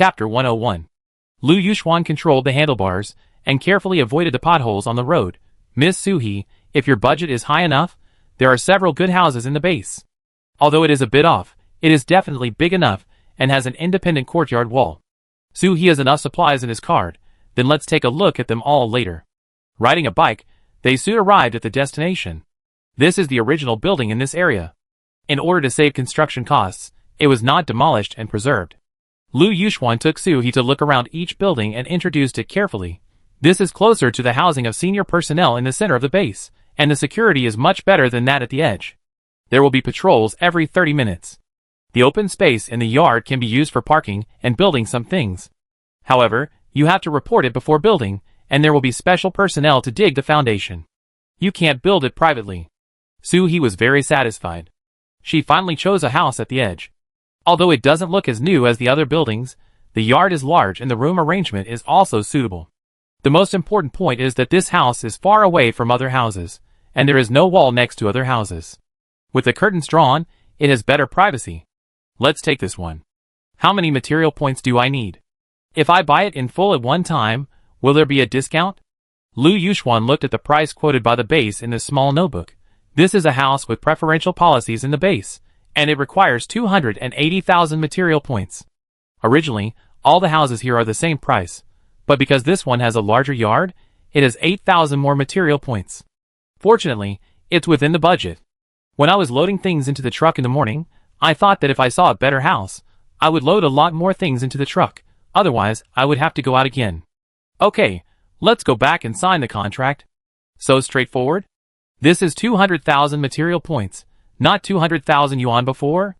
Chapter 101. Lu Yuxuan controlled the handlebars and carefully avoided the potholes on the road. Miss Suhi, if your budget is high enough, there are several good houses in the base. Although it is a bit off, it is definitely big enough and has an independent courtyard wall. Suhi has enough supplies in his card, then let's take a look at them all later. Riding a bike, they soon arrived at the destination. This is the original building in this area. In order to save construction costs, it was not demolished and preserved. Lu Yuxuan took Suhi to look around each building and introduced it carefully. This is closer to the housing of senior personnel in the center of the base, and the security is much better than that at the edge. There will be patrols every 30 minutes. The open space in the yard can be used for parking and building some things. However, you have to report it before building, and there will be special personnel to dig the foundation. You can't build it privately. Suhi was very satisfied. She finally chose a house at the edge. Although it doesn't look as new as the other buildings, the yard is large and the room arrangement is also suitable. The most important point is that this house is far away from other houses, and there is no wall next to other houses. With the curtains drawn, it has better privacy. Let's take this one. How many material points do I need? If I buy it in full at one time, will there be a discount? Lu Yuxuan looked at the price quoted by the base in this small notebook. This is a house with preferential policies in the base, and it requires 280,000 material points. Originally, all the houses here are the same price, but because this one has a larger yard, it has 8,000 more material points. Fortunately, it's within the budget. When I was loading things into the truck in the morning, I thought that if I saw a better house, I would load a lot more things into the truck, otherwise I would have to go out again. Okay, let's go back and sign the contract. So straightforward? This is 200,000 material points, not 200,000 yuan before?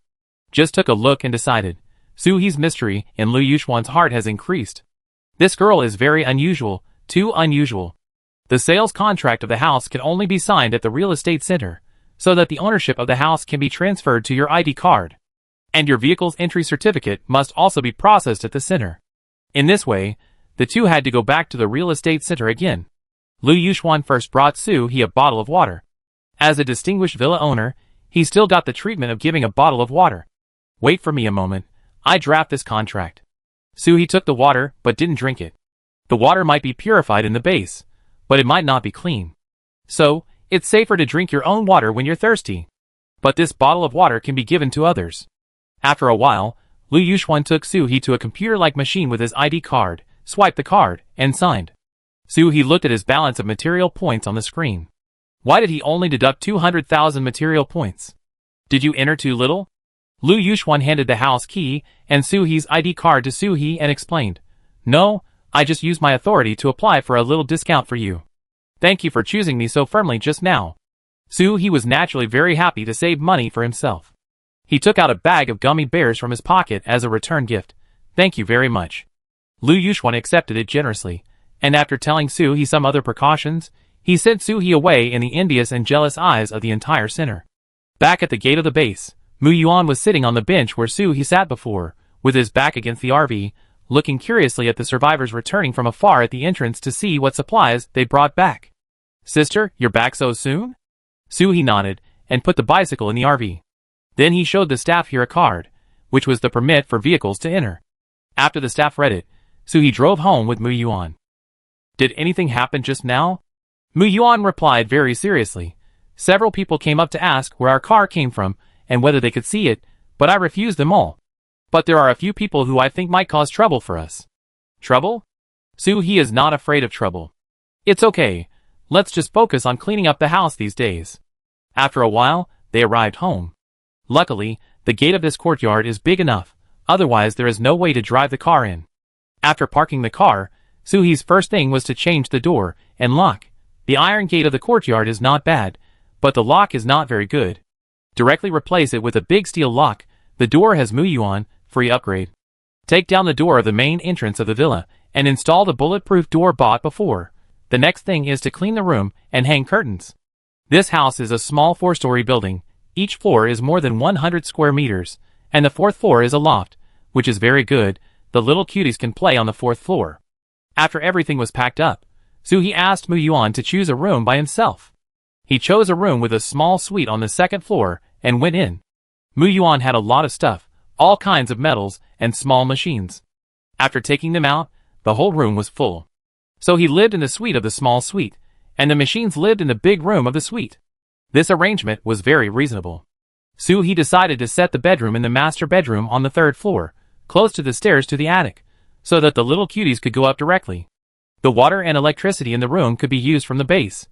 Just took a look and decided. Suhi's mystery in Lu Yuxuan's heart has increased. This girl is very unusual, too unusual. The sales contract of the house can only be signed at the real estate center, so that the ownership of the house can be transferred to your ID card. And your vehicle's entry certificate must also be processed at the center. In this way, the two had to go back to the real estate center again. Lu Yuxuan first brought Suhi a bottle of water. As a distinguished villa owner, he still got the treatment of giving a bottle of water. Wait for me a moment, I draft this contract. Suhi took the water but didn't drink it. The water might be purified in the base, but it might not be clean. So, it's safer to drink your own water when you're thirsty. But this bottle of water can be given to others. After a while, Lu Yuxuan took Suhi to a computer-like machine with his ID card, swiped the card, and signed. Suhi looked at his balance of material points on the screen. Why did he only deduct 200,000 material points? Did you enter too little? Lu Yuxuan handed the house key and Suhi's ID card to Suhi and explained, No, I just used my authority to apply for a little discount for you. Thank you for choosing me so firmly just now. Suhi was naturally very happy to save money for himself. He took out a bag of gummy bears from his pocket as a return gift. Thank you very much. Lu Yuxuan accepted it generously, and after telling Suhi some other precautions, he sent Suhi away in the envious and jealous eyes of the entire center. Back at the gate of the base, Mu Yuan was sitting on the bench where Suhi sat before, with his back against the RV, looking curiously at the survivors returning from afar at the entrance to see what supplies they brought back. Sister, you're back so soon? Suhi nodded, and put the bicycle in the RV. Then he showed the staff here a card, which was the permit for vehicles to enter. After the staff read it, Suhi drove home with Mu Yuan. Did anything happen just now? Mu Yuan replied very seriously. Several people came up to ask where our car came from and whether they could see it, but I refused them all. But there are a few people who I think might cause trouble for us. Trouble? Suhi is not afraid of trouble. It's okay, let's just focus on cleaning up the house these days. After a while, they arrived home. Luckily, the gate of this courtyard is big enough, otherwise there is no way to drive the car in. After parking the car, Suhi's first thing was to change the door and lock. The iron gate of the courtyard is not bad, but the lock is not very good. Directly replace it with a big steel lock. The door has Mu Yuan, free upgrade. Take down the door of the main entrance of the villa and install the bulletproof door bought before. The next thing is to clean the room and hang curtains. This house is a small 4-story building. Each floor is more than 100 square meters, and the 4th floor is a loft, which is very good. The little cuties can play on the 4th floor. After everything was packed up, Suhi asked Mu Yuan to choose a room by himself. He chose a room with a small suite on the 2nd floor and went in. Mu Yuan had a lot of stuff, all kinds of metals and small machines. After taking them out, the whole room was full. So he lived in the suite of the small suite, and the machines lived in the big room of the suite. This arrangement was very reasonable. Soo-hee decided to set the bedroom in the master bedroom on the 3rd floor, close to the stairs to the attic, so that the little cuties could go up directly. The water and electricity in the room could be used from the base,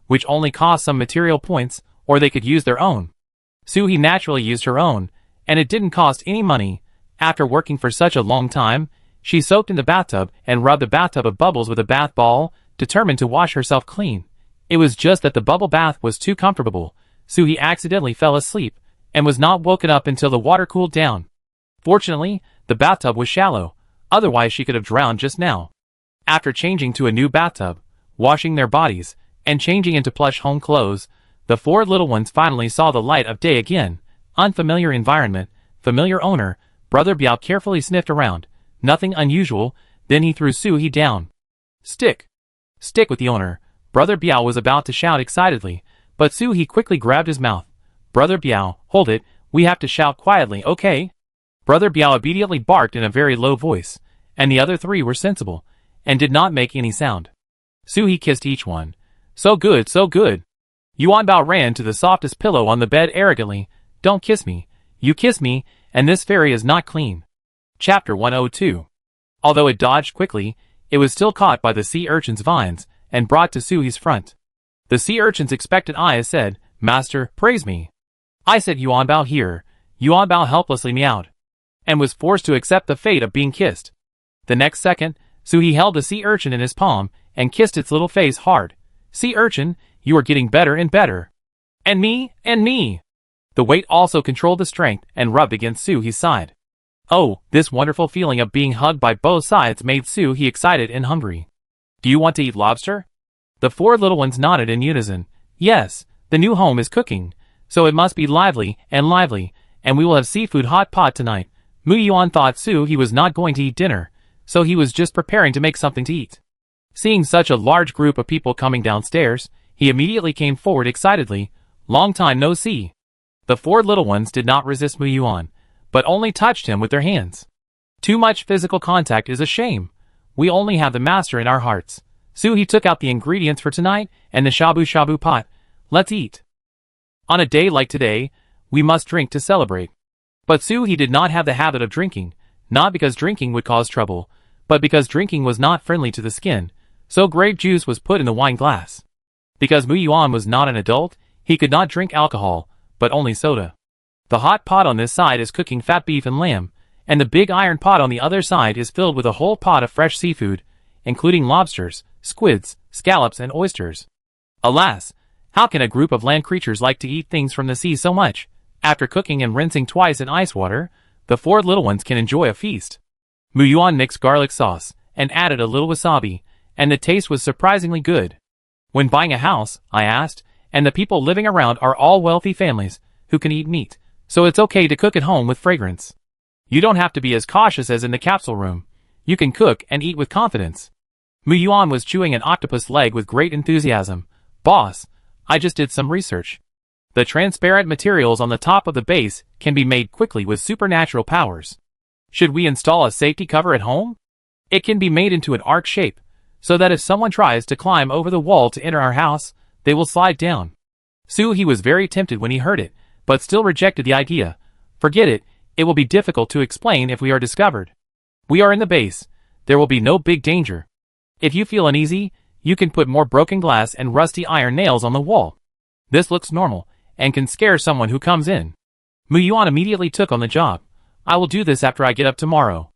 which only cost some material points, or they could use their own. Soo-hee naturally used her own, and it didn't cost any money. After working for such a long time, she soaked in the bathtub and rubbed the bathtub of bubbles with a bath ball, determined to wash herself clean. It was just that the bubble bath was too comfortable. Soo-hee accidentally fell asleep, and was not woken up until the water cooled down. Fortunately, the bathtub was shallow, otherwise she could have drowned just now. After changing to a new bathtub, washing their bodies, and changing into plush home clothes, the 4 little ones finally saw the light of day again. Unfamiliar environment, familiar owner. Brother Biao carefully sniffed around. Nothing unusual. Then he threw Soo-hee down. Stick! Stick with the owner. Brother Biao was about to shout excitedly, but Soo-hee quickly grabbed his mouth. Brother Biao, hold it, we have to shout quietly, okay? Brother Biao immediately barked in a very low voice, and the other 3 were sensible, and did not make any sound. Soo-hee kissed each one. So good, so good. Yuan Bao ran to the softest pillow on the bed arrogantly. Don't kiss me. You kiss me, and this fairy is not clean. Chapter 102. Although it dodged quickly, it was still caught by the sea urchin's vines, and brought to Soo-hee's front. The sea urchin's expectant eyes said, Master, praise me. I said Yuan Bao here. Yuan Bao helplessly meowed, and was forced to accept the fate of being kissed. The next second, Soo-hee held the sea urchin in his palm, and kissed its little face hard. Sea urchin, you are getting better and better. And me, and me. The weight also controlled the strength, and rubbed against Soo-hee's side. Oh, this wonderful feeling of being hugged by both sides made Soo-hee excited and hungry. Do you want to eat lobster? The 4 little ones nodded in unison. Yes, the new home is cooking, so it must be lively, and we will have seafood hot pot tonight. Mu Yuan thought Soo-hee was not going to eat dinner, so he was just preparing to make something to eat. Seeing such a large group of people coming downstairs, he immediately came forward excitedly. Long time no see. The 4 little ones did not resist Mu Yuan, but only touched him with their hands. Too much physical contact is a shame. We only have the master in our hearts. Soo-hee took out the ingredients for tonight and the shabu-shabu pot. Let's eat. On a day like today, we must drink to celebrate. But Soo-hee did not have the habit of drinking, not because drinking would cause trouble, but because drinking was not friendly to the skin, so grape juice was put in the wine glass. Because Mu Yuan was not an adult, he could not drink alcohol, but only soda. The hot pot on this side is cooking fat beef and lamb, and the big iron pot on the other side is filled with a whole pot of fresh seafood, including lobsters, squids, scallops, and oysters. Alas, how can a group of land creatures like to eat things from the sea so much? After cooking and rinsing twice in ice water, the 4 little ones can enjoy a feast. Mu Yuan mixed garlic sauce, and added a little wasabi, and the taste was surprisingly good. When buying a house, I asked, and the people living around are all wealthy families, who can eat meat, so it's okay to cook at home with fragrance. You don't have to be as cautious as in the capsule room. You can cook and eat with confidence. Mu Yuan was chewing an octopus leg with great enthusiasm. Boss, I just did some research. The transparent materials on the top of the base can be made quickly with supernatural powers. Should we install a safety cover at home? It can be made into an arc shape, so that if someone tries to climb over the wall to enter our house, they will slide down. Soo-hee was very tempted when he heard it, but still rejected the idea. Forget it, it will be difficult to explain if we are discovered. We are in the base. There will be no big danger. If you feel uneasy, you can put more broken glass and rusty iron nails on the wall. This looks normal, and can scare someone who comes in. Mu Yuan immediately took on the job. I will do this after I get up tomorrow.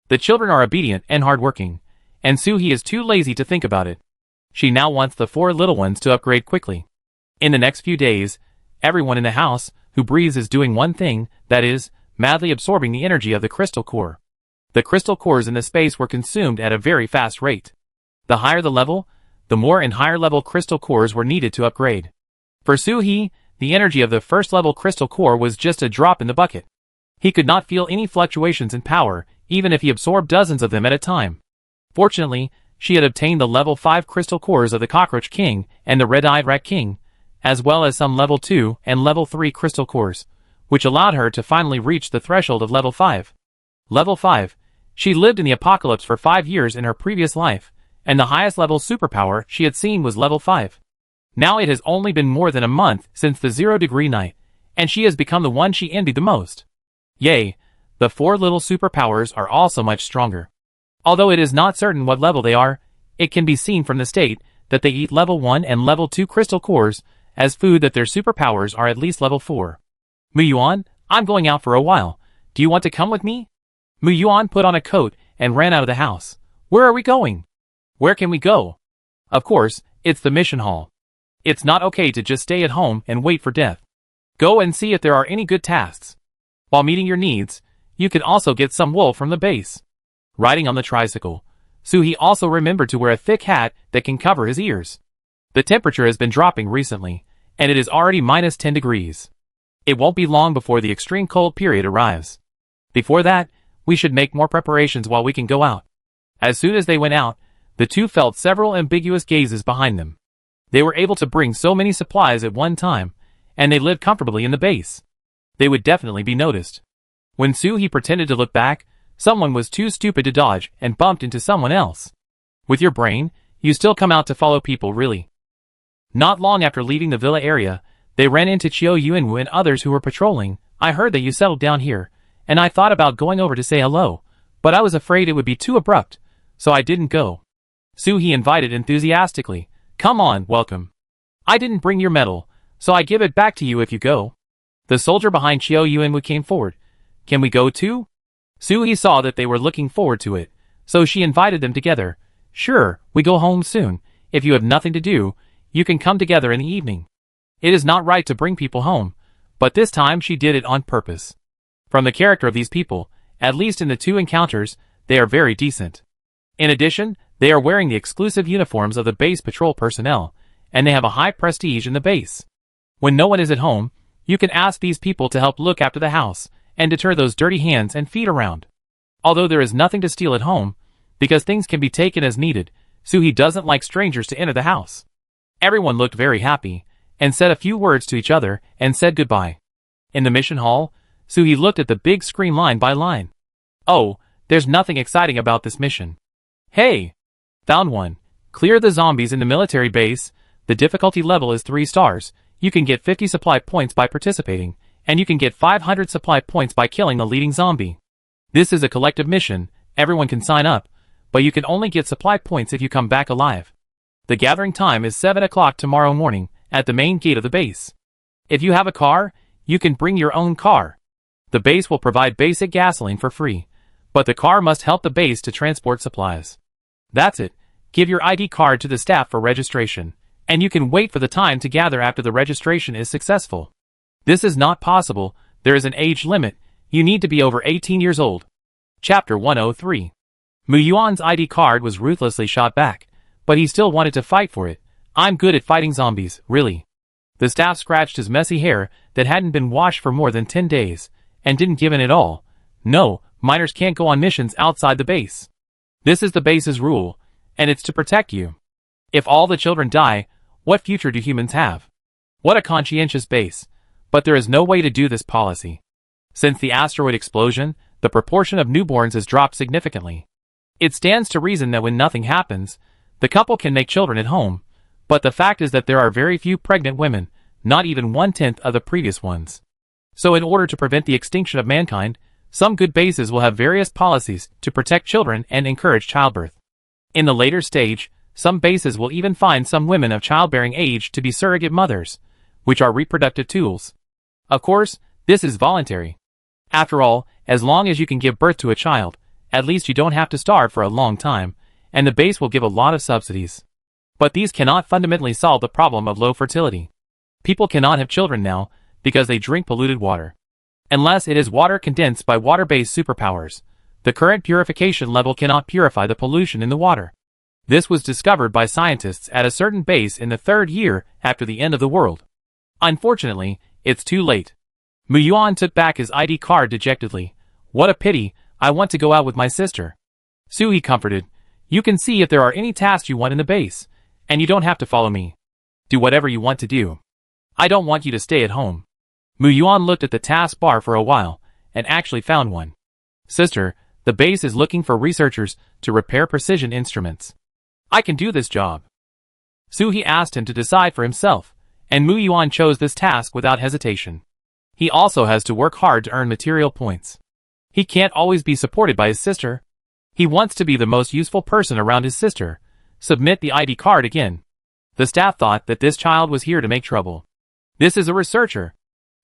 The children are obedient and hardworking, and Soo-hee is too lazy to think about it. She now wants the 4 little ones to upgrade quickly. In the next few days, everyone in the house who breathes is doing one thing, that is, madly absorbing the energy of the crystal core. The crystal cores in the space were consumed at a very fast rate. The higher the level, the more and higher level crystal cores were needed to upgrade. For Soo-hee, the energy of the first level crystal core was just a drop in the bucket. He could not feel any fluctuations in power, even if he absorbed dozens of them at a time. Fortunately, she had obtained the level 5 crystal cores of the Cockroach King and the Red-Eyed Rat King, as well as some level 2 and level 3 crystal cores, which allowed her to finally reach the threshold of level 5. Level 5. She lived in the apocalypse for 5 years in her previous life, and the highest level superpower she had seen was level 5. Now it has only been more than a month since the 0-degree night, and she has become the one she envied the most. Yay, the 4 little superpowers are also much stronger. Although it is not certain what level they are, it can be seen from the state that they eat level 1 and level 2 crystal cores as food that their superpowers are at least level 4. Muyuan, I'm going out for a while. Do you want to come with me? Muyuan put on a coat and ran out of the house. Where are we going? Where can we go? Of course, it's the mission hall. It's not okay to just stay at home and wait for death. Go and see if there are any good tasks. While meeting your needs, you can also get some wool from the base. Riding on the tricycle, Suhi also remembered to wear a thick hat that can cover his ears. The temperature has been dropping recently, and it is already minus 10 degrees. It won't be long before the extreme cold period arrives. Before that, we should make more preparations while we can go out. As soon as they went out, the two felt several ambiguous gazes behind them. They were able to bring so many supplies at one time, and they lived comfortably in the base. They would definitely be noticed. When Suhi pretended to look back, someone was too stupid to dodge and bumped into someone else. With your brain, you still come out to follow people, really. Not long after leaving the villa area, they ran into Chiao Yuanwu and others who were patrolling. I heard that you settled down here, and I thought about going over to say hello, but I was afraid it would be too abrupt, so I didn't go. Suhi invited enthusiastically. Come on, welcome. I didn't bring your medal, so I give it back to you if you go. The soldier behind Chiao Yuanwu came forward. Can we go too? Suhi saw that they were looking forward to it, so she invited them together. Sure, we go home soon. If you have nothing to do, you can come together in the evening. It is not right to bring people home, but this time she did it on purpose. From the character of these people, at least in the 2 encounters, they are very decent. In addition, they are wearing the exclusive uniforms of the base patrol personnel, and they have a high prestige in the base. When no one is at home, you can ask these people to help look after the house, and deter those dirty hands and feet around. Although there is nothing to steal at home, because things can be taken as needed, Suhi doesn't like strangers to enter the house. Everyone looked very happy, and said a few words to each other, and said goodbye. In the mission hall, Suhi looked at the big screen line by line. Oh, there's nothing exciting about this mission. Hey! Found one. Clear the zombies in the military base. The difficulty level is 3 stars. You can get 50 supply points by participating, and you can get 500 supply points by killing the leading zombie. This is a collective mission, everyone can sign up, but you can only get supply points if you come back alive. The gathering time is 7 o'clock tomorrow morning, at the main gate of the base. If you have a car, you can bring your own car. The base will provide basic gasoline for free, but the car must help the base to transport supplies. That's it. Give your ID card to the staff for registration, and you can wait for the time to gather after the registration is successful. This is not possible. There is an age limit. You need to be over 18 years old. Chapter 103. Muyuan's ID card was ruthlessly shot back, but he still wanted to fight for it. I'm good at fighting zombies, really. The staff scratched his messy hair that hadn't been washed for more than 10 days, and didn't give in at all. No, minors can't go on missions outside the base. This is the base's rule, and it's to protect you. If all the children die, what future do humans have? What a conscientious base. But there is no way to do this policy. Since the asteroid explosion, the proportion of newborns has dropped significantly. It stands to reason that when nothing happens, the couple can make children at home, but the fact is that there are very few pregnant women, not even 1/10 of the previous ones. So in order to prevent the extinction of mankind, some good bases will have various policies to protect children and encourage childbirth. In the later stage, some bases will even find some women of childbearing age to be surrogate mothers, which are reproductive tools. Of course, this is voluntary. After all, as long as you can give birth to a child, at least you don't have to starve for a long time, and the base will give a lot of subsidies. But these cannot fundamentally solve the problem of low fertility. People cannot have children now, because they drink polluted water. Unless it is water condensed by water-based superpowers, the current purification level cannot purify the pollution in the water. This was discovered by scientists at a certain base in the 3rd year after the end of the world. Unfortunately, it's too late. Muyuan took back his ID card dejectedly. What a pity, I want to go out with my sister. Suhi comforted. You can see if there are any tasks you want in the base, and you don't have to follow me. Do whatever you want to do. I don't want you to stay at home. Muyuan looked at the task bar for a while, and actually found one. Sister, The base is looking for researchers to repair precision instruments. I can do this job. Soo-hee asked him to decide for himself, and Moo-yuan chose this task without hesitation. He also has to work hard to earn material points. He can't always be supported by his sister. He wants to be the most useful person around his sister. Submit the ID card again. The staff thought that this child was here to make trouble. This is a researcher.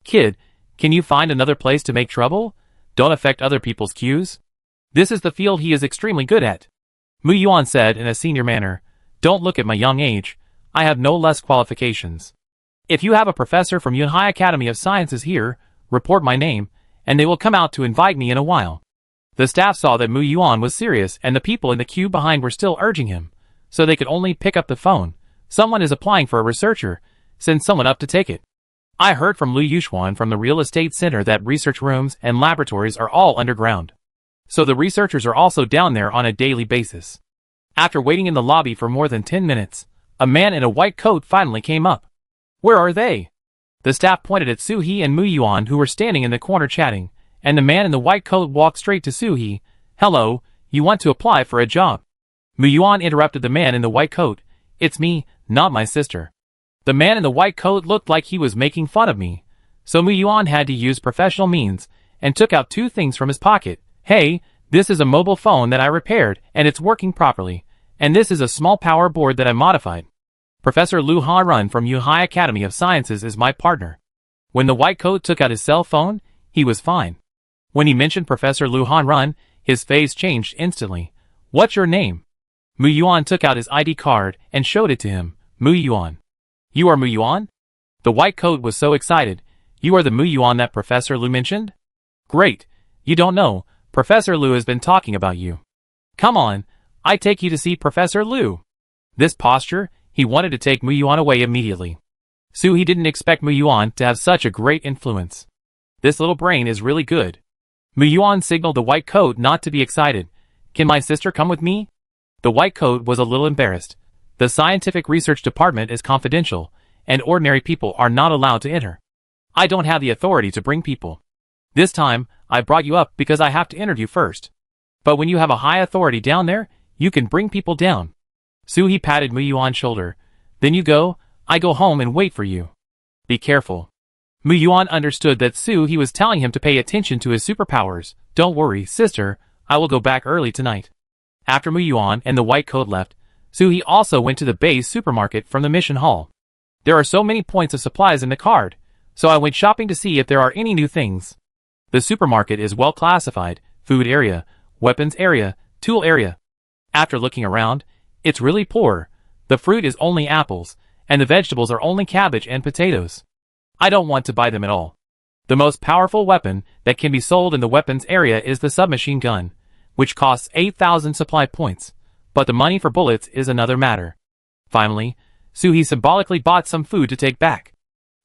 Kid, can you find another place to make trouble? Don't affect other people's cues. This is the field he is extremely good at. Moo-yuan said in a senior manner, don't look at my young age. I have no less qualifications. If you have a professor from Yunhai Academy of Sciences here, report my name, and they will come out to invite me in a while. The staff saw that Moo-yuan was serious and the people in the queue behind were still urging him, so they could only pick up the phone. Someone is applying for a researcher. Send someone up to take it. I heard from Liu Yuxuan from the real estate center that research rooms and laboratories are all underground. So the researchers are also down there on a daily basis. After waiting in the lobby for more than 10 minutes, a man in a white coat finally came up. Where are they? The staff pointed at Soo-hee and Moo-yuan who were standing in the corner chatting, and the man in the white coat walked straight to Soo-hee. Hello, you want to apply for a job? Moo-yuan interrupted the man in the white coat. It's me, not my sister. The man in the white coat looked like he was making fun of me, so Moo-yuan had to use professional means and took out two things from his pocket. Hey, this is a mobile phone that I repaired and it's working properly, and this is a small power board that I modified. Professor Lu Ha-run from Yunhai Academy of Sciences is my partner. When the white coat took out his cell phone, he was fine. When he mentioned Professor Lu Ha-run, his face changed instantly. What's your name? Moo-yuan took out his ID card and showed it to him. Moo-yuan. You are Moo-yuan? The white coat was so excited. You are the Moo-yuan that Professor Lu mentioned? Great. You don't know. Professor Lu has been talking about you. Come on. I take you to see Professor Lu. This posture, he wanted to take Moo-yuan away immediately. Soo-hee didn't expect Moo-yuan to have such a great influence. This little brain is really good. Moo-yuan signaled the white coat not to be excited. Can my sister come with me? The white coat was a little embarrassed. The scientific research department is confidential, and ordinary people are not allowed to enter. I don't have the authority to bring people. This time, I brought you up because I have to interview first. But when you have a high authority down there, you can bring people down. Soo-hee patted Moo-yuan's shoulder. Then you go, I go home and wait for you. Be careful. Moo-yuan understood that Soo-hee was telling him to pay attention to his superpowers. Don't worry, sister, I will go back early tonight. After Moo-yuan and the white coat left, Soo-hee also went to the base supermarket from the mission hall. There are so many points of supplies in the card, so I went shopping to see if there are any new things. The supermarket is well classified: food area, weapons area, tool area. After looking around, it's really poor. The fruit is only apples, and the vegetables are only cabbage and potatoes. I don't want to buy them at all. The most powerful weapon that can be sold in the weapons area is the submachine gun, which costs 8,000 supply points, but the money for bullets is another matter. Finally, Soo-hee symbolically bought some food to take back.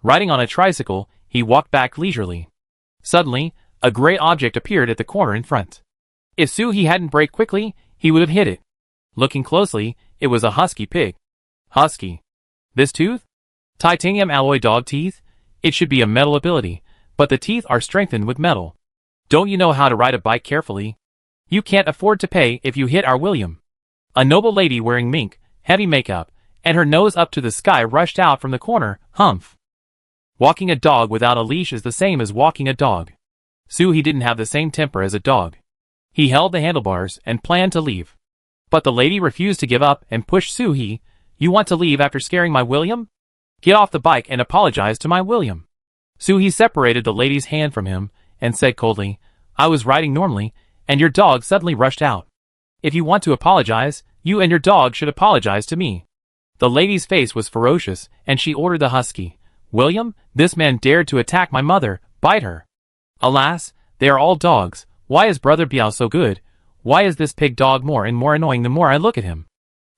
Riding on a tricycle, he walked back leisurely. Suddenly, a gray object appeared at the corner in front. If Soo-hee hadn't braked quickly, he would have hit it. Looking closely, it was a husky pig. Husky. This tooth? Titanium alloy dog teeth? It should be a metal ability, but the teeth are strengthened with metal. Don't you know how to ride a bike carefully? You can't afford to pay if you hit our William. A noble lady wearing mink, heavy makeup, and her nose up to the sky rushed out from the corner. Humph. Walking a dog without a leash is the same as walking a dog. Soo-hee didn't have the same temper as a dog. He held the handlebars and planned to leave. But the lady refused to give up and pushed Soo-hee. You want to leave after scaring my William? Get off the bike and apologize to my William. Soo-hee separated the lady's hand from him and said coldly, I was riding normally, and your dog suddenly rushed out. If you want to apologize, you and your dog should apologize to me. The lady's face was ferocious, and she ordered the husky. William, this man dared to attack my mother. Bite her. Alas, they are all dogs. Why is Brother Biao so good? Why is this pig dog more and more annoying the more I look at him?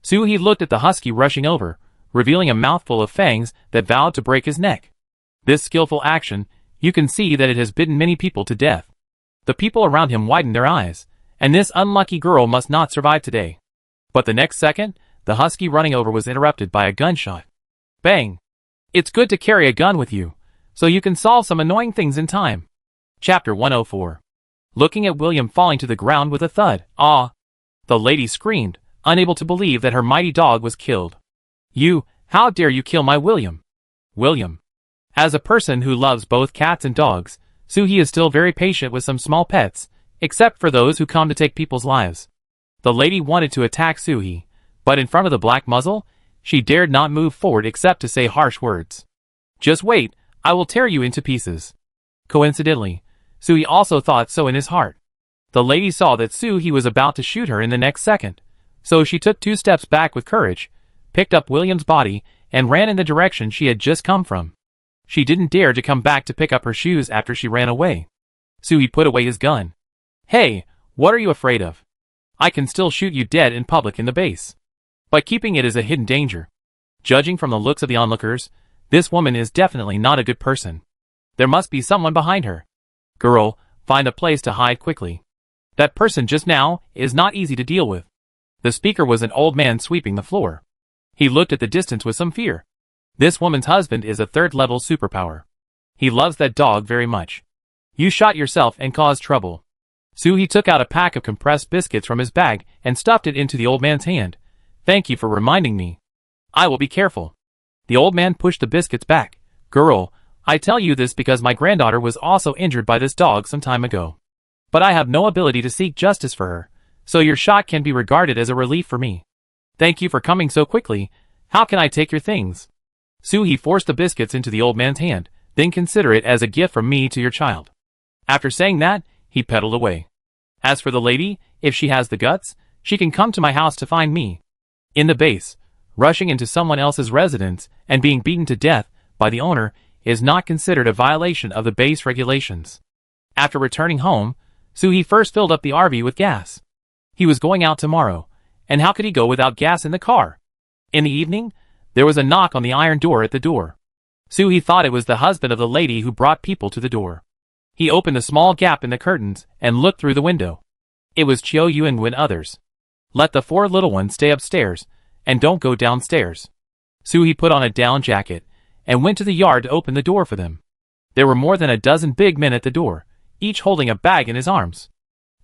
Soo-hee looked at the husky rushing over, revealing a mouthful of fangs that vowed to break his neck. This skillful action, you can see that it has bitten many people to death. The people around him widened their eyes, and this unlucky girl must not survive today. But the next second, the husky running over was interrupted by a gunshot. Bang! It's good to carry a gun with you, so you can solve some annoying things in time. Chapter 104. looking at William falling to the ground with a thud. "Ah!" The lady screamed, unable to believe that her mighty dog was killed. How dare you kill my William?" William. As a person who loves both cats and dogs, Soo-hee is still very patient with some small pets, except for those who come to take people's lives. The lady wanted to attack Soo-hee, but in front of the black muzzle, she dared not move forward except to say harsh words. "Just wait, I will tear you into pieces." Coincidentally, Soo-hee also thought so in his heart. The lady saw that Soo-hee was about to shoot her in the next second, so she took 2 steps back with courage, picked up William's body, and ran in the direction she had just come from. She didn't dare to come back to pick up her shoes after she ran away. Soo-hee put away his gun. "Hey, what are you afraid of? I can still shoot you dead in public in the base. But keeping it is a hidden danger. Judging from the looks of the onlookers, this woman is definitely not a good person. There must be someone behind her. Girl, find a place to hide quickly. That person just now is not easy to deal with." The speaker was an old man sweeping the floor. He looked at the distance with some fear. This woman's husband is a 3rd-level superpower. He loves that dog very much. You shot yourself and caused trouble. Soo-hee took out a pack of compressed biscuits from his bag and stuffed it into the old man's hand. "Thank you for reminding me. I will be careful." The old man pushed the biscuits back. "Girl, I tell you this because my granddaughter was also injured by this dog some time ago. But I have no ability to seek justice for her, so your shot can be regarded as a relief for me. Thank you for coming so quickly. How can I take your things?" Soo-hee forced the biscuits into the old man's hand, "Then consider it as a gift from me to your child." After saying that, he pedaled away. As for the lady, if she has the guts, she can come to my house to find me. In the base, rushing into someone else's residence and being beaten to death by the owner is not considered a violation of the base regulations. After returning home, Soo-hee first filled up the RV with gas. He was going out tomorrow, and how could he go without gas in the car? In the evening, there was a knock on the iron door at the door. Soo-hee thought it was the husband of the lady who brought people to the door. He opened a small gap in the curtains and looked through the window. It was Chio Yuen and others. "Let the 4 little ones stay upstairs, and don't go downstairs." Soo-hee put on a down jacket and went to the yard to open the door for them. There were more than a dozen big men at the door, each holding a bag in his arms.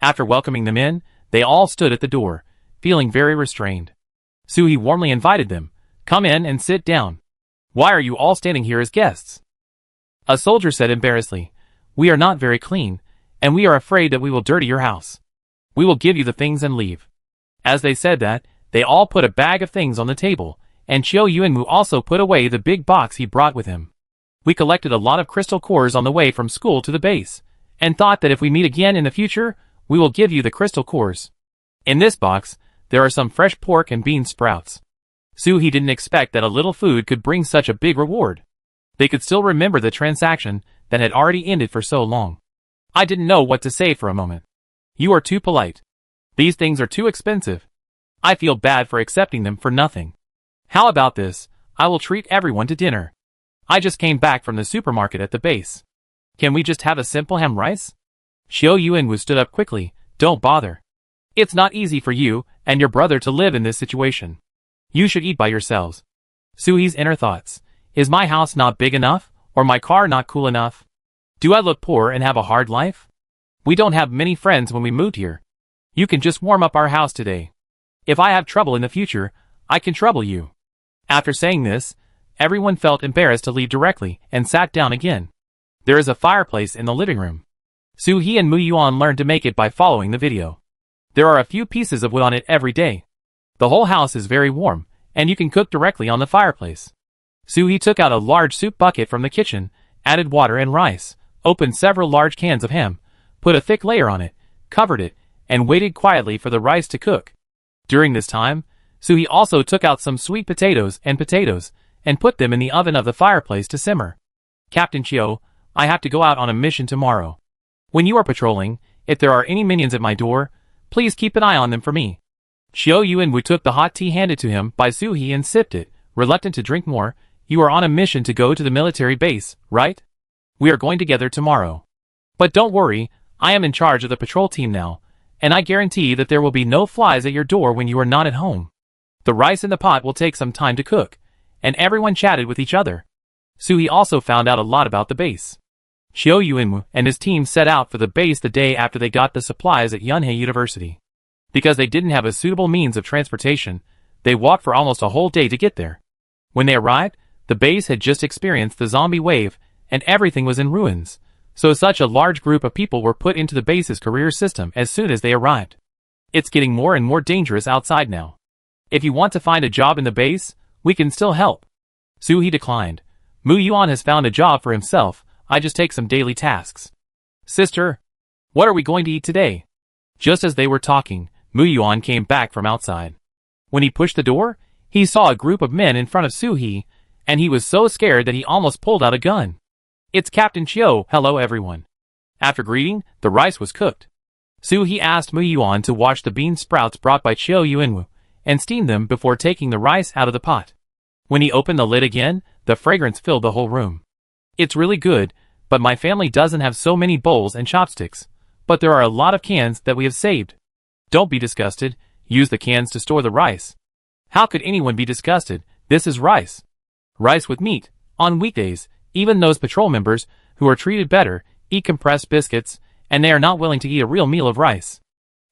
After welcoming them in, they all stood at the door, feeling very restrained. Soo-hee warmly invited them, "Come in and sit down. Why are you all standing here as guests?" A soldier said embarrassedly, "We are not very clean, and we are afraid that we will dirty your house. We will give you the things and leave." As they said that, they all put a bag of things on the table, and Chio Yuenmu also put away the big box he brought with him. "We collected a lot of crystal cores on the way from school to the base, and thought that if we meet again in the future, we will give you the crystal cores. In this box, there are some fresh pork and bean sprouts." Soo-hee didn't expect that a little food could bring such a big reward. They could still remember the transaction that had already ended for so long. "I didn't know what to say for a moment. You are too polite. These things are too expensive. I feel bad for accepting them for nothing. How about this? I will treat everyone to dinner. I just came back from the supermarket at the base. Can we just have a simple ham rice?" Chio Yuenwu stood up quickly. "Don't bother. It's not easy for you and your brother to live in this situation. You should eat by yourselves." Soo-hee's inner thoughts. Is my house not big enough, or my car not cool enough? Do I look poor and have a hard life? We don't have many friends when we moved here. You can just warm up our house today. If I have trouble in the future, I can trouble you. After saying this, everyone felt embarrassed to leave directly and sat down again. There is a fireplace in the living room. Soo-hee and Mu-yuan learned to make it by following the video. There are a few pieces of wood on it every day. The whole house is very warm, and you can cook directly on the fireplace. Soo-hee took out a large soup bucket from the kitchen, added water and rice, opened several large cans of ham, put a thick layer on it, covered it, and waited quietly for the rice to cook. During this time, Soo-hee also took out some sweet potatoes and put them in the oven of the fireplace to simmer. "Captain Chio, I have to go out on a mission tomorrow. When you are patrolling, if there are any minions at my door, please keep an eye on them for me." Chio Yuenwu took the hot tea handed to him by Soo-hee and sipped it, reluctant to drink more. "You are on a mission to go to the military base, right? We are going together tomorrow. But don't worry, I am in charge of the patrol team now, and I guarantee that there will be no flies at your door when you are not at home. The rice in the pot will take some time to cook," and everyone chatted with each other. Soo-hee also found out a lot about the base. Xiao Yuanwu and his team set out for the base the day after they got the supplies at Yunhei University. Because they didn't have a suitable means of transportation, they walked for almost a whole day to get there. When they arrived, the base had just experienced the zombie wave, and everything was in ruins, so such a large group of people were put into the base's career system as soon as they arrived. It's getting more and more dangerous outside now. If you want to find a job in the base, we can still help. Suhi declined. Mu Yuan has found a job for himself, I just take some daily tasks. Sister, what are we going to eat today? Just as they were talking, Mu Yuan came back from outside. When he pushed the door, he saw a group of men in front of Suhi, and he was so scared that he almost pulled out a gun. It's Captain Chiu, hello everyone. After greeting, the rice was cooked. Suhi asked Mu Yuan to wash the bean sprouts brought by Xiao Yuanwu, and steam them before taking the rice out of the pot. When he opened the lid again, the fragrance filled the whole room. It's really good, but my family doesn't have so many bowls and chopsticks, but there are a lot of cans that we have saved. Don't be disgusted, use the cans to store the rice. How could anyone be disgusted? This is rice. Rice with meat. On weekdays, even those patrol members, who are treated better, eat compressed biscuits, and they are not willing to eat a real meal of rice.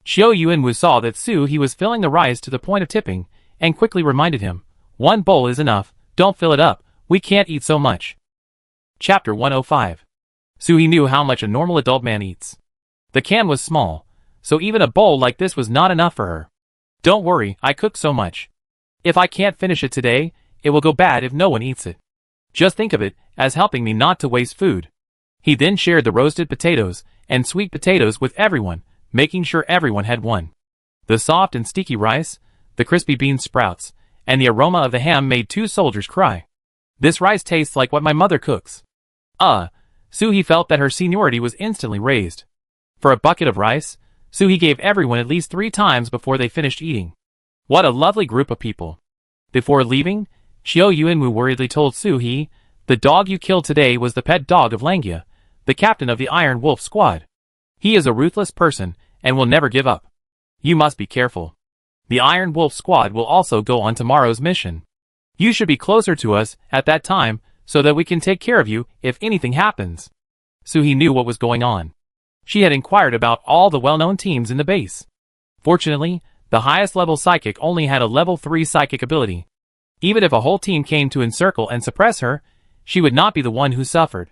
Xiao Yuanwu saw that He was filling the rice to the point of tipping, and quickly reminded him, one bowl is enough, don't fill it up, we can't eat so much. Chapter 105. He knew how much a normal adult man eats. The can was small, so even a bowl like this was not enough for her. Don't worry, I cooked so much. If I can't finish it today, it will go bad if no one eats it. Just think of it as helping me not to waste food. He then shared the roasted potatoes and sweet potatoes with everyone, making sure everyone had one. The soft and sticky rice, the crispy bean sprouts, and the aroma of the ham made 2 soldiers cry. This rice tastes like what my mother cooks. Suhi felt that her seniority was instantly raised. For a bucket of rice, Suhi gave everyone at least 3 times before they finished eating. What a lovely group of people. Before leaving, Xiao Yuanwu worriedly told Suhi, the dog you killed today was the pet dog of Langia, the captain of the Iron Wolf squad. He is a ruthless person, and will never give up. You must be careful. The Iron Wolf squad will also go on tomorrow's mission. You should be closer to us at that time, so that we can take care of you if anything happens. Suhi knew what was going on. She had inquired about all the well-known teams in the base. Fortunately, the highest level psychic only had a level 3 psychic ability. Even if a whole team came to encircle and suppress her, she would not be the one who suffered.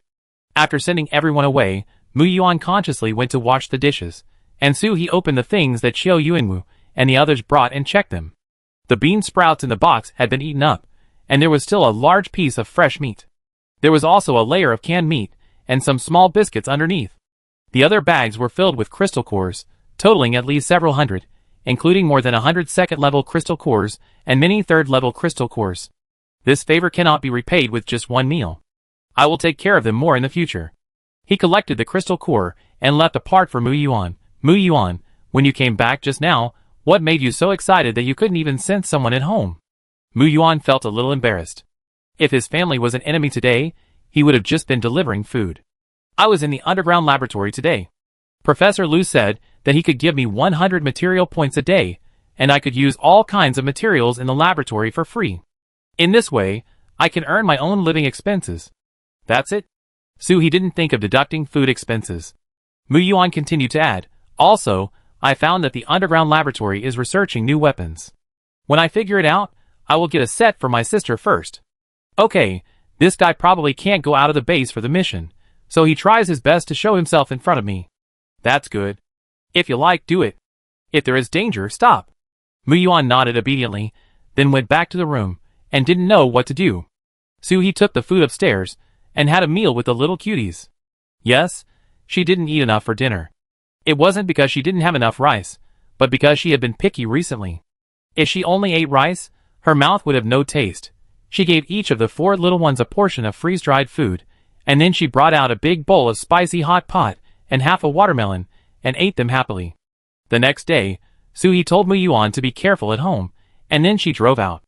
After sending everyone away, Mu Yuan consciously went to wash the dishes, and Suhi opened the things that Xiao Yuanwu and the others brought and checked them. The bean sprouts in the box had been eaten up, and there was still a large piece of fresh meat. There was also a layer of canned meat, and some small biscuits underneath. The other bags were filled with crystal cores, totaling at least several hundred, including more than 100 second-level crystal cores and many third-level crystal cores. This favor cannot be repaid with just one meal. I will take care of them more in the future. He collected the crystal core and left a part for Mu Yuan. Mu Yuan, when you came back just now, what made you so excited that you couldn't even sense someone at home? Mu Yuan felt a little embarrassed. If his family was an enemy today, he would have just been delivering food. I was in the underground laboratory today. Professor Lu said that he could give me 100 material points a day, and I could use all kinds of materials in the laboratory for free. In this way, I can earn my own living expenses. That's it? Suhi didn't think of deducting food expenses. Mu Yuan continued to add, also, I found that the underground laboratory is researching new weapons. When I figure it out, I will get a set for my sister first. Okay, this guy probably can't go out of the base for the mission, so he tries his best to show himself in front of me. That's good. If you like, do it. If there is danger, stop. Mu Yuan nodded obediently, then went back to the room, and didn't know what to do. Suhi took the food upstairs, and had a meal with the little cuties. Yes, she didn't eat enough for dinner. It wasn't because she didn't have enough rice, but because she had been picky recently. If she only ate rice, her mouth would have no taste. She gave each of the 4 little ones a portion of freeze-dried food, and then she brought out a big bowl of spicy hot pot and half a watermelon, and ate them happily. The next day, Suhi told Mu Yuan to be careful at home, and then she drove out.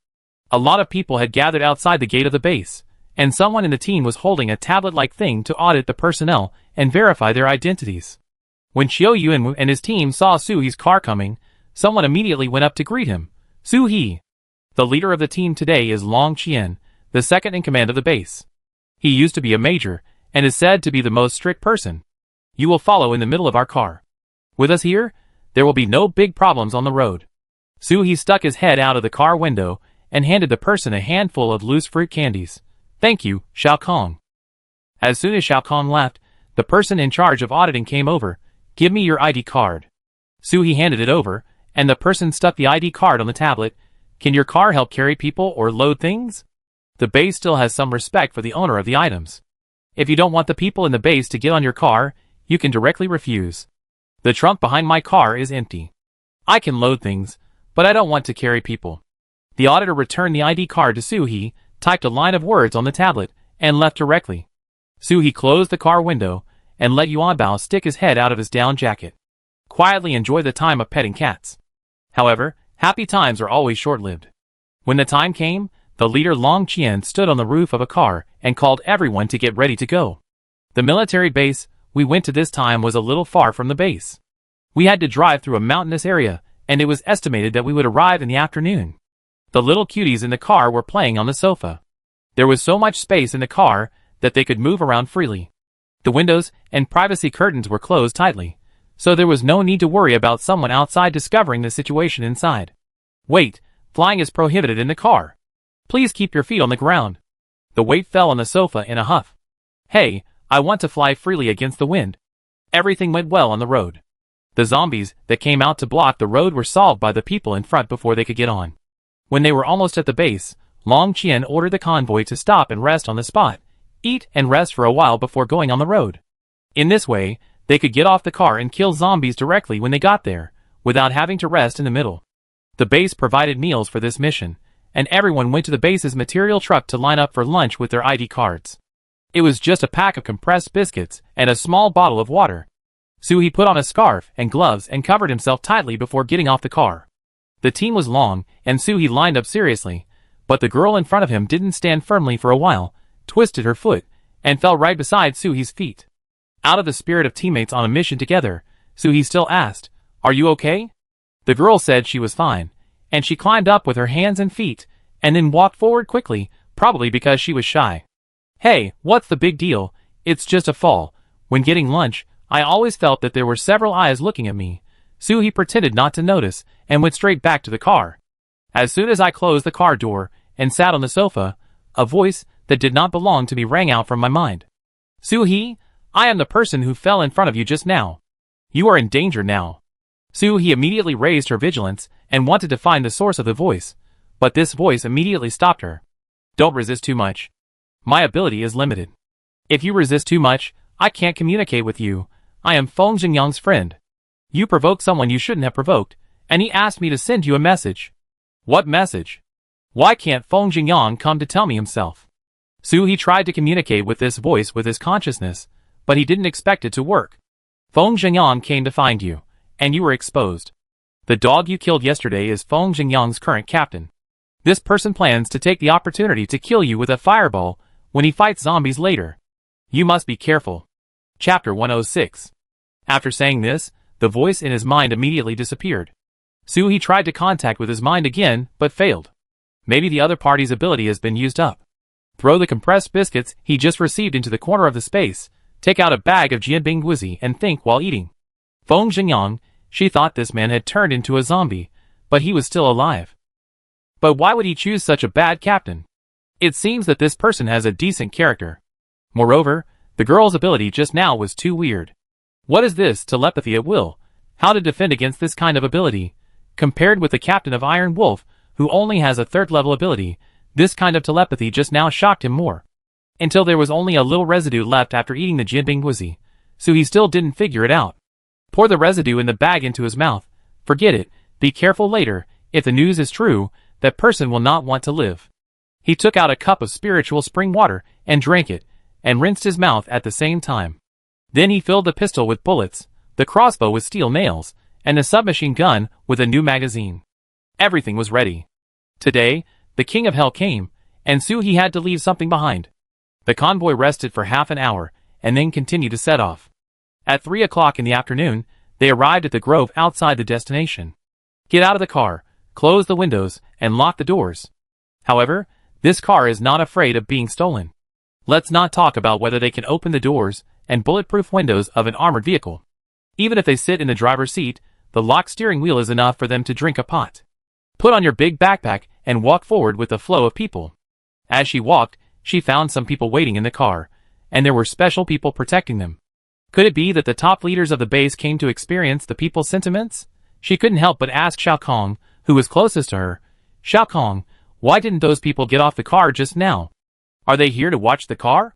A lot of people had gathered outside the gate of the base, and someone in the team was holding a tablet-like thing to audit the personnel and verify their identities. When Xiao Yuanwu and his team saw Suhi's car coming, someone immediately went up to greet him. Suhi. The leader of the team today is Long Qian, the second in command of the base. He used to be a major, and is said to be the most strict person. You will follow in the middle of our car. With us here, there will be no big problems on the road. Soo-hee stuck his head out of the car window and handed the person a handful of loose fruit candies. Thank you, Shao Kong. As soon as Shao Kong left, the person in charge of auditing came over. Give me your ID card. Soo-hee handed it over, and the person stuck the ID card on the tablet. Can your car help carry people or load things? The base still has some respect for the owner of the items. If you don't want the people in the base to get on your car, you can directly refuse. The trunk behind my car is empty. I can load things, but I don't want to carry people. The auditor returned the ID card to Soo-hee, typed a line of words on the tablet, and left directly. Soo-hee closed the car window and let Yuanbao stick his head out of his down jacket. Quietly enjoy the time of petting cats. However, happy times are always short-lived. When the time came, the leader Long Qian stood on the roof of a car and called everyone to get ready to go. The military base we went to this time was a little far from the base. We had to drive through a mountainous area, and it was estimated that we would arrive in the afternoon. The little cuties in the car were playing on the sofa. There was so much space in the car that they could move around freely. The windows and privacy curtains were closed tightly, so there was no need to worry about someone outside discovering the situation inside. Wait, flying is prohibited in the car. Please keep your feet on the ground. The weight fell on the sofa in a huff. Hey, I want to fly freely against the wind. Everything went well on the road. The zombies that came out to block the road were solved by the people in front before they could get on. When they were almost at the base, Long Qian ordered the convoy to stop and rest on the spot, eat and rest for a while before going on the road. In this way, they could get off the car and kill zombies directly when they got there, without having to rest in the middle. The base provided meals for this mission, and everyone went to the base's material truck to line up for lunch with their ID cards. It was just a pack of compressed biscuits and a small bottle of water. Soo-hee put on a scarf and gloves and covered himself tightly before getting off the car. The team was long, and Soo-hee lined up seriously, but the girl in front of him didn't stand firmly for a while, twisted her foot, and fell right beside Soo-hee's feet. Out of the spirit of teammates on a mission together, Soo-hee still asked, "Are you okay?" The girl said she was fine, and she climbed up with her hands and feet, and then walked forward quickly, probably because she was shy. Hey, what's the big deal? It's just a fall. When getting lunch, I always felt that there were several eyes looking at me. Soo-hee pretended not to notice, and went straight back to the car. As soon as I closed the car door, and sat on the sofa, a voice that did not belong to me rang out from my mind. Soo-hee, I am the person who fell in front of you just now. You are in danger now. Soo-hee immediately raised her vigilance, and wanted to find the source of the voice, but this voice immediately stopped her. Don't resist too much. My ability is limited. If you resist too much, I can't communicate with you. I am Feng Jingyang's friend. You provoked someone you shouldn't have provoked, and he asked me to send you a message. What message? Why can't Feng Jingyang come to tell me himself? Soo-hee tried to communicate with this voice with his consciousness, but he didn't expect it to work. Feng Jingyang came to find you, and you were exposed. The dog you killed yesterday is Feng Jingyang's current captain. This person plans to take the opportunity to kill you with a fireball when he fights zombies later. You must be careful. Chapter 106. After saying this, the voice in his mind immediately disappeared. Soo-hee tried to contact with his mind again, but failed. Maybe the other party's ability has been used up. Throw the compressed biscuits he just received into the corner of the space, take out a bag of jianbing guzi and think while eating. Feng Jingyang, she thought this man had turned into a zombie, but he was still alive. But why would he choose such a bad captain? It seems that this person has a decent character. Moreover, the girl's ability just now was too weird. What is this telepathy at will? How to defend against this kind of ability? Compared with the captain of Iron Wolf, who only has a third-level ability, this kind of telepathy just now shocked him more. Until there was only a little residue left after eating the jianbing guzi, so he still didn't figure it out. Pour the residue in the bag into his mouth. Forget it, be careful later, if the news is true, that person will not want to live. He took out a cup of spiritual spring water and drank it, and rinsed his mouth at the same time. Then he filled the pistol with bullets, the crossbow with steel nails, and the submachine gun with a new magazine. Everything was ready. Today, the King of Hell came, and Soo-hee had to leave something behind. The convoy rested for half an hour, and then continued to set off. At 3 o'clock in the afternoon, they arrived at the grove outside the destination. Get out of the car, close the windows, and lock the doors. However, this car is not afraid of being stolen. Let's not talk about whether they can open the doors and bulletproof windows of an armored vehicle. Even if they sit in the driver's seat, the locked steering wheel is enough for them to drink a pot. Put on your big backpack and walk forward with the flow of people. As she walked, she found some people waiting in the car, and there were special people protecting them. Could it be that the top leaders of the base came to experience the people's sentiments? She couldn't help but ask Xiao Kong, who was closest to her, "Xiao Kong, why didn't those people get off the car just now? Are they here to watch the car?"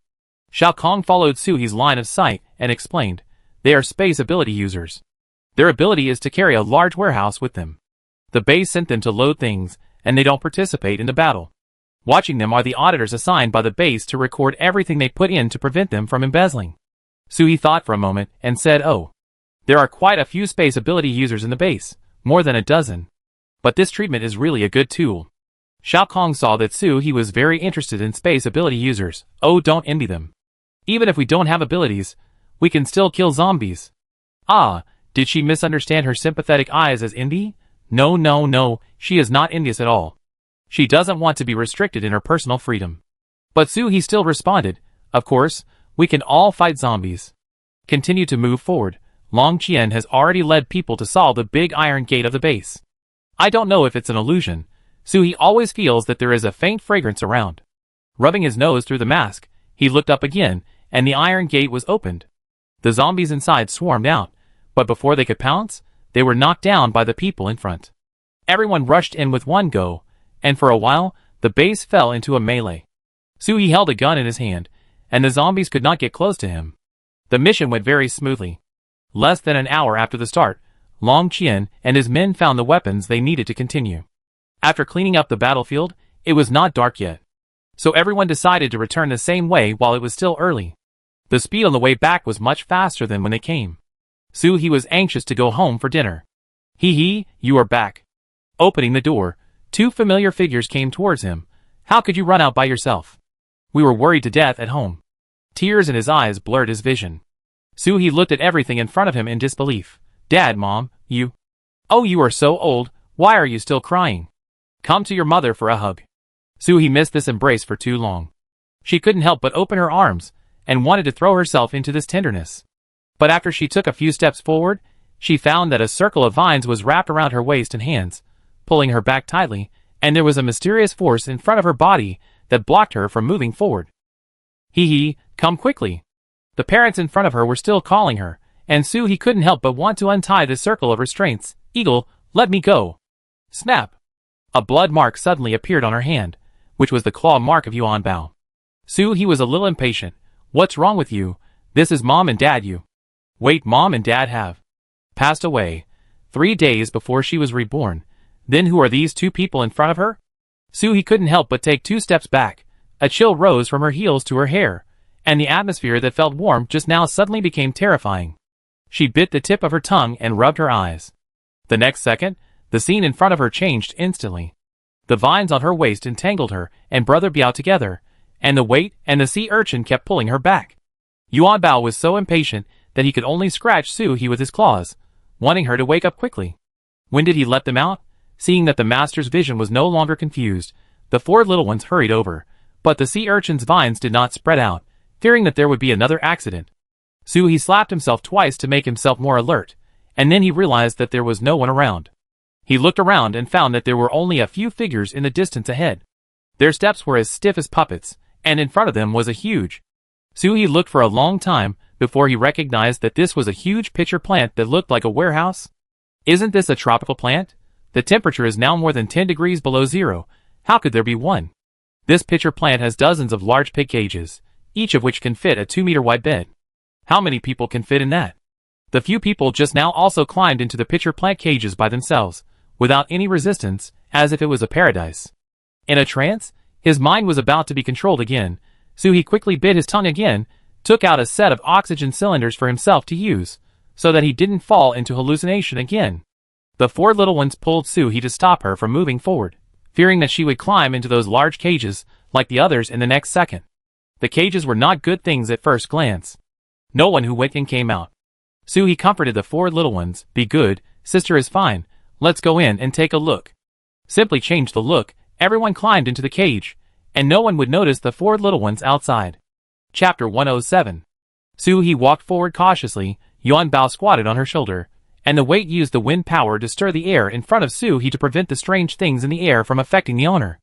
Xiao Kong followed Suhi's line of sight and explained, "They are space ability users. Their ability is to carry a large warehouse with them. The base sent them to load things, and they don't participate in the battle. Watching them are the auditors assigned by the base to record everything they put in to prevent them from embezzling." Suhi thought for a moment and said, "Oh. There are quite a few space ability users in the base, more than a dozen. But this treatment is really a good tool." Xiao Kong saw that Suhi was very interested in space ability users. "Oh, don't envy them. Even if we don't have abilities, we can still kill zombies." Ah, did she misunderstand her sympathetic eyes as envy? No, she is not envious at all. She doesn't want to be restricted in her personal freedom. But Suhi still responded, "Of course, we can all fight zombies." Continue to move forward. Long Qian has already led people to solve the big iron gate of the base. I don't know if it's an illusion. Suhi always feels that there is a faint fragrance around. Rubbing his nose through the mask, he looked up again, and the iron gate was opened. The zombies inside swarmed out, but before they could pounce, they were knocked down by the people in front. Everyone rushed in with one go, and for a while, the base fell into a melee. Suhi held a gun in his hand, and the zombies could not get close to him. The mission went very smoothly. Less than an hour after the start, Long Qian and his men found the weapons they needed to continue. After cleaning up the battlefield, it was not dark yet. So everyone decided to return the same way while it was still early. The speed on the way back was much faster than when they came. Suhi was anxious to go home for dinner. "Hee, you are back." Opening the door, two familiar figures came towards him. "How could you run out by yourself?" "We were worried to death at home." Tears in his eyes blurred his vision. Suhi looked at everything in front of him in disbelief. "Dad, Mom, you... Oh, you are so old, why are you still crying? Come to your mother for a hug." Suhi missed this embrace for too long. She couldn't help but open her arms, and wanted to throw herself into this tenderness. But after she took a few steps forward, she found that a circle of vines was wrapped around her waist and hands, pulling her back tightly, and there was a mysterious force in front of her body that blocked her from moving forward. "Hee, come quickly." The parents in front of her were still calling her, and Suhi couldn't help but want to untie the circle of restraints. "Eagle, let me go." Snap! A blood mark suddenly appeared on her hand, which was the claw mark of Yuan Bao. Suhi was a little impatient. "What's wrong with you? This is Mom and Dad you." "Wait, Mom and Dad have passed away 3 days before she was reborn. Then who are these two people in front of her?" Suhi couldn't help but take 2 steps back. A chill rose from her heels to her hair, and the atmosphere that felt warm just now suddenly became terrifying. She bit the tip of her tongue and rubbed her eyes. The next second, the scene in front of her changed instantly. The vines on her waist entangled her and Brother Biao together, and the weight and the sea urchin kept pulling her back. Yuan Bao was so impatient that he could only scratch Suhi with his claws, wanting her to wake up quickly. When did he let them out? Seeing that the master's vision was no longer confused, the 4 little ones hurried over, but the sea urchin's vines did not spread out, fearing that there would be another accident. Suhi slapped himself twice to make himself more alert, and then he realized that there was no one around. He looked around and found that there were only a few figures in the distance ahead. Their steps were as stiff as puppets, and in front of them was a huge... Suhi looked for a long time before he recognized that this was a huge pitcher plant that looked like a warehouse. Isn't this a tropical plant? The temperature is now more than 10 degrees below zero. How could there be one? This pitcher plant has dozens of large pig cages, each of which can fit a 2-meter wide bed. How many people can fit in that? The few people just now also climbed into the pitcher plant cages by themselves, without any resistance, as if it was a paradise. In a trance, his mind was about to be controlled again, so he quickly bit his tongue again, took out a set of oxygen cylinders for himself to use, so that he didn't fall into hallucination again. The 4 little ones pulled Suhi to stop her from moving forward, fearing that she would climb into those large cages, like the others in the next second. The cages were not good things at first glance. No one who went in came out. Suhi comforted the 4 little ones. "Be good, sister is fine, let's go in and take a look." Simply change the look, everyone climbed into the cage, and no one would notice the 4 little ones outside. Chapter 107. Soo-hee walked forward cautiously, Yuan Bao squatted on her shoulder, and the weight used the wind power to stir the air in front of Soo-hee to prevent the strange things in the air from affecting the owner.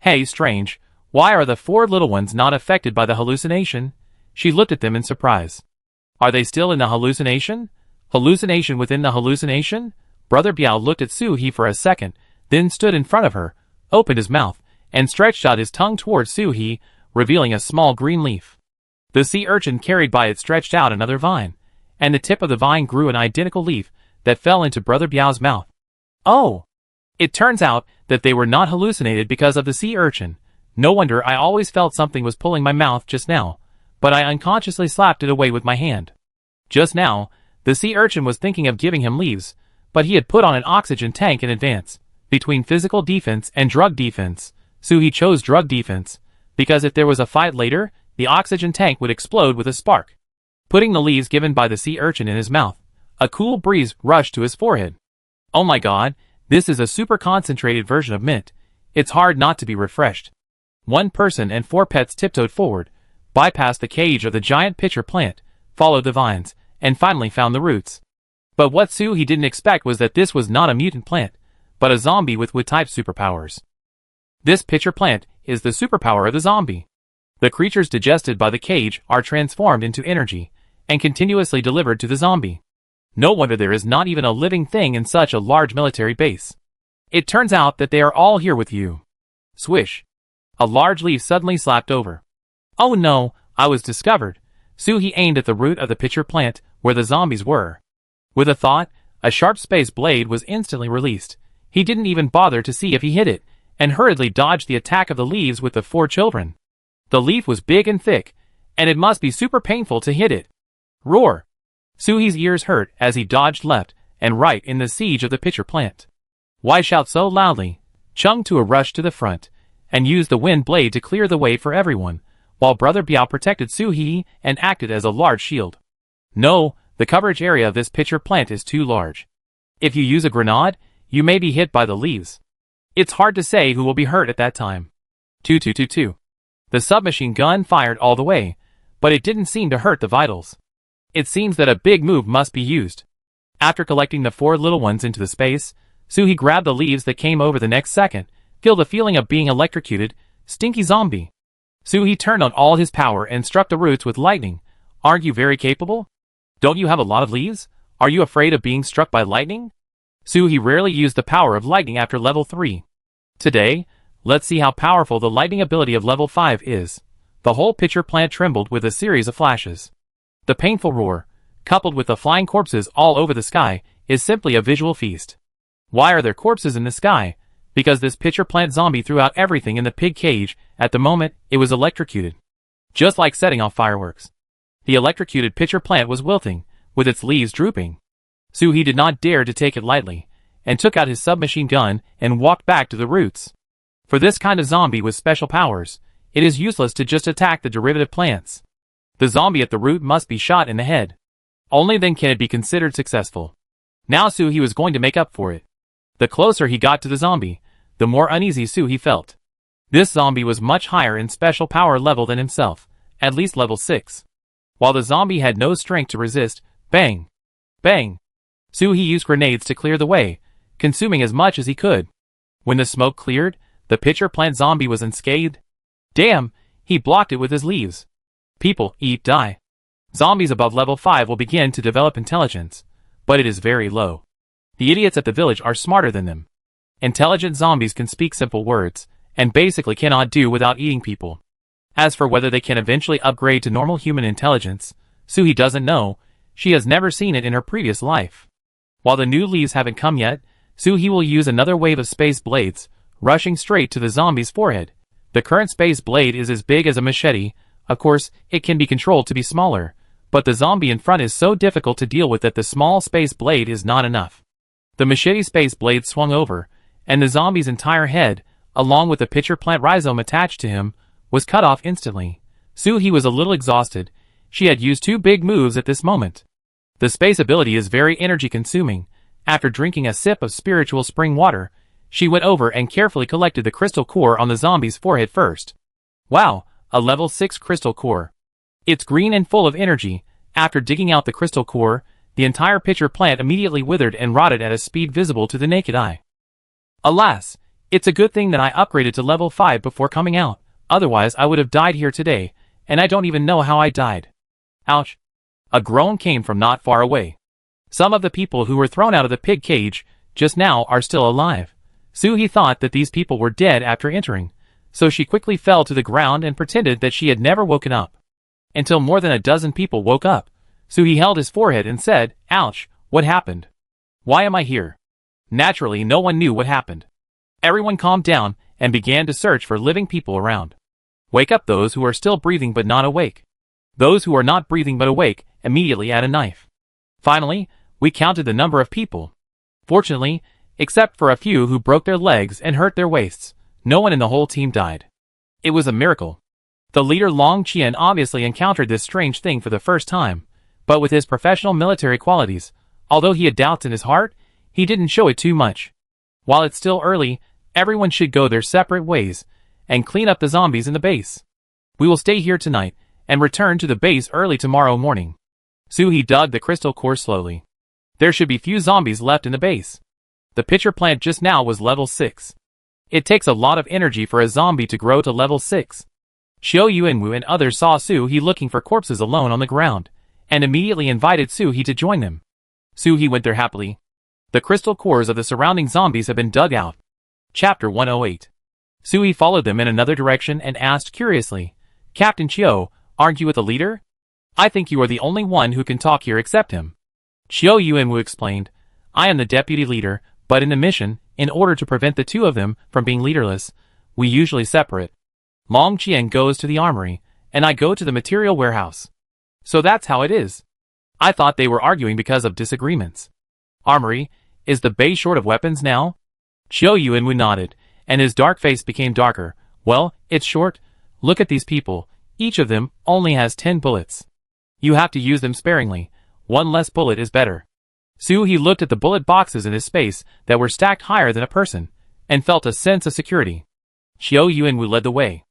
Hey, strange, why are the four little ones not affected by the hallucination? She looked at them in surprise. Are they still in the hallucination? Hallucination within the hallucination? Brother Biao looked at Soo-hee for a second, then stood in front of her, opened his mouth, and stretched out his tongue towards Soo-hee, revealing a small green leaf. The sea urchin carried by it stretched out another vine, and the tip of the vine grew an identical leaf that fell into Brother Biao's mouth. Oh! It turns out that they were not hallucinated because of the sea urchin. No wonder I always felt something was pulling my mouth just now, but I unconsciously slapped it away with my hand. Just now, the sea urchin was thinking of giving him leaves, but he had put on an oxygen tank in advance. Between physical defense and drug defense, Soo-hee chose drug defense, because if there was a fight later, the oxygen tank would explode with a spark. Putting the leaves given by the sea urchin in his mouth, a cool breeze rushed to his forehead. Oh my god, this is a super concentrated version of mint. It's hard not to be refreshed. One person and four pets tiptoed forward, bypassed the cage of the giant pitcher plant, followed the vines, and finally found the roots. But what Soo-hee didn't expect was that this was not a mutant plant, but a zombie with wood-type superpowers. This pitcher plant is the superpower of the zombie. The creatures digested by the cage are transformed into energy, and continuously delivered to the zombie. No wonder there is not even a living thing in such a large military base. It turns out that they are all here with you. Swish. A large leaf suddenly slapped over. Oh no, I was discovered. Soo-hee aimed at the root of the pitcher plant, where the zombies were. With a thought, a sharp space blade was instantly released. He didn't even bother to see if he hit it, and hurriedly dodged the attack of the leaves with the four children. The leaf was big and thick, and it must be super painful to hit it. Roar! Soo-hee's ears hurt as he dodged left and right in the siege of the pitcher plant. Why shout so loudly? Chung to a rush to the front, and used the wind blade to clear the way for everyone, while Brother Biao protected Soo-hee and acted as a large shield. No, the coverage area of this pitcher plant is too large. If you use a grenade, you may be hit by the leaves. It's hard to say who will be hurt at that time. 2. The submachine gun fired all the way, but it didn't seem to hurt the vitals. It seems that a big move must be used. After collecting the four little ones into the space, Soo-hee grabbed the leaves that came over the next second, feel the feeling of being electrocuted, stinky zombie. Soo-hee turned on all his power and struck the roots with lightning. Aren't you very capable? Don't you have a lot of leaves? Are you afraid of being struck by lightning? Soo-hee rarely used the power of lightning after level 3. Today, let's see how powerful the lightning ability of level 5 is. The whole pitcher plant trembled with a series of flashes. The painful roar, coupled with the flying corpses all over the sky, is simply a visual feast. Why are there corpses in the sky? Because this pitcher plant zombie threw out everything in the pig cage. At the moment, it was electrocuted. Just like setting off fireworks. The electrocuted pitcher plant was wilting, with its leaves drooping. Soo-hee did not dare to take it lightly, and took out his submachine gun and walked back to the roots. For this kind of zombie with special powers, it is useless to just attack the derivative plants. The zombie at the root must be shot in the head. Only then can it be considered successful. Now Soo-hee was going to make up for it. The closer he got to the zombie, the more uneasy Soo-hee felt. This zombie was much higher in special power level than himself, at least level 6. While the zombie had no strength to resist, bang! Bang! Soo-hee used grenades to clear the way, consuming as much as he could. When the smoke cleared, the pitcher plant zombie was unscathed. Damn, he blocked it with his leaves. People, eat, die. Zombies above level 5 will begin to develop intelligence, but it is very low. The idiots at the village are smarter than them. Intelligent zombies can speak simple words, and basically cannot do without eating people. As for whether they can eventually upgrade to normal human intelligence, Soo-hee doesn't know. She has never seen it in her previous life. While the new leaves haven't come yet, Soo-hee will use another wave of space blades, rushing straight to the zombie's forehead. The current space blade is as big as a machete. Of course, it can be controlled to be smaller, but the zombie in front is so difficult to deal with that the small space blade is not enough. The machete space blade swung over, and the zombie's entire head, along with the pitcher plant rhizome attached to him, was cut off instantly. Soo-hee was a little exhausted. She had used 2 big moves at this moment. The space ability is very energy consuming. After drinking a sip of spiritual spring water, she went over and carefully collected the crystal core on the zombie's forehead first. Wow, a level 6 crystal core. It's green and full of energy. After digging out the crystal core, the entire pitcher plant immediately withered and rotted at a speed visible to the naked eye. Alas, it's a good thing that I upgraded to level 5 before coming out, otherwise I would have died here today, and I don't even know how I died. Ouch. A groan came from not far away. Some of the people who were thrown out of the pig cage just now are still alive. Suhi thought that these people were dead after entering, so she quickly fell to the ground and pretended that she had never woken up. Until more than a dozen people woke up. Suhi held his forehead and said, "Ouch, what happened? Why am I here?" Naturally, no one knew what happened. Everyone calmed down and began to search for living people around. Wake up those who are still breathing but not awake. Those who are not breathing but awake immediately add a knife. Finally, we counted the number of people. Fortunately, except for a few who broke their legs and hurt their waists, no one in the whole team died. It was a miracle. The leader Long Qian obviously encountered this strange thing for the first time, but with his professional military qualities, although he had doubts in his heart, he didn't show it too much. While it's still early, everyone should go their separate ways and clean up the zombies in the base. We will stay here tonight and return to the base early tomorrow morning. Suhi dug the crystal core slowly. There should be few zombies left in the base. The pitcher plant just now was level 6. It takes a lot of energy for a zombie to grow to level 6. Xiao Yuanwu and others saw Suhi looking for corpses alone on the ground, and immediately invited Suhi to join them. Suhi went there happily. The crystal cores of the surrounding zombies have been dug out. Chapter 108. Suhi followed them in another direction and asked curiously, "Captain Qiao, aren't you with the leader? I think you are the only one who can talk here except him." Xiao Yuanwu explained, "I am the deputy leader, but in the mission, in order to prevent the two of them from being leaderless, we usually separate. Long Qian goes to the armory, and I go to the material warehouse. So that's how it is." I thought they were arguing because of disagreements. Armory, is the base short of weapons now? Xiao Yuanwu nodded, and his dark face became darker. Well, it's short. Look at these people, each of them only has 10 bullets. You have to use them sparingly. One less bullet is better. Suhi looked at the bullet boxes in his space that were stacked higher than a person, and felt a sense of security. Xiao Yuanwu led the way.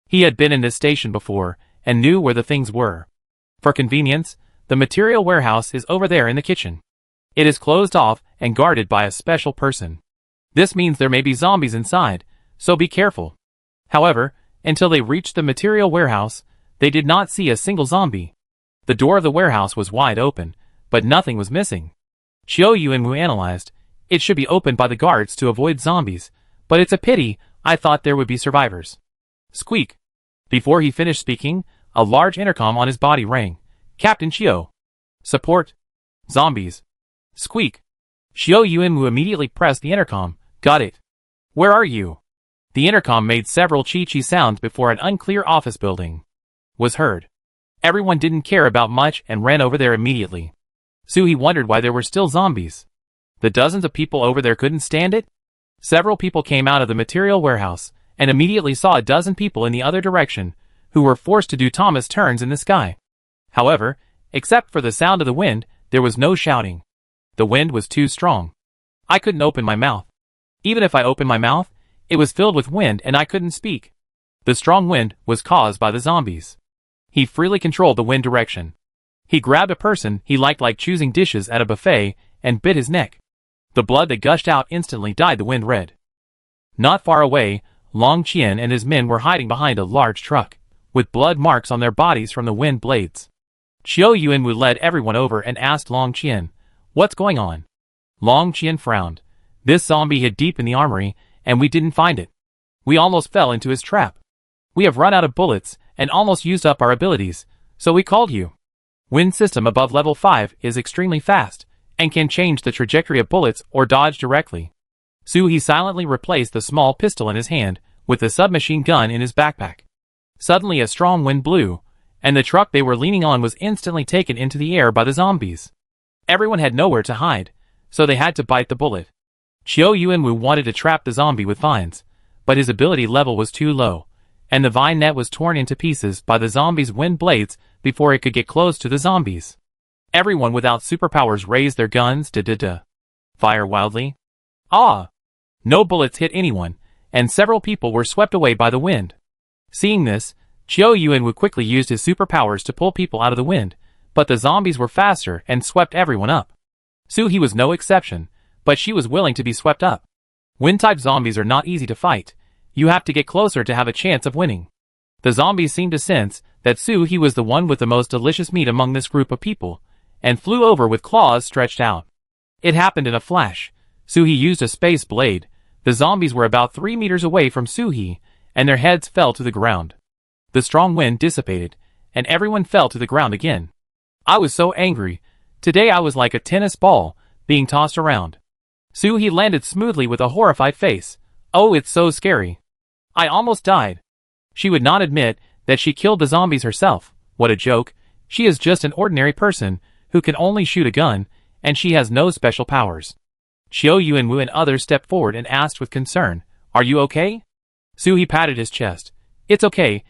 He had been in this station before, and knew where the things were. For convenience, the material warehouse is over there in the kitchen. It is closed off and guarded by a special person. This means there may be zombies inside, so be careful. However, until they reached the material warehouse, they did not see a single zombie. The door of the warehouse was wide open, but nothing was missing. Xiao Yuanwu analyzed, it should be opened by the guards to avoid zombies, but it's a pity, I thought there would be survivors. Squeak. Before he finished speaking, a large intercom on his body rang. Captain Qiao. Support. Zombies. Squeak. Xiao Yuanwu immediately pressed the intercom. Got it. Where are you? The intercom made several chi-chi sounds before an unclear office building was heard. Everyone didn't care about much and ran over there immediately. Suhi wondered why there were still zombies. The dozens of people over there couldn't stand it? Several people came out of the material warehouse, and immediately saw a dozen people in the other direction, who were forced to do Thomas turns in the sky. However, except for the sound of the wind, there was no shouting. The wind was too strong. I couldn't open my mouth. Even if I opened my mouth, it was filled with wind and I couldn't speak. The strong wind was caused by the zombies. He freely controlled the wind direction. He grabbed a person he liked like choosing dishes at a buffet, and bit his neck. The blood that gushed out instantly dyed the wind red. Not far away, Long Qian and his men were hiding behind a large truck, with blood marks on their bodies from the wind blades. Xiao Yuanwu led everyone over and asked Long Qian, "What's going on?" Long Qian frowned. "This zombie hid deep in the armory, and we didn't find it. We almost fell into his trap. We have run out of bullets, and almost used up our abilities, so we called you. Wind system above level 5 is extremely fast, and can change the trajectory of bullets or dodge directly." Suhi silently replaced the small pistol in his hand, with the submachine gun in his backpack. Suddenly a strong wind blew, and the truck they were leaning on was instantly taken into the air by the zombies. Everyone had nowhere to hide, so they had to bite the bullet. Xiao Yuanwu wanted to trap the zombie with vines, but his ability level was too low, and the vine net was torn into pieces by the zombies' wind blades before it could get close to the zombies. Everyone without superpowers raised their guns to fire wildly. Ah! No bullets hit anyone, and several people were swept away by the wind. Seeing this, Chiao Yuanwu quickly used his superpowers to pull people out of the wind, but the zombies were faster and swept everyone up. Suhi was no exception, but she was willing to be swept up. Wind-type zombies are not easy to fight. You have to get closer to have a chance of winning. The zombies seemed to sense that Suhi was the one with the most delicious meat among this group of people, and flew over with claws stretched out. It happened in a flash. Suhi used a space blade. The zombies were about 3 meters away from Suhi, and their heads fell to the ground. The strong wind dissipated, and everyone fell to the ground again. I was so angry. Today I was like a tennis ball, being tossed around. Suhi landed smoothly with a horrified face. Oh, it's so scary. I almost died. She would not admit that she killed the zombies herself. What a joke. She is just an ordinary person who can only shoot a gun, and she has no special powers. Chiao Yuanwu and others stepped forward and asked with concern, "Are you okay?" Suhi patted his chest. It's okay,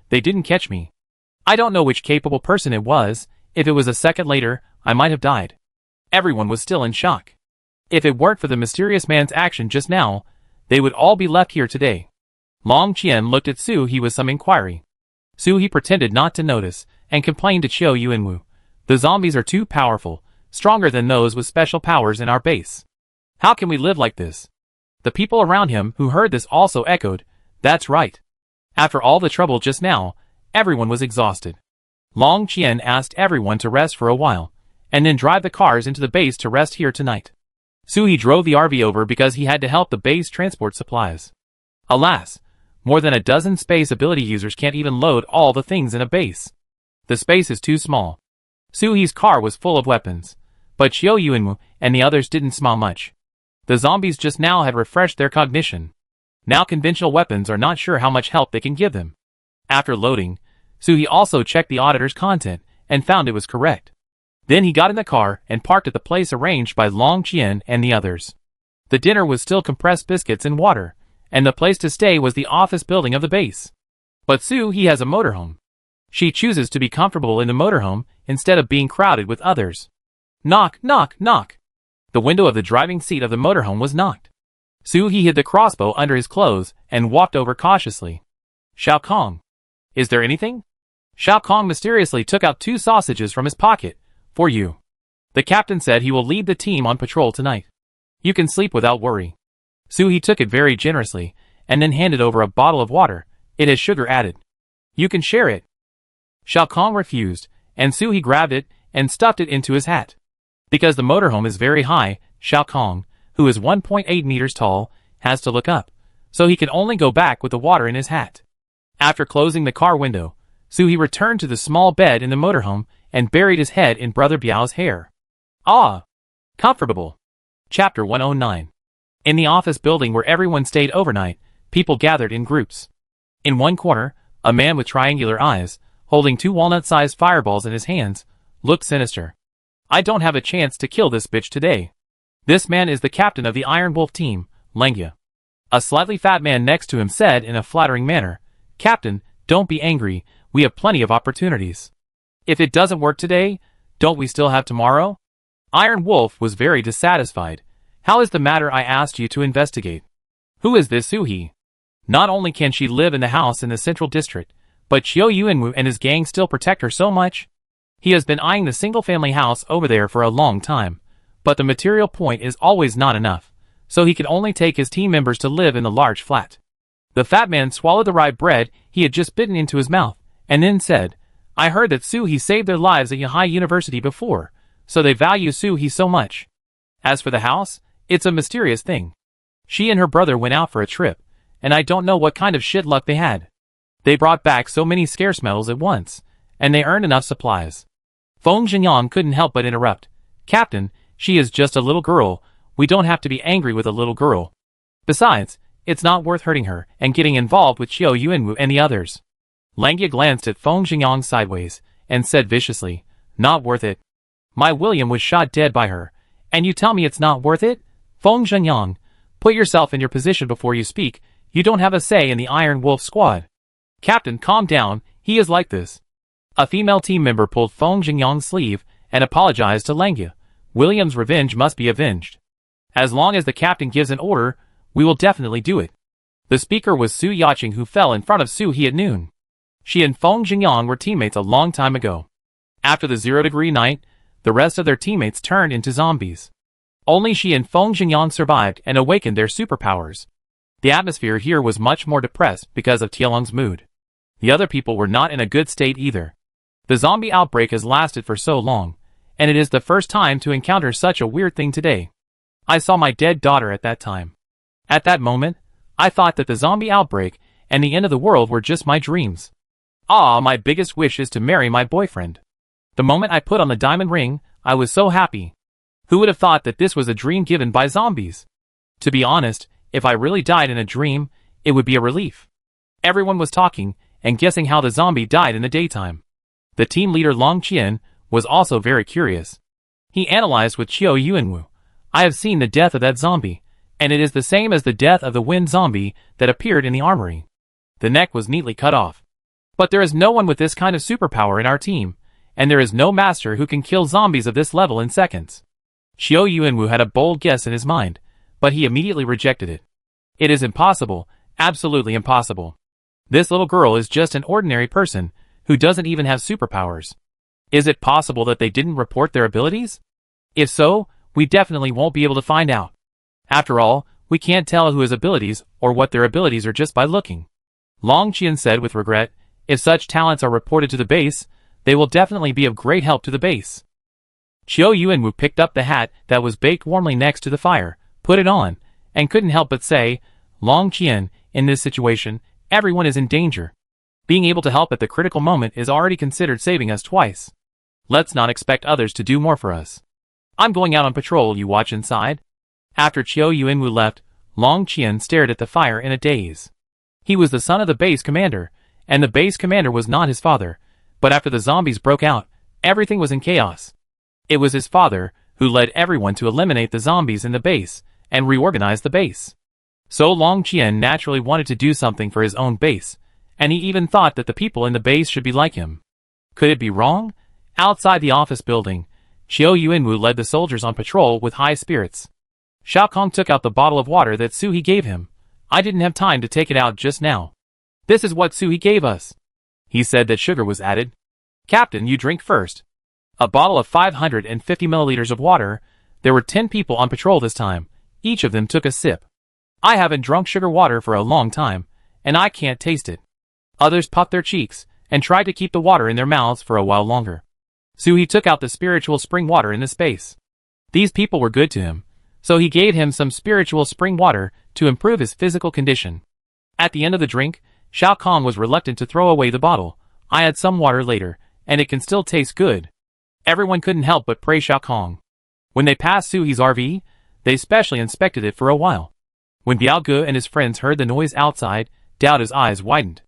they didn't catch me. I don't know which capable person it was. If it was a second later, I might have died. Everyone was still in shock. If it weren't for the mysterious man's action just now, they would all be left here today. Long Qian looked at Suhi with some inquiry. Suhi pretended not to notice, and complained to Chiao Yuanwu. The zombies are too powerful, stronger than those with special powers in our base. How can we live like this? The people around him who heard this also echoed, that's right. After all the trouble just now, everyone was exhausted. Long Qian asked everyone to rest for a while, and then drive the cars into the base to rest here tonight. Suhi drove the RV over because he had to help the base transport supplies. Alas, more than a dozen space ability users can't even load all the things in a base. The space is too small. Suhi's car was full of weapons, but Chiao Yuanwu and the others didn't smile much. The zombies just now had refreshed their cognition. Now conventional weapons are not sure how much help they can give them. After loading, Suhi also checked the auditor's content and found it was correct. Then he got in the car and parked at the place arranged by Long Qian and the others. The dinner was still compressed biscuits and water, and the place to stay was the office building of the base. But Suhi has a motorhome. She chooses to be comfortable in the motorhome instead of being crowded with others. Knock, knock, knock. The window of the driving seat of the motorhome was knocked. Suhi hid the crossbow under his clothes and walked over cautiously. Shao Kong. Is there anything? Shao Kong mysteriously took out 2 sausages from his pocket. For you. The captain said he will lead the team on patrol tonight. You can sleep without worry. Suhi took it very generously, and then handed over a bottle of water. It has sugar added. You can share it. Shao Kong refused, and Suhi grabbed it and stuffed it into his hat. Because the motorhome is very high, Shao Kong, who is 1.8 meters tall, has to look up, so he can only go back with the water in his hat. After closing the car window, Suhi returned to the small bed in the motorhome and buried his head in Brother Biao's hair. Ah! Comfortable. Chapter 109. In the office building where everyone stayed overnight, people gathered in groups. In one corner, a man with triangular eyes, holding 2 walnut-sized fireballs in his hands, looked sinister. I don't have a chance to kill this bitch today. This man is the captain of the Iron Wolf team, Lengya. A slightly fat man next to him said in a flattering manner, Captain, don't be angry, we have plenty of opportunities. If it doesn't work today, don't we still have tomorrow? Iron Wolf was very dissatisfied. How is the matter I asked you to investigate? Who is this Suhi? Not only can she live in the house in the central district, but Chiao Yuanwu and his gang still protect her so much? He has been eyeing the single-family house over there for a long time, but the material point is always not enough, so he can only take his team members to live in the large flat. The fat man swallowed the rye bread he had just bitten into his mouth, and then said, I heard that Suhi saved their lives at Yahai University before, so they value Suhi so much. As for the house, it's a mysterious thing. She and her brother went out for a trip, and I don't know what kind of shit luck they had. They brought back so many scarce metals at once, and they earned enough supplies. Feng Zhenyang couldn't help but interrupt. Captain, she is just a little girl, we don't have to be angry with a little girl. Besides, it's not worth hurting her and getting involved with Chiao Yuanwu and the others. Lengya glanced at Feng Zhenyang sideways, and said viciously, not worth it. My William was shot dead by her, and you tell me it's not worth it? Feng Zhenyang, put yourself in your position before you speak, you don't have a say in the Iron Wolf squad. Captain, calm down, he is like this. A female team member pulled Feng Zhenyang's sleeve and apologized to Lengya. William's revenge must be avenged. As long as the captain gives an order, we will definitely do it. The speaker was Su Yaqing, who fell in front of Suhi at noon. She and Feng Jingyang were teammates a long time ago. After the 0-degree night, the rest of their teammates turned into zombies. Only she and Feng Jingyang survived and awakened their superpowers. The atmosphere here was much more depressed because of Tielong's mood. The other people were not in a good state either. The zombie outbreak has lasted for so long, and it is the first time to encounter such a weird thing today. I saw my dead daughter at that time. At that moment, I thought that the zombie outbreak and the end of the world were just my dreams. My biggest wish is to marry my boyfriend. The moment I put on the diamond ring, I was so happy. Who would have thought that this was a dream given by zombies? To be honest, if I really died in a dream, it would be a relief. Everyone was talking and guessing how the zombie died in the daytime. The team leader Long Qian was also very curious. He analyzed with Qiu Yuanwu. I have seen the death of that zombie, and it is the same as the death of the wind zombie that appeared in the armory. The neck was neatly cut off. But there is no one with this kind of superpower in our team, and there is no master who can kill zombies of this level in seconds. Qiu Yuanwu had a bold guess in his mind, but he immediately rejected it. It is impossible, absolutely impossible. This little girl is just an ordinary person, who doesn't even have superpowers. Is it possible that they didn't report their abilities? If so, we definitely won't be able to find out. After all, we can't tell who has abilities or what their abilities are just by looking. Long Qian said with regret, if such talents are reported to the base, they will definitely be of great help to the base. Qiu Yuanwu picked up the hat that was baked warmly next to the fire, put it on, and couldn't help but say, Long Qian, in this situation, everyone is in danger. Being able to help at the critical moment is already considered saving us twice. Let's not expect others to do more for us. I'm going out on patrol, you watch inside. After Qiu Yuanwu left, Long Qian stared at the fire in a daze. He was the son of the base commander, and the base commander was not his father, but after the zombies broke out, everything was in chaos. It was his father who led everyone to eliminate the zombies in the base and reorganize the base. So Long Qian naturally wanted to do something for his own base, and he even thought that the people in the base should be like him. Could it be wrong? Outside the office building, Qiu Yuanwu led the soldiers on patrol with high spirits. Xiao Kong took out the bottle of water that Suhi gave him. I didn't have time to take it out just now. This is what Suhi gave us. He said that sugar was added. Captain, you drink first. A bottle of 550 milliliters of water. There were 10 people on patrol this time. Each of them took a sip. I haven't drunk sugar water for a long time, and I can't taste it. Others puffed their cheeks and tried to keep the water in their mouths for a while longer. Suhi took out the spiritual spring water in the space. These people were good to him, so he gave him some spiritual spring water to improve his physical condition. At the end of the drink, Xiao Kong was reluctant to throw away the bottle. I had some water later, and it can still taste good. Everyone couldn't help but praise Xiao Kong. When they passed Suhi's RV, they specially inspected it for a while. When Biao Ge and his friends heard the noise outside, Daoda's eyes widened.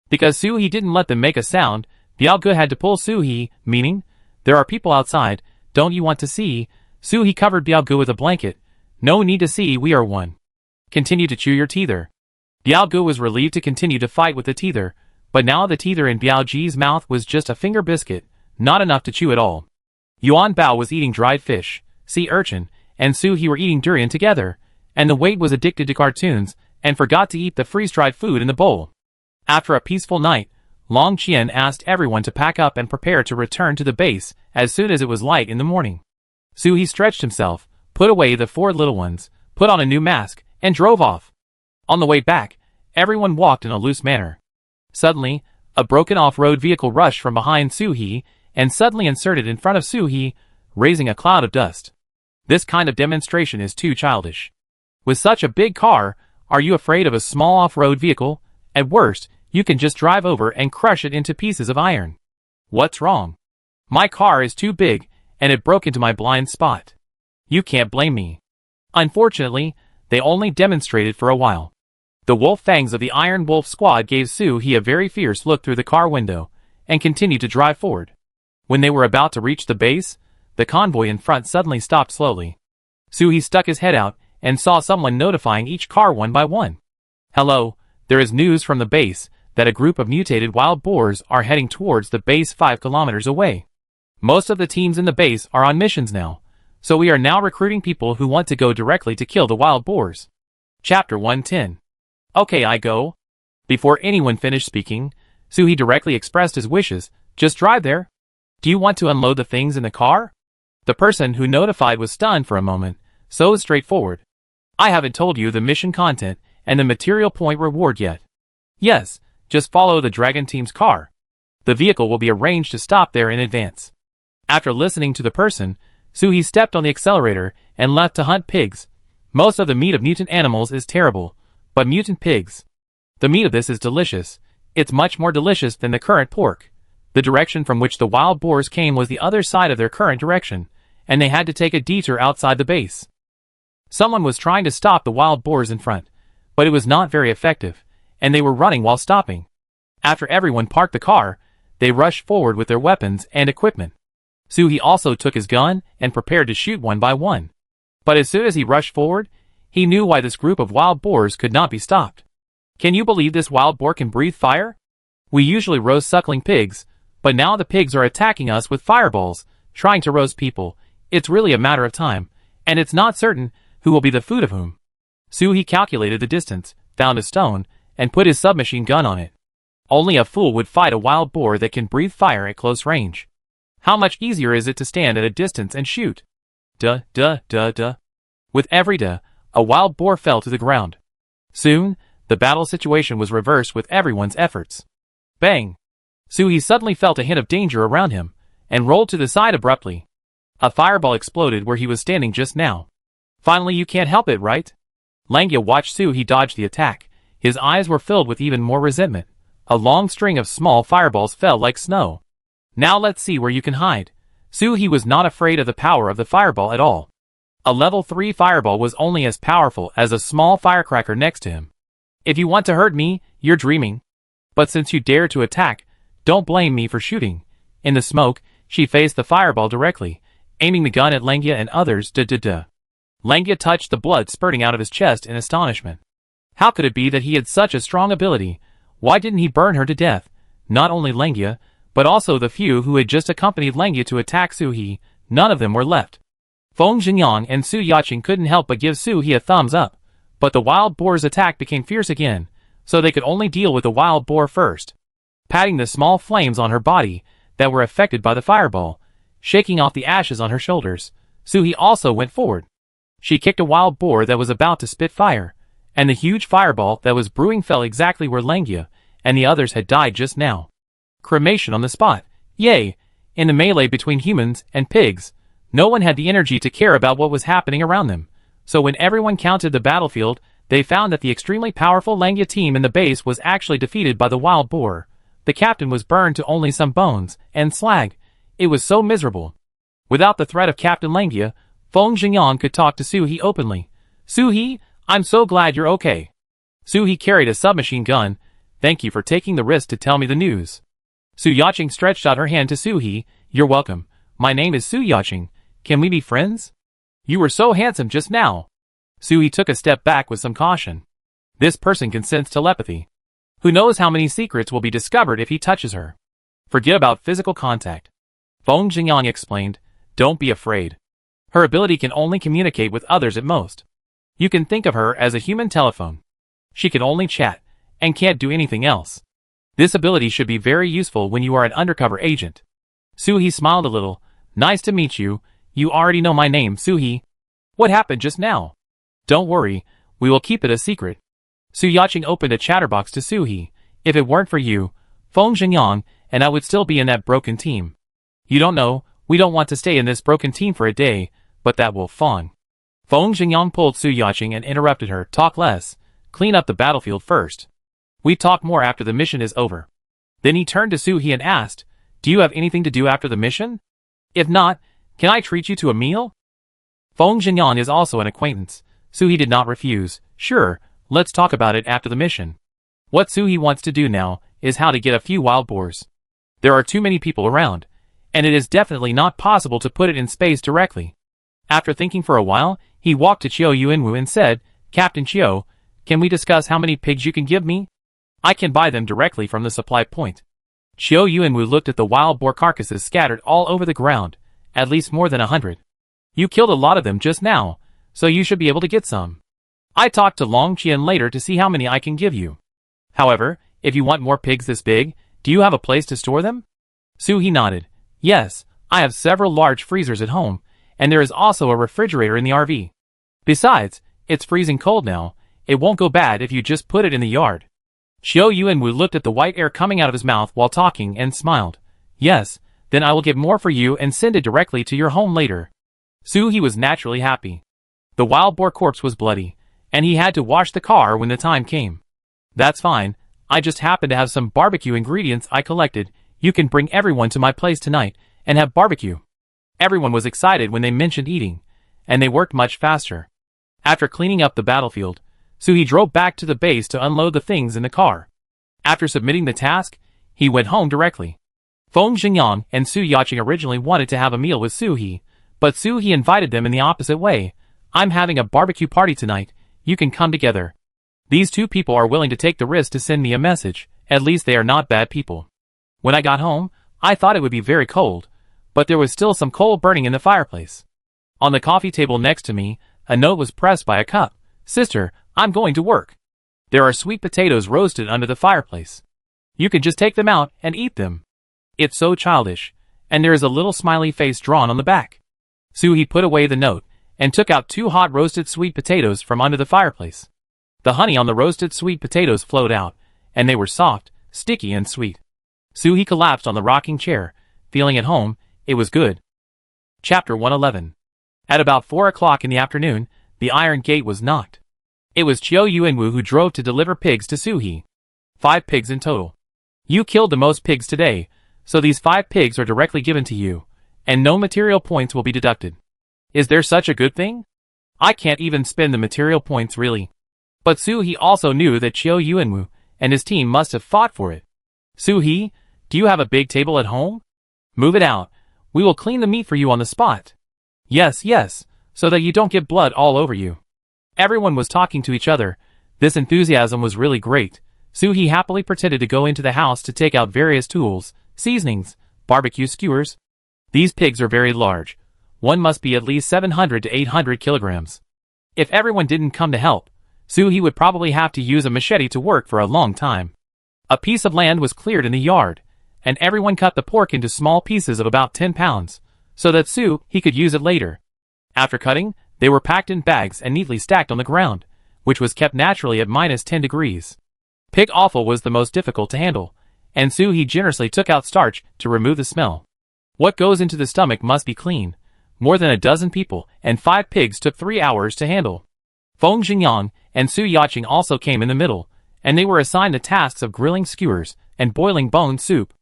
Because Suhi didn't let them make a sound, Biao Ge had to pull Suhi, meaning, there are people outside, don't you want to see? Suhi covered Biao Ge with a blanket. No need to see, we are one. Continue to chew your teether. Biao Ge was relieved to continue to fight with the teether, but now the teether in Biao Ji's mouth was just a finger biscuit, not enough to chew at all. Yuan Bao was eating dried fish, sea urchin, and Suhi were eating durian together, and the Wade was addicted to cartoons, and forgot to eat the freeze-dried food in the bowl. After a peaceful night, Long Qian asked everyone to pack up and prepare to return to the base as soon as it was light in the morning. Suhi stretched himself, put away the 4 little ones, put on a new mask, and drove off. On the way back, everyone walked in a loose manner. Suddenly, a broken off-road vehicle rushed from behind Suhi and suddenly inserted in front of Suhi, raising a cloud of dust. This kind of demonstration is too childish. With such a big car, are you afraid of a small off-road vehicle? At worst, you can just drive over and crush it into pieces of iron. What's wrong? My car is too big, and it broke into my blind spot. You can't blame me. Unfortunately, they only demonstrated for a while. The wolf fangs of the Iron Wolf squad gave Suhi a very fierce look through the car window, and continued to drive forward. When they were about to reach the base, the convoy in front suddenly stopped slowly. Suhi stuck his head out, and saw someone notifying each car one by one. Hello, there is news from the base, that a group of mutated wild boars are heading towards the base 5 kilometers away. Most of the teams in the base are on missions now, so we are now recruiting people who want to go directly to kill the wild boars. Chapter 110. Okay, I go. Before anyone finished speaking, Suhi directly expressed his wishes. Just drive there. Do you want to unload the things in the car? The person who notified was stunned for a moment. So straightforward. I haven't told you the mission content and the material point reward yet. Yes, just follow the Dragon Team's car. The vehicle will be arranged to stop there in advance. After listening to the person, Suhi stepped on the accelerator and left to hunt pigs. Most of the meat of mutant animals is terrible, but mutant pigs. The meat of this is delicious. It's much more delicious than the current pork. The direction from which the wild boars came was the other side of their current direction, and they had to take a detour outside the base. Someone was trying to stop the wild boars in front, but it was not very effective, and they were running while stopping. After everyone parked the car, they rushed forward with their weapons and equipment. Suhi also took his gun and prepared to shoot one by one. But as soon as he rushed forward, he knew why this group of wild boars could not be stopped. Can you believe this wild boar can breathe fire? We usually roast suckling pigs, but now the pigs are attacking us with fireballs, trying to roast people. It's really a matter of time, and it's not certain who will be the food of whom. Suhi calculated the distance, found a stone, and put his submachine gun on it. Only a fool would fight a wild boar that can breathe fire at close range. How much easier is it to stand at a distance and shoot? Duh, duh, duh, duh. With every duh, a wild boar fell to the ground. Soon, the battle situation was reversed with everyone's efforts. Bang! Suhi suddenly felt a hint of danger around him, and rolled to the side abruptly. A fireball exploded where he was standing just now. Finally, you can't help it, right? Langya watched Suhi dodge the attack. His eyes were filled with even more resentment. A long string of small fireballs fell like snow. Now let's see where you can hide. Suhi was not afraid of the power of the fireball at all. A level 3 fireball was only as powerful as a small firecracker next to him. If you want to hurt me, you're dreaming. But since you dare to attack, don't blame me for shooting. In the smoke, she faced the fireball directly, aiming the gun at Langya and others. Langya touched the blood spurting out of his chest in astonishment. How could it be that he had such a strong ability? Why didn't he burn her to death? Not only Langya, but also the few who had just accompanied Langya to attack Suhi. None of them were left. Feng Xingyang and Su Yaqing couldn't help but give Suhi a thumbs up, but the wild boar's attack became fierce again, so they could only deal with the wild boar first. Patting the small flames on her body that were affected by the fireball, shaking off the ashes on her shoulders, Suhi also went forward. She kicked a wild boar that was about to spit fire, and the huge fireball that was brewing fell exactly where Langya and the others had died just now. Cremation on the spot. Yay! In the melee between humans and pigs, no one had the energy to care about what was happening around them, so when everyone counted the battlefield, they found that the extremely powerful Langya team in the base was actually defeated by the wild boar. The captain was burned to only some bones and slag. It was so miserable. Without the threat of Captain Langya, Feng Xingyang could talk to Suhi openly. Suhi, I'm so glad you're okay. Suhi carried a submachine gun. Thank you for taking the risk to tell me the news. Su Yaqing stretched out her hand to Suhi. You're welcome. My name is Su Yaqing. Can we be friends? You were so handsome just now. Suhi took a step back with some caution. This person can sense telepathy. Who knows how many secrets will be discovered if he touches her. Forget about physical contact. Feng Xingyang explained. Don't be afraid. Her ability can only communicate with others at most. You can think of her as a human telephone. She can only chat, and can't do anything else. This ability should be very useful when you are an undercover agent. Suhi smiled a little. Nice to meet you. You already know my name, Suhi. What happened just now? Don't worry, we will keep it a secret. Su Yaqing opened a chatterbox to Suhi. If it weren't for you, Feng Xingyang, and I would still be in that broken team. You don't know, we don't want to stay in this broken team for a day, but that will Feng. Feng Xingyang pulled Su Yaqing and interrupted her. Talk less. Clean up the battlefield first. We talk more after the mission is over. Then he turned to Suhi and asked, do you have anything to do after the mission? If not, can I treat you to a meal? Feng Xingyang is also an acquaintance. Suhi did not refuse. Sure, let's talk about it after the mission. What Suhi wants to do now is how to get a few wild boars. There are too many people around, and it is definitely not possible to put it in space directly. After thinking for a while, he walked to Qiu Yuanwu and said, Captain Qiu, can we discuss how many pigs you can give me? I can buy them directly from the supply point. Qiu Yuanwu looked at the wild boar carcasses scattered all over the ground, at least more than 100. You killed a lot of them just now, so you should be able to get some. I talked to Long Qian later to see how many I can give you. However, if you want more pigs this big, Do you have a place to store them? Soo-hee nodded. Yes, I have several large freezers at home, and there is also a refrigerator in the RV. Besides, it's freezing cold now. It won't go bad if you just put it in the yard. Xiao Yuanwu looked at the white air coming out of his mouth while talking and smiled. Yes, then I will get more for you and send it directly to your home later. Soo-hee was naturally happy. The wild boar corpse was bloody, and he had to wash the car when the time came. That's fine, I just happen to have some barbecue ingredients I collected. You can bring everyone to my place tonight and have barbecue. Everyone was excited when they mentioned eating, and they worked much faster. After cleaning up the battlefield, Soo-hee drove back to the base to unload the things in the car. After submitting the task, he went home directly. Feng Xingyang and Su Yaqing originally wanted to have a meal with Soo-hee, but Soo-hee invited them in the opposite way. I'm having a barbecue party tonight, you can come together. These two people are willing to take the risk to send me a message, at least they are not bad people. When I got home, I thought it would be very cold, but there was still some coal burning in the fireplace. On the coffee table next to me, a note was pressed by a cup. Sister, I'm going to work. There are sweet potatoes roasted under the fireplace. You can just take them out and eat them. It's so childish, and there is a little smiley face drawn on the back. Soo-hee put away the note and took out 2 hot roasted sweet potatoes from under the fireplace. The honey on the roasted sweet potatoes flowed out, and they were soft, sticky and sweet. Soo-hee collapsed on the rocking chair, feeling at home. It was good. Chapter 111. At about 4 o'clock in the afternoon, the iron gate was knocked. It was Xiao Yuanwu who drove to deliver pigs to Soo-hee. 5 pigs in total. You killed the most pigs today, so these 5 pigs are directly given to you, and no material points will be deducted. Is there such a good thing? I can't even spend the material points really. But Soo-hee also knew that Xiao Yuanwu and his team must have fought for it. Soo-hee, do you have a big table at home? Move it out. We will clean the meat for you on the spot. Yes, yes, so that you don't get blood all over you. Everyone was talking to each other. This enthusiasm was really great. Soo-hee happily pretended to go into the house to take out various tools, seasonings, barbecue skewers. These pigs are very large. One must be at least 700 to 800 kilograms. If everyone didn't come to help, Soo-hee would probably have to use a machete to work for a long time. A piece of land was cleared in the yard, and everyone cut the pork into small pieces of about 10 pounds, so that Soo-hee could use it later. After cutting, they were packed in bags and neatly stacked on the ground, which was kept naturally at -10 degrees. Pig offal was the most difficult to handle, and Soo-hee generously took out starch to remove the smell. What goes into the stomach must be clean. More than a dozen people and 5 pigs took 3 hours to handle. Feng Xingyang and Su Yaqing also came in the middle, and they were assigned the tasks of grilling skewers and boiling bone soup.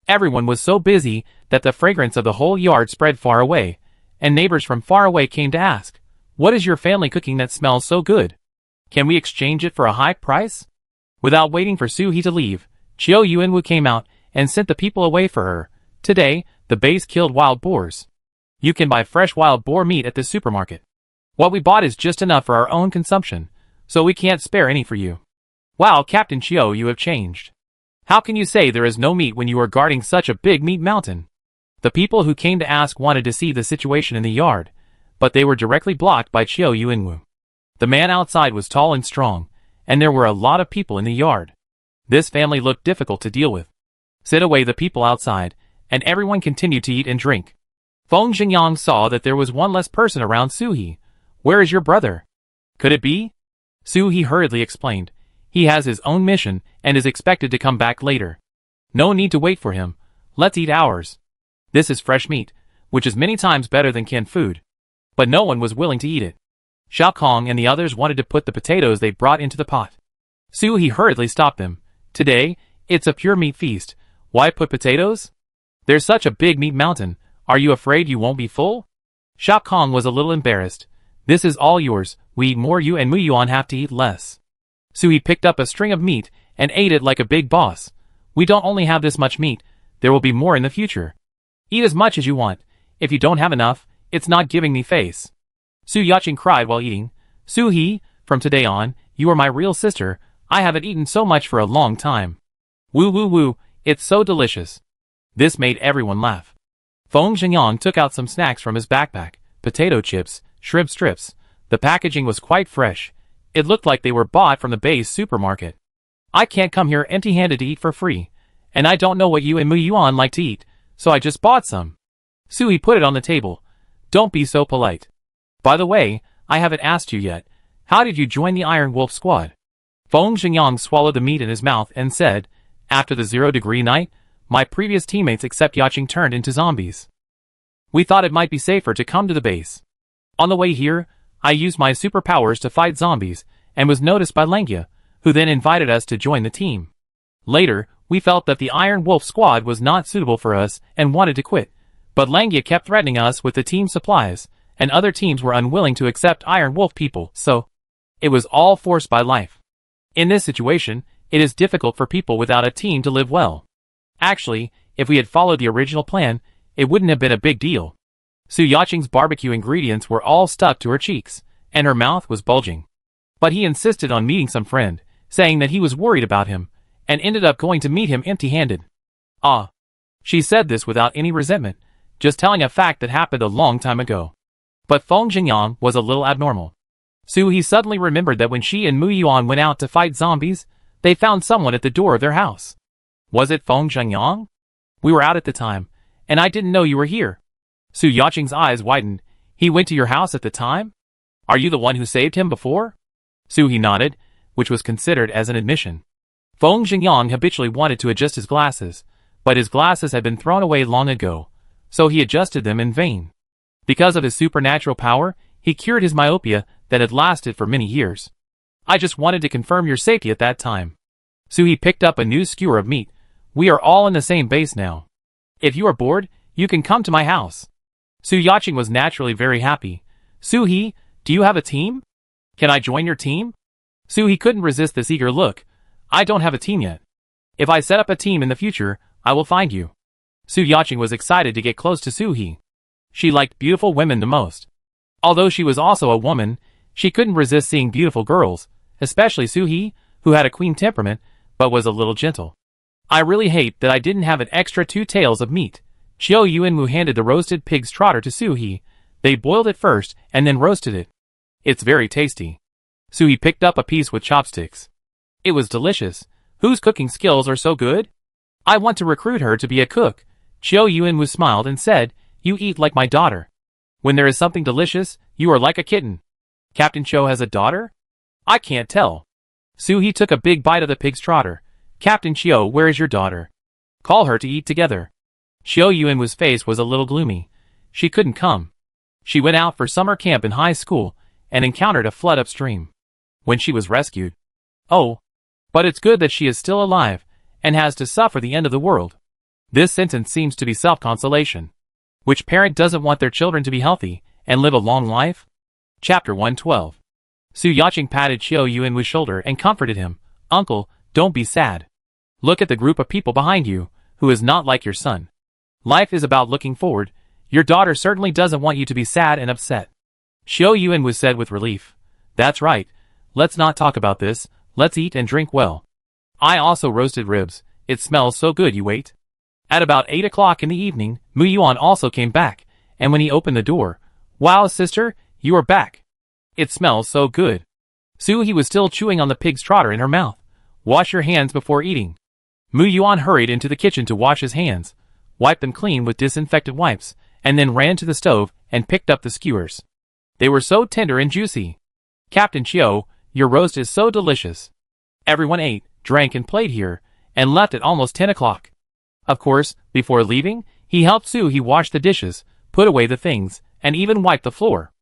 Everyone was so busy that the fragrance of the whole yard spread far away, and neighbors from far away came to ask, "What is your family cooking that smells so good? Can we exchange it for a high price?" Without waiting for Soo-hee to leave, Xiao Yuanwu came out and sent the people away for her. Today, the base killed wild boars. You can buy fresh wild boar meat at the supermarket. What we bought is just enough for our own consumption, so we can't spare any for you. Wow, Captain Xiao, you have changed. How can you say there is no meat when you are guarding such a big meat mountain? The people who came to ask wanted to see the situation in the yard, but they were directly blocked by Xiao Yuanwu. The man outside was tall and strong, and there were a lot of people in the yard. This family looked difficult to deal with. Sit away the people outside, and everyone continued to eat and drink. Feng Xingyang saw that there was one less person around Soo-hee. Where is your brother? Could it be? Soo-hee hurriedly explained. He has his own mission and is expected to come back later. No need to wait for him. Let's eat ours. This is fresh meat, which is many times better than canned food. But no one was willing to eat it. Xiao Kong and the others wanted to put the potatoes they brought into the pot. Soo-hee hurriedly stopped them. Today, it's a pure meat feast. Why put potatoes? There's such a big meat mountain. Are you afraid you won't be full? Xiao Kong was a little embarrassed. This is all yours. We eat more, you and Mu Yuan have to eat less. Soo-hee picked up a string of meat and ate it like a big boss. We don't only have this much meat, there will be more in the future. Eat as much as you want. If you don't have enough, it's not giving me face. Su Yaqing cried while eating. Soo-hee, from today on, you are my real sister. I haven't eaten so much for a long time. Woo woo woo, it's so delicious. This made everyone laugh. Feng Xingyang took out some snacks from his backpack, potato chips, shrimp strips. The packaging was quite fresh. It looked like they were bought from the base supermarket. I can't come here empty-handed to eat for free, and I don't know what you and Mu Yuan like to eat, so I just bought some. Suhi put it on the table. Don't be so polite. By the way, I haven't asked you yet. How did you join the Iron Wolf squad? Feng Xingyang swallowed the meat in his mouth and said, after the 0-degree night, my previous teammates except Yaching turned into zombies. We thought it might be safer to come to the base. On the way here, I used my superpowers to fight zombies, and was noticed by Lengia, who then invited us to join the team. Later, we felt that the Iron Wolf squad was not suitable for us and wanted to quit, but Lengia kept threatening us with the team supplies, and other teams were unwilling to accept Iron Wolf people, so it was all forced by life. In this situation, it is difficult for people without a team to live well. Actually, if we had followed the original plan, it wouldn't have been a big deal. Su Yaching's barbecue ingredients were all stuck to her cheeks, and her mouth was bulging. But he insisted on meeting some friend, saying that he was worried about him, and ended up going to meet him empty-handed. Ah. She said this without any resentment, just telling a fact that happened a long time ago. But Feng Xingyang was a little abnormal. He suddenly remembered that when she and Mu Yuan went out to fight zombies, they found someone at the door of their house. Was it Feng Xingyang? We were out at the time, and I didn't know you were here. Su Yaching's eyes widened. He went to your house at the time? Are you the one who saved him before? Suhi nodded, which was considered as an admission. Feng Xingyang habitually wanted to adjust his glasses, but his glasses had been thrown away long ago, so he adjusted them in vain. Because of his supernatural power, he cured his myopia that had lasted for many years. I just wanted to confirm your safety at that time. Suhi picked up a new skewer of meat. We are all in the same base now. If you are bored, you can come to my house. Su Yaching was naturally very happy. Suhi, do you have a team? Can I join your team? Suhi couldn't resist this eager look. I don't have a team yet. If I set up a team in the future, I will find you. Su Yaching was excited to get close to Suhi. She liked beautiful women the most. Although she was also a woman, she couldn't resist seeing beautiful girls, especially Suhi, who had a queen temperament, but was a little gentle. I really hate that I didn't have an extra 2 tails of meat. Xiao Yuanwu handed the roasted pig's trotter to Suhi. They boiled it first and then roasted it. It's very tasty. Suhi picked up a piece with chopsticks. It was delicious. Whose cooking skills are so good? I want to recruit her to be a cook. Xiao Yuanwu smiled and said, you eat like my daughter. When there is something delicious, you are like a kitten. Captain Cho has a daughter? I can't tell. Suhi took a big bite of the pig's trotter. Captain Chiu, where is your daughter? Call her to eat together. Xiao Yuanwu's face was a little gloomy. She couldn't come. She went out for summer camp in high school, and encountered a flood upstream. When she was rescued. Oh. But it's good that she is still alive, and has to suffer the end of the world. This sentence seems to be self-consolation. Which parent doesn't want their children to be healthy, and live a long life? Chapter 112. Su Yaching patted Xiao Yuanwu's shoulder and comforted him. Uncle, don't be sad. Look at the group of people behind you, who is not like your son. Life is about looking forward. Your daughter certainly doesn't want you to be sad and upset. Xiao Yuanwu said with relief. That's right. Let's not talk about this. Let's eat and drink well. I also roasted ribs. It smells so good, you wait. At about 8 o'clock in the evening, Mu Yuan also came back, and when he opened the door, wow, sister, you are back. It smells so good. Suhi was still chewing on the pig's trotter in her mouth. Wash your hands before eating. Mu Yuan hurried into the kitchen to wash his hands, wiped them clean with disinfectant wipes, and then ran to the stove and picked up the skewers. They were so tender and juicy. Captain Chiu, your roast is so delicious. Everyone ate, drank and played here, and left at almost 10 o'clock. Of course, before leaving, he helped Suhi wash the dishes, put away the things, and even wiped the floor.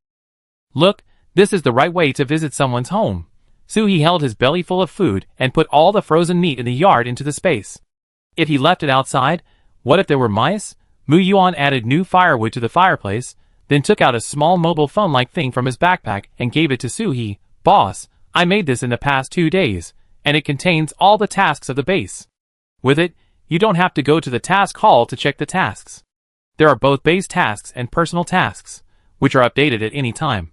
Look, this is the right way to visit someone's home. Suhi held his belly full of food and put all the frozen meat in the yard into the space. If he left it outside, what if there were mice? Mu Yuan added new firewood to the fireplace, then took out a small mobile phone-like thing from his backpack and gave it to Suhi. Boss, I made this in the past 2 days, and it contains all the tasks of the base. With it, you don't have to go to the task hall to check the tasks. There are both base tasks and personal tasks, which are updated at any time.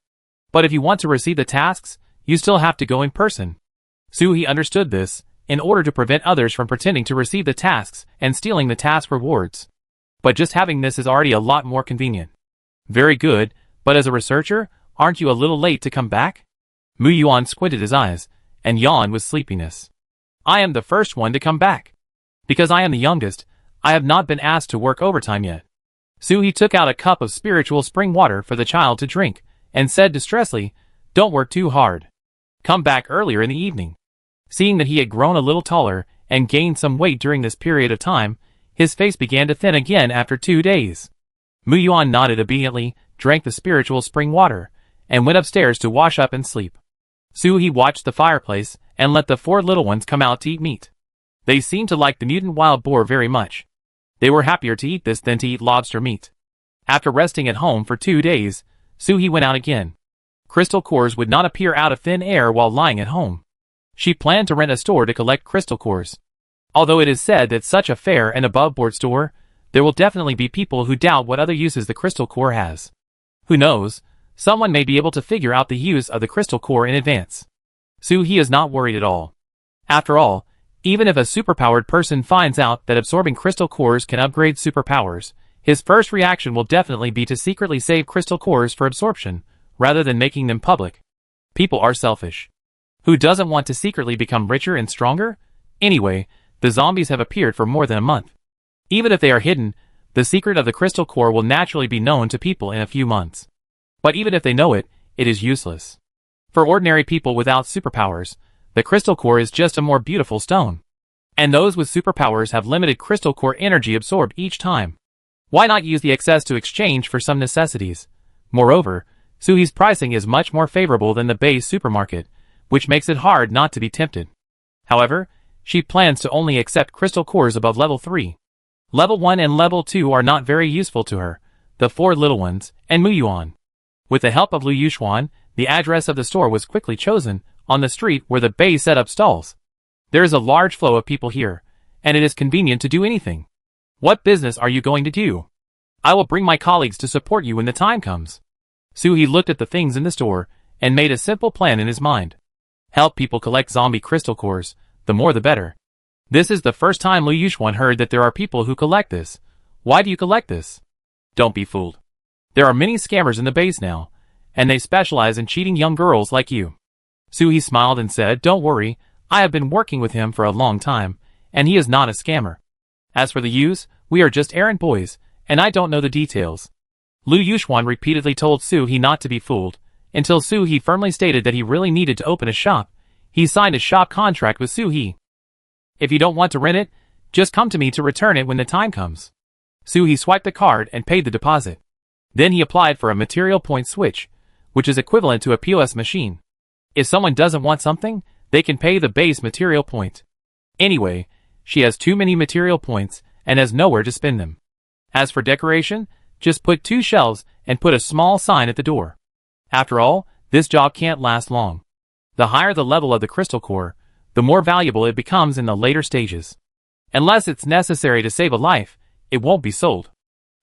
But if you want to receive the tasks, you still have to go in person. Suhi understood this, in order to prevent others from pretending to receive the tasks and stealing the task rewards. But just having this is already a lot more convenient. Very good, but as a researcher, aren't you a little late to come back? Mu Yuan squinted his eyes, and yawned with sleepiness. I am the first one to come back. Because I am the youngest, I have not been asked to work overtime yet. Suhee took out a cup of spiritual spring water for the child to drink, and said distressfully, "Don't work too hard. Come back earlier in the evening." Seeing that he had grown a little taller and gained some weight during this period of time, his face began to thin again after 2 days. Muyuan nodded obediently, drank the spiritual spring water, and went upstairs to wash up and sleep. Suhee watched the fireplace and let the 4 little ones come out to eat meat. They seemed to like the mutant wild boar very much. They were happier to eat this than to eat lobster meat. After resting at home for 2 days, Suhee went out again. Crystal cores would not appear out of thin air while lying at home. She planned to rent a store to collect crystal cores. Although it is said that such a fair and above-board store, there will definitely be people who doubt what other uses the crystal core has. Who knows, someone may be able to figure out the use of the crystal core in advance. Suhee is not worried at all. After all, even if a superpowered person finds out that absorbing crystal cores can upgrade superpowers, his first reaction will definitely be to secretly save crystal cores for absorption, rather than making them public. People are selfish. Who doesn't want to secretly become richer and stronger? Anyway, the zombies have appeared for more than a month. Even if they are hidden, the secret of the crystal core will naturally be known to people in a few months. But even if they know it, it is useless. For ordinary people without superpowers, the crystal core is just a more beautiful stone. And those with superpowers have limited crystal core energy absorbed each time. Why not use the excess to exchange for some necessities? Moreover, Suhee's pricing is much more favorable than the base supermarket, which makes it hard not to be tempted. However, she plans to only accept crystal cores above level 3. Level 1 and level 2 are not very useful to her, the 4 little ones, and Muyuan. With the help of Lu Yuxuan, the address of the store was quickly chosen, on the street where the Bei set up stalls. There is a large flow of people here, and it is convenient to do anything. What business are you going to do? I will bring my colleagues to support you when the time comes. Suhee looked at the things in the store, and made a simple plan in his mind. Help people collect zombie crystal cores, the more the better. This is the first time Lu Yuxuan heard that there are people who collect this. Why do you collect this? Don't be fooled. There are many scammers in the base now, and they specialize in cheating young girls like you. Suhee smiled and said, "Don't worry, I have been working with him for a long time, and he is not a scammer. As for the use, we are just errand boys, and I don't know the details." Lu Yuxuan repeatedly told Suhee not to be fooled, until Suhee firmly stated that he really needed to open a shop. He signed a shop contract with Suhee. "If you don't want to rent it, just come to me to return it when the time comes." Suhee swiped the card and paid the deposit. Then he applied for a material point switch, which is equivalent to a POS machine. If someone doesn't want something, they can pay the base material point. Anyway, she has too many material points and has nowhere to spend them. As for decoration, just put 2 shelves and put a small sign at the door. After all, this job can't last long. The higher the level of the crystal core, the more valuable it becomes in the later stages. Unless it's necessary to save a life, it won't be sold.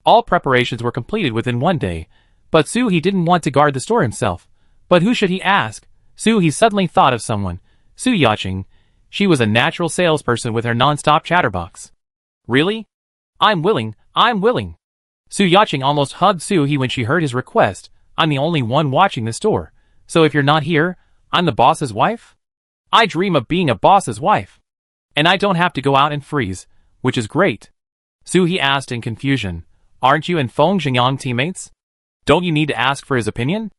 All preparations were completed within 1 day, but Suhee didn't want to guard the store himself. But who should he ask? Suhee suddenly thought of someone, Su Yaching. She was a natural salesperson with her non-stop chatterbox. "Really? I'm willing. Su Yaching almost hugged Suhee when she heard his request. "I'm the only one watching the store, so if you're not here, I'm the boss's wife? I dream of being a boss's wife. And I don't have to go out and freeze, which is great." Suhee asked in confusion, "Aren't you and Feng Xingyang teammates? Don't you need to ask for his opinion?"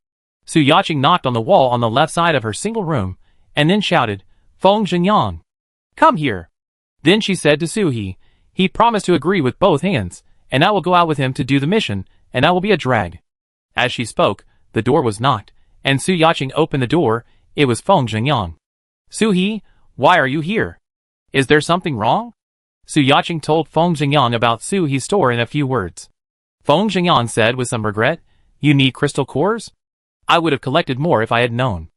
Su Yaching knocked on the wall on the left side of her single room, and then shouted, "Feng Xingyang, come here." Then she said to Suhee, "He promised to agree with both hands, and I will go out with him to do the mission, and I will be a drag." As she spoke, the door was knocked, and Su Yaching opened the door. It was Feng Xingyang. "Suhee, why are you here? Is there something wrong?" Su Yaching told Feng Xingyang about Suhee's store in a few words. Feng Xingyang said with some regret, "You need crystal cores? I would have collected more if I had known.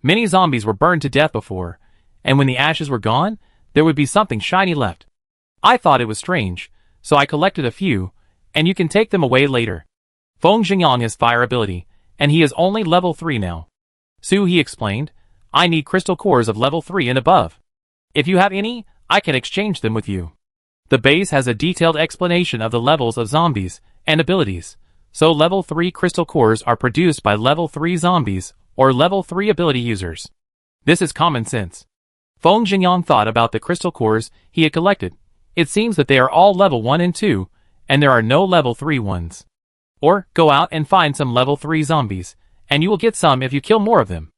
Many zombies were burned to death before, and when the ashes were gone, there would be something shiny left. I thought it was strange, so I collected a few, and you can take them away later." Feng Xingyang has fire ability, and he is only level 3 now. Suhee explained, "I need crystal cores of level 3 and above. If you have any, I can exchange them with you." The base has a detailed explanation of the levels of zombies and abilities, so level 3 crystal cores are produced by level 3 zombies or level 3 ability users. This is common sense. Feng Xingyang thought about the crystal cores he had collected. It seems that they are all level 1 and 2, and there are no level 3 ones. Or, go out and find some level 3 zombies, and you will get some if you kill more of them.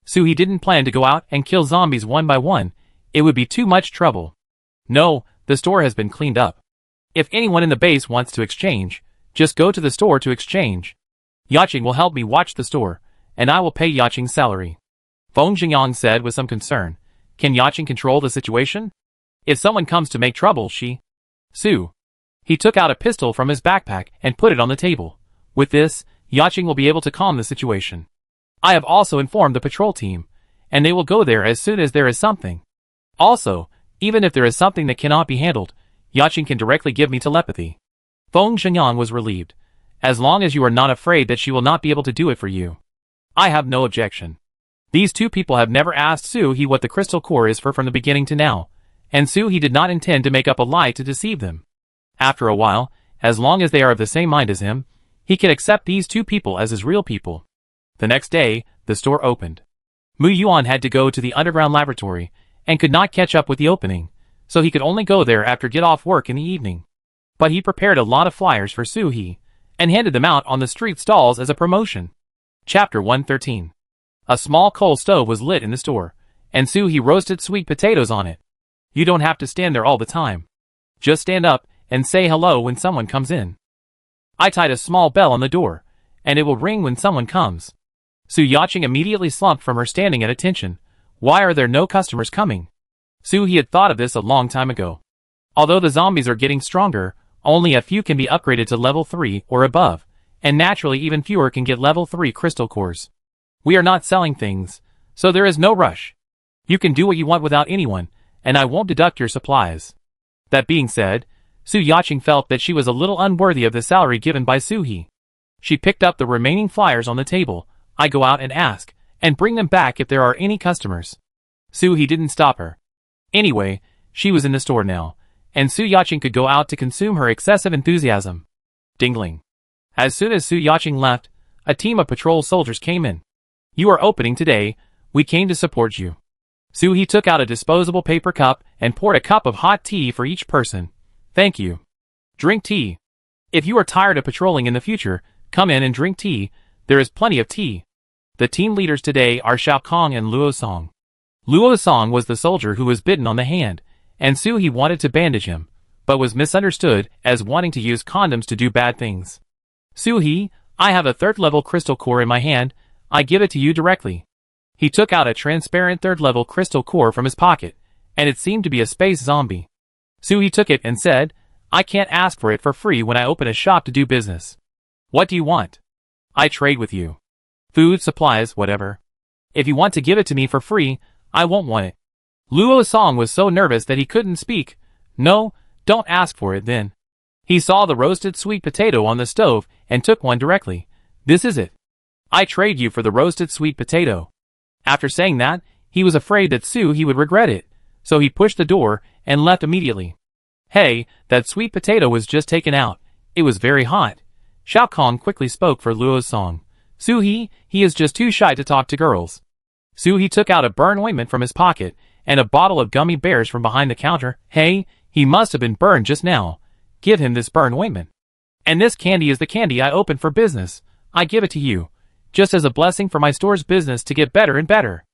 Suhi didn't plan to go out and kill zombies one by one. It would be too much trouble. No, the store has been cleaned up. If anyone in the base wants to exchange, just go to the store to exchange. Yaching will help me watch the store, and I will pay Yaching's salary. Feng Jingyang said with some concern. Can Yaching control the situation? If someone comes to make trouble, Su. He took out a pistol from his backpack and put it on the table. With this, Yaching will be able to calm the situation. I have also informed the patrol team, and they will go there as soon as there is something. Also, even if there is something that cannot be handled, Yaching can directly give me telepathy. Feng Jingyang was relieved. As long as you are not afraid that she will not be able to do it for you. I have no objection. These two people have never asked Suhi what the crystal core is for from the beginning to now, and Suhi did not intend to make up a lie to deceive them. After a while, as long as they are of the same mind as him, he can accept these two people as his real people. The next day, the store opened. Mu Yuan had to go to the underground laboratory, and could not catch up with the opening, so he could only go there after get off work in the evening. But he prepared a lot of flyers for Suhi, and handed them out on the street stalls as a promotion. Chapter 113. A small coal stove was lit in the store, and Suhi roasted sweet potatoes on it. You don't have to stand there all the time. Just stand up and say hello when someone comes in. I tied a small bell on the door, and it will ring when someone comes. Su Yaching immediately slumped from her standing at attention. Why are there no customers coming? Suhi had thought of this a long time ago. Although the zombies are getting stronger, only a few can be upgraded to level 3 or above, and naturally even fewer can get level 3 crystal cores. We are not selling things, so there is no rush. You can do what you want without anyone, and I won't deduct your supplies. That being said, Su Yaching felt that she was a little unworthy of the salary given by Suhi. She picked up the remaining flyers on the table. I go out and ask, and bring them back if there are any customers. Suhi didn't stop her. Anyway, she was in the store now, and Su Yaching could go out to consume her excessive enthusiasm. Dingling. As soon as Su Yaching left, a team of patrol soldiers came in. You are opening today, we came to support you. Suhi took out a disposable paper cup and poured a cup of hot tea for each person. Thank you. Drink tea. If you are tired of patrolling in the future, come in and drink tea, there is plenty of tea. The team leaders today are Xiao Kong and Luo Song. Luo Song was the soldier who was bitten on the hand, and Suhi wanted to bandage him, but was misunderstood as wanting to use condoms to do bad things. Suhi, I have a 3rd level crystal core in my hand, I give it to you directly. He took out a transparent 3rd level crystal core from his pocket, and it seemed to be a space zombie. Suhi took it and said, I can't ask for it for free when I open a shop to do business. What do you want? I trade with you. Food, supplies, whatever. If you want to give it to me for free, I won't want it. Luo Song was so nervous that he couldn't speak. No, don't ask for it then. He saw the roasted sweet potato on the stove and took one directly. This is it. I trade you for the roasted sweet potato. After saying that, he was afraid that Suhi would regret it, so he pushed the door and left immediately. Hey, that sweet potato was just taken out. It was very hot. Xiao Kong quickly spoke for Luo Song. Suhi, he is just too shy to talk to girls. Suhi took out a burn ointment from his pocket and a bottle of gummy bears from behind the counter. Hey, he must have been burned just now. Give him this burn ointment. And this candy is the candy I opened for business. I give it to you, just as a blessing for my store's business to get better and better.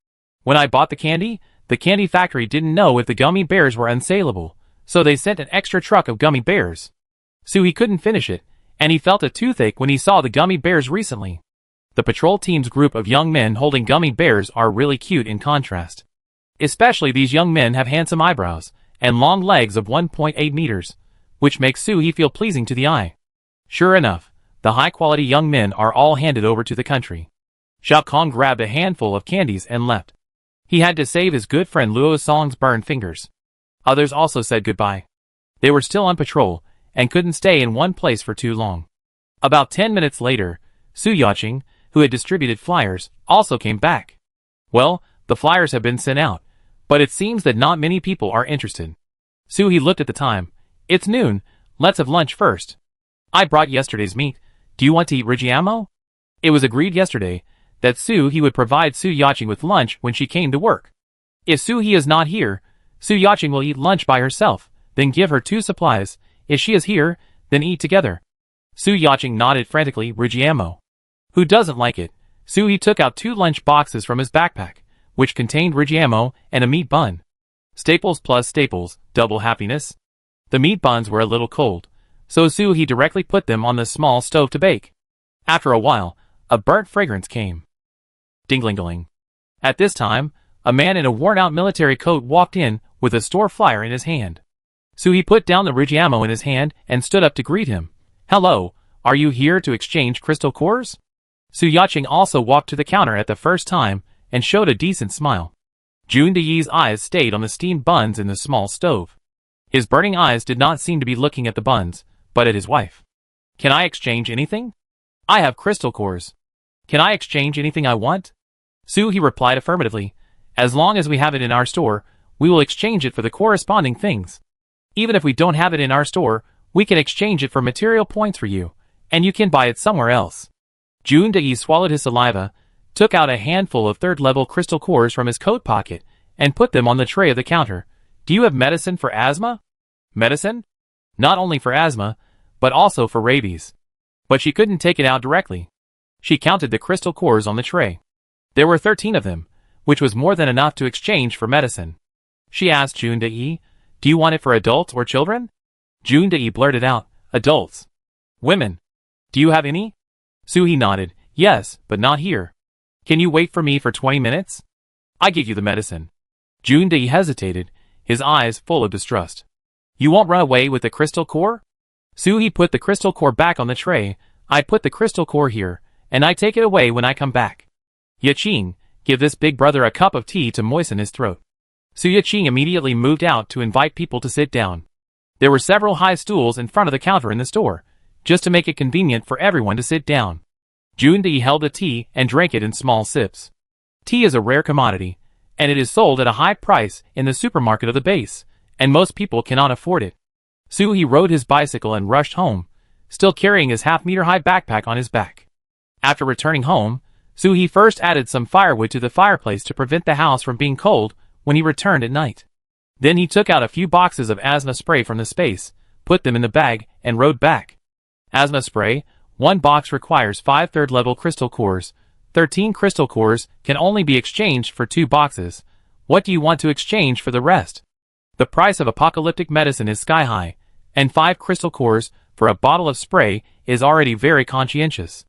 When I bought the candy factory didn't know if the gummy bears were unsaleable, so they sent an extra truck of gummy bears. Suhi couldn't finish it, and he felt a toothache when he saw the gummy bears recently. The patrol team's group of young men holding gummy bears are really cute in contrast. Especially these young men have handsome eyebrows and long legs of 1.8 meters, which makes Suhi feel pleasing to the eye. Sure enough, the high-quality young men are all handed over to the country. Xiao Kong grabbed a handful of candies and left. He had to save his good friend Luo Song's burned fingers. Others also said goodbye. They were still on patrol and couldn't stay in one place for too long. About 10 minutes later, Su Yaching, who had distributed flyers, also came back. Well, the flyers have been sent out, but it seems that not many people are interested. Suhi looked at the time. It's noon, let's have lunch first. I brought yesterday's meat. Do you want to eat Rigiamo? It was agreed yesterday that Suhi would provide Su Yaching with lunch when she came to work. If Suhi is not here, Su Yaching will eat lunch by herself, then give her 2 supplies. If she is here, then eat together. Su Yacheng nodded frantically. Rigiamo. Who doesn't like it? He took out 2 lunch boxes from his backpack, which contained Rigiamo and a meat bun. Staples plus staples, double happiness. The meat buns were a little cold, so he directly put them on the small stove to bake. After a while, a burnt fragrance came. Ding-ling-ling. At this time, a man in a worn-out military coat walked in with a store flyer in his hand. He put down the Rigiamo in his hand and stood up to greet him. Hello, are you here to exchange crystal cores? Su Yacheng also walked to the counter at the first time and showed a decent smile. Jun Deyi's eyes stayed on the steamed buns in the small stove. His burning eyes did not seem to be looking at the buns, but at his wife. Can I exchange anything? I have crystal cores. Can I exchange anything I want? He replied affirmatively. As long as we have it in our store, we will exchange it for the corresponding things. Even if we don't have it in our store, we can exchange it for material points for you, and you can buy it somewhere else. Jun Deyi swallowed his saliva, took out a handful of 3rd-level crystal cores from his coat pocket, and put them on the tray of the counter. Do you have medicine for asthma? Medicine? Not only for asthma, but also for rabies. But she couldn't take it out directly. She counted the crystal cores on the tray. There were 13 of them, which was more than enough to exchange for medicine. She asked Jun Deyi, do you want it for adults or children? Jun Deyi blurted out, adults. Women. Do you have any? He nodded, yes, but not here. Can you wait for me for 20 minutes? I give you the medicine. Jun Deyi hesitated, his eyes full of distrust. You won't run away with the crystal core? He put the crystal core back on the tray. I put the crystal core here, and I take it away when I come back. Yacheng, give this big brother a cup of tea to moisten his throat. Yacheng immediately moved out to invite people to sit down. There were several high stools in front of the counter in the store, just to make it convenient for everyone to sit down. Jun Deyi held the tea and drank it in small sips. Tea is a rare commodity, and it is sold at a high price in the supermarket of the base, and most people cannot afford it. He rode his bicycle and rushed home, still carrying his half-meter-high backpack on his back. After returning home, he first added some firewood to the fireplace to prevent the house from being cold when he returned at night. Then he took out a few boxes of asthma spray from the space, put them in the bag, and rode back. Asthma spray, 1 box requires 5 3rd-level crystal cores. 13 crystal cores can only be exchanged for 2 boxes. What do you want to exchange for the rest? The price of apocalyptic medicine is sky high, and 5 crystal cores for a bottle of spray is already very conscientious.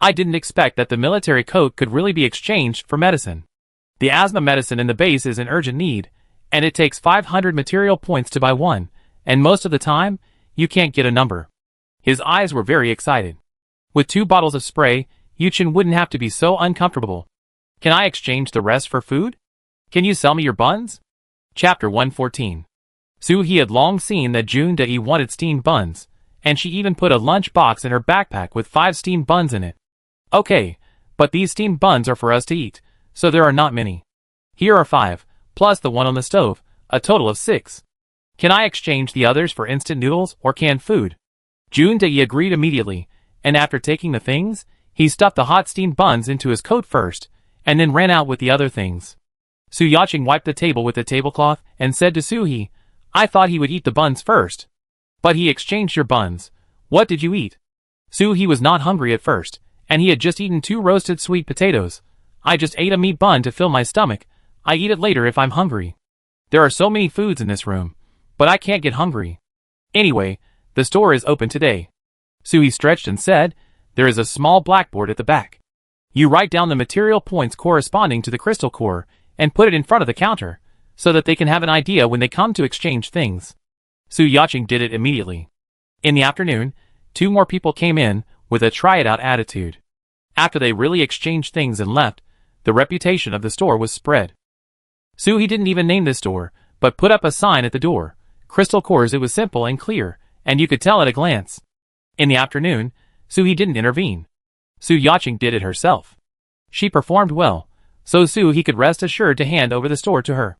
I didn't expect that the military coat could really be exchanged for medicine. The asthma medicine in the base is an urgent need, and it takes 500 material points to buy one, and most of the time, you can't get a number. His eyes were very excited. With 2 bottles of spray, Yacheng wouldn't have to be so uncomfortable. Can I exchange the rest for food? Can you sell me your buns? Chapter 114. He had long seen that Jun Deyi wanted steamed buns, and she even put a lunch box in her backpack with 5 steamed buns in it. Okay, but these steamed buns are for us to eat, so there are not many. Here are 5, plus the one on the stove, a total of 6. Can I exchange the others for instant noodles or canned food? Jun Deyi agreed immediately, and after taking the things, he stuffed the hot steamed buns into his coat first, and then ran out with the other things. Su Yacheng wiped the table with the tablecloth and said to Suhi, I thought he would eat the buns first. But he exchanged your buns. What did you eat? Suhi was not hungry at first, and he had just eaten 2 roasted sweet potatoes. I just ate a meat bun to fill my stomach. I eat it later if I'm hungry. There are so many foods in this room, but I can't get hungry. Anyway, the store is open today. Suhi stretched and said, there is a small blackboard at the back. You write down the material points corresponding to the crystal core, and put it in front of the counter, so that they can have an idea when they come to exchange things. Su Yacheng did it immediately. In the afternoon, 2 more people came in, with a try-it-out attitude. After they really exchanged things and left, the reputation of the store was spread. Suhi didn't even name this store, but put up a sign at the door. Crystal cores. It was simple and clear, and you could tell at a glance. In the afternoon, Suhi didn't intervene. Su Yacheng did it herself. She performed well, so Suhi could rest assured to hand over the store to her.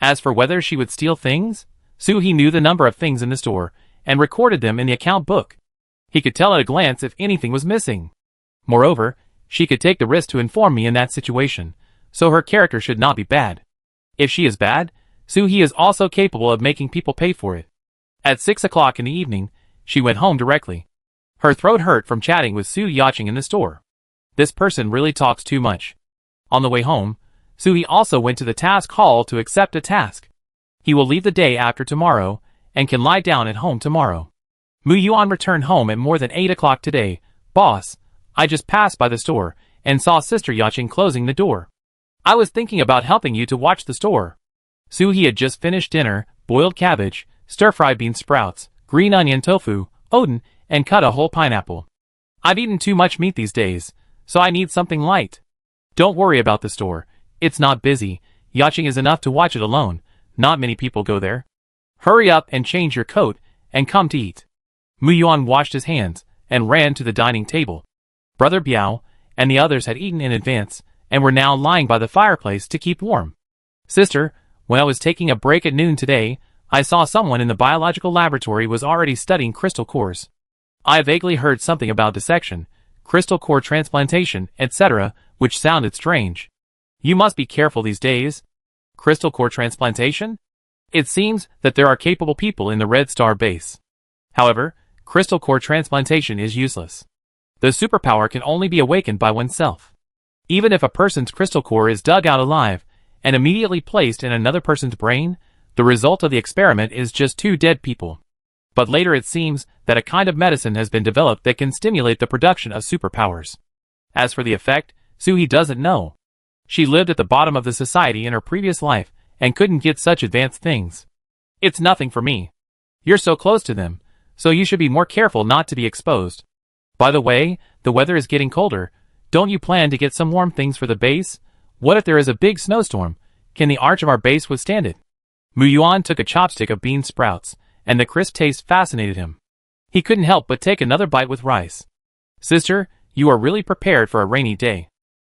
As for whether she would steal things, Suhi knew the number of things in the store, and recorded them in the account book. He could tell at a glance if anything was missing. Moreover, she could take the risk to inform me in that situation, so her character should not be bad. If she is bad, Suhi is also capable of making people pay for it. At 6 o'clock in the evening, she went home directly. Her throat hurt from chatting with Su Yaching in the store. This person really talks too much. On the way home, Suhee also went to the task hall to accept a task. He will leave the day after tomorrow, and can lie down at home tomorrow. Mu Yuan returned home at more than 8 o'clock today. Boss, I just passed by the store, and saw Sister Yaching closing the door. I was thinking about helping you to watch the store. Suhee had just finished dinner, boiled cabbage, stir-fried bean sprouts, green onion tofu, oden, and cut a whole pineapple. I've eaten too much meat these days, so I need something light. Don't worry about the store. It's not busy. Yaching is enough to watch it alone. Not many people go there. Hurry up and change your coat, and come to eat. Mu Yuan washed his hands, and ran to the dining table. Brother Biao and the others had eaten in advance, and were now lying by the fireplace to keep warm. Sister, when I was taking a break at noon today, I saw someone in the biological laboratory was already studying crystal cores. I vaguely heard something about dissection, crystal core transplantation, etc., which sounded strange. You must be careful these days. Crystal core transplantation? It seems that there are capable people in the Red Star base. However, crystal core transplantation is useless. The superpower can only be awakened by oneself. Even if a person's crystal core is dug out alive, and immediately placed in another person's brain, the result of the experiment is just two dead people. But later it seems that a kind of medicine has been developed that can stimulate the production of superpowers. As for the effect, Suhee doesn't know. She lived at the bottom of the society in her previous life, and couldn't get such advanced things. It's nothing for me. You're so close to them, so you should be more careful not to be exposed. By the way, the weather is getting colder. Don't you plan to get some warm things for the base? What if there is a big snowstorm? Can the arch of our base withstand it? Mu Yuan took a chopstick of bean sprouts, and the crisp taste fascinated him. He couldn't help but take another bite with rice. Sister, you are really prepared for a rainy day.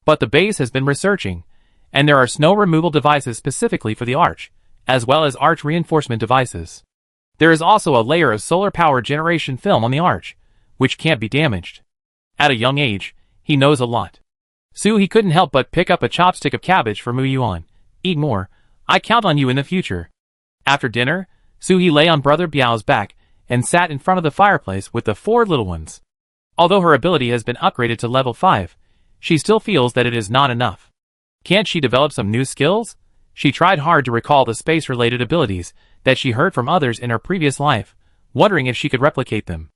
But the base has been researching, and there are snow removal devices specifically for the arch, as well as arch reinforcement devices. There is also a layer of solar power generation film on the arch, which can't be damaged. At a young age, he knows a lot. Suhee couldn't help but pick up a chopstick of cabbage for Mu Yuan. Eat more. I count on you in the future. After dinner, Suhee lay on Brother Biao's back and sat in front of the fireplace with the four little ones. Although her ability has been upgraded to level 5, she still feels that it is not enough. Can't she develop some new skills? She tried hard to recall the space-related abilities that she heard from others in her previous life, wondering if she could replicate them.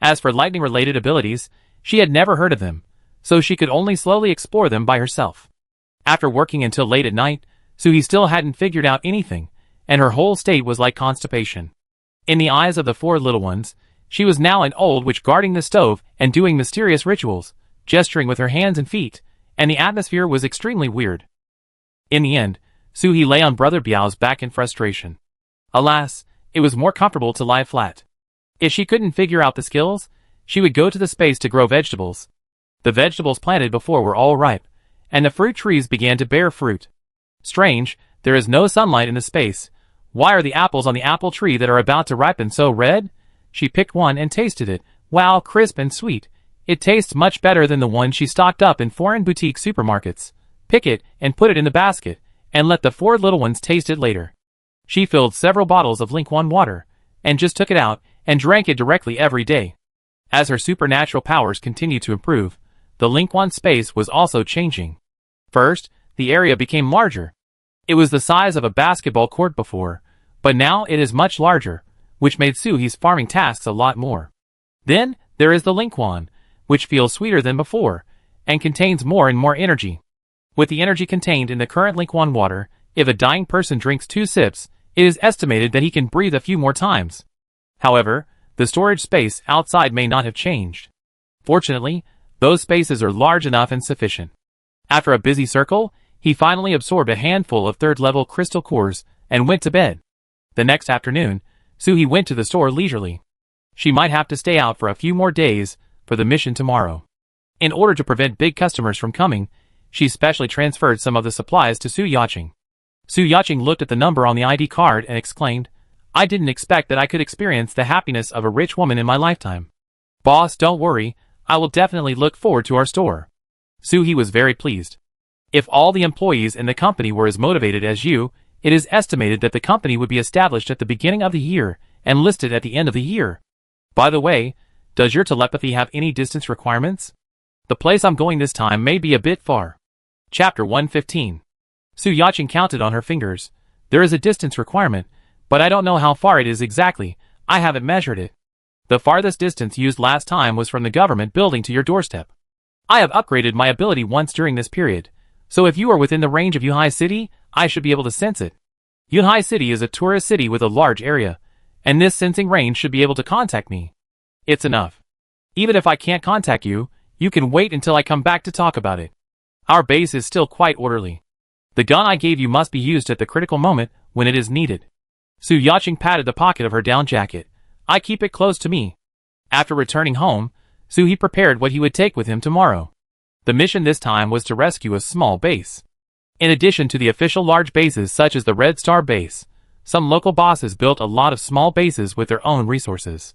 As for lightning-related abilities, she had never heard of them, so she could only slowly explore them by herself. After working until late at night, Suhee still hadn't figured out anything, and her whole state was like constipation. In the eyes of the four little ones, she was now an old witch guarding the stove and doing mysterious rituals, gesturing with her hands and feet, and the atmosphere was extremely weird. In the end, Suhee lay on Brother Biao's back in frustration. Alas, it was more comfortable to lie flat. If she couldn't figure out the skills, she would go to the space to grow vegetables. The vegetables planted before were all ripe, and the fruit trees began to bear fruit. Strange, there is no sunlight in the space. Why are the apples on the apple tree that are about to ripen so red? She picked one and tasted it. Wow, crisp and sweet. It tastes much better than the one she stocked up in foreign boutique supermarkets. Pick it and put it in the basket, and let the four little ones taste it later. She filled several bottles of Lingquan water, and just took it out and drank it directly every day. As her supernatural powers continued to improve, the Lingquan space was also changing. First, the area became larger. It was the size of a basketball court before, but now it is much larger, which made Suhee's farming tasks a lot more. Then, there is the Lingquan, which feels sweeter than before, and contains more and more energy. With the energy contained in the current Lingquan water, if a dying person drinks 2 sips, it is estimated that he can breathe a few more times. However, the storage space outside may not have changed. Fortunately, those spaces are large enough and sufficient. After a busy circle, he finally absorbed a handful of 3rd-level crystal cores and went to bed. The next afternoon, Suhee went to the store leisurely. She might have to stay out for a few more days for the mission tomorrow. In order to prevent big customers from coming, she specially transferred some of the supplies to Su Yaching. Su Yaching looked at the number on the ID card and exclaimed, "I didn't expect that I could experience the happiness of a rich woman in my lifetime. Boss, don't worry, I will definitely look forward to our store." Suhee was very pleased. If all the employees in the company were as motivated as you, it is estimated that the company would be established at the beginning of the year and list it at the end of the year. By the way, does your telepathy have any distance requirements? The place I'm going this time may be a bit far. Chapter 115. Su Yaqing counted on her fingers. There is a distance requirement, but I don't know how far it is exactly. I haven't measured it. The farthest distance used last time was from the government building to your doorstep. I have upgraded my ability once during this period, so if you are within the range of Yuhai City, I should be able to sense it. Yuhai City is a tourist city with a large area, and this sensing range should be able to contact me. It's enough. Even if I can't contact you, you can wait until I come back to talk about it. Our base is still quite orderly. The gun I gave you must be used at the critical moment when it is needed. Su Yaqing patted the pocket of her down jacket. I keep it close to me. After returning home, Su prepared what he would take with him tomorrow. The mission this time was to rescue a small base. In addition to the official large bases such as the Red Star base, some local bosses built a lot of small bases with their own resources.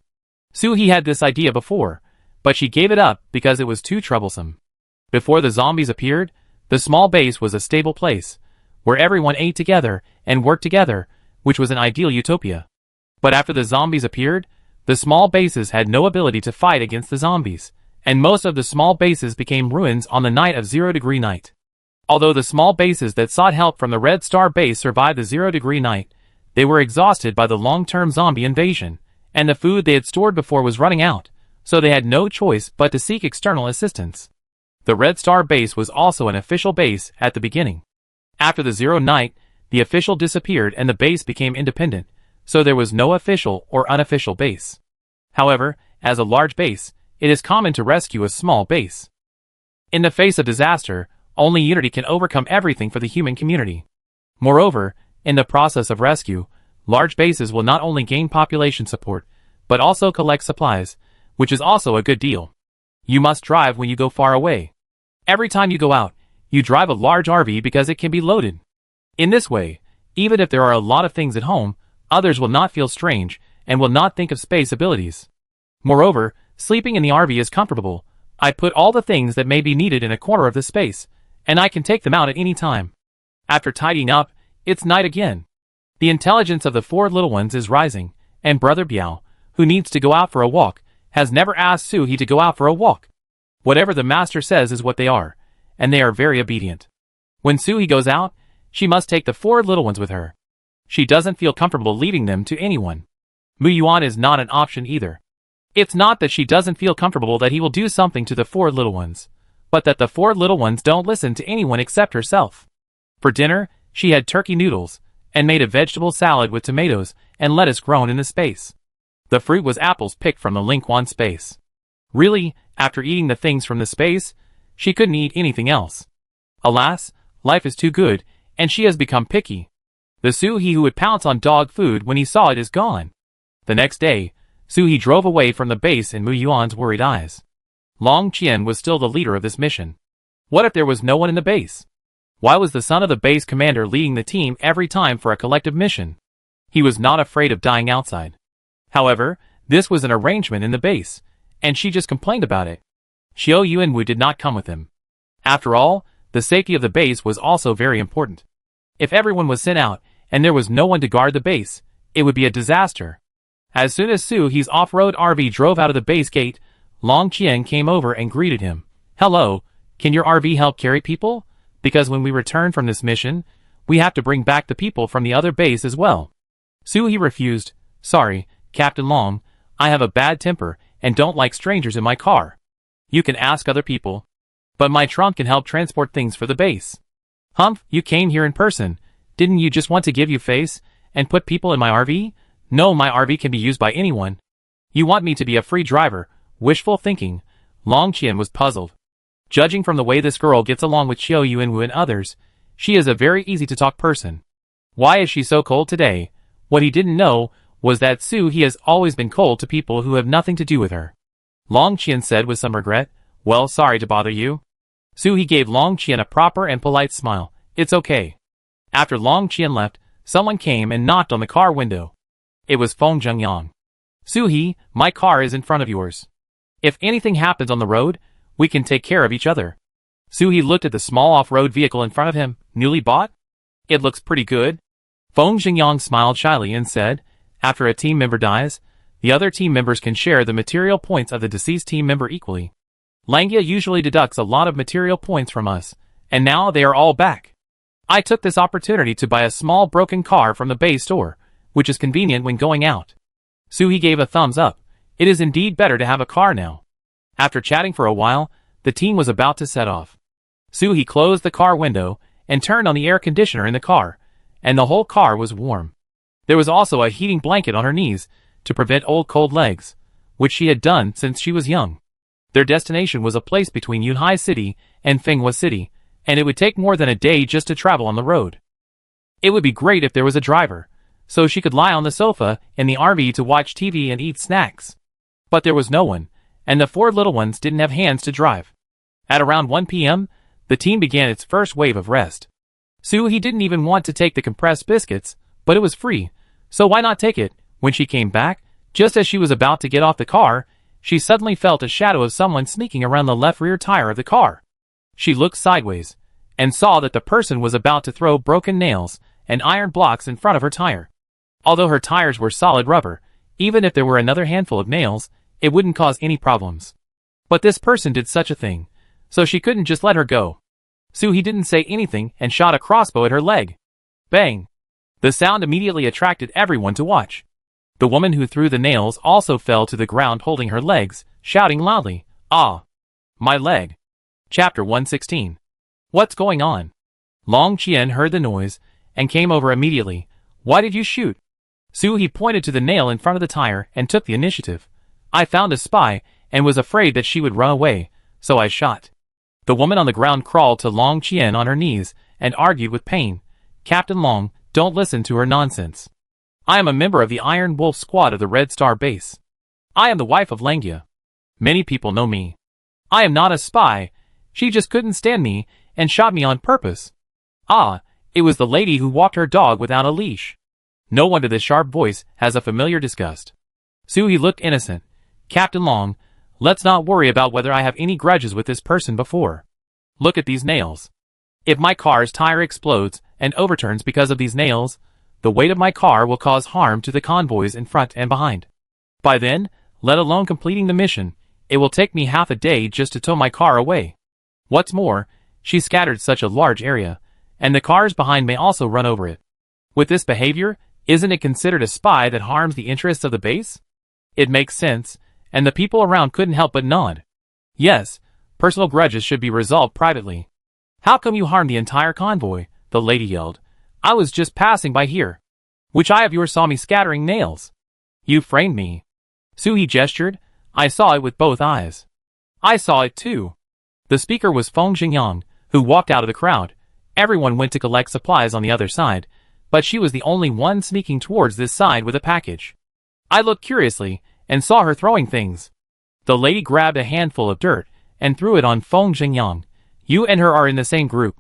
Su had this idea before, but she gave it up because it was too troublesome. Before the zombies appeared, the small base was a stable place, where everyone ate together and worked together, which was an ideal utopia. But after the zombies appeared, the small bases had no ability to fight against the zombies, and most of the small bases became ruins on the night of 0-degree night. Although the small bases that sought help from the Red Star base survived the 0-degree night, they were exhausted by the long-term zombie invasion, and the food they had stored before was running out, so they had no choice but to seek external assistance. The Red Star base was also an official base at the beginning. After the 0 night, the official disappeared and the base became independent, so there was no official or unofficial base. However, as a large base, it is common to rescue a small base. In the face of disaster, only unity can overcome everything for the human community. Moreover, in the process of rescue, large bases will not only gain population support, but also collect supplies, which is also a good deal. You must drive when you go far away. Every time you go out, you drive a large RV because it can be loaded. In this way, even if there are a lot of things at home, others will not feel strange and will not think of space abilities. Moreover, sleeping in the RV is comfortable. I put all the things that may be needed in a corner of the space, and I can take them out at any time. After tidying up, it's night again. The intelligence of the 4 little ones is rising, and Brother Biao, who needs to go out for a walk, has never asked Su to go out for a walk. Whatever the master says is what they are, and they are very obedient. When Su goes out, she must take the 4 little ones with her. She doesn't feel comfortable leaving them to anyone. Mu Yuan is not an option either. It's not that she doesn't feel comfortable that he will do something to the 4 little ones, but that the 4 little ones don't listen to anyone except herself. For dinner, she had turkey noodles, and made a vegetable salad with tomatoes and lettuce grown in the space. The fruit was apples picked from the Lingquan space. Really, after eating the things from the space, she couldn't eat anything else. Alas, life is too good, and she has become picky. The Su who would pounce on dog food when he saw it is gone. The next day, Su drove away from the base in Mu Yuan's worried eyes. Long Qian was still the leader of this mission. What if there was no one in the base? Why was the son of the base commander leading the team every time for a collective mission? He was not afraid of dying outside. However, this was an arrangement in the base, and she just complained about it. Xiao Yuanwu did not come with him. After all, the safety of the base was also very important. If everyone was sent out, and there was no one to guard the base, it would be a disaster. As soon as Su's off-road RV drove out of the base gate, Long Qian came over and greeted him. Hello, can your RV help carry people? Because when we return from this mission, we have to bring back the people from the other base as well. Su refused. Sorry, Captain Long, I have a bad temper and don't like strangers in my car. You can ask other people. But my trunk can help transport things for the base. Humph, you came here in person. Didn't you just want to give you face and put people in my RV? No, my RV can be used by anyone. You want me to be a free driver. Wishful thinking. Long Qian was puzzled. Judging from the way this girl gets along with Xiao Yuanwu and others, she is a very easy-to-talk person. Why is she so cold today? What he didn't know was that Su has always been cold to people who have nothing to do with her. Long Qian said with some regret, Well, sorry to bother you. Su gave Long Qian a proper and polite smile. It's okay. After Long Qian left, someone came and knocked on the car window. It was Feng Zhengyang. Su, my car is in front of yours. If anything happens on the road, we can take care of each other. Su looked at the small off-road vehicle in front of him, newly bought. It looks pretty good. Feng Zhengyang smiled shyly and said, After a team member dies, the other team members can share the material points of the deceased team member equally. Langia usually deducts a lot of material points from us, and now they are all back. I took this opportunity to buy a small broken car from the Bay store, which is convenient when going out. Suhi gave a thumbs up. It is indeed better to have a car now. After chatting for a while, the team was about to set off. Suhi closed the car window and turned on the air conditioner in the car, and the whole car was warm. There was also a heating blanket on her knees to prevent old cold legs, which she had done since she was young. Their destination was a place between Yunhai City and Fenghua City, and it would take more than a day just to travel on the road. It would be great if there was a driver, so she could lie on the sofa in the RV to watch TV and eat snacks. But there was no one, and the 4 little ones didn't have hands to drive. At around 1 p.m., the team began its first wave of rest. Suhi didn't even want to take the compressed biscuits, but it was free, so why not take it? When she came back, just as she was about to get off the car, she suddenly felt a shadow of someone sneaking around the left rear tire of the car. She looked sideways, and saw that the person was about to throw broken nails and iron blocks in front of her tire. Although her tires were solid rubber, even if there were another handful of nails, it wouldn't cause any problems. But this person did such a thing, so she couldn't just let her go. Suhi didn't say anything and shot a crossbow at her leg. Bang! The sound immediately attracted everyone to watch. The woman who threw the nails also fell to the ground holding her legs, shouting loudly, "Ah! My leg!" Chapter 116. What's going on? Long Qian heard the noise and came over immediately. Why did you shoot? Suhi pointed to the nail in front of the tire and took the initiative. I found a spy and was afraid that she would run away, so I shot. The woman on the ground crawled to Long Qian on her knees and argued with pain. Captain Long, don't listen to her nonsense. I am a member of the Iron Wolf squad of the Red Star base. I am the wife of Langia. Many people know me. I am not a spy. She just couldn't stand me and shot me on purpose. Ah, it was the lady who walked her dog without a leash. No wonder this sharp voice has a familiar disgust. Suhi looked innocent. Captain Long, let's not worry about whether I have any grudges with this person before. Look at these nails. If my car's tire explodes and overturns because of these nails, the weight of my car will cause harm to the convoys in front and behind. By then, let alone completing the mission, it will take me half a day just to tow my car away. What's more, she scattered such a large area, and the cars behind may also run over it. With this behavior, isn't it considered a spy that harms the interests of the base? It makes sense, and the people around couldn't help but nod. Yes, personal grudges should be resolved privately. How come you harmed the entire convoy? The lady yelled. I was just passing by here. Which eye of yours saw me scattering nails? You framed me. Suhi gestured. I saw it with both eyes. I saw it too. The speaker was Feng Xingyang, who walked out of the crowd. Everyone went to collect supplies on the other side, but she was the only one sneaking towards this side with a package. I looked curiously and saw her throwing things. The lady grabbed a handful of dirt and threw it on Feng Xingyang. You and her are in the same group.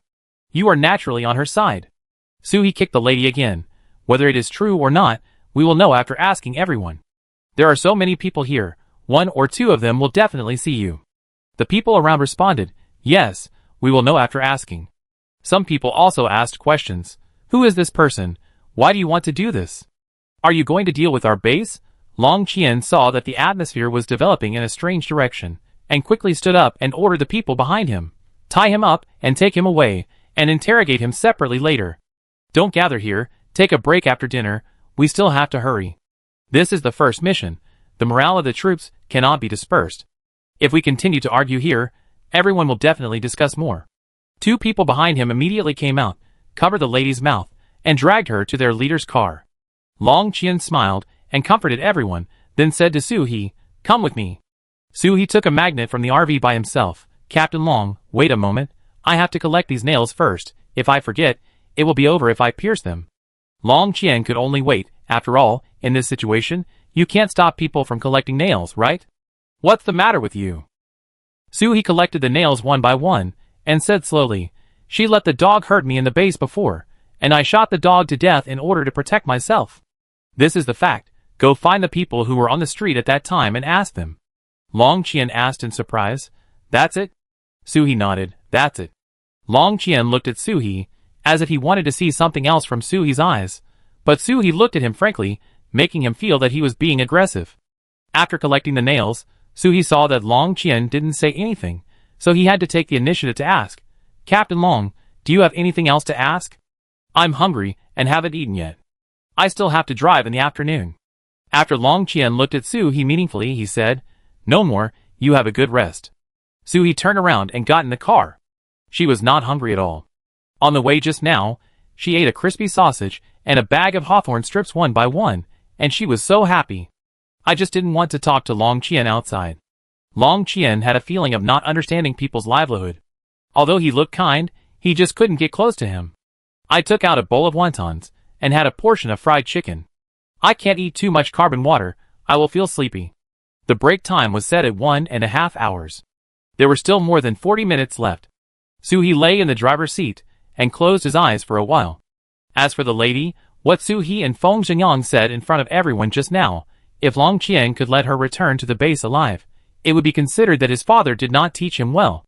You are naturally on her side. Suhi kicked the lady again. Whether it is true or not, we will know after asking everyone. There are so many people here, 1 or 2 of them will definitely see you. The people around responded, yes, we will know after asking. Some people also asked questions. Who is this person? Why do you want to do this? Are you going to deal with our base? Long Qian saw that the atmosphere was developing in a strange direction, and quickly stood up and ordered the people behind him. Tie him up and take him away, and interrogate him separately later. Don't gather here, take a break after dinner, we still have to hurry. This is the first mission. The morale of the troops cannot be dispersed. If we continue to argue here, everyone will definitely discuss more. 2 people behind him immediately came out, covered the lady's mouth, and dragged her to their leader's car. Long Qian smiled and comforted everyone, then said to Suhi, come with me. Suhi took a magnet from the RV by himself. Captain Long, wait a moment, I have to collect these nails first. If I forget, it will be over if I pierce them. Long Qian could only wait. After all, in this situation, you can't stop people from collecting nails, right? What's the matter with you? Suhi collected the nails one by one, and said slowly, she let the dog hurt me in the base before, and I shot the dog to death in order to protect myself. This is the fact. Go find the people who were on the street at that time and ask them. Long Qian asked in surprise, that's it? Suhi nodded, that's it. Long Qian looked at Suhi, as if he wanted to see something else from Suhi's eyes, but Suhi looked at him frankly, making him feel that he was being aggressive. After collecting the nails, Suhi saw that Long Qian didn't say anything, so he had to take the initiative to ask, "Captain Long, do you have anything else to ask? I'm hungry and haven't eaten yet. I still have to drive in the afternoon." After Long Qian looked at Suhi meaningfully, he said, "No more, you have a good rest." Suhi turned around and got in the car. She was not hungry at all. On the way just now, she ate a crispy sausage and a bag of hawthorn strips one by one, and she was so happy. I just didn't want to talk to Long Qian outside. Long Qian had a feeling of not understanding people's livelihood. Although he looked kind, he just couldn't get close to him. I took out a bowl of wontons and had a portion of fried chicken. I can't eat too much carb and water, I will feel sleepy. The break time was set at 1.5 hours. There were still more than 40 minutes left. Suhi lay in the driver's seat and closed his eyes for a while. As for the lady, what Suhi and Feng Zhengyang said in front of everyone just now, if Long Qian could let her return to the base alive, it would be considered that his father did not teach him well.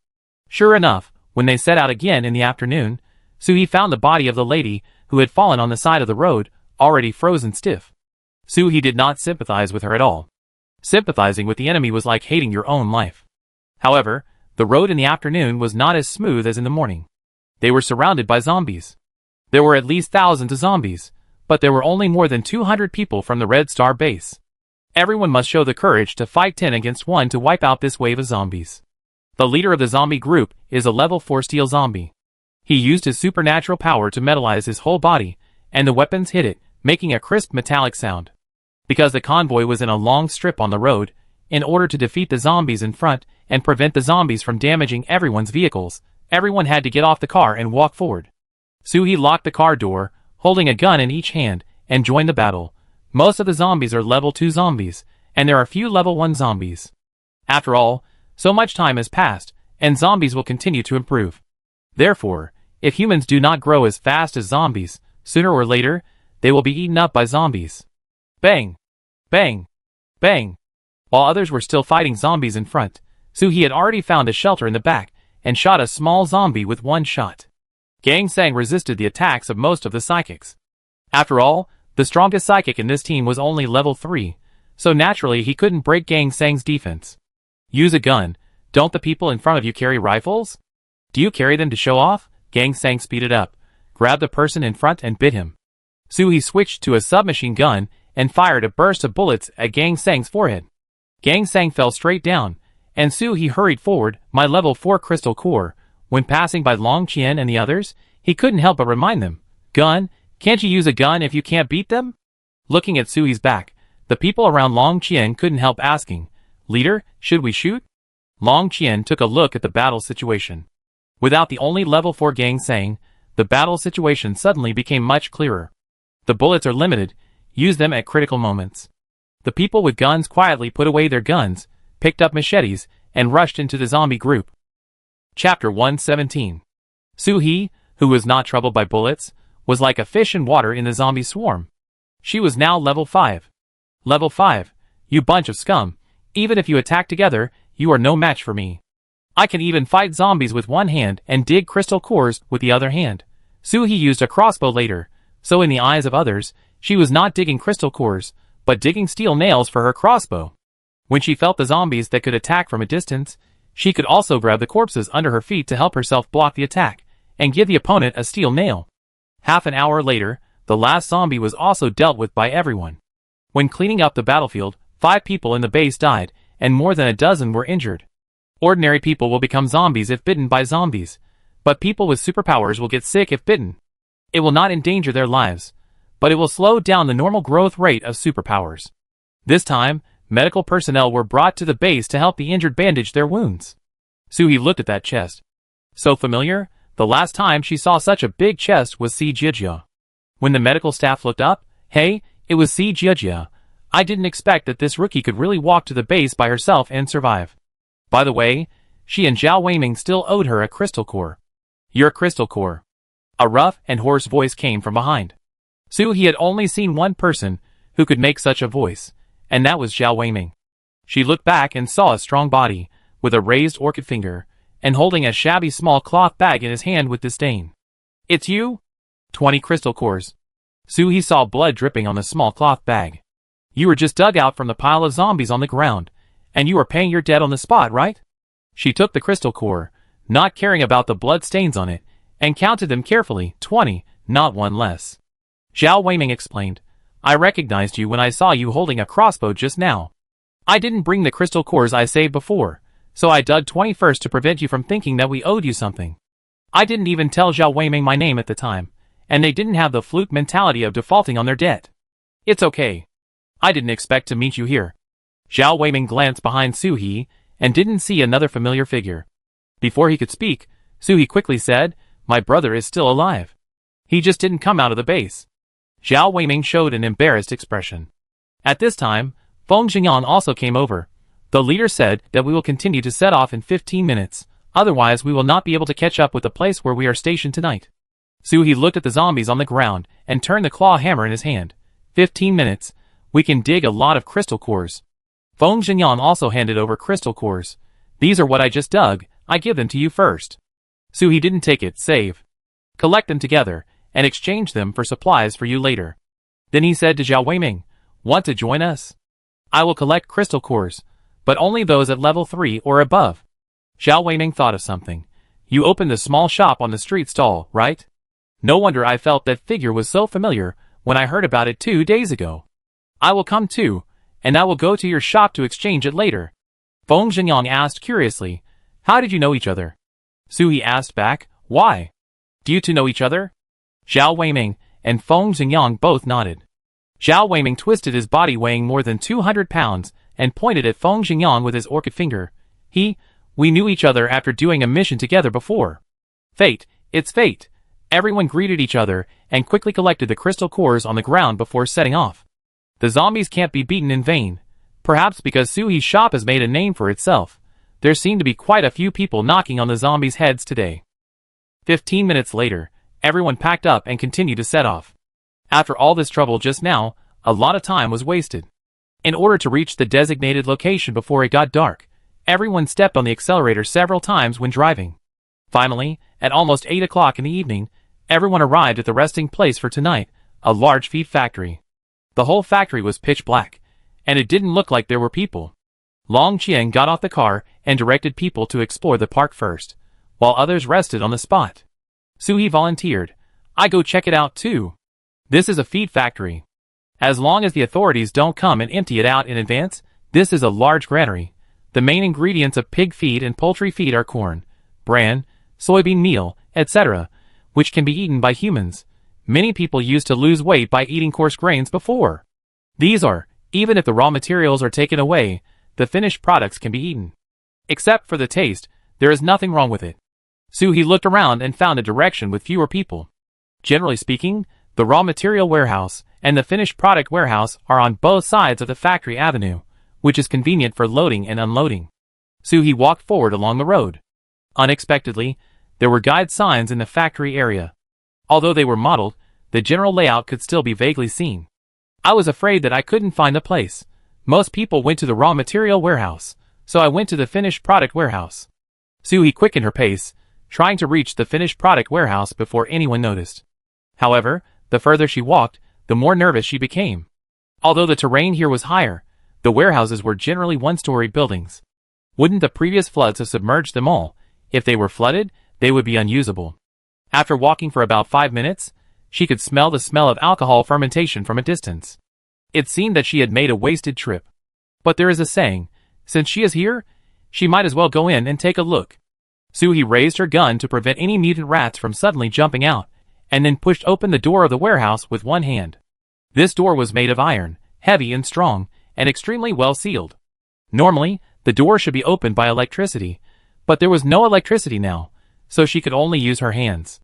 Sure enough, when they set out again in the afternoon, Suhi found the body of the lady who had fallen on the side of the road, already frozen stiff. Suhi did not sympathize with her at all. Sympathizing with the enemy was like hating your own life. However, the road in the afternoon was not as smooth as in the morning. They were surrounded by zombies. There were at least thousands of zombies, but there were only more than 200 people from the Red Star base. Everyone must show the courage to fight 10 against 1 to wipe out this wave of zombies. The leader of the zombie group is a level 4 steel zombie. He used his supernatural power to metallize his whole body, and the weapons hit it, making a crisp metallic sound. Because the convoy was in a long strip on the road, in order to defeat the zombies in front and prevent the zombies from damaging everyone's vehicles, everyone had to get off the car and walk forward. Suhi locked the car door, holding a gun in each hand, and joined the battle. Most of the zombies are level 2 zombies, and there are few level 1 zombies. After all, so much time has passed, and zombies will continue to improve. Therefore, if humans do not grow as fast as zombies, sooner or later, they will be eaten up by zombies. Bang! Bang! Bang! While others were still fighting zombies in front, Suhi had already found a shelter in the back, and shot a small zombie with one shot. Gang Sang resisted the attacks of most of the psychics. After all, the strongest psychic in this team was only level 3, so naturally he couldn't break Gang Sang's defense. Use a gun. Don't the people in front of you carry rifles? Do you carry them to show off? Gang Sang speeded up, grabbed the person in front and bit him. Suhi switched to a submachine gun and fired a burst of bullets at Gang Sang's forehead. Gang Sang fell straight down, and Suhi hurried forward, my level 4 crystal core. When passing by Long Qian and the others, he couldn't help but remind them, "Gun? Can't you use a gun if you can't beat them?" Looking at Suhi's back, the people around Long Qian couldn't help asking, "Leader, should we shoot?" Long Qian took a look at the battle situation. Without the only level 4 Gang Sang, the battle situation suddenly became much clearer. The bullets are limited, use them at critical moments. The people with guns quietly put away their guns, picked up machetes, and rushed into the zombie group. Chapter 117. Suhi, who was not troubled by bullets, was like a fish in water in the zombie swarm. She was now level 5. Level 5, you bunch of scum. Even if you attack together, you are no match for me. I can even fight zombies with one hand and dig crystal cores with the other hand. Suhi used a crossbow later, so in the eyes of others, she was not digging crystal cores, but digging steel nails for her crossbow. When she felt the zombies that could attack from a distance, she could also grab the corpses under her feet to help herself block the attack, and give the opponent a steel nail. Half an hour later, the last zombie was also dealt with by everyone. When cleaning up the battlefield, 5 people in the base died, and more than a dozen were injured. Ordinary people will become zombies if bitten by zombies, but people with superpowers will get sick if bitten. It will not endanger their lives, but it will slow down the normal growth rate of superpowers. This time, medical personnel were brought to the base to help the injured bandage their wounds. Suhi looked at that chest. So familiar, the last time she saw such a big chest was Si Jiejia. When the medical staff looked up, hey, it was Si Jiejia. I didn't expect that this rookie could really walk to the base by herself and survive. By the way, she and Zhao Weiming still owed her a crystal core. Your crystal core. A rough and hoarse voice came from behind. Suhi had only seen one person who could make such a voice, and that was Zhao Weiming. She looked back and saw a strong body, with a raised orchid finger, and holding a shabby small cloth bag in his hand with disdain. It's you? 20 crystal cores. Suhi saw blood dripping on the small cloth bag. You were just dug out from the pile of zombies on the ground, and you are paying your debt on the spot, right? She took the crystal core, not caring about the blood stains on it, and counted them carefully, 20, not one less. Zhao Weiming explained, I recognized you when I saw you holding a crossbow just now. I didn't bring the crystal cores I saved before, so I dug 20 first to prevent you from thinking that we owed you something. I didn't even tell Zhao Weiming my name at the time, and they didn't have the fluke mentality of defaulting on their debt. It's okay. I didn't expect to meet you here. Zhao Weiming glanced behind Suhi and didn't see another familiar figure. Before he could speak, Suhi quickly said, My brother is still alive. He just didn't come out of the base. Zhao Weiming showed an embarrassed expression. At this time, Feng Xingyan also came over. The leader said that we will continue to set off in 15 minutes, otherwise we will not be able to catch up with the place where we are stationed tonight. Suhi looked at the zombies on the ground and turned the claw hammer in his hand. 15 minutes. We can dig a lot of crystal cores. Feng Xingyan also handed over crystal cores. These are what I just dug, I give them to you first. Suhi didn't take it, save. Collect them together, and exchange them for supplies for you later. Then he said to Zhao Weiming, Want to join us? I will collect crystal cores, but only those at level 3 or above. Zhao Weiming thought of something. You opened the small shop on the street stall, right? No wonder I felt that figure was so familiar when I heard about it 2 days ago. I will come too, and I will go to your shop to exchange it later. Feng Xingyan asked curiously, How did you know each other? Suhi asked back, Why? Do you two know each other? Zhao Weiming and Feng Xingyan both nodded. Zhao Weiming twisted his body weighing more than 200 pounds and pointed at Feng Xingyan with his orchid finger. We knew each other after doing a mission together before. Fate, it's fate. Everyone greeted each other and quickly collected the crystal cores on the ground before setting off. The zombies can't be beaten in vain. Perhaps because Suhi's shop has made a name for itself. There seemed to be quite a few people knocking on the zombies' heads today. 15 minutes later, everyone packed up and continued to set off. After all this trouble just now, a lot of time was wasted. In order to reach the designated location before it got dark, everyone stepped on the accelerator several times when driving. Finally, at almost 8 o'clock in the evening, everyone arrived at the resting place for tonight, a large feed factory. The whole factory was pitch black, and it didn't look like there were people. Long Qian got off the car and directed people to explore the park first, while others rested on the spot. Suhi volunteered, I go check it out too. This is a feed factory. As long as the authorities don't come and empty it out in advance, this is a large granary. The main ingredients of pig feed and poultry feed are corn, bran, soybean meal, etc., which can be eaten by humans. Many people used to lose weight by eating coarse grains before. These are, even if the raw materials are taken away, the finished products can be eaten. Except for the taste, there is nothing wrong with it. Suhi looked around and found a direction with fewer people. Generally speaking, the raw material warehouse and the finished product warehouse are on both sides of the factory avenue, which is convenient for loading and unloading. Suhi walked forward along the road. Unexpectedly, there were guide signs in the factory area. Although they were modeled, the general layout could still be vaguely seen. I was afraid that I couldn't find the place. Most people went to the raw material warehouse, so I went to the finished product warehouse. Suhi quickened her pace, trying to reach the finished product warehouse before anyone noticed. However, the further she walked, the more nervous she became. Although the terrain here was higher, the warehouses were generally one-story buildings. Wouldn't the previous floods have submerged them all? If they were flooded, they would be unusable. After walking for about 5 minutes, she could smell the smell of alcohol fermentation from a distance. It seemed that she had made a wasted trip. But there is a saying, since she is here, she might as well go in and take a look. Suhi raised her gun to prevent any mutant rats from suddenly jumping out, and then pushed open the door of the warehouse with one hand. This door was made of iron, heavy and strong, and extremely well sealed. Normally, the door should be opened by electricity, but there was no electricity now, so she could only use her hands.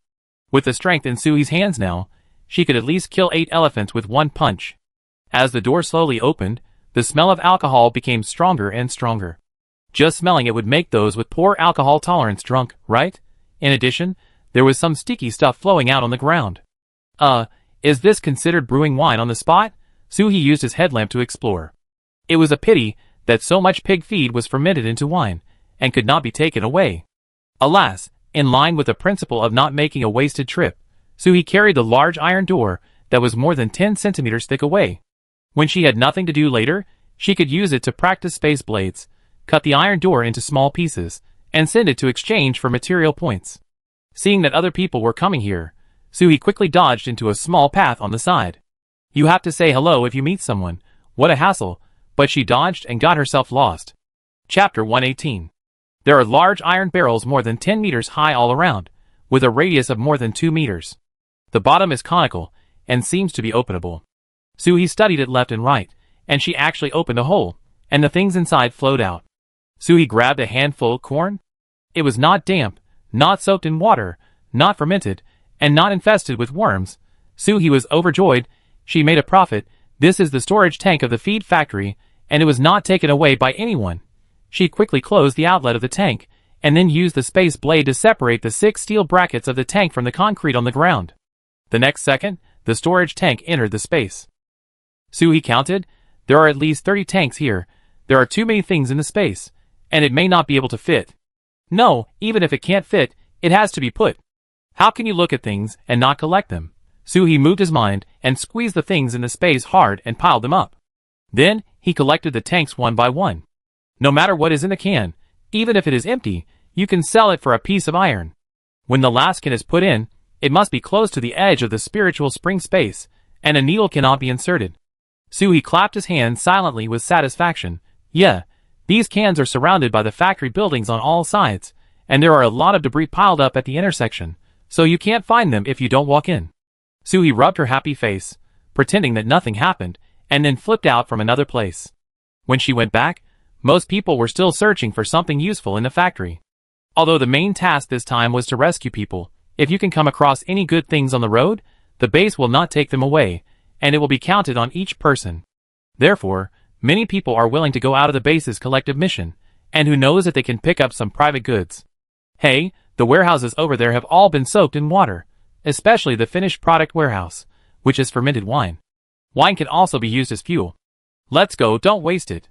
With the strength in Suhi's hands now, she could at least kill 8 elephants with one punch. As the door slowly opened, the smell of alcohol became stronger and stronger. Just smelling it would make those with poor alcohol tolerance drunk, right? In addition, there was some sticky stuff flowing out on the ground. Is this considered brewing wine on the spot? Suhi used his headlamp to explore. It was a pity that so much pig feed was fermented into wine, and could not be taken away. Alas, in line with the principle of not making a wasted trip, Suhi carried the large iron door that was more than 10 centimeters thick away. When she had nothing to do later, she could use it to practice space blades, cut the iron door into small pieces, and send it to exchange for material points. Seeing that other people were coming here, Suhi quickly dodged into a small path on the side. You have to say hello if you meet someone. What a hassle, but she dodged and got herself lost. Chapter 118. There are large iron barrels more than 10 meters high all around, with a radius of more than 2 meters. The bottom is conical, and seems to be openable. Suhi studied it left and right, and she actually opened a hole, and the things inside flowed out. Suhi grabbed a handful of corn. It was not damp, not soaked in water, not fermented, and not infested with worms. Suhi was overjoyed. She made a profit. This is the storage tank of the feed factory, and it was not taken away by anyone. She quickly closed the outlet of the tank, and then used the space blade to separate the 6 steel brackets of the tank from the concrete on the ground. The next second, the storage tank entered the space. Suhi counted. There are at least 30 tanks here. There are too many things in the space, and it may not be able to fit. No, even if it can't fit, it has to be put. How can you look at things and not collect them? Suhi moved his mind and squeezed the things in the space hard and piled them up. Then, he collected the tanks one by one. No matter what is in the can, even if it is empty, you can sell it for a piece of iron. When the last can is put in, it must be close to the edge of the spiritual spring space, and a needle cannot be inserted. Suhi clapped his hands silently with satisfaction. Yeah, these cans are surrounded by the factory buildings on all sides, and there are a lot of debris piled up at the intersection, so you can't find them if you don't walk in. Suhi rubbed her happy face, pretending that nothing happened, and then flipped out from another place. When she went back, most people were still searching for something useful in the factory. Although the main task this time was to rescue people, if you can come across any good things on the road, the base will not take them away, and it will be counted on each person. Therefore, many people are willing to go out of the base's collective mission, and who knows if they can pick up some private goods. Hey, the warehouses over there have all been soaked in water, especially the finished product warehouse, which is fermented wine. Wine can also be used as fuel. Let's go, don't waste it.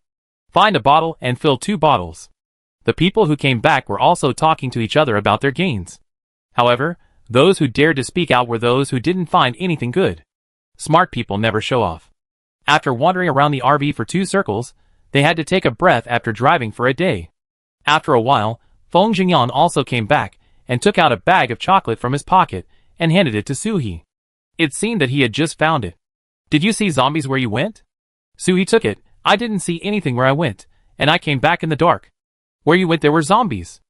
Find a bottle and fill 2 bottles. The people who came back were also talking to each other about their gains. However, those who dared to speak out were those who didn't find anything good. Smart people never show off. After wandering around the RV for 2 circles, they had to take a breath after driving for a day. After a while, Feng Jingyan also came back and took out a bag of chocolate from his pocket and handed it to Suhi. It seemed that he had just found it. Did you see zombies where you went? Suhi took it. I didn't see anything where I went, and I came back in the dark. Where you went there were zombies.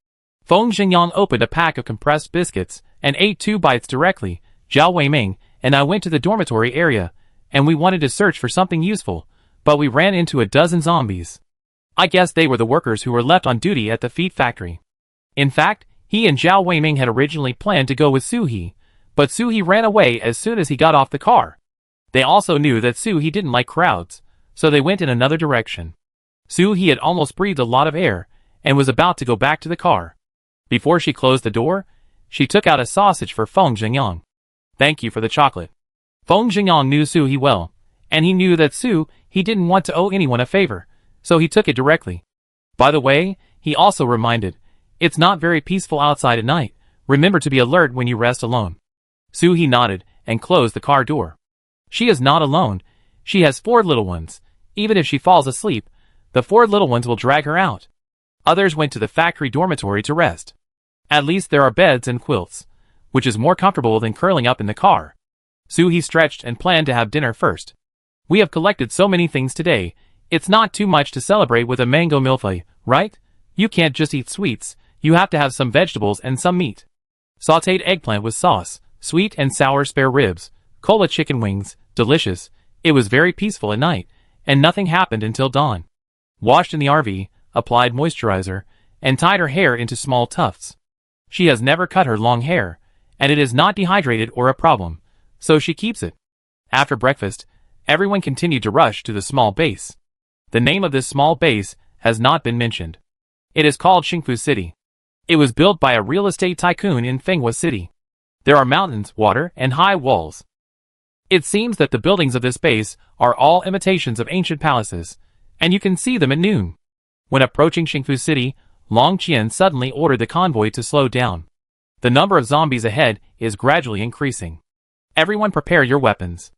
Feng Jingyan opened a pack of compressed biscuits and ate 2 bites directly. Zhao Weiming and I went to the dormitory area, and we wanted to search for something useful, but we ran into a dozen zombies. I guess they were the workers who were left on duty at the feed factory. In fact, he and Zhao Weiming had originally planned to go with Suhi, but Suhi ran away as soon as he got off the car. They also knew that Suhi didn't like crowds, so they went in another direction. Suhi had almost breathed a lot of air, and was about to go back to the car. Before she closed the door, she took out a sausage for Feng Jingyan. Thank you for the chocolate. Feng Jingyan knew Suhi well, and he knew that he didn't want to owe anyone a favor, so he took it directly. By the way, he also reminded, it's not very peaceful outside at night. Remember to be alert when you rest alone. Suhi nodded and closed the car door. She is not alone. She has 4 little ones. Even if she falls asleep, the 4 little ones will drag her out. Others went to the factory dormitory to rest. At least there are beds and quilts, which is more comfortable than curling up in the car. Suhi stretched and planned to have dinner first. We have collected so many things today, it's not too much to celebrate with a mango milfei, right? You can't just eat sweets, you have to have some vegetables and some meat. Sautéed eggplant with sauce, sweet and sour spare ribs, cola chicken wings, delicious. It was very peaceful at night, and nothing happened until dawn. Washed in the RV, applied moisturizer, and tied her hair into small tufts. She has never cut her long hair, and it is not dehydrated or a problem, so she keeps it. After breakfast, everyone continued to rush to the small base. The name of this small base has not been mentioned. It is called Xingfu City. It was built by a real estate tycoon in Fenghua City. There are mountains, water, and high walls. It seems that the buildings of this base are all imitations of ancient palaces, and you can see them at noon. When approaching Xingfu City, Long Qian suddenly ordered the convoy to slow down. The number of zombies ahead is gradually increasing. Everyone prepare your weapons.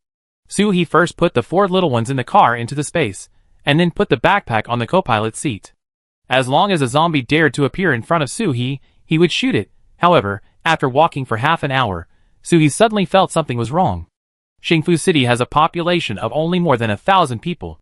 Suhee first put the 4 little ones in the car into the space, and then put the backpack on the co-pilot's seat. As long as a zombie dared to appear in front of Suhee, he would shoot it. However, after walking for half an hour, Suhee suddenly felt something was wrong. Xingfu City has a population of only more than 1,000 people.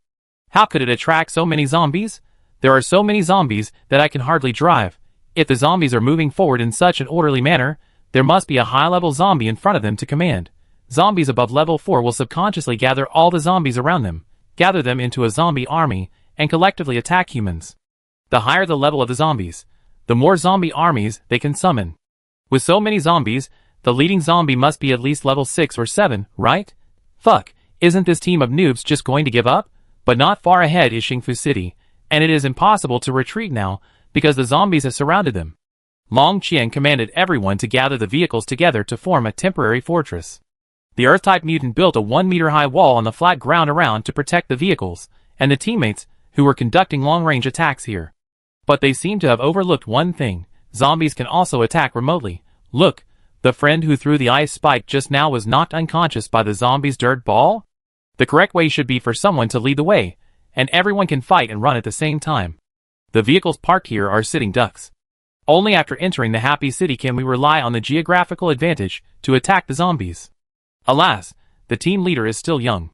How could it attract so many zombies? There are so many zombies that I can hardly drive. If the zombies are moving forward in such an orderly manner, there must be a high-level zombie in front of them to command. Zombies above level 4 will subconsciously gather all the zombies around them, gather them into a zombie army, and collectively attack humans. The higher the level of the zombies, the more zombie armies they can summon. With so many zombies, the leading zombie must be at least level 6 or 7, right? Fuck, isn't this team of noobs just going to give up? But not far ahead is Xingfu City, and it is impossible to retreat now because the zombies have surrounded them. Long Qian commanded everyone to gather the vehicles together to form a temporary fortress. The Earth-type mutant built a 1-meter-high wall on the flat ground around to protect the vehicles and the teammates who were conducting long-range attacks here. But they seem to have overlooked one thing: zombies can also attack remotely. Look, the friend who threw the ice spike just now was knocked unconscious by the zombie's dirt ball? The correct way should be for someone to lead the way, and everyone can fight and run at the same time. The vehicles parked here are sitting ducks. Only after entering the Happy City can we rely on the geographical advantage to attack the zombies. Alas, the team leader is still young.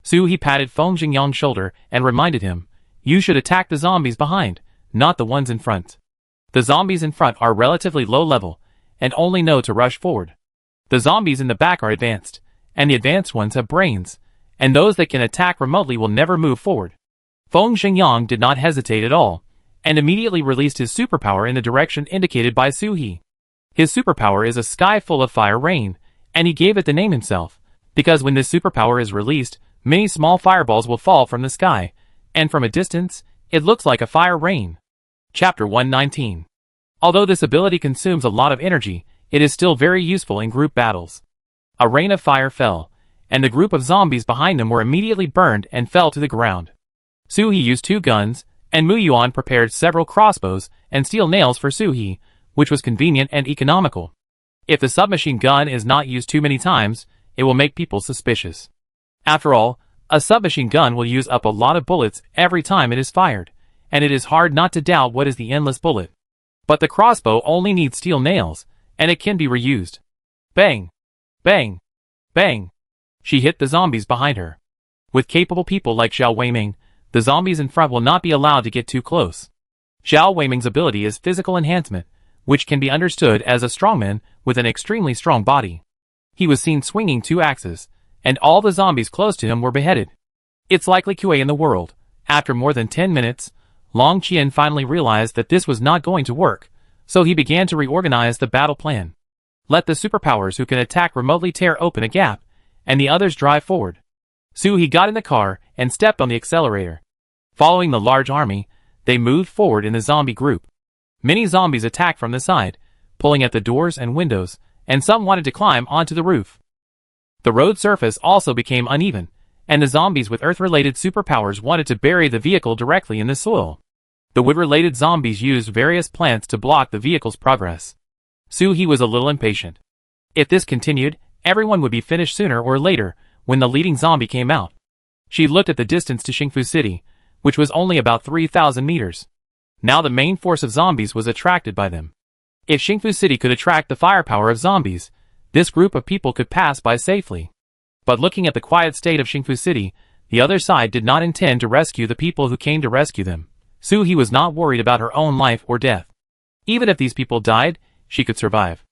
Suhee patted Feng Jingyang's shoulder and reminded him, "You should attack the zombies behind, not the ones in front. The zombies in front are relatively low level, and only know to rush forward. The zombies in the back are advanced, and the advanced ones have brains, and those that can attack remotely will never move forward." Feng Jingyang did not hesitate at all, and immediately released his superpower in the direction indicated by Suhee. His superpower is a sky full of fire rain, and he gave it the name himself, because when this superpower is released, many small fireballs will fall from the sky, and from a distance, it looks like a fire rain. Chapter 119. Although this ability consumes a lot of energy, it is still very useful in group battles. A rain of fire fell, and the group of zombies behind them were immediately burned and fell to the ground. Suhee used 2 guns, and Mu Yuan prepared several crossbows and steel nails for Suhee, which was convenient and economical. If the submachine gun is not used too many times, it will make people suspicious. After all, a submachine gun will use up a lot of bullets every time it is fired, and it is hard not to doubt what is the endless bullet. But the crossbow only needs steel nails, and it can be reused. Bang! Bang! Bang! She hit the zombies behind her. With capable people like Xiao Weiming, the zombies in front will not be allowed to get too close. Xiao Weiming's ability is physical enhancement, which can be understood as a strongman with an extremely strong body. He was seen swinging 2 axes, and all the zombies close to him were beheaded. It's likely QA in the world. After more than 10 minutes, Long Qian finally realized that this was not going to work, so he began to reorganize the battle plan. Let the superpowers who can attack remotely tear open a gap, and the others drive forward. Suhee got in the car and stepped on the accelerator. Following the large army, they moved forward in the zombie group. Many zombies attacked from the side, pulling at the doors and windows, and some wanted to climb onto the roof. The road surface also became uneven, and the zombies with Earth-related superpowers wanted to bury the vehicle directly in the soil. The wood-related zombies used various plants to block the vehicle's progress. Suhee was a little impatient. If this continued, everyone would be finished sooner or later when the leading zombie came out. She looked at the distance to Xingfu City, which was only about 3,000 meters. Now the main force of zombies was attracted by them. If Xingfu City could attract the firepower of zombies, this group of people could pass by safely. But looking at the quiet state of Xingfu City, the other side did not intend to rescue the people who came to rescue them. Suhee was not worried about her own life or death. Even if these people died, she could survive.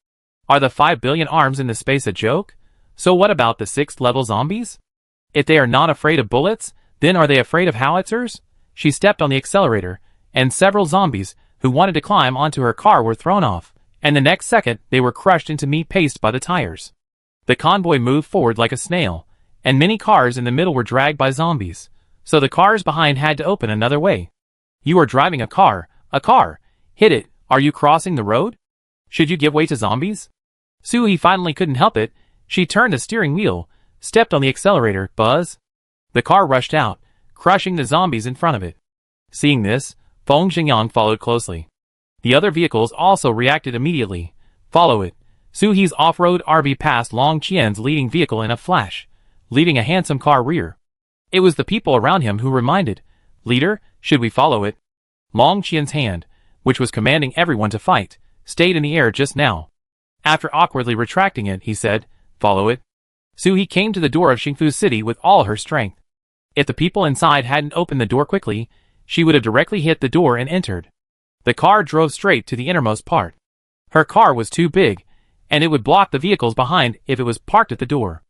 Are the 5 billion arms in the space a joke? So what about the 6th level zombies? If they are not afraid of bullets, then are they afraid of howitzers? She stepped on the accelerator, and several zombies who wanted to climb onto her car were thrown off, and the next second they were crushed into meat paste by the tires. The convoy moved forward like a snail, and many cars in the middle were dragged by zombies, so the cars behind had to open another way. You are driving a car. Hit it. Are you crossing the road? Should you give way to zombies? Suhee finally couldn't help it. She turned the steering wheel, stepped on the accelerator, buzz. The car rushed out, crushing the zombies in front of it. Seeing this, Feng Jingyang followed closely. The other vehicles also reacted immediately. Follow it. Suhee's off-road RV passed Long Qian's leading vehicle in a flash, leaving a handsome car rear. It was the people around him who reminded, "Leader, should we follow it?" Long Qian's hand, which was commanding everyone to fight, stayed in the air just now. After awkwardly retracting it, he said, "Follow it." Suhi came to the door of Xingfu City with all her strength. If the people inside hadn't opened the door quickly, she would have directly hit the door and entered. The car drove straight to the innermost part. Her car was too big, and it would block the vehicles behind if it was parked at the door.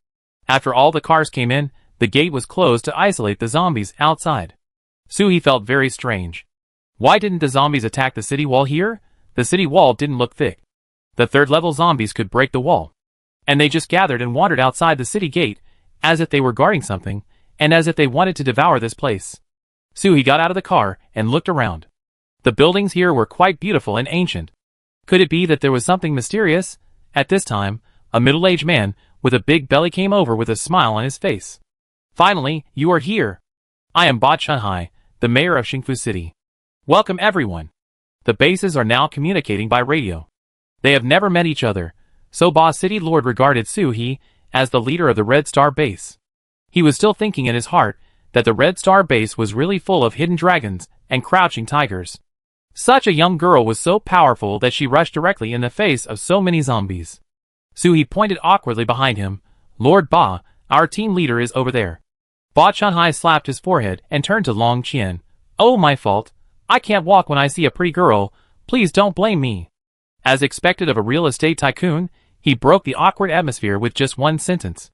After all the cars came in, the gate was closed to isolate the zombies outside. Suhi felt very strange. Why didn't the zombies attack the city wall here? The city wall didn't look thick. The third-level zombies could break the wall. And they just gathered and wandered outside the city gate, as if they were guarding something, and as if they wanted to devour this place. Suhi got out of the car and looked around. The buildings here were quite beautiful and ancient. Could it be that there was something mysterious? At this time, a middle-aged man with a big belly came over with a smile on his face. "Finally, you are here. I am Ba Chunhai, the mayor of Xingfu City. Welcome everyone." The bases are now communicating by radio. They have never met each other, so Ba City Lord regarded Suhi as the leader of the Red Star base. He was still thinking in his heart that the Red Star base was really full of hidden dragons and crouching tigers. Such a young girl was so powerful that she rushed directly in the face of so many zombies. Suhi pointed awkwardly behind him. "Lord Ba, our team leader is over there." Ba Chunhai slapped his forehead and turned to Long Qian. "Oh, my fault. I can't walk when I see a pretty girl. Please don't blame me." As expected of a real estate tycoon, he broke the awkward atmosphere with just one sentence.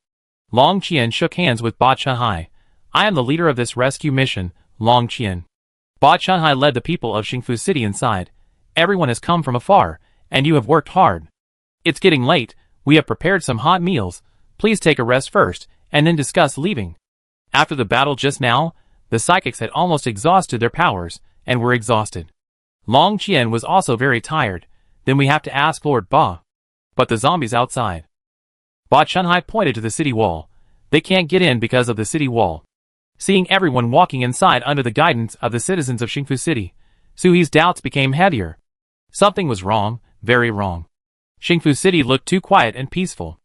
Long Qian shook hands with Ba Chunhai. "I am the leader of this rescue mission, Long Qian." Ba Chunhai led the people of Xingfu City inside. "Everyone has come from afar, and you have worked hard. It's getting late. We have prepared some hot meals. Please take a rest first, and then discuss leaving." After the battle just now, the psychics had almost exhausted their powers, and were exhausted. Long Qian was also very tired. "Then we have to ask Lord Ba." "But the zombies outside." Ba Chunhai pointed to the city wall. "They can't get in because of the city wall." Seeing everyone walking inside under the guidance of the citizens of Xingfu City, Suhi's doubts became heavier. Something was wrong, very wrong. Xingfu City looked too quiet and peaceful.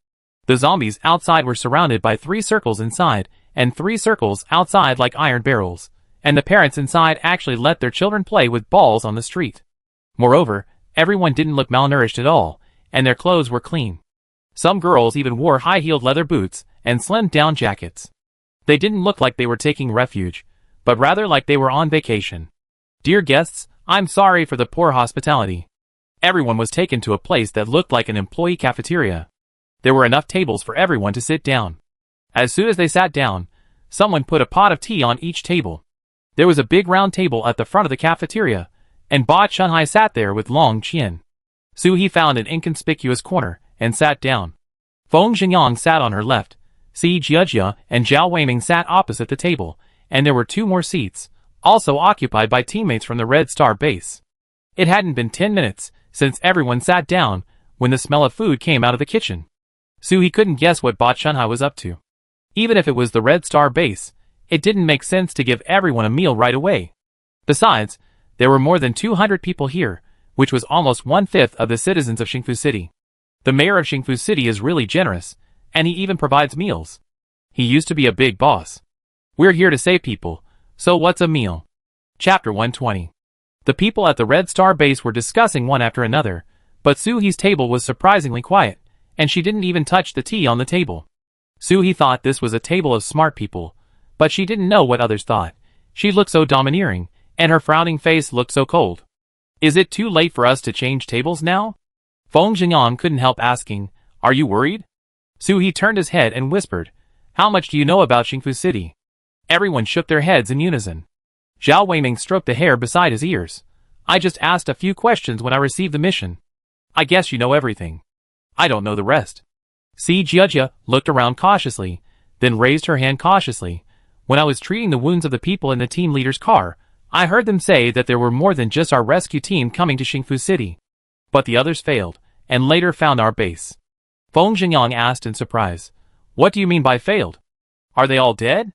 The zombies outside were surrounded by 3 circles inside, and 3 circles outside like iron barrels, and the parents inside actually let their children play with balls on the street. Moreover, everyone didn't look malnourished at all, and their clothes were clean. Some girls even wore high-heeled leather boots and slimmed-down jackets. They didn't look like they were taking refuge, but rather like they were on vacation. "Dear guests, I'm sorry for the poor hospitality." Everyone was taken to a place that looked like an employee cafeteria. There were enough tables for everyone to sit down. As soon as they sat down, someone put a pot of tea on each table. There was a big round table at the front of the cafeteria, and Ba Chunhai sat there with Long Qian. Suhi found an inconspicuous corner and sat down. Feng Xingyang sat on her left. Si Jiejia and Zhao Weiming sat opposite the table, and there were 2 more seats, also occupied by teammates from the Red Star base. It hadn't been 10 minutes since everyone sat down when the smell of food came out of the kitchen. Suhi couldn't guess what Ba Chunhai was up to. Even if it was the Red Star base, it didn't make sense to give everyone a meal right away. Besides, there were more than 200 people here, which was almost 1/5 of the citizens of Xingfu City. The mayor of Xingfu City is really generous, and he even provides meals. He used to be a big boss. We're here to save people, so what's a meal? Chapter 120. The people at the Red Star base were discussing one after another, but Suhi's table was surprisingly quiet, and she didn't even touch the tea on the table. Suhi thought this was a table of smart people, but she didn't know what others thought. She looked so domineering, and her frowning face looked so cold. "Is it too late for us to change tables now?" Feng Xingyang couldn't help asking. "Are you worried?" Suhi turned his head and whispered, "How much do you know about Xingfu City?" Everyone shook their heads in unison. Zhao Weiming stroked the hair beside his ears. "I just asked a few questions when I received the mission. I guess you know everything. I don't know the rest." Si Jiejia looked around cautiously, then raised her hand cautiously. "When I was treating the wounds of the people in the team leader's car, I heard them say that there were more than just our rescue team coming to Xingfu City. But the others failed, and later found our base." Feng Xingyang asked in surprise. "What do you mean by failed? Are they all dead?"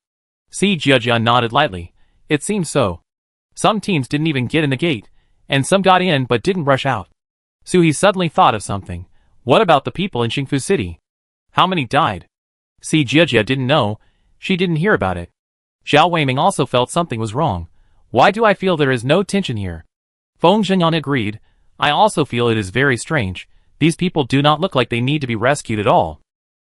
Si Jiejia nodded lightly. "It seems so. Some teams didn't even get in the gate, and some got in but didn't rush out." Suhi suddenly thought of something. "What about the people in Xingfu City? How many died?" See, Jia didn't know. She didn't hear about it. Zhao Weiming also felt something was wrong. Why do I feel there is no tension here? Feng Zhengyan agreed. I also feel it is very strange. These people do not look like they need to be rescued at all.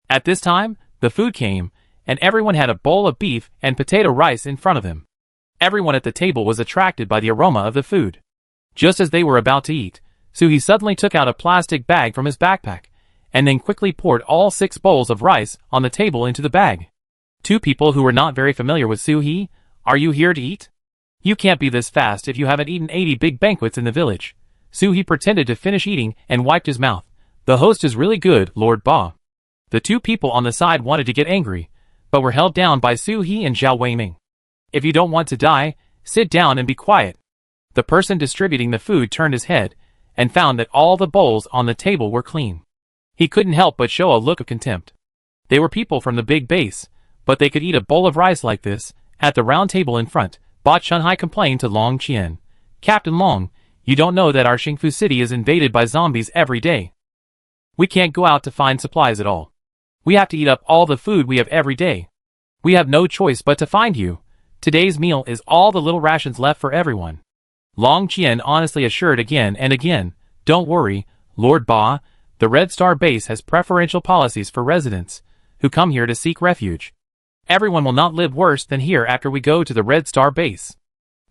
At this time, the food came, and everyone had a bowl of beef and potato rice in front of them. Everyone at the table was attracted by the aroma of the food. Just as they were about to eat, Suhi suddenly took out a plastic bag from his backpack, and then quickly poured all 6 bowls of rice on the table into the bag. Two people who were not very familiar with Suhi, are you here to eat? You can't be this fast if you haven't eaten 80 big banquets in the village. Suhi pretended to finish eating and wiped his mouth. The host is really good, Lord Ba. The two people on the side wanted to get angry, but were held down by Suhi and Zhao Weiming. If you don't want to die, sit down and be quiet. The person distributing the food turned his head, and found that all the bowls on the table were clean. He couldn't help but show a look of contempt. They were people from the big base, but they could eat a bowl of rice like this. At the round table in front, Ba Chunhai complained to Long Qian. Captain Long, you don't know that our Xingfu city is invaded by zombies every day. We can't go out to find supplies at all. We have to eat up all the food we have every day. We have no choice but to find you. Today's meal is all the little rations left for everyone. Long Qian honestly assured again and again, don't worry, Lord Ba, the Red Star base has preferential policies for residents who come here to seek refuge. Everyone will not live worse than here after we go to the Red Star base.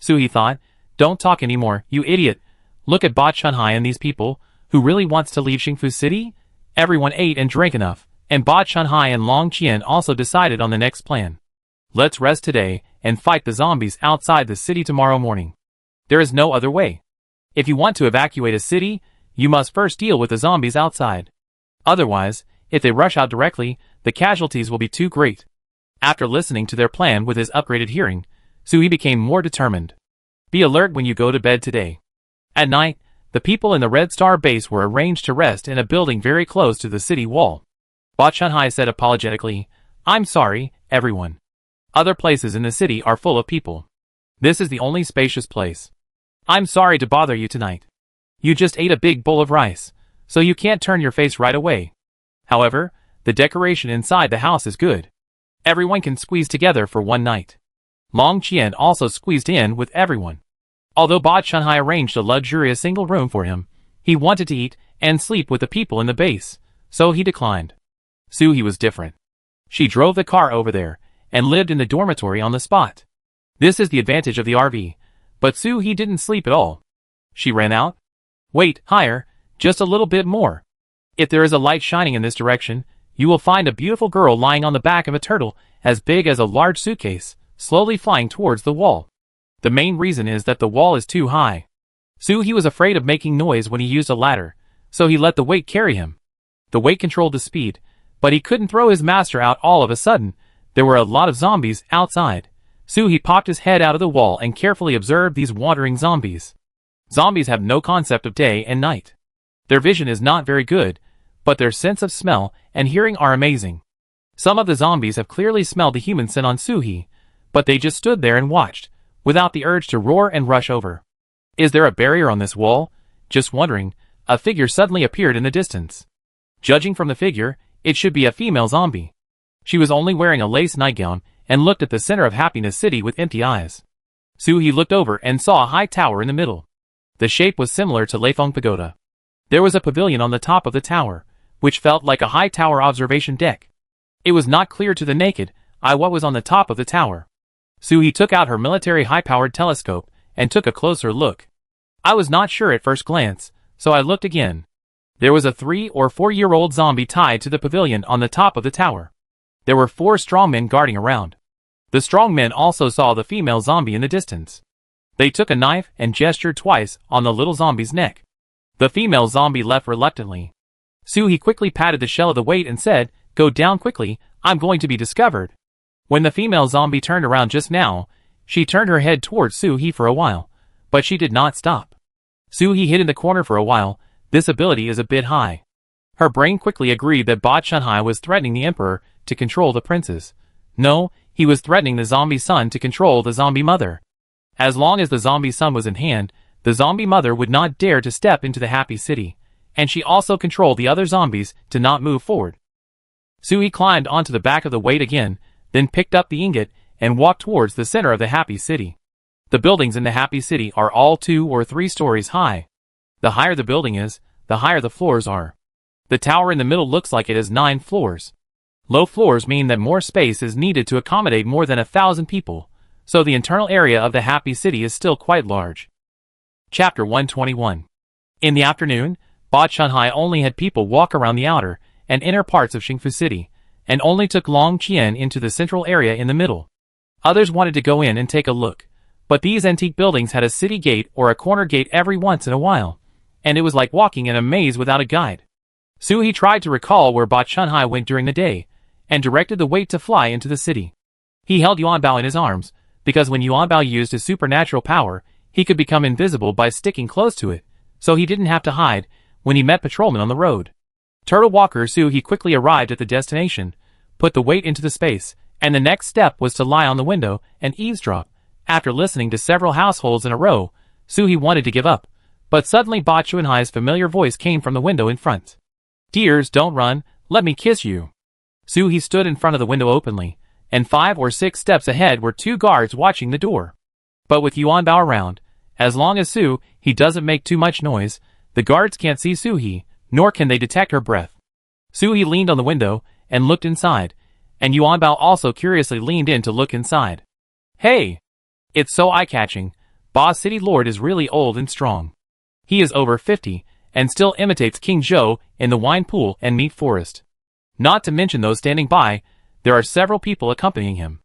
Suhi thought, don't talk anymore, you idiot. Look at Ba Chunhai and these people, who really wants to leave Xingfu City? Everyone ate and drank enough, and Ba Chunhai and Long Qian also decided on the next plan. Let's rest today and fight the zombies outside the city tomorrow morning. There is no other way. If you want to evacuate a city, you must first deal with the zombies outside. Otherwise, if they rush out directly, the casualties will be too great. After listening to their plan with his upgraded hearing, Suhi became more determined. Be alert when you go to bed today. At night, the people in the Red Star base were arranged to rest in a building very close to the city wall. Ba Chunhai said apologetically, I'm sorry, everyone. Other places in the city are full of people. This is the only spacious place. I'm sorry to bother you tonight. You just ate a big bowl of rice, so you can't turn your face right away. However, the decoration inside the house is good. Everyone can squeeze together for one night. Long Qian also squeezed in with everyone. Although Ba Chunhai arranged a luxurious single room for him, he wanted to eat and sleep with the people in the base, so he declined. Suhi was different. She drove the car over there, and lived in the dormitory on the spot. This is the advantage of the RV, but Suhi didn't sleep at all. She ran out. Wait, higher, just a little bit more. If there is a light shining in this direction, you will find a beautiful girl lying on the back of a turtle as big as a large suitcase, slowly flying towards the wall. The main reason is that the wall is too high. Suhi was afraid of making noise when he used a ladder, so he let the weight carry him. The weight controlled the speed, but he couldn't throw his master out all of a sudden. There were a lot of zombies outside. Suhi popped his head out of the wall and carefully observed these wandering zombies. Zombies have no concept of day and night. Their vision is not very good, but their sense of smell and hearing are amazing. Some of the zombies have clearly smelled the human scent on Suhi, but they just stood there and watched, without the urge to roar and rush over. Is there a barrier on this wall? Just wondering, a figure suddenly appeared in the distance. Judging from the figure, it should be a female zombie. She was only wearing a lace nightgown and looked at the center of Happiness City with empty eyes. Suhi looked over and saw a high tower in the middle. The shape was similar to Leifeng Pagoda. There was a pavilion on the top of the tower, which felt like a high tower observation deck. It was not clear to the naked eye what was on the top of the tower. Suhi took out her military high-powered telescope and took a closer look. I was not sure at first glance, so I looked again. There was a 3 or 4-year-old zombie tied to the pavilion on the top of the tower. There were 4 strongmen guarding around. The strongmen also saw the female zombie in the distance. They took a knife and gestured twice on the little zombie's neck. The female zombie left reluctantly. Suhi quickly patted the shell of the weight and said, "Go down quickly, I'm going to be discovered." When the female zombie turned around just now, she turned her head towards Suhi for a while, but she did not stop. Suhi hid in the corner for a while. This ability is a bit high. Her brain quickly agreed that Ba Chunhai was threatening the emperor to control the princes. No, he was threatening the zombie son to control the zombie mother. As long as the zombie son was in hand, the zombie mother would not dare to step into the happy city, and she also controlled the other zombies to not move forward. Suhi climbed onto the back of the weight again, then picked up the ingot and walked towards the center of the happy city. The buildings in the happy city are all 2 or 3 stories high. The higher the building is, the higher the floors are. The tower in the middle looks like it has 9 floors. Low floors mean that more space is needed to accommodate more than 1,000 people, so the internal area of the happy city is still quite large. Chapter 121. In the afternoon, Ba Chunhai only had people walk around the outer and inner parts of Xingfu City, and only took Long Qian into the central area in the middle. Others wanted to go in and take a look, but these antique buildings had a city gate or a corner gate every once in a while, and it was like walking in a maze without a guide. Suhi tried to recall where Ba Chunhai went during the day, and directed the weight to fly into the city. He held Yuanbao in his arms, because when Yuanbao used his supernatural power, he could become invisible by sticking close to it, so he didn't have to hide when he met patrolmen on the road. Turtle Walker Suhi quickly arrived at the destination, put the weight into the space, and the next step was to lie on the window and eavesdrop. After listening to several households in a row, Suhi wanted to give up, but suddenly Ba Chunhai's familiar voice came from the window in front. "Dears, don't run, let me kiss you." Suhi stood in front of the window openly, and 5 or 6 steps ahead were 2 guards watching the door. But with Yuanbao around, as long as he doesn't make too much noise, the guards can't see Suhi, nor can they detect her breath. Suhi leaned on the window and looked inside, and Yuanbao also curiously leaned in to look inside. Hey! It's so eye-catching. Ba City Lord is really old and strong. He is over 50, and still imitates King Zhou in the wine pool and meat forest. Not to mention those standing by, there are several people accompanying him.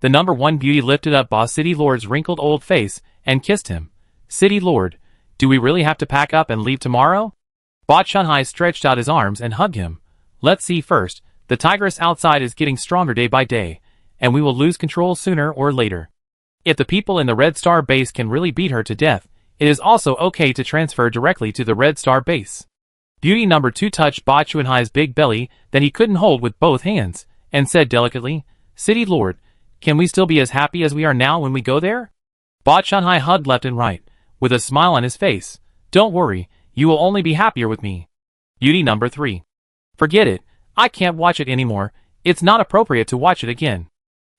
The number 1 beauty lifted up Ba City Lord's wrinkled old face and kissed him. "City Lord, do we really have to pack up and leave tomorrow?" Ba Chunhai stretched out his arms and hugged him. "Let's see first. The tigress outside is getting stronger day by day, and we will lose control sooner or later. If the people in the Red Star base can really beat her to death, it is also okay to transfer directly to the Red Star base." Beauty number 2 touched Ba Chunhai's big belly that he couldn't hold with both hands, and said delicately, "City Lord, can we still be as happy as we are now when we go there?" Ba Chunhai hugged left and right, with a smile on his face. "Don't worry, you will only be happier with me." Beauty number 3. "Forget it, I can't watch it anymore, it's not appropriate to watch it again."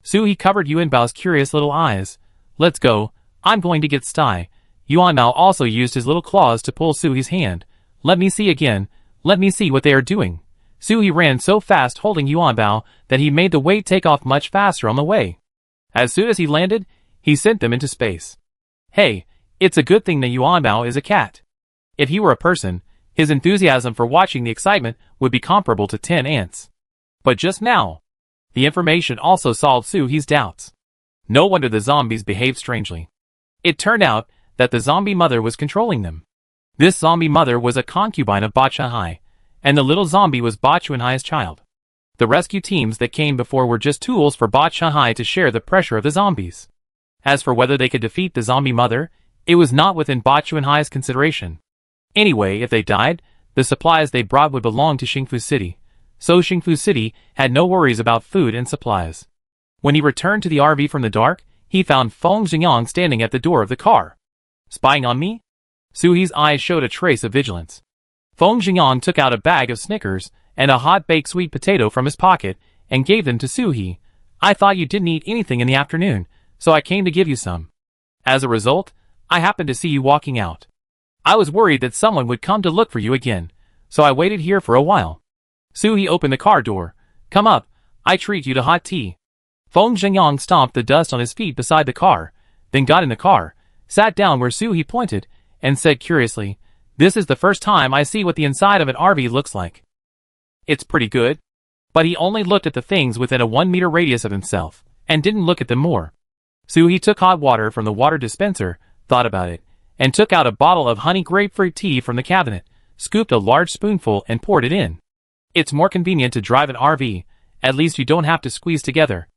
Suhi covered Yuanbao's curious little eyes. "Let's go, I'm going to get Sty." Yuanbao also used his little claws to pull Suhi's hand. "Let me see again, let me see what they are doing." Suhi ran so fast holding Yuanbao that he made the weight take off much faster on the way. As soon as he landed, he sent them into space. Hey, it's a good thing that Yuanbao is a cat. If he were a person, his enthusiasm for watching the excitement would be comparable to 10 ants. But just now, the information also solved Suhi's doubts. No wonder the zombies behaved strangely. It turned out that the zombie mother was controlling them. This zombie mother was a concubine of Ba Chunhai, and the little zombie was Ba Chunhai's child. The rescue teams that came before were just tools for Ba Chunhai to share the pressure of the zombies. As for whether they could defeat the zombie mother, it was not within Ba Chunhai's consideration. Anyway, if they died, the supplies they brought would belong to Xingfu City, so Xingfu City had no worries about food and supplies. When he returned to the RV from the dark, he found Feng Xingyang standing at the door of the car. "Spying on me?" Suhi's eyes showed a trace of vigilance. Feng Xingyang took out a bag of Snickers and a hot-baked sweet potato from his pocket and gave them to Suhi. "I thought you didn't eat anything in the afternoon, so I came to give you some. As a result, I happened to see you walking out. I was worried that someone would come to look for you again, so I waited here for a while." Suhi opened the car door. "Come up, I treat you to hot tea." Feng Xingyang stomped the dust on his feet beside the car, then got in the car, sat down where Suhi pointed, and said curiously, "This is the first time I see what the inside of an RV looks like. It's pretty good." But he only looked at the things within a 1-meter radius of himself, and didn't look at them more. Suhi took hot water from the water dispenser, thought about it, and took out a bottle of honey grapefruit tea from the cabinet, scooped a large spoonful and poured it in. "It's more convenient to drive an RV, at least you don't have to squeeze together."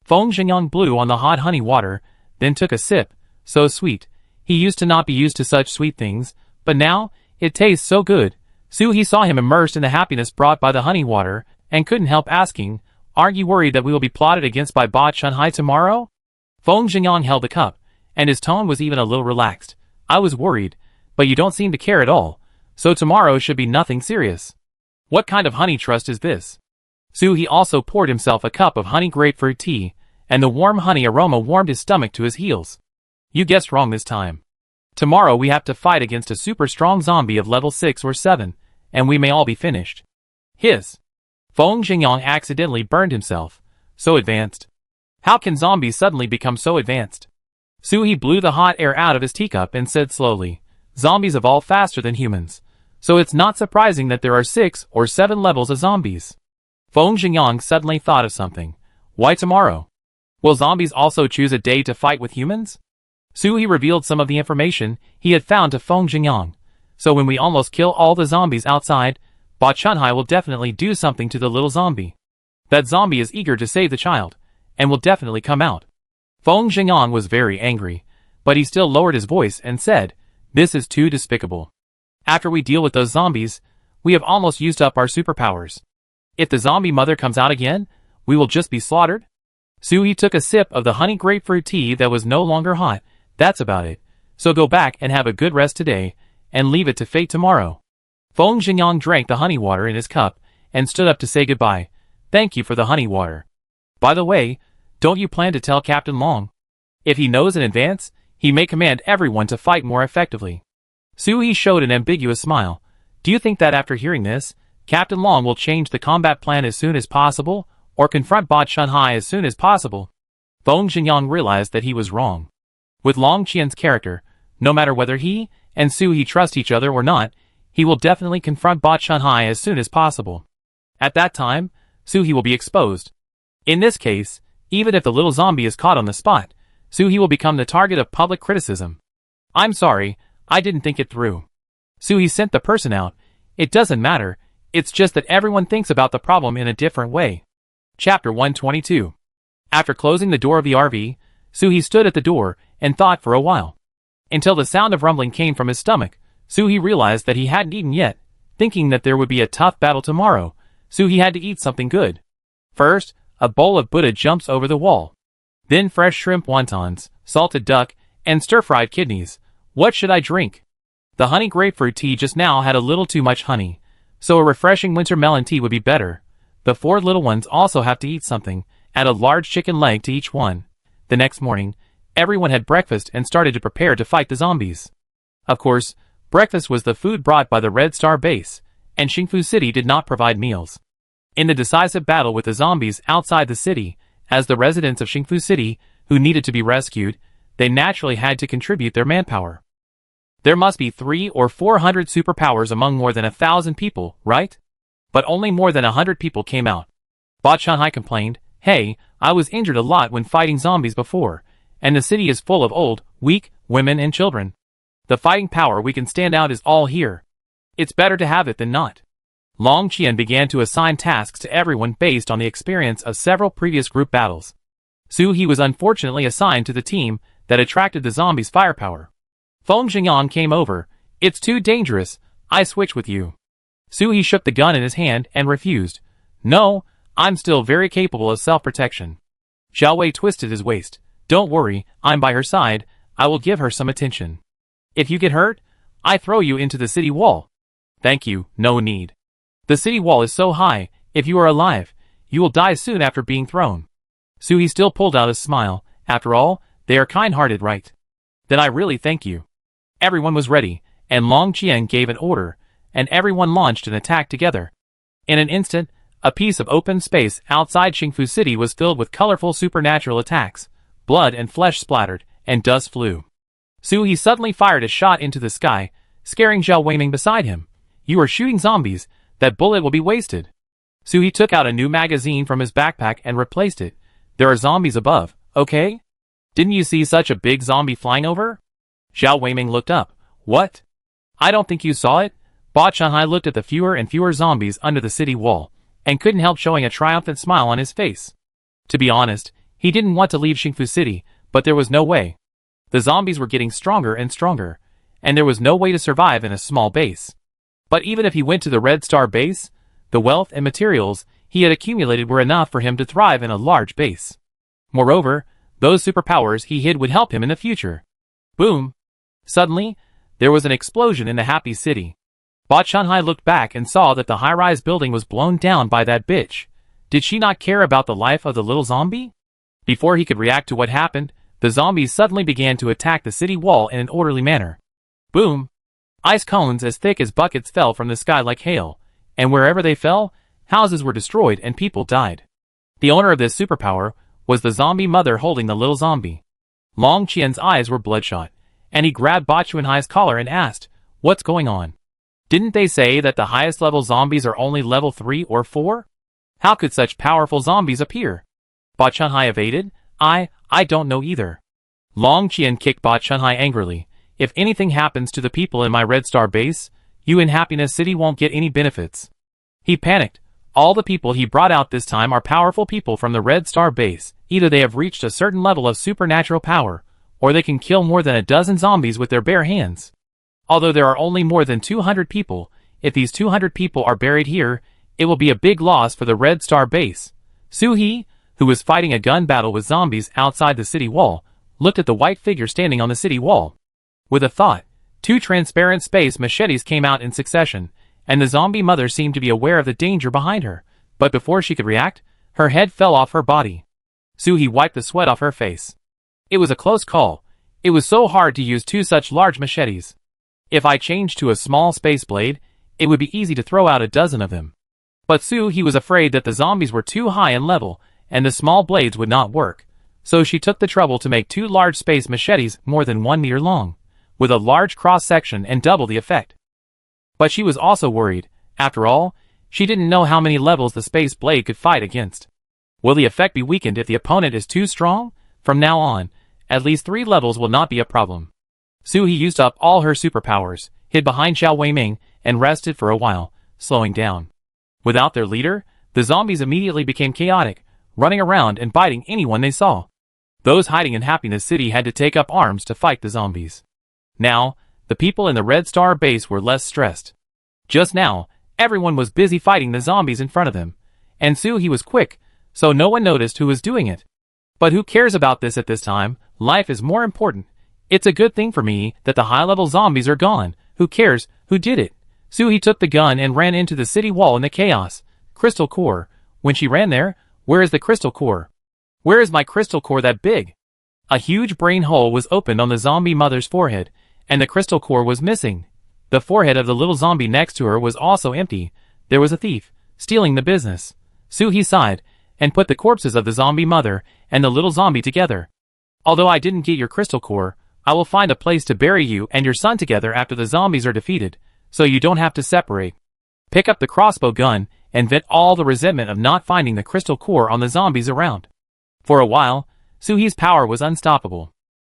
Feng Xingyang blew on the hot honey water, then took a sip. So sweet. He used to not be used to such sweet things, but now, it tastes so good. Suhi saw him immersed in the happiness brought by the honey water, and couldn't help asking, "Aren't you worried that we will be plotted against by Ba Chunhai tomorrow?" Feng Xingyang held the cup, and his tone was even a little relaxed. "I was worried, but you don't seem to care at all, so tomorrow should be nothing serious." "What kind of honey trust is this?" Suhi also poured himself a cup of honey grapefruit tea, and the warm honey aroma warmed his stomach to his heels. You guessed wrong this time. Tomorrow we have to fight against a super strong zombie of level 6 or 7, and we may all be finished. Hiss. Feng Xingyang accidentally burned himself. So advanced. How can zombies suddenly become so advanced? Suhi blew the hot air out of his teacup and said slowly, zombies evolve faster than humans, so it's not surprising that there are 6 or 7 levels of zombies. Feng Xingyang suddenly thought of something. Why tomorrow? Will zombies also choose a day to fight with humans? Suhi revealed some of the information he had found to Feng Xingyang. So when we almost kill all the zombies outside, Ba Chunhai will definitely do something to the little zombie. That zombie is eager to save the child, and will definitely come out. Feng Xingyang was very angry, but he still lowered his voice and said, this is too despicable. After we deal with those zombies, we have almost used up our superpowers. If the zombie mother comes out again, we will just be slaughtered? Suhi took a sip of the honey grapefruit tea that was no longer hot. That's about it. So go back and have a good rest today, and leave it to fate tomorrow. Feng Xingyang drank the honey water in his cup, and stood up to say goodbye. Thank you for the honey water. By the way, don't you plan to tell Captain Long? If he knows in advance, he may command everyone to fight more effectively. Suhi showed an ambiguous smile. Do you think that after hearing this, Captain Long will change the combat plan as soon as possible, or confront Ba Chunhai as soon as possible? Feng Xingyang realized that he was wrong. With Long Qian's character, no matter whether he and Suhi trust each other or not, he will definitely confront Ba Chunhai as soon as possible. At that time, Suhi will be exposed. In this case, even if the little zombie is caught on the spot, Suhi will become the target of public criticism. I'm sorry, I didn't think it through. Suhi sent the person out. It doesn't matter, it's just that everyone thinks about the problem in a different way. Chapter 122. After closing the door of the RV, Suhi stood at the door and thought for a while. Until the sound of rumbling came from his stomach, Suhi realized that he hadn't eaten yet. Thinking that there would be a tough battle tomorrow, Suhi had to eat something good. First, a bowl of Buddha jumps over the wall. Then fresh shrimp wontons, salted duck, and stir-fried kidneys. What should I drink? The honey grapefruit tea just now had a little too much honey, so a refreshing winter melon tea would be better. The 4 little ones also have to eat something. Add a large chicken leg to each one. The next morning, everyone had breakfast and started to prepare to fight the zombies. Of course, breakfast was the food brought by the Red Star base, and Xingfu City did not provide meals. In the decisive battle with the zombies outside the city, as the residents of Xingfu City, who needed to be rescued, they naturally had to contribute their manpower. There must be 300 or 400 superpowers among more than 1,000 people, right? But only more than 100 people came out. Ba Chunhai complained, hey, I was injured a lot when fighting zombies before, and the city is full of old, weak, women and children. The fighting power we can stand out is all here. It's better to have it than not. Long Qian began to assign tasks to everyone based on the experience of several previous group battles. Suhi was unfortunately assigned to the team that attracted the zombies' firepower. Feng Xingyang came over. It's too dangerous, I switch with you. Suhi shook the gun in his hand and refused. No, I'm still very capable of self-protection. Xiao Wei twisted his waist. Don't worry, I'm by her side, I will give her some attention. If you get hurt, I throw you into the city wall. Thank you, no need. The city wall is so high, if you are alive, you will die soon after being thrown. Suhi still pulled out a smile. After all, they are kind-hearted, right? Then I really thank you. Everyone was ready, and Long Qian gave an order, and everyone launched an attack together. In an instant, a piece of open space outside Xingfu City was filled with colorful supernatural attacks. Blood and flesh splattered, and dust flew. Suhi suddenly fired a shot into the sky, scaring Zhao Weiming beside him. You are shooting zombies, that bullet will be wasted. Suhi took out a new magazine from his backpack and replaced it. There are zombies above, okay? Didn't you see such a big zombie flying over? Zhao Weiming looked up. What? I don't think you saw it. Ba Chunhai looked at the fewer and fewer zombies under the city wall, and couldn't help showing a triumphant smile on his face. To be honest, he didn't want to leave Xingfu City, but there was no way. The zombies were getting stronger and stronger, and there was no way to survive in a small base. But even if he went to the Red Star base, the wealth and materials he had accumulated were enough for him to thrive in a large base. Moreover, those superpowers he hid would help him in the future. Boom! Suddenly, there was an explosion in the happy city. Ba Chunhai looked back and saw that the high-rise building was blown down by that bitch. Did she not care about the life of the little zombie? Before he could react to what happened, the zombies suddenly began to attack the city wall in an orderly manner. Boom! Ice cones as thick as buckets fell from the sky like hail, and wherever they fell, houses were destroyed and people died. The owner of this superpower was the zombie mother holding the little zombie. Long Qian's eyes were bloodshot, and he grabbed Ba Chunhai's collar and asked, "What's going on? Didn't they say that the highest level zombies are only level 3 or 4? How could such powerful zombies appear?" Ba Chunhai evaded, I don't know either. Long Qian kicked Ba Chunhai angrily. "If anything happens to the people in my Red Star base, you in Happiness City won't get any benefits." He panicked. All the people he brought out this time are powerful people from the Red Star base. Either they have reached a certain level of supernatural power, or they can kill more than a dozen zombies with their bare hands. Although there are only more than 200 people, if these 200 people are buried here, it will be a big loss for the Red Star base. Suhi, who was fighting a gun battle with zombies outside the city wall, looked at the white figure standing on the city wall. With a thought, 2 transparent space machetes came out in succession, and the zombie mother seemed to be aware of the danger behind her, but before she could react, her head fell off her body. Suhi wiped the sweat off her face. It was a close call. It was so hard to use 2 such large machetes. If I changed to a small space blade, it would be easy to throw out a dozen of them. But Suhi was afraid that the zombies were too high in level, and the small blades would not work, so she took the trouble to make 2 large space machetes more than 1 meter long, with a large cross-section and double the effect. But she was also worried. After all, she didn't know how many levels the space blade could fight against. Will the effect be weakened if the opponent is too strong? From now on, at least 3 levels will not be a problem. Suhi used up all her superpowers, hid behind Xiao Weiming, and rested for a while, slowing down. Without their leader, the zombies immediately became chaotic, running around and biting anyone they saw. Those hiding in Happiness City had to take up arms to fight the zombies. Now, the people in the Red Star base were less stressed. Just now, everyone was busy fighting the zombies in front of them, and Suhi was quick, so no one noticed who was doing it. But who cares about this at this time? Life is more important. It's a good thing for me that the high-level zombies are gone. Who cares who did it? Suhi took the gun and ran into the city wall in the chaos. Crystal core. When she ran there, where is the crystal core? Where is my crystal core that big? A huge brain hole was opened on the zombie mother's forehead, and the crystal core was missing. The forehead of the little zombie next to her was also empty. There was a thief, stealing the business. Suhi sighed, and put the corpses of the zombie mother and the little zombie together. Although I didn't get your crystal core, I will find a place to bury you and your son together after the zombies are defeated, so you don't have to separate. Pick up the crossbow gun and vent all the resentment of not finding the crystal core on the zombies around. For a while, Suhi's power was unstoppable.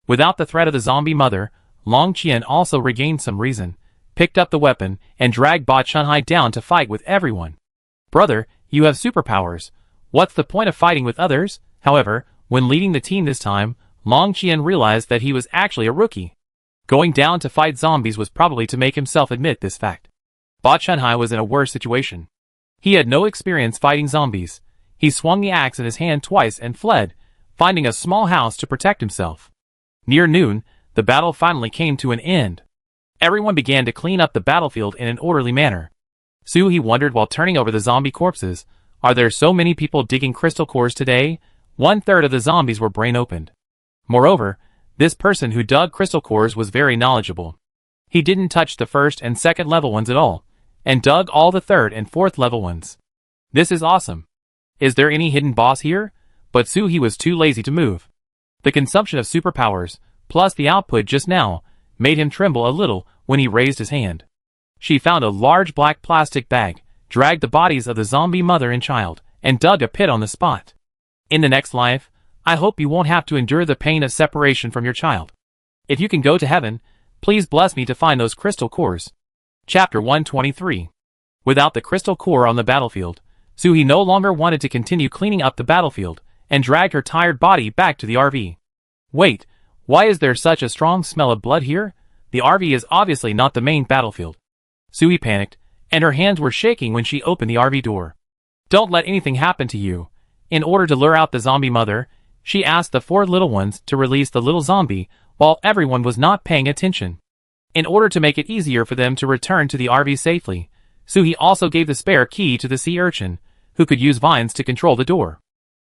Without the threat of the zombie mother, Long Qian also regained some reason, picked up the weapon, and dragged Ba Chunhai down to fight with everyone. Brother, you have superpowers. What's the point of fighting with others? However, when leading the team this time, Long Qian realized that he was actually a rookie. Going down to fight zombies was probably to make himself admit this fact. Ba Chunhai was in a worse situation. He had no experience fighting zombies. He swung the axe in his hand twice and fled, finding a small house to protect himself. Near noon, the battle finally came to an end. Everyone began to clean up the battlefield in an orderly manner. Suhi wondered while turning over the zombie corpses, are there so many people digging crystal cores today? 1/3 of the zombies were brain opened. Moreover, this person who dug crystal cores was very knowledgeable. He didn't touch the 1st and 2nd level ones at all, and dug all the 3rd and 4th level ones. This is awesome. Is there any hidden boss here? But Suhi was too lazy to move. The consumption of superpowers, plus the output just now, made him tremble a little when he raised his hand. She found a large black plastic bag, dragged the bodies of the zombie mother and child, and dug a pit on the spot. In the next life, I hope you won't have to endure the pain of separation from your child. If you can go to heaven, please bless me to find those crystal cores. Chapter 123. Without the crystal core on the battlefield, Suhi no longer wanted to continue cleaning up the battlefield, and dragged her tired body back to the RV. Wait, why is there such a strong smell of blood here? The RV is obviously not the main battlefield. Suhi panicked, and her hands were shaking when she opened the RV door. Don't let anything happen to you. In order to lure out the zombie mother, she asked the 4 little ones to release the little zombie while everyone was not paying attention. In order to make it easier for them to return to the RV safely, Suhi also gave the spare key to the sea urchin, who could use vines to control the door.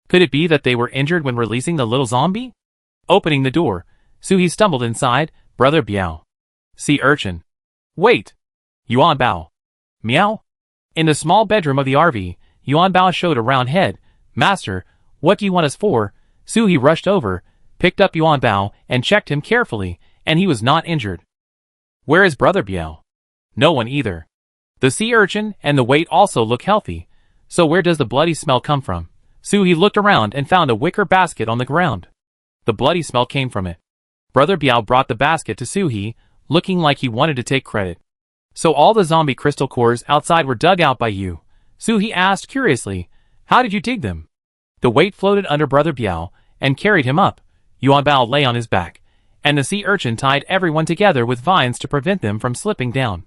Could it be that they were injured when releasing the little zombie? Opening the door, Suhi stumbled inside. Brother Biao. Sea urchin. Wait! Yuan Bao. Meow? In the small bedroom of the RV, Yuan Bao showed a round head. Master, what do you want us for? Suhi rushed over, picked up Yuan Bao, and checked him carefully, and he was not injured. Where is Brother Biao? No one either. The sea urchin and the weight also look healthy, so where does the bloody smell come from? Suhi looked around and found a wicker basket on the ground. The bloody smell came from it. Brother Biao brought the basket to Suhi, looking like he wanted to take credit. So all the zombie crystal cores outside were dug out by you? Suhi asked curiously. How did you dig them? The weight floated under Brother Biao and carried him up. Yuan Bao lay on his back, and the sea urchin tied everyone together with vines to prevent them from slipping down.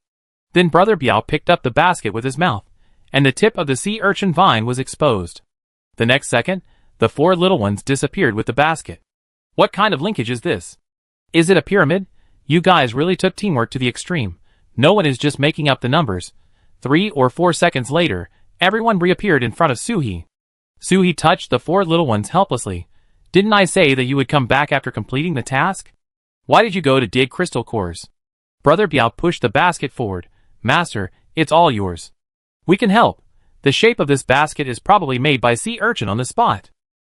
Then Brother Biao picked up the basket with his mouth, and the tip of the sea urchin vine was exposed. The next second, the 4 little ones disappeared with the basket. What kind of linkage is this? Is it a pyramid? You guys really took teamwork to the extreme. No one is just making up the numbers. 3 or 4 seconds later, everyone reappeared in front of Suhi. Suhi touched the 4 little ones helplessly. Didn't I say that you would come back after completing the task? Why did you go to dig crystal cores? Brother Biao pushed the basket forward. Master, it's all yours. We can help. The shape of this basket is probably made by sea urchin on the spot.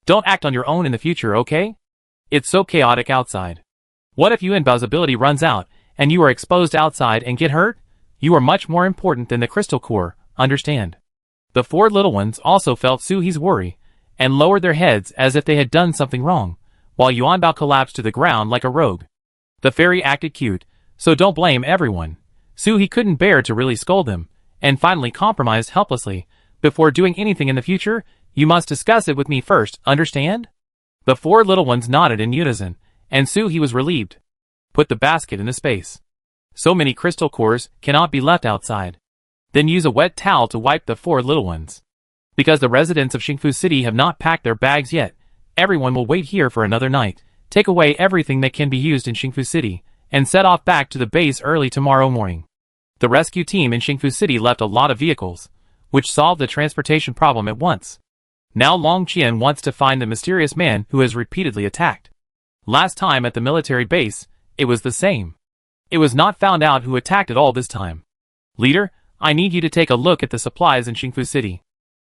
Don't act on your own in the future, okay? It's so chaotic outside. What if Yuan Bao's ability runs out, and you are exposed outside and get hurt? You are much more important than the crystal core, understand? The 4 little ones also felt Suhi's worry, and lowered their heads as if they had done something wrong, while Yuan Bao collapsed to the ground like a rogue. The fairy acted cute, so don't blame everyone. Suhi couldn't bear to really scold them, and finally compromised helplessly. Before doing anything in the future, you must discuss it with me first, understand? The 4 little ones nodded in unison, and Suhi was relieved. Put the basket in the space. So many crystal cores cannot be left outside. Then use a wet towel to wipe the 4 little ones. Because the residents of Xingfu City have not packed their bags yet, everyone will wait here for another night. Take away everything that can be used in Xingfu City, and set off back to the base early tomorrow morning. The rescue team in Xingfu City left a lot of vehicles, which solved the transportation problem at once. Now Long Qian wants to find the mysterious man who has repeatedly attacked. Last time at the military base, it was the same. It was not found out who attacked at all this time. Leader, I need you to take a look at the supplies in Xingfu City.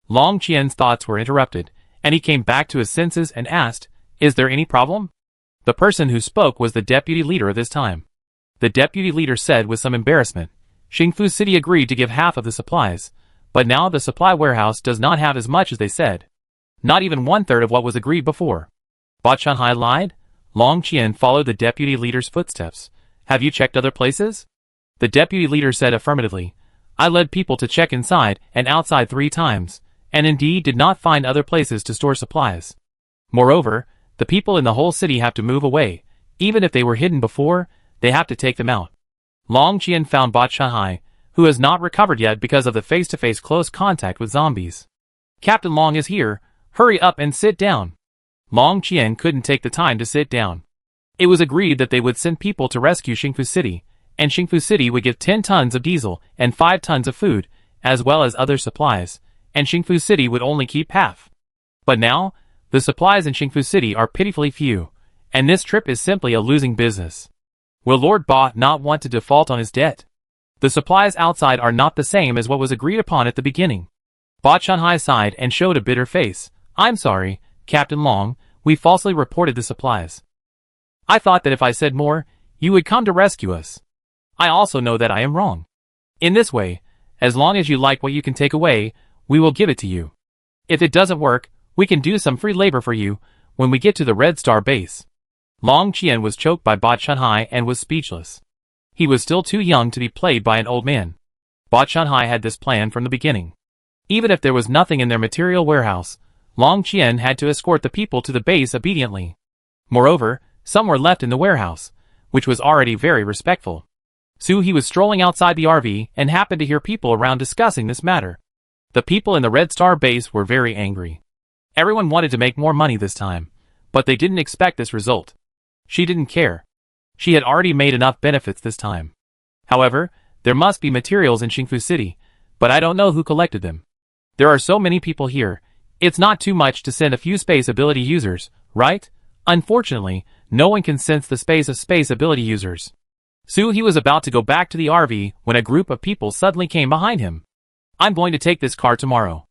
Long Qian's thoughts were interrupted, and he came back to his senses and asked, Is there any problem? The person who spoke was the deputy leader this time. The deputy leader said with some embarrassment, Xingfu City agreed to give half of the supplies, but now the supply warehouse does not have as much as they said. Not even 1/3 of what was agreed before. Ba Chunhai lied? Long Qian followed the deputy leader's footsteps. Have you checked other places? The deputy leader said affirmatively. I led people to check inside and outside 3 times, and indeed did not find other places to store supplies. Moreover, the people in the whole city have to move away. Even if they were hidden before, they have to take them out. Long Qian found Ba Chunhai, who has not recovered yet because of the face-to-face close contact with zombies. Captain Long is here. Hurry up and sit down. Long Qian couldn't take the time to sit down. It was agreed that they would send people to rescue Xingfu City, and Xingfu City would give 10 tons of diesel and 5 tons of food, as well as other supplies, and Xingfu City would only keep half. But now, the supplies in Xingfu City are pitifully few, and this trip is simply a losing business. Will Lord Ba not want to default on his debt? The supplies outside are not the same as what was agreed upon at the beginning. Ba Chunhai sighed and showed a bitter face. I'm sorry, Captain Long, we falsely reported the supplies. I thought that if I said more, you would come to rescue us. I also know that I am wrong. In this way, as long as you like what you can take away, we will give it to you. If it doesn't work, we can do some free labor for you when we get to the Red Star base. Long Qian was choked by Ba Chunhai and was speechless. He was still too young to be played by an old man. Ba Chunhai had this plan from the beginning. Even if there was nothing in their material warehouse, Long Qian had to escort the people to the base obediently. Moreover, some were left in the warehouse, which was already very respectful. Suhi was strolling outside the RV and happened to hear people around discussing this matter. The people in the Red Star base were very angry. Everyone wanted to make more money this time, but they didn't expect this result. She didn't care. She had already made enough benefits this time. However, there must be materials in Xingfu City, but I don't know who collected them. There are so many people here. It's not too much to send a few space ability users, right? Unfortunately, no one can sense the space of space ability users. Soo-hee was about to go back to the RV when a group of people suddenly came behind him. I'm going to take this car tomorrow.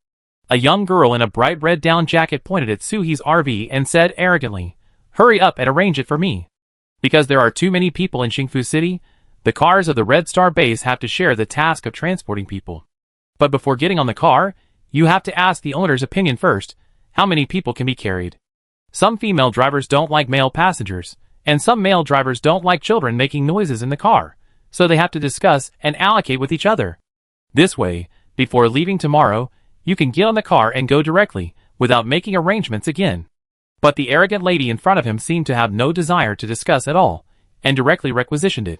A young girl in a bright red down jacket pointed at Soo-hee's RV and said arrogantly, hurry up and arrange it for me. Because there are too many people in Xingfu City, the cars of the Red Star base have to share the task of transporting people. But before getting on the car, you have to ask the owner's opinion first, how many people can be carried. Some female drivers don't like male passengers, and some male drivers don't like children making noises in the car, so they have to discuss and allocate with each other. This way, before leaving tomorrow, you can get on the car and go directly, without making arrangements again. But the arrogant lady in front of him seemed to have no desire to discuss at all, and directly requisitioned it.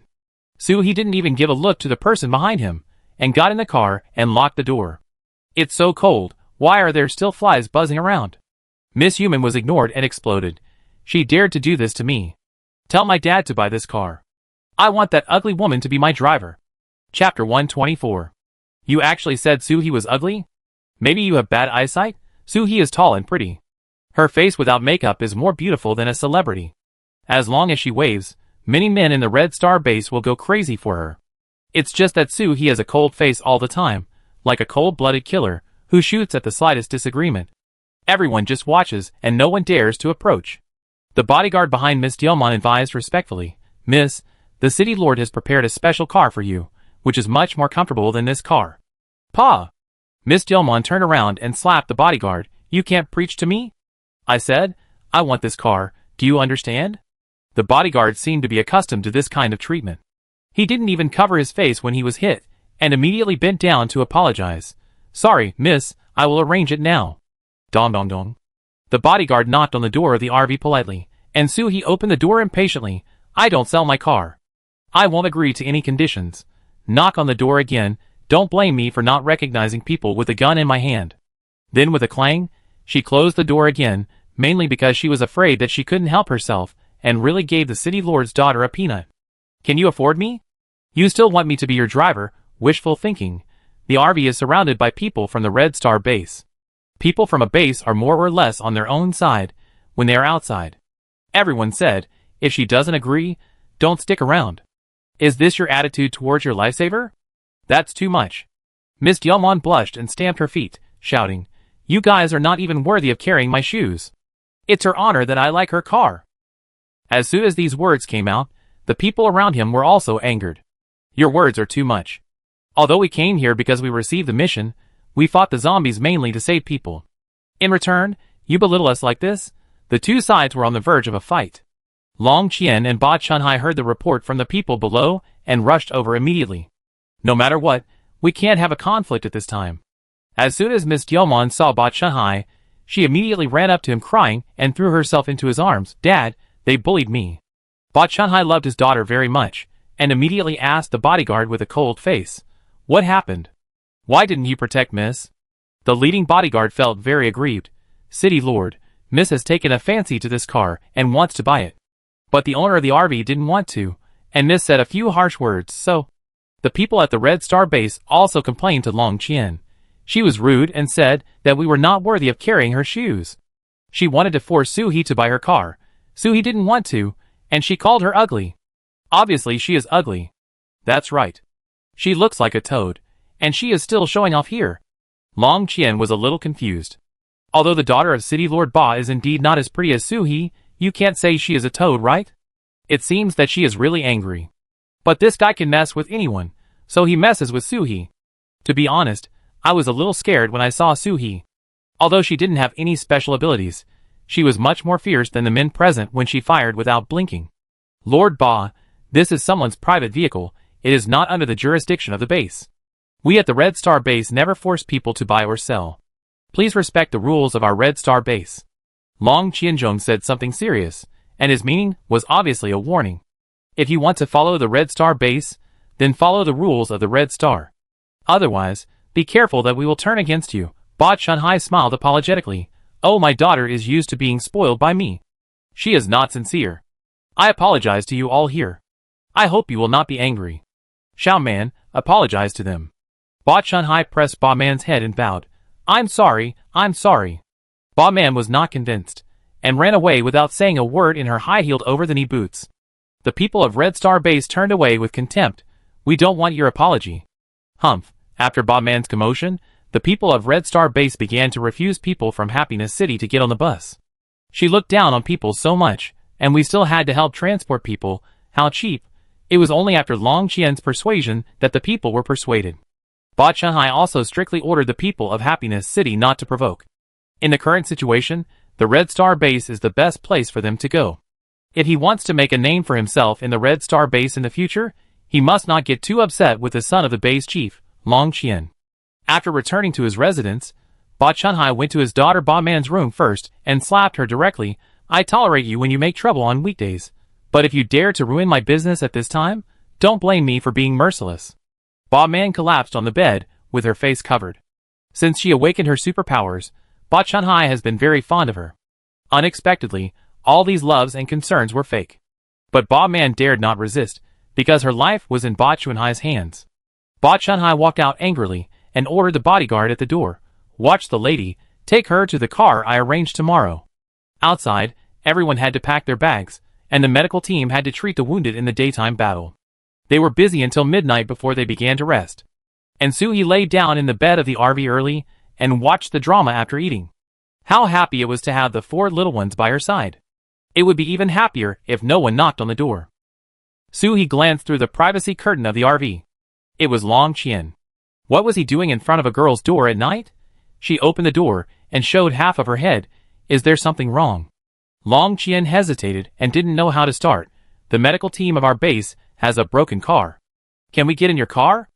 Soo-hee didn't even give a look to the person behind him, and got in the car and locked the door. It's so cold, why are there still flies buzzing around? Miss Human was ignored and exploded. She dared to do this to me. Tell my dad to buy this car. I want that ugly woman to be my driver. Chapter 124. You actually said Soo-hee was ugly? Maybe you have bad eyesight? Soo-hee is tall and pretty. Her face without makeup is more beautiful than a celebrity. As long as she waves, many men in the Red Star base will go crazy for her. It's just that Soo-hee has a cold face all the time, like a cold-blooded killer, who shoots at the slightest disagreement. Everyone just watches and no one dares to approach. The bodyguard behind Miss Dielmon advised respectfully, Miss, the city lord has prepared a special car for you, which is much more comfortable than this car. Pa! Miss Dielmon turned around and slapped the bodyguard. You can't preach to me? I said, I want this car, do you understand? The bodyguard seemed to be accustomed to this kind of treatment. He didn't even cover his face when he was hit, and immediately bent down to apologize. Sorry, miss, I will arrange it now. Dong dong dong. The bodyguard knocked on the door of the RV politely, and Soo-hee opened the door impatiently. I don't sell my car. I won't agree to any conditions. Knock on the door again, don't blame me for not recognizing people with a gun in my hand. Then with a clang, she closed the door again, mainly because she was afraid that she couldn't help herself, and really gave the city lord's daughter a peanut. Can you afford me? You still want me to be your driver? Wishful thinking. The RV is surrounded by people from the Red Star base. People from a base are more or less on their own side when they are outside. Everyone said, if she doesn't agree, don't stick around. Is this your attitude towards your lifesaver? That's too much. Miss Dielmon blushed and stamped her feet, shouting, you guys are not even worthy of carrying my shoes. It's her honor that I like her car. As soon as these words came out, the people around him were also angered. Your words are too much. Although we came here because we received the mission, we fought the zombies mainly to save people. In return, you belittle us like this? The two sides were on the verge of a fight. Long Qian and Ba Chunhai heard the report from the people below and rushed over immediately. No matter what, we can't have a conflict at this time. As soon as Miss Dielmon saw Ba Chunhai, she immediately ran up to him crying and threw herself into his arms. Dad, they bullied me. Ba Chunhai loved his daughter very much, and immediately asked the bodyguard with a cold face, what happened? Why didn't you protect Miss? The leading bodyguard felt very aggrieved. City Lord, Miss has taken a fancy to this car and wants to buy it. But the owner of the RV didn't want to, and Miss said a few harsh words, so. The people at the Red Star base also complained to Long Qian. She was rude and said that we were not worthy of carrying her shoes. She wanted to force Soo-hee to buy her car. Soo-hee didn't want to, and she called her ugly. Obviously she is ugly. That's right. She looks like a toad, and she is still showing off here. Long Qian was a little confused. Although the daughter of City Lord Ba is indeed not as pretty as Soo-hee, you can't say she is a toad, right? It seems that she is really angry. But this guy can mess with anyone, so he messes with Soo-hee. To be honest, I was a little scared when I saw Soo-hee. Although she didn't have any special abilities, she was much more fierce than the men present when she fired without blinking. Lord Ba, this is someone's private vehicle, it is not under the jurisdiction of the base. We at the Red Star base never force people to buy or sell. Please respect the rules of our Red Star base. Long Qianzhong said something serious, and his meaning was obviously a warning. If you want to follow the Red Star base, then follow the rules of the Red Star. Otherwise, be careful that we will turn against you. Ba Chunhai smiled apologetically. Oh, my daughter is used to being spoiled by me. She is not sincere. I apologize to you all here. I hope you will not be angry. Xiao Man, apologize to them. Ba Chunhai pressed Ba Man's head and bowed. I'm sorry, I'm sorry. Bobman was not convinced, and ran away without saying a word in her high-heeled over-the-knee boots. The people of Red Star Base turned away with contempt. We don't want your apology. Humph. After Bobman's commotion, the people of Red Star Base began to refuse people from Happiness City to get on the bus. She looked down on people so much, and we still had to help transport people. How cheap. It was only after Long Qian's persuasion that the people were persuaded. Ba Chunhai also strictly ordered the people of Happiness City not to provoke. In the current situation, the Red Star Base is the best place for them to go. If he wants to make a name for himself in the Red Star Base in the future, he must not get too upset with the son of the base chief, Long Qian. After returning to his residence, Ba Chunhai went to his daughter Ba Man's room first and slapped her directly. I tolerate you when you make trouble on weekdays, but if you dare to ruin my business at this time, don't blame me for being merciless. Ba Man collapsed on the bed, with her face covered. Since she awakened her superpowers, Ba Chunhai has been very fond of her. Unexpectedly, all these loves and concerns were fake. But Ba Man dared not resist, because her life was in Ba Chunhai's hands. Ba Chunhai walked out angrily, and ordered the bodyguard at the door. Watch the lady, take her to the car I arranged tomorrow. Outside, everyone had to pack their bags, and the medical team had to treat the wounded in the daytime battle. They were busy until midnight before they began to rest. And Suhi lay down in the bed of the RV early, and watched the drama after eating. How happy it was to have the 4 little ones by her side. It would be even happier if no one knocked on the door. Suhi glanced through the privacy curtain of the RV. It was Long Qian. What was he doing in front of a girl's door at night? She opened the door, and showed half of her head. Is there something wrong? Long Qian hesitated and didn't know how to start. The medical team of our base has a broken car. Can we get in your car?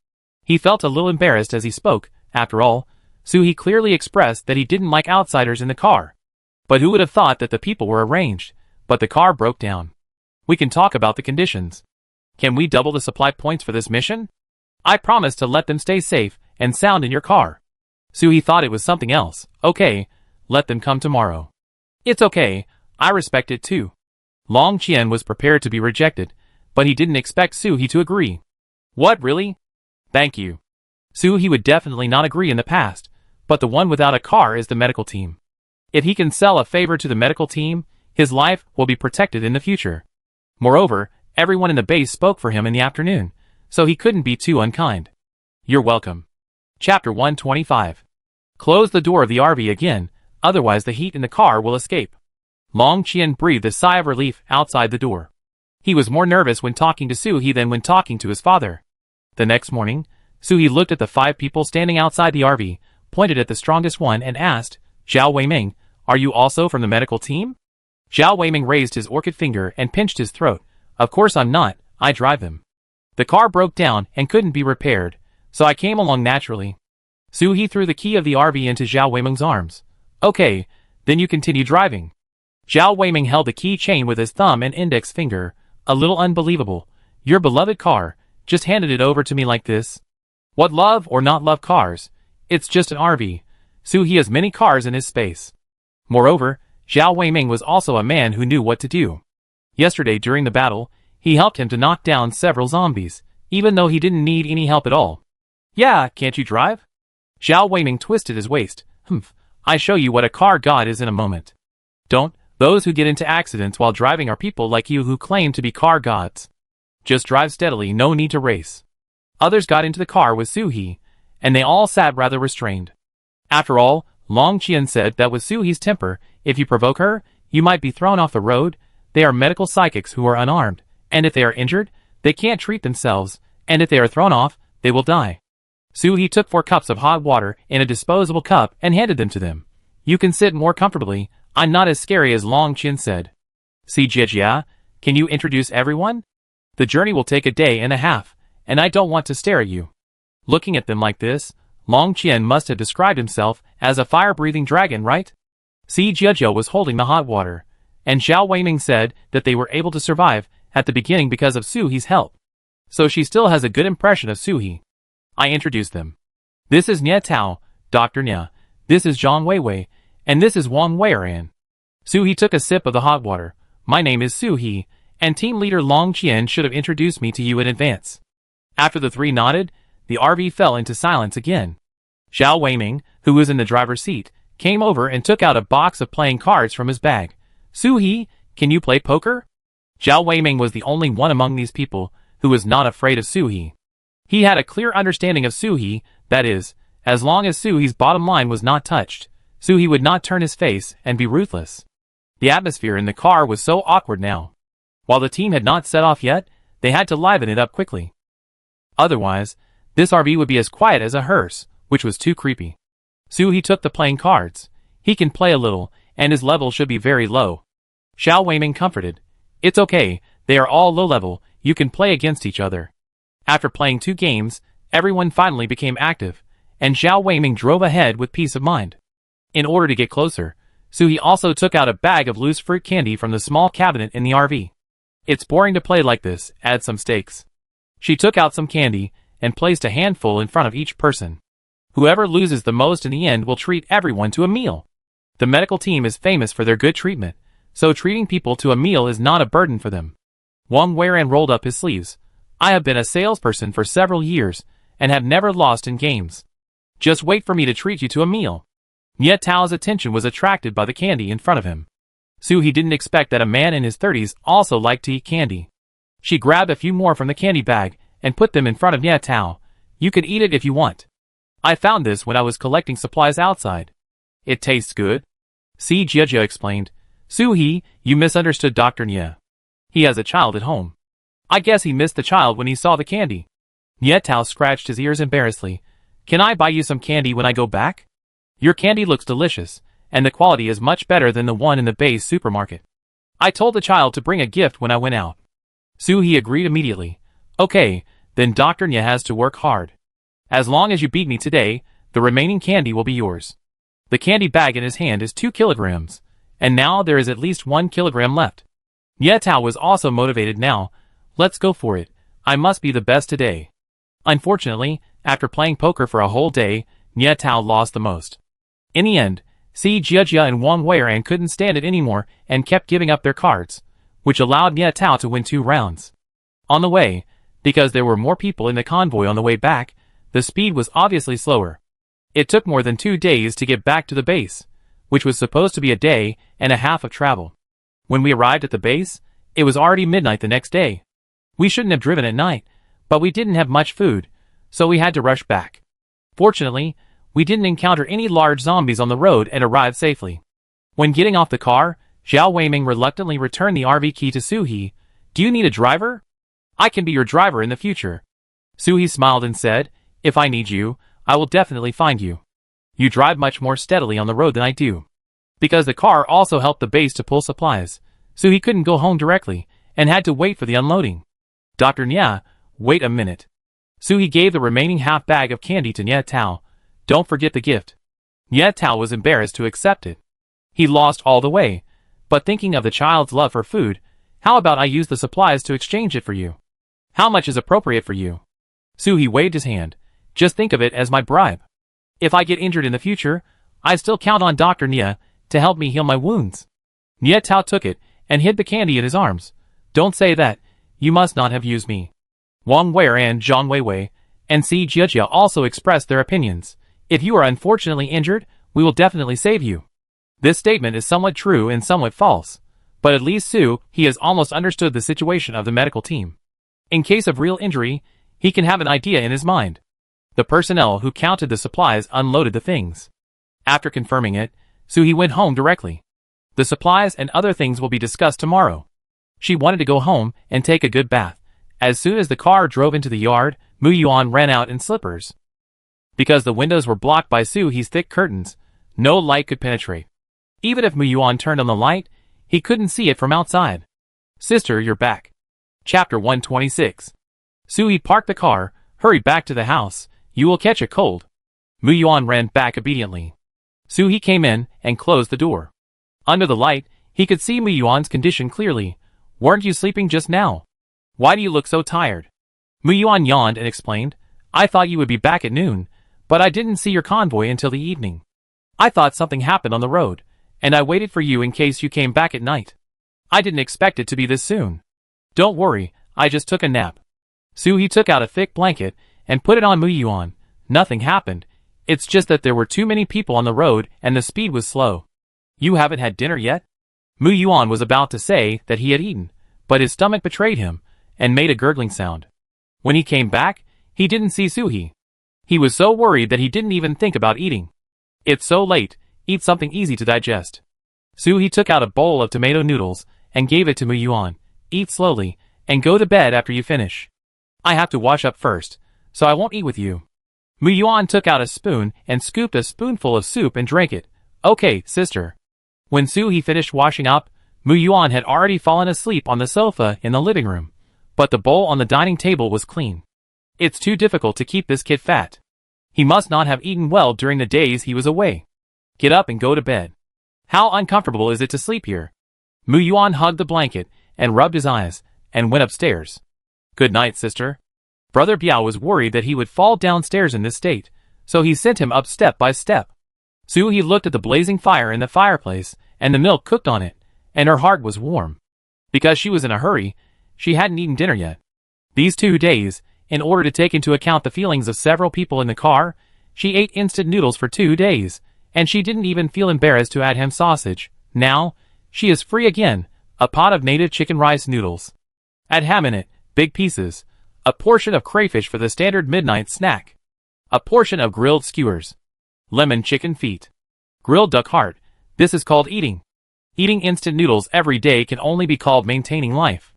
He felt a little embarrassed as he spoke. After all, Suhi clearly expressed that he didn't like outsiders in the car. But who would have thought that the people were arranged? But the car broke down. We can talk about the conditions. Can we double the supply points for this mission? I promise to let them stay safe and sound in your car. Suhi thought it was something else. Okay, let them come tomorrow. It's okay, I respect it too. Long Qian was prepared to be rejected, but he didn't expect Suhi to agree. What, really? Thank you. Suhi would definitely not agree in the past, but the one without a car is the medical team. If he can sell a favor to the medical team, his life will be protected in the future. Moreover, everyone in the base spoke for him in the afternoon, so he couldn't be too unkind. You're welcome. Chapter 125. Close the door of the RV again, otherwise the heat in the car will escape. Long Qian breathed a sigh of relief outside the door. He was more nervous when talking to Suhi than when talking to his father. The next morning, Suhi looked at the 5 people standing outside the RV, pointed at the strongest one and asked, Zhao Weiming, are you also from the medical team? Zhao Weiming raised his orchid finger and pinched his throat. Of course I'm not, I drive them. The car broke down and couldn't be repaired, so I came along naturally. Suhi threw the key of the RV into Zhao Weiming's arms. Okay, then you continue driving. Zhao Weiming held the key chain with his thumb and index finger. A little unbelievable. Your beloved car just handed it over to me like this. What, love or not love cars? It's just an RV. Suhi has many cars in his space. Moreover, Zhao Weiming was also a man who knew what to do. Yesterday during the battle, he helped him to knock down several zombies, even though he didn't need any help at all. Yeah, can't you drive? Zhao Weiming twisted his waist. I show you what a car god is in a moment. Don't. Those who get into accidents while driving are people like you who claim to be car gods. Just drive steadily, no need to race. Others got into the car with Suhi, and they all sat rather restrained. After all, Long Qian said that with Suhi's temper, if you provoke her, you might be thrown off the road. They are medical psychics who are unarmed, and if they are injured, they can't treat themselves, and if they are thrown off, they will die. Suhi took 4 cups of hot water in a disposable cup and handed them to them. You can sit more comfortably. I'm not as scary as Long Qian said. See Jia, can you introduce everyone? The journey will take a day and a half, and I don't want to stare at you. Looking at them like this, Long Qian must have described himself as a fire-breathing dragon, right? Si Jiazhou was holding the hot water, and Zhao Weiming said that they were able to survive at the beginning because of Suhi's help. So she still has a good impression of Suhi. I introduced them. This is Nie Tao, Dr. Nie. This is Zhang Weiwei, and this is Wang Weiran. Suhi took a sip of the hot water. My name is Suhi, and team leader Long Qian should have introduced me to you in advance. After the 3 nodded, the RV fell into silence again. Zhao Weiming, who was in the driver's seat, came over and took out a box of playing cards from his bag. "Su-hee, can you play poker?" Zhao Weiming was the only one among these people who was not afraid of Su-hee. He had a clear understanding of Su-hee, that is, as long as Su-hee's bottom line was not touched, Su-hee would not turn his face and be ruthless. The atmosphere in the car was so awkward now. While the team had not set off yet, they had to liven it up quickly. Otherwise, this RV would be as quiet as a hearse, which was too creepy. Su-hee took the playing cards. He can play a little, and his level should be very low. Zhao Weiming comforted. "It's okay, they are all low level, you can play against each other." After playing 2 games, everyone finally became active, and Zhao Weiming drove ahead with peace of mind. In order to get closer, Su-hee also took out a bag of loose fruit candy from the small cabinet in the RV. "It's boring to play like this, add some stakes." She took out some candy and placed a handful in front of each person. Whoever loses the most in the end will treat everyone to a meal. The medical team is famous for their good treatment, so treating people to a meal is not a burden for them. Wang Weiran rolled up his sleeves. "I have been a salesperson for several years and have never lost in games. Just wait for me to treat you to a meal." Nie Tao's attention was attracted by the candy in front of him. Su-hee didn't expect that a man in his 30s also liked to eat candy. She grabbed a few more from the candy bag and put them in front of Nie Tao. "You can eat it if you want. I found this when I was collecting supplies outside. It tastes good." Si Jiejia explained. "Su-hee, you misunderstood Dr. Nie. He has a child at home. I guess he missed the child when he saw the candy." Nie Tao scratched his ears embarrassedly. "Can I buy you some candy when I go back? Your candy looks delicious, and the quality is much better than the one in the base supermarket. I told the child to bring a gift when I went out." Su-hee agreed immediately. "Okay, then Dr. Nie has to work hard. As long as you beat me today, the remaining candy will be yours." The candy bag in his hand is 2 kilograms, and now there is at least 1 kilogram left. Nie Tao was also motivated now. "Let's go for it. I must be the best today." Unfortunately, after playing poker for a whole day, Nie Tao lost the most. In the end, Si Jiejia and Wang Weiran couldn't stand it anymore and kept giving up their cards, which allowed Nie Tao to win 2 rounds. On the way, because there were more people in the convoy on the way back, the speed was obviously slower. It took more than 2 days to get back to the base, which was supposed to be a day and a half of travel. When we arrived at the base, it was already midnight the next day. We shouldn't have driven at night, but we didn't have much food, so we had to rush back. Fortunately, we didn't encounter any large zombies on the road and arrived safely. When getting off the car, Zhao Weiming reluctantly returned the RV key to Su-hee. "Do you need a driver? I can be your driver in the future." Su-hee smiled and said, "If I need you, I will definitely find you. You drive much more steadily on the road than I do." Because the car also helped the base to pull supplies, Su-hee couldn't go home directly and had to wait for the unloading. "Dr. Nie, wait a minute." Su-hee gave the remaining half bag of candy to Nie Tao. "Don't forget the gift." Nie Tao was embarrassed to accept it. He lost all the way, but thinking of the child's love for food, "How about I use the supplies to exchange it for you? How much is appropriate for you?" Su-hee waved his hand. "Just think of it as my bribe. If I get injured in the future, I still count on Dr. Nie to help me heal my wounds." Nie Tao took it and hid the candy in his arms. "Don't say that, you must not have used me." Wang Weiran, Zhang Weiwei, and Si Jiejia also expressed their opinions. "If you are unfortunately injured, we will definitely save you." This statement is somewhat true and somewhat false, but at least Su-hee has almost understood the situation of the medical team. In case of real injury, he can have an idea in his mind. The personnel who counted the supplies unloaded the things. After confirming it, Su-hee went home directly. The supplies and other things will be discussed tomorrow. She wanted to go home and take a good bath. As soon as the car drove into the yard, Mu Yuan ran out in slippers. Because the windows were blocked by Su-hee's thick curtains, no light could penetrate. Even if Mu Yuan turned on the light, he couldn't see it from outside. "Sister, you're back." Chapter 126. Su-hee parked the car, hurried back to the house. "You will catch a cold." Mu Yuan ran back obediently. Su-hee came in and closed the door. Under the light, he could see Mu Yuan's condition clearly. "Weren't you sleeping just now? Why do you look so tired?" Mu Yuan yawned and explained, "I thought you would be back at noon, but I didn't see your convoy until the evening. I thought something happened on the road, and I waited for you in case you came back at night. I didn't expect it to be this soon. Don't worry, I just took a nap." Su-hee took out a thick blanket and put it on Mu Yuan. "Nothing happened. It's just that there were too many people on the road and the speed was slow. You haven't had dinner yet? Mu Yuan was about to say that he had eaten, but his stomach betrayed him and made a gurgling sound. When he came back, he didn't see Suhi. He was so worried that he didn't even think about eating. It's so late, eat something easy to digest. Suhi took out a bowl of tomato noodles and gave it to Mu Yuan. Eat slowly, and go to bed after you finish. I have to wash up first, so I won't eat with you. Mu Yuan took out a spoon and scooped a spoonful of soup and drank it. Okay, sister. When Suhi finished washing up, Mu Yuan had already fallen asleep on the sofa in the living room, but the bowl on the dining table was clean. It's too difficult to keep this kid fat. He must not have eaten well during the days he was away. Get up and go to bed. How uncomfortable is it to sleep here? Mu Yuan hugged the blanket and rubbed his eyes and went upstairs. Good night, sister. Brother Biao was worried that he would fall downstairs in this state, so he sent him up step by step. Suhi looked at the blazing fire in the fireplace and the milk cooked on it, and her heart was warm. Because she was in a hurry, she hadn't eaten dinner yet. These 2 days, in order to take into account the feelings of several people in the car, she ate instant noodles for 2 days, and she didn't even feel embarrassed to add ham sausage. Now, she is free again, a pot of native chicken rice noodles. Add ham in it, big pieces. A portion of crayfish for the standard midnight snack. A portion of grilled skewers. Lemon chicken feet. Grilled duck heart. This is called eating. Eating instant noodles every day can only be called maintaining life.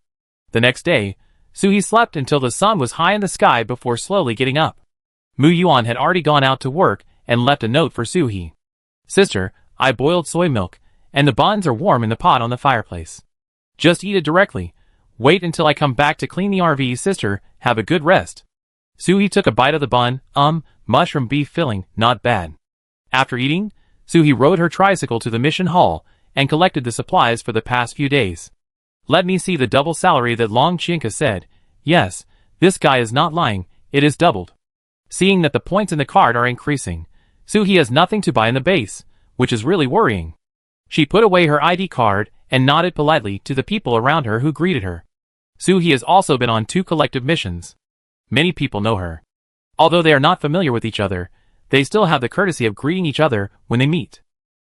The next day, Suhi slept until the sun was high in the sky before slowly getting up. Mu Yuan had already gone out to work and left a note for Suhi. Sister, I boiled soy milk, and the buns are warm in the pot on the fireplace. Just eat it directly. Wait until I come back to clean the RV, sister. Have a good rest. Suhi took a bite of the bun. Mushroom beef filling, not bad. After eating, Suhi rode her tricycle to the mission hall and collected the supplies for the past few days. Let me see the double salary that Long Chinka said. Yes, this guy is not lying, it is doubled. Seeing that the points in the card are increasing, Suhi has nothing to buy in the base, which is really worrying. She put away her ID card and nodded politely to the people around her who greeted her. Suhi has also been on 2 collective missions. Many people know her. Although they are not familiar with each other, they still have the courtesy of greeting each other when they meet.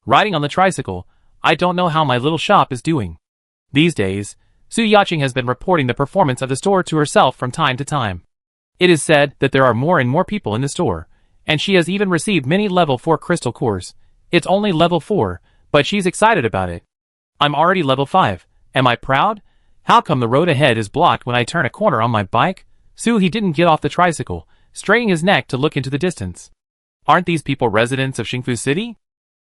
Riding on the tricycle, I don't know how my little shop is doing. These days, Su Yaching has been reporting the performance of the store to herself from time to time. It is said that there are more and more people in the store, and she has even received many level 4 crystal cores. It's only level 4, but she's excited about it. I'm already level 5. Am I proud? How come the road ahead is blocked when I turn a corner on my bike? He didn't get off the tricycle, straining his neck to look into the distance. Aren't these people residents of Xingfu City?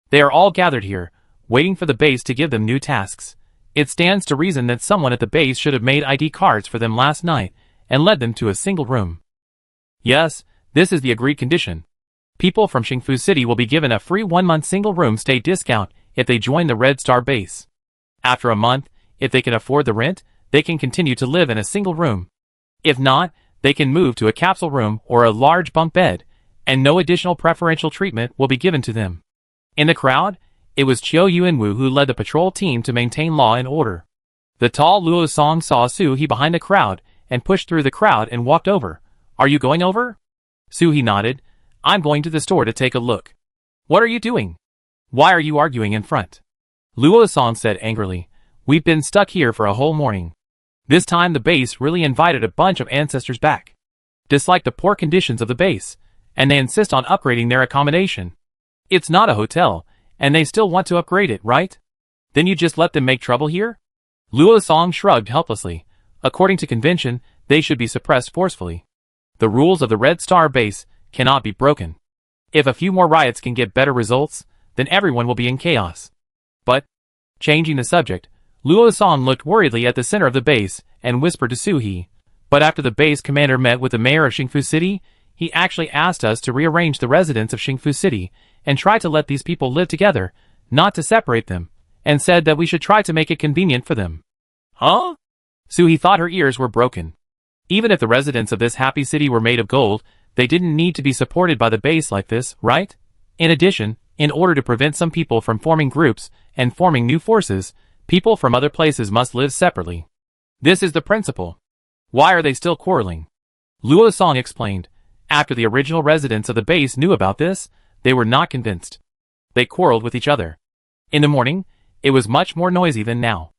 They are all gathered here, waiting for the base to give them new tasks. It stands to reason that someone at the base should have made ID cards for them last night and led them to a single room. Yes, this is the agreed condition. People from Xingfu City will be given a free 1-month single room stay discount if they join the Red Star base. After a month, if they can afford the rent, they can continue to live in a single room. If not, they can move to a capsule room or a large bunk bed, and no additional preferential treatment will be given to them. In the crowd, it was Chiu Yuanwu who led the patrol team to maintain law and order. The tall Luo Song saw Su He behind the crowd and pushed through the crowd and walked over. Are you going over? Su He nodded. I'm going to the store to take a look. What are you doing? Why are you arguing in front? Luo Song said angrily. We've been stuck here for a whole morning. This time the base really invited a bunch of ancestors back. Dislike the poor conditions of the base, and they insist on upgrading their accommodation. It's not a hotel, and they still want to upgrade it, right? Then you just let them make trouble here? Luo Song shrugged helplessly. According to convention, they should be suppressed forcefully. The rules of the Red Star base cannot be broken. If a few more riots can get better results, then everyone will be in chaos. But, changing the subject, Luo Song looked worriedly at the center of the base and whispered to Su He. But after the base commander met with the mayor of Xingfu City, he actually asked us to rearrange the residents of Xingfu City and try to let these people live together, not to separate them, and said that we should try to make it convenient for them. Huh? Su He thought her ears were broken. Even if the residents of this happy city were made of gold, they didn't need to be supported by the base like this, right? In addition, in order to prevent some people from forming groups and forming new forces, people from other places must live separately. This is the principle. Why are they still quarreling? Luo Song explained. After the original residents of the base knew about this, they were not convinced. They quarreled with each other. In the morning, it was much more noisy than now.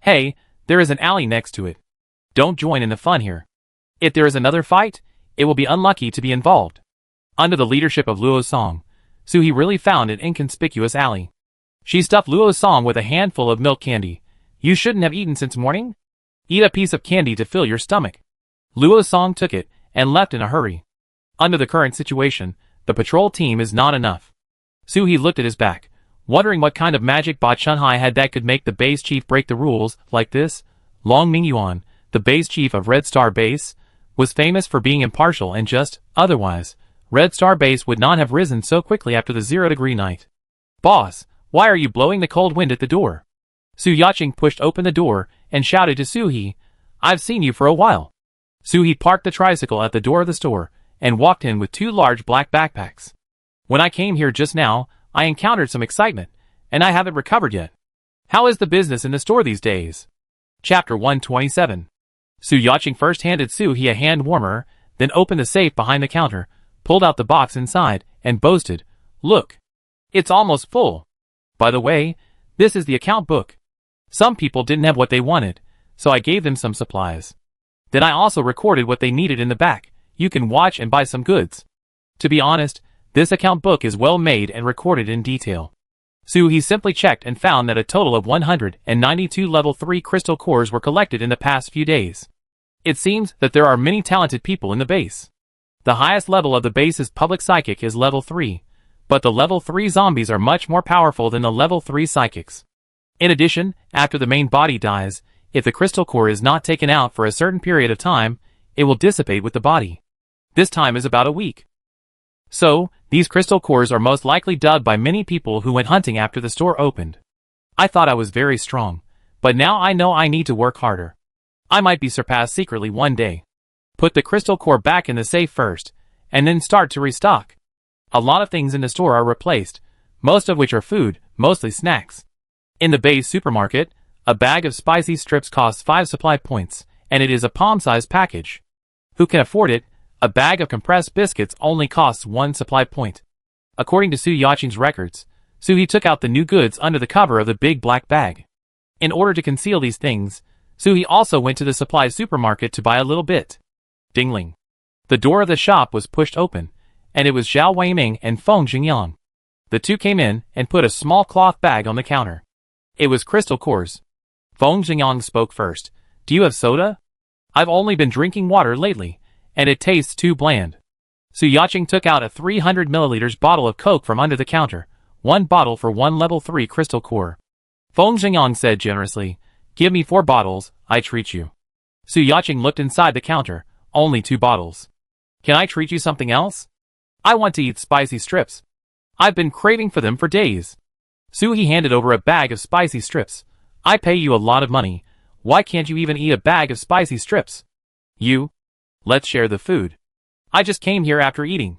Hey, there is an alley next to it. Don't join in the fun here. If there is another fight, it will be unlucky to be involved. Under the leadership of Luo Song, Suhi really found an inconspicuous alley. She stuffed Luo Song with a handful of milk candy. You shouldn't have eaten since morning? Eat a piece of candy to fill your stomach. Luo Song took it and left in a hurry. Under the current situation, the patrol team is not enough. Suhi looked at his back, wondering what kind of magic Ba Chunhai had that could make the base chief break the rules like this. Long Mingyuan, the base chief of Red Star Base, was famous for being impartial and just. Otherwise, Red Star Base would not have risen so quickly after the 0-degree night. Boss, why are you blowing the cold wind at the door? Su Yacheng pushed open the door and shouted to Suhi, I've seen you for a while. Suhi parked the tricycle at the door of the store and walked in with 2 large black backpacks. When I came here just now, I encountered some excitement, and I haven't recovered yet. How is the business in the store these days? Chapter 127. Su Yacheng first handed Suhi a hand warmer, then opened the safe behind the counter, pulled out the box inside, and boasted, Look! It's almost full. By the way, this is the account book. Some people didn't have what they wanted, so I gave them some supplies. Then I also recorded what they needed in the back. You can watch and buy some goods. To be honest, this account book is well made and recorded in detail. Suhi simply checked and found that a total of 192 level 3 crystal cores were collected in the past few days. It seems that there are many talented people in the base. The highest level of the base's public psychic is level 3, but the level 3 zombies are much more powerful than the level 3 psychics. In addition, after the main body dies, if the crystal core is not taken out for a certain period of time, it will dissipate with the body. This time is about a week. So, these crystal cores are most likely dug by many people who went hunting after the store opened. I thought I was very strong, but now I know I need to work harder. I might be surpassed secretly one day. Put the crystal core back in the safe first, and then start to restock. A lot of things in the store are replaced, most of which are food, mostly snacks. In the base supermarket, a bag of spicy strips costs 5 supply points, and it is a palm-sized package. Who can afford it? A bag of compressed biscuits only costs 1 supply point. According to Su Yacheng's records, Suhi took out the new goods under the cover of the big black bag. In order to conceal these things, Suhi also went to the supply supermarket to buy a little bit. Dingling. The door of the shop was pushed open, and it was Zhao Weiming and Feng Jingyang. The two came in and put a small cloth bag on the counter. It was crystal cores. Feng Jingyang spoke first. Do you have soda? I've only been drinking water lately, and it tastes too bland. Su Yacheng took out a 300 milliliters bottle of Coke from under the counter, 1 bottle for 1 level 3 crystal core. Feng Jingyang said generously, Give me 4 bottles, I treat you. Su Yacheng looked inside the counter, only 2 bottles. Can I treat you something else? I want to eat spicy strips. I've been craving for them for days. Suhi handed over a bag of spicy strips. I pay you a lot of money. Why can't you even eat a bag of spicy strips? You? Let's share the food. I just came here after eating.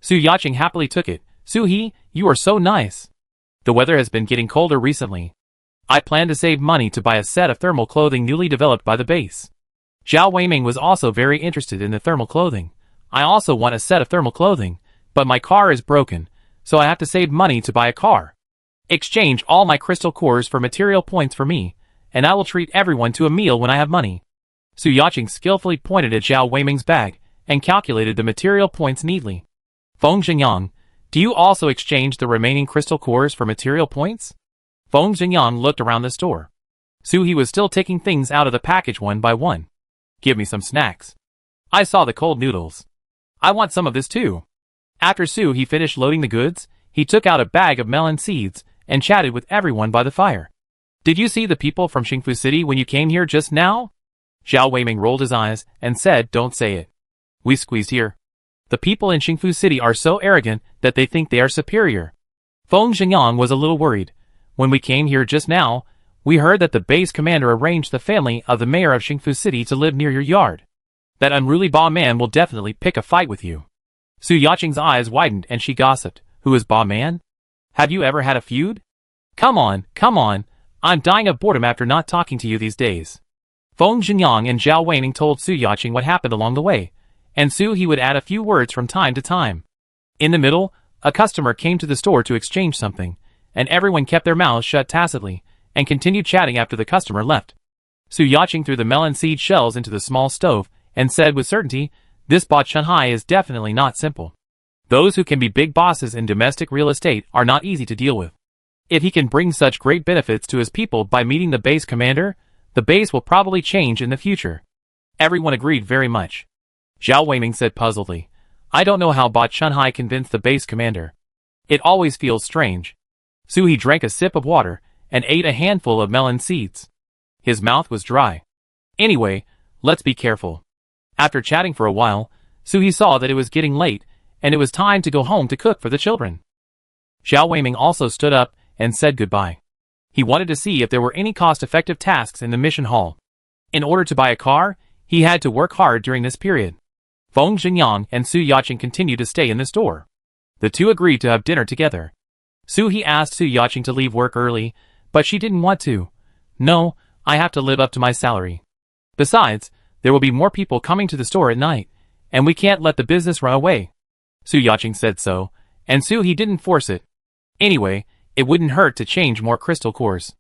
Su Yacheng happily took it. Suhi, you are so nice. The weather has been getting colder recently. I plan to save money to buy a set of thermal clothing newly developed by the base. Zhao Weiming was also very interested in the thermal clothing. I also want a set of thermal clothing, but my car is broken, so I have to save money to buy a car. Exchange all my crystal cores for material points for me, and I will treat everyone to a meal when I have money. Su Yacheng skillfully pointed at Zhao Weiming's bag and calculated the material points neatly. Feng Jingyang, do you also exchange the remaining crystal cores for material points? Feng Jingyang looked around the store. Suhi was still taking things out of the package one by one. Give me some snacks. I saw the cold noodles. I want some of this too. After Suhi finished loading the goods, he took out a bag of melon seeds and chatted with everyone by the fire. Did you see the people from Xingfu City when you came here just now? Zhao Weiming rolled his eyes and said, Don't say it. We squeezed here. The people in Xingfu City are so arrogant that they think they are superior. Feng Jingyang was a little worried. When we came here just now, we heard that the base commander arranged the family of the mayor of Xingfu City to live near your yard. That unruly Ba Man will definitely pick a fight with you. Su Yacheng's eyes widened and she gossiped. Who is Ba Man? Have you ever had a feud? Come on, I'm dying of boredom after not talking to you these days. Feng Jingyang and Zhao Weiming told Su Yacheng what happened along the way, and Su he would add a few words from time to time. In the middle, A customer came to the store to exchange something, and everyone kept their mouths shut tacitly, and continued chatting after the customer left. Su Yacheng threw the melon seed shells into the small stove, and said with certainty, "This bot Shanghai is definitely not simple. Those who can be big bosses in domestic real estate are not easy to deal with. If he can bring such great benefits to his people by meeting the base commander, the base will probably change in the future." Everyone agreed very much. Zhao Weiming said puzzledly, "I don't know how bot Shanghai convinced the base commander. It always feels strange." Su He drank a sip of water and ate a handful of melon seeds. His mouth was dry. "Anyway, let's be careful." After chatting for a while, Su He saw that it was getting late, and it was time to go home to cook for the children. Zhao Weiming also stood up and said goodbye. He wanted to see if there were any cost-effective tasks in the mission hall. In order to buy a car, he had to work hard during this period. Feng Xingyang and Su Yacheng continued to stay in the store. The two agreed to have dinner together. Su He asked Su Yacheng to leave work early, but she didn't want to. "No, I have to live up to my salary. Besides, there will be more people coming to the store at night, and we can't let the business run away." Su Yacheng said so, and Su He didn't force it. Anyway, it wouldn't hurt to change more crystal cores.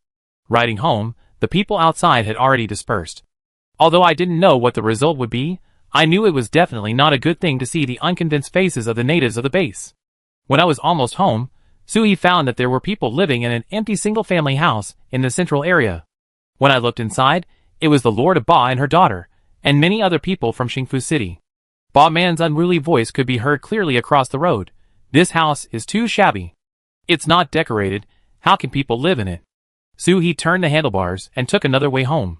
Riding home, the people outside had already dispersed. Although I didn't know what the result would be, I knew it was definitely not a good thing to see the unconvinced faces of the natives of the base. When I was almost home, Su He found that there were people living in an empty single-family house in the central area. When I looked inside, it was the Lord of Ba and her daughter, and many other people from Xingfu City. Ba Man's unruly voice could be heard clearly across the road. "This house is too shabby. It's not decorated. How can people live in it?" Su He turned the handlebars and took another way home.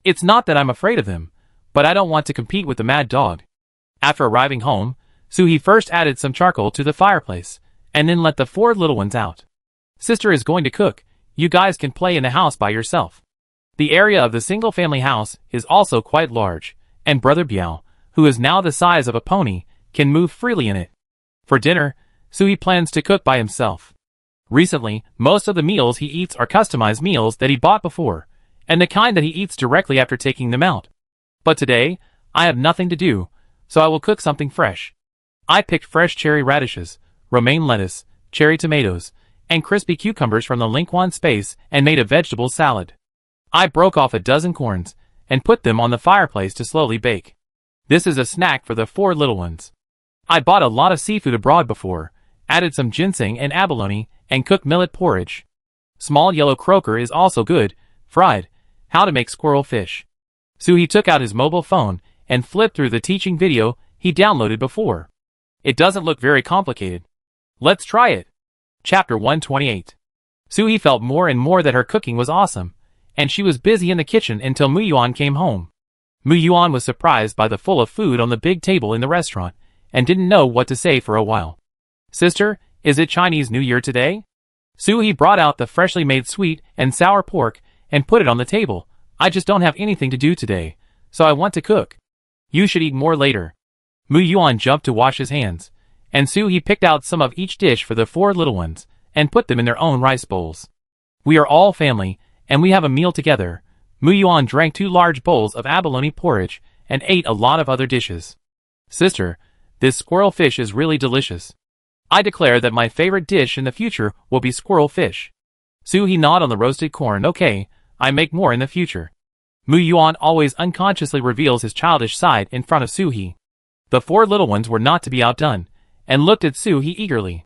"It's not that I'm afraid of them, but I don't want to compete with the mad dog." After arriving home, Su He first added some charcoal to the fireplace, and then let the 4 little ones out. "Sister is going to cook. You guys can play in the house by yourself." The area of the single-family house is also quite large, and Brother Biao, who is now the size of a pony, can move freely in it. For dinner, Su He plans to cook by himself. Recently, most of the meals he eats are customized meals that he bought before, and the kind that he eats directly after taking them out. But today, I have nothing to do, so I will cook something fresh. I picked fresh cherry radishes, romaine lettuce, cherry tomatoes, and crispy cucumbers from the Lingquan space and made a vegetable salad. I broke off a dozen corns and put them on the fireplace to slowly bake. This is a snack for the 4 little ones. I bought a lot of seafood abroad before, added some ginseng and abalone, and cooked millet porridge. Small yellow croaker is also good, fried. How to make squirrel fish. Su He took out his mobile phone and flipped through the teaching video he downloaded before. It doesn't look very complicated. Let's try it. Chapter 128. Su He felt more and more that her cooking was awesome, and she was busy in the kitchen until Mu Yuan came home. Mu Yuan was surprised by the full of food on the big table in the restaurant, and didn't know what to say for a while. "Sister, is it Chinese New Year today?" Su He brought out the freshly made sweet and sour pork and put it on the table. "I just don't have anything to do today, so I want to cook." "You should eat more later." Mu Yuan jumped to wash his hands, and Su He picked out some of each dish for the 4 little ones, and put them in their own rice bowls. "We are all family, and we have a meal together." Mu Yuan drank 2 large bowls of abalone porridge, and ate a lot of other dishes. "Sister, this squirrel fish is really delicious. I declare that my favorite dish in the future will be squirrel fish." Su He gnawed on the roasted corn. "Okay, I make more in the future." Mu Yuan always unconsciously reveals his childish side in front of Su He. The 4 little ones were not to be outdone, and looked at Su He eagerly.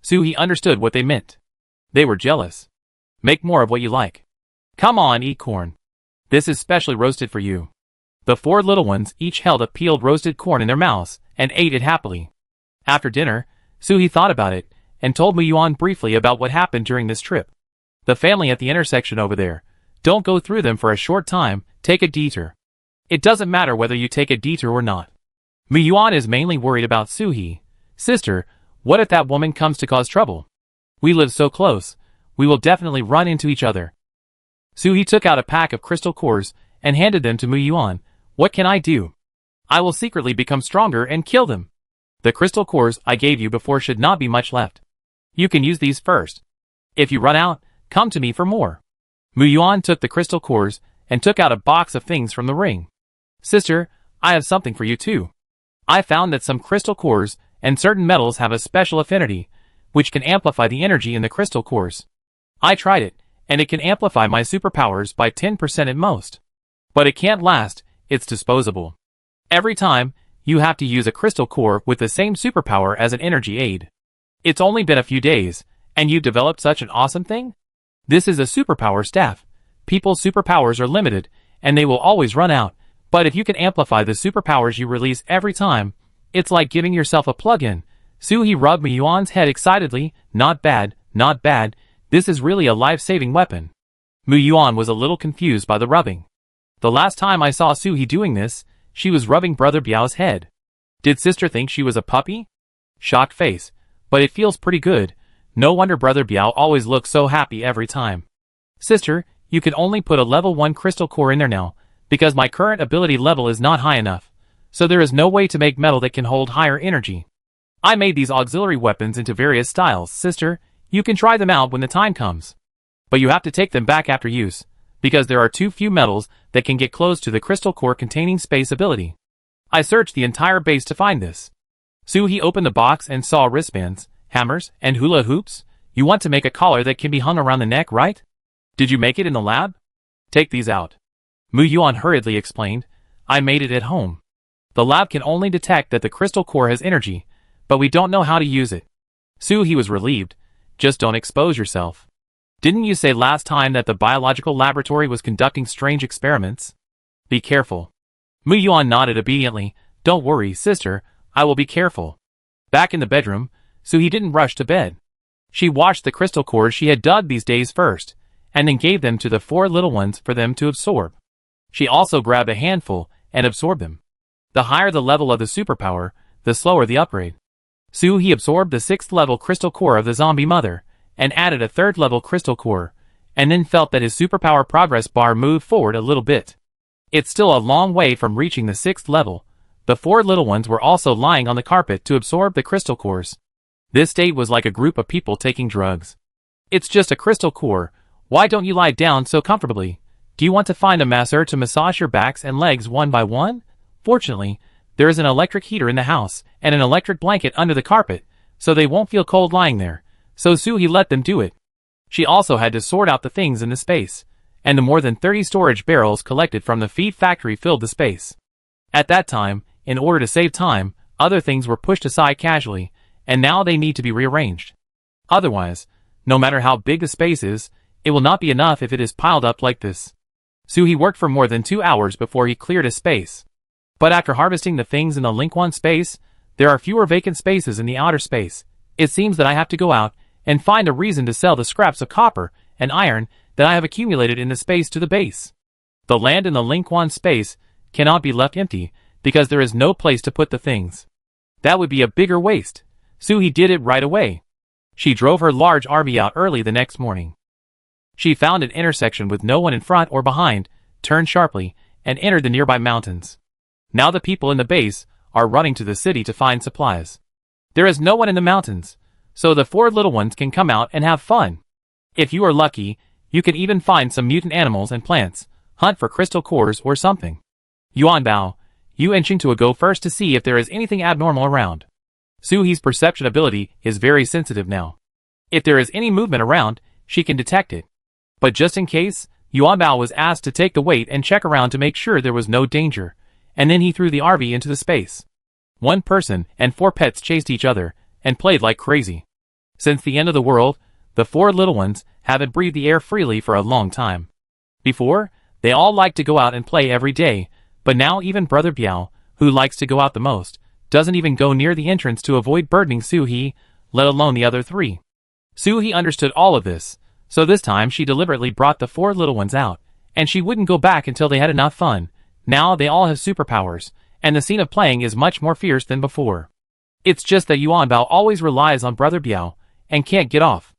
Su He understood what they meant. They were jealous. "Make more of what you like. Come on, eat corn. This is specially roasted for you." The 4 little ones each held a peeled roasted corn in their mouths, and ate it happily. After dinner, Su He thought about it, and told Mu Yuan briefly about what happened during this trip. "The family at the intersection over there. Don't go through them for a short time, take a detour. It doesn't matter whether you take a detour or not." Mu Yuan is mainly worried about Su He. "Sister, what if that woman comes to cause trouble? We live so close, we will definitely run into each other." Su He took out a pack of crystal cores and handed them to Mu Yuan. "What can I do? I will secretly become stronger and kill them. The crystal cores I gave you before should not be much left. You can use these first. If you run out, come to me for more." Mu Yuan took the crystal cores and took out a box of things from the ring. "Sister, I have something for you too. I found that some crystal cores and certain metals have a special affinity, which can amplify the energy in the crystal cores. I tried it, and it can amplify my superpowers by 10% at most. But it can't last, it's disposable. Every time, you have to use a crystal core with the same superpower as an energy aid. It's only been a few days, and you've developed such an awesome thing? This is a superpower staff. People's superpowers are limited, and they will always run out, but if you can amplify the superpowers you release every time, it's like giving yourself a plug-in. Suhi rubbed Muyuan's head excitedly. Not bad, not bad. This is really a life-saving weapon. Muyuan was a little confused by the rubbing. The last time I saw Suhi doing this, she was rubbing Brother Biao's head. Did sister think she was a puppy? Shocked face. But it feels pretty good. No wonder Brother Biao always looks so happy every time. Sister, you can only put a level 1 crystal core in there now, because my current ability level is not high enough. So there is no way to make metal that can hold higher energy. I made these auxiliary weapons into various styles, sister. You can try them out when the time comes. But you have to take them back after use, because there are too few metals that can get close to the crystal core containing space ability. I searched the entire base to find this. Suhi opened the box and saw wristbands, hammers, and hula hoops. You want to make a collar that can be hung around the neck, right? Did you make it in the lab? Take these out. Muyuan hurriedly explained. I made it at home. The lab can only detect that the crystal core has energy, but we don't know how to use it. Suhi was relieved. Just don't expose yourself. Didn't you say last time that the biological laboratory was conducting strange experiments? Be careful. Muyuan nodded obediently. Don't worry, sister, I will be careful. Back in the bedroom, Suhi didn't rush to bed. She washed the crystal cores she had dug these days first, and then gave them to the 4 little ones for them to absorb. She also grabbed a handful and absorbed them. The higher the level of the superpower, the slower the upgrade. Suhi absorbed the 6th level crystal core of the zombie mother, and added a 3rd level crystal core, and then felt that his superpower progress bar moved forward a little bit. It's still a long way from reaching the 6th level. The 4 little ones were also lying on the carpet to absorb the crystal cores. This state was like a group of people taking drugs. It's just a crystal core. Why don't you lie down so comfortably? Do you want to find a masseur to massage your backs and legs one by one? Fortunately, there is an electric heater in the house, and an electric blanket under the carpet, so they won't feel cold lying there. So Suhi let them do it. She also had to sort out the things in the space, and the more than 30 storage barrels collected from the feed factory filled the space. At that time, in order to save time, other things were pushed aside casually, and now they need to be rearranged. Otherwise, no matter how big the space is, it will not be enough if it is piled up like this. Suhi worked for more than 2 hours before he cleared a space. But after harvesting the things in the Link-1 space, there are fewer vacant spaces in the outer space. It seems that I have to go out and find a reason to sell the scraps of copper and iron that I have accumulated in the space to the base. The land in the Link-1 space cannot be left empty because there is no place to put the things. That would be a bigger waste. Suhi did it right away. She drove her large RV out early the next morning. She found an intersection with no one in front or behind, turned sharply, and entered the nearby mountains. Now the people in the base are running to the city to find supplies. There is no one in the mountains, so the 4 little ones can come out and have fun. If you are lucky, you can even find some mutant animals and plants, hunt for crystal cores or something. Yuanbao, you and Qingtua go first to see if there is anything abnormal around. Suhi's perception ability is very sensitive now. If there is any movement around, she can detect it. But just in case, Yuanbao was asked to take the weight and check around to make sure there was no danger, and then he threw the RV into the space. 1 person and 4 pets chased each other and played like crazy. Since the end of the world, the 4 little ones haven't breathed the air freely for a long time. Before, they all liked to go out and play every day, but now even Brother Biao, who likes to go out the most, doesn't even go near the entrance to avoid burdening Suhi, let alone the other 3. Suhi understood all of this, so this time she deliberately brought the 4 little ones out, and she wouldn't go back until they had enough fun. Now they all have superpowers, and the scene of playing is much more fierce than before. It's just that Yuanbao always relies on Brother Biao, and can't get off.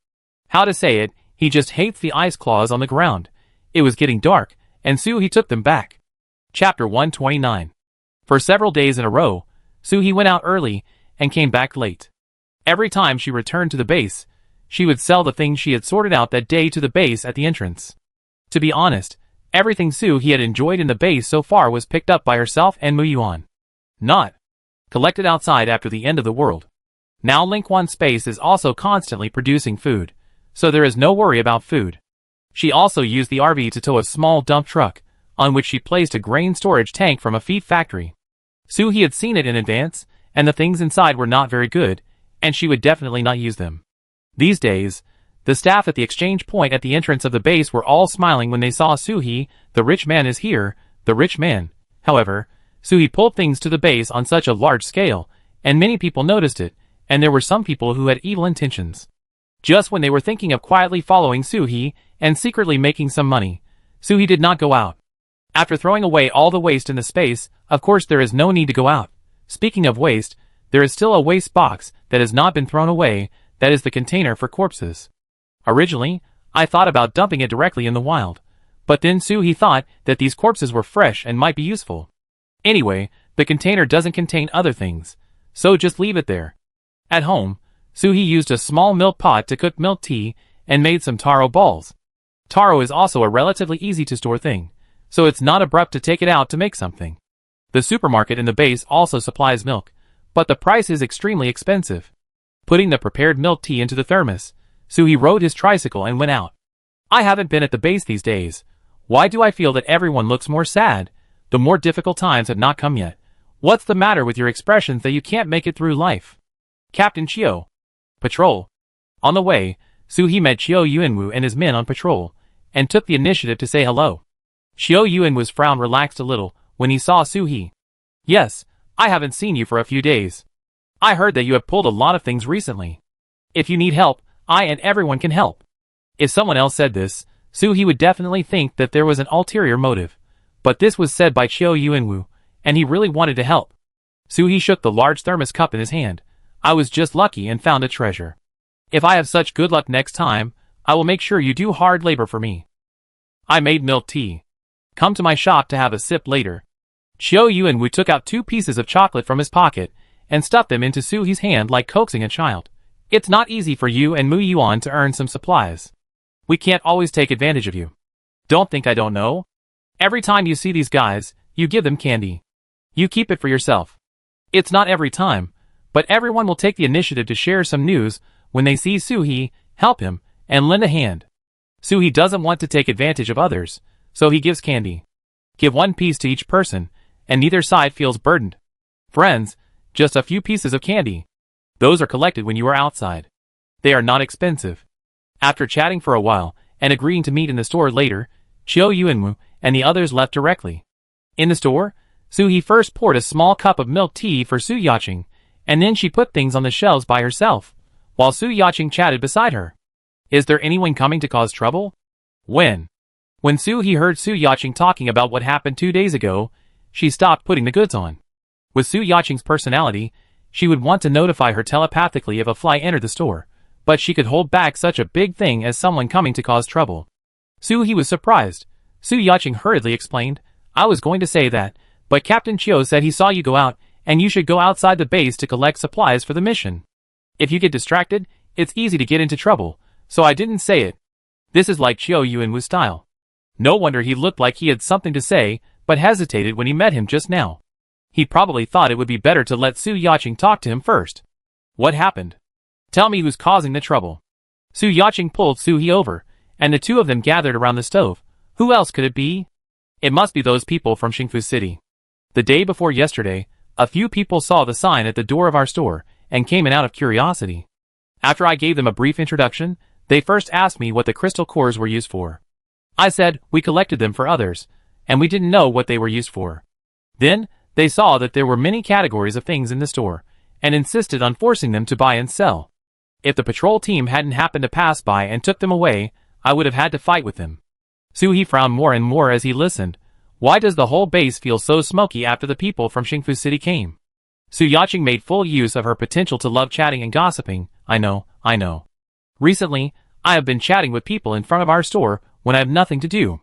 How to say it, he just hates the ice claws on the ground. It was getting dark, and Suhi took them back. Chapter 129. For several days in a row, Suhi went out early, and came back late. Every time she returned to the base, she would sell the things she had sorted out that day to the base at the entrance. To be honest, everything Suhi had enjoyed in the base so far was picked up by herself and Muyuan. Not collected outside after the end of the world. Now Lingquan's space is also constantly producing food, so there is no worry about food. She also used the RV to tow a small dump truck, on which she placed a grain storage tank from a feed factory. Soo-hee had seen it in advance, and the things inside were not very good, and she would definitely not use them. These days, the staff at the exchange point at the entrance of the base were all smiling when they saw Soo-hee. The rich man is here, the rich man. However, Soo-hee pulled things to the base on such a large scale, and many people noticed it, and there were some people who had evil intentions. Just when they were thinking of quietly following Soo-hee and secretly making some money, Soo-hee did not go out. After throwing away all the waste in the space, of course there is no need to go out. Speaking of waste, there is still a waste box that has not been thrown away, that is the container for corpses. Originally, I thought about dumping it directly in the wild, but then Soo-hee thought that these corpses were fresh and might be useful. Anyway, the container doesn't contain other things, so just leave it there. At home, Soo-hee used a small milk pot to cook milk tea and made some taro balls. Taro is also a relatively easy to store thing, so it's not abrupt to take it out to make something. The supermarket in the base also supplies milk, but the price is extremely expensive. Putting the prepared milk tea into the thermos, Soo-hee rode his tricycle and went out. I haven't been at the base these days. Why do I feel that everyone looks more sad? The more difficult times have not come yet. What's the matter with your expressions that you can't make it through life? Captain Chio. Patrol. On the way, Soo-hee met Chio Yuenwu and his men on patrol, and took the initiative to say hello. Chio Yuenwu's frown relaxed a little when he saw Soo-hee. Yes, I haven't seen you for a few days. I heard that you have pulled a lot of things recently. If you need help, I and everyone can help. If someone else said this, Soo-hee would definitely think that there was an ulterior motive. But this was said by Chio Yuenwu, and he really wanted to help. Soo-hee shook the large thermos cup in his hand. I was just lucky and found a treasure. If I have such good luck next time, I will make sure you do hard labor for me. I made milk tea. Come to my shop to have a sip later. Chio Yuenwu took out 2 pieces of chocolate from his pocket and stuffed them into Soo-hee's hand like coaxing a child. It's not easy for you and Mu Yuan to earn some supplies. We can't always take advantage of you. Don't think I don't know. Every time you see these guys, you give them candy. You keep it for yourself. It's not every time, but everyone will take the initiative to share some news when they see Soo-hee, help him, and lend a hand. Soo-hee doesn't want to take advantage of others, so he gives candy. Give 1 piece to each person, and neither side feels burdened. Friends, just a few pieces of candy. Those are collected when you are outside. They are not expensive. After chatting for a while, and agreeing to meet in the store later, Chio Yuenwu and the others left directly. In the store, Soo-hee first poured a small cup of milk tea for Su Yaching, and then she put things on the shelves by herself, while Su Yaching chatted beside her. Is there anyone coming to cause trouble? When Soo-hee heard Su Yaching talking about what happened 2 days ago, she stopped putting the goods on. With Su Yaching's personality, she would want to notify her telepathically if a fly entered the store, but she could hold back such a big thing as someone coming to cause trouble. Soo-hee was surprised. Su Yaching hurriedly explained, I was going to say that, but Captain Chio said he saw you go out, and you should go outside the base to collect supplies for the mission. If you get distracted, it's easy to get into trouble, so I didn't say it. This is like Chio Yuenwu's style. No wonder he looked like he had something to say, but hesitated when he met him just now. He probably thought it would be better to let Su Yaching talk to him first. What happened? Tell me who's causing the trouble. Su Yaching pulled Soo-hee over, and the 2 of them gathered around the stove. Who else could it be? It must be those people from Xingfu City. The day before yesterday, a few people saw the sign at the door of our store, and came in out of curiosity. After I gave them a brief introduction, they first asked me what the crystal cores were used for. I said, we collected them for others, and we didn't know what they were used for. Then, they saw that there were many categories of things in the store, and insisted on forcing them to buy and sell. If the patrol team hadn't happened to pass by and took them away, I would have had to fight with them. Soo-hee frowned more and more as he listened. Why does the whole base feel so smoky after the people from Xingfu City came? Su Yaching made full use of her potential to love chatting and gossiping. I know. Recently, I have been chatting with people in front of our store when I have nothing to do.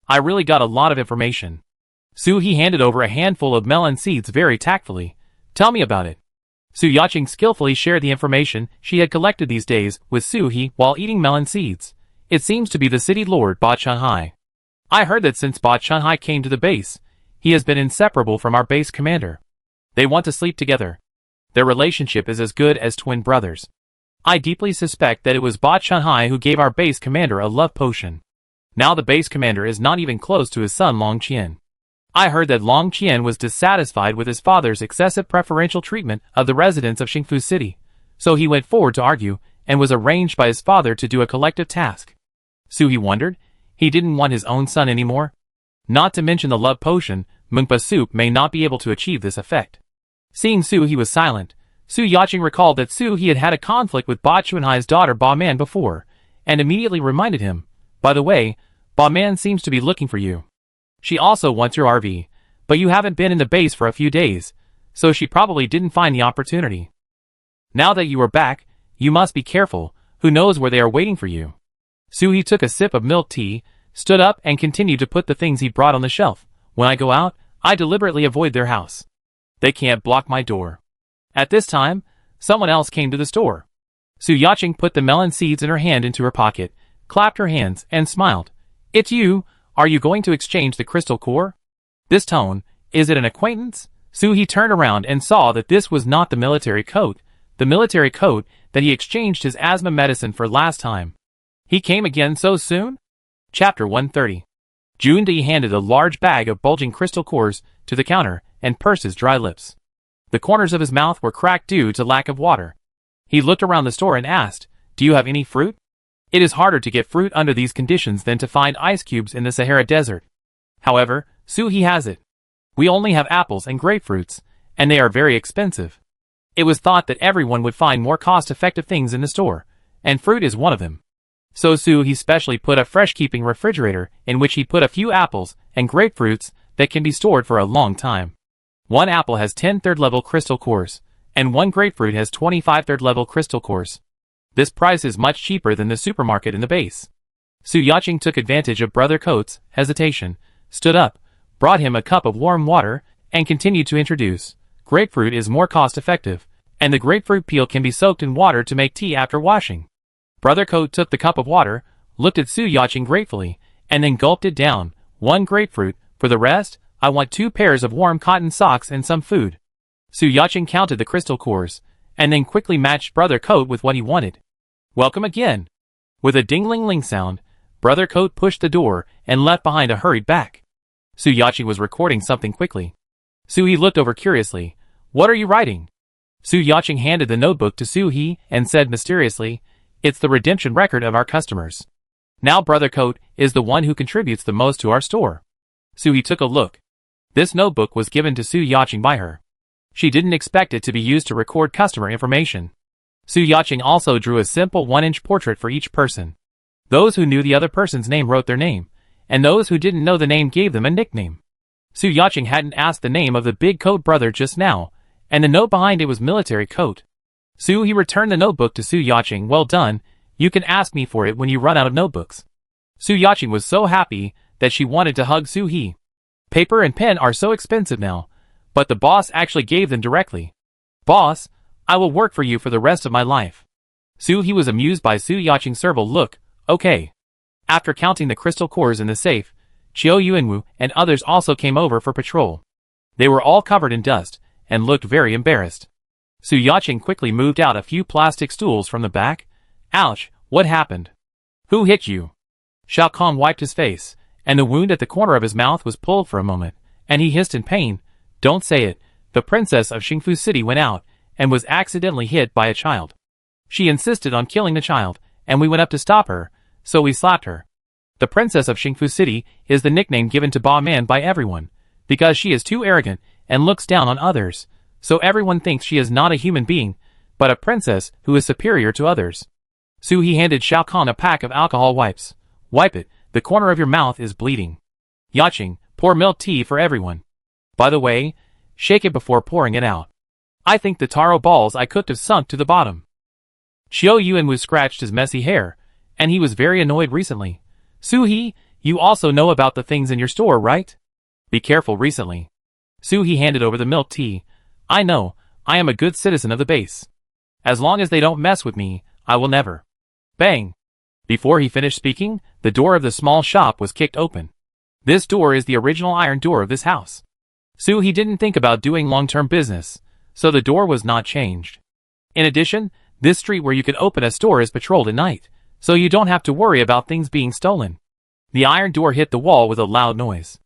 I really got a lot of information. Soo-hee handed over a handful of melon seeds very tactfully. Tell me about it. Su Yaching skillfully shared the information she had collected these days with Soo-hee while eating melon seeds. It seems to be the city lord Ba Chunhai. I heard that since Ba Chunhai came to the base, he has been inseparable from our base commander. They want to sleep together. Their relationship is as good as twin brothers. I deeply suspect that it was Ba Chunhai who gave our base commander a love potion. Now the base commander is not even close to his son Long Qian. I heard that Long Qian was dissatisfied with his father's excessive preferential treatment of the residents of Xingfu City, so he went forward to argue, and was arranged by his father to do a collective task. Su He wondered, he didn't want his own son anymore? Not to mention the love potion, Mungpa soup may not be able to achieve this effect. Seeing Su He was silent, Su Yaqing recalled that Su He had had a conflict with Ba Chunhai's daughter Ba Man before, and immediately reminded him, by the way, Ba Man seems to be looking for you. She also wants your RV, but you haven't been in the base for a few days, so she probably didn't find the opportunity. Now that you are back, you must be careful, who knows where they are waiting for you. Su He took a sip of milk tea, stood up and continued to put the things he brought on the shelf. When I go out, I deliberately avoid their house. They can't block my door. At this time, someone else came to the store. Su Yaqing put the melon seeds in her hand into her pocket, clapped her hands, and smiled. It's you, are you going to exchange the crystal core? This tone, is it an acquaintance? Su He turned around and saw that this was not the military coat that he exchanged his asthma medicine for last time. He came again so soon? Chapter 130. Jun Di handed a large bag of bulging crystal cores to the counter and pursed his dry lips. The corners of his mouth were cracked due to lack of water. He looked around the store and asked, "Do you have any fruit?" It is harder to get fruit under these conditions than to find ice cubes in the Sahara Desert. However, Su He has it. We only have apples and grapefruits, and they are very expensive. It was thought that everyone would find more cost-effective things in the store, and fruit is one of them. So Su He specially put a fresh-keeping refrigerator in which he put a few apples and grapefruits that can be stored for a long time. One apple has 10 third-level crystal cores, and one grapefruit has 25 third-level crystal cores. This price is much cheaper than the supermarket in the base. Su Yaqing took advantage of Brother Coat's hesitation, stood up, brought him a cup of warm water, and continued to introduce. Grapefruit is more cost-effective, and the grapefruit peel can be soaked in water to make tea after washing. Brother Coat took the cup of water, looked at Su Yaqing gratefully, and then gulped it down. One grapefruit, for the rest, I want 2 pairs of warm cotton socks and some food. Su Yaqing counted the crystal cores, and then quickly matched Brother Coat with what he wanted. Welcome again. With a ding-ling-ling sound, Brother Coat pushed the door and left behind a hurried back. Su Yaqing was recording something quickly. Su He looked over curiously. What are you writing? Su Yaqing handed the notebook to Su He and said mysteriously, it's the redemption record of our customers. Now Brother Coat is the one who contributes the most to our store. Su He took a look. This notebook was given to Su Yaqing by her. She didn't expect it to be used to record customer information. Su Yaqing also drew a simple 1-inch portrait for each person. Those who knew the other person's name wrote their name, and those who didn't know the name gave them a nickname. Su Yaqing hadn't asked the name of the big coat brother just now, and the note behind it was military coat. Su He returned the notebook to Su Yaqing. Well done, you can ask me for it when you run out of notebooks. Su Yaqing was so happy that she wanted to hug Su He. Paper and pen are so expensive now, but the boss actually gave them directly. Boss, I will work for you for the rest of my life. Su He was amused by Su Yaqing's serval look. Okay. After counting the crystal cores in the safe, Qiu Yuanwu and others also came over for patrol. They were all covered in dust, and looked very embarrassed. Su Yaqing quickly moved out a few plastic stools from the back. Ouch, what happened? Who hit you? Shao Kahn wiped his face, and the wound at the corner of his mouth was pulled for a moment, and he hissed in pain. Don't say it, the princess of Xingfu City went out, and was accidentally hit by a child. She insisted on killing the child, and we went up to stop her, so we slapped her. The princess of Xingfu City is the nickname given to Ba Man by everyone, because she is too arrogant and looks down on others, so everyone thinks she is not a human being, but a princess who is superior to others. Su He handed Shao Kahn a pack of alcohol wipes. Wipe it, the corner of your mouth is bleeding. Yaqing, pour milk tea for everyone. By the way, shake it before pouring it out. I think the taro balls I cooked have sunk to the bottom. Qiu Yuanwu scratched his messy hair, and he was very annoyed recently. Su He, you also know about the things in your store, right? Be careful recently. Su He handed over the milk tea. I know, I am a good citizen of the base. As long as they don't mess with me, I will never. Bang! Before he finished speaking, the door of the small shop was kicked open. This door is the original iron door of this house. Su He didn't think about doing long-term business, so the door was not changed. In addition, this street where you can open a store is patrolled at night, so you don't have to worry about things being stolen. The iron door hit the wall with a loud noise.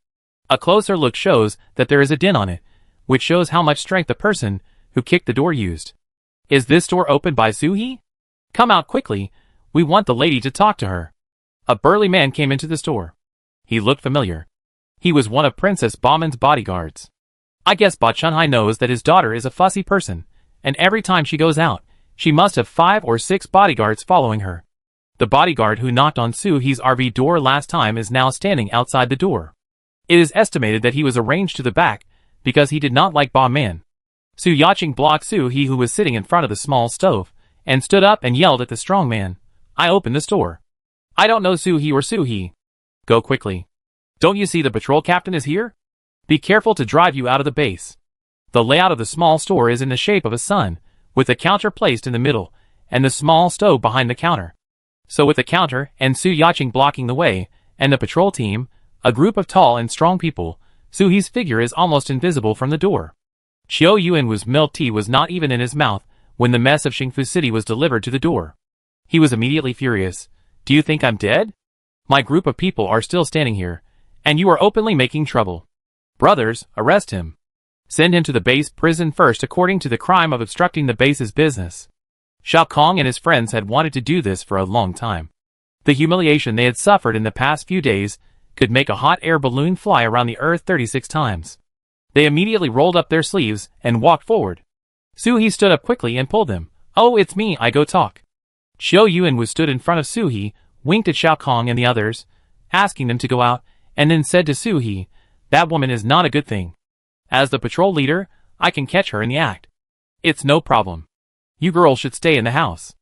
A closer look shows that there is a dent on it, which shows how much strength the person who kicked the door used. Is this door opened by Soo-hee? Come out quickly, we want the lady to talk to her. A burly man came into the store. He looked familiar. He was one of Princess Bauman's bodyguards. I guess Ba Chunhai knows that his daughter is a fussy person, and every time she goes out, she must have 5 or 6 bodyguards following her. The bodyguard who knocked on Soo-hee's RV door last time is now standing outside the door. It is estimated that he was arranged to the back because he did not like Ba Man. Su Yaching blocked Soo-hee, who was sitting in front of the small stove, and stood up and yelled at the strong man. I opened the store. I don't know Soo-hee or Soo-hee. Go quickly. Don't you see the patrol captain is here? Be careful to drive you out of the base. The layout of the small store is in the shape of a sun, with the counter placed in the middle, and the small stove behind the counter. So with the counter and Su Yaching blocking the way, and the patrol team, a group of tall and strong people, Soo-hee's figure is almost invisible from the door. Chiao Yuanwu's milk tea was not even in his mouth when the mess of Xingfu City was delivered to the door. He was immediately furious. Do you think I'm dead? My group of people are still standing here, and you are openly making trouble. Brothers, arrest him. Send him to the base prison first according to the crime of obstructing the base's business. Shao Kong and his friends had wanted to do this for a long time. The humiliation they had suffered in the past few days could make a hot air balloon fly around the earth 36 times. They immediately rolled up their sleeves and walked forward. Soo-hee stood up quickly and pulled them. Oh, it's me, I go talk. Chiao Yuanwu stood in front of Soo-hee, winked at Shao Kong and the others, asking them to go out, and then said to Soo-hee, that woman is not a good thing. As the patrol leader, I can catch her in the act. It's no problem. You girls should stay in the house.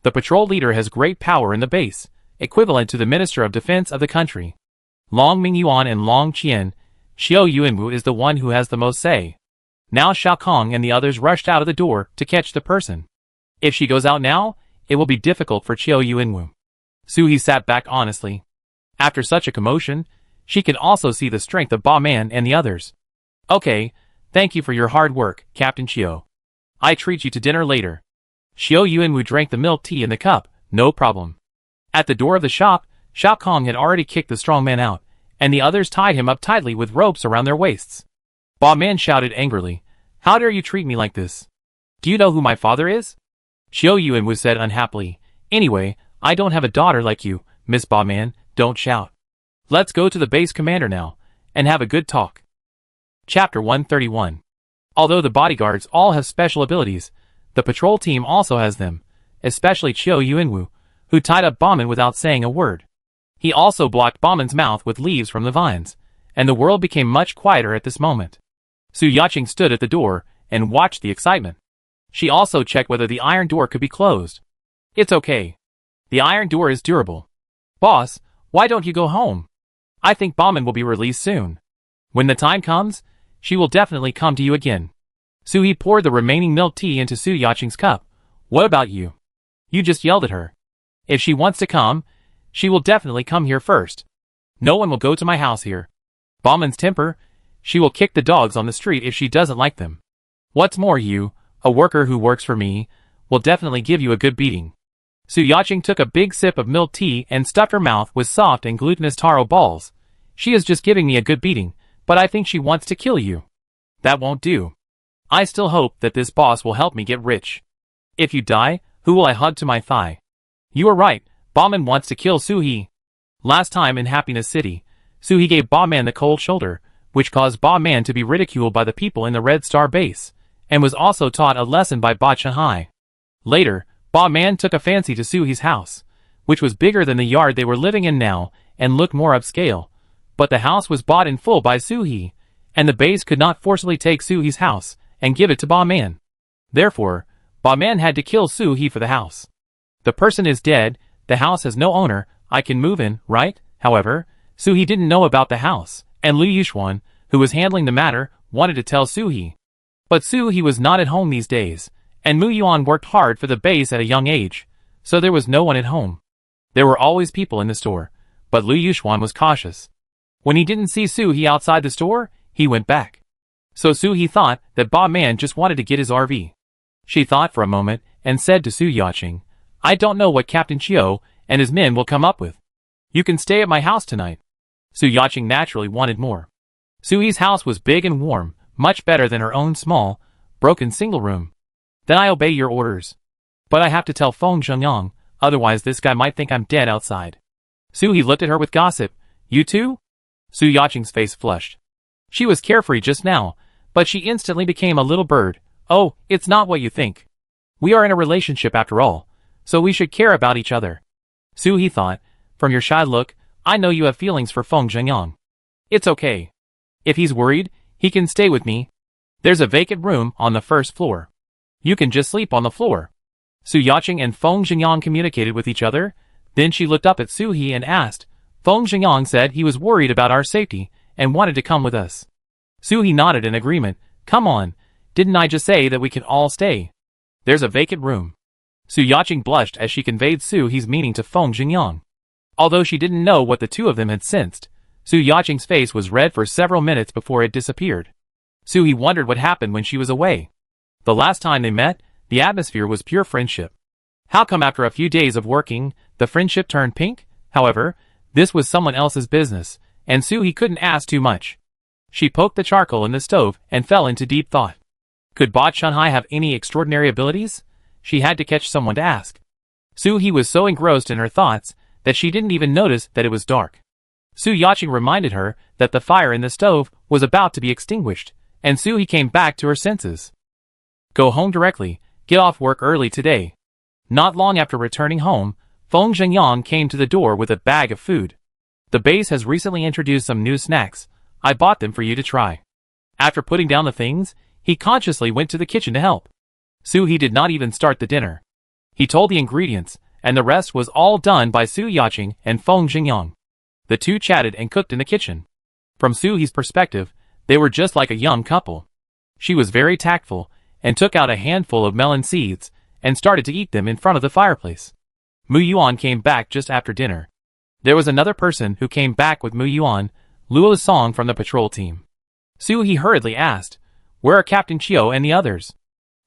The patrol leader has great power in the base, equivalent to the Minister of Defense of the country. Long Mingyuan and Long Qian, Chiao Yuanwu is the one who has the most say. Now Shao Kong and the others rushed out of the door to catch the person. If she goes out now, it will be difficult for Chiao Yuanwu. Soo-hee sat back honestly. After such a commotion, she can also see the strength of Ba Man and the others. Okay, thank you for your hard work, Captain Chiao. I treat you to dinner later. Chiao Yuanwu drank the milk tea in the cup, no problem. At the door of the shop, Shao Kong had already kicked the strong man out, and the others tied him up tightly with ropes around their waists. Ba Man shouted angrily, how dare you treat me like this? Do you know who my father is? Chiao Yuanwu said unhappily, anyway, I don't have a daughter like you, Miss Ba Man, don't shout. Let's go to the base commander now, and have a good talk. Chapter 131. Although the bodyguards all have special abilities, the patrol team also has them, especially Chiao Yuanwu, who tied up Ba Man without saying a word. He also blocked Ba Man's mouth with leaves from the vines, and the world became much quieter at this moment. Su Yaching stood at the door and watched the excitement. She also checked whether the iron door could be closed. It's okay. The iron door is durable. Boss, why don't you go home? I think Ba Man will be released soon. When the time comes, she will definitely come to you again. Soo-hee poured the remaining milk tea into Su Yaching's cup. What about you? You just yelled at her. If she wants to come, she will definitely come here first. No one will go to my house here. Ba Man's temper, she will kick the dogs on the street if she doesn't like them. What's more, you, a worker who works for me, will definitely give you a good beating. Su Yaching took a big sip of milk tea and stuffed her mouth with soft and glutinous taro balls. She is just giving me a good beating, but I think she wants to kill you. That won't do. I still hope that this boss will help me get rich. If you die, who will I hug to my thigh? You are right, Ba Man wants to kill Soo-hee. Last time in Happiness City, Soo-hee gave Ba Man the cold shoulder, which caused Ba Man to be ridiculed by the people in the Red Star base, and was also taught a lesson by Ba Chunhai. Later, Ba Man took a fancy to Soo-hee's house, which was bigger than the yard they were living in now and looked more upscale, but the house was bought in full by Soo-hee, and the base could not forcibly take Soo-hee's house and give it to Ba Man. Therefore, Ba Man had to kill Soo-hee for the house. The person is dead, the house has no owner, I can move in, right? However, Soo-hee didn't know about the house, and Lu Yuxuan, who was handling the matter, wanted to tell Soo-hee. But Soo-hee was not at home these days, and Mu Yuan worked hard for the base at a young age, so there was no one at home. There were always people in the store, but Lu Yuxuan was cautious. When he didn't see Soo-hee outside the store, he went back. So Soo-hee thought that Ba Man just wanted to get his RV. She thought for a moment and said to Soo Yaching, I don't know what Captain Chio and his men will come up with. You can stay at my house tonight. Soo Yaching naturally wanted more. Soo-hee's house was big and warm, much better than her own small, broken single room. Then I obey your orders. But I have to tell Feng Zhengyang, otherwise this guy might think I'm dead outside. Soo-hee looked at her with gossip. You too? Soo Yaching's face flushed. She was carefree just now, but she instantly became a little bird. Oh, it's not what you think. We are in a relationship after all, so we should care about each other. Soo-hee thought, from your shy look, I know you have feelings for Feng Zhengyang. It's okay. If he's worried, he can stay with me. There's a vacant room on the first floor. You can just sleep on the floor. Soo Yaching and Feng Zhengyang communicated with each other. Then she looked up at Soo-hee and asked, Feng Zhengyang said he was worried about our safety and wanted to come with us. Soo-hee nodded in agreement. Come on, didn't I just say that we can all stay? There's a vacant room. Soo Yaching blushed as she conveyed Soo-hee's meaning to Feng Zhengyang. Although she didn't know what the two of them had sensed, Soo Yaching's face was red for several minutes before it disappeared. Soo-hee wondered what happened when she was away. The last time they met, the atmosphere was pure friendship. How come after a few days of working, the friendship turned pink? However, this was someone else's business, and Soo-hee couldn't ask too much. She poked the charcoal in the stove and fell into deep thought. Could Ba Chunhai have any extraordinary abilities? She had to catch someone to ask. Soo-hee was so engrossed in her thoughts that she didn't even notice that it was dark. Soo Yaching reminded her that the fire in the stove was about to be extinguished, and Soo-hee came back to her senses. Go home directly, get off work early today. Not long after returning home, Feng Zhengyang came to the door with a bag of food. The base has recently introduced some new snacks. I bought them for you to try. After putting down the things, he consciously went to the kitchen to help. Soo-hee did not even start the dinner. He told the ingredients, and the rest was all done by Soo Yaching and Feng Zhengyang. The two chatted and cooked in the kitchen. From Soo-hee's perspective, they were just like a young couple. She was very tactful, and took out a handful of melon seeds, and started to eat them in front of the fireplace. Mu Yuan came back just after dinner. There was another person who came back with Mu Yuan, Luo Song from the patrol team. Soo-hee hurriedly asked, Where are Captain Chio and the others?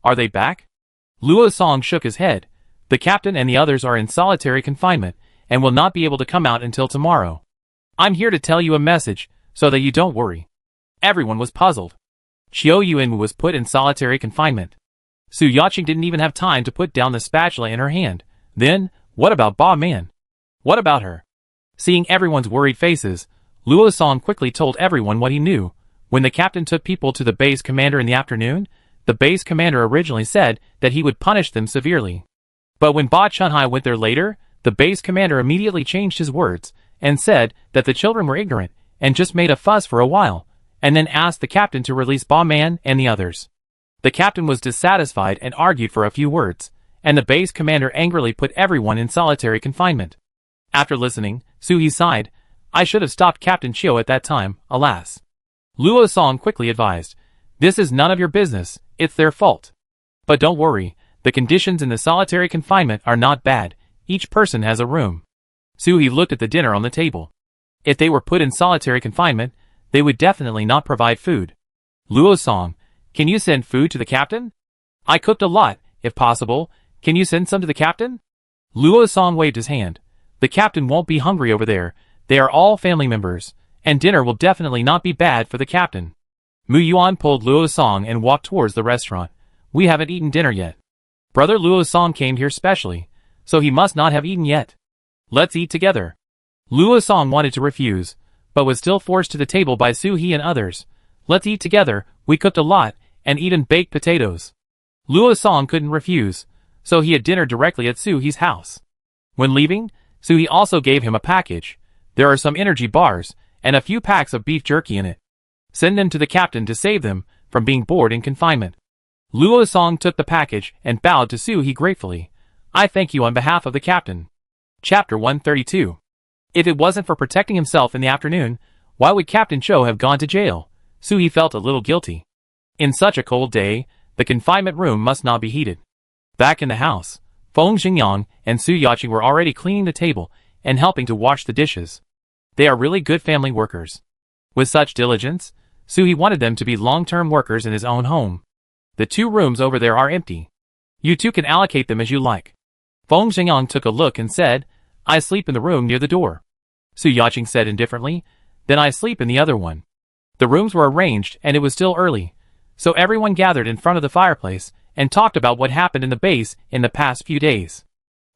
Are they back? Luo Song shook his head. The captain and the others are in solitary confinement, and will not be able to come out until tomorrow. I'm here to tell you a message, so that you don't worry. Everyone was puzzled. Chio Yuanwu was put in solitary confinement. Soo Yaching didn't even have time to put down the spatula in her hand. Then, what about Ba Man? What about her? Seeing everyone's worried faces, Luo Song quickly told everyone what he knew. When the captain took people to the base commander in the afternoon, the base commander originally said that he would punish them severely. But when Ba Chunhai went there later, the base commander immediately changed his words, and said that the children were ignorant, and just made a fuss for a while, and then asked the captain to release Ba Man and the others. The captain was dissatisfied and argued for a few words, and the base commander angrily put everyone in solitary confinement. After listening, Soo-hee sighed, I should have stopped Captain Chio at that time, alas. Luo Song quickly advised, This is none of your business, it's their fault. But don't worry, the conditions in the solitary confinement are not bad, each person has a room. Soo-hee looked at the dinner on the table. If they were put in solitary confinement, they would definitely not provide food. Luo Song, can you send food to the captain? I cooked a lot, if possible, can you send some to the captain? Luo Song waved his hand. The captain won't be hungry over there, they are all family members, and dinner will definitely not be bad for the captain. Mu Yuan pulled Luo Song and walked towards the restaurant. We haven't eaten dinner yet. Brother Luo Song came here specially, so he must not have eaten yet. Let's eat together. Luo Song wanted to refuse, but was still forced to the table by Soo-hee and others. Let's eat together, we cooked a lot, and even baked potatoes. Luo Song couldn't refuse, so he had dinner directly at Soo-hee's house. When leaving, Soo-hee also gave him a package. There are some energy bars, and a few packs of beef jerky in it. Send them to the captain to save them from being bored in confinement. Luo Song took the package and bowed to Soo-hee gratefully. I thank you on behalf of the captain. Chapter 132. If it wasn't for protecting himself in the afternoon, why would Captain Cho have gone to jail? Soo-hee felt a little guilty. In such a cold day, the confinement room must not be heated. Back in the house, Feng Zhengyang and Soo Yaching were already cleaning the table and helping to wash the dishes. They are really good family workers. With such diligence, Suhee wanted them to be long-term workers in his own home. The 2 rooms over there are empty. You 2 can allocate them as you like. Feng Xingyang took a look and said, I sleep in the room near the door. Su Yaqing said indifferently, then I sleep in the other one. The rooms were arranged and it was still early, so everyone gathered in front of the fireplace and talked about what happened in the base in the past few days.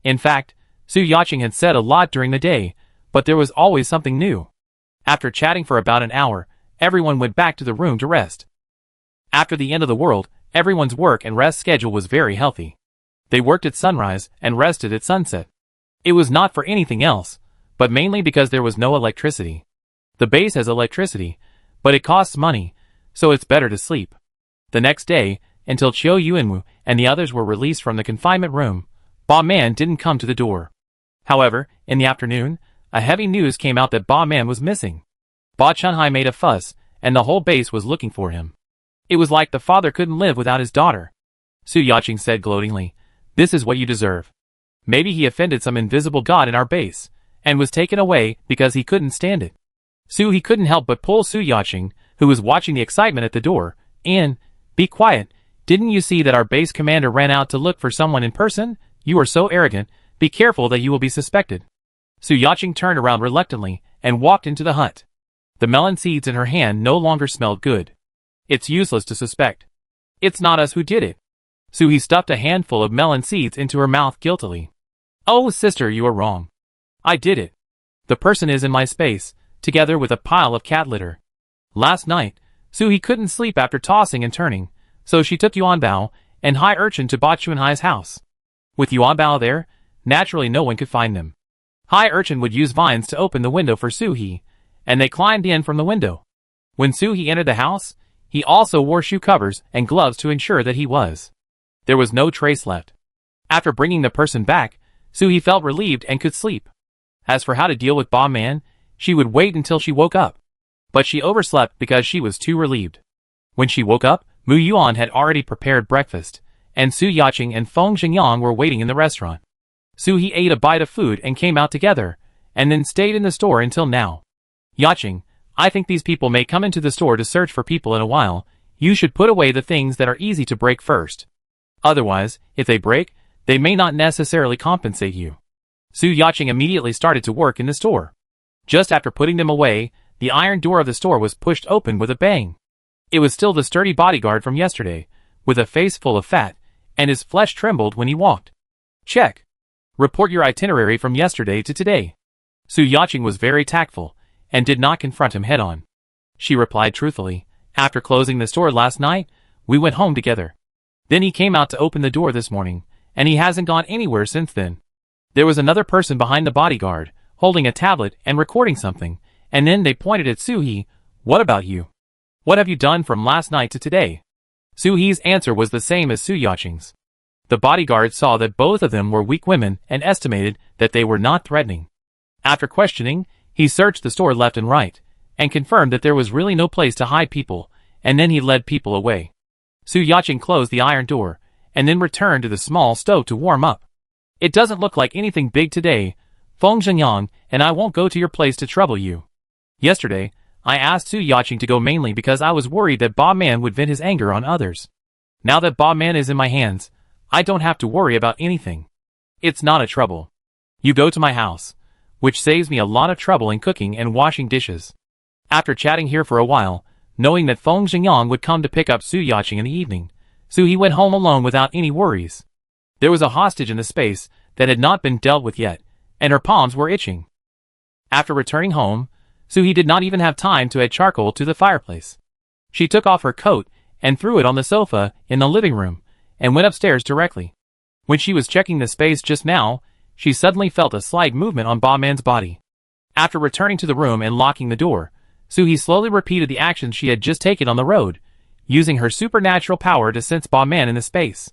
In fact, Su Yaqing had said a lot during the day, but there was always something new. After chatting for about an hour, everyone went back to the room to rest. After the end of the world, everyone's work and rest schedule was very healthy. They worked at sunrise and rested at sunset. It was not for anything else, but mainly because there was no electricity. The base has electricity, but it costs money, so it's better to sleep. The next day, until Chiu Yuanwu and the others were released from the confinement room, Ba Man didn't come to the door. However, in the afternoon, a heavy news came out that Ba Man was missing. Ba Chunhai made a fuss, and the whole base was looking for him. It was like the father couldn't live without his daughter. Su Yaqing said gloatingly, This is what you deserve. Maybe he offended some invisible god in our base, and was taken away because he couldn't stand it. He couldn't help but pull Su Yaqing, who was watching the excitement at the door, in. Be quiet, didn't you see that our base commander ran out to look for someone in person? You are so arrogant, be careful that you will be suspected. Su Yaqing turned around reluctantly, and walked into the hut. The melon seeds in her hand no longer smelled good. It's useless to suspect. It's not us who did it. Suhee stuffed a handful of melon seeds into her mouth guiltily. Oh sister, you are wrong. I did it. The person is in my space, together with a pile of cat litter. Last night, Suhee couldn't sleep after tossing and turning, so she took Yuanbao and Hai Urchin to Ba Chunhai's house. With Yuanbao there, naturally no one could find them. Hai Urchin would use vines to open the window for Suhee, and they climbed in from the window. When Suhee entered the house, he also wore shoe covers and gloves to ensure that he was. There was no trace left. After bringing the person back, Suhee felt relieved and could sleep. As for how to deal with Ba Man, she would wait until she woke up. But she overslept because she was too relieved. When she woke up, Mu Yuan had already prepared breakfast, and Su Yaqing and Feng Xingyang were waiting in the restaurant. Suhee ate a bite of food and came out together, and then stayed in the store until now. Yaqing, I think these people may come into the store to search for people in a while. You should put away the things that are easy to break first. Otherwise, if they break, they may not necessarily compensate you. Su Yaqing immediately started to work in the store. Just after putting them away, the iron door of the store was pushed open with a bang. It was still the sturdy bodyguard from yesterday, with a face full of fat, and his flesh trembled when he walked. Check. Report your itinerary from yesterday to today. Su Yaqing was very tactful, and did not confront him head-on. She replied truthfully, After closing the store last night, we went home together. Then he came out to open the door this morning, and he hasn't gone anywhere since then. There was another person behind the bodyguard, holding a tablet and recording something, and then they pointed at Suhee. What about you? What have you done from last night to today? Suhee's answer was the same as Su Yaqing's. The bodyguard saw that both of them were weak women and estimated that they were not threatening. After questioning, he searched the store left and right, and confirmed that there was really no place to hide people, and then he led people away. Su Yaqing closed the iron door, and then returned to the small stove to warm up. It doesn't look like anything big today, Feng Xingyang, and I won't go to your place to trouble you. Yesterday, I asked Su Yaqing to go mainly because I was worried that Ba Man would vent his anger on others. Now that Ba Man is in my hands, I don't have to worry about anything. It's not a trouble. You go to my house, which saves me a lot of trouble in cooking and washing dishes. After chatting here for a while, knowing that Feng Xingyang would come to pick up Su Yaqing in the evening, Suhee went home alone without any worries. There was a hostage in the space that had not been dealt with yet, and her palms were itching. After returning home, Suhee did not even have time to add charcoal to the fireplace. She took off her coat and threw it on the sofa in the living room, and went upstairs directly. When she was checking the space just now, she suddenly felt a slight movement on Ba Man's body. After returning to the room and locking the door, Suhee slowly repeated the actions she had just taken on the road, using her supernatural power to sense Ba Man in the space.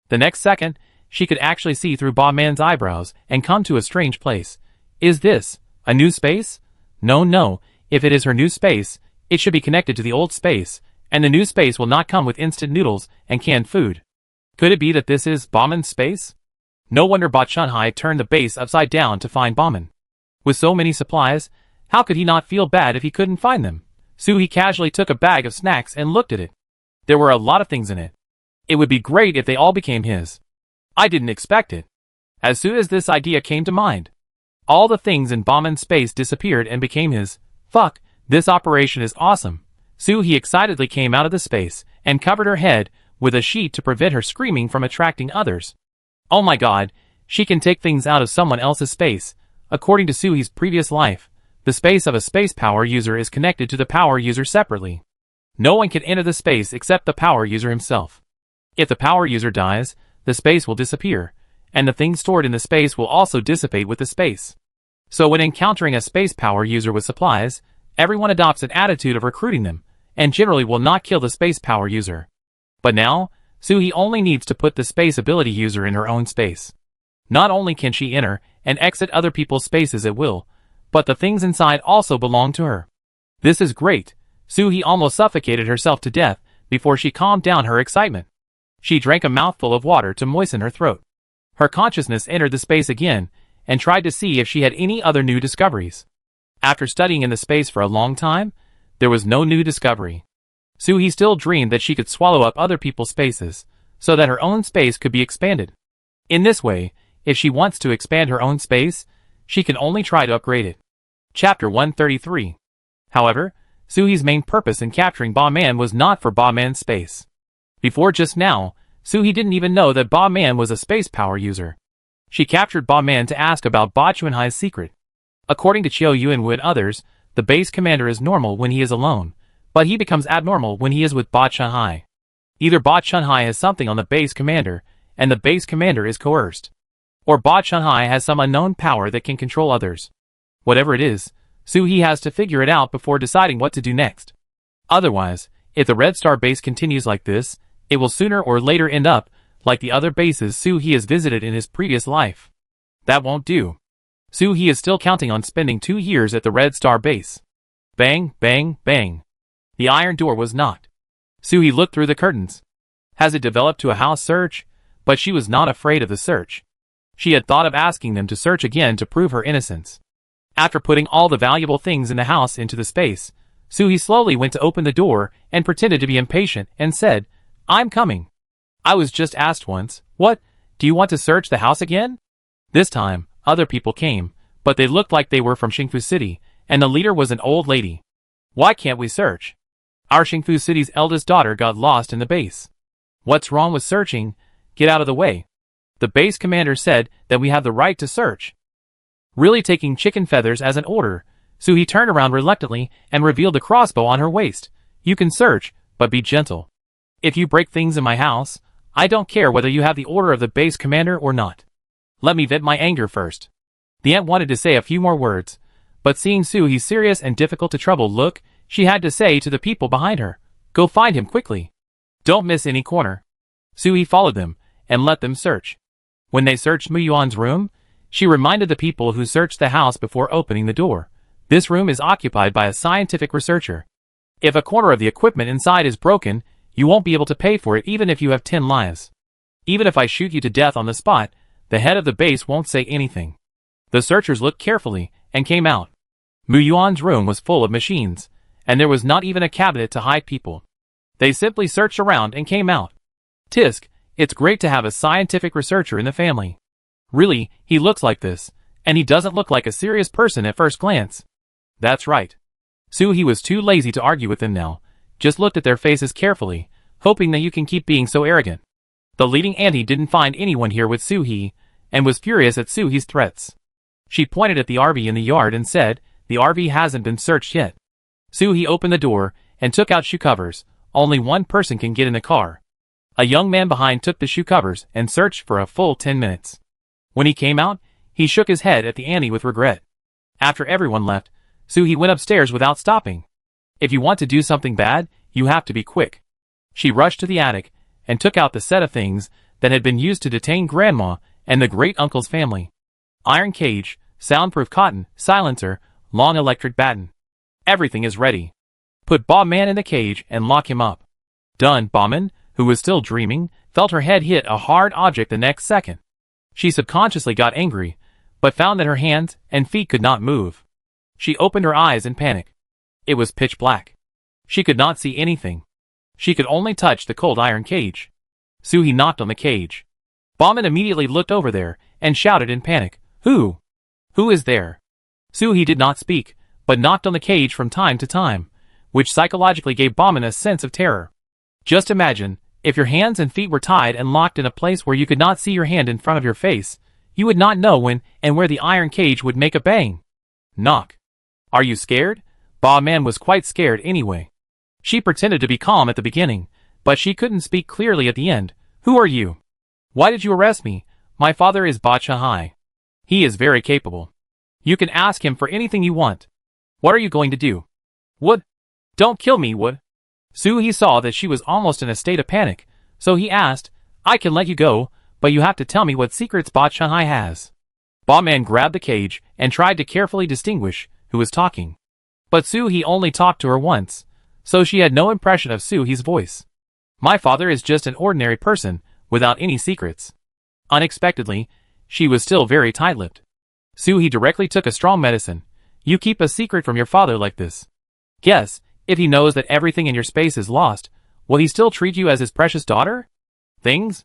The next second, she could actually see through Ba Man's eyebrows and come to a strange place. Is this a new space? No, if it is her new space, it should be connected to the old space, and the new space will not come with instant noodles and canned food. Could it be that this is Ba Man's space? No wonder Ba Chunhai turned the base upside down to find Ba Man. With so many supplies, how could he not feel bad if he couldn't find them? Suhee casually took a bag of snacks and looked at it. There were a lot of things in it. It would be great if they all became his. I didn't expect it. As soon as this idea came to mind, all the things in Bauman's space disappeared and became his. Fuck, this operation is awesome. Suhee excitedly came out of the space and covered her head with a sheet to prevent her screaming from attracting others. Oh my god, she can take things out of someone else's space. According to Suhee's previous life, the space of a space power user is connected to the power user separately. No one can enter the space except the power user himself. If the power user dies, the space will disappear, and the things stored in the space will also dissipate with the space. So when encountering a space power user with supplies, everyone adopts an attitude of recruiting them, and generally will not kill the space power user. But now, Suhee only needs to put the space ability user in her own space. Not only can she enter and exit other people's spaces at will, but the things inside also belong to her. This is great. Suhee almost suffocated herself to death before she calmed down her excitement. She drank a mouthful of water to moisten her throat. Her consciousness entered the space again and tried to see if she had any other new discoveries. After studying in the space for a long time, there was no new discovery. Suhee still dreamed that she could swallow up other people's spaces, so that her own space could be expanded. In this way, if she wants to expand her own space, she can only try to upgrade it. Chapter 133. However, Suhee's main purpose in capturing Bauman was not for Bauman's space. Before just now, Suhee didn't even know that Bauman was a space power user. She captured Bauman to ask about Ba Chunhai's secret. According to Chiu Yuanwu and others, the base commander is normal when he is alone, but he becomes abnormal when he is with Ba Chunhai. Either Ba Chunhai has something on the base commander, and the base commander is coerced, or Ba Chunhai has some unknown power that can control others. Whatever it is, Suhee has to figure it out before deciding what to do next. Otherwise, if the Red Star base continues like this, it will sooner or later end up like the other bases Suhee has visited in his previous life. That won't do. Suhee is still counting on spending 2 years at the Red Star base. Bang, bang, bang. The iron door was knocked. Suhee looked through the curtains. Has it developed to a house search? But she was not afraid of the search. She had thought of asking them to search again to prove her innocence. After putting all the valuable things in the house into the space, Suhee slowly went to open the door and pretended to be impatient and said, "I'm coming. I was just asked once, what, do you want to search the house again?" This time, other people came, but they looked like they were from Xingfu City, and the leader was an old lady. "Why can't we search? Our Xingfu City's eldest daughter got lost in the base." "What's wrong with searching? Get out of the way. The base commander said that we have the right to search." Really taking chicken feathers as an order, Suhee turned around reluctantly and revealed the crossbow on her waist. "You can search, but be gentle. If you break things in my house, I don't care whether you have the order of the base commander or not. Let me vent my anger first." The aunt wanted to say a few more words, but seeing Suhee's serious and difficult to trouble look, she had to say to the people behind her, "Go find him quickly. Don't miss any corner." Suhee followed them and let them search. When they searched Mu Yuan's room, she reminded the people who searched the house before opening the door. This room is occupied by a scientific researcher. If a corner of the equipment inside is broken, you won't be able to pay for it even if you have 10 lives. Even if I shoot you to death on the spot, the head of the base won't say anything. The searchers looked carefully and came out. Mu Yuan's room was full of machines, and there was not even a cabinet to hide people. They simply searched around and came out. "Tisk, it's great to have a scientific researcher in the family. Really, he looks like this, and he doesn't look like a serious person at first glance." "That's right." Suhee was too lazy to argue with them now, just looked at their faces carefully, hoping that you can keep being so arrogant. The leading auntie didn't find anyone here with Suhee, and was furious at Suhee's threats. She pointed at the RV in the yard and said, "The RV hasn't been searched yet." Suhee opened the door and took out shoe covers. Only one person can get in the car. A young man behind took the shoe covers and searched for a full 10 minutes. When he came out, he shook his head at the auntie with regret. After everyone left, Suhee went upstairs without stopping. If you want to do something bad, you have to be quick. She rushed to the attic and took out the set of things that had been used to detain Grandma and the great-uncle's family. Iron cage, soundproof cotton, silencer, long electric baton. Everything is ready. Put Bauman in the cage and lock him up. Done. Bauman, who was still dreaming, felt her head hit a hard object the next second. She subconsciously got angry, but found that her hands and feet could not move. She opened her eyes in panic. It was pitch black. She could not see anything. She could only touch the cold iron cage. Suhi knocked on the cage. Bauman immediately looked over there and shouted in panic, "Who? Who is there?" Suhi did not speak, but knocked on the cage from time to time, which psychologically gave Bauman a sense of terror. Just imagine, if your hands and feet were tied and locked in a place where you could not see your hand in front of your face, you would not know when and where the iron cage would make a bang. Knock. Are you scared? Bauman was quite scared anyway. She pretended to be calm at the beginning, but she couldn't speak clearly at the end. "Who are you? Why did you arrest me? My father is Bachahai. He is very capable. You can ask him for anything you want. What are you going to do? Would? Don't kill me, Would." Suhi saw that she was almost in a state of panic, so he asked, "I can let you go, but you have to tell me what secrets Bachahai has." Bauman grabbed the cage and tried to carefully distinguish who was talking. But Suhi only talked to her once, so she had no impression of Suhi's voice. "My father is just an ordinary person, without any secrets." Unexpectedly, she was still very tight-lipped. Suhi directly took a strong medicine. "You keep a secret from your father like this? Guess, if he knows that everything in your space is lost, will he still treat you as his precious daughter? Things?"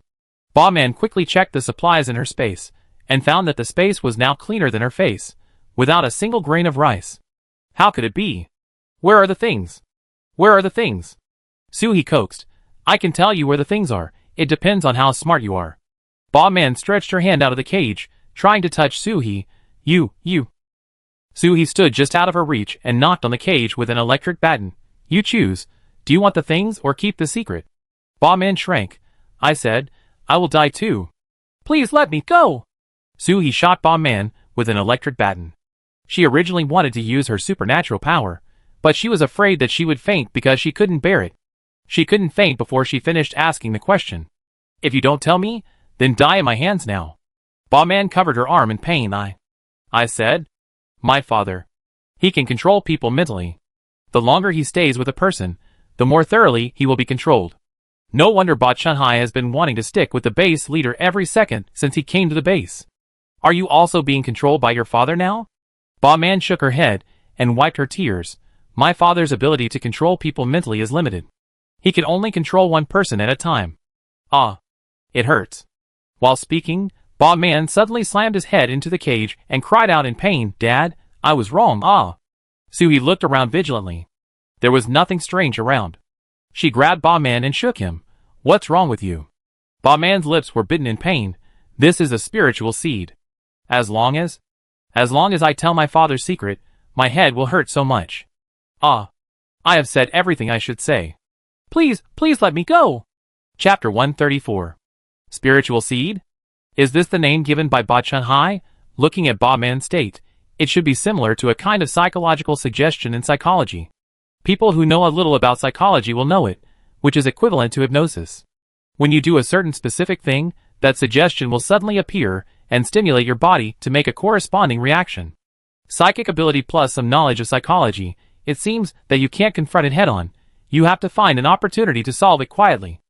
Bauman quickly checked the supplies in her space, and found that the space was now cleaner than her face, without a single grain of rice. How could it be? "Where are the things? Where are the things?" Suhi coaxed. "I can tell you where the things are. It depends on how smart you are." Bauman stretched her hand out of the cage, trying to touch Suhi. You. Suhi stood just out of her reach and knocked on the cage with an electric baton. "You choose. Do you want the things or keep the secret?" Bauman shrank. "I said, I will die too. Please let me go." Suhi shot Bauman with an electric baton. She originally wanted to use her supernatural power, but she was afraid that she would faint because she couldn't bear it. She couldn't faint before she finished asking the question. "If you don't tell me, then die in my hands now." Bauman covered her arm in pain. I said, "My father. He can control people mentally. The longer he stays with a person, the more thoroughly he will be controlled. No wonder Bachahai has been wanting to stick with the base leader every second since he came to the base. Are you also being controlled by your father now?" Bauman shook her head and wiped her tears. "My father's ability to control people mentally is limited. He can only control one person at a time." "Ah. It hurts." While speaking, Bauman suddenly slammed his head into the cage and cried out in pain, "Dad, I was wrong, ah." Suhi looked around vigilantly. There was nothing strange around. She grabbed Bauman and shook him. "What's wrong with you?" Bauman's lips were bitten in pain. "This is a spiritual seed. As long as I tell my father's secret, my head will hurt so much." "Ah. I have said everything I should say. Please let me go." Chapter 134. Spiritual seed? Is this the name given by Bachahai? Looking at Bauman's state, it should be similar to a kind of psychological suggestion in psychology. People who know a little about psychology will know it, which is equivalent to hypnosis. When you do a certain specific thing, that suggestion will suddenly appear and stimulate your body to make a corresponding reaction. Psychic ability plus some knowledge of psychology, it seems that you can't confront it head-on. You have to find an opportunity to solve it quietly.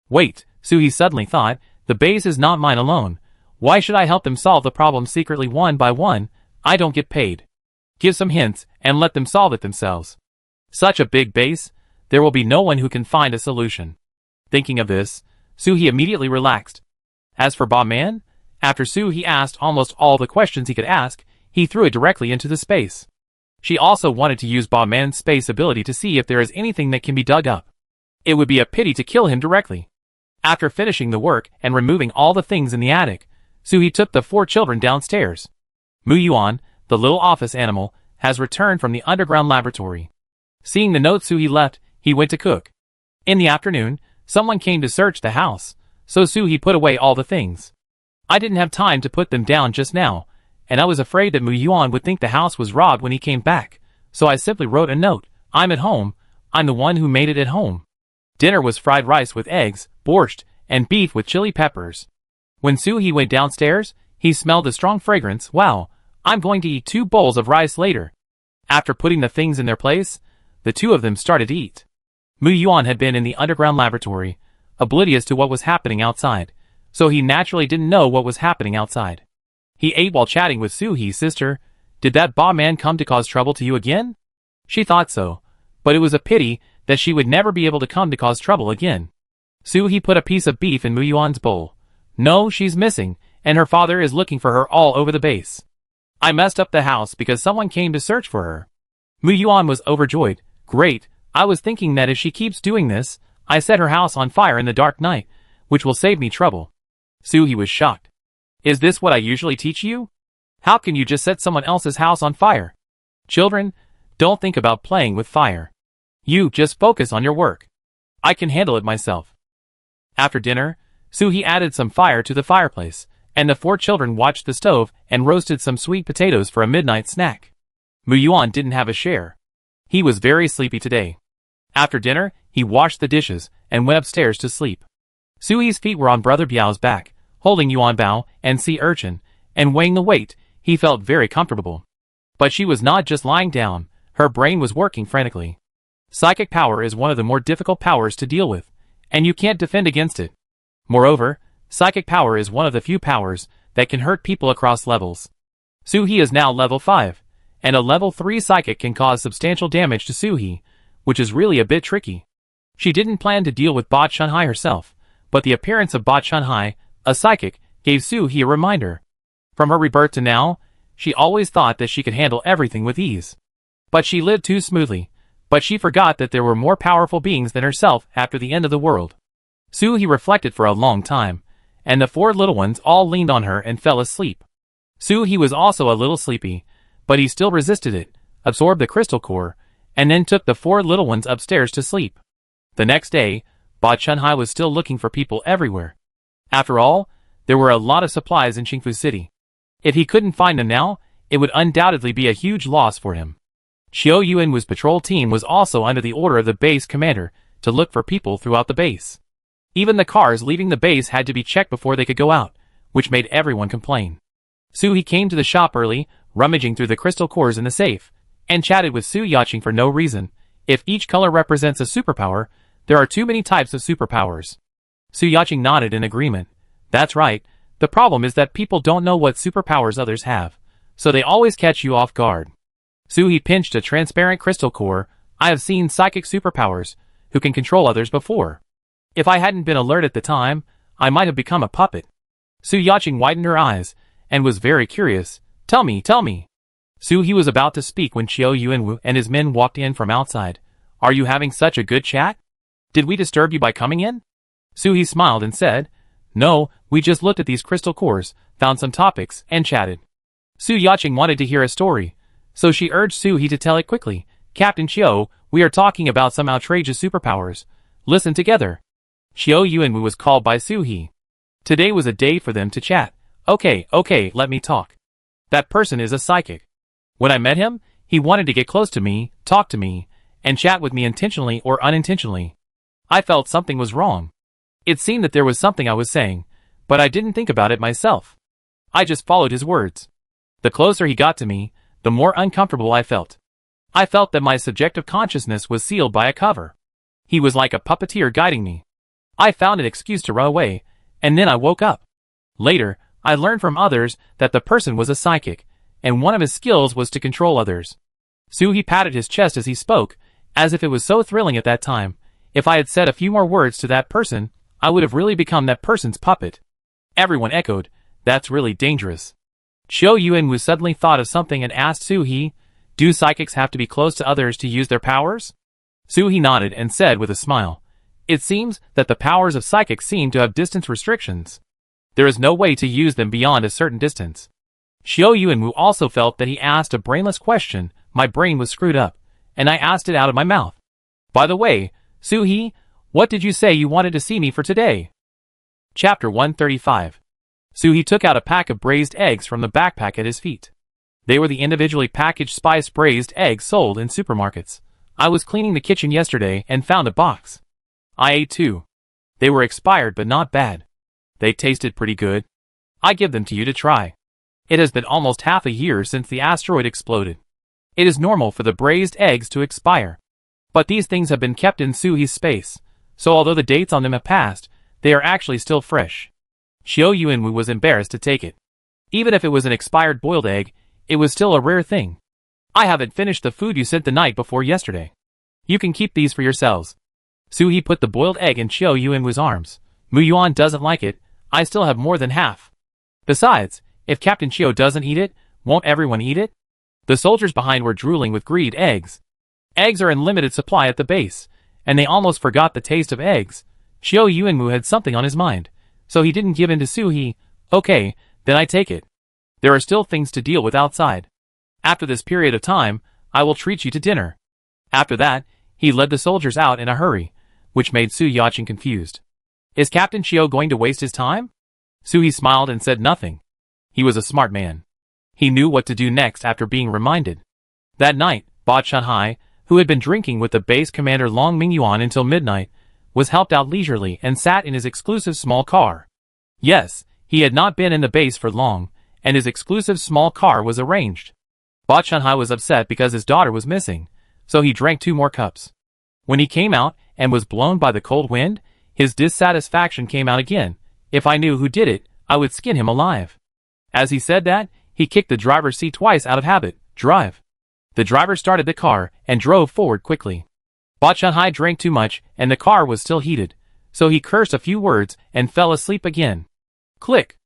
Wait, Suhi suddenly thought, the base is not mine alone. Why should I help them solve the problem secretly one by one? I don't get paid. Give some hints and let them solve it themselves. Such a big base, there will be no one who can find a solution. Thinking of this, Suhi immediately relaxed. As for Bauman, after Suhi asked almost all the questions he could ask, he threw it directly into the space. She also wanted to use Bauman's space ability to see if there is anything that can be dug up. It would be a pity to kill him directly. After finishing the work and removing all the things in the attic, Suhi took the 4 children downstairs. Muyuan, the little office animal, has returned from the underground laboratory. Seeing the note Suhi left, he went to cook. In the afternoon, someone came to search the house, so Suhi put away all the things. I didn't have time to put them down just now, and I was afraid that Muyuan would think the house was robbed when he came back, so I simply wrote a note. I'm at home. I'm the one who made it at home. Dinner was fried rice with eggs, borscht, and beef with chili peppers. When Suhi went downstairs, he smelled a strong fragrance. Wow, I'm going to eat 2 bowls of rice later. After putting the things in their place, the 2 of them started to eat. Muyuan had been in the underground laboratory, oblivious to what was happening outside, so he naturally didn't know what was happening outside. He ate while chatting with Suhi's sister. Did that Bauman come to cause trouble to you again? She thought so, but it was a pity that she would never be able to come to cause trouble again. Soo-hee put a piece of beef in Moo-yuan's bowl. No, she's missing, and her father is looking for her all over the base. I messed up the house because someone came to search for her. Moo-yuan was overjoyed. Great, I was thinking that if she keeps doing this, I set her house on fire in the dark night, which will save me trouble. Soo-hee was shocked. Is this what I usually teach you? How can you just set someone else's house on fire? Children, don't think about playing with fire. You just focus on your work. I can handle it myself. After dinner, Soo-hee added some fire to the fireplace, and the 4 children watched the stove and roasted some sweet potatoes for a midnight snack. Moo-yuan didn't have a share. He was very sleepy today. After dinner, he washed the dishes and went upstairs to sleep. Soo-hee's feet were on Brother Biao's back, holding Yuan Bao and Sea Urchin, and weighing the weight. He felt very comfortable. But she was not just lying down, her brain was working frantically. Psychic power is one of the more difficult powers to deal with, and you can't defend against it. Moreover, psychic power is one of the few powers that can hurt people across levels. Soo-hee is now level 5, and a level 3 psychic can cause substantial damage to Soo-hee, which is really a bit tricky. She didn't plan to deal with Ba Chun-hai herself, but the appearance of Ba Chun-hai, a psychic, gave Soo-hee a reminder. From her rebirth to now, she always thought that she could handle everything with ease. But she lived too smoothly, but she forgot that there were more powerful beings than herself after the end of the world. Soo-hee reflected for a long time, and the 4 little ones all leaned on her and fell asleep. Soo-hee was also a little sleepy, but he still resisted it, absorbed the crystal core, and then took the 4 little ones upstairs to sleep. The next day, Ba Chun-hai was still looking for people everywhere. After all, there were a lot of supplies in Qingfu City. If he couldn't find them now, it would undoubtedly be a huge loss for him. Xiao Yuanwu's patrol team was also under the order of the base commander to look for people throughout the base. Even the cars leaving the base had to be checked before they could go out, which made everyone complain. Soo-hee came to the shop early, rummaging through the crystal cores in the safe, and chatted with Su Yaching for no reason. If each color represents a superpower, there are too many types of superpowers. Su Yaching nodded in agreement. That's right, the problem is that people don't know what superpowers others have, so they always catch you off guard. Soo-hee pinched a transparent crystal core. I have seen psychic superpowers, who can control others before. If I hadn't been alert at the time, I might have become a puppet. Su Yaching widened her eyes, and was very curious. Tell me, tell me. Soo-hee was about to speak when Xiao Yuanwu and his men walked in from outside. Are you having such a good chat? Did we disturb you by coming in? Soo-hee smiled and said, No, we just looked at these crystal cores, found some topics, and chatted. Su Yaching wanted to hear a story, so she urged Soo-hee to tell it quickly. Captain Xiao, we are talking about some outrageous superpowers. Listen together. Xiao Yuanwu was called by Soo-hee. Today was a day for them to chat. Okay, let me talk. That person is a psychic. When I met him, he wanted to get close to me, talk to me, and chat with me intentionally or unintentionally. I felt something was wrong. It seemed that there was something I was saying, but I didn't think about it myself. I just followed his words. The closer he got to me, the more uncomfortable I felt. I felt that my subjective consciousness was sealed by a cover. He was like a puppeteer guiding me. I found an excuse to run away, and then I woke up. Later, I learned from others that the person was a psychic, and one of his skills was to control others. Soo-hee patted his chest as he spoke, as if it was so thrilling at that time. If I had said a few more words to that person, I would have really become that person's puppet. Everyone echoed, that's really dangerous. Xiao Yuanwu suddenly thought of something and asked Soo-hee, do psychics have to be close to others to use their powers? Soo-hee nodded and said with a smile, it seems that the powers of psychics seem to have distance restrictions. There is no way to use them beyond a certain distance. Xiao Yuanwu also felt that he asked a brainless question. My brain was screwed up, and I asked it out of my mouth. By the way, Soo-hee, what did you say you wanted to see me for today? Chapter 135. Soo-hee took out a pack of braised eggs from the backpack at his feet. They were the individually packaged spiced braised eggs sold in supermarkets. I was cleaning the kitchen yesterday and found a box. I ate 2. They were expired but not bad. They tasted pretty good. I give them to you to try. It has been almost half a year since the asteroid exploded. It is normal for the braised eggs to expire. But these things have been kept in Soo-hee's space, so although the dates on them have passed, they are actually still fresh. Xiao Yuanwu was embarrassed to take it. Even if it was an expired boiled egg, it was still a rare thing. I haven't finished the food you sent the night before yesterday. You can keep these for yourselves. Suhi put the boiled egg in Qiu Yuanwu's arms. Mu Yuan doesn't like it. I still have more than half. Besides, if Captain Qiu doesn't eat it, won't everyone eat it? The soldiers behind were drooling with greed. Eggs. Eggs are in limited supply at the base, and they almost forgot the taste of eggs. Qiu Yuanwu had something on his mind, so he didn't give in to Suhi. Okay, then I take it. There are still things to deal with outside. After this period of time, I will treat you to dinner. After that, he led the soldiers out in a hurry, which made Su Yaqing confused. Is Captain Qiu going to waste his time? Suhi smiled and said nothing. He was a smart man. He knew what to do next after being reminded. That night, Ba Chunhai, who had been drinking with the base commander Long Mingyuan until midnight, was helped out leisurely and sat in his exclusive small car. Yes, he had not been in the base for long, and his exclusive small car was arranged. Ba Chunhai was upset because his daughter was missing, so he drank 2 more cups. When he came out and was blown by the cold wind, his dissatisfaction came out again. If I knew who did it, I would skin him alive. As he said that, he kicked the driver's seat twice out of habit. Drive. The driver started the car and drove forward quickly. Ba Chunhai drank too much and the car was still heated, so he cursed a few words and fell asleep again. Click.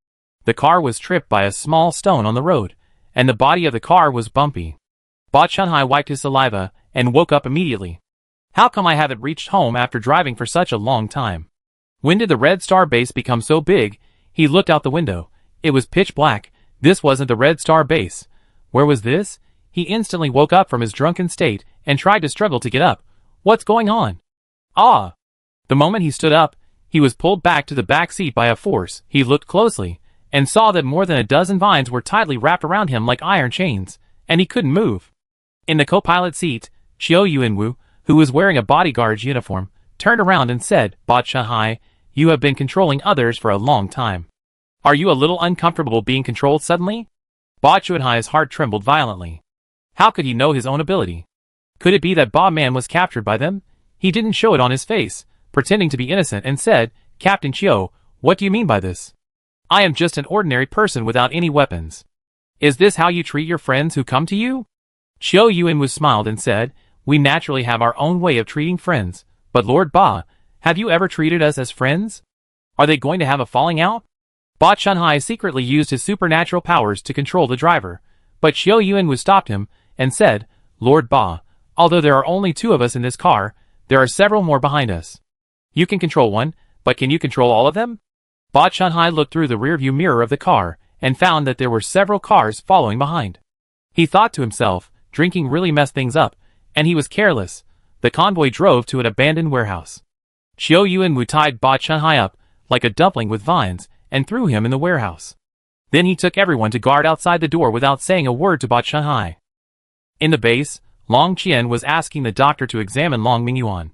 The car was tripped by a small stone on the road, and the body of the car was bumpy. Ba Chunhai wiped his saliva and woke up immediately. How come I haven't reached home after driving for such a long time? When did the Red Star base become so big? He looked out the window. It was pitch black. This wasn't the Red Star base. Where was this? He instantly woke up from his drunken state and tried to struggle to get up. What's going on? Ah! The moment he stood up, he was pulled back to the back seat by a force. He looked closely and saw that more than a dozen vines were tightly wrapped around him like iron chains, and he couldn't move. In the co-pilot seat, Qiu Yuanwu, who was wearing a bodyguard's uniform, turned around and said, Ba Chunhai, you have been controlling others for a long time. Are you a little uncomfortable being controlled suddenly? Ba Chunhai's heart trembled violently. How could he know his own ability? Could it be that Ba Man was captured by them? He didn't show it on his face, pretending to be innocent, and said, Captain Qiu, what do you mean by this? I am just an ordinary person without any weapons. Is this how you treat your friends who come to you? Qiu Yuanwu smiled and said, we naturally have our own way of treating friends, but Lord Ba, have you ever treated us as friends? Are they going to have a falling out? Ba Chunhai secretly used his supernatural powers to control the driver, but Qiu Yuanwu stopped him and said, Lord Ba, although there are only 2 of us in this car, there are several more behind us. You can control one, but can you control all of them? Ba Chunhai looked through the rearview mirror of the car and found that there were several cars following behind. He thought to himself, drinking really messed things up, and he was careless. The convoy drove to an abandoned warehouse. Qiu Yuanwu tied Ba Chunhai up like a dumpling with vines and threw him in the warehouse. Then he took everyone to guard outside the door without saying a word to Ba Chunhai. In the base, Long Qian was asking the doctor to examine Long Mingyuan.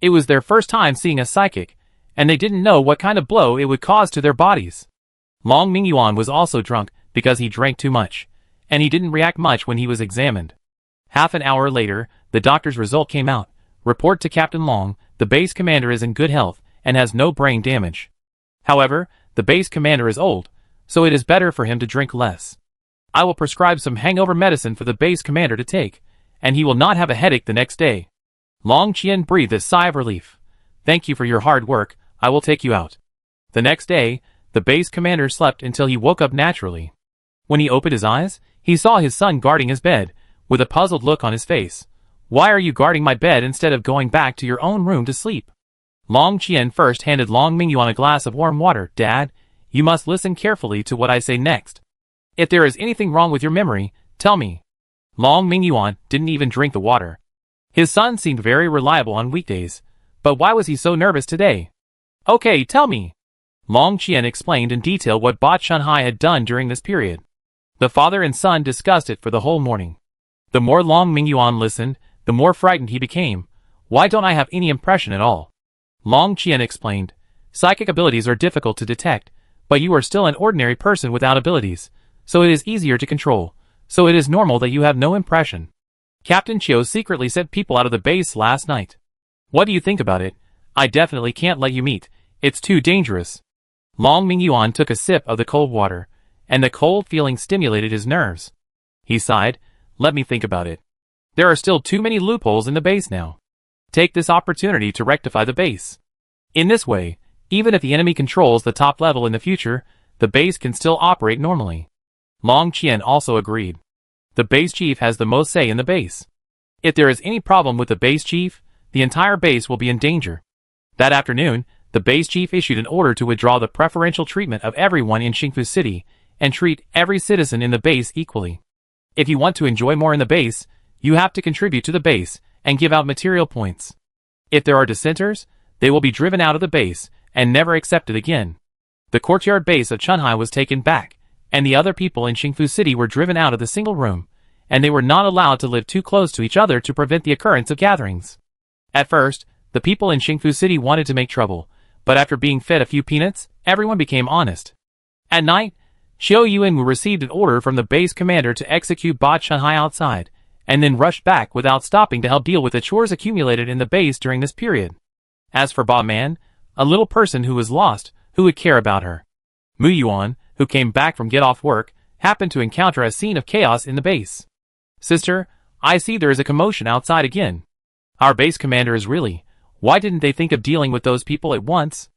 It was their first time seeing a psychic, and they didn't know what kind of blow it would cause to their bodies. Long Mingyuan was also drunk because he drank too much, and he didn't react much when he was examined. Half an hour later, the doctor's result came out. Report to Captain Long, the base commander is in good health and has no brain damage. However, the base commander is old, so it is better for him to drink less. I will prescribe some hangover medicine for the base commander to take, and he will not have a headache the next day. Long Qian breathed a sigh of relief. Thank you for your hard work, I will take you out. The next day, the base commander slept until he woke up naturally. When he opened his eyes, he saw his son guarding his bed, with a puzzled look on his face. Why are you guarding my bed instead of going back to your own room to sleep? Long Qian first handed Long Mingyuan a glass of warm water. Dad, you must listen carefully to what I say next. If there is anything wrong with your memory, tell me. Long Mingyuan didn't even drink the water. His son seemed very reliable on weekdays, but why was he so nervous today? Okay, tell me. Long Qian explained in detail what Ba Chunhai had done during this period. The father and son discussed it for the whole morning. The more Long Mingyuan listened, the more frightened he became. Why don't I have any impression at all? Long Qian explained. Psychic abilities are difficult to detect, but you are still an ordinary person without abilities, so it is easier to control, so it is normal that you have no impression. Captain Qiu secretly sent people out of the base last night. What do you think about it? I definitely can't let you meet. It's too dangerous. Long Mingyuan took a sip of the cold water, and the cold feeling stimulated his nerves. He sighed. Let me think about it. There are still too many loopholes in the base now. take this opportunity to rectify the base. In this way, even if the enemy controls the top level in the future, the base can still operate normally. Long Qian also agreed. The base chief has the most say in the base. If there is any problem with the base chief, the entire base will be in danger. That afternoon, the base chief issued an order to withdraw the preferential treatment of everyone in Xingfu City and treat every citizen in the base equally. If you want to enjoy more in the base, you have to contribute to the base and give out material points. If there are dissenters, they will be driven out of the base and never accepted again. The courtyard base of Chunhai was taken back, and the other people in Xingfu City were driven out of the single room, and they were not allowed to live too close to each other to prevent the occurrence of gatherings. At first, the people in Xingfu City wanted to make trouble, but after being fed a few peanuts, everyone became honest. At night, Xiao Yuan received an order from the base commander to execute Ba Chunhai outside, and then rushed back without stopping to help deal with the chores accumulated in the base during this period. As for Ba Man, a little person who was lost, who would care about her? Mu Yuan, who came back from get-off work, happened to encounter a scene of chaos in the base. Sister, I see there is a commotion outside again. Our base commander is really... Why didn't they think of dealing with those people at once?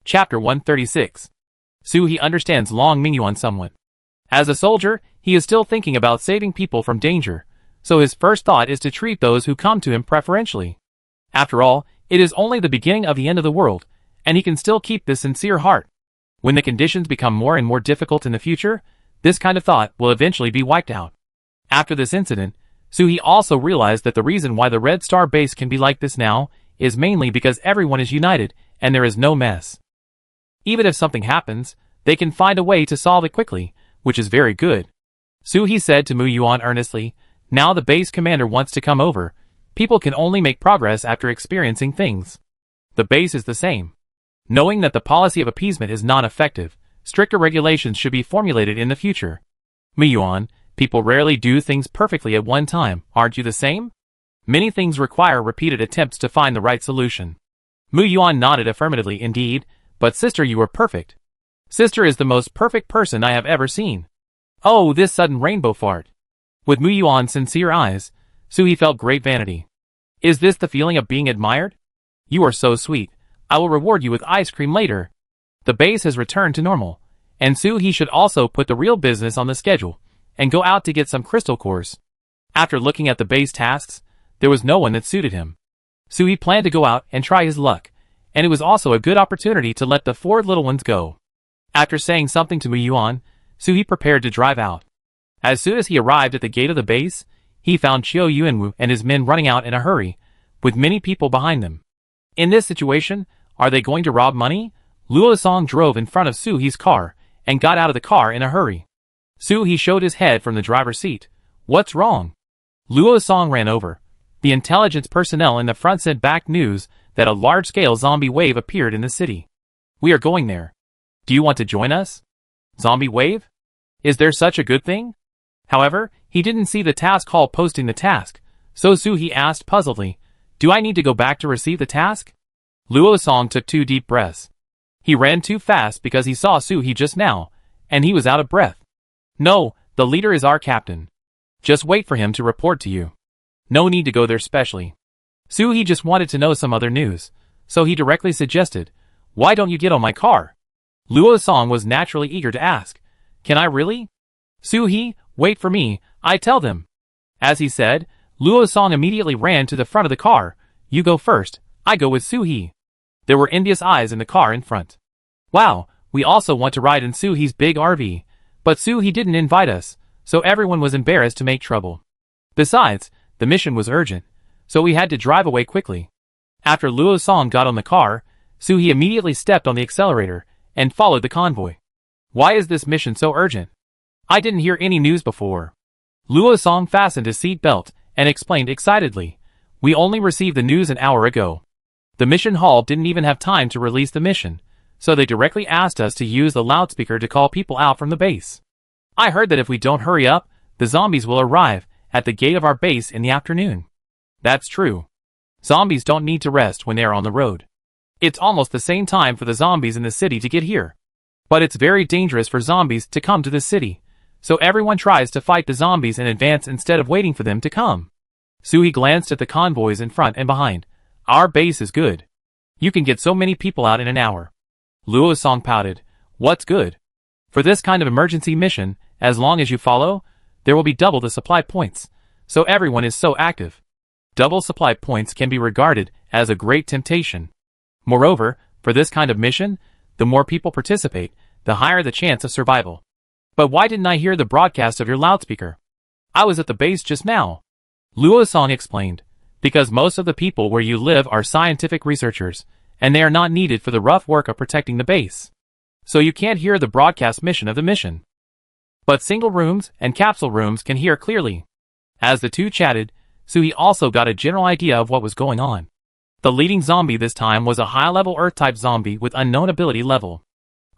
Chapter 136. Su-he understands Long Mingyuan somewhat. As a soldier, he is still thinking about saving people from danger, so his first thought is to treat those who come to him preferentially. After all, it is only the beginning of the end of the world, and he can still keep this sincere heart. When the conditions become more and more difficult in the future, this kind of thought will eventually be wiped out. After this incident, Su-he also realized that the reason why the Red Star base can be like this now is mainly because everyone is united and there is no mess. Even if something happens, they can find a way to solve it quickly, which is very good. Su-he said to Mu Yuan earnestly, now the base commander wants to come over. People can only make progress after experiencing things. The base is the same. Knowing that the policy of appeasement is not effective, stricter regulations should be formulated in the future. Mu Yuan, people rarely do things perfectly at one time, aren't you the same? Many things require repeated attempts to find the right solution. Mu Yuan nodded affirmatively indeed, but sister, you are perfect. Sister is the most perfect person I have ever seen. Oh, this sudden rainbow fart. With Mu Yuan's sincere eyes, Su-he felt great vanity. Is this the feeling of being admired? You are so sweet. I will reward you with ice cream later. The base has returned to normal, and Su-he should also put the real business on the schedule, and go out to get some crystal cores. After looking at the base tasks, there was no one that suited him. Su-he planned to go out and try his luck, and it was also a good opportunity to let the 4 little ones go. After saying something to Mu Yuan, Su-he prepared to drive out. As soon as he arrived at the gate of the base, he found Qiao Yuanwu and his men running out in a hurry, with many people behind them. In this situation, are they going to rob money? Luo Song drove in front of Su-he's car, and got out of the car in a hurry. Su-he showed his head from the driver's seat. What's wrong? Luo Song ran over. The intelligence personnel in the front sent back news that a large-scale zombie wave appeared in the city. We are going there. Do you want to join us? Zombie wave? Is there such a good thing? However, he didn't see the task hall posting the task, so Su-he asked puzzledly, do I need to go back to receive the task? Luo Song took 2 deep breaths. He ran too fast because he saw Su-he just now, and he was out of breath. No, the leader is our captain. Just wait for him to report to you. No need to go there specially. Su-he just wanted to know some other news, so he directly suggested, why don't you get on my car? Luo Song was naturally eager to ask, can I really? Su-he, wait for me, I tell them. As he said, Luo Song immediately ran to the front of the car. You go first, I go with Su-he. There were envious eyes in the car in front. Wow, we also want to ride in Su-he's big RV, but Su-he didn't invite us, so everyone was embarrassed to make trouble. Besides, the mission was urgent, so we had to drive away quickly. After Luo Song got on the car, Su-he immediately stepped on the accelerator and followed the convoy. Why is this mission so urgent? I didn't hear any news before. Luo Song fastened his seat belt and explained excitedly, we only received the news an hour ago. The mission hall didn't even have time to release the mission, so they directly asked us to use the loudspeaker to call people out from the base. I heard that if we don't hurry up, the zombies will arrive at the gate of our base in the afternoon. That's true. Zombies don't need to rest when they are on the road. It's almost the same time for the zombies in the city to get here. But it's very dangerous for zombies to come to the city, so everyone tries to fight the zombies in advance instead of waiting for them to come. Su-he glanced at the convoys in front and behind. Our base is good. You can get so many people out in an hour. Luo Song pouted. What's good? For this kind of emergency mission, as long as you follow, there will be double the supply points, so everyone is so active. Double supply points can be regarded as a great temptation. Moreover, for this kind of mission, the more people participate, the higher the chance of survival. But why didn't I hear the broadcast of your loudspeaker? I was at the base just now. Luo Song explained. Because most of the people where you live are scientific researchers, and they are not needed for the rough work of protecting the base. So you can't hear the broadcast mission of the mission. But single rooms and capsule rooms can hear clearly. As the two chatted, Suhi also got a general idea of what was going on. The leading zombie this time was a high-level Earth-type zombie with unknown ability level.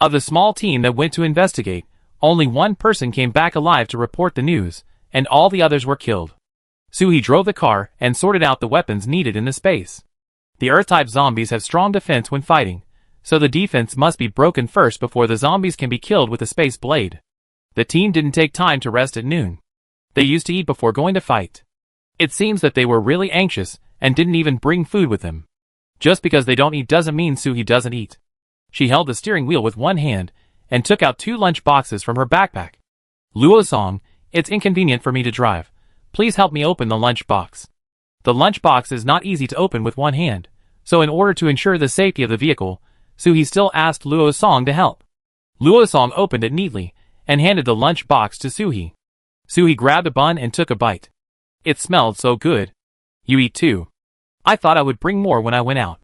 Of the small team that went to investigate, only one person came back alive to report the news, and all the others were killed. Suhi drove the car and sorted out the weapons needed in the space. The Earth-type zombies have strong defense when fighting, so the defense must be broken first before the zombies can be killed with the space blade. The team didn't take time to rest at noon. They used to eat before going to fight. It seems that they were really anxious and didn't even bring food with them. Just because they don't eat doesn't mean Suhi doesn't eat. She held the steering wheel with one hand and took out 2 lunch boxes from her backpack. Luo Song, it's inconvenient for me to drive. Please help me open the lunch box. The lunch box is not easy to open with one hand, so in order to ensure the safety of the vehicle, Suhi still asked Luo Song to help. Luo Song opened it neatly and handed the lunch box to Suhi. Suhi grabbed a bun and took a bite. It smelled so good. You eat too. I thought I would bring more when I went out.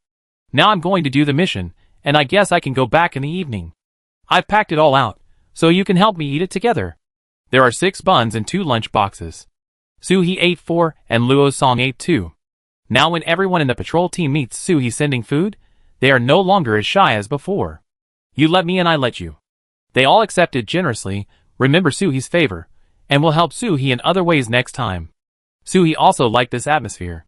Now I'm going to do the mission, and I guess I can go back in the evening. I've packed it all out, so you can help me eat it together. There are 6 buns and 2 lunch boxes. Suhi ate 4 and Luo Song ate 2. Now when everyone in the patrol team meets Suhi sending food, they are no longer as shy as before. You let me and I let you. They all accepted generously, remember Suhi's favor, and will help Suhi in other ways next time. Suhi also liked this atmosphere.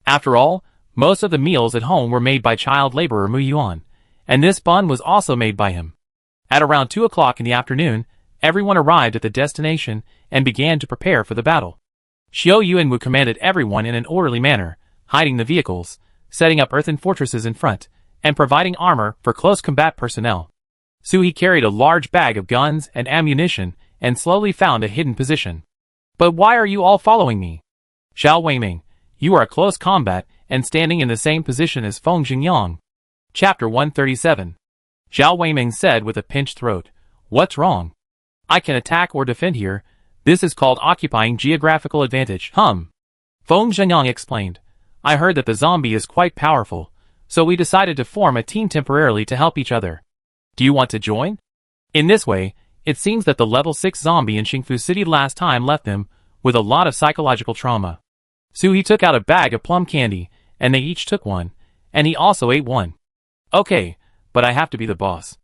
After all, most of the meals at home were made by child laborer Mu Yuan, and this bun was also made by him. At around 2 o'clock in the afternoon, everyone arrived at the destination and began to prepare for the battle. Xiao Yuanwu commanded everyone in an orderly manner, hiding the vehicles, setting up earthen fortresses in front, and providing armor for close combat personnel. Suhi carried a large bag of guns and ammunition and slowly found a hidden position. But why are you all following me? Xiao Weiming, you are a close combat and standing in the same position as Feng Xingyang. Chapter 137. Xiao Weiming said with a pinched throat, What's wrong? I can attack or defend here. This is called occupying geographical advantage. Feng Zhenyang explained. I heard that the zombie is quite powerful, so we decided to form a team temporarily to help each other. Do you want to join? In this way, it seems that the level 6 zombie in Xingfu City last time left them with a lot of psychological trauma. Suhi took out a bag of plum candy, and they each took one, and he also ate one. Okay, but I have to be the boss.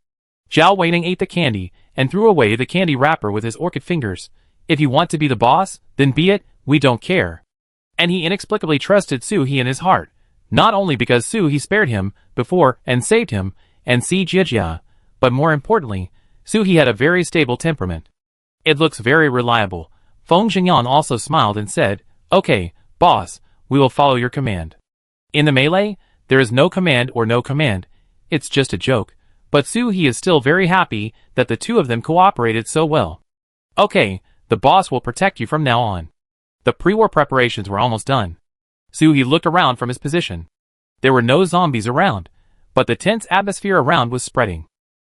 Xiao Weining ate the candy and threw away the candy wrapper with his orchid fingers. If you want to be the boss, then be it, we don't care. And he inexplicably trusted Suhi in his heart, not only because Suhi spared him before and saved him, and Si Jiejia, but more importantly, Suhi had a very stable temperament. It looks very reliable. Feng Xingyang also smiled and said, Okay, boss, we will follow your command. In the melee, there is no command or no command, it's just a joke, but Suhi is still very happy that the two of them cooperated so well. Okay, the boss will protect you from now on. The pre-war preparations were almost done. Suhi looked around from his position. There were no zombies around, but the tense atmosphere around was spreading.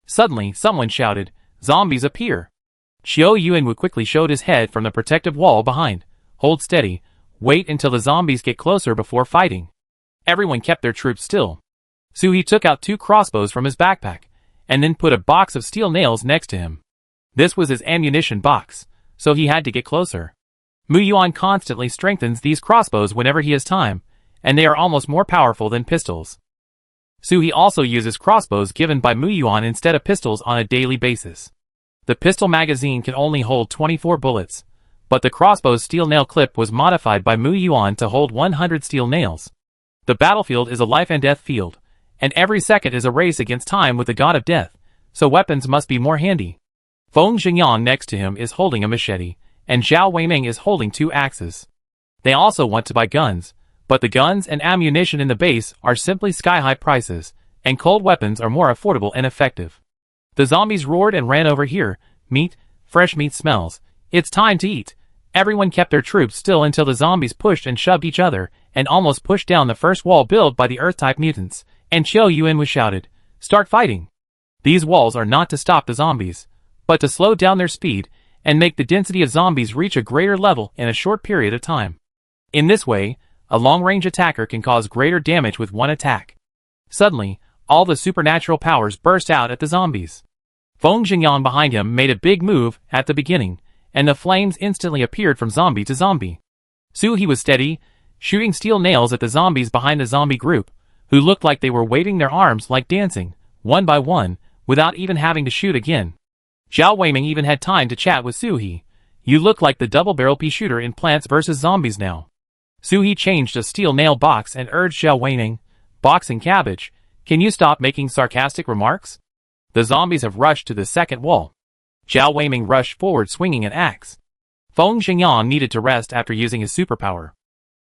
Suddenly, someone shouted, Zombies appear! Xiao Yuanwu quickly showed his head from the protective wall behind. Hold steady, wait until the zombies get closer before fighting. Everyone kept their troops still. Suhi took out 2 crossbows from his backpack, and then put a box of steel nails next to him. This was his ammunition box, so he had to get closer. Mu Yuan constantly strengthens these crossbows whenever he has time, and they are almost more powerful than pistols. Suhi also uses crossbows given by Mu Yuan instead of pistols on a daily basis. The pistol magazine can only hold 24 bullets, but the crossbow's steel nail clip was modified by Mu Yuan to hold 100 steel nails. The battlefield is a life and death field, and every second is a race against time with the god of death, so weapons must be more handy. Feng Xingyang next to him is holding a machete, and Xiao Weiming is holding 2 axes. They also want to buy guns, but the guns and ammunition in the base are simply sky-high prices, and cold weapons are more affordable and effective. The zombies roared and ran over here. Meat, fresh meat smells. It's time to eat. Everyone kept their troops still until the zombies pushed and shoved each other, and almost pushed down the first wall built by the Earth-type mutants, and Qiu Yuan shouted, "Start fighting!" These walls are not to stop the zombies, but to slow down their speed, and make the density of zombies reach a greater level in a short period of time. In this way, a long-range attacker can cause greater damage with one attack. Suddenly, all the supernatural powers burst out at the zombies. Feng Xingyang behind him made a big move at the beginning, and the flames instantly appeared from zombie to zombie. Su He was steady, shooting steel nails at the zombies behind the zombie group, who looked like they were waving their arms like dancing, one by one, without even having to shoot again. Zhao Weiming even had time to chat with Su He. "You look like the double-barrel pea shooter in Plants vs. Zombies now." Su He changed a steel nail box and urged Zhao Weiming, "Boxing cabbage, can you stop making sarcastic remarks?" The zombies have rushed to the second wall. Zhao Weiming rushed forward swinging an axe. Feng Xingyang needed to rest after using his superpower.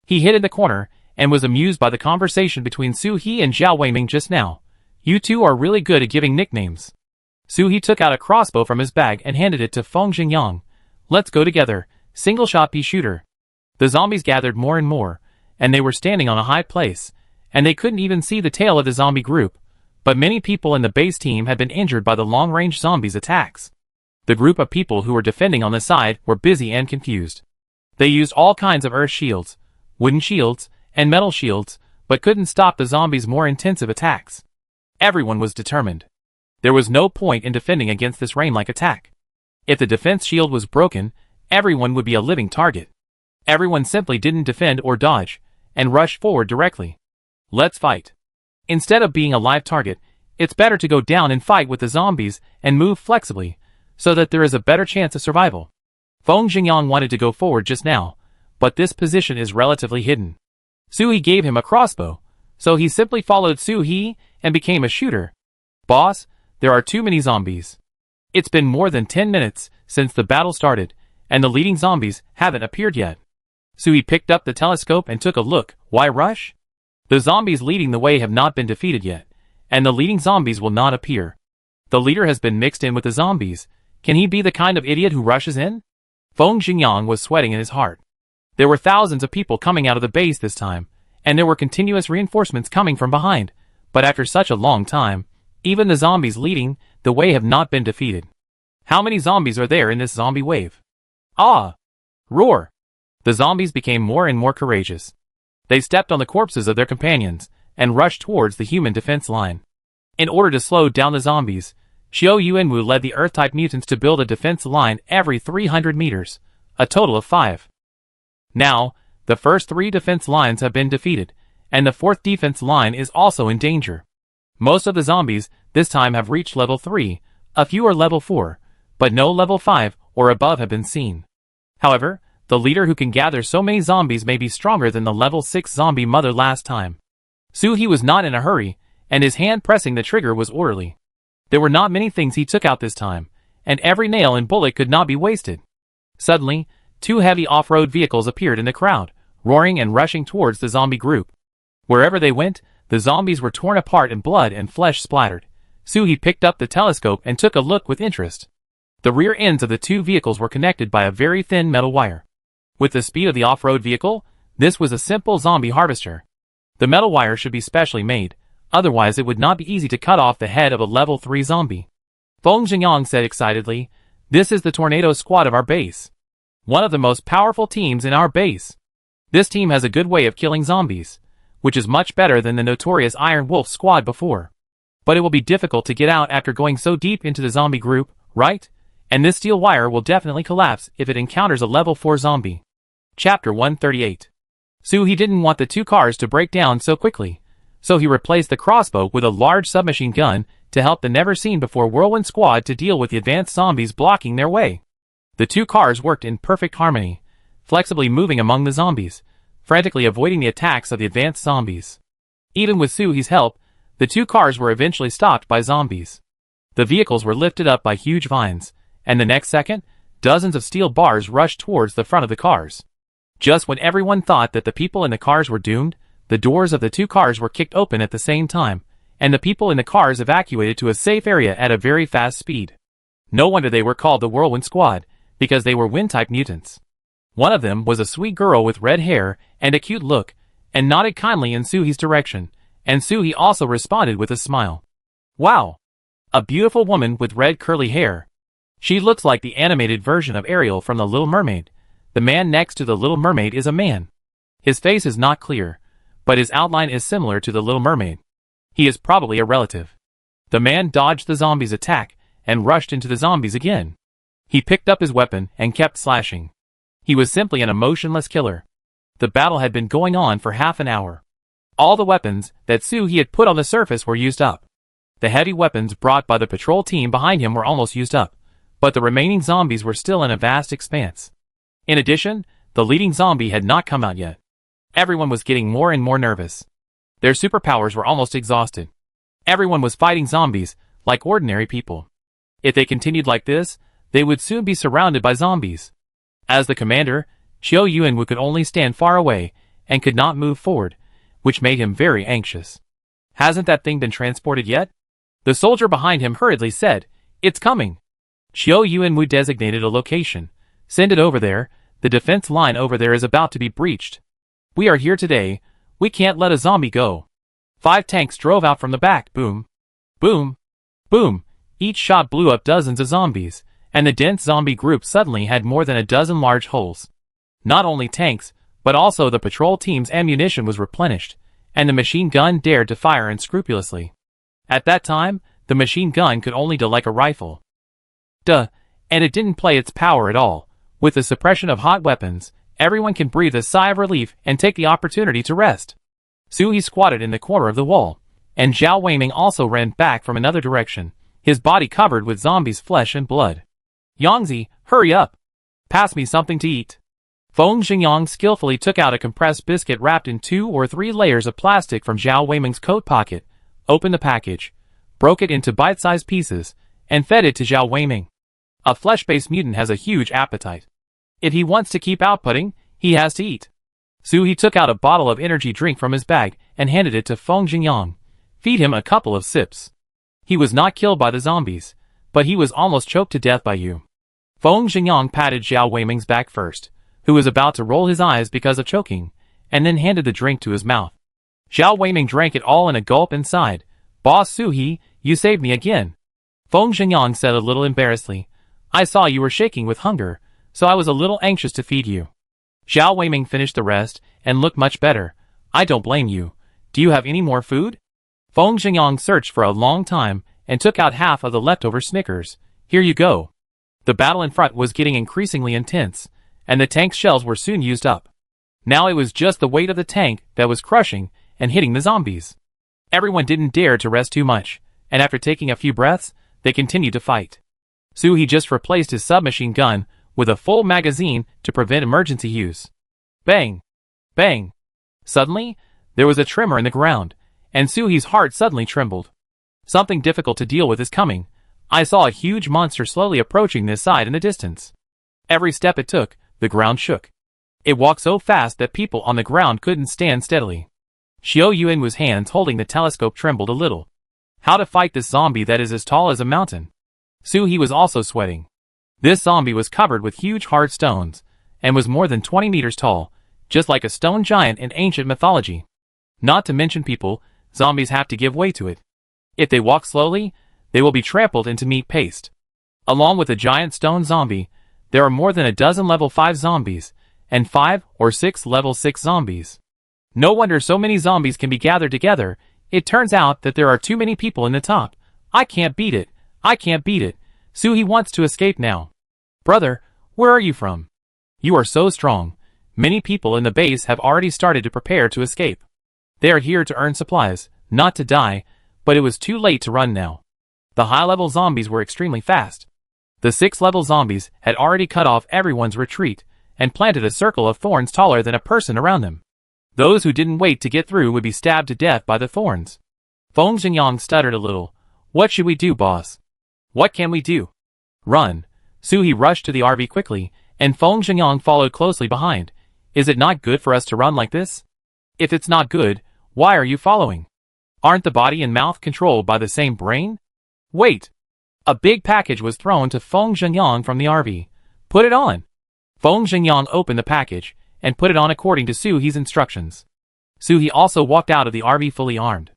He hid in the corner, and was amused by the conversation between Su He and Zhao Weiming just now. "You two are really good at giving nicknames." Su He took out a crossbow from his bag and handed it to Feng Xingyang. "Let's go together, single-shot pea shooter." The zombies gathered more and more, and they were standing on a high place, and they couldn't even see the tail of the zombie group, but many people in the base team had been injured by the long-range zombies' attacks. The group of people who were defending on the side were busy and confused. They used all kinds of earth shields, wooden shields, and metal shields, but couldn't stop the zombies' more intensive attacks. Everyone was determined. There was no point in defending against this rain-like attack. If the defense shield was broken, everyone would be a living target. Everyone simply didn't defend or dodge, and rushed forward directly. "Let's fight." Instead of being a live target, it's better to go down and fight with the zombies and move flexibly, so that there is a better chance of survival. Feng Xingyang wanted to go forward just now, but this position is relatively hidden. Su He gave him a crossbow, so he simply followed Su He and became a shooter. "Boss, there are too many zombies. It's been more than 10 minutes since the battle started, and the leading zombies haven't appeared yet." Su He picked up the telescope and took a look. "Why rush? The zombies leading the way have not been defeated yet, and the leading zombies will not appear. The leader has been mixed in with the zombies. Can he be the kind of idiot who rushes in?" Feng Xingyang was sweating in his heart. There were thousands of people coming out of the base this time, and there were continuous reinforcements coming from behind, but after such a long time, even the zombies leading the way have not been defeated. How many zombies are there in this zombie wave? "Ah!" Roar! The zombies became more and more courageous. They stepped on the corpses of their companions, and rushed towards the human defense line. In order to slow down the zombies, Qiu Yuanwu led the Earth-type mutants to build a defense line every 300 meters, a total of 5. Now, the first 3 defense lines have been defeated, and the 4th defense line is also in danger. Most of the zombies this time have reached level 3, a few are level 4, but no level 5 or above have been seen. However, the leader who can gather so many zombies may be stronger than the level 6 zombie mother last time. Su He was not in a hurry, and his hand pressing the trigger was orderly. There were not many things he took out this time, and every nail and bullet could not be wasted. Suddenly, 2 heavy off-road vehicles appeared in the crowd, roaring and rushing towards the zombie group. Wherever they went, the zombies were torn apart and blood and flesh splattered. Su He picked up the telescope and took a look with interest. The rear ends of the 2 vehicles were connected by a very thin metal wire. With the speed of the off-road vehicle, this was a simple zombie harvester. The metal wire should be specially made, otherwise it would not be easy to cut off the head of a level 3 zombie. Feng Xingyang said excitedly, "This is the Tornado Squad of our base. One of the most powerful teams in our base. This team has a good way of killing zombies, which is much better than the notorious Iron Wolf Squad before. But it will be difficult to get out after going so deep into the zombie group, right? And this steel wire will definitely collapse if it encounters a level 4 zombie." Chapter 138. Su He didn't want the 2 cars to break down so quickly, so he replaced the crossbow with a large submachine gun to help the never-seen-before Whirlwind Squad to deal with the advanced zombies blocking their way. The 2 cars worked in perfect harmony, flexibly moving among the zombies, frantically avoiding the attacks of the advanced zombies. Even with Su He's help, the 2 cars were eventually stopped by zombies. The vehicles were lifted up by huge vines, and the next second, dozens of steel bars rushed towards the front of the cars. Just when everyone thought that the people in the cars were doomed, the doors of the two cars were kicked open at the same time, and the people in the cars evacuated to a safe area at a very fast speed. No wonder they were called the Whirlwind Squad, because they were wind-type mutants. One of them was a sweet girl with red hair and a cute look, and nodded kindly in Suhi's direction, and Suhi also responded with a smile. Wow! A beautiful woman with red curly hair. She looks like the animated version of Ariel from The Little Mermaid. The man next to the Little Mermaid is a man. His face is not clear, but his outline is similar to the Little Mermaid. He is probably a relative. The man dodged the zombies' attack and rushed into the zombies again. He picked up his weapon and kept slashing. He was simply an emotionless killer. The battle had been going on for half an hour. All the weapons that Suhi had put on the surface were used up. The heavy weapons brought by the patrol team behind him were almost used up, but the remaining zombies were still in a vast expanse. In addition, the leading zombie had not come out yet. Everyone was getting more and more nervous. Their superpowers were almost exhausted. Everyone was fighting zombies like ordinary people. If they continued like this, they would soon be surrounded by zombies. As the commander, Chiu Yuanwu could only stand far away and could not move forward, which made him very anxious. Hasn't that thing been transported yet? The soldier behind him hurriedly said, "It's coming." Chiu Yuanwu designated a location. "Send it over there. The defense line over there is about to be breached. We are here today. We can't let a zombie go." 5 tanks drove out from the back. Boom. Boom. Boom. Each shot blew up dozens of zombies, and the dense zombie group suddenly had more than a dozen large holes. Not only tanks, but also the patrol team's ammunition was replenished, and the machine gun dared to fire unscrupulously. At that time, the machine gun could only do like a rifle. And it didn't play its power at all. With the suppression of hot weapons, everyone can breathe a sigh of relief and take the opportunity to rest. Suhi squatted in the corner of the wall, and Zhao Weiming also ran back from another direction, his body covered with zombies' flesh and blood. "Yangzi, hurry up! Pass me something to eat." Feng Xingyang skillfully took out a compressed biscuit wrapped in 2 or 3 layers of plastic from Zhao Weiming's coat pocket, opened the package, broke it into bite-sized pieces, and fed it to Zhao Weiming. A flesh-based mutant has a huge appetite. If he wants to keep outputting, he has to eat. Suhi took out a bottle of energy drink from his bag and handed it to Feng Xingyang. "Feed him a couple of sips. He was not killed by the zombies, but he was almost choked to death by you." Feng Xingyang patted Zhao Weiming's back first, who was about to roll his eyes because of choking, and then handed the drink to his mouth. Zhao Weiming drank it all in a gulp and sighed. "Boss Suhi, you saved me again." Feng Xingyang said a little embarrassedly, "I saw you were shaking with hunger, so I was a little anxious to feed you." Zhao Weiming finished the rest and looked much better. "I don't blame you. Do you have any more food?" Feng Xingyang searched for a long time and took out half of the leftover Snickers. "Here you go." The battle in front was getting increasingly intense, and the tank's shells were soon used up. Now it was just the weight of the tank that was crushing and hitting the zombies. Everyone didn't dare to rest too much, and after taking a few breaths, they continued to fight. Suhi just replaced his submachine gun with a full magazine to prevent emergency use. Bang! Bang! Suddenly, there was a tremor in the ground, and Suhi's heart suddenly trembled. Something difficult to deal with is coming. I saw a huge monster slowly approaching this side in the distance. Every step it took, the ground shook. It walked so fast that people on the ground couldn't stand steadily. Chiu Yuanwu's hands holding the telescope trembled a little. How to fight this zombie that is as tall as a mountain? Suhi was also sweating. This zombie was covered with huge hard stones, and was more than 20 meters tall, just like a stone giant in ancient mythology. Not to mention people, zombies have to give way to it. If they walk slowly, they will be trampled into meat paste. Along with the giant stone zombie, there are more than a dozen level 5 zombies, and 5 or 6 level 6 zombies. No wonder so many zombies can be gathered together. It turns out that there are too many people in the top. I can't beat it. I can't beat it. Suhi wants to escape now. Brother, where are you from? You are so strong. Many people in the base have already started to prepare to escape. They are here to earn supplies, not to die, but it was too late to run now. The high-level zombies were extremely fast. The 6th-level zombies had already cut off everyone's retreat and planted a circle of thorns taller than a person around them. Those who didn't wait to get through would be stabbed to death by the thorns. Feng Xingyang stuttered a little. What should we do, boss? What can we do? Run. Suhi rushed to the RV quickly, and Feng Xingyang followed closely behind. Is it not good for us to run like this? If it's not good, why are you following? Aren't the body and mouth controlled by the same brain? Wait! A big package was thrown to Feng Zhenyang from the RV. Put it on! Feng Zhenyang opened the package and put it on according to Suhi's instructions. Suhi also walked out of the RV fully armed.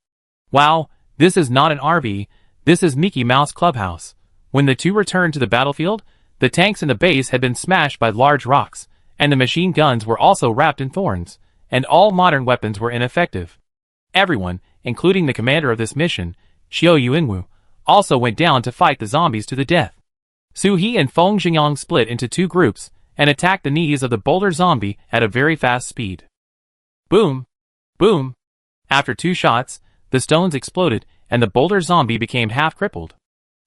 Wow, this is not an RV, this is Mickey Mouse Clubhouse. When the two returned to the battlefield, the tanks in the base had been smashed by large rocks, and the machine guns were also wrapped in thorns, and all modern weapons were ineffective. Everyone, including the commander of this mission, Xiao Yuanwu, also went down to fight the zombies to the death. Suhi and Feng Zhenyang split into two groups and attacked the knees of the boulder zombie at a very fast speed. Boom! Boom! After 2 shots, the stones exploded and the boulder zombie became half crippled.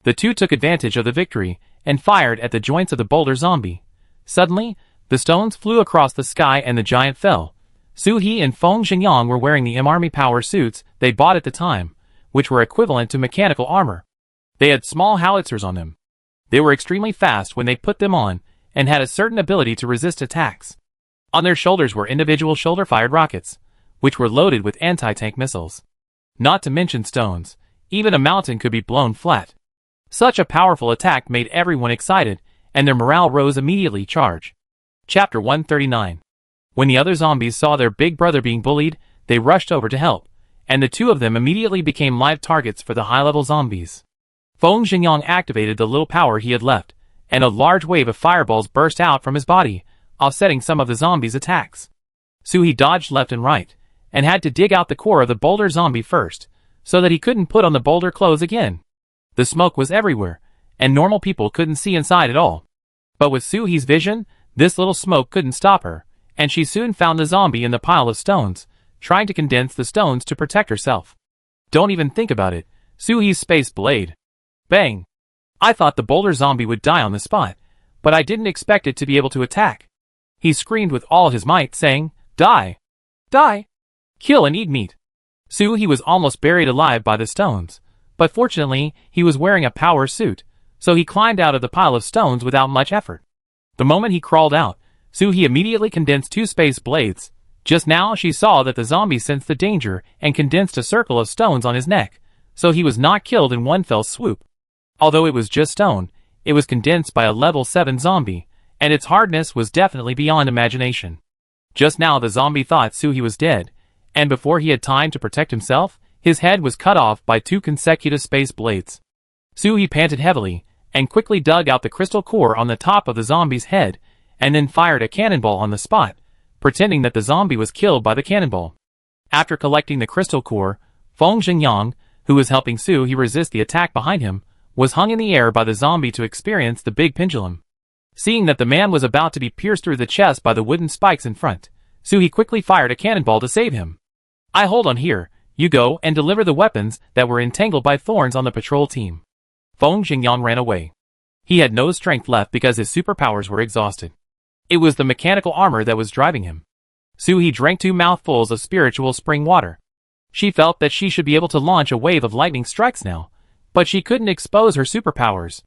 The two took advantage of the victory and fired at the joints of the boulder zombie. Suddenly, the stones flew across the sky and the giant fell. Suhi and Feng Zhenyang were wearing the M-Army power suits they bought at the time, which were equivalent to mechanical armor. They had small howitzers on them. They were extremely fast when they put them on, and had a certain ability to resist attacks. On their shoulders were individual shoulder-fired rockets, which were loaded with anti-tank missiles. Not to mention stones, even a mountain could be blown flat. Such a powerful attack made everyone excited, and their morale rose immediately. Charge. Chapter 139. When the other zombies saw their big brother being bullied, they rushed over to help, and the two of them immediately became live targets for the high-level zombies. Feng Zhenyang activated the little power he had left, and a large wave of fireballs burst out from his body, offsetting some of the zombies' attacks. Suhi dodged left and right, and had to dig out the core of the boulder zombie first, so that he couldn't put on the boulder clothes again. The smoke was everywhere, and normal people couldn't see inside at all. But with Suhi's vision, this little smoke couldn't stop her, and she soon found the zombie in the pile of stones, trying to condense the stones to protect herself. Don't even think about it. Suhi's space blade. Bang! I thought the boulder zombie would die on the spot, but I didn't expect it to be able to attack. He screamed with all his might, saying, "Die! Die! Kill and eat meat!" Suhi was almost buried alive by the stones, but fortunately he was wearing a power suit, so he climbed out of the pile of stones without much effort. The moment he crawled out, Suhi immediately condensed 2 space blades. Just now she saw that the zombie sensed the danger and condensed a circle of stones on his neck, so he was not killed in one fell swoop. Although it was just stone, it was condensed by a level 7 zombie, and its hardness was definitely beyond imagination. Just now the zombie thought Suhi was dead, and before he had time to protect himself, his head was cut off by 2 consecutive space blades. Suhi panted heavily, and quickly dug out the crystal core on the top of the zombie's head, and then fired a cannonball on the spot, pretending that the zombie was killed by the cannonball. After collecting the crystal core, Feng Zhenyang, who was helping Suhi resist the attack behind him, was hung in the air by the zombie to experience the big pendulum. Seeing that the man was about to be pierced through the chest by the wooden spikes in front, Suhi quickly fired a cannonball to save him. "I hold on here, you go and deliver the weapons that were entangled by thorns on the patrol team." Feng Zhenyang ran away. He had no strength left because his superpowers were exhausted. It was the mechanical armor that was driving him. Suhi drank 2 mouthfuls of spiritual spring water. She felt that she should be able to launch a wave of lightning strikes now, but she couldn't expose her superpowers.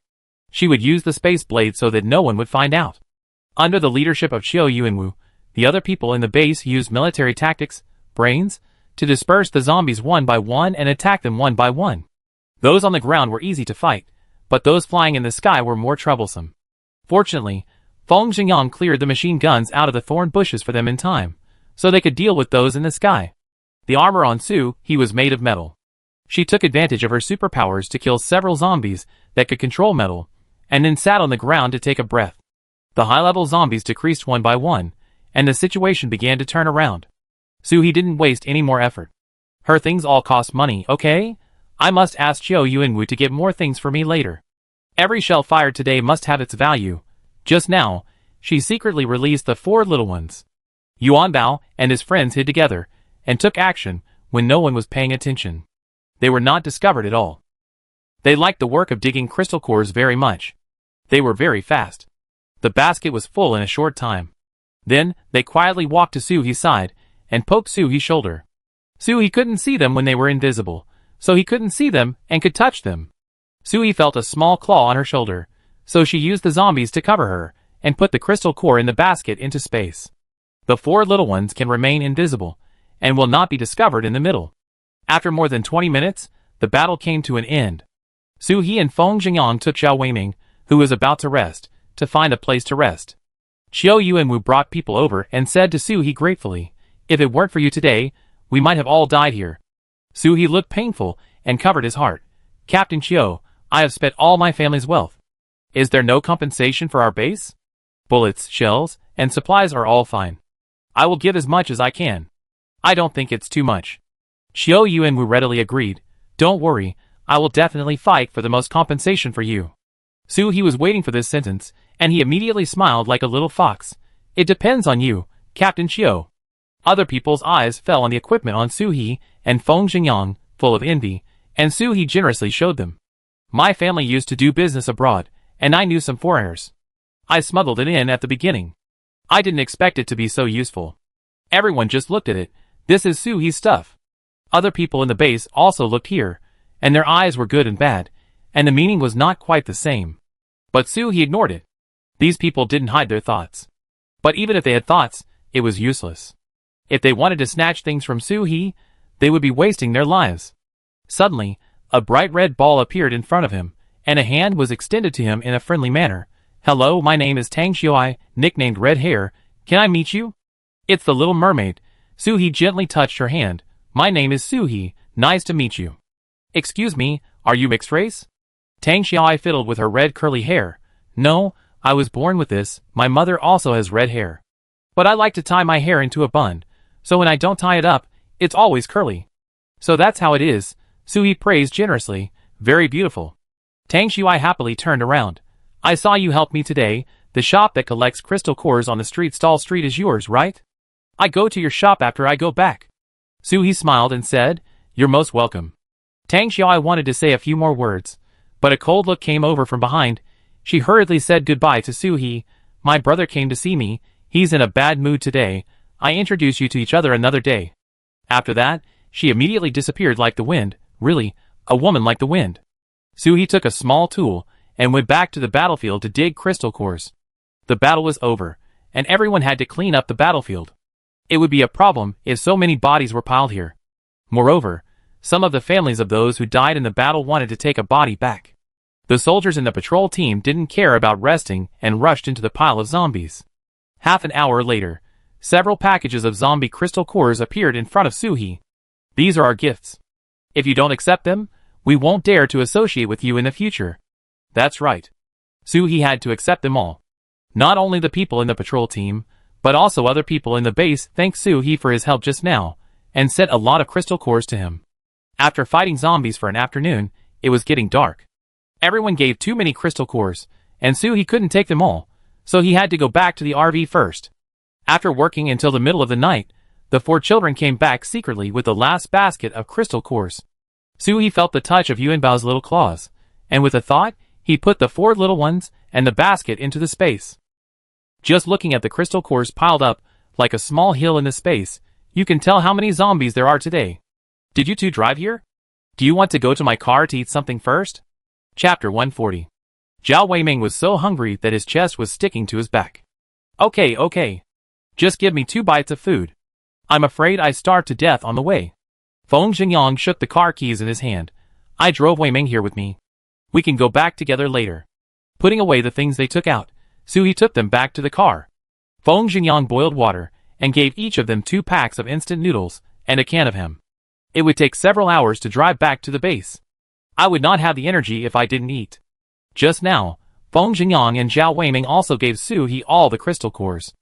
She would use the space blade so that no one would find out. Under the leadership of Xiao Yuanwu, the other people in the base used military tactics, brains, to disperse the zombies one by one and attack them one by one. Those on the ground were easy to fight, but those flying in the sky were more troublesome. Fortunately, Feng Zhenyang cleared the machine guns out of the thorn bushes for them in time, so they could deal with those in the sky. The armor on Suhi was made of metal. She took advantage of her superpowers to kill several zombies that could control metal, and then sat on the ground to take a breath. The high-level zombies decreased one by one, and the situation began to turn around. Suhi didn't waste any more effort. Her things all cost money, okay? I must ask Xiao Yuanwu to get more things for me later. Every shell fired today must have its value. Just now, she secretly released the 4 little ones. Yuan Bao and his friends hid together, and took action when no one was paying attention. They were not discovered at all. They liked the work of digging crystal cores very much. They were very fast. The basket was full in a short time. Then, they quietly walked to Suhi's side, and poked Suhi's shoulder. Suhi couldn't see them when they were invisible, so he couldn't see them and could touch them. Suhi felt a small claw on her shoulder, so she used the zombies to cover her, and put the crystal core in the basket into space. The four little ones can remain invisible, and will not be discovered in the middle. After more than 20 minutes, the battle came to an end. Su He and Feng Jingyang took Zhao Weiming, who was about to rest, to find a place to rest. Qiu Yuanwu brought people over and said to Su He gratefully, "If it weren't for you today, we might have all died here." Su He looked painful and covered his heart. "Captain Qiu, I have spent all my family's wealth. Is there no compensation for our base? Bullets, shells, and supplies are all fine. I will give as much as I can. I don't think it's too much." Qiu Yuanwu readily agreed. "Don't worry, I will definitely fight for the most compensation for you." Su He was waiting for this sentence, and he immediately smiled like a little fox. "It depends on you, Captain Qiu." Other people's eyes fell on the equipment on Su He and Feng Jingyang, full of envy, and Su He generously showed them. "My family used to do business abroad, and I knew some foreigners. I smuggled it in at the beginning. I didn't expect it to be so useful." Everyone just looked at it. This is Su He's stuff. Other people in the base also looked here, and their eyes were good and bad, and the meaning was not quite the same. But Su He ignored it. These people didn't hide their thoughts. But even if they had thoughts, it was useless. If they wanted to snatch things from Su He, they would be wasting their lives. Suddenly, a bright red ball appeared in front of him, and a hand was extended to him in a friendly manner. "Hello, my name is Tang Xiui, nicknamed Red Hair. Can I meet you?" "It's the Little Mermaid." Su He gently touched her hand. "My name is Su He. Nice to meet you." "Excuse me, are you mixed race?" Tang Xiui fiddled with her red curly hair. "No, I was born with this. My mother also has red hair. But I like to tie my hair into a bun, so when I don't tie it up, it's always curly." "So that's how it is," Su He praised generously. "Very beautiful." Tang Xiui happily turned around. "I saw you help me today. The shop that collects crystal cores on the street stall street is yours, right? I go to your shop after I go back." Su He smiled and said, "You're most welcome." Tang Xiui wanted to say a few more words, but a cold look came over from behind. She hurriedly said goodbye to Su He. "My brother came to see me. He's in a bad mood today. I introduce you to each other another day." After that, she immediately disappeared like the wind. Really, a woman like the wind. Su He took a small tool and went back to the battlefield to dig crystal cores. The battle was over, and everyone had to clean up the battlefield. It would be a problem if so many bodies were piled here. Moreover, some of the families of those who died in the battle wanted to take a body back. The soldiers in the patrol team didn't care about resting and rushed into the pile of zombies. Half an hour later, several packages of zombie crystal cores appeared in front of Su He. "These are our gifts. If you don't accept them, we won't dare to associate with you in the future." That's right. Su He had to accept them all. Not only the people in the patrol team, but also other people in the base thanked Su He for his help just now, and sent a lot of crystal cores to him. After fighting zombies for an afternoon, it was getting dark. Everyone gave too many crystal cores, and Su He couldn't take them all, so he had to go back to the RV first. After working until the middle of the night, the four children came back secretly with the last basket of crystal cores. Su He felt the touch of Yuanbao's little claws, and with a thought, he put the four little ones and the basket into the space. Just looking at the crystal cores piled up, like a small hill in the space, you can tell how many zombies there are today. Did you two drive here? Do you want to go to my car to eat something first? Chapter 140. Zhao Weiming was so hungry that his chest was sticking to his back. Okay. Just give me 2 bites of food. I'm afraid I starved to death on the way." Feng Jingyang shook the car keys in his hand. "I drove Weiming here with me. We can go back together later." Putting away the things they took out, Su He took them back to the car. Feng Jingyang boiled water, and gave each of them 2 packs of instant noodles, and a can of ham. It would take several hours to drive back to the base. I would not have the energy if I didn't eat. Just now, Feng Jingyang and Zhao Weiming also gave Su He all the crystal cores.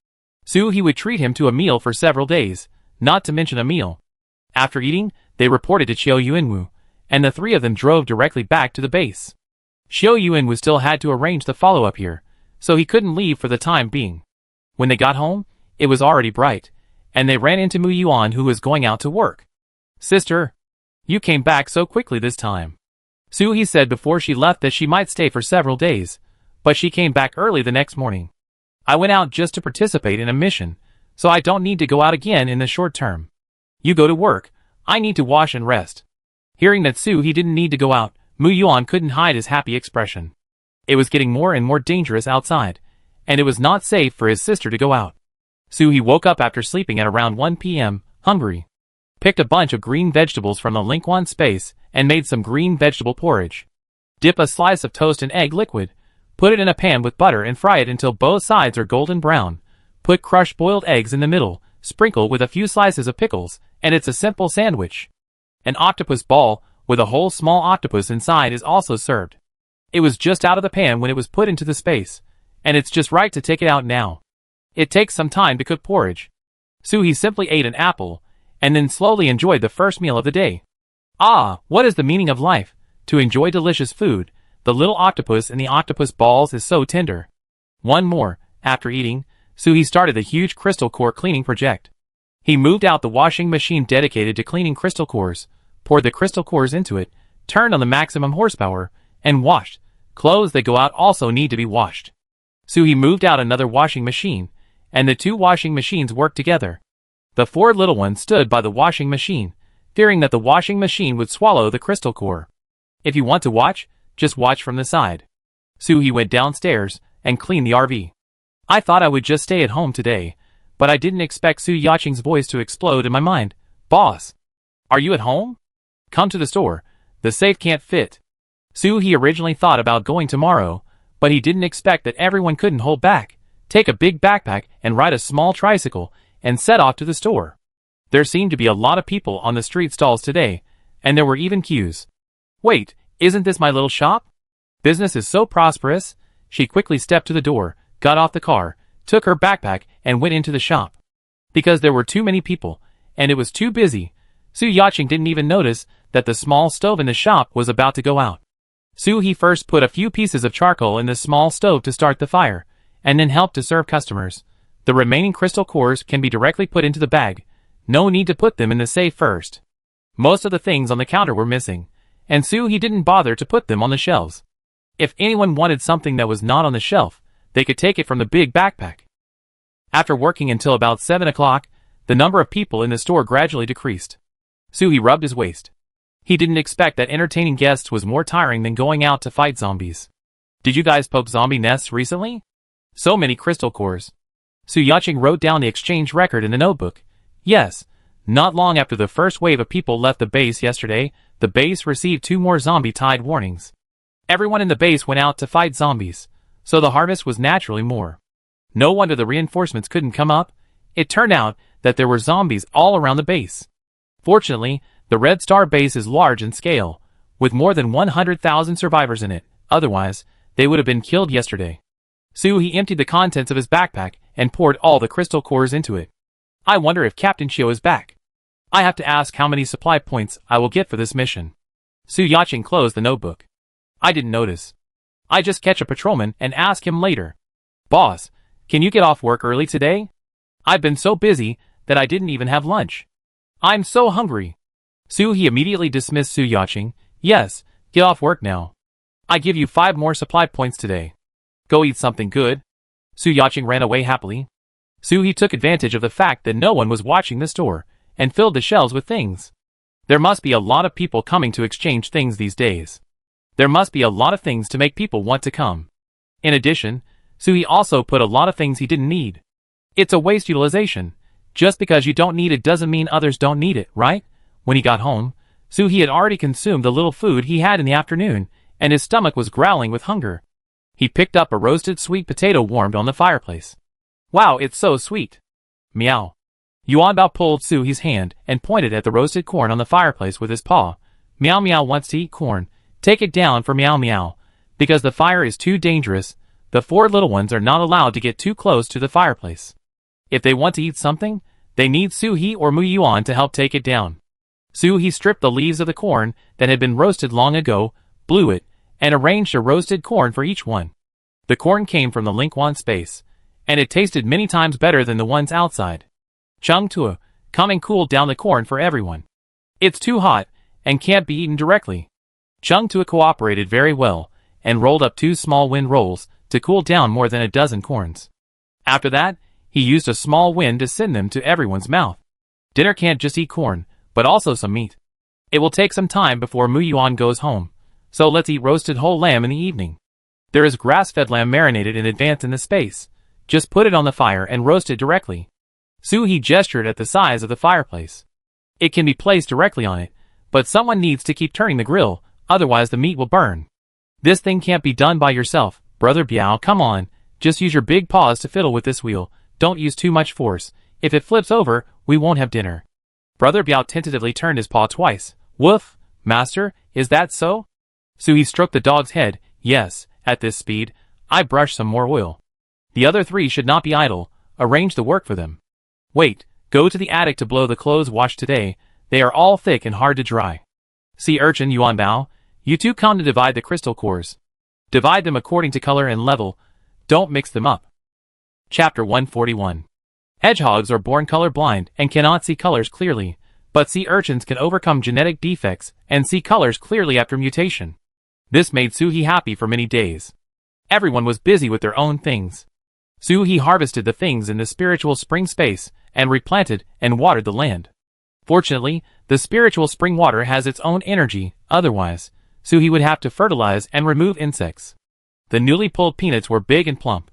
Su He would treat him to a meal for several days, not to mention a meal. After eating, they reported to Qiu Yuanwu, and the 3 of them drove directly back to the base. Qiu Yuanwu still had to arrange the follow-up here, so he couldn't leave for the time being. When they got home, it was already bright, and they ran into Mu Yuan, who was going out to work. "Sister, you came back so quickly this time." Su He said before she left that she might stay for several days, but she came back early the next morning. "I went out just to participate in a mission, so I don't need to go out again in the short term. You go to work, I need to wash and rest." Hearing that Su He didn't need to go out, Mu Yuan couldn't hide his happy expression. It was getting more and more dangerous outside, and it was not safe for his sister to go out. Suhee woke up after sleeping at around 1 p.m., hungry. Picked a bunch of green vegetables from the Lingquan space and made some green vegetable porridge. Dip a slice of toast in egg liquid. Put it in a pan with butter and fry it until both sides are golden brown. Put crushed boiled eggs in the middle, sprinkle with a few slices of pickles, and it's a simple sandwich. An octopus ball with a whole small octopus inside is also served. It was just out of the pan when it was put into the space, and it's just right to take it out now. It takes some time to cook porridge. Suhee simply ate an apple, and then slowly enjoyed the first meal of the day. Ah, what is the meaning of life? To enjoy delicious food. The little octopus in the octopus balls is so tender. One more. After eating, Suhee started the huge crystal core cleaning project. He moved out the washing machine dedicated to cleaning crystal cores, poured the crystal cores into it, turned on the maximum horsepower, and washed. Clothes that go out also need to be washed. Suhee moved out another washing machine, and the two washing machines worked together. The four little ones stood by the washing machine, fearing that the washing machine would swallow the crystal core. If you want to watch, just watch from the side. Suhee went downstairs and cleaned the RV. I thought I would just stay at home today, but I didn't expect Su Yaching's voice to explode in my mind. Boss, are you at home? Come to the store. The safe can't fit. Suhee originally thought about going tomorrow, but he didn't expect that everyone couldn't hold back, take a big backpack and ride a small tricycle, and set off to the store. There seemed to be a lot of people on the street stalls today, and there were even queues. Wait, isn't this my little shop? Business is so prosperous. She quickly stepped to the door, got off the car, took her backpack, and went into the shop. Because there were too many people, and it was too busy, Su Yaching didn't even notice that the small stove in the shop was about to go out. Suhee first put a few pieces of charcoal in the small stove to start the fire, and then helped to serve customers. The remaining crystal cores can be directly put into the bag. No need to put them in the safe first. Most of the things on the counter were missing, and Suhee didn't bother to put them on the shelves. If anyone wanted something that was not on the shelf, they could take it from the big backpack. After working until about 7 o'clock, the number of people in the store gradually decreased. Suhee rubbed his waist. He didn't expect that entertaining guests was more tiring than going out to fight zombies. Did you guys poke zombie nests recently? So many crystal cores. Su Yaching wrote down the exchange record in the notebook. Yes, not long after the first wave of people left the base yesterday, the base received 2 more zombie-tide warnings. Everyone in the base went out to fight zombies, so the harvest was naturally more. No wonder the reinforcements couldn't come up. It turned out that there were zombies all around the base. Fortunately, the Red Star base is large in scale, with more than 100,000 survivors in it. Otherwise, they would have been killed yesterday. Suhee emptied the contents of his backpack and poured all the crystal cores into it. I wonder if Captain Chiu is back. I have to ask how many supply points I will get for this mission. Su Yaching closed the notebook. I didn't notice. I just catch a patrolman and ask him later. Boss, can you get off work early today? I've been so busy that I didn't even have lunch. I'm so hungry. Suhee immediately dismissed Su Yaching. Yes, get off work now. I give you 5 more supply points today. Go eat something good. Su Yaching ran away happily. Suhee took advantage of the fact that no one was watching the store, and filled the shelves with things. There must be a lot of people coming to exchange things these days. There must be a lot of things to make people want to come. In addition, Suhee also put a lot of things he didn't need. It's a waste utilization. Just because you don't need it doesn't mean others don't need it, right? When he got home, Suhee had already consumed the little food he had in the afternoon, and his stomach was growling with hunger. He picked up a roasted sweet potato warmed on the fireplace. Wow, it's so sweet. Meow. Yuanbao pulled Suhee's hand and pointed at the roasted corn on the fireplace with his paw. Meow Meow wants to eat corn. Take it down for Meow Meow. Because the fire is too dangerous, the 4 little ones are not allowed to get too close to the fireplace. If they want to eat something, they need Suhee or Mu Yuan to help take it down. Suhee stripped the leaves of the corn that had been roasted long ago, blew it, and arranged a roasted corn for each one. The corn came from the Lingquan space, and it tasted many times better than the ones outside. Chung Tua, come and cool down the corn for everyone. It's too hot, and can't be eaten directly. Chung Tua cooperated very well, and rolled up 2 small wind rolls to cool down more than a dozen corns. After that, he used a small wind to send them to everyone's mouth. Dinner can't just eat corn, but also some meat. It will take some time before Mu Yuan goes home, so let's eat roasted whole lamb in the evening. There is grass-fed lamb marinated in advance in the space. Just put it on the fire and roast it directly. Soo-hee gestured at the size of the fireplace. It can be placed directly on it, but someone needs to keep turning the grill, otherwise the meat will burn. This thing can't be done by yourself, Brother Biao, come on, just use your big paws to fiddle with this wheel, don't use too much force, if it flips over, we won't have dinner. Brother Biao tentatively turned his paw twice. Woof, master, is that so? Soo-hee stroked the dog's head. Yes, at this speed, I brush some more oil. The other three should not be idle, arrange the work for them. Wait, go to the attic to blow the clothes washed today, they are all thick and hard to dry. Sea urchin Yuan Bao, you two come to divide the crystal cores. Divide them according to color and level, don't mix them up. Chapter 141. Hedgehogs are born colorblind and cannot see colors clearly, but sea urchins can overcome genetic defects and see colors clearly after mutation. This made Soo-hee happy for many days. Everyone was busy with their own things. Soo-hee harvested the things in the spiritual spring space and replanted and watered the land. Fortunately, the spiritual spring water has its own energy, otherwise, Soo-hee would have to fertilize and remove insects. The newly pulled peanuts were big and plump.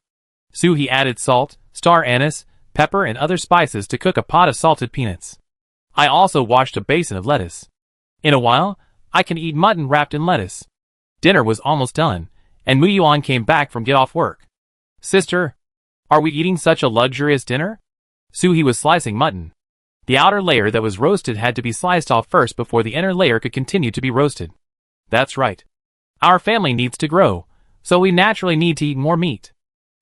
Soo-hee added salt, star anise, pepper and other spices to cook a pot of salted peanuts. I also washed a basin of lettuce. In a while, I can eat mutton wrapped in lettuce. Dinner was almost done, and Mu Yuan came back from get off work. Sister, are we eating such a luxurious dinner? Soo-hee was slicing mutton. The outer layer that was roasted had to be sliced off first before the inner layer could continue to be roasted. That's right. Our family needs to grow, so we naturally need to eat more meat.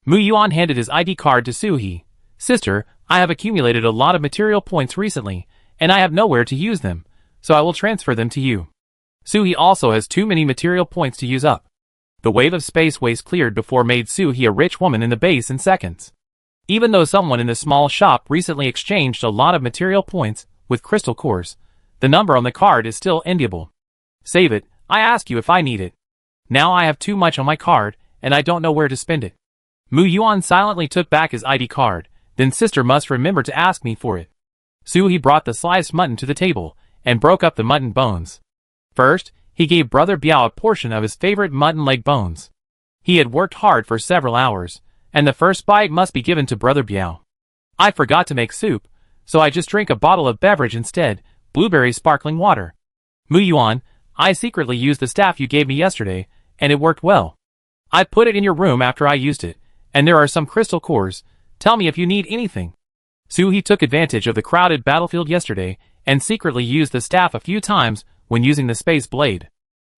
Mu Yuan handed his ID card to Soo-hee. Sister, I have accumulated a lot of material points recently, and I have nowhere to use them, so I will transfer them to you. Soo-hee also has too many material points to use up. The wave of space waste cleared before made Soo-hee a rich woman in the base in seconds. Even though someone in the small shop recently exchanged a lot of material points with crystal cores, the number on the card is still enviable. Save it, I ask you if I need it. Now I have too much on my card, and I don't know where to spend it. Mu Yuan silently took back his ID card, then sister must remember to ask me for it. Soo-hee brought the sliced mutton to the table, and broke up the mutton bones. First, he gave Brother Biao a portion of his favorite mutton leg bones. He had worked hard for several hours, and the first bite must be given to Brother Biao. I forgot to make soup, so I just drank a bottle of beverage instead, blueberry sparkling water. Mu Yuan, I secretly used the staff you gave me yesterday, and it worked well. I put it in your room after I used it, and there are some crystal cores, tell me if you need anything. Soo-hee took advantage of the crowded battlefield yesterday, and secretly used the staff a few times when using the space blade.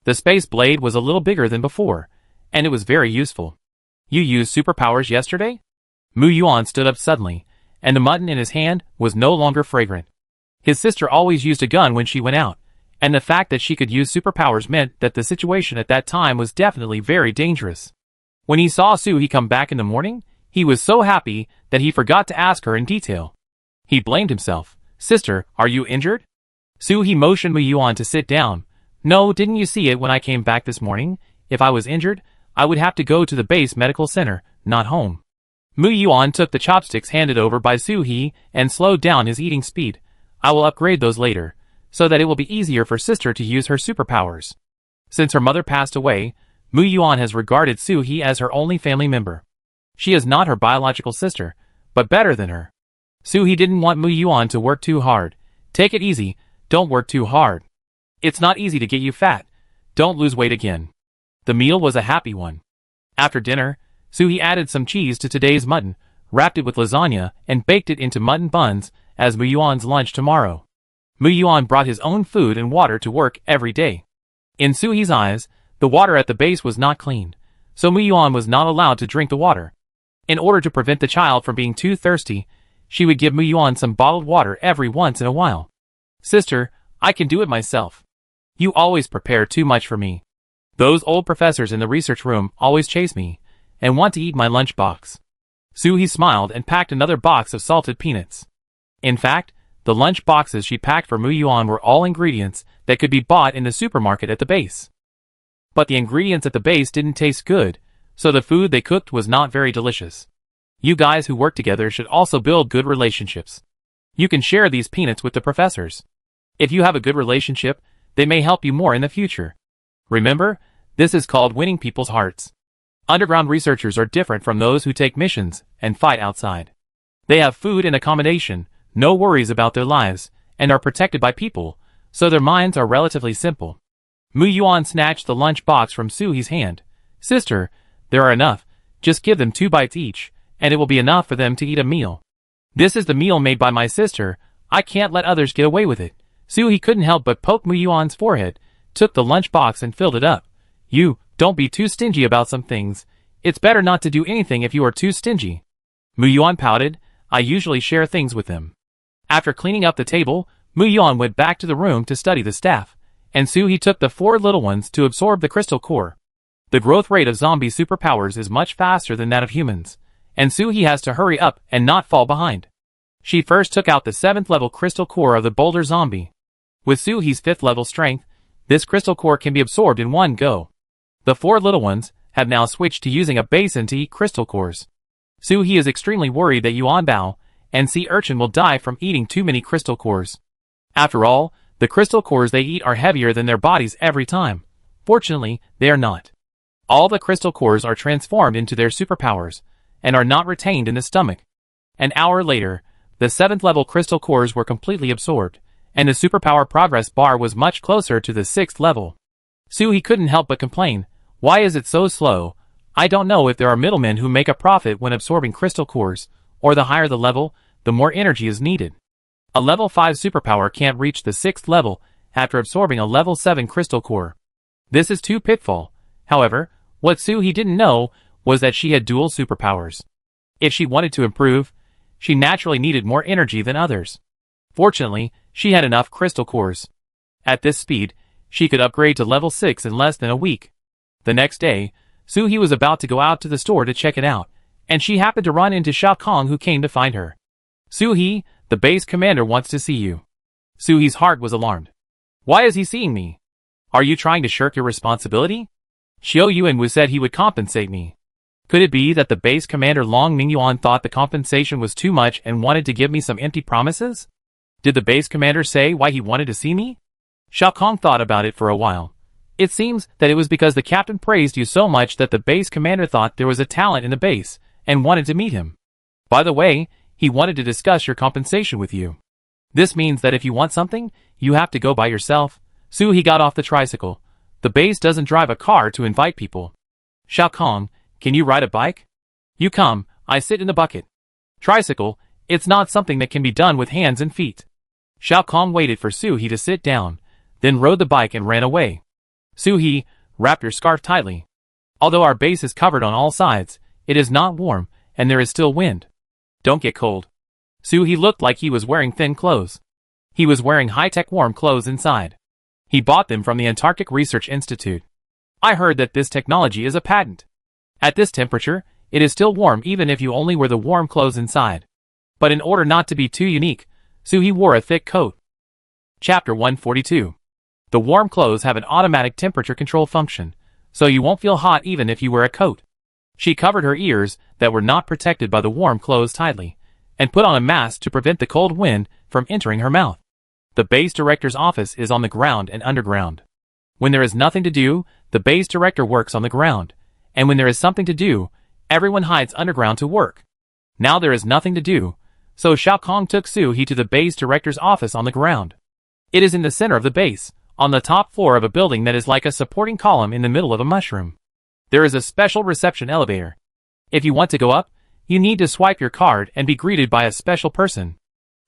The space blade was a little bigger than before, and it was very useful. You used superpowers yesterday? Mu Yuan stood up suddenly, and the mutton in his hand was no longer fragrant. His sister always used a gun when she went out, and the fact that she could use superpowers meant that the situation at that time was definitely very dangerous. When he saw Soo-hee come back in the morning, he was so happy that he forgot to ask her in detail. He blamed himself. Sister, are you injured? Soo-hee motioned Mu Yuan to sit down. No, didn't you see it when I came back this morning? If I was injured, I would have to go to the base medical center, not home. Mu Yuan took the chopsticks handed over by Soo-hee and slowed down his eating speed. I will upgrade those later, so that it will be easier for sister to use her superpowers. Since her mother passed away, Mu Yuan has regarded Soo-hee as her only family member. She is not her biological sister, but better than her. Soo-hee didn't want Mu Yuan to work too hard. Take it easy, don't work too hard. It's not easy to get you fat. Don't lose weight again. The meal was a happy one. After dinner, Soo-hee added some cheese to today's mutton, wrapped it with lasagna, and baked it into mutton buns as Mu Yuan's lunch tomorrow. Mu Yuan brought his own food and water to work every day. In Soo-hee's eyes, the water at the base was not clean, so Mu Yuan was not allowed to drink the water. In order to prevent the child from being too thirsty, she would give Mu Yuan some bottled water every once in a while. Sister, I can do it myself. You always prepare too much for me. Those old professors in the research room always chase me, and want to eat my lunch box. Soo-hee smiled and packed another box of salted peanuts. In fact, the lunch boxes she packed for Mu Yuan were all ingredients that could be bought in the supermarket at the base. But the ingredients at the base didn't taste good, so the food they cooked was not very delicious. You guys who work together should also build good relationships. You can share these peanuts with the professors. If you have a good relationship, they may help you more in the future. Remember, this is called winning people's hearts. Underground researchers are different from those who take missions and fight outside. They have food and accommodation, no worries about their lives, and are protected by people, so their minds are relatively simple. Mu Yuan snatched the lunch box from Suhi's hand. Sister, there are enough, just give them 2 bites each, and it will be enough for them to eat a meal. This is the meal made by my sister, I can't let others get away with it. Suhi couldn't help but poke Mu Yuan's forehead, took the lunch box and filled it up. You, don't be too stingy about some things. It's better not to do anything if you are too stingy. Mu Yuan pouted, I usually share things with them. After cleaning up the table, Mu Yuan went back to the room to study the staff, and Suhi took the 4 little ones to absorb the crystal core. The growth rate of zombie superpowers is much faster than that of humans, and Suhi has to hurry up and not fall behind. She first took out the 7th level crystal core of the boulder zombie. With Suhi's 5th level strength, this crystal core can be absorbed in one go. The 4 little ones have now switched to using a basin to eat crystal cores. Suhi is extremely worried that Yuan Bao and Sea Urchin will die from eating too many crystal cores. After all, the crystal cores they eat are heavier than their bodies every time. Fortunately, they are not. All the crystal cores are transformed into their superpowers, and are not retained in the stomach. An hour later, the 7th level crystal cores were completely absorbed, and the superpower progress bar was much closer to the 6th level. Suhi couldn't help but complain, why is it so slow? I don't know if there are middlemen who make a profit when absorbing crystal cores, or the higher the level, the more energy is needed. A level 5 superpower can't reach the 6th level after absorbing a level 7 crystal core. This is too pitfall. However, what Suhi didn't know was that she had dual superpowers. If she wanted to improve, she naturally needed more energy than others. Fortunately, she had enough crystal cores. At this speed, she could upgrade to level 6 in less than a week. The next day, Suhi was about to go out to the store to check it out, and she happened to run into Shao Kong, who came to find her. Suhi, the base commander wants to see you. Suhi's heart was alarmed. Why is he seeing me? Are you trying to shirk your responsibility? Xiao Yuan said he would compensate me. Could it be that the base commander Long Mingyuan thought the compensation was too much and wanted to give me some empty promises? Did the base commander say why he wanted to see me? Shao Kong thought about it for a while. It seems that it was because the captain praised you so much that the base commander thought there was a talent in the base, and wanted to meet him. By the way, he wanted to discuss your compensation with you. This means that if you want something, you have to go by yourself. Suhi got off the tricycle. The base doesn't drive a car to invite people. Shao Kong, can you ride a bike? You come, I sit in the bucket. Tricycle, it's not something that can be done with hands and feet. Shao Kong waited for Suhi to sit down, then rode the bike and ran away. Suhi, wrap your scarf tightly. Although our base is covered on all sides, it is not warm, and there is still wind. Don't get cold. Suhi looked like he was wearing thin clothes. He was wearing high-tech warm clothes inside. He bought them from the Antarctic Research Institute. I heard that this technology is a patent. At this temperature, it is still warm even if you only wear the warm clothes inside. But in order not to be too unique, Suhi wore a thick coat. Chapter 142. The warm clothes have an automatic temperature control function, so you won't feel hot even if you wear a coat. She covered her ears that were not protected by the warm clothes tightly, and put on a mask to prevent the cold wind from entering her mouth. The base director's office is on the ground and underground. When there is nothing to do, the base director works on the ground, and when there is something to do, everyone hides underground to work. Now there is nothing to do, so Shao Kong took Suhi to the base director's office on the ground. It is in the center of the base, on the top floor of a building that is like a supporting column in the middle of a mushroom. There is a special reception elevator. If you want to go up, you need to swipe your card and be greeted by a special person.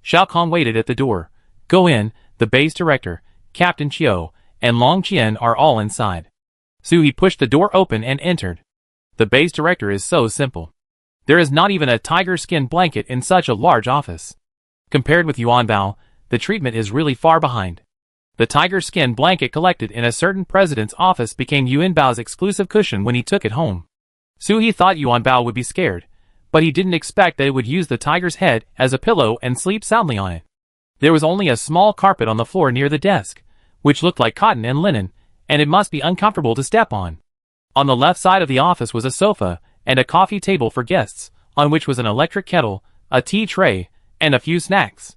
Shao Kong waited at the door. Go in, the base director, Captain Chiu, and Long Qian are all inside. Suhi pushed the door open and entered. The base director is so simple. There is not even a tiger skin blanket in such a large office. Compared with Yuan Bao, the treatment is really far behind. The tiger skin blanket collected in a certain president's office became Yuan Bao's exclusive cushion when he took it home. Suhi thought Yuan Bao would be scared, but he didn't expect that it would use the tiger's head as a pillow and sleep soundly on it. There was only a small carpet on the floor near the desk, which looked like cotton and linen, and it must be uncomfortable to step on. On the left side of the office was a sofa and a coffee table for guests, on which was an electric kettle, a tea tray, and a few snacks.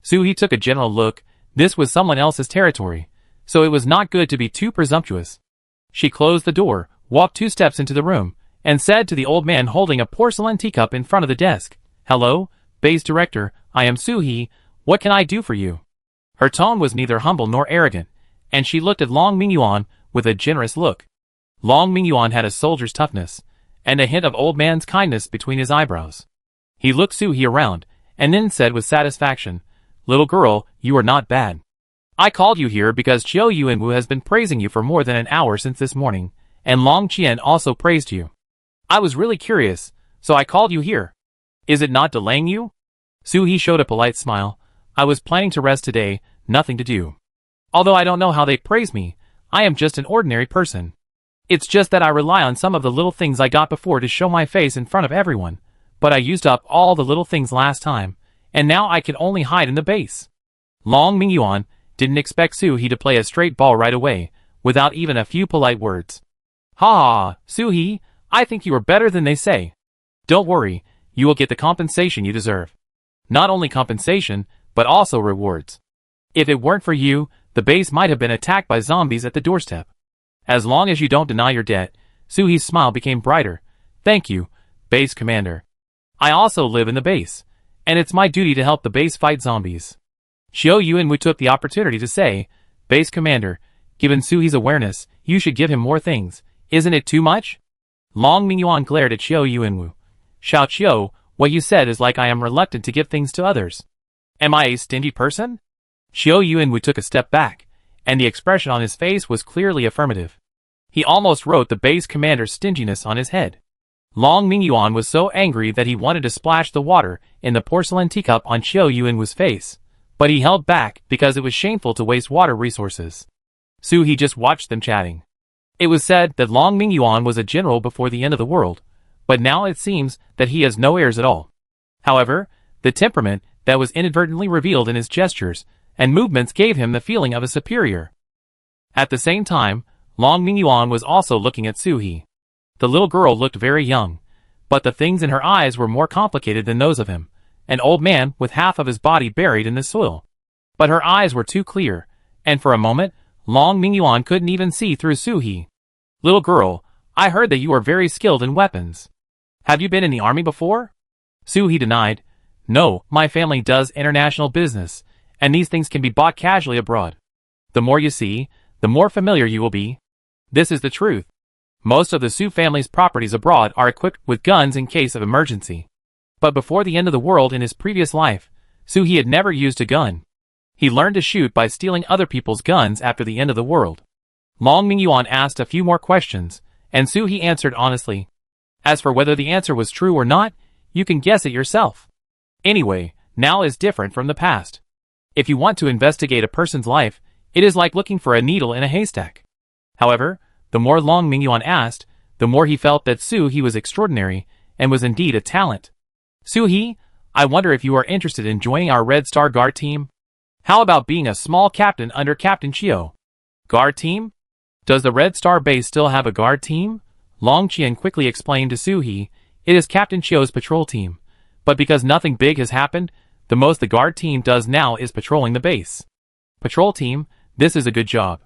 Suhi took a general look. This was someone else's territory, so it was not good to be too presumptuous. She closed the door, walked 2 steps into the room, and said to the old man holding a porcelain teacup in front of the desk, Hello, Base Director, I am Soo-hee, what can I do for you? Her tone was neither humble nor arrogant, and she looked at Long Mingyuan with a generous look. Long Mingyuan had a soldier's toughness, and a hint of old man's kindness between his eyebrows. He looked Soo-hee around, and then said with satisfaction, Little girl, you are not bad. I called you here because Chiao Yuanwu has been praising you for more than an hour since this morning, and Long Qian also praised you. I was really curious, so I called you here. Is it not delaying you? Soo-hee showed a polite smile. I was planning to rest today, nothing to do. Although I don't know how they praise me, I am just an ordinary person. It's just that I rely on some of the little things I got before to show my face in front of everyone, but I used up all the little things last time, and now I can only hide in the base. Long Mingyuan didn't expect Soo-hee to play a straight ball right away, without even a few polite words. Ha ha, Soo-hee, I think you are better than they say. Don't worry, you will get the compensation you deserve. Not only compensation, but also rewards. If it weren't for you, the base might have been attacked by zombies at the doorstep. As long as you don't deny your debt, Soo-hee's smile became brighter. Thank you, Base Commander. I also live in the base, and it's my duty to help the base fight zombies. Chiao Yuanwu took the opportunity to say, Base Commander, given Soo-hee's awareness, you should give him more things. Isn't it too much? Long Mingyuan glared at Chiao Yuanwu. Xiao Chiao, what you said is like I am reluctant to give things to others. Am I a stingy person? Chiao Yuanwu took a step back, and the expression on his face was clearly affirmative. He almost wrote the base commander's stinginess on his head. Long Mingyuan was so angry that he wanted to splash the water in the porcelain teacup on Chiao Yuanwu's face, but he held back because it was shameful to waste water resources. Soo-hee just watched them chatting. It was said that Long Mingyuan was a general before the end of the world, but now it seems that he has no heirs at all. However, the temperament that was inadvertently revealed in his gestures and movements gave him the feeling of a superior. At the same time, Long Mingyuan was also looking at Soo-hee. The little girl looked very young, but the things in her eyes were more complicated than those of him, an old man with half of his body buried in the soil. But her eyes were too clear, and for a moment, Long Mingyuan couldn't even see through Soo-hee. Little girl, I heard that you are very skilled in weapons. Have you been in the army before? Soo-hee denied. No, my family does international business, and these things can be bought casually abroad. The more you see, the more familiar you will be. This is the truth. Most of the Su family's properties abroad are equipped with guns in case of emergency. But before the end of the world in his previous life, Soo-hee had never used a gun. He learned to shoot by stealing other people's guns after the end of the world. Long Mingyuan asked a few more questions, and Soo-hee answered honestly. As for whether the answer was true or not, you can guess it yourself. Anyway, now is different from the past. If you want to investigate a person's life, it is like looking for a needle in a haystack. However, the more Long Mingyuan asked, the more he felt that Soo-hee was extraordinary, and was indeed a talent. Soo-hee, I wonder if you are interested in joining our Red Star Guard team? How about being a small captain under Captain Chiao? Guard team? Does the Red Star base still have a guard team? Long Qian quickly explained to Soo-hee, it is Captain Chiao's patrol team. But because nothing big has happened, the most the guard team does now is patrolling the base. Patrol team, this is a good job.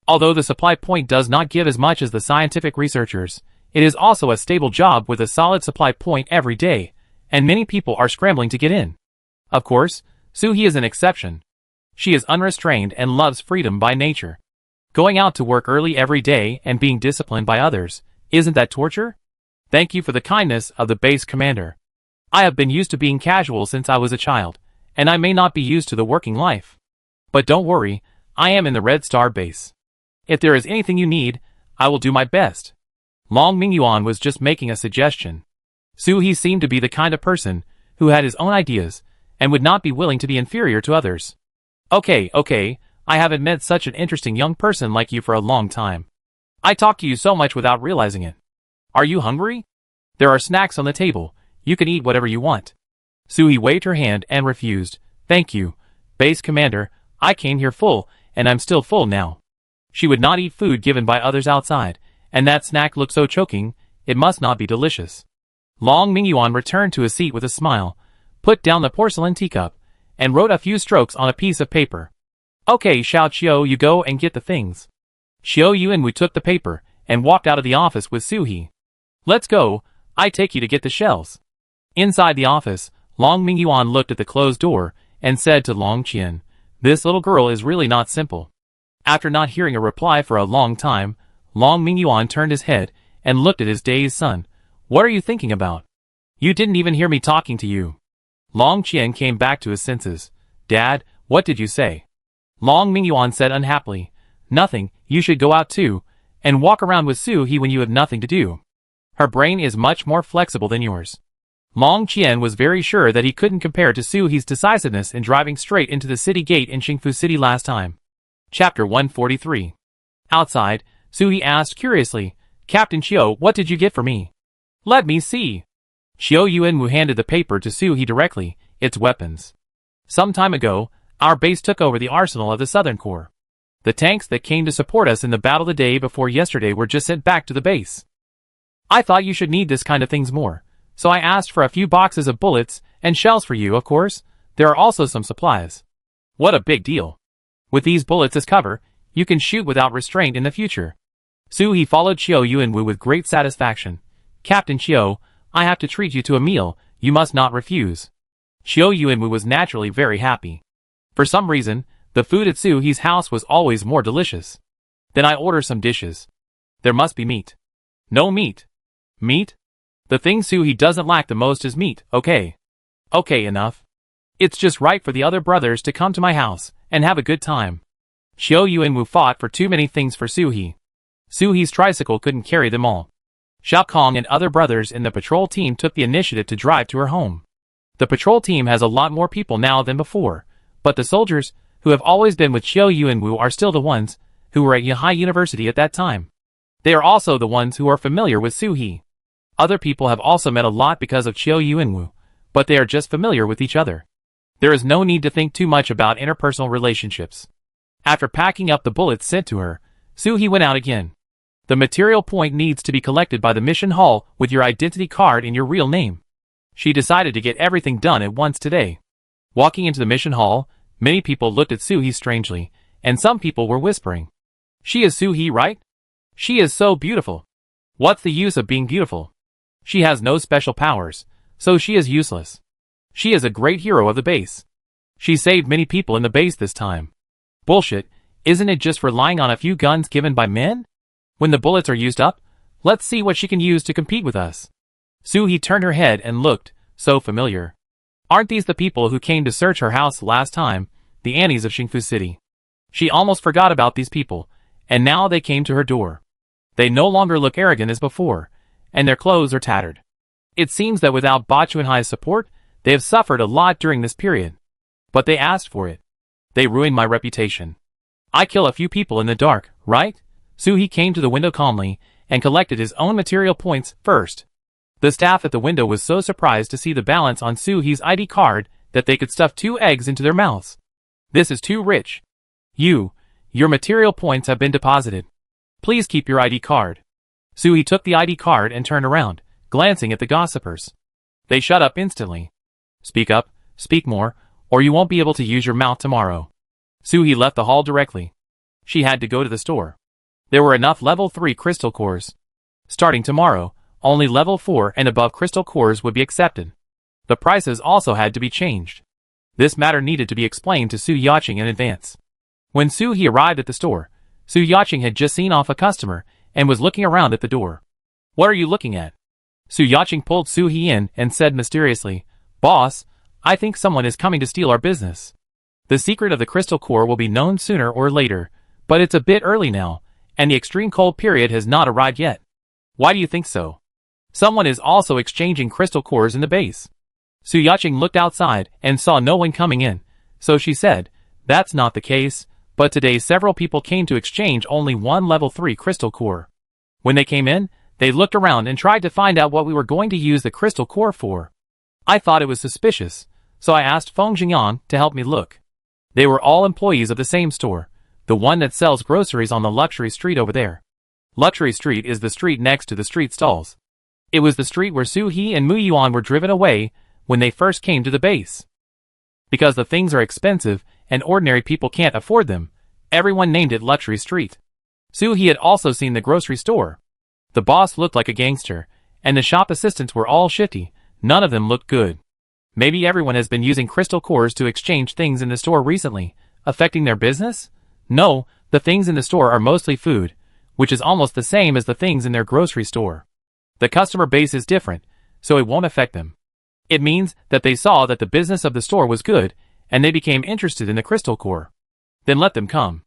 Although the supply point does not give as much as the scientific researchers, it is also a stable job with a solid supply point every day, and many people are scrambling to get in. Of course, Soo-hee is an exception. She is unrestrained and loves freedom by nature. Going out to work early every day and being disciplined by others, isn't that torture? Thank you for the kindness of the base commander. I have been used to being casual since I was a child, and I may not be used to the working life. But don't worry, I am in the Red Star base. If there is anything you need, I will do my best. Long Mingyuan was just making a suggestion. Soo-hee seemed to be the kind of person who had his own ideas and would not be willing to be inferior to others. Okay, I haven't met such an interesting young person like you for a long time. I talk to you so much without realizing it. Are you hungry? There are snacks on the table. You can eat whatever you want. Soo-hee waved her hand and refused. Thank you, Base Commander. I came here full, and I'm still full now. She would not eat food given by others outside, and that snack looked so choking, it must not be delicious. Long Mingyuan returned to his seat with a smile, put down the porcelain teacup, and wrote a few strokes on a piece of paper. Okay, Xiao Chiao, you go and get the things. Chiao Yuanwu took the paper, and walked out of the office with Soo-hee. Let's go, I take you to get the shells. Inside the office, Long Mingyuan looked at the closed door and said to Long Qian, "This little girl is really not simple." After not hearing a reply for a long time, Long Mingyuan turned his head and looked at his dazed son. "What are you thinking about? You didn't even hear me talking to you." Long Qian came back to his senses. "Dad, what did you say?" Long Mingyuan said unhappily, "Nothing, you should go out too, and walk around with Su He when you have nothing to do. Her brain is much more flexible than yours." Long Qian was very sure that he couldn't compare to Su He's decisiveness in driving straight into the city gate in Qingfu City last time. Chapter 143. Outside, Su He asked curiously, "Captain Qiu, what did you get for me?" "Let me see." Qiu Yuanwu handed the paper to Su He directly. "It's weapons. Some time ago, our base took over the arsenal of the Southern Corps. The tanks that came to support us in the battle the day before yesterday were just sent back to the base. I thought you should need this kind of things more, so I asked for a few boxes of bullets and shells for you, of course. There are also some supplies." "What a big deal. With these bullets as cover, you can shoot without restraint in the future." Su He followed Qiu Yuanwu with great satisfaction. "Captain Qiu, I have to treat you to a meal, you must not refuse." Qiu Yuanwu was naturally very happy. For some reason, the food at Su He's house was always more delicious. "Then I order some dishes. There must be meat." "No meat." "Meat? The thing Su He doesn't lack the most is meat, okay? Okay, enough. It's just right for the other brothers to come to my house and have a good time." Qiu Yuanwu fought for too many things for Su He. Su He's tricycle couldn't carry them all. Xiao Kong and other brothers in the patrol team took the initiative to drive to her home. The patrol team has a lot more people now than before, but the soldiers, who have always been with Qiu Yuanwu, are still the ones who were at Yihai University at that time. They are also the ones who are familiar with Su He. Other people have also met a lot because of Qiu Yuanwu, but they are just familiar with each other. There is no need to think too much about interpersonal relationships. After packing up the bullets sent to her, Su He went out again. The material point needs to be collected by the mission hall with your identity card and your real name. She decided to get everything done at once today. Walking into the mission hall, many people looked at Su He strangely, and some people were whispering, "She is Su He, right? She is so beautiful. What's the use of being beautiful? She has no special powers, so she is useless. She is a great hero of the base. She saved many people in the base this time. Bullshit, isn't it just relying on a few guns given by men? When the bullets are used up, let's see what she can use to compete with us." Su He turned her head and looked, so familiar. Aren't these the people who came to search her house last time, the Annies of Qingfu City? She almost forgot about these people, and now they came to her door. They no longer look arrogant as before, and their clothes are tattered. It seems that without Ba Chunhai's support, they have suffered a lot during this period. But they asked for it. They ruined my reputation. I kill a few people in the dark, right? Su He came to the window calmly and collected his own material points first. The staff at the window was so surprised to see the balance on Su He's ID card that they could stuff 2 eggs into their mouths. "This is too rich. Your material points have been deposited. Please keep your ID card." Su He took the ID card and turned around, glancing at the gossipers. They shut up instantly. "Speak up, speak more, or you won't be able to use your mouth tomorrow." Su He left the hall directly. She had to go to the store. There were enough level 3 crystal cores. Starting tomorrow, only level 4 and above crystal cores would be accepted. The prices also had to be changed. This matter needed to be explained to Su Yaqing in advance. When Su He arrived at the store, Su Yaqing had just seen off a customer and was looking around at the door. "What are you looking at?" Su Yaqing pulled Su He in and said mysteriously, "Boss, I think someone is coming to steal our business. The secret of the crystal core will be known sooner or later, but it's a bit early now, and the extreme cold period has not arrived yet." "Why do you think so?" "Someone is also exchanging crystal cores in the base." Su Yaqing looked outside and saw no one coming in, so she said, "That's not the case, but today several people came to exchange only one level 3 crystal core. When they came in, they looked around and tried to find out what we were going to use the crystal core for. I thought it was suspicious, so I asked Feng Jingyang to help me look. They were all employees of the same store, the one that sells groceries on the luxury street over there. Luxury street is the street next to the street stalls. It was the street where Su He and Mu Yuan were driven away when they first came to the base. Because the things are expensive and ordinary people can't afford them, everyone named it Luxury Street. Su He had also seen the grocery store. The boss looked like a gangster, and the shop assistants were all shifty. None of them looked good. Maybe everyone has been using crystal cores to exchange things in the store recently, affecting their business? No, the things in the store are mostly food, which is almost the same as the things in their grocery store. The customer base is different, so it won't affect them. It means that they saw that the business of the store was good, and they became interested in the crystal core. Then let them come.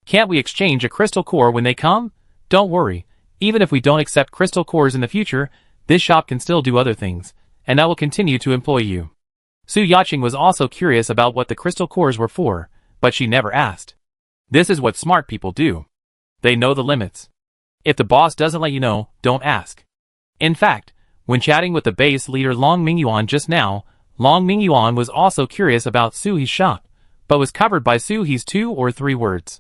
Can't we exchange a crystal core when they come? Don't worry, even if we don't accept crystal cores in the future, this shop can still do other things, and I will continue to employ you. Su Yacheng was also curious about what the crystal cores were for, but she never asked. This is what smart people do. They know the limits. If the boss doesn't let you know, don't ask. In fact, when chatting with the base leader Long Mingyuan just now, Long Mingyuan was also curious about Suhi's shop, but was covered by Suhi's 2 or 3 words.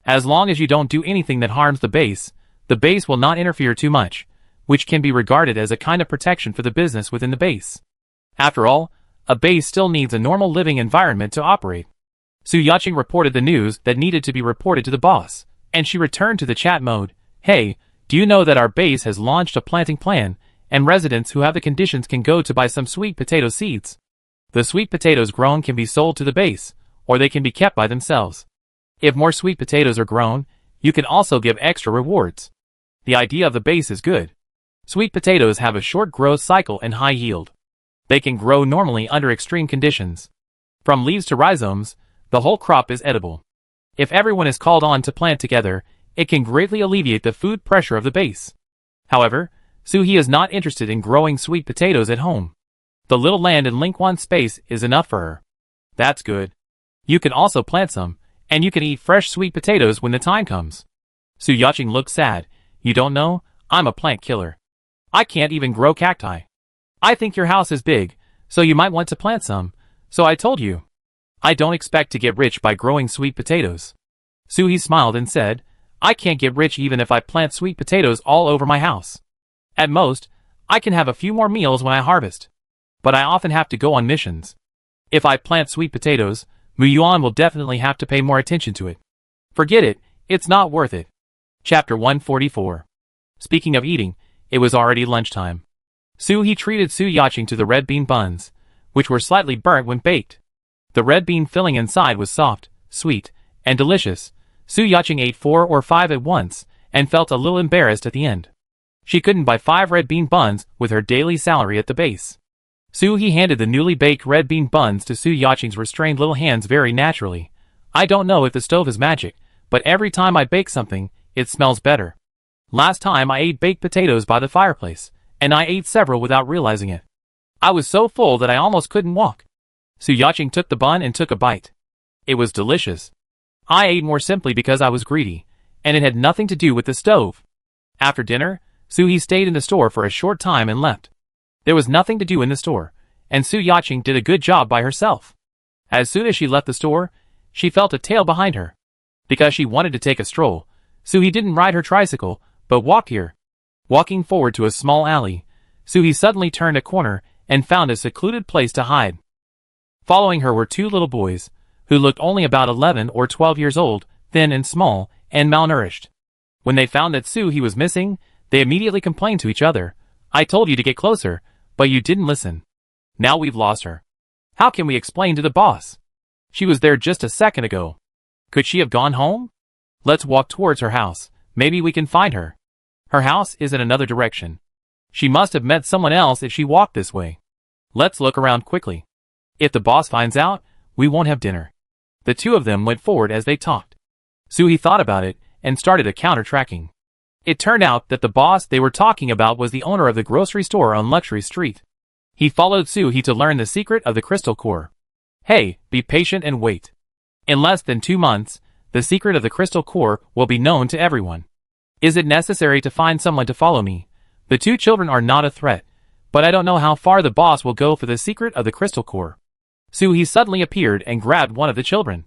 As long as you don't do anything that harms the base will not interfere too much, which can be regarded as a kind of protection for the business within the base. After all, a base still needs a normal living environment to operate. Su Yacheng reported the news that needed to be reported to the boss, and she returned to the chat mode. Hey, do you know that our base has launched a planting plan, and residents who have the conditions can go to buy some sweet potato seeds? The sweet potatoes grown can be sold to the base, or they can be kept by themselves. If more sweet potatoes are grown, you can also give extra rewards. The idea of the base is good. Sweet potatoes have a short growth cycle and high yield. They can grow normally under extreme conditions. From leaves to rhizomes, the whole crop is edible. If everyone is called on to plant together, it can greatly alleviate the food pressure of the base. However, Suhi is not interested in growing sweet potatoes at home. The little land in Lingquan space is enough for her. That's good. You can also plant some, and you can eat fresh sweet potatoes when the time comes. Su Yacheng looked sad. You don't know, I'm a plant killer. I can't even grow cacti. I think your house is big, so you might want to plant some, so I told you. I don't expect to get rich by growing sweet potatoes. Suhi smiled and said, I can't get rich even if I plant sweet potatoes all over my house. At most, I can have a few more meals when I harvest. But I often have to go on missions. If I plant sweet potatoes, Mu Yuan will definitely have to pay more attention to it. Forget it, it's not worth it. Chapter 144. Speaking of eating, it was already lunchtime. Suhi treated Su Yacheng to the red bean buns, which were slightly burnt when baked. The red bean filling inside was soft, sweet, and delicious. Su Yacheng ate 4 or 5 at once, and felt a little embarrassed at the end. She couldn't buy 5 red bean buns with her daily salary at the base. Suhi handed the newly baked red bean buns to Su Yacheng's restrained little hands very naturally. I don't know if the stove is magic, but every time I bake something, it smells better. Last time I ate baked potatoes by the fireplace, and I ate several without realizing it. I was so full that I almost couldn't walk. Su Yacheng took the bun and took a bite. It was delicious. I ate more simply because I was greedy, and it had nothing to do with the stove. After dinner, Suhi stayed in the store for a short time and left. There was nothing to do in the store, and Su Yacheng did a good job by herself. As soon as she left the store, she felt a tail behind her. Because she wanted to take a stroll, Suhi didn't ride her tricycle, but walked here. Walking forward to a small alley, Suhi suddenly turned a corner and found a secluded place to hide. Following her were 2 little boys, who looked only about 11 or 12 years old, thin and small, and malnourished. When they found that Suhi was missing, they immediately complained to each other. I told you to get closer, but you didn't listen. Now we've lost her. How can we explain to the boss? She was there just a second ago. Could she have gone home? Let's walk towards her house. Maybe we can find her. Her house is in another direction. She must have met someone else if she walked this way. Let's look around quickly. If the boss finds out, we won't have dinner. The 2 of them went forward as they talked. Suhi thought about it and started a counter-tracking. It turned out that the boss they were talking about was the owner of the grocery store on Luxury Street. He followed Suhi to learn the secret of the crystal core. Hey, be patient and wait. In less than 2 months, the secret of the crystal core will be known to everyone. Is it necessary to find someone to follow me? The 2 children are not a threat, but I don't know how far the boss will go for the secret of the crystal core. Suhi suddenly appeared and grabbed one of the children.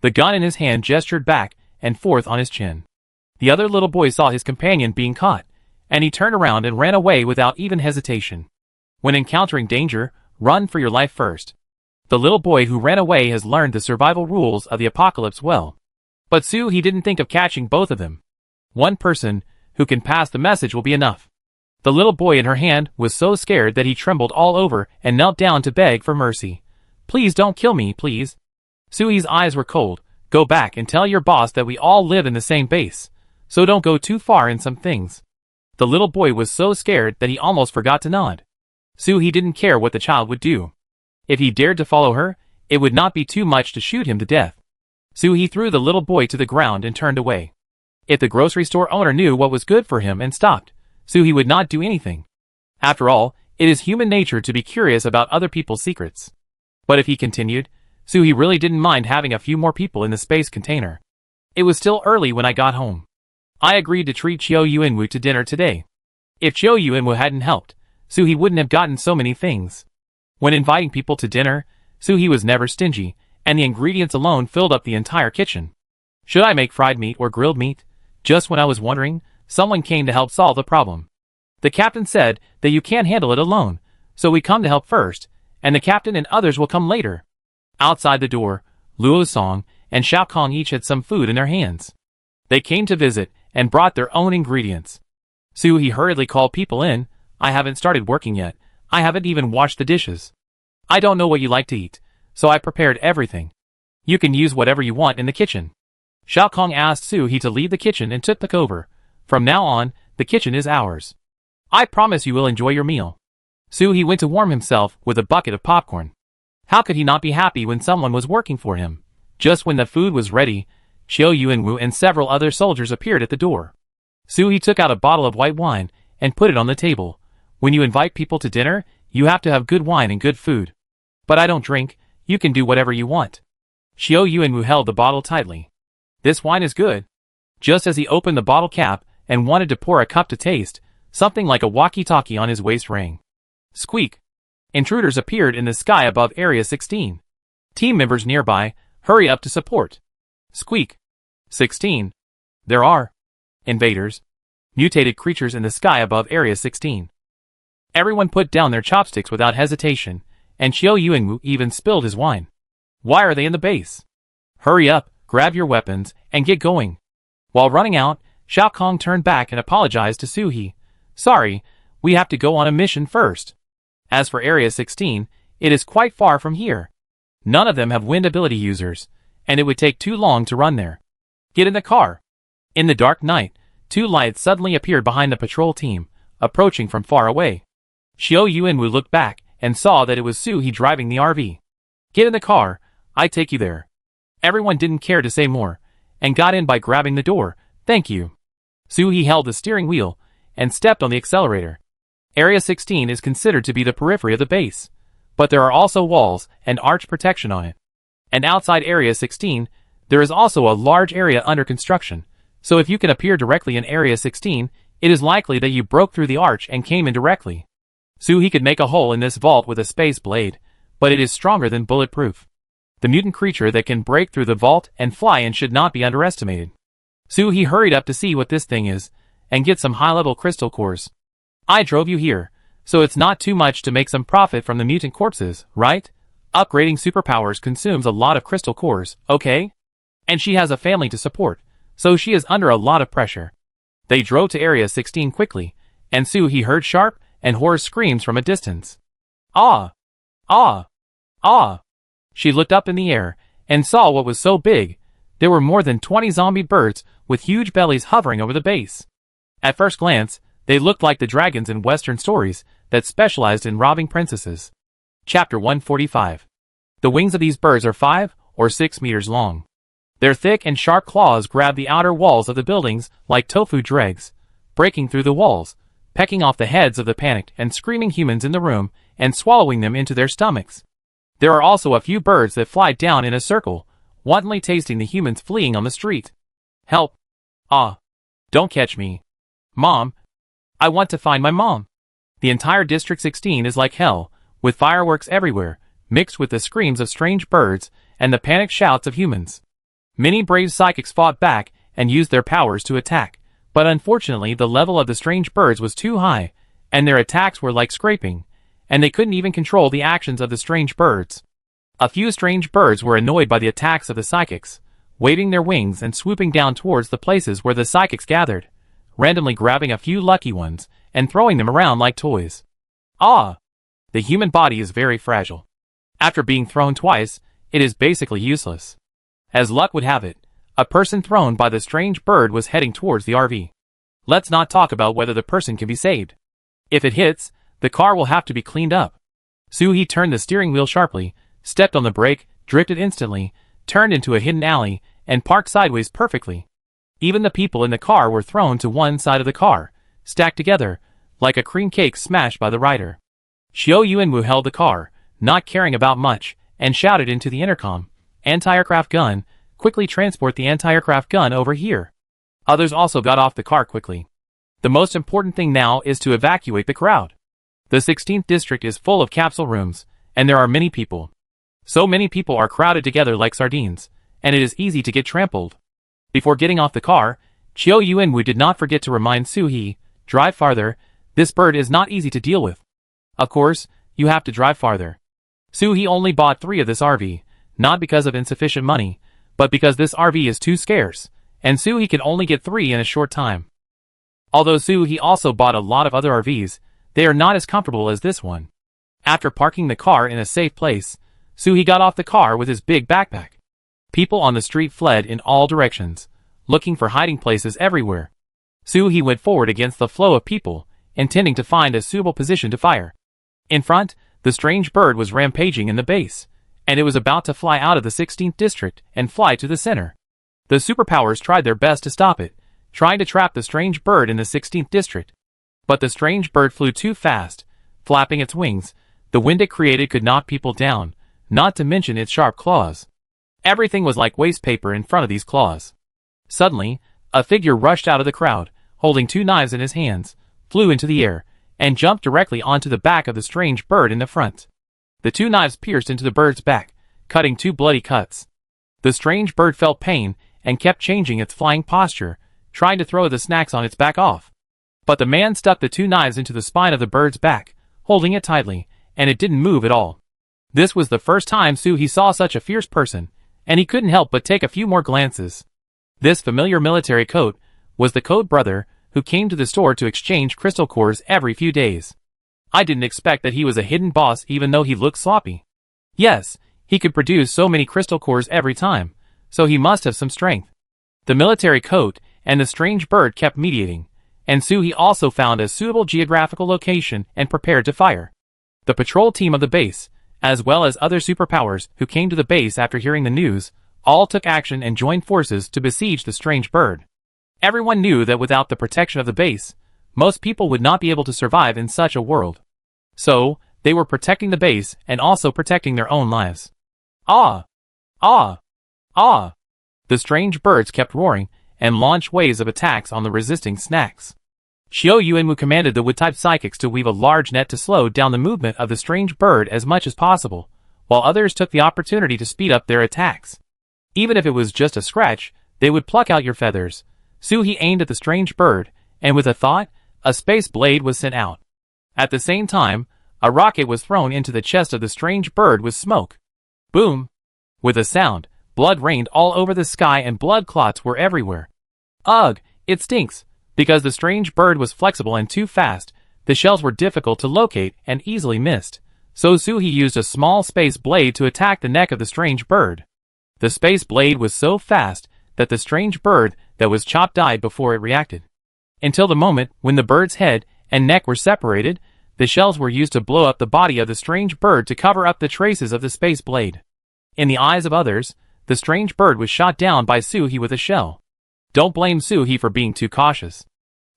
The gun in his hand gestured back and forth on his chin. The other little boy saw his companion being caught, and he turned around and ran away without even hesitation. When encountering danger, run for your life first. The little boy who ran away has learned the survival rules of the apocalypse well. But Suhi didn't think of catching both of them. One person who can pass the message will be enough. The little boy in her hand was so scared that he trembled all over and knelt down to beg for mercy. Please don't kill me, please. Suhi's eyes were cold. Go back and tell your boss that we all live in the same base, so don't go too far in some things. The little boy was so scared that he almost forgot to nod. Suhi didn't care what the child would do. If he dared to follow her, it would not be too much to shoot him to death. Suhi threw the little boy to the ground and turned away. If the grocery store owner knew what was good for him and stopped, Suhi would not do anything. After all, it is human nature to be curious about other people's secrets. But if he continued, Suhi really didn't mind having a few more people in the space container. It was still early when I got home. I agreed to treat Chiao Yuanwu to dinner today. If Chiao Yuanwu hadn't helped, Suhi wouldn't have gotten so many things. When inviting people to dinner, Suhi was never stingy, and the ingredients alone filled up the entire kitchen. Should I make fried meat or grilled meat? Just when I was wondering, someone came to help solve the problem. The captain said that you can't handle it alone, so we come to help first, and the captain and others will come later. Outside the door, Luo Song and Xiao Kong each had some food in their hands. They came to visit and brought their own ingredients. Suhi hurriedly called people in. I haven't started working yet. I haven't even washed the dishes. I don't know what you like to eat, so I prepared everything. You can use whatever you want in the kitchen. Xiao Kong asked Suhi to leave the kitchen and took over. From now on, the kitchen is ours. I promise you will enjoy your meal. Suhi went to warm himself with a bucket of popcorn. How could he not be happy when someone was working for him? Just when the food was ready, Chiao Yuanwu and several other soldiers appeared at the door. Suhi took out a bottle of white wine and put it on the table. When you invite people to dinner, you have to have good wine and good food. But I don't drink, you can do whatever you want. Chiao Yuanwu held the bottle tightly. This wine is good. Just as he opened the bottle cap and wanted to pour a cup to taste, something like a walkie-talkie on his waist rang. Squeak! Intruders appeared in the sky above Area 16. Team members nearby, hurry up to support. Squeak! 16. There are invaders, mutated creatures in the sky above Area 16. Everyone put down their chopsticks without hesitation, and Chiao Yuanwu even spilled his wine. Why are they in the base? Hurry up, grab your weapons, and get going. While running out, Xiao Kong turned back and apologized to Suhi. Sorry, we have to go on a mission first. As for Area 16, it is quite far from here. None of them have wind ability users, and it would take too long to run there. Get in the car. In the dark night, two lights suddenly appeared behind the patrol team, approaching from far away. Chiao Yuanwu looked back and saw that it was Suhi driving the RV. Get in the car, I take you there. Everyone didn't care to say more, and got in by grabbing the door. Thank you. Suhi held the steering wheel and stepped on the accelerator. Area 16 is considered to be the periphery of the base, but there are also walls and arch protection on it. And outside Area 16, there is also a large area under construction, so if you can appear directly in Area 16, it is likely that you broke through the arch and came in directly. Suhi could make a hole in this vault with a space blade, but it is stronger than bulletproof. The mutant creature that can break through the vault and fly in should not be underestimated. Suhi hurried up to see what this thing is, and get some high-level crystal cores. I drove you here, so it's not too much to make some profit from the mutant corpses, right? Upgrading superpowers consumes a lot of crystal cores, okay? And she has a family to support, so she is under a lot of pressure. They drove to Area 16 quickly, and Suhi heard sharp and hoarse screams from a distance. Ah! Ah! Ah! She looked up in the air, and saw what was so big. There were more than 20 zombie birds with huge bellies hovering over the base. At first glance, they looked like the dragons in Western stories that specialized in robbing princesses. Chapter 145. The wings of these birds are 5 or 6 meters long. Their thick and sharp claws grab the outer walls of the buildings like tofu dregs, breaking through the walls, pecking off the heads of the panicked and screaming humans in the room and swallowing them into their stomachs. There are also a few birds that fly down in a circle, wantonly tasting the humans fleeing on the street. Help! Ah! Don't catch me. Mom! I want to find my mom. The entire District 16 is like hell, with fireworks everywhere, mixed with the screams of strange birds and the panicked shouts of humans. Many brave psychics fought back and used their powers to attack, but unfortunately the level of the strange birds was too high, and their attacks were like scraping, and they couldn't even control the actions of the strange birds. A few strange birds were annoyed by the attacks of the psychics, waving their wings and swooping down towards the places where the psychics gathered, randomly grabbing a few lucky ones and throwing them around like toys. Ah! The human body is very fragile. After being thrown twice, it is basically useless. As luck would have it, a person thrown by the strange bird was heading towards the RV. Let's not talk about whether the person can be saved. If it hits, the car will have to be cleaned up. Soo-hee turned the steering wheel sharply, stepped on the brake, drifted instantly, turned into a hidden alley, and parked sideways perfectly. Even the people in the car were thrown to one side of the car, stacked together, like a cream cake smashed by the rider. Xiao Yuanwu held the car, not caring about much, and shouted into the intercom, "Anti-aircraft gun, quickly transport the anti-aircraft gun over here." Others also got off the car quickly. The most important thing now is to evacuate the crowd. The 16th district is full of capsule rooms, and there are many people. So many people are crowded together like sardines, and it is easy to get trampled. Before getting off the car, Xiao Yuanwu did not forget to remind Soo-hee, "Drive farther, this bird is not easy to deal with." Of course, you have to drive farther. Soo-hee only bought 3 of this RV, not because of insufficient money, but because this RV is too scarce, and Soo-hee could only get 3 in a short time. Although Soo-hee also bought a lot of other RVs, they are not as comfortable as this one. After parking the car in a safe place, Soo-hee got off the car with his big backpack. People on the street fled in all directions, looking for hiding places everywhere. Soo-hee went forward against the flow of people, intending to find a suitable position to fire. In front, the strange bird was rampaging in the base, and it was about to fly out of the 16th district and fly to the center. The Superpowers tried their best to stop it, trying to trap the strange bird in the 16th district. But the strange bird flew too fast, flapping its wings. The wind it created could knock people down, not to mention its sharp claws. Everything was like waste paper in front of these claws. Suddenly, a figure rushed out of the crowd, holding 2 knives in his hands, flew into the air, and jumped directly onto the back of the strange bird in the front. The 2 knives pierced into the bird's back, cutting 2 bloody cuts. The strange bird felt pain and kept changing its flying posture, trying to throw the snacks on its back off. But the man stuck the 2 knives into the spine of the bird's back, holding it tightly, and it didn't move at all. This was the first time Soo-hee saw such a fierce person, and he couldn't help but take a few more glances. This familiar military coat was the code brother who came to the store to exchange crystal cores every few days. I didn't expect that he was a hidden boss even though he looked sloppy. Yes, he could produce so many crystal cores every time, so he must have some strength. The military coat and the strange bird kept mediating, and Soo-hee also found a suitable geographical location and prepared to fire. The patrol team of the base, as well as other superpowers who came to the base after hearing the news, all took action and joined forces to besiege the strange bird. Everyone knew that without the protection of the base, most people would not be able to survive in such a world. So, they were protecting the base and also protecting their own lives. Ah! Ah! Ah! The strange birds kept roaring and launched waves of attacks on the resisting snacks. Xiao Yuanwu commanded the wood-type psychics to weave a large net to slow down the movement of the strange bird as much as possible, while others took the opportunity to speed up their attacks. Even if it was just a scratch, they would pluck out your feathers. Soo-hee aimed at the strange bird, and with a thought, a space blade was sent out. At the same time, a rocket was thrown into the chest of the strange bird with smoke. Boom! With a sound, blood rained all over the sky and blood clots were everywhere. Ugh, it stinks! Because the strange bird was flexible and too fast, the shells were difficult to locate and easily missed. So Soo-hee used a small space blade to attack the neck of the strange bird. The space blade was so fast that the strange bird that was chopped died before it reacted. Until the moment when the bird's head and neck were separated, the shells were used to blow up the body of the strange bird to cover up the traces of the space blade. In the eyes of others, the strange bird was shot down by Soo-hee with a shell. Don't blame Soo-hee for being too cautious.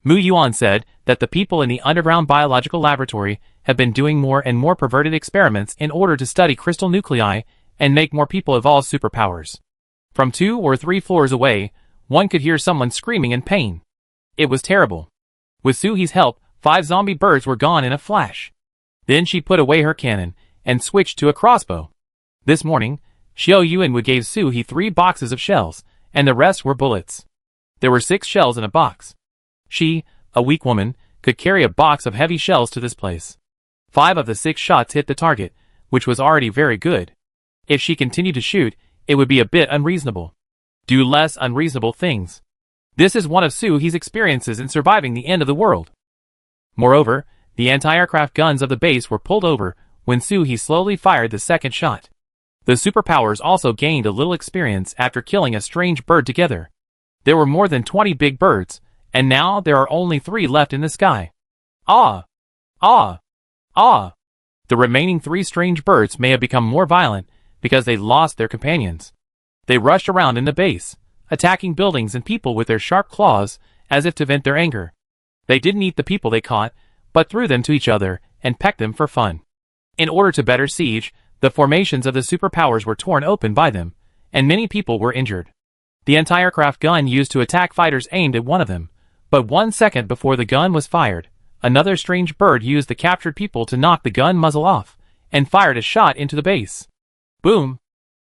Mu Yuan said that the people in the underground biological laboratory have been doing more and more perverted experiments in order to study crystal nuclei and make more people evolve superpowers. From 2 or 3 floors away, one could hear someone screaming in pain. It was terrible. With Soo-hee's help, 5 zombie birds were gone in a flash. Then she put away her cannon and switched to a crossbow. This morning, Xiao Yuanwu gave Soo-hee 3 boxes of shells, and the rest were bullets. There were 6 shells in a box. She, a weak woman, could carry a box of heavy shells to this place. 5 of the 6 shots hit the target, which was already very good. If she continued to shoot, it would be a bit unreasonable. Do less unreasonable things. This is one of Soo-hee's experiences in surviving the end of the world. Moreover, the anti-aircraft guns of the base were pulled over when Soo-hee slowly fired the second shot. The Superpowers also gained a little experience after killing a strange bird together. There were more than 20 big birds, and now there are only 3 left in the sky. Ah! Ah! Ah! The remaining 3 strange birds may have become more violent because they lost their companions. They rushed around in the base, attacking buildings and people with their sharp claws as if to vent their anger. They didn't eat the people they caught, but threw them to each other and pecked them for fun. In order to better siege, the formations of the Superpowers were torn open by them, and many people were injured. The anti-aircraft gun used to attack fighters aimed at one of them, but 1 second before the gun was fired, another strange bird used the captured people to knock the gun muzzle off, and fired a shot into the base. Boom!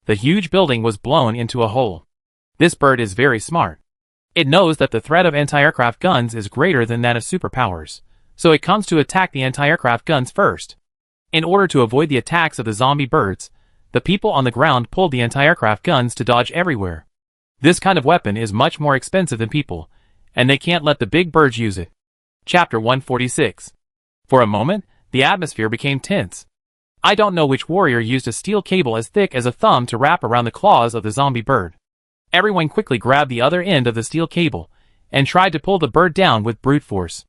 The huge building was blown into a hole. This bird is very smart. It knows that the threat of anti-aircraft guns is greater than that of Superpowers, so it comes to attack the anti-aircraft guns first. In order to avoid the attacks of the zombie birds, the people on the ground pulled the anti-aircraft guns to dodge everywhere. This kind of weapon is much more expensive than people, and they can't let the big birds use it. Chapter 146. For a moment, the atmosphere became tense. I don't know which warrior used a steel cable as thick as a thumb to wrap around the claws of the zombie bird. Everyone quickly grabbed the other end of the steel cable, and tried to pull the bird down with brute force.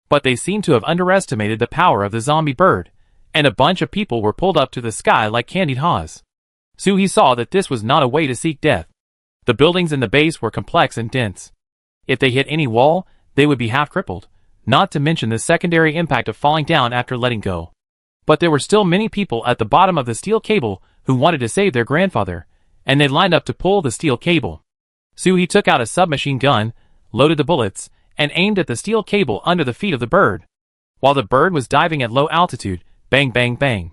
But they seemed to have underestimated the power of the zombie bird, and a bunch of people were pulled up to the sky like candied haws. Soo-hee saw that this was not a way to seek death. The buildings in the base were complex and dense. If they hit any wall, they would be half crippled, not to mention the secondary impact of falling down after letting go. But there were still many people at the bottom of the steel cable who wanted to save their grandfather, and they lined up to pull the steel cable. Soo-hee took out a submachine gun, loaded the bullets, and aimed at the steel cable under the feet of the bird. While the bird was diving at low altitude, bang bang bang.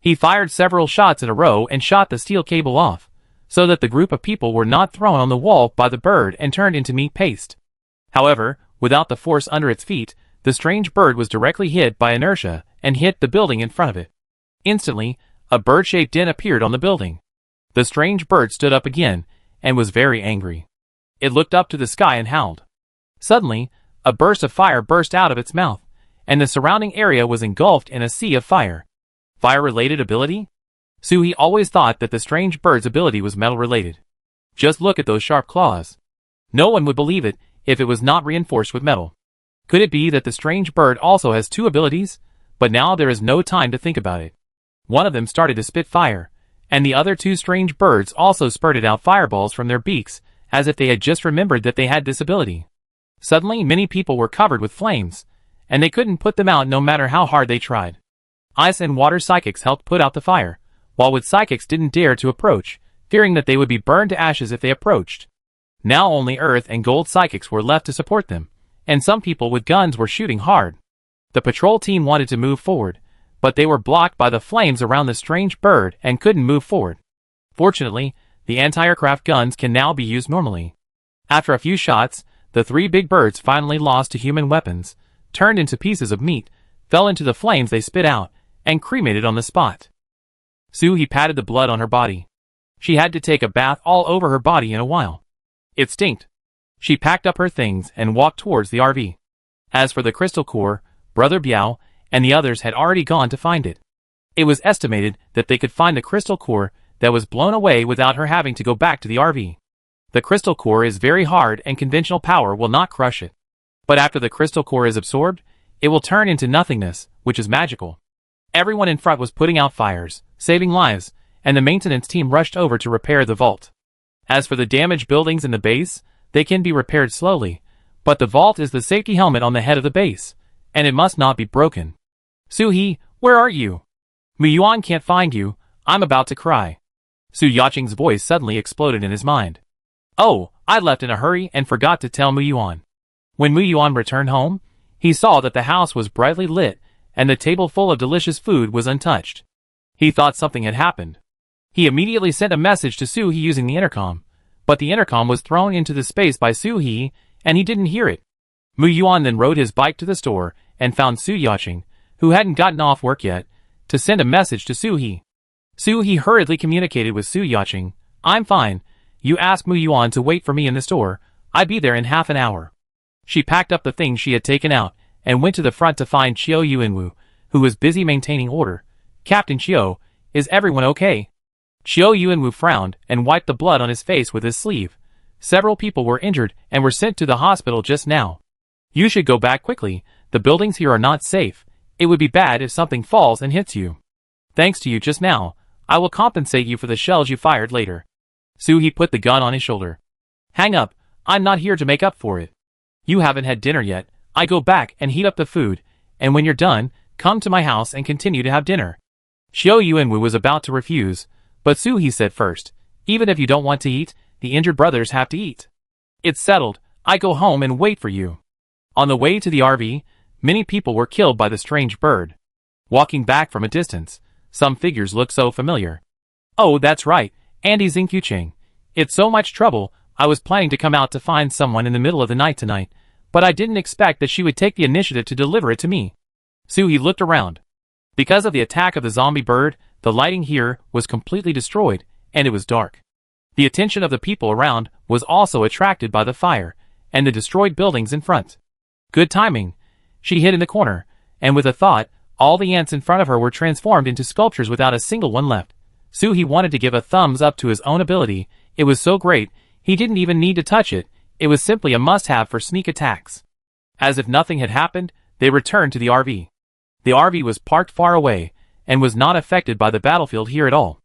He fired several shots in a row and shot the steel cable off, so that the group of people were not thrown on the wall by the bird and turned into meat paste. However, without the force under its feet, the strange bird was directly hit by inertia and hit the building in front of it. Instantly, a bird-shaped den appeared on the building. The strange bird stood up again and was very angry. It looked up to the sky and howled. Suddenly, a burst of fire burst out of its mouth, and the surrounding area was engulfed in a sea of fire. Fire-related ability? Soo-hee always thought that the strange bird's ability was metal-related. Just look at those sharp claws. No one would believe it if it was not reinforced with metal. Could it be that the strange bird also has 2 abilities? But now there is no time to think about it. One of them started to spit fire, and the other 2 strange birds also spurted out fireballs from their beaks, as if they had just remembered that they had this ability. Suddenly, many people were covered with flames, and they couldn't put them out no matter how hard they tried. Ice and water psychics helped put out the fire, while wood psychics didn't dare to approach, fearing that they would be burned to ashes if they approached. Now only earth and gold psychics were left to support them, and some people with guns were shooting hard. The patrol team wanted to move forward, but they were blocked by the flames around the strange bird and couldn't move forward. Fortunately, the anti-aircraft guns can now be used normally. After a few shots, the 3 big birds finally lost to human weapons, turned into pieces of meat, fell into the flames they spit out, and cremated on the spot. Soo-hee patted the blood on her body. She had to take a bath all over her body in a while. It stinked. She packed up her things and walked towards the RV. As for the crystal core, Brother Biao and the others had already gone to find it. It was estimated that they could find the crystal core that was blown away without her having to go back to the RV. The crystal core is very hard and conventional power will not crush it. But after the crystal core is absorbed, it will turn into nothingness, which is magical. Everyone in front was putting out fires, saving lives, and the maintenance team rushed over to repair the vault. As for the damaged buildings in the base, they can be repaired slowly, but the vault is the safety helmet on the head of the base, and it must not be broken. Soo-hee, where are you? Mu-yuan can't find you, I'm about to cry. Su Yaching's voice suddenly exploded in his mind. Oh, I left in a hurry and forgot to tell Mu-yuan. When Mu-yuan returned home, he saw that the house was brightly lit, and the table full of delicious food was untouched. He thought something had happened. He immediately sent a message to Soo-hee using the intercom, but the intercom was thrown into the space by Soo-hee, and he didn't hear it. Mu-yuan then rode his bike to the store and found Su Yaching, who hadn't gotten off work yet, to send a message to Soo-hee. Soo-hee hurriedly communicated with Su Yaching. I'm fine. You asked Mu-yuan to wait for me in the store. I'd be there in half an hour. She packed up the things she had taken out and went to the front to find Chiao Yuanwu, who was busy maintaining order. "Captain Chiao, is everyone okay?" Chiao Yuanwu frowned and wiped the blood on his face with his sleeve. "Several people were injured and were sent to the hospital just now. You should go back quickly. The buildings here are not safe. It would be bad if something falls and hits you. Thanks to you just now, I will compensate you for the shells you fired later." Suhi put the gun on his shoulder. "Hang up. I'm not here to make up for it. You haven't had dinner yet. I go back and heat up the food, and when you're done, come to my house and continue to have dinner." Chiao Yuanwu was about to refuse, but Suhi said first, "Even if you don't want to eat, the injured brothers have to eat. It's settled. I go home and wait for you." On the way to the RV, many people were killed by the strange bird. Walking back from a distance, some figures looked so familiar. "Oh, that's right, Andy Xingqiuqing. It's so much trouble. I was planning to come out to find someone in the middle of the night tonight, but I didn't expect that she would take the initiative to deliver it to me." Suhi looked around. Because of the attack of the zombie bird, the lighting here was completely destroyed, and it was dark. The attention of the people around was also attracted by the fire, and the destroyed buildings in front. Good timing. She hid in the corner, and with a thought, all the ants in front of her were transformed into sculptures without a single one left. Suhi wanted to give a thumbs up to his own ability. It was so great, he didn't even need to touch it. It was simply a must-have for sneak attacks. As if nothing had happened, they returned to the RV. The RV was parked far away, and was not affected by the battlefield here at all.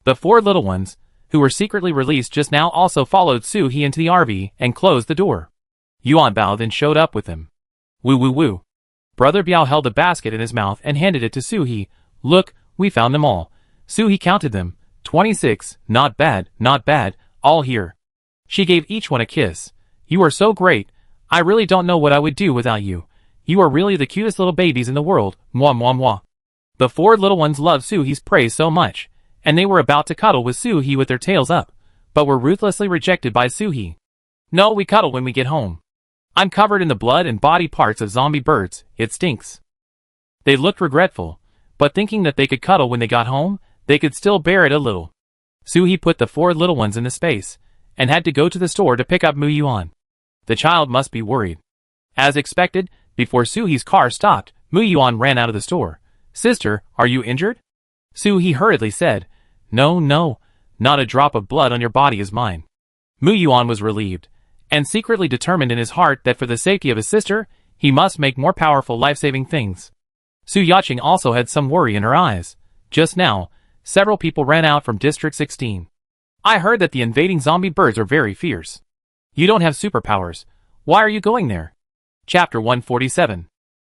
The four little ones, who were secretly released just now, also followed Suhi into the RV and closed the door. Yuan Bao then showed up with them. "Woo woo woo." Brother Biao held the basket in his mouth and handed it to Suhi. "Look, we found them all." Suhi counted them. 26, not bad, all here. She gave each one a kiss. "You are so great. I really don't know what I would do without you. You are really the cutest little babies in the world, moi moi moi." The four little ones loved Suhi's praise so much, and they were about to cuddle with Suhi with their tails up, but were ruthlessly rejected by Suhi. "No, we cuddle when we get home. I'm covered in the blood and body parts of zombie birds, it stinks." They looked regretful, but thinking that they could cuddle when they got home, they could still bear it a little. Suhi put the four little ones in the space, and had to go to the store to pick up Mu Yuan. The child must be worried. As expected, before Suhi's car stopped, Mu Yuan ran out of the store. "Sister, are you injured?" Suhi hurriedly said, No, not a drop of blood on your body is mine." Mu Yuan was relieved, and secretly determined in his heart that for the safety of his sister, he must make more powerful life-saving things. Su Yaqing also had some worry in her eyes. Just now, several people ran out from District 16. "I heard that the invading zombie birds are very fierce. You don't have superpowers. Why are you going there?" Chapter 147.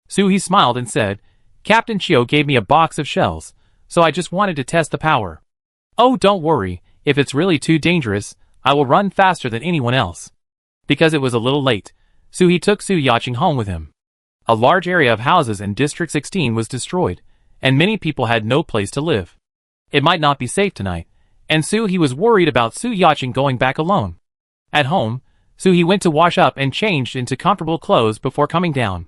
Suhi smiled and said, "Captain Chiao gave me a box of shells, so I just wanted to test the power." "Oh, don't worry. If it's really too dangerous, I will run faster than anyone else." Because it was a little late, Suhi took Su Yaqing home with him. A large area of houses in District 16 was destroyed, and many people had no place to live. It might not be safe tonight, and Suhi was worried about Su Yaqing going back alone. At home, Suhi went to wash up and changed into comfortable clothes before coming down.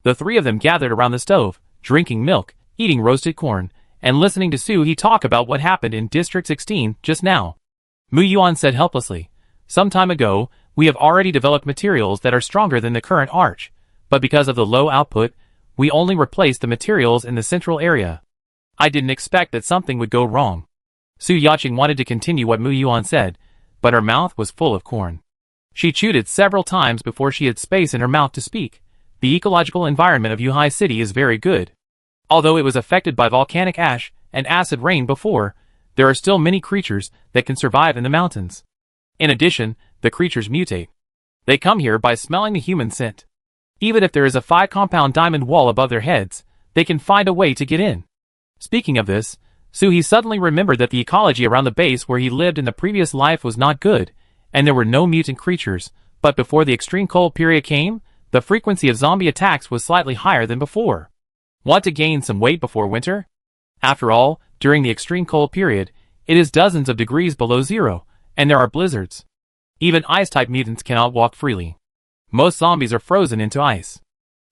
The three of them gathered around the stove, drinking milk, eating roasted corn, and listening to Suhi talk about what happened in District 16 just now. Mu Yuan said helplessly, "Some time ago, we have already developed materials that are stronger than the current arch, but because of the low output, we only replaced the materials in the central area. I didn't expect that something would go wrong." Su Yaqing wanted to continue what Mu Yuan said, but her mouth was full of corn. She chewed it several times before she had space in her mouth to speak. The ecological environment of Yuhai City is very good. Although it was affected by volcanic ash and acid rain before, there are still many creatures that can survive in the mountains. In addition, the creatures mutate. They come here by smelling the human scent. Even if there is a 5-compound diamond wall above their heads, they can find a way to get in. Speaking of this, Suhi suddenly remembered that the ecology around the base where he lived in the previous life was not good, and there were no mutant creatures, but before the extreme cold period came, the frequency of zombie attacks was slightly higher than before. Want to gain some weight before winter? After all, during the extreme cold period, it is dozens of degrees below zero, and there are blizzards. Even ice-type mutants cannot walk freely. Most zombies are frozen into ice.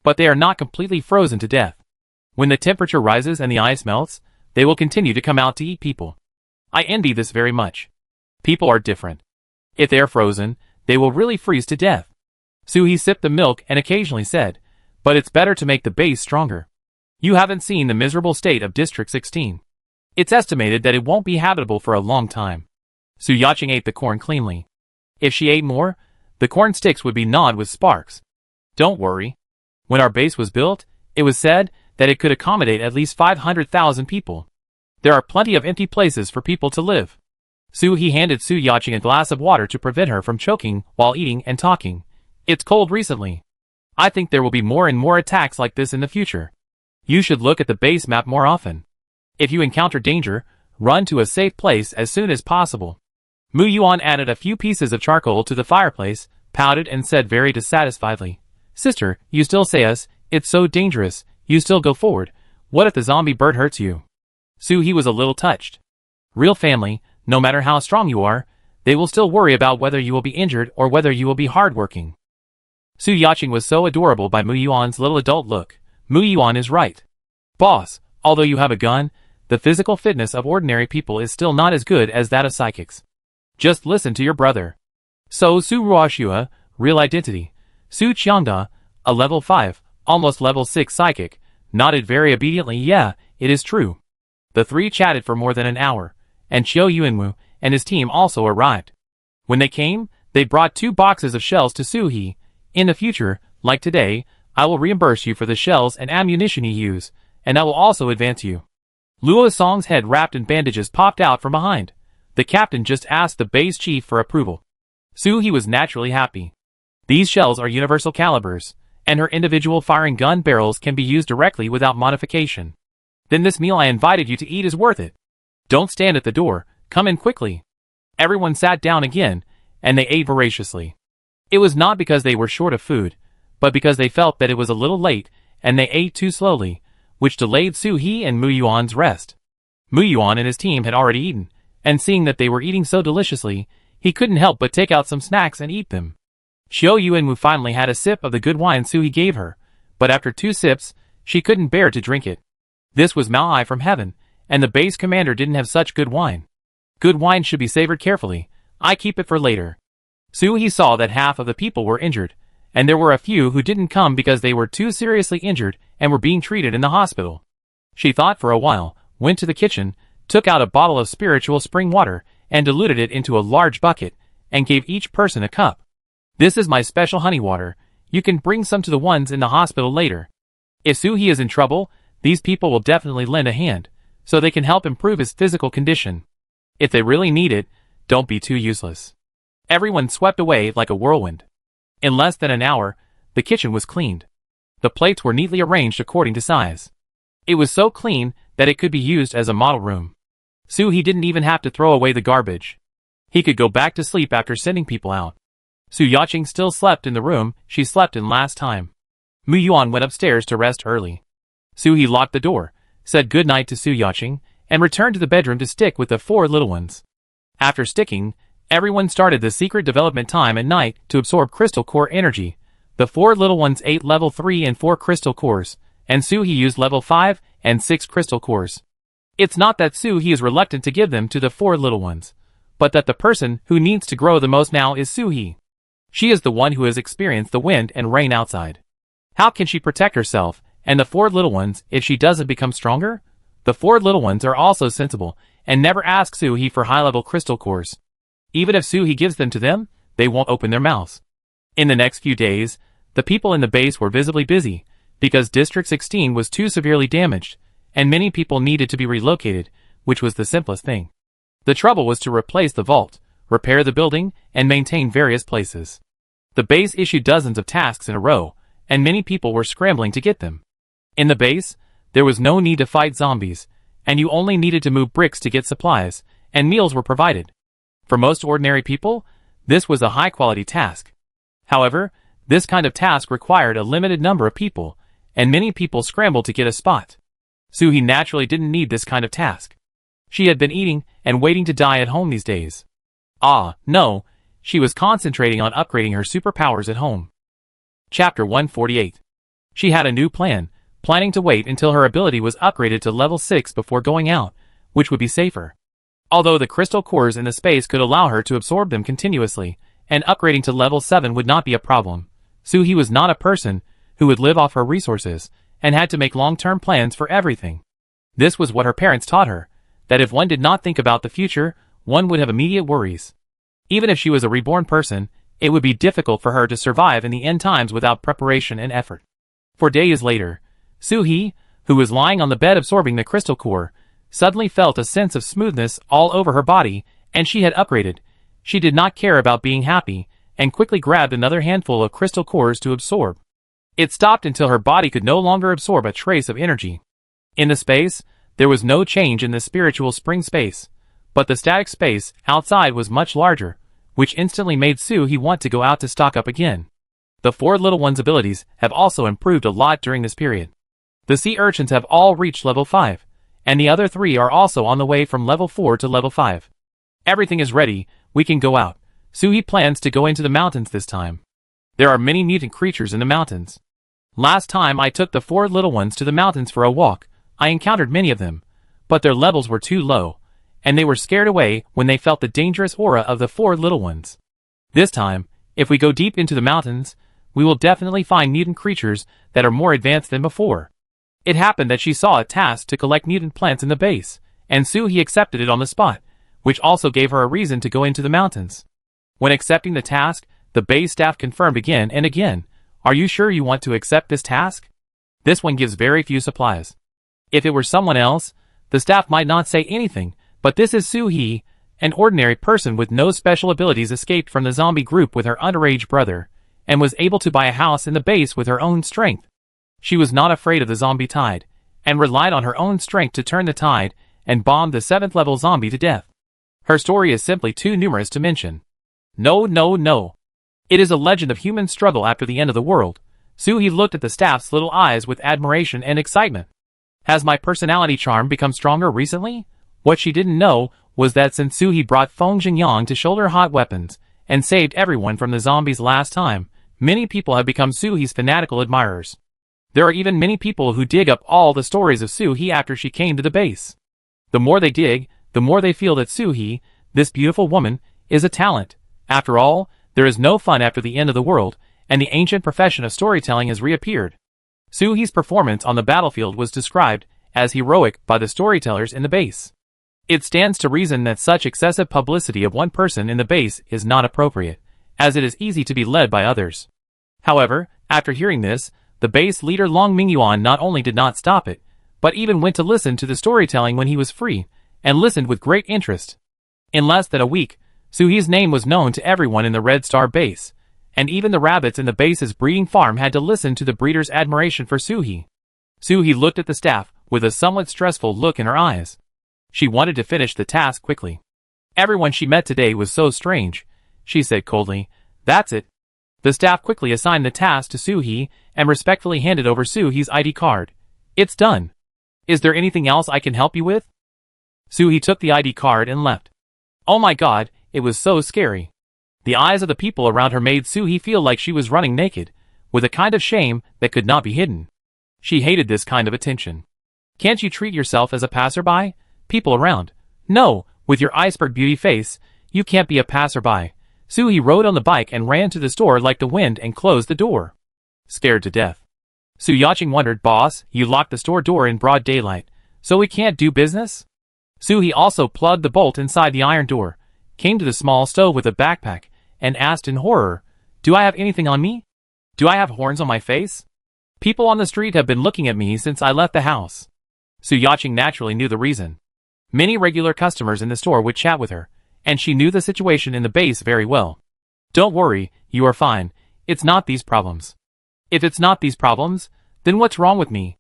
But they are not completely frozen to death. When the temperature rises and the ice melts, they will continue to come out to eat people. I envy this very much. People are different. If they are frozen, they will really freeze to death. Suhi sipped the milk and occasionally said, But it's better to make the base stronger. You haven't seen the miserable state of District 16. It's estimated that it won't be habitable for a long time. Su Yaqing ate the corn cleanly. If she ate more, the corn sticks would be gnawed with sparks. Don't worry. When our base was built, it was said that it could accommodate at least 500,000 people. There are plenty of empty places for people to live. He handed Su Yaqing a glass of water to prevent her from choking while eating and talking. It's cold recently. I think there will be more and more attacks like this in the future. You should look at the base map more often. If you encounter danger, run to a safe place as soon as possible. Mu Yuan added a few pieces of charcoal to the fireplace, pouted and said very dissatisfiedly, "Sister, you still say us, it's so dangerous, you still go forward. What if the zombie bird hurts you?" He was a little touched. Real family, no matter how strong you are, they will still worry about whether you will be injured or whether you will be hardworking. Su Yaqing was so adorable by Mu Yuan's little adult look. Mu Yuan is right. Boss, although you have a gun, the physical fitness of ordinary people is still not as good as that of psychics. Just listen to your brother. So Su Ruoxua, real identity. Su Qiangda, a level 5, almost level 6 psychic, nodded very obediently. Yeah, it is true. The three chatted for more than an hour, and Qiu Yuanwu and his team also arrived. When they came, they brought 2 boxes of shells to Su He. In the future, like today, I will reimburse you for the shells and ammunition you use, and I will also advance you. Luo Song's head wrapped in bandages popped out from behind. The captain just asked the base chief for approval. Su He was naturally happy. These shells are universal calibers, and her individual firing gun barrels can be used directly without modification. Then this meal I invited you to eat is worth it. Don't stand at the door, come in quickly. Everyone sat down again, and they ate voraciously. It was not because they were short of food, but because they felt that it was a little late, and they ate too slowly, which delayed Su He and Mu Yuan's rest. Mu Yuan and his team had already eaten, and seeing that they were eating so deliciously, he couldn't help but take out some snacks and eat them. Qiu Yuanwu finally had a sip of the good wine Su He gave her, but after 2 sips, she couldn't bear to drink it. This was Maoi from heaven, and the base commander didn't have such good wine. Good wine should be savored carefully. I keep it for later. Su He saw that half of the people were injured, and there were a few who didn't come because they were too seriously injured and were being treated in the hospital. She thought for a while, went to the kitchen, took out a bottle of spiritual spring water, and diluted it into a large bucket, and gave each person a cup. This is my special honey water. You can bring some to the ones in the hospital later. If Su He is in trouble, these people will definitely lend a hand, so they can help improve his physical condition. If they really need it, don't be too useless. Everyone swept away like a whirlwind. In less than an hour, the kitchen was cleaned. The plates were neatly arranged according to size. It was so clean that it could be used as a model room. Su He didn't even have to throw away the garbage. He could go back to sleep after sending people out. Su Yaqing still slept in the room she slept in last time. Mu Yuan went upstairs to rest early. Su He locked the door, said good night to Su Yaqing, and returned to the bedroom to stick with the 4 little ones. After sticking, everyone started the secret development time at night to absorb crystal core energy. The 4 little ones ate level 3 and 4 crystal cores, and Su He used level 5 and 6 crystal cores. It's not that Su He is reluctant to give them to the 4 little ones, but that the person who needs to grow the most now is Su He. She is the one who has experienced the wind and rain outside. How can she protect herself and the 4 little ones if she doesn't become stronger? The 4 little ones are also sensible and never ask Su He for high-level crystal cores. Even if Su He gives them to them, they won't open their mouths. In the next few days, the people in the base were visibly busy, because District 16 was too severely damaged, and many people needed to be relocated, which was the simplest thing. The trouble was to replace the vault, repair the building, and maintain various places. The base issued dozens of tasks in a row, and many people were scrambling to get them. In the base, there was no need to fight zombies, and you only needed to move bricks to get supplies, and meals were provided. For most ordinary people, this was a high-quality task. However, this kind of task required a limited number of people, and many people scrambled to get a spot. Su He naturally didn't need this kind of task. She had been eating and waiting to die at home these days. No, she was concentrating on upgrading her superpowers at home. Chapter 148. She had a new plan, planning to wait until her ability was upgraded to level 6 before going out, which would be safer. Although the crystal cores in the space could allow her to absorb them continuously, and upgrading to level 7 would not be a problem, Su He was not a person who would live off her resources, and had to make long-term plans for everything. This was what her parents taught her, that if one did not think about the future, one would have immediate worries. Even if she was a reborn person, it would be difficult for her to survive in the end times without preparation and effort. 4 days later, Soo-hee, who was lying on the bed absorbing the crystal core, suddenly felt a sense of smoothness all over her body, and she had upgraded. She did not care about being happy, and quickly grabbed another handful of crystal cores to absorb. It stopped until her body could no longer absorb a trace of energy. In the space, there was no change in the spiritual spring space, but the static space outside was much larger, which instantly made Soo-hee want to go out to stock up again. The 4 little ones' abilities have also improved a lot during this period. The sea urchins have all reached level 5, and the other 3 are also on the way from level 4 to level 5. Everything is ready, we can go out. Soo-hee plans to go into the mountains this time. There are many mutant creatures in the mountains. Last time I took the 4 little ones to the mountains for a walk, I encountered many of them, but their levels were too low, and they were scared away when they felt the dangerous aura of the 4 little ones. This time, if we go deep into the mountains, we will definitely find mutant creatures that are more advanced than before. It happened that she saw a task to collect mutant plants in the base, and Soo-hee accepted it on the spot, which also gave her a reason to go into the mountains. When accepting the task, the base staff confirmed again and again, "Are you sure you want to accept this task? This one gives very few supplies." If it were someone else, the staff might not say anything, but this is Soo-hee, an ordinary person with no special abilities, escaped from the zombie group with her underage brother, and was able to buy a house in the base with her own strength. She was not afraid of the zombie tide, and relied on her own strength to turn the tide and bomb the 7th level zombie to death. Her story is simply too numerous to mention. No. It is a legend of human struggle after the end of the world. Soo-hee looked at the staff's little eyes with admiration and excitement. Has my personality charm become stronger recently? What she didn't know was that since Soo-hee brought Feng Jingyang to shoulder hot weapons and saved everyone from the zombies last time, many people have become Soo-hee's fanatical admirers. There are even many people who dig up all the stories of Soo-hee after she came to the base. The more they dig, the more they feel that Soo-hee, this beautiful woman, is a talent. After all, there is no fun after the end of the world, and the ancient profession of storytelling has reappeared. Soo-hee's performance on the battlefield was described as heroic by the storytellers in the base. It stands to reason that such excessive publicity of one person in the base is not appropriate, as it is easy to be led by others. However, after hearing this, the base leader Long Mingyuan not only did not stop it, but even went to listen to the storytelling when he was free, and listened with great interest. In less than a week, Soo-hee's name was known to everyone in the Red Star base, and even the rabbits in the base's breeding farm had to listen to the breeder's admiration for Soo-hee. Soo-hee looked at the staff with a somewhat stressful look in her eyes. She wanted to finish the task quickly. "Everyone she met today was so strange," she said coldly. "That's it." The staff quickly assigned the task to Soo-hee and respectfully handed over Soo-hee's ID card. "It's done. Is there anything else I can help you with?" Soo-hee took the ID card and left. Oh my god, it was so scary. The eyes of the people around her made Soo-hee feel like she was running naked, with a kind of shame that could not be hidden. She hated this kind of attention. "Can't you treat yourself as a passerby? People around." "No, with your iceberg beauty face, you can't be a passerby." Soo-hee rode on the bike and ran to the store like the wind and closed the door. Scared to death. Su Yacheng wondered, "Boss, you locked the store door in broad daylight, so we can't do business?" Soo-hee also plugged the bolt inside the iron door, came to the small stove with a backpack, and asked in horror, "Do I have anything on me? Do I have horns on my face? People on the street have been looking at me since I left the house." Su Yacheng naturally knew the reason. Many regular customers in the store would chat with her, and she knew the situation in the base very well. "Don't worry, you are fine. It's not these problems." "If it's not these problems, then what's wrong with me?"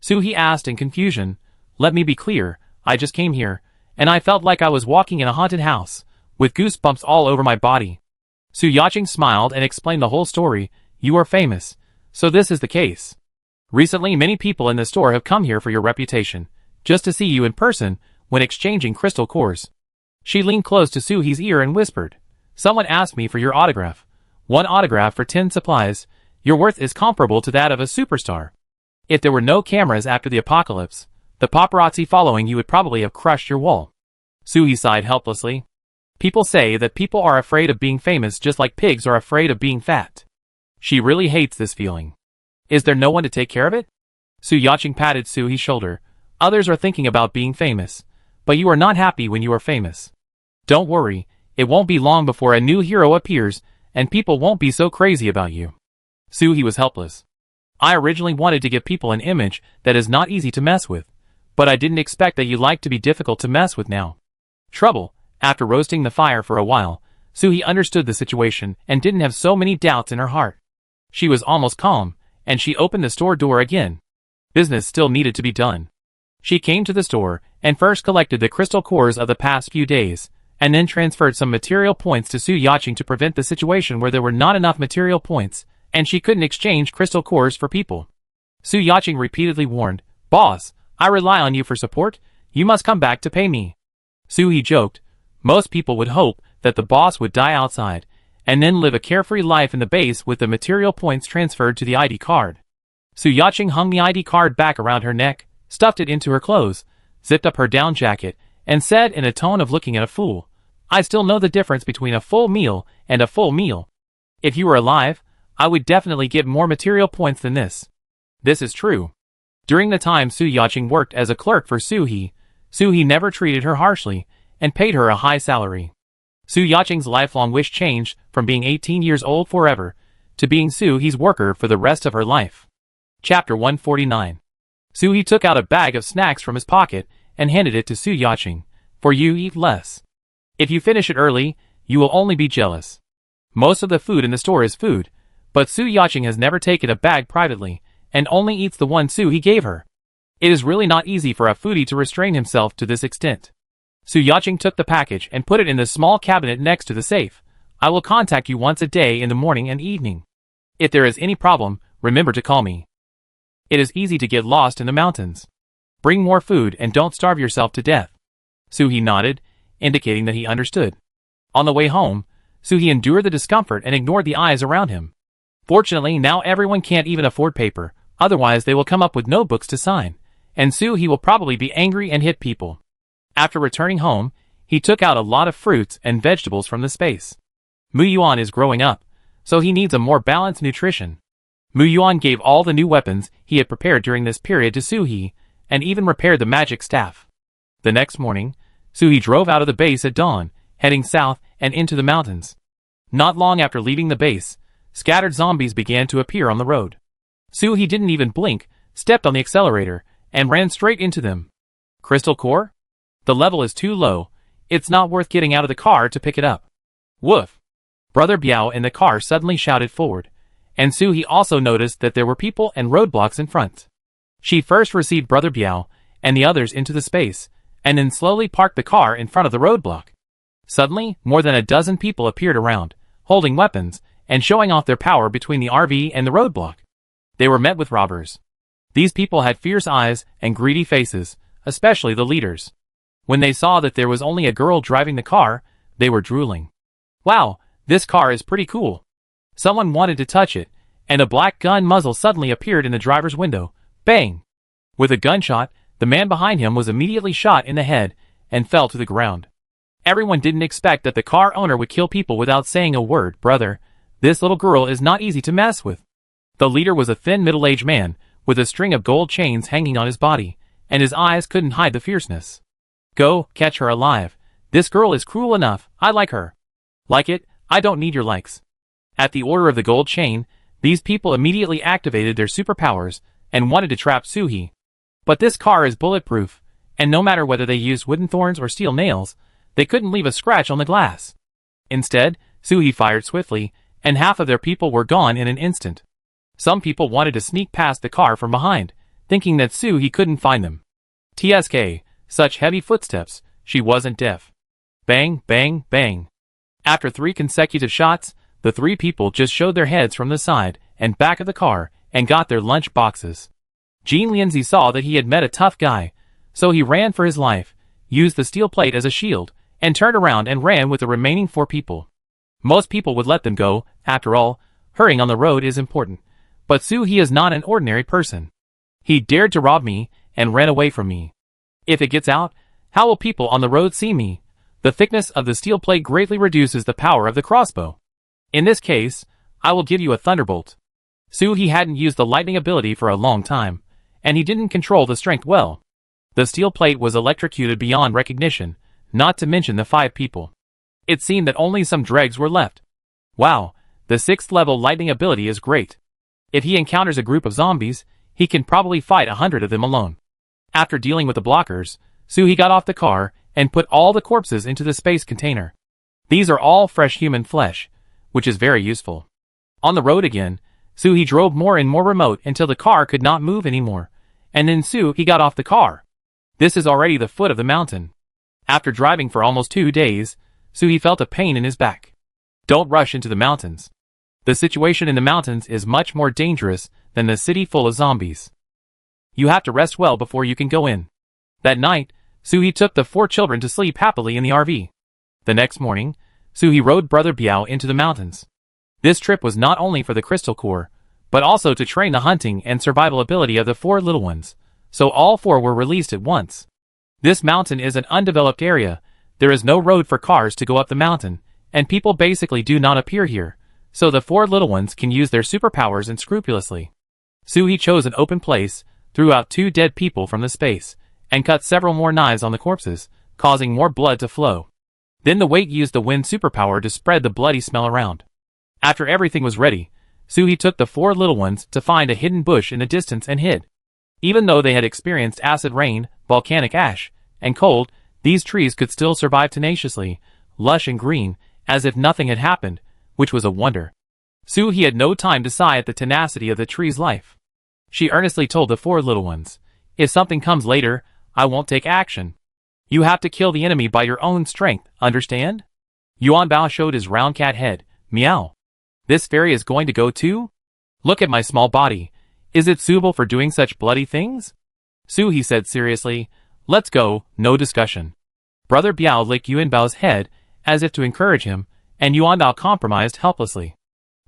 Soo-hee asked in confusion. "Let me be clear, I just came here, and I felt like I was walking in a haunted house, with goosebumps all over my body." Su Yacheng smiled and explained the whole story. "You are famous, so this is the case. Recently many people in the store have come here for your reputation, just to see you in person when exchanging crystal cores." She leaned close to Soo-hee's ear and whispered, "Someone asked me for your autograph. 1 autograph for 10 supplies. Your worth is comparable to that of a superstar. If there were no cameras after the apocalypse, the paparazzi following you would probably have crushed your wall." Soo-hee sighed helplessly. People say that people are afraid of being famous just like pigs are afraid of being fat. She really hates this feeling. Is there no one to take care of it? Su Yacheng patted Su-hee's shoulder. Others are thinking about being famous, but you are not happy when you are famous. Don't worry, it won't be long before a new hero appears, and people won't be so crazy about you. Su-hee was helpless. I originally wanted to give people an image that is not easy to mess with, but I didn't expect that you like to be difficult to mess with now. Trouble. After roasting the fire for a while, Su-hee understood the situation and didn't have so many doubts in her heart. She was almost calm, and she opened the store door again. Business still needed to be done. She came to the store and first collected the crystal cores of the past few days, and then transferred some material points to Su Yacheng to prevent the situation where there were not enough material points, and she couldn't exchange crystal cores for people. Su Yacheng repeatedly warned, "Boss, I rely on you for support. You must come back to pay me." Su-hee joked. Most people would hope that the boss would die outside, and then live a carefree life in the base with the material points transferred to the ID card. Su Yacheng hung the ID card back around her neck, stuffed it into her clothes, zipped up her down jacket, and said in a tone of looking at a fool, "I still know the difference between a full meal and a full meal. If you were alive, I would definitely get more material points than this." This is true. During the time Su Yacheng worked as a clerk for Su-hee never treated her harshly, and paid her a high salary. Su Yacheng's lifelong wish changed from being 18 years old forever, to being Su-hee's worker for the rest of her life. Chapter 149. Su-hee took out a bag of snacks from his pocket, and handed it to Su Yacheng. "For you eat less. If you finish it early, you will only be jealous." Most of the food in the store is food, but Su Yacheng has never taken a bag privately, and only eats the one Su-hee gave her. It is really not easy for a foodie to restrain himself to this extent. Su Yacheng took the package and put it in the small cabinet next to the safe. "I will contact you once a day in the morning and evening. If there is any problem, remember to call me. It is easy to get lost in the mountains. Bring more food and don't starve yourself to death." Su-hee nodded, indicating that he understood. On the way home, Su-hee endured the discomfort and ignored the eyes around him. Fortunately, now everyone can't even afford paper, otherwise they will come up with notebooks to sign, and Su-hee will probably be angry and hit people. After returning home, he took out a lot of fruits and vegetables from the space. Mu-yuan is growing up, so he needs a more balanced nutrition. Mu-yuan gave all the new weapons he had prepared during this period to Su-hee, and even repaired the magic staff. The next morning, Su-hee drove out of the base at dawn, heading south and into the mountains. Not long after leaving the base, scattered zombies began to appear on the road. Su-hee didn't even blink, stepped on the accelerator, and ran straight into them. Crystal core? The level is too low. It's not worth getting out of the car to pick it up. Woof! Brother Biao in the car suddenly shouted forward, and Su-hee also noticed that there were people and roadblocks in front. She first received Brother Biao and the others into the space, and then slowly parked the car in front of the roadblock. Suddenly, more than a dozen people appeared around, holding weapons, and showing off their power between the RV and the roadblock. They were met with robbers. These people had fierce eyes and greedy faces, especially the leaders. When they saw that there was only a girl driving the car, they were drooling. "Wow, this car is pretty cool." Someone wanted to touch it, and a black gun muzzle suddenly appeared in the driver's window. Bang! With a gunshot, the man behind him was immediately shot in the head and fell to the ground. Everyone didn't expect that the car owner would kill people without saying a word. "Brother, this little girl is not easy to mess with." The leader was a thin middle-aged man, with a string of gold chains hanging on his body, and his eyes couldn't hide the fierceness. "Go, catch her alive. This girl is cruel enough. I like her." "Like it? I don't need your likes." At the order of the gold chain, these people immediately activated their superpowers and wanted to trap Su-hee. But this car is bulletproof, and no matter whether they used wooden thorns or steel nails, they couldn't leave a scratch on the glass. Instead, Su-hee fired swiftly, and half of their people were gone in an instant. Some people wanted to sneak past the car from behind, thinking that Su-hee couldn't find them. TSK, such heavy footsteps, she wasn't deaf. Bang, bang, bang. After 3 consecutive shots, the 3 people just showed their heads from the side and back of the car and got their lunch boxes. Jean Lianzi saw that he had met a tough guy, so he ran for his life, used the steel plate as a shield, and turned around and ran with the remaining 4 people. Most people would let them go. After all, hurrying on the road is important. But Su-hee is not an ordinary person. He dared to rob me and ran away from me. If it gets out, how will people on the road see me? The thickness of the steel plate greatly reduces the power of the crossbow. In this case, I will give you a thunderbolt. He hadn't used the lightning ability for a long time, and he didn't control the strength well. The steel plate was electrocuted beyond recognition, not to mention the 5 people. It seemed that only some dregs were left. Wow, the 6th level lightning ability is great. If he encounters a group of zombies, he can probably fight 100 of them alone. After dealing with the blockers, he got off the car and put all the corpses into the space container. These are all fresh human flesh, which is very useful. On the road again, he drove more and more remote until the car could not move anymore, and then he got off the car. This is already the foot of the mountain. After driving for almost 2 days, he felt a pain in his back. Don't rush into the mountains. The situation in the mountains is much more dangerous than the city full of zombies. You have to rest well before you can go in. That night, he took the 4 children to sleep happily in the RV. The next morning, he rode Brother Biao into the mountains. This trip was not only for the crystal core, but also to train the hunting and survival ability of the 4 little ones, so all 4 were released at once. This mountain is an undeveloped area. There is no road for cars to go up the mountain, and people basically do not appear here, so the 4 little ones can use their superpowers unscrupulously. He chose an open place, threw out 2 dead people from the space, and cut several more knives on the corpses, causing more blood to flow. Then the weight used the wind superpower to spread the bloody smell around. After everything was ready, he took the 4 little ones to find a hidden bush in the distance and hid. Even though they had experienced acid rain, volcanic ash, and cold, these trees could still survive tenaciously, lush and green, as if nothing had happened, which was a wonder. He had no time to sigh at the tenacity of the tree's life. She earnestly told the 4 little ones, "If something comes later, I won't take action. You have to kill the enemy by your own strength, understand?" Yuan Bao showed his round cat head. Meow. This fairy is going to go too? Look at my small body. Is it suitable for doing such bloody things? He said seriously, "Let's go, no discussion." Brother Biao licked Yuan Bao's head, as if to encourage him, and Yuan Bao compromised helplessly.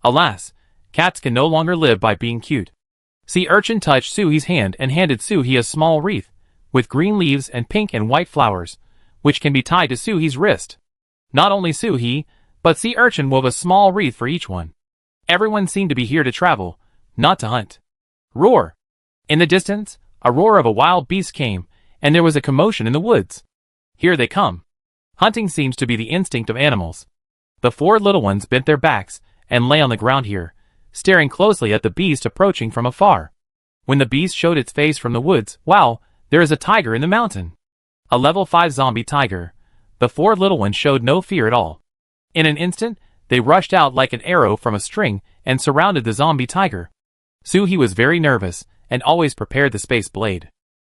Alas, cats can no longer live by being cute. Sea Urchin touched Suhi's hand and handed Suhi a small wreath, with green leaves and pink and white flowers, which can be tied to Suhi's wrist. Not only Suhi, but Sea Urchin wove a small wreath for each one. Everyone seemed to be here to travel, not to hunt. Roar! In the distance, a roar of a wild beast came, and there was a commotion in the woods. Here they come. Hunting seems to be the instinct of animals. The 4 little ones bent their backs and lay on the ground here, staring closely at the beast approaching from afar. When the beast showed its face from the woods, wow, there is a tiger in the mountain. A level 5 zombie tiger. The 4 little ones showed no fear at all. In an instant, they rushed out like an arrow from a string and surrounded the zombie tiger. Suhi was very nervous and always prepared the space blade.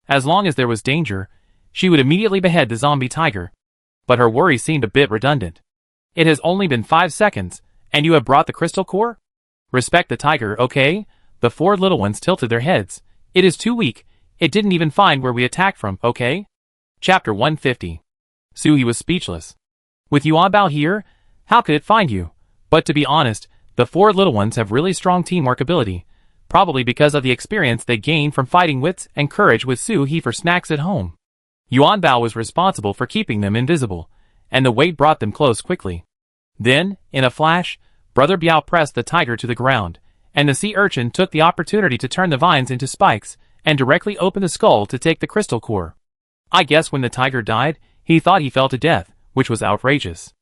As long as there was danger, she would immediately behead the zombie tiger. But her worry seemed a bit redundant. It has only been 5 seconds, and you have brought the crystal core? Respect the tiger, okay? The 4 little ones tilted their heads. It is too weak. It didn't even find where we attacked from, okay? Chapter 150. Suhi was speechless. With Yuan Bao here, how could it find you? But to be honest, the 4 little ones have really strong teamwork ability, probably because of the experience they gained from fighting wits and courage with Suhi for snacks at home. Yuan Bao was responsible for keeping them invisible, and the weight brought them close quickly. Then, in a flash, Brother Biao pressed the tiger to the ground, and the sea urchin took the opportunity to turn the vines into spikes and directly open the skull to take the crystal core. I guess when the tiger died, he thought he fell to death, which was outrageous.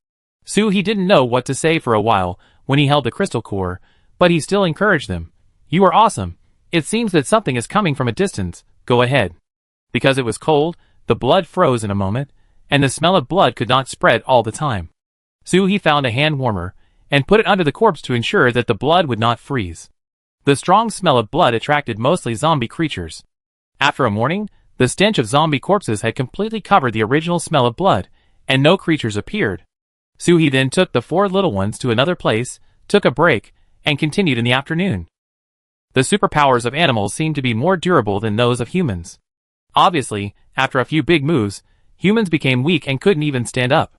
He didn't know what to say for a while when he held the crystal core, but he still encouraged them. "You are awesome. It seems that something is coming from a distance. Go ahead." Because it was cold, the blood froze in a moment, and the smell of blood could not spread all the time. He found a hand warmer and put it under the corpse to ensure that the blood would not freeze. The strong smell of blood attracted mostly zombie creatures. After a morning, the stench of zombie corpses had completely covered the original smell of blood, and no creatures appeared. Suhi then took the 4 little ones to another place, took a break, and continued in the afternoon. The superpowers of animals seemed to be more durable than those of humans. Obviously, after a few big moves, humans became weak and couldn't even stand up.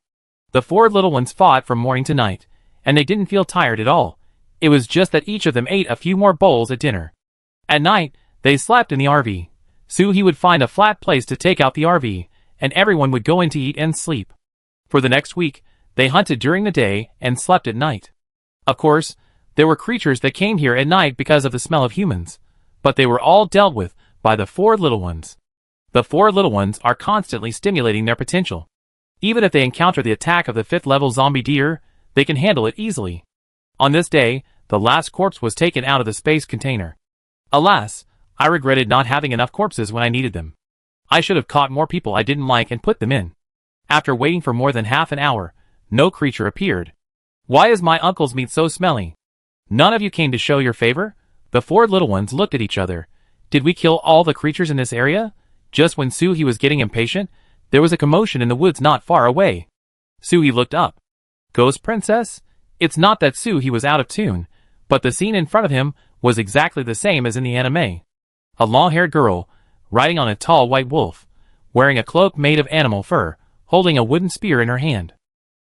The 4 little ones fought from morning to night, and they didn't feel tired at all. It was just that each of them ate a few more bowls at dinner. At night, they slept in the RV. Suhi would find a flat place to take out the RV, and everyone would go in to eat and sleep. For the next week, they hunted during the day and slept at night. Of course, There were creatures that came here at night because of the smell of humans, but they were all dealt with by the four little ones. The four little ones are constantly stimulating their potential. Even if they encounter the attack of the 5th level zombie deer, they can handle it easily. On this day, the last corpse was taken out of the space container. Alas, I regretted not having enough corpses when I needed them. I should have caught more people I didn't like and put them in. After waiting for more than half an hour, no creature appeared. Why is my uncle's meat so smelly? None of you came to show your favor? The four little ones looked at each other. Did we kill all the creatures in this area? Just when Suhi was getting impatient, there was a commotion in the woods not far away. Suhi looked up. Ghost Princess? It's not that Suhi was out of tune, but the scene in front of him was exactly the same as in the anime. A long-haired girl, riding on a tall white wolf, wearing a cloak made of animal fur, holding a wooden spear in her hand.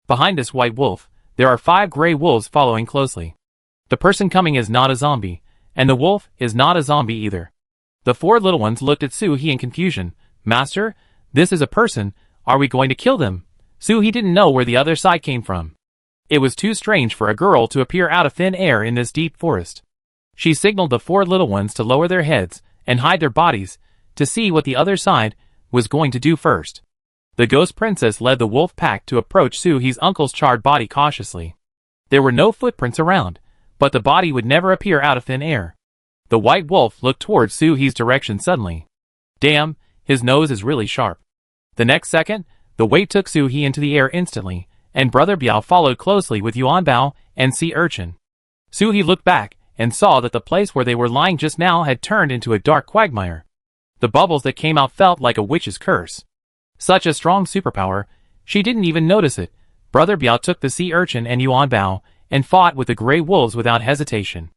Behind this white wolf, there are 5 gray wolves following closely. The person coming is not a zombie, and the wolf is not a zombie either. The four little ones looked at Suhi in confusion. Master, this is a person, are we going to kill them? Suhi didn't know where the other side came from. It was too strange for a girl to appear out of thin air in this deep forest. She signaled the four little ones to lower their heads and hide their bodies to see what the other side was going to do first. The ghost princess led the wolf pack to approach Suhi's uncle's charred body cautiously. There were no footprints around, but the body would never appear out of thin air. The white wolf looked towards Suhi's direction suddenly. Damn, his nose is really sharp. The next second, the weight took Suhi into the air instantly, and Brother Biao followed closely with Yuan Bao and Sea Urchin. Suhi looked back and saw that the place where they were lying just now had turned into a dark quagmire. The bubbles that came out felt like a witch's curse. Such a strong superpower, she didn't even notice it. Brother Biao took the Sea Urchin and Yuan Bao and fought with the gray wolves without hesitation.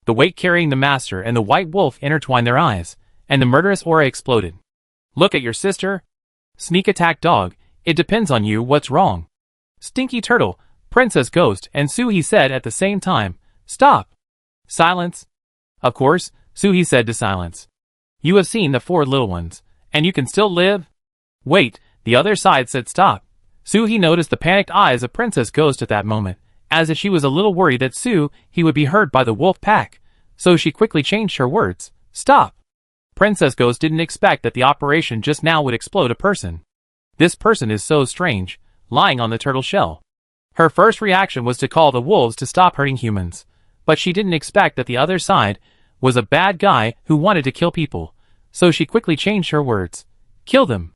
The weight carrying the master and the white wolf intertwined their eyes, and the murderous aura exploded. Look at your sister. Sneak attack dog, it depends on you what's wrong. Stinky turtle, princess ghost, and Suhi said at the same time, stop. Silence. Of course, Suhi said to silence. You have seen the four little ones, and you can still live? Wait, the other side said stop. Suhi noticed the panicked eyes of Princess Ghost at that moment, as if she was a little worried that Suhi would be hurt by the wolf pack, so she quickly changed her words. Stop. Princess Ghost didn't expect that the operation just now would explode a person. This person is so strange, lying on the turtle shell. Her first reaction was to call the wolves to stop hurting humans, but she didn't expect that the other side was a bad guy who wanted to kill people, so she quickly changed her words. Kill them.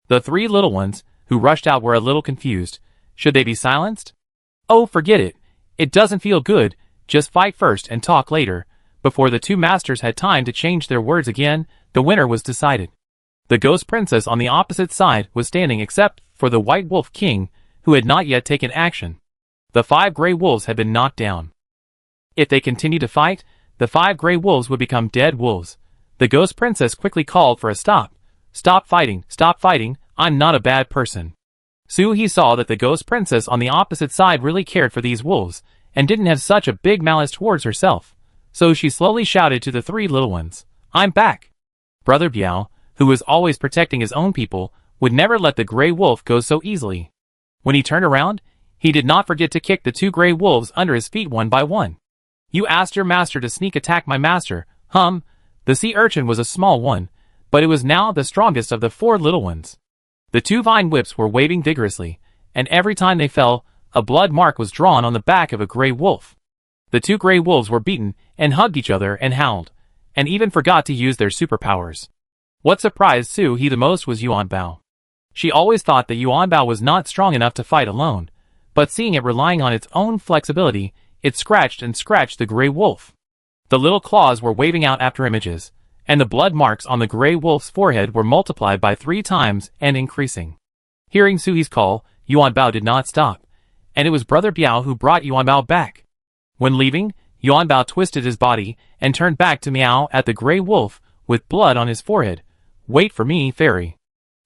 The three little ones, who rushed out, were a little confused. Should they be silenced? Oh, forget it. It doesn't feel good, just fight first and talk later. Before the two masters had time to change their words again, the winner was decided. The ghost princess on the opposite side was standing except for the white wolf king, who had not yet taken action. The 5 gray wolves had been knocked down. If they continued to fight, the 5 gray wolves would become dead wolves. The ghost princess quickly called for a stop. Stop fighting, I'm not a bad person. Suhi saw that the ghost princess on the opposite side really cared for these wolves, and didn't have such a big malice towards herself. So she slowly shouted to the 3 little ones, I'm back. Brother Biao, who was always protecting his own people, would never let the gray wolf go so easily. When he turned around, he did not forget to kick the 2 gray wolves under his feet one by one. You asked your master to sneak attack my master, The sea urchin was a small one, but it was now the strongest of the 4 little ones. The 2 vine whips were waving vigorously, and every time they fell, a blood mark was drawn on the back of a gray wolf. The 2 gray wolves were beaten and hugged each other and howled, and even forgot to use their superpowers. What surprised Suhi the most was Yuan Bao. She always thought that Yuan Bao was not strong enough to fight alone, but seeing it relying on its own flexibility, it scratched and scratched the gray wolf. The little claws were waving out after images, and the blood marks on the gray wolf's forehead were multiplied by 3 times and increasing. Hearing Suhi's call, Yuan Bao did not stop, and it was Brother Biao who brought Yuan Bao back. When leaving, Yuan Bao twisted his body and turned back to meow at the gray wolf with blood on his forehead. Wait for me, fairy.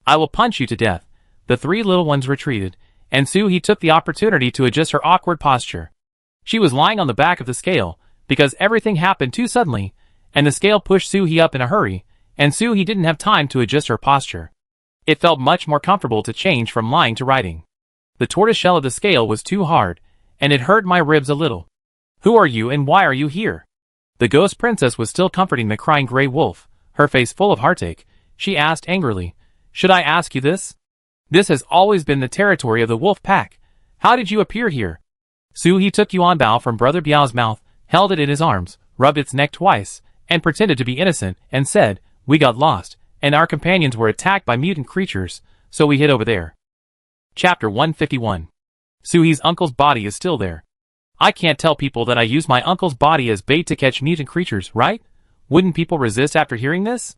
I will punch you to death. The 3 little ones retreated, and Suhi took the opportunity to adjust her awkward posture. She was lying on the back of the scale, because everything happened too suddenly, and the scale pushed Suhi up in a hurry, and Suhi didn't have time to adjust her posture. It felt much more comfortable to change from lying to riding. The tortoise shell of the scale was too hard, and it hurt my ribs a little. Who are you and why are you here? The ghost princess was still comforting the crying gray wolf, her face full of heartache. She asked angrily, "Should I ask you this? This has always been the territory of the wolf pack. How did you appear here?" Suhi took Yuan Bao from Brother Biao's mouth, held it in his arms, rubbed its neck twice, and pretended to be innocent, and said, "We got lost, and our companions were attacked by mutant creatures, so we hid over there." Chapter 151. Suhi's uncle's body is still there. I can't tell people that I use my uncle's body as bait to catch mutant creatures, right? Wouldn't people resist after hearing this?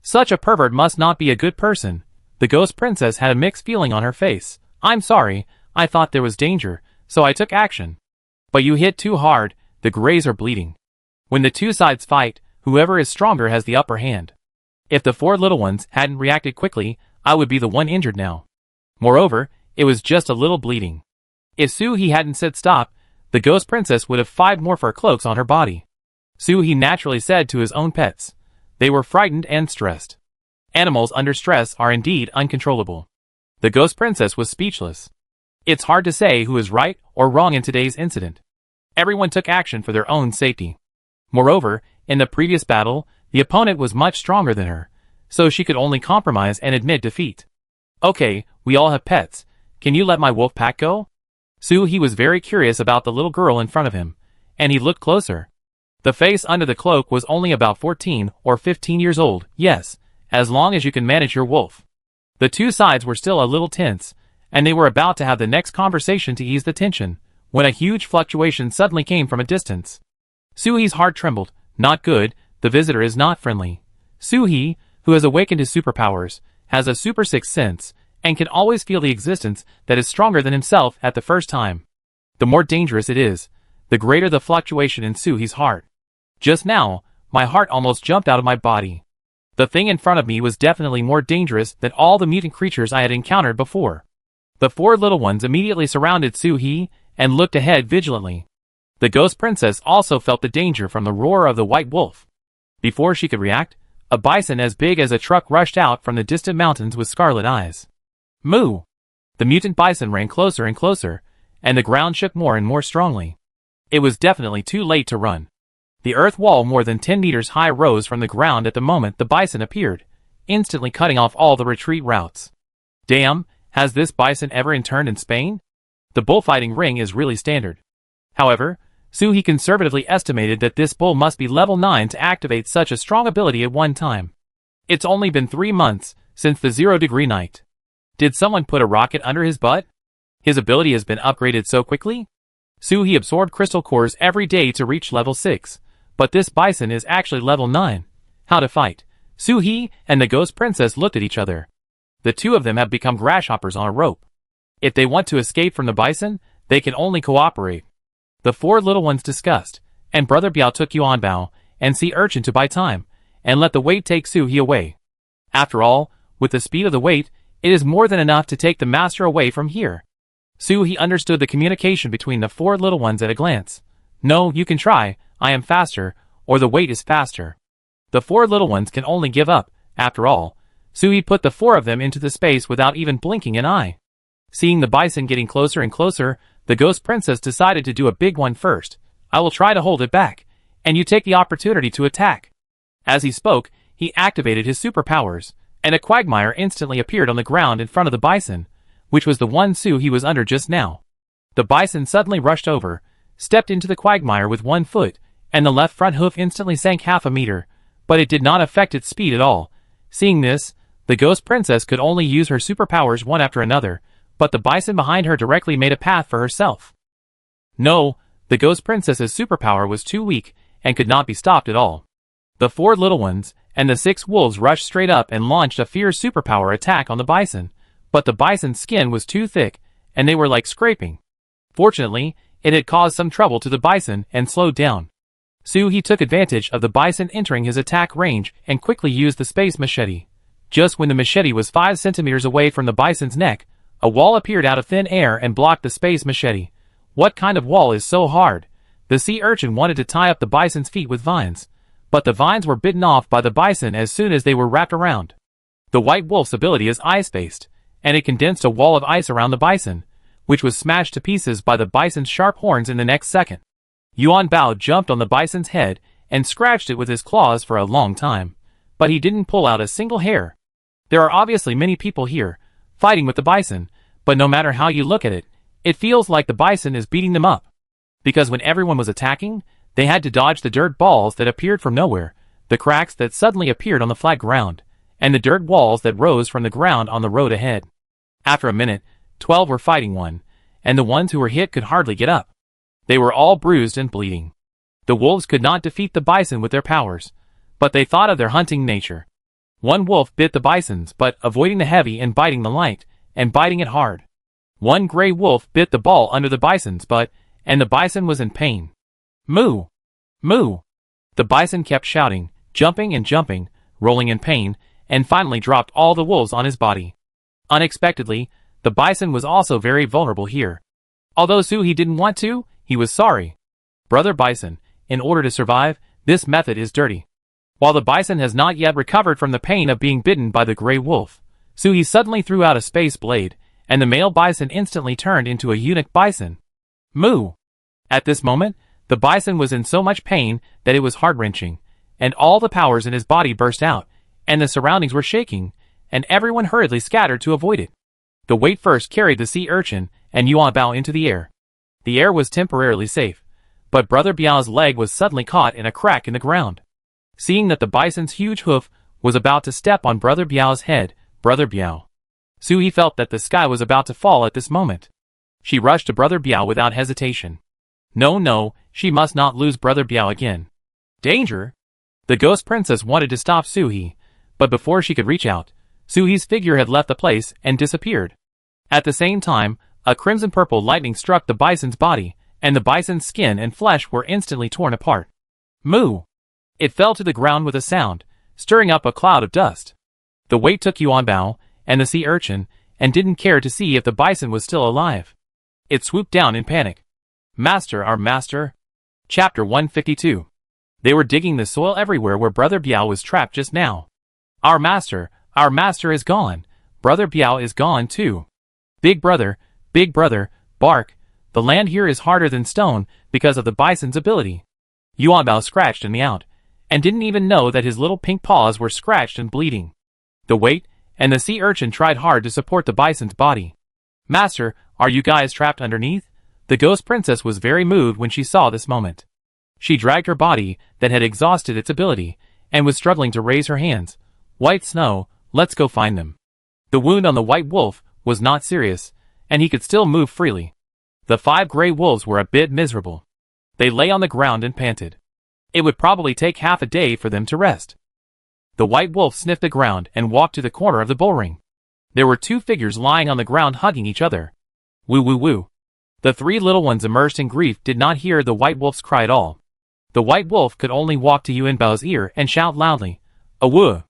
Such a pervert must not be a good person. The ghost princess had a mixed feeling on her face. "I'm sorry, I thought there was danger, so I took action. But you hit too hard, the grays are bleeding. When the two sides fight, whoever is stronger has the upper hand. If the four little ones hadn't reacted quickly, I would be the one injured now. Moreover, it was just a little bleeding." If Suhi hadn't said stop, the ghost princess would have 5 more fur cloaks on her body. Suhi naturally said to his own pets. They were frightened and stressed. Animals under stress are indeed uncontrollable. The ghost princess was speechless. It's hard to say who is right or wrong in today's incident. Everyone took action for their own safety. Moreover, in the previous battle, the opponent was much stronger than her, so she could only compromise and admit defeat. "Okay, we all have pets. Can you let my wolf pack go?" Suhi was very curious about the little girl in front of him, and he looked closer. The face under the cloak was only about 14 or 15 years old. Yes, as long as you can manage your wolf. The two sides were still a little tense, and they were about to have the next conversation to ease the tension, when a huge fluctuation suddenly came from a distance. Suhi's heart trembled. Not good, the visitor is not friendly. Suhi, who has awakened his superpowers, has a super sixth sense, and can always feel the existence that is stronger than himself at the first time. The more dangerous it is, the greater the fluctuation in Suhi's heart. Just now, my heart almost jumped out of my body. The thing in front of me was definitely more dangerous than all the mutant creatures I had encountered before. The 4 little ones immediately surrounded Suhi and looked ahead vigilantly. The ghost princess also felt the danger from the roar of the white wolf. Before she could react, a bison as big as a truck rushed out from the distant mountains with scarlet eyes. Moo! The mutant bison ran closer and closer, and the ground shook more and more strongly. It was definitely too late to run. The earth wall more than 10 meters high rose from the ground at the moment the bison appeared, instantly cutting off all the retreat routes. Damn, has this bison ever interned in Spain? The bullfighting ring is really standard. However, Suhi conservatively estimated that this bull must be level 9 to activate such a strong ability at one time. It's only been 3 months since the 0-degree night. Did someone put a rocket under his butt? His ability has been upgraded so quickly? Suhi absorbed crystal cores every day to reach level 6, but this bison is actually level 9. How to fight? Suhi and the ghost princess looked at each other. The two of them have become grasshoppers on a rope. If they want to escape from the bison, they can only cooperate. The 4 little ones discussed, and Brother Biao took Yuan Bao and Sea Urchin to buy time, and let the weight take Suhi away. After all, with the speed of the weight, it is more than enough to take the master away from here. Suhi understood the communication between the 4 little ones at a glance. No, you can try, I am faster, or the weight is faster. The 4 little ones can only give up, after all. Suhi put the 4 of them into the space without even blinking an eye. Seeing the bison getting closer and closer, the ghost princess decided to do a big one first. I will try to hold it back, and you take the opportunity to attack. As he spoke, he activated his superpowers, and a quagmire instantly appeared on the ground in front of the bison, which was the one Suhi was under just now. The bison suddenly rushed over, stepped into the quagmire with 1 foot, and the left front hoof instantly sank half a meter, but it did not affect its speed at all. Seeing this, the ghost princess could only use her superpowers one after another, but the bison behind her directly made a path for herself. No, the ghost princess's superpower was too weak and could not be stopped at all. The 4 little ones and the 6 wolves rushed straight up and launched a fierce superpower attack on the bison, but the bison's skin was too thick, and they were like scraping. Fortunately, it had caused some trouble to the bison and slowed down. Suhi took advantage of the bison entering his attack range and quickly used the space machete. Just when the machete was 5 centimeters away from the bison's neck, a wall appeared out of thin air and blocked the space machete. What kind of wall is so hard? The sea urchin wanted to tie up the bison's feet with vines, but the vines were bitten off by the bison as soon as they were wrapped around. The white wolf's ability is ice-based, and it condensed a wall of ice around the bison, which was smashed to pieces by the bison's sharp horns in the next second. Yuan Bao jumped on the bison's head and scratched it with his claws for a long time, but he didn't pull out a single hair. There are obviously many people here, fighting with the bison, but no matter how you look at it, it feels like the bison is beating them up. Because when everyone was attacking, they had to dodge the dirt balls that appeared from nowhere, the cracks that suddenly appeared on the flat ground, and the dirt walls that rose from the ground on the road ahead. After a minute, 12 were fighting one, and the ones who were hit could hardly get up. They were all bruised and bleeding. The wolves could not defeat the bison with their powers, but they thought of their hunting nature. One wolf bit the bison's butt, avoiding the heavy and biting the light, and biting it hard. One gray wolf bit the ball under the bison's butt, and the bison was in pain. Moo! Moo! The bison kept shouting, jumping and jumping, rolling in pain, and finally dropped all the wolves on his body. Unexpectedly, the bison was also very vulnerable here. Although Suhi didn't want to, he was sorry. Brother Bison, in order to survive, this method is dirty. While the bison has not yet recovered from the pain of being bitten by the gray wolf, Suhi suddenly threw out a space blade, and the male bison instantly turned into a eunuch bison. Moo! At this moment, the bison was in so much pain that it was heart-wrenching, and all the powers in his body burst out, and the surroundings were shaking, and everyone hurriedly scattered to avoid it. The weight first carried the sea urchin and Yuan Bao into the air. The air was temporarily safe, but Brother Biao's leg was suddenly caught in a crack in the ground. Seeing that the bison's huge hoof was about to step on Brother Biao's head, Brother Biao. Suhi felt that the sky was about to fall at this moment. She rushed to Brother Biao without hesitation. No, she must not lose Brother Biao again. Danger! The ghost princess wanted to stop Suhi, but before she could reach out, Suhi's figure had left the place and disappeared. At the same time, a crimson-purple lightning struck the bison's body, and the bison's skin and flesh were instantly torn apart. Moo! It fell to the ground with a sound, stirring up a cloud of dust. The weight took Yuan Bao and the sea urchin, and didn't care to see if the bison was still alive. It swooped down in panic. Master, our master! Chapter 152. They were digging the soil everywhere where Brother Biao was trapped just now. Our master is gone. Brother Biao is gone too. Big brother, bark. The land here is harder than stone because of the bison's ability. Yuan Bao scratched and meowed, and didn't even know that his little pink paws were scratched and bleeding. The weight and the sea urchin tried hard to support the bison's body. Master, are you guys trapped underneath? The ghost princess was very moved when she saw this moment. She dragged her body that had exhausted its ability, and was struggling to raise her hands. White snow, let's go find them. The wound on the white wolf was not serious, and he could still move freely. The 5 gray wolves were a bit miserable. They lay on the ground and panted. It would probably take half a day for them to rest. The white wolf sniffed the ground and walked to the corner of the bullring. There were 2 figures lying on the ground hugging each other. Woo woo woo. The 3 little ones immersed in grief did not hear the white wolf's cry at all. The white wolf could only walk to Yuan Bao's ear and shout loudly, "Awoo!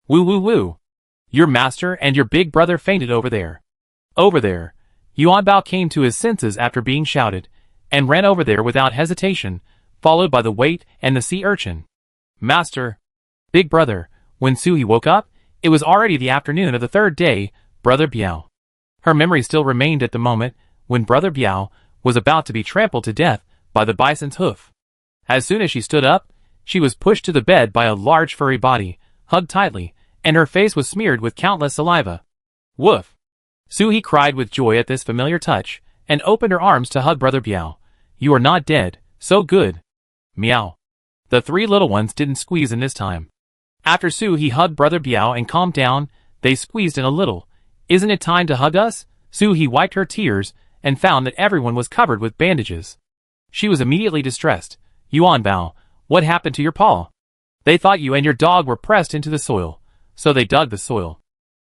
Woo woo woo! Your master and your big brother fainted over there." Over there. Yuan Bao came to his senses after being shouted, and ran over there without hesitation, followed by the weight and the sea urchin. Master! Big brother! When Suhi woke up, it was already the afternoon of the 3rd day, Brother Biao. Her memory still remained at the moment when Brother Biao was about to be trampled to death by the bison's hoof. As soon as she stood up, she was pushed to the bed by a large furry body, hugged tightly, and her face was smeared with countless saliva. Woof! Suhi cried with joy at this familiar touch, and opened her arms to hug Brother Biao. You are not dead, so good. Meow. The 3 little ones didn't squeeze in this time. After Suhi hugged Brother Biao and calmed down, they squeezed in a little. Isn't it time to hug us? Suhi wiped her tears, and found that everyone was covered with bandages. She was immediately distressed. Yuan Bao, what happened to your paw? They thought you and your dog were pressed into the soil, so they dug the soil.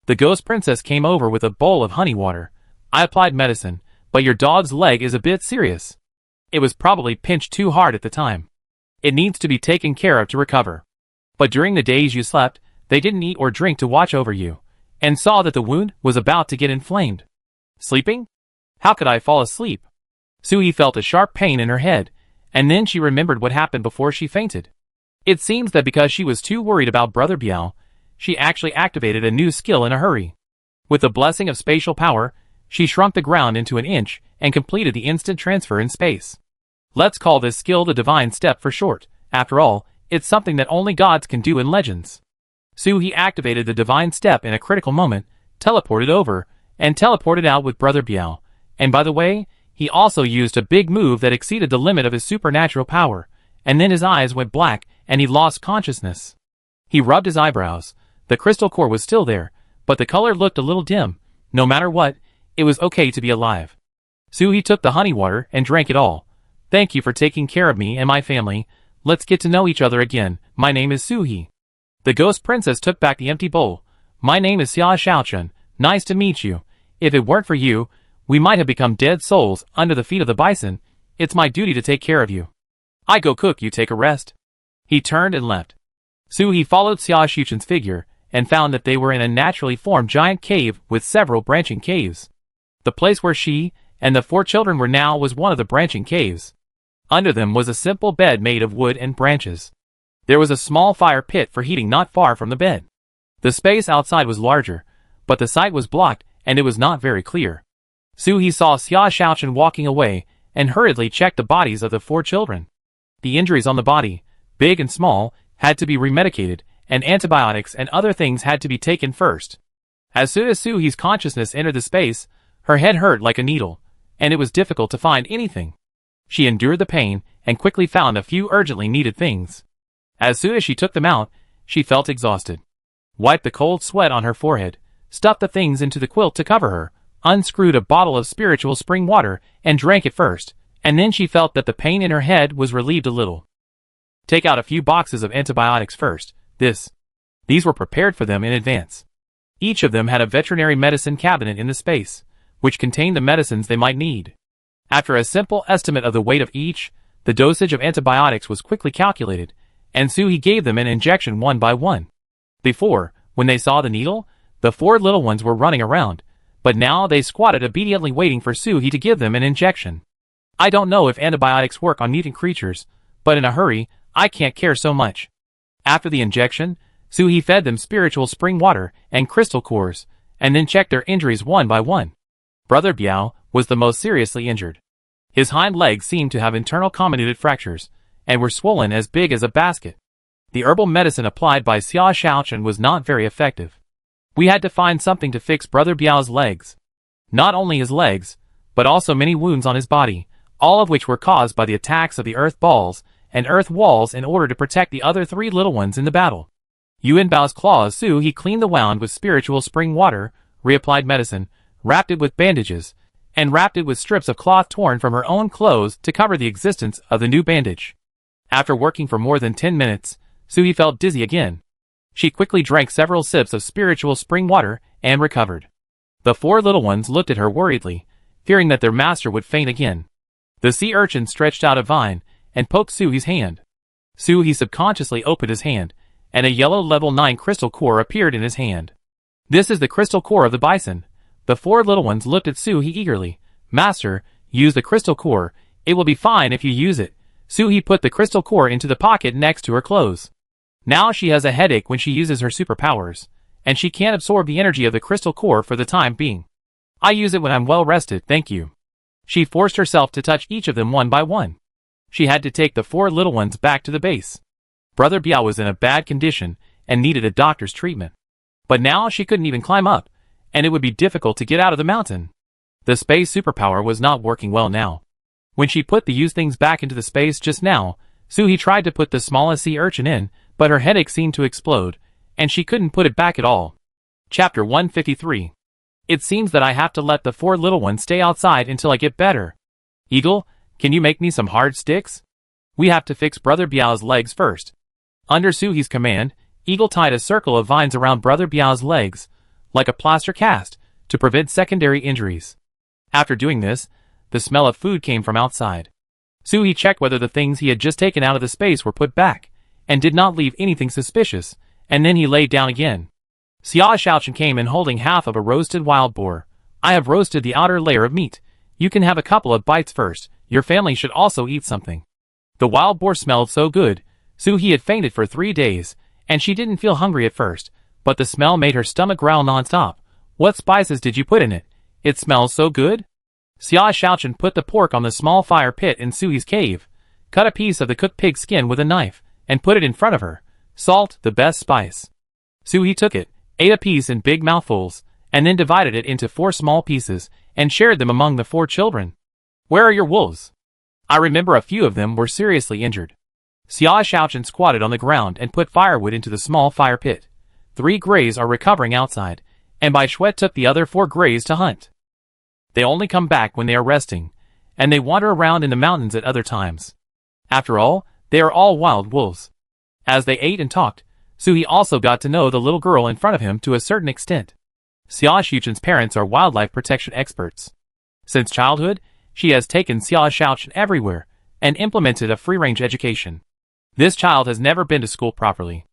The ghost princess came over with a bowl of honey water. I applied medicine, but your dog's leg is a bit serious. It was probably pinched too hard at the time. It needs to be taken care of to recover. But during the days you slept, they didn't eat or drink to watch over you, and saw that the wound was about to get inflamed. Sleeping? How could I fall asleep? Suhi felt a sharp pain in her head, and then she remembered what happened before she fainted. It seems that because she was too worried about Brother Biao, she actually activated a new skill in a hurry. With the blessing of spatial power, she shrunk the ground into an inch and completed the instant transfer in space. Let's call this skill the divine step for short. After all, it's something that only gods can do in legends. Suhi activated the divine step in a critical moment, teleported over, and teleported out with Brother Biao. And by the way, he also used a big move that exceeded the limit of his supernatural power, and then his eyes went black and he lost consciousness. He rubbed his eyebrows. The crystal core was still there, but the color looked a little dim. No matter what, it was okay to be alive. Suhi took the honey water and drank it all. Thank you for taking care of me and my family. Let's get to know each other again. My name is Suhi. The ghost princess took back the empty bowl. My name is Xia Shaochun. Nice to meet you. If it weren't for you, we might have become dead souls under the feet of the bison. It's my duty to take care of you. I go cook, you take a rest. He turned and left. Suhi followed Xia Shaochun's figure and found that they were in a naturally formed giant cave with several branching caves. The place where she and the 4 children were now was one of the branching caves. Under them was a simple bed made of wood and branches. There was a small fire pit for heating not far from the bed. The space outside was larger, but the sight was blocked and it was not very clear. Suhi saw Xia Shaochun walking away and hurriedly checked the bodies of the 4 children. The injuries on the body, big and small, had to be remedicated, and antibiotics and other things had to be taken first. As soon as Suhi's consciousness entered the space, her head hurt like a needle, and it was difficult to find anything. She endured the pain and quickly found a few urgently needed things. As soon as she took them out, she felt exhausted. Wiped the cold sweat on her forehead, stuffed the things into the quilt to cover her, unscrewed a bottle of spiritual spring water and drank it first, and then she felt that the pain in her head was relieved a little. Take out a few boxes of antibiotics first. These were prepared for them in advance. Each of them had a veterinary medicine cabinet in the space, which contained the medicines they might need. After a simple estimate of the weight of each, the dosage of antibiotics was quickly calculated, and Suhi gave them an injection one by one. Before, when they saw the needle, the 4 little ones were running around, but now they squatted obediently waiting for Suhi to give them an injection. I don't know if antibiotics work on mutant creatures, but in a hurry, I can't care so much. After the injection, Suhi fed them spiritual spring water and crystal cores, and then checked their injuries one by one. Brother Biao was the most seriously injured. His hind legs seemed to have internal comminuted fractures, and were swollen as big as a basket. The herbal medicine applied by Xia Shaochun was not very effective. We had to find something to fix Brother Biao's legs. Not only his legs, but also many wounds on his body, all of which were caused by the attacks of the earth balls and earth walls in order to protect the other 3 little ones in the battle. Yuan Bao's claws Suhi cleaned the wound with spiritual spring water, reapplied medicine, wrapped it with bandages, and wrapped it with strips of cloth torn from her own clothes to cover the existence of the new bandage. After working for more than 10 minutes, Suhi felt dizzy again. She quickly drank several sips of spiritual spring water and recovered. The 4 little ones looked at her worriedly, fearing that their master would faint again. The sea urchin stretched out a vine and poked Suhi's hand. Suhi subconsciously opened his hand, and a yellow level 9 crystal core appeared in his hand. This is the crystal core of the bison. The 4 little ones looked at Suhi eagerly. Master, use the crystal core. It will be fine if you use it. Suhi put the crystal core into the pocket next to her clothes. Now she has a headache when she uses her superpowers, and she can't absorb the energy of the crystal core for the time being. I use it when I'm well rested, thank you. She forced herself to touch each of them one by one. She had to take the 4 little ones back to the base. Brother Biao was in a bad condition and needed a doctor's treatment. But now she couldn't even climb up, and it would be difficult to get out of the mountain. The space superpower was not working well now. When she put the used things back into the space just now, Suhi tried to put the smallest sea urchin in, but her headache seemed to explode, and she couldn't put it back at all. Chapter 153. It seems that I have to let the 4 little ones stay outside until I get better. Eagle, can you make me some hard sticks? We have to fix Brother Biao's legs first. Under Suhi's command, Eagle tied a circle of vines around Brother Biao's legs, like a plaster cast, to prevent secondary injuries. After doing this, the smell of food came from outside. Suhi checked whether the things he had just taken out of the space were put back, and did not leave anything suspicious, and then he laid down again. Xia Shaochun came in holding half of a roasted wild boar. I have roasted the outer layer of meat. You can have a couple of bites first. Your family should also eat something. The wild boar smelled so good. Suhi had fainted for 3 days, and she didn't feel hungry at first, but the smell made her stomach growl non-stop. What spices did you put in it? It smells so good? Xia Xiaochen put the pork on the small fire pit in Suhi's cave, cut a piece of the cooked pig skin with a knife, and put it in front of her. Salt, the best spice. Suhi took it, ate a piece in big mouthfuls, and then divided it into 4 small pieces, and shared them among the 4 children. Where are your wolves? I remember a few of them were seriously injured. Xia Xiaochen squatted on the ground and put firewood into the small fire pit. 3 greys are recovering outside, and Bai Shui took the other 4 greys to hunt. They only come back when they are resting, and they wander around in the mountains at other times. After all, they are all wild wolves. As they ate and talked, Suhi also got to know the little girl in front of him to a certain extent. Xia Xiaochen's parents are wildlife protection experts. Since childhood, she has taken Xia Xiaochen everywhere and implemented a free-range education. This child has never been to school properly.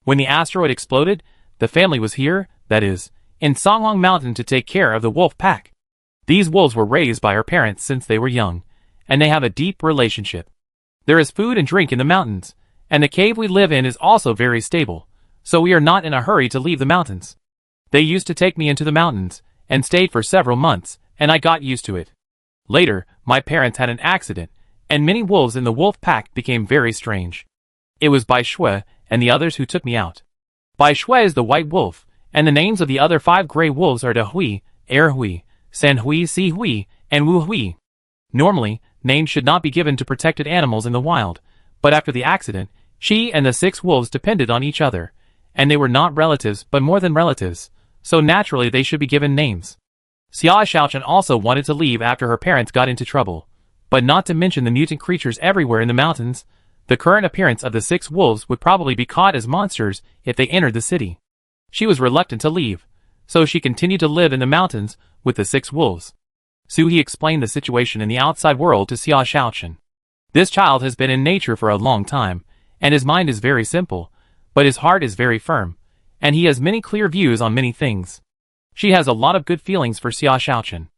When the asteroid exploded, the family was here, that is, in Songlong Mountain to take care of the wolf pack. These wolves were raised by her parents since they were young, and they have a deep relationship. There is food and drink in the mountains, and the cave we live in is also very stable, so we are not in a hurry to leave the mountains. They used to take me into the mountains, and stayed for several months, and I got used to it. Later, my parents had an accident, and many wolves in the wolf pack became very strange. It was Bai Shui and the others who took me out. Bai Shui is the white wolf, and the names of the other 5 gray wolves are De Hui, Er Hui, San Hui, Si Hui, and Wu Hui. Normally, names should not be given to protected animals in the wild, but after the accident, she and the 6 wolves depended on each other, and they were not relatives but more than relatives, so naturally they should be given names. Xia Xiaochen also wanted to leave after her parents got into trouble, but not to mention the mutant creatures everywhere in the mountains. The current appearance of the 6 wolves would probably be caught as monsters if they entered the city. She was reluctant to leave, so she continued to live in the mountains with the 6 wolves. Suhi explained the situation in the outside world to Xia Xiaochen. This child has been in nature for a long time, and his mind is very simple, but his heart is very firm, and he has many clear views on many things. She has a lot of good feelings for Xia Xiaochen.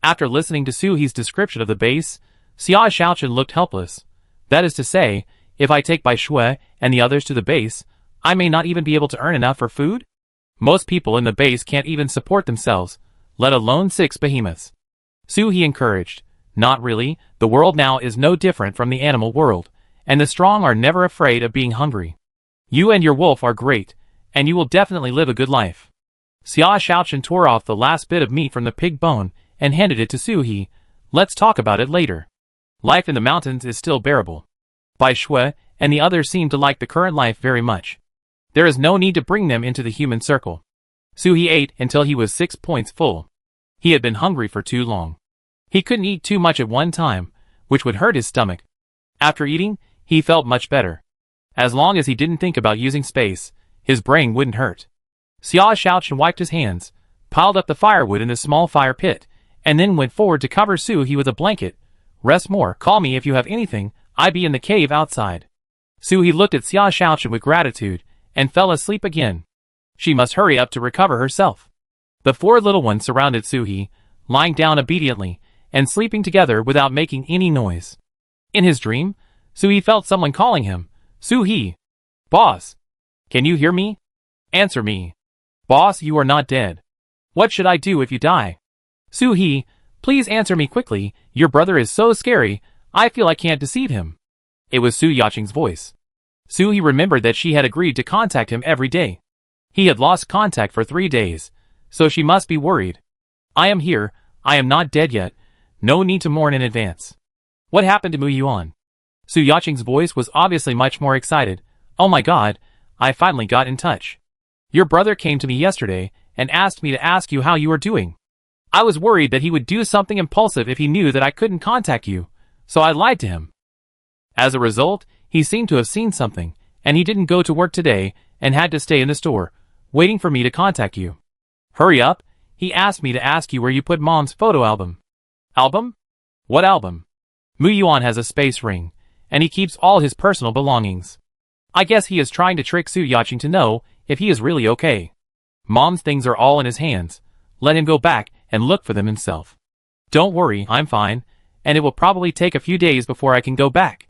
After listening to Suhi's description of the base, Xia Xiaochen looked helpless. That is to say, if I take Bai Shui and the others to the base, I may not even be able to earn enough for food? Most people in the base can't even support themselves, let alone 6 behemoths. Suhi encouraged, not really, the world now is no different from the animal world, and the strong are never afraid of being hungry. You and your wolf are great, and you will definitely live a good life. Xia Xiaochen tore off the last bit of meat from the pig bone and handed it to Suhi. Let's talk about it later. Life in the mountains is still bearable. Bai Shui and the others seem to like the current life very much. There is no need to bring them into the human circle. Suhi ate until he was 6 points full. He had been hungry for too long. He couldn't eat too much at one time, which would hurt his stomach. After eating, he felt much better. As long as he didn't think about using space, his brain wouldn't hurt. Xia Xiaochen wiped his hands, piled up the firewood in the small fire pit, and then went forward to cover Suhi with a blanket. Rest more, call me if you have anything, I be in the cave outside. Suhi looked at Xia Xiaochen with gratitude, and fell asleep again. She must hurry up to recover herself. The 4 little ones surrounded Suhi, lying down obediently, and sleeping together without making any noise. In his dream, Suhi felt someone calling him. Suhi! Boss! Can you hear me? Answer me. Boss, you are not dead. What should I do if you die? Suhi, please answer me quickly, your brother is so scary, I feel I can't deceive him. It was Su Yacheng's voice. Suhi remembered that she had agreed to contact him every day. He had lost contact for 3 days, so she must be worried. I am here, I am not dead yet, no need to mourn in advance. What happened to Mu Yuan? Su Yacheng's voice was obviously much more excited. Oh my god, I finally got in touch. Your brother came to me yesterday and asked me to ask you how you are doing. I was worried that he would do something impulsive if he knew that I couldn't contact you, so I lied to him. As a result, he seemed to have seen something, and he didn't go to work today and had to stay in the store, waiting for me to contact you. Hurry up, he asked me to ask you where you put Mom's photo album. Album? What album? Mu Yuan has a space ring, and he keeps all his personal belongings. I guess he is trying to trick Su Yacheng to know if he is really okay. Mom's things are all in his hands. Let him go back and look for them himself. Don't worry, I'm fine, and it will probably take a few days before I can go back.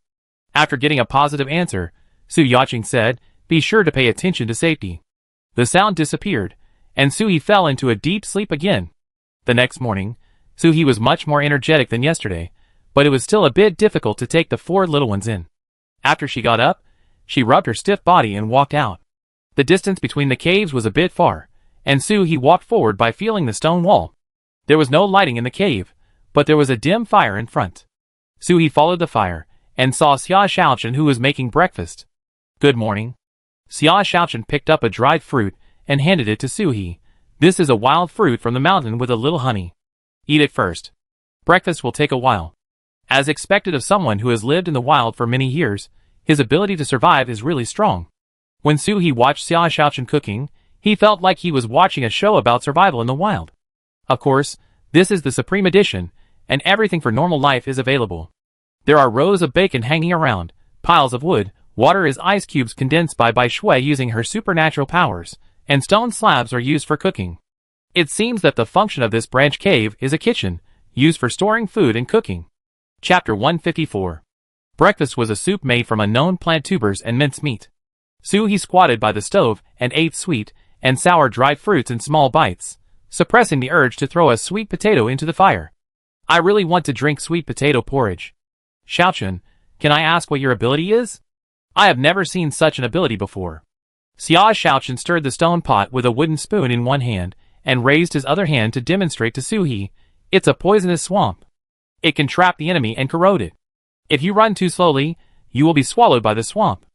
After getting a positive answer, Su Yacheng said, be sure to pay attention to safety. The sound disappeared, and Suhi fell into a deep sleep again. The next morning, Suhee was much more energetic than yesterday, but it was still a bit difficult to take the 4 little ones in. After she got up, she rubbed her stiff body and walked out. The distance between the caves was a bit far, and Suhee walked forward by feeling the stone wall. There was no lighting in the cave, but there was a dim fire in front. Suhee followed the fire, and saw Xia Xiaochen, who was making breakfast. "Good morning." Xia Xiaochen picked up a dried fruit and handed it to Suhee. "This is a wild fruit from the mountain with a little honey. Eat it first. Breakfast will take a while." As expected of someone who has lived in the wild for many years, his ability to survive is really strong. When Suhee watched Xia Xiaochen cooking, he felt like he was watching a show about survival in the wild. Of course, this is the Supreme Edition, and everything for normal life is available. There are rows of bacon hanging around, piles of wood, water is ice cubes condensed by Bai Shui using her supernatural powers, and stone slabs are used for cooking. It seems that the function of this branch cave is a kitchen, used for storing food and cooking. Chapter 154. Breakfast was a soup made from unknown plant tubers and minced meat. Suhee squatted by the stove and ate sweet and sour dried fruits in small bites, suppressing the urge to throw a sweet potato into the fire. "I really want to drink sweet potato porridge. Xiaochen, can I ask what your ability is? I have never seen such an ability before." Xia Xiaochen stirred the stone pot with a wooden spoon in one hand and raised his other hand to demonstrate to Suhee. "It's a poisonous swamp. It can trap the enemy and corrode it. If you run too slowly, you will be swallowed by the swamp.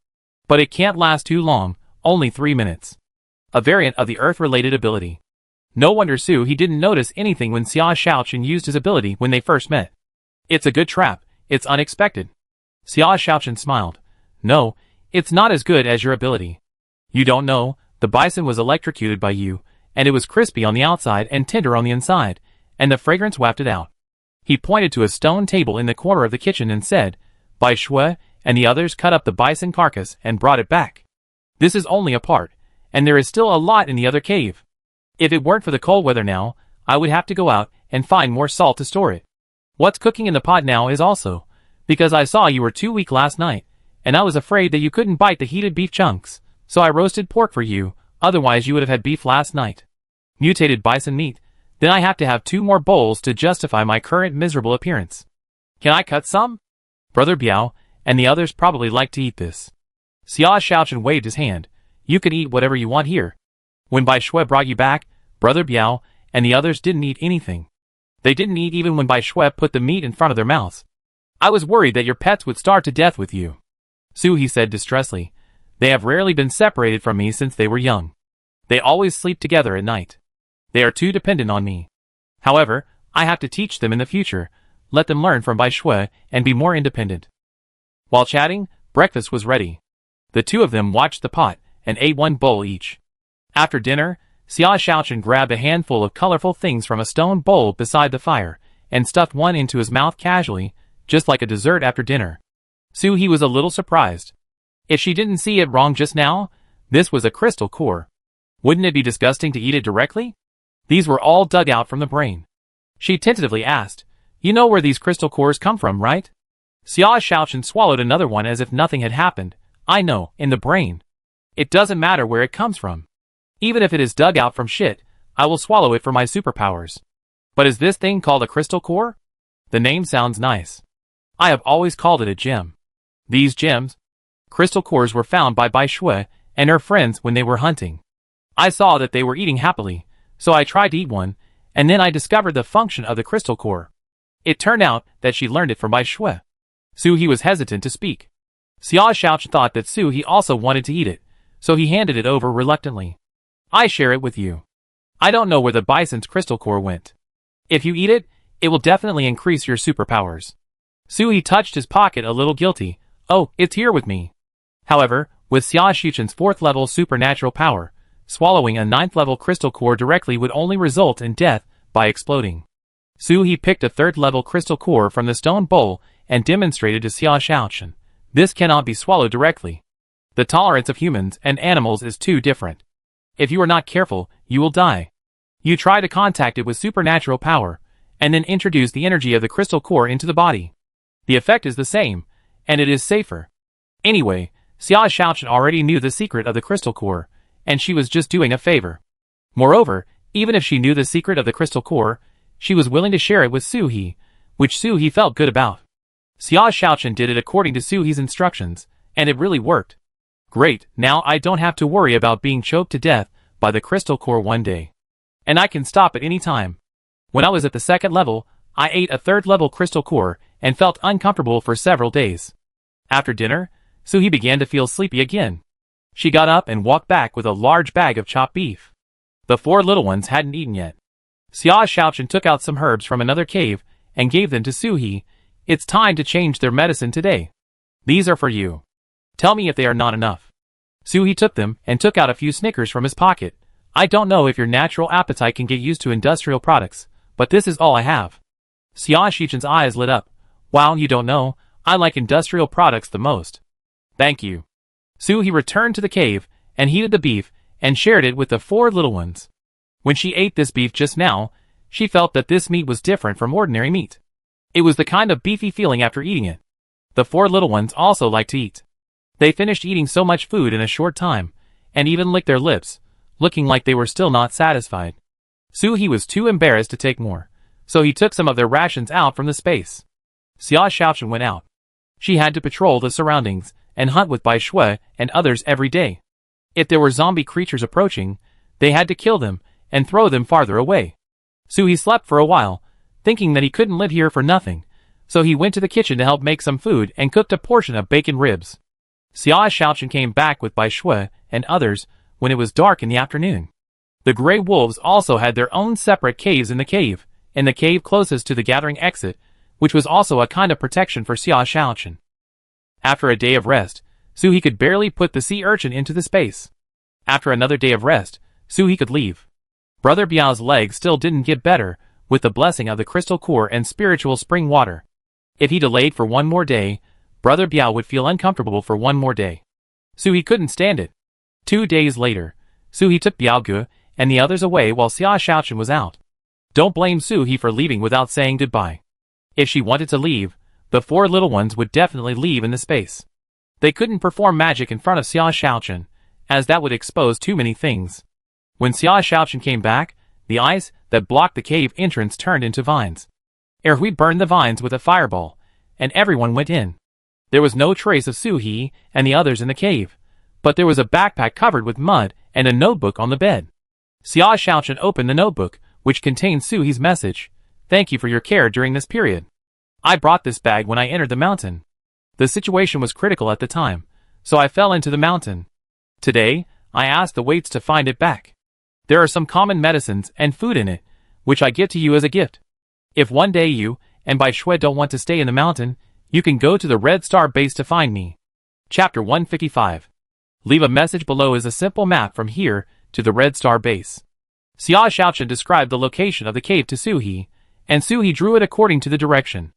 But it can't last too long, only 3 minutes." A variant of the earth-related ability. No wonder Suhee didn't notice anything when Xia Xiaochen used his ability when they first met. "It's a good trap, it's unexpected." Xia Xiaochen smiled. "No, it's not as good as your ability. You don't know, the bison was electrocuted by you, and it was crispy on the outside and tender on the inside, and the fragrance wafted out." He pointed to a stone table in the corner of the kitchen and said, "Bai Shui and the others cut up the bison carcass and brought it back. This is only a part, and there is still a lot in the other cave. If it weren't for the cold weather now, I would have to go out and find more salt to store it. What's cooking in the pot now is also, because I saw you were too weak last night, and I was afraid that you couldn't bite the heated beef chunks, so I roasted pork for you, otherwise you would have had beef last night. Mutated bison meat, then I have to have 2 more bowls to justify my current miserable appearance. Can I cut some? Brother Biao and the others probably like to eat this." Xia Xiaochen waved his hand. "You can eat whatever you want here. When Bai Shui brought you back, Brother Biao and the others didn't eat anything. They didn't eat even when Bai Shui put the meat in front of their mouths. I was worried that your pets would starve to death with you." Suhee said distressfully. "They have rarely been separated from me since they were young. They always sleep together at night. They are too dependent on me. However, I have to teach them in the future, let them learn from Bai Shui and be more independent." While chatting, breakfast was ready. The 2 of them watched the pot and ate 1 bowl each. After dinner, Xia Xiaochen grabbed a handful of colorful things from a stone bowl beside the fire and stuffed one into his mouth casually, just like a dessert after dinner. Suhee was a little surprised. If she didn't see it wrong just now, this was a crystal core. Wouldn't it be disgusting to eat it directly? These were all dug out from the brain. She tentatively asked, "You know where these crystal cores come from, right?" Xia Xiaochen swallowed another one as if nothing had happened. "I know, in the brain. It doesn't matter where it comes from. Even if it is dug out from shit, I will swallow it for my superpowers. But is this thing called a crystal core? The name sounds nice. I have always called it a gem." These gems, crystal cores, were found by Bai Shui and her friends when they were hunting. I saw that they were eating happily, so I tried to eat one, and then I discovered the function of the crystal core. It turned out that she learned it from Bai Shui. Suhee was hesitant to speak. Xia Xiaochen thought that Suhee also wanted to eat it, so he handed it over reluctantly. "I share it with you. I don't know where the bison's crystal core went. If you eat it, it will definitely increase your superpowers." Suhee touched his pocket a little guilty. "Oh, it's here with me." However, with Xia Xiaochen's 4th level supernatural power, swallowing a 9th level crystal core directly would only result in death by exploding. Suhee picked a 3rd level crystal core from the stone bowl and demonstrated to Xia Xiaochen. "This cannot be swallowed directly. The tolerance of humans and animals is too different. If you are not careful, you will die. You try to contact it with supernatural power, and then introduce the energy of the crystal core into the body. The effect is the same, and it is safer." Anyway, Xia Xiaochen already knew the secret of the crystal core, and she was just doing a favor. Moreover, even if she knew the secret of the crystal core, she was willing to share it with Suhee, which Suhee felt good about. Xia Xiaochen did it according to Suhee's instructions, and it really worked. Great, now I don't have to worry about being choked to death by the crystal core one day. And I can stop at any time. When I was at the second level, I ate a third level crystal core and felt uncomfortable for several days. After dinner, Suhee began to feel sleepy again. She got up and walked back with a large bag of chopped beef. The four little ones hadn't eaten yet. Xia Xiaochen took out some herbs from another cave and gave them to Suhee. It's time to change their medicine today. These are for you. Tell me if they are not enough. Suhee took them and took out a few Snickers from his pocket. I don't know if your natural appetite can get used to industrial products, but this is all I have. Xia Xiaochen's eyes lit up. Wow, you don't know, I like industrial products the most. Thank you. Suhee returned to the cave and heated the beef and shared it with the four little ones. When she ate this beef just now, she felt that this meat was different from ordinary meat. It was the kind of beefy feeling after eating it. The four little ones also liked to eat. They finished eating so much food in a short time, and even licked their lips, looking like they were still not satisfied. Suhee was too embarrassed to take more, so he took some of their rations out from the space. Xia Xiaochen went out. She had to patrol the surroundings and hunt with Bai Shui and others every day. If there were zombie creatures approaching, they had to kill them and throw them farther away. Suhee slept for a while, thinking that he couldn't live here for nothing, so he went to the kitchen to help make some food and cooked a portion of bacon ribs. Xia Xiaochen came back with Bai Shui and others when it was dark in the afternoon. The gray wolves also had their own separate caves in the cave closest to the gathering exit, which was also a kind of protection for Xia Xiaochen. After a day of rest, Suhee could barely put the sea urchin into the space. After another day of rest, Suhee could leave. Brother Biao's legs still didn't get better, with the blessing of the crystal core and spiritual spring water. If he delayed for one more day, Brother Biao would feel uncomfortable for one more day. Suhee couldn't stand it. 2 days later, Suhee took Biao Ge and the others away while Xia Xiaochen was out. Don't blame Suhee for leaving without saying goodbye. If she wanted to leave, the four little ones would definitely leave in the space. They couldn't perform magic in front of Xia Xiaochen, as that would expose too many things. When Xia Xiaochen came back, the ice that blocked the cave entrance turned into vines. Erhui burned the vines with a fireball, and everyone went in. There was no trace of Suhee and the others in the cave, but there was a backpack covered with mud and a notebook on the bed. Xia Xiaochen opened the notebook, which contained Suhee's message. Thank you for your care during this period. I brought this bag when I entered the mountain. The situation was critical at the time, so I fell into the mountain. Today, I asked the waits to find it back. There are some common medicines and food in it, which I give to you as a gift. If one day you and Bai Shui don't want to stay in the mountain, you can go to the Red Star base to find me. Chapter 155. Leave a message below is a simple map from here to the Red Star base. Xia Xiaochen described the location of the cave to Suhee, and Suhee drew it according to the direction.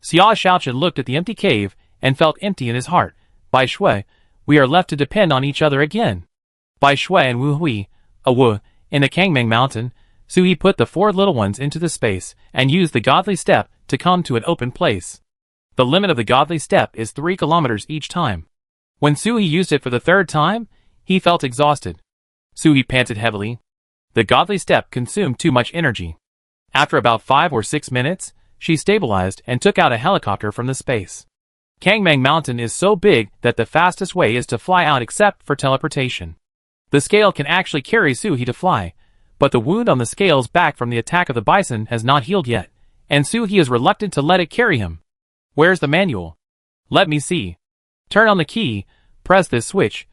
Xia Xiaochen looked at the empty cave and felt empty in his heart. Bai Shui, we are left to depend on each other again. Bai Shui and Wu Hui, in the Kangming Mountain, Suhee put the four little ones into the space and used the godly step to come to an open place. The limit of the godly step is 3 kilometers each time. When Suhee used it for the third time, he felt exhausted. Suhee panted heavily. The godly step consumed too much energy. After about 5 or 6 minutes, she stabilized and took out a helicopter from the space. Kangming Mountain is so big that the fastest way is to fly out except for teleportation. The scale can actually carry Suhee to fly, but the wound on the scale's back from the attack of the bison has not healed yet, and Suhee is reluctant to let it carry him. Where's the manual? Let me see. Turn on the key, press this switch,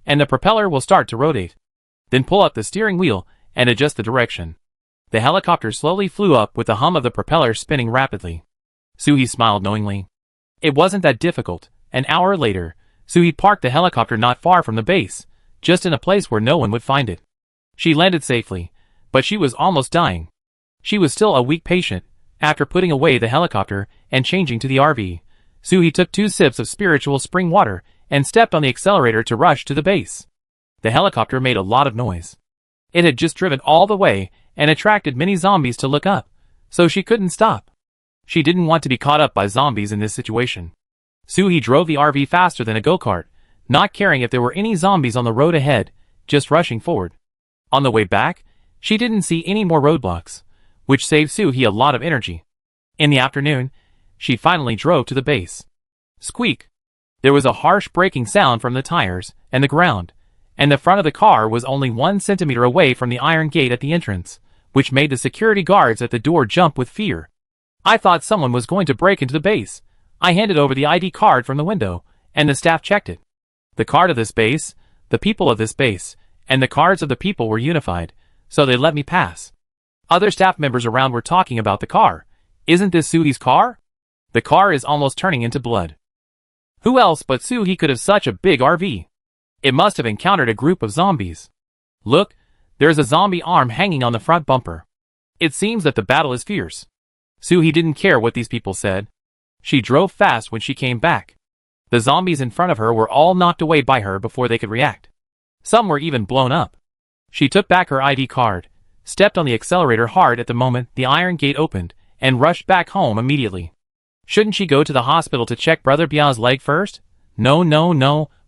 and the propeller will start to rotate. Then pull up the steering wheel and adjust the direction. The helicopter slowly flew up with the hum of the propeller spinning rapidly. Suhee smiled knowingly. It wasn't that difficult. An hour later, Suhee parked the helicopter not far from the base, just in a place where no one would find it. She landed safely, but she was almost dying. She was still a weak patient. After putting away the helicopter and changing to the RV, Suhee took 2 sips of spiritual spring water and stepped on the accelerator to rush to the base. The helicopter made a lot of noise. It had just driven all the way and attracted many zombies to look up, so she couldn't stop. She didn't want to be caught up by zombies in this situation. Suhee drove the RV faster than a go-kart, not caring if there were any zombies on the road ahead, just rushing forward. On the way back, she didn't see any more roadblocks. which saved Soo-hee a lot of energy. In the afternoon, she finally drove to the base. Squeak! There was a harsh braking sound from the tires and the ground, and the front of the car was only 1 centimeter away from the iron gate at the entrance, which made the security guards at the door jump with fear. I thought someone was going to break into the base. I handed over the ID card from the window, and the staff checked it. The card of this base, the people of this base, and the cards of the people were unified, so they let me pass. Other staff members around were talking about the car. Isn't this Soo-hee's car? The car is almost turning into blood. Who else but Soo-hee could have such a big RV? It must have encountered a group of zombies. Look, there's a zombie arm hanging on the front bumper. It seems that the battle is fierce. Soo-hee didn't care what these people said. She drove fast when she came back. The zombies in front of her were all knocked away by her before they could react. Some were even blown up. She took back her ID card, stepped on the accelerator hard at the moment the iron gate opened, and rushed back home immediately. Shouldn't she go to the hospital to check Brother Biao's leg first? No,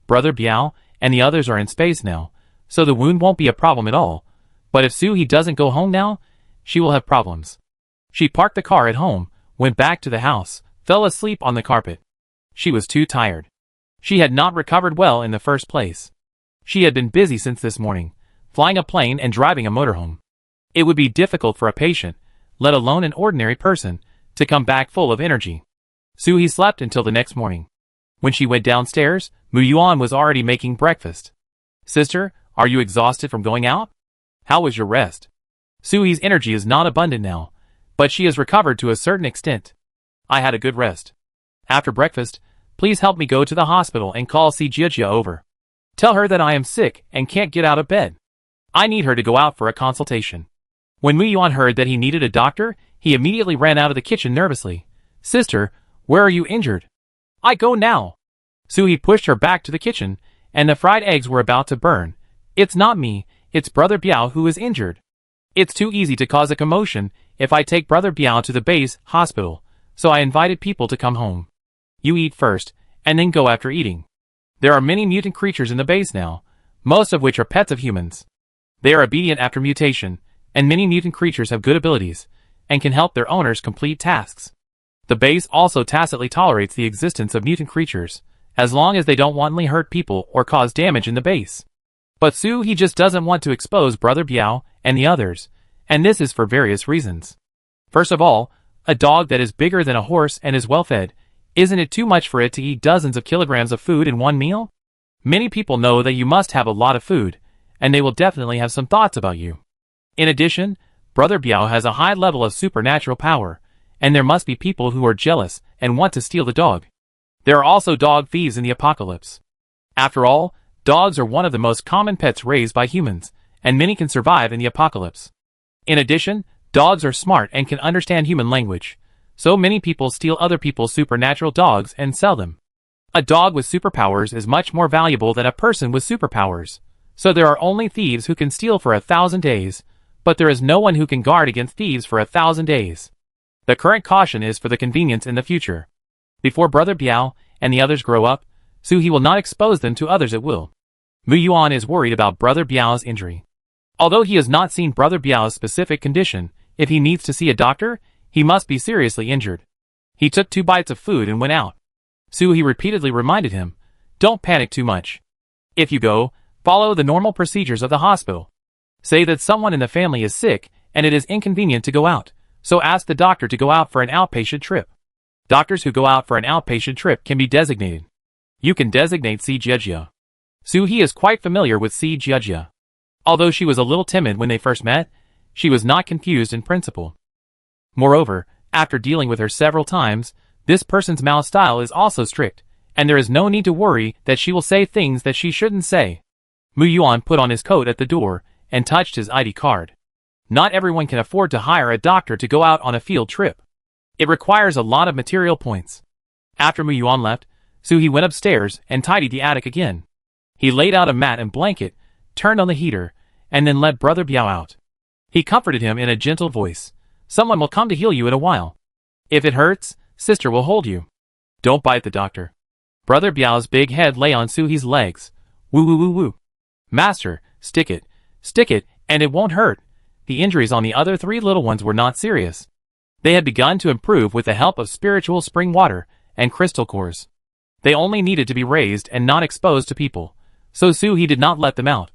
Brother Biao and the others are in space now, so the wound won't be a problem at all. But if Soo-hee doesn't go home now, she will have problems. She parked the car at home, went back to the house, fell asleep on the carpet. She was too tired. She had not recovered well in the first place. She had been busy since this morning, flying a plane and driving a motorhome. It would be difficult for a patient, let alone an ordinary person, to come back full of energy. Soo-hee slept until the next morning. When she went downstairs, Mu-yuan was already making breakfast. Sister, are you exhausted from going out? How was your rest? Soo-hee's energy is not abundant now, but she has recovered to a certain extent. I had a good rest. After breakfast, please help me go to the hospital and call Si Jiejia over. Tell her that I am sick and can't get out of bed. I need her to go out for a consultation. When Mu-yuan heard that he needed a doctor, he immediately ran out of the kitchen nervously. Sister, where are you injured? I go now. Soo-hee pushed her back to the kitchen, and the fried eggs were about to burn. It's not me, it's Brother Biao who is injured. It's too easy to cause a commotion if I take Brother Biao to the base hospital, so I invited people to come home. You eat first, and then go after eating. There are many mutant creatures in the base now, most of which are pets of humans. They are obedient after mutation, and many mutant creatures have good abilities, and can help their owners complete tasks. The base also tacitly tolerates the existence of mutant creatures, as long as they don't wantonly hurt people or cause damage in the base. But Soo-hee just doesn't want to expose Brother Biao and the others, and this is for various reasons. First of all, a dog that is bigger than a horse and is well fed, isn't it too much for it to eat dozens of kilograms of food in one meal? Many people know that you must have a lot of food, and they will definitely have some thoughts about you. In addition, Brother Biao has a high level of supernatural power, and there must be people who are jealous and want to steal the dog. There are also dog thieves in the apocalypse. After all, dogs are one of the most common pets raised by humans, and many can survive in the apocalypse. In addition, dogs are smart and can understand human language, so many people steal other people's supernatural dogs and sell them. A dog with superpowers is much more valuable than a person with superpowers, so there are only thieves who can steal for 1,000 days, but there is no one who can guard against thieves for 1,000 days. The current caution is for the convenience in the future. Before Brother Biao and the others grow up, Soo-hee will not expose them to others at will. Mu-yuan is worried about Brother Biao's injury. Although he has not seen Brother Biao's specific condition, if he needs to see a doctor, he must be seriously injured. He took 2 bites of food and went out. Soo-hee repeatedly reminded him, don't panic too much. If you go, follow the normal procedures of the hospital. Say that someone in the family is sick and it is inconvenient to go out, so ask the doctor to go out for an outpatient trip. Doctors who go out for an outpatient trip can be designated. You can designate Si Jiejia. Soo-hee is quite familiar with Si Jiejia. Although she was a little timid when they first met, she was not confused in principle. Moreover, after dealing with her several times, this person's mouth style is also strict, and there is no need to worry that she will say things that she shouldn't say. Mu-yuan put on his coat at the door and touched his ID card. Not everyone can afford to hire a doctor to go out on a field trip. It requires a lot of material points. After Mu-yuan left, Soo-hee went upstairs and tidied the attic again. He laid out a mat and blanket, turned on the heater, and then let Brother Biao out. He comforted him in a gentle voice. Someone will come to heal you in a while. If it hurts, sister will hold you. Don't bite the doctor. Brother Biao's big head lay on Soo-hee's legs. Woo woo woo woo. Master, stick it, and it won't hurt. the injuries on the other 3 little ones were not serious. They had begun to improve with the help of spiritual spring water and crystal cores. They only needed to be raised and not exposed to people, so Suhi did not let them out.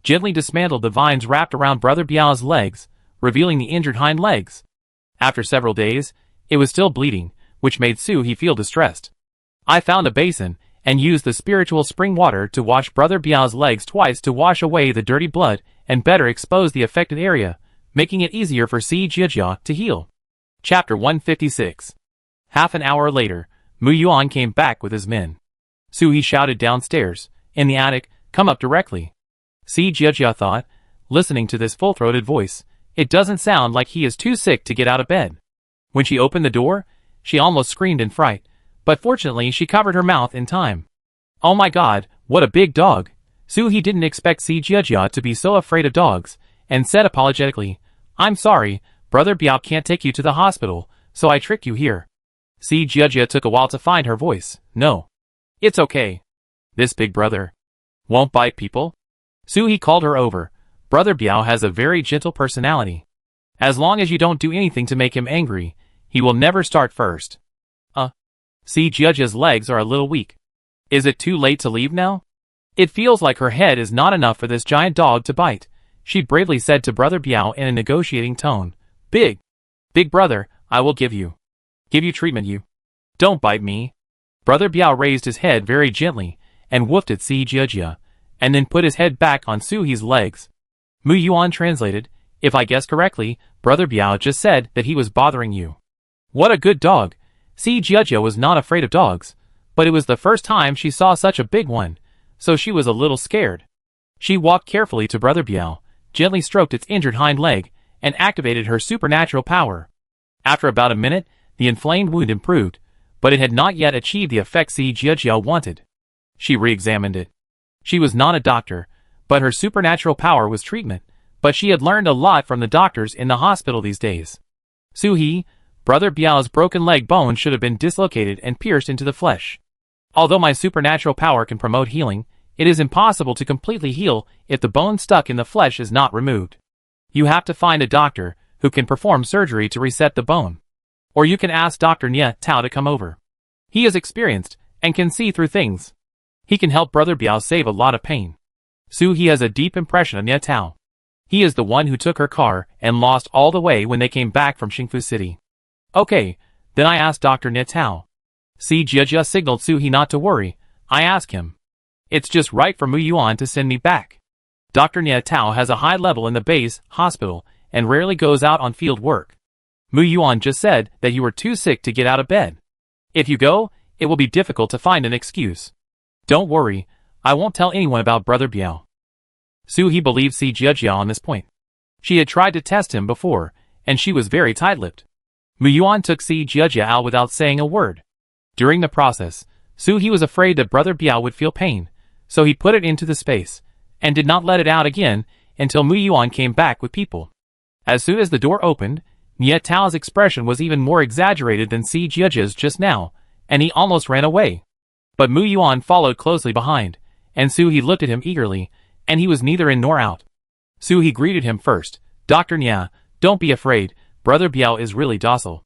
Gently dismantled the vines wrapped around Brother Biao's legs, revealing the injured hind legs. After several days, it was still bleeding, which made Suhi feel distressed. I found a basin and used the spiritual spring water to wash Brother Biao's legs twice to wash away the dirty blood and better expose the affected area, making it easier for Si Jiejia to heal. Chapter 156. Half an hour later, Mu Yuan came back with his men. Suhi shouted downstairs, in the attic, "Come up directly." Si Jiejia thought, listening to this full-throated voice, it doesn't sound like he is too sick to get out of bed. When she opened the door, she almost screamed in fright, but fortunately she covered her mouth in time. Oh my god, what a big dog! Suhi didn't expect Si Jiejia to be so afraid of dogs, and said apologetically, "I'm sorry, Brother Biao can't take you to the hospital, so I tricked you here." Si Jiejia took a while to find her voice. "No. It's okay. This big brother won't bite people." Suhi called her over. "Brother Biao has a very gentle personality. As long as you don't do anything to make him angry, he will never start first." Si Jiejia's legs are a little weak. Is it too late to leave now? It feels like her head is not enough for this giant dog to bite, she bravely said to Brother Biao in a negotiating tone. Big brother, I will give you treatment, you. Don't bite me." Brother Biao raised his head very gently and woofed at Si Jiejia, and then put his head back on Suhi's legs. Mu Yuan translated, "If I guess correctly, Brother Biao just said that he was bothering you." What a good dog! Si Jiejia was not afraid of dogs, but it was the first time she saw such a big one, so she was a little scared. She walked carefully to Brother Biao, gently stroked its injured hind leg, and activated her supernatural power. After about a minute, the inflamed wound improved, but it had not yet achieved the effect Si Jiejia wanted. She re-examined it. She was not a doctor, but her supernatural power was treatment, but she had learned a lot from the doctors in the hospital these days. Suhi, Brother Biao's broken leg bone should have been dislocated and pierced into the flesh. Although my supernatural power can promote healing, it is impossible to completely heal if the bone stuck in the flesh is not removed. You have to find a doctor who can perform surgery to reset the bone. Or you can ask Dr. Nie Tao to come over. He is experienced and can see through things. He can help Brother Biao save a lot of pain. Suhi has a deep impression of Nie Tao. He is the one who took her car and lost all the way when they came back from Xingfu City. Okay, then I asked Dr. Nie Tao. Si Jiejia signaled Suhi not to worry. I asked him. It's just right for Mu Yuan to send me back. Dr. Nie Tao has a high level in the base hospital and rarely goes out on field work. Mu Yuan just said that you were too sick to get out of bed. If you go, it will be difficult to find an excuse. Don't worry, I won't tell anyone about Brother Biao. Suhi believed Si Jiejia on this point. She had tried to test him before, and she was very tight-lipped. Mu Yuan took Si Jiejia out without saying a word. During the process, Suhi was afraid that Brother Biao would feel pain, so he put it into the space, and did not let it out again until Mu Yuan came back with people. As soon as the door opened, Nie Tao's expression was even more exaggerated than Si Jiejia's just now, and he almost ran away. But Mu Yuan followed closely behind, and Suhi looked at him eagerly, and he was neither in nor out. Suhi greeted him first. Dr. Nie, don't be afraid, Brother Biao is really docile.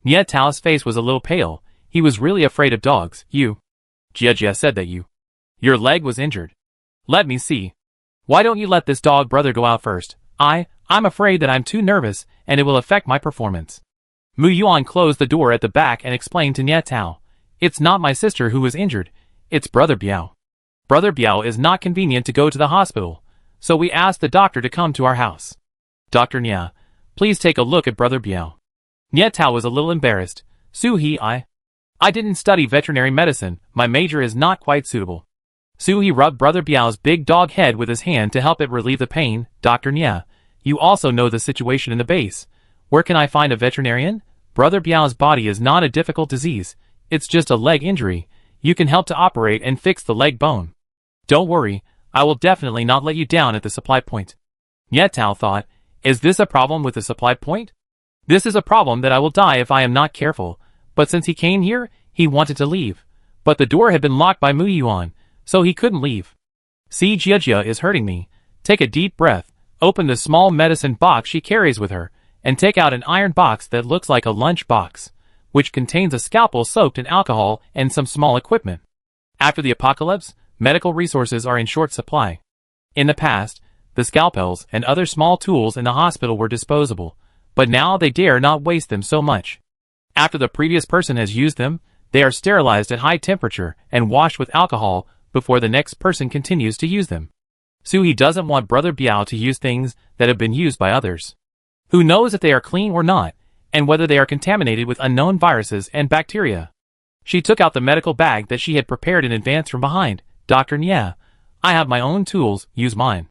Nie Tao's face was a little pale. He was really afraid of dogs. Jiejia said that your leg was injured. Let me see. Why don't you let this dog brother go out first? I'm afraid that I'm too nervous and it will affect my performance. Mu Yuan closed the door at the back and explained to Nie Tao. It's not my sister who was injured. It's Brother Biao. Brother Biao is not convenient to go to the hospital, so we asked the doctor to come to our house. Dr. Nie, please take a look at Brother Biao. Nie Tao was a little embarrassed. Suhi, I didn't study veterinary medicine. My major is not quite suitable. Suhi rubbed Brother Biao's big dog head with his hand to help it relieve the pain. Dr. Nie, you also know the situation in the base. Where can I find a veterinarian? Brother Biao's body is not a difficult disease. It's just a leg injury. You can help to operate and fix the leg bone. Don't worry, I will definitely not let you down at the supply point. Nie Tao thought, is this a problem with the supply point? This is a problem that I will die if I am not careful, but since he came here, he wanted to leave. But the door had been locked by Mu Yuan, so he couldn't leave. Si Jiejia is hurting me. Take a deep breath, open the small medicine box she carries with her, and take out an iron box that looks like a lunch box, which contains a scalpel soaked in alcohol and some small equipment. After the apocalypse, medical resources are in short supply. In the past, the scalpels and other small tools in the hospital were disposable, but now they dare not waste them so much. After the previous person has used them, they are sterilized at high temperature and washed with alcohol before the next person continues to use them. Suhi doesn't want Brother Biao to use things that have been used by others. Who knows if they are clean or not, and whether they are contaminated with unknown viruses and bacteria. She took out the medical bag that she had prepared in advance from behind. Dr. Nye, I have my own tools, use mine.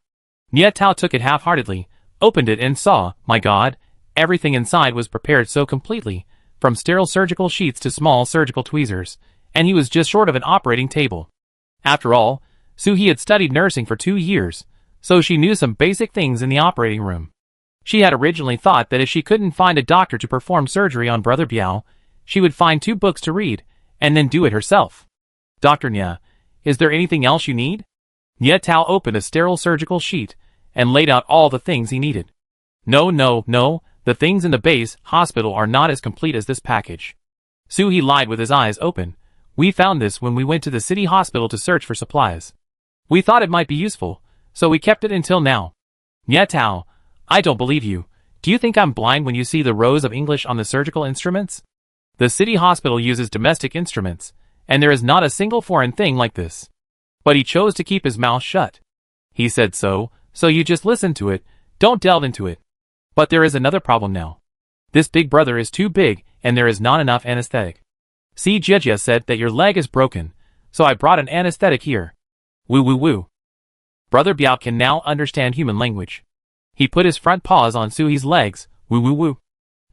Nye Tao took it half-heartedly, opened it and saw, my God, everything inside was prepared so completely, from sterile surgical sheets to small surgical tweezers, and he was just short of an operating table. After all, Suhi had studied nursing for 2 years, so she knew some basic things in the operating room. She had originally thought that if she couldn't find a doctor to perform surgery on Brother Biao, she would find 2 books to read, and then do it herself. Dr. Nye, is there anything else you need? Nye Tao opened a sterile surgical sheet, and laid out all the things he needed. No, the things in the base hospital are not as complete as this package. Suhi lied with his eyes open. We found this when we went to the city hospital to search for supplies. We thought it might be useful, so we kept it until now. Nye Tao, I don't believe you. Do you think I'm blind when you see the rows of English on the surgical instruments? The city hospital uses domestic instruments, and there is not a single foreign thing like this. But he chose to keep his mouth shut. He said so you just listen to it, don't delve into it. But there is another problem now. This big brother is too big, and there is not enough anesthetic. See, Jejia said that your leg is broken, so I brought an anesthetic here. Woo. Brother Biao can now understand human language. He put his front paws on Suhi's legs, woo.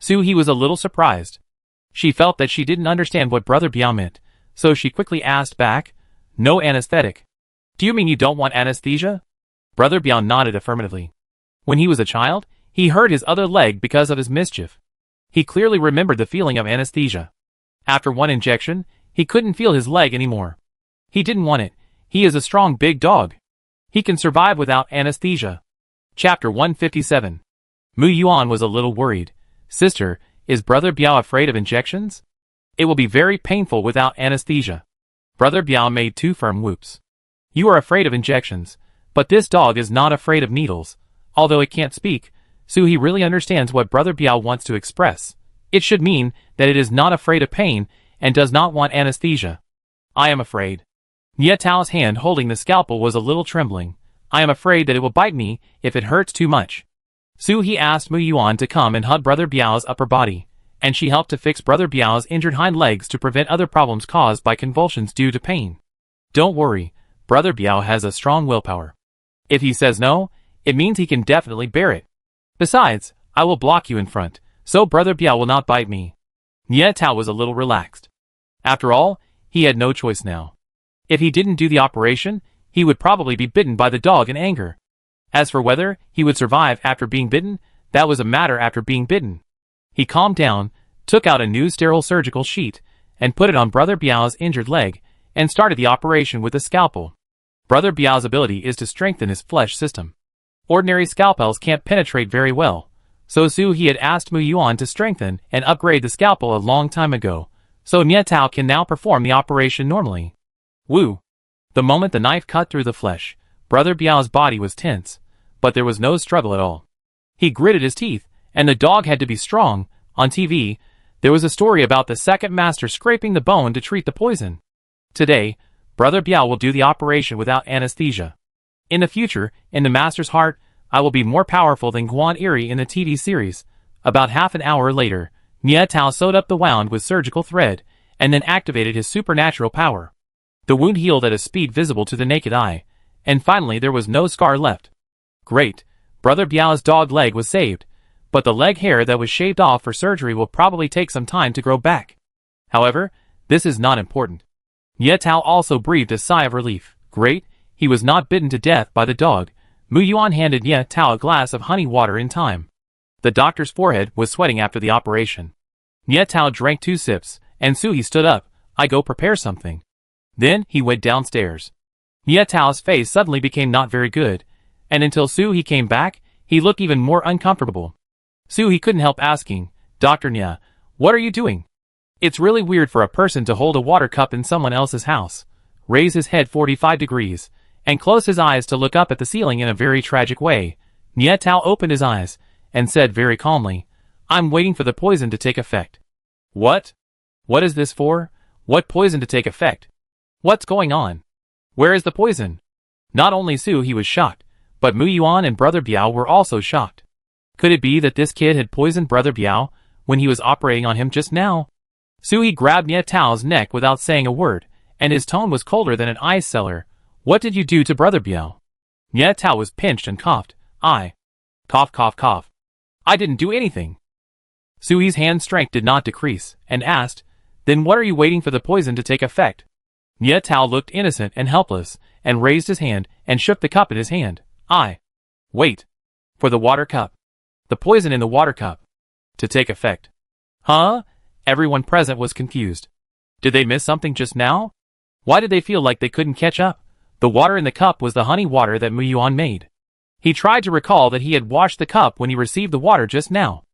Suhi was a little surprised. She felt that she didn't understand what Brother Biao meant, so she quickly asked back, no anesthetic. Do you mean you don't want anesthesia? Brother Biao nodded affirmatively. When he was a child, he hurt his other leg because of his mischief. He clearly remembered the feeling of anesthesia. After 1 injection, he couldn't feel his leg anymore. He didn't want it. He is a strong big dog. He can survive without anesthesia. Chapter 157. Mu Yuan was a little worried. Sister, is Brother Biao afraid of injections? It will be very painful without anesthesia. Brother Biao made 2 firm whoops. You are afraid of injections, but this dog is not afraid of needles. Although it can't speak, Suhi really understands what Brother Biao wants to express. It should mean that it is not afraid of pain and does not want anesthesia. I am afraid. Nye Tao's hand holding the scalpel was a little trembling. I am afraid that it will bite me if it hurts too much. Suhi asked Mu Yuan to come and hug Brother Biao's upper body, and she helped to fix Brother Biao's injured hind legs to prevent other problems caused by convulsions due to pain. Don't worry, Brother Biao has a strong willpower. If he says no, it means he can definitely bear it. Besides, I will block you in front, so Brother Biao will not bite me. Nye Tao was a little relaxed. After all, he had no choice now. If he didn't do the operation, he would probably be bitten by the dog in anger. As for whether he would survive after being bitten, that was a matter after being bitten. He calmed down, took out a new sterile surgical sheet, and put it on Brother Biao's injured leg, and started the operation with a scalpel. Brother Biao's ability is to strengthen his flesh system. Ordinary scalpels can't penetrate very well, so Suhi had asked Mu Yuan to strengthen and upgrade the scalpel a long time ago, so Nye Tao can now perform the operation normally. Woo! The moment the knife cut through the flesh, Brother Biao's body was tense, but there was no struggle at all. He gritted his teeth, and the dog had to be strong. On TV, there was a story about the second master scraping the bone to treat the poison. Today, Brother Biao will do the operation without anesthesia. In the future, in the master's heart, I will be more powerful than Guan Eri in the TV series. About half an hour later, Nye Tao sewed up the wound with surgical thread, and then activated his supernatural power. The wound healed at a speed visible to the naked eye, and finally there was no scar left. Great, Brother Biao's dog leg was saved, but the leg hair that was shaved off for surgery will probably take some time to grow back. However, this is not important. Nye Tao also breathed a sigh of relief. Great, he was not bitten to death by the dog. Mu Yuan handed Nye Tao a glass of honey water in time. The doctor's forehead was sweating after the operation. Nye Tao drank 2 sips, and Suhi stood up. I go prepare something. Then he went downstairs. Nye Tao's face suddenly became not very good, and until Suhi came back, He looked even more uncomfortable. He couldn't help asking, Dr. Nya, what are you doing? It's really weird for a person to hold a water cup in someone else's house, raise his head 45 degrees, and close his eyes to look up at the ceiling in a very tragic way. Nya Tao opened his eyes, and said very calmly, I'm waiting for the poison to take effect. What? What is this for? What poison to take effect? What's going on? Where is the poison? Not only He was shocked, but Mu Yuan and Brother Biao were also shocked. Could it be that this kid had poisoned Brother Biao when he was operating on him just now? He grabbed Nya Tao's neck without saying a word, and his tone was colder than an ice cellar. What did you do to Brother Biao? Nya Tao was pinched and coughed. Cough, cough, cough. I didn't do anything. Sui's hand strength did not decrease, and asked, Then what are you waiting for the poison to take effect? Nya Tao looked innocent and helpless, and raised his hand, and shook the cup in his hand. Wait. For the water cup. The poison in the water cup. To take effect. Huh? Everyone present was confused. Did they miss something just now? Why did they feel like they couldn't catch up? The water in the cup was the honey water that Mu Yuan made. He tried to recall that he had washed the cup when he received the water just now.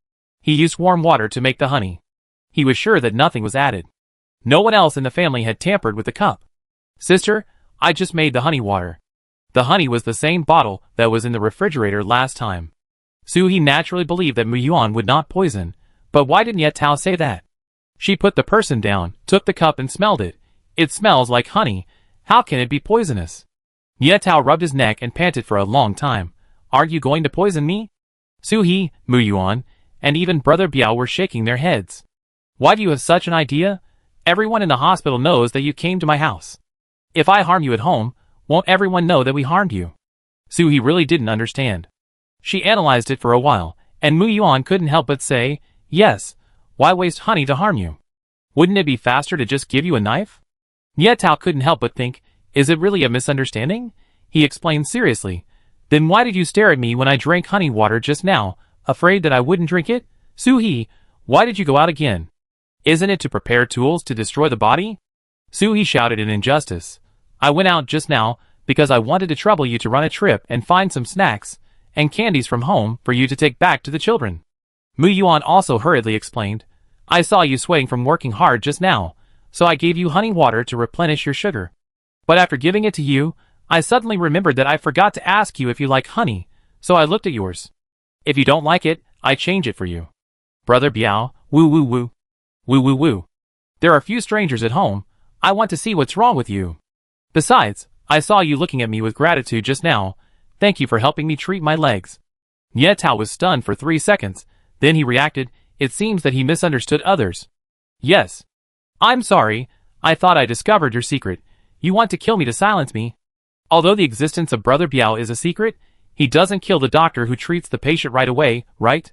He used warm water to make the honey. He was sure that nothing was added. No one else in the family had tampered with the cup. Sister, I just made the honey water. The honey was the same bottle that was in the refrigerator last time. He naturally believed that Mu Yuan would not poison, but why didn't Nya Tao say that? She put the person down, took the cup and smelled it. It smells like honey. How can it be poisonous? Nya Tao rubbed his neck and panted for a long time. Are you going to poison me? He, Mu Yuan, and even Brother Biao were shaking their heads. Why do you have such an idea? Everyone in the hospital knows that you came to my house. If I harm you at home, won't everyone know that we harmed you? He really didn't understand. She analyzed it for a while, and Mu Yuan couldn't help but say, Yes, why waste honey to harm you? Wouldn't it be faster to just give you a knife? Nya Tao couldn't help but think, Is it really a misunderstanding? He explained seriously, Then why did you stare at me when I drank honey water just now, afraid that I wouldn't drink it? He, why did you go out again? Isn't it to prepare tools to destroy the body? He shouted in injustice. I went out just now because I wanted to trouble you to run a trip and find some snacks and candies from home for you to take back to the children. Mu Yuan also hurriedly explained, I saw you sweating from working hard just now, so I gave you honey water to replenish your sugar. But after giving it to you, I suddenly remembered that I forgot to ask you if you like honey, so I looked at yours. If you don't like it, I change it for you. Brother Biao, woo woo woo. Woo woo woo. There are few strangers at home. I want to see what's wrong with you. Besides, I saw you looking at me with gratitude just now. Thank you for helping me treat my legs. Nya Tao was stunned for 3 seconds. Then he reacted, It seems that he misunderstood others. Yes. I'm sorry. I thought I discovered your secret. You want to kill me to silence me. Although the existence of Brother Biao is a secret, he doesn't kill the doctor who treats the patient right away, right?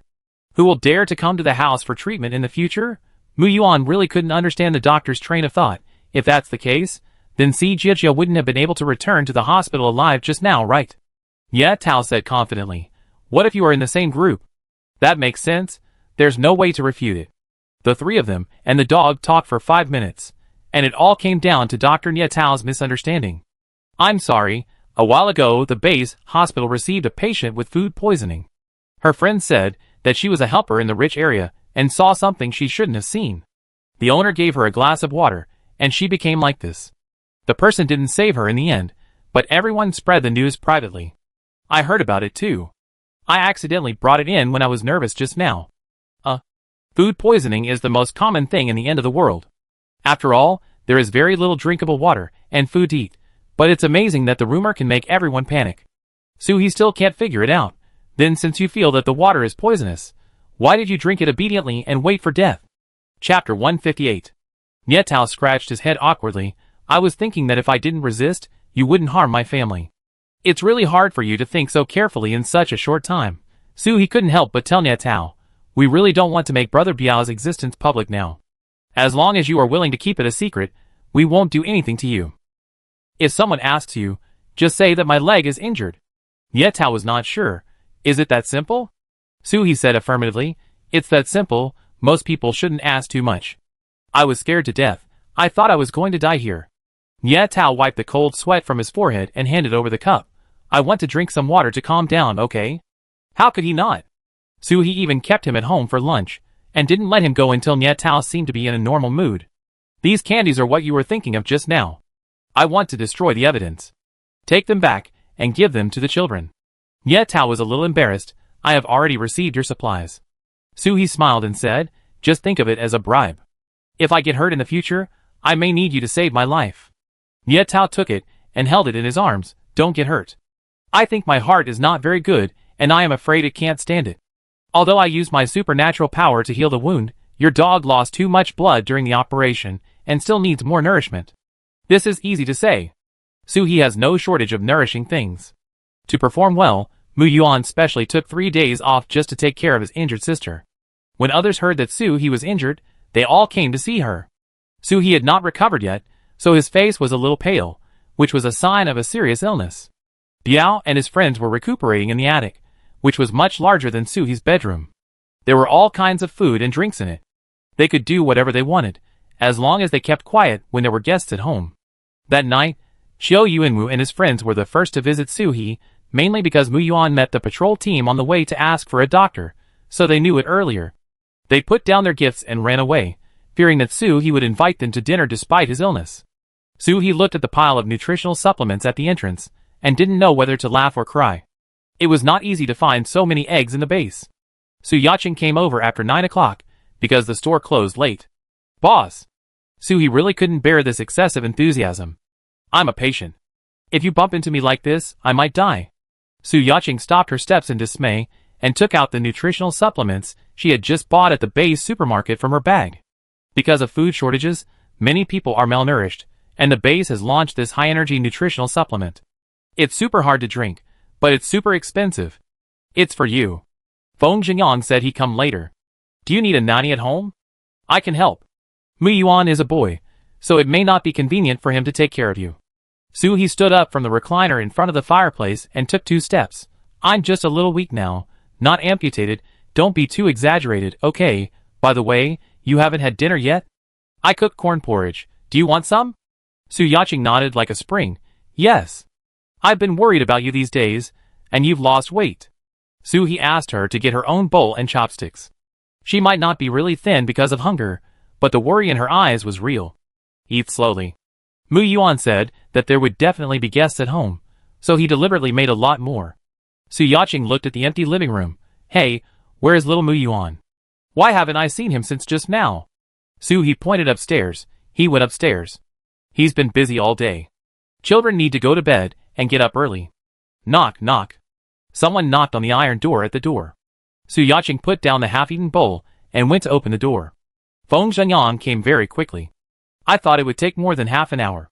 Who will dare to come to the house for treatment in the future? Mu Yuan really couldn't understand the doctor's train of thought. If that's the case, then Jia wouldn't have been able to return to the hospital alive just now, right? Nya Tao said confidently. What if you are in the same group? That makes sense. There's no way to refute it. The three of them and the dog talked for 5 minutes, and it all came down to Dr. Nya Tao's misunderstanding. I'm sorry, a while ago the base hospital received a patient with food poisoning. Her friend said that she was a helper in the rich area and saw something she shouldn't have seen. The owner gave her a glass of water, and she became like this. The person didn't save her in the end, but everyone spread the news privately. I heard about it too. I accidentally brought it in when I was nervous just now. Food poisoning is the most common thing in the end of the world. After all, there is very little drinkable water and food to eat, but it's amazing that the rumor can make everyone panic. He still can't figure it out. Then since you feel that the water is poisonous, why did you drink it obediently and wait for death? Chapter 158. Nya Tao scratched his head awkwardly. I was thinking that if I didn't resist, you wouldn't harm my family. It's really hard for you to think so carefully in such a short time. He couldn't help but tell Nya Tao, we really don't want to make Brother Biao's existence public now. As long as you are willing to keep it a secret, we won't do anything to you. If someone asks you, just say that my leg is injured. Nya Tao was not sure. Is it that simple? He said affirmatively. It's that simple. Most people shouldn't ask too much. I was scared to death. I thought I was going to die here. Nya Tao wiped the cold sweat from his forehead and handed over the cup. I want to drink some water to calm down, okay? How could he not? Su He even kept him at home for lunch, and didn't let him go until Nye Tao seemed to be in a normal mood. These candies are what you were thinking of just now. I want to destroy the evidence. Take them back, and give them to the children. Nye Tao was a little embarrassed. I have already received your supplies. Su He smiled and said, just think of it as a bribe. If I get hurt in the future, I may need you to save my life. Nye Tao took it, and held it in his arms. Don't get hurt. I think my heart is not very good, and I am afraid it can't stand it. Although I used my supernatural power to heal the wound, your dog lost too much blood during the operation, and still needs more nourishment. This is easy to say. Su He has no shortage of nourishing things. To perform well, Mu Yuan specially took 3 days off just to take care of his injured sister. When others heard that Su He was injured, they all came to see her. Su He had not recovered yet, so his face was a little pale, which was a sign of a serious illness. Biao and his friends were recuperating in the attic, which was much larger than Su He's bedroom. There were all kinds of food and drinks in it. They could do whatever they wanted, as long as they kept quiet when there were guests at home. That night, Qiu Yuanwu and his friends were the first to visit Su He, mainly because Mu Yuan met the patrol team on the way to ask for a doctor, so they knew it earlier. They put down their gifts and ran away, fearing that Su He would invite them to dinner despite his illness. Su He looked at the pile of nutritional supplements at the entrance, and didn't know whether to laugh or cry. It was not easy to find so many eggs in the base. Su Yaqing came over after 9 o'clock, because the store closed late. Boss! Su He really couldn't bear this excessive enthusiasm. I'm a patient. If you bump into me like this, I might die. Su Yaqing stopped her steps in dismay, and took out the nutritional supplements she had just bought at the base supermarket from her bag. Because of food shortages, many people are malnourished, and the base has launched this high-energy nutritional supplement. It's super hard to drink, but it's super expensive. It's for you. Feng Jingyang said he'd come later. Do you need a nanny at home? I can help. Mu Yuan is a boy, so it may not be convenient for him to take care of you. Su He stood up from the recliner in front of the fireplace and took 2 steps. I'm just a little weak now, not amputated. Don't be too exaggerated, okay? By the way, you haven't had dinner yet? I cooked corn porridge. Do you want some? Su Yaqing nodded like a spring. Yes. I've been worried about you these days, and you've lost weight. Su He asked her to get her own bowl and chopsticks. She might not be really thin because of hunger, but the worry in her eyes was real. Eat slowly. Mu Yuan said that there would definitely be guests at home, so he deliberately made a lot more. Su Yaqing looked at the empty living room. Hey, where is little Mu Yuan? Why haven't I seen him since just now? Su He pointed upstairs. He went upstairs. He's been busy all day. Children need to go to bed and get up early. Knock, knock. Someone knocked on the iron door at the door. Su Yaqing put down the half-eaten bowl and went to open the door. Feng Jingyang came very quickly. I thought it would take more than half an hour.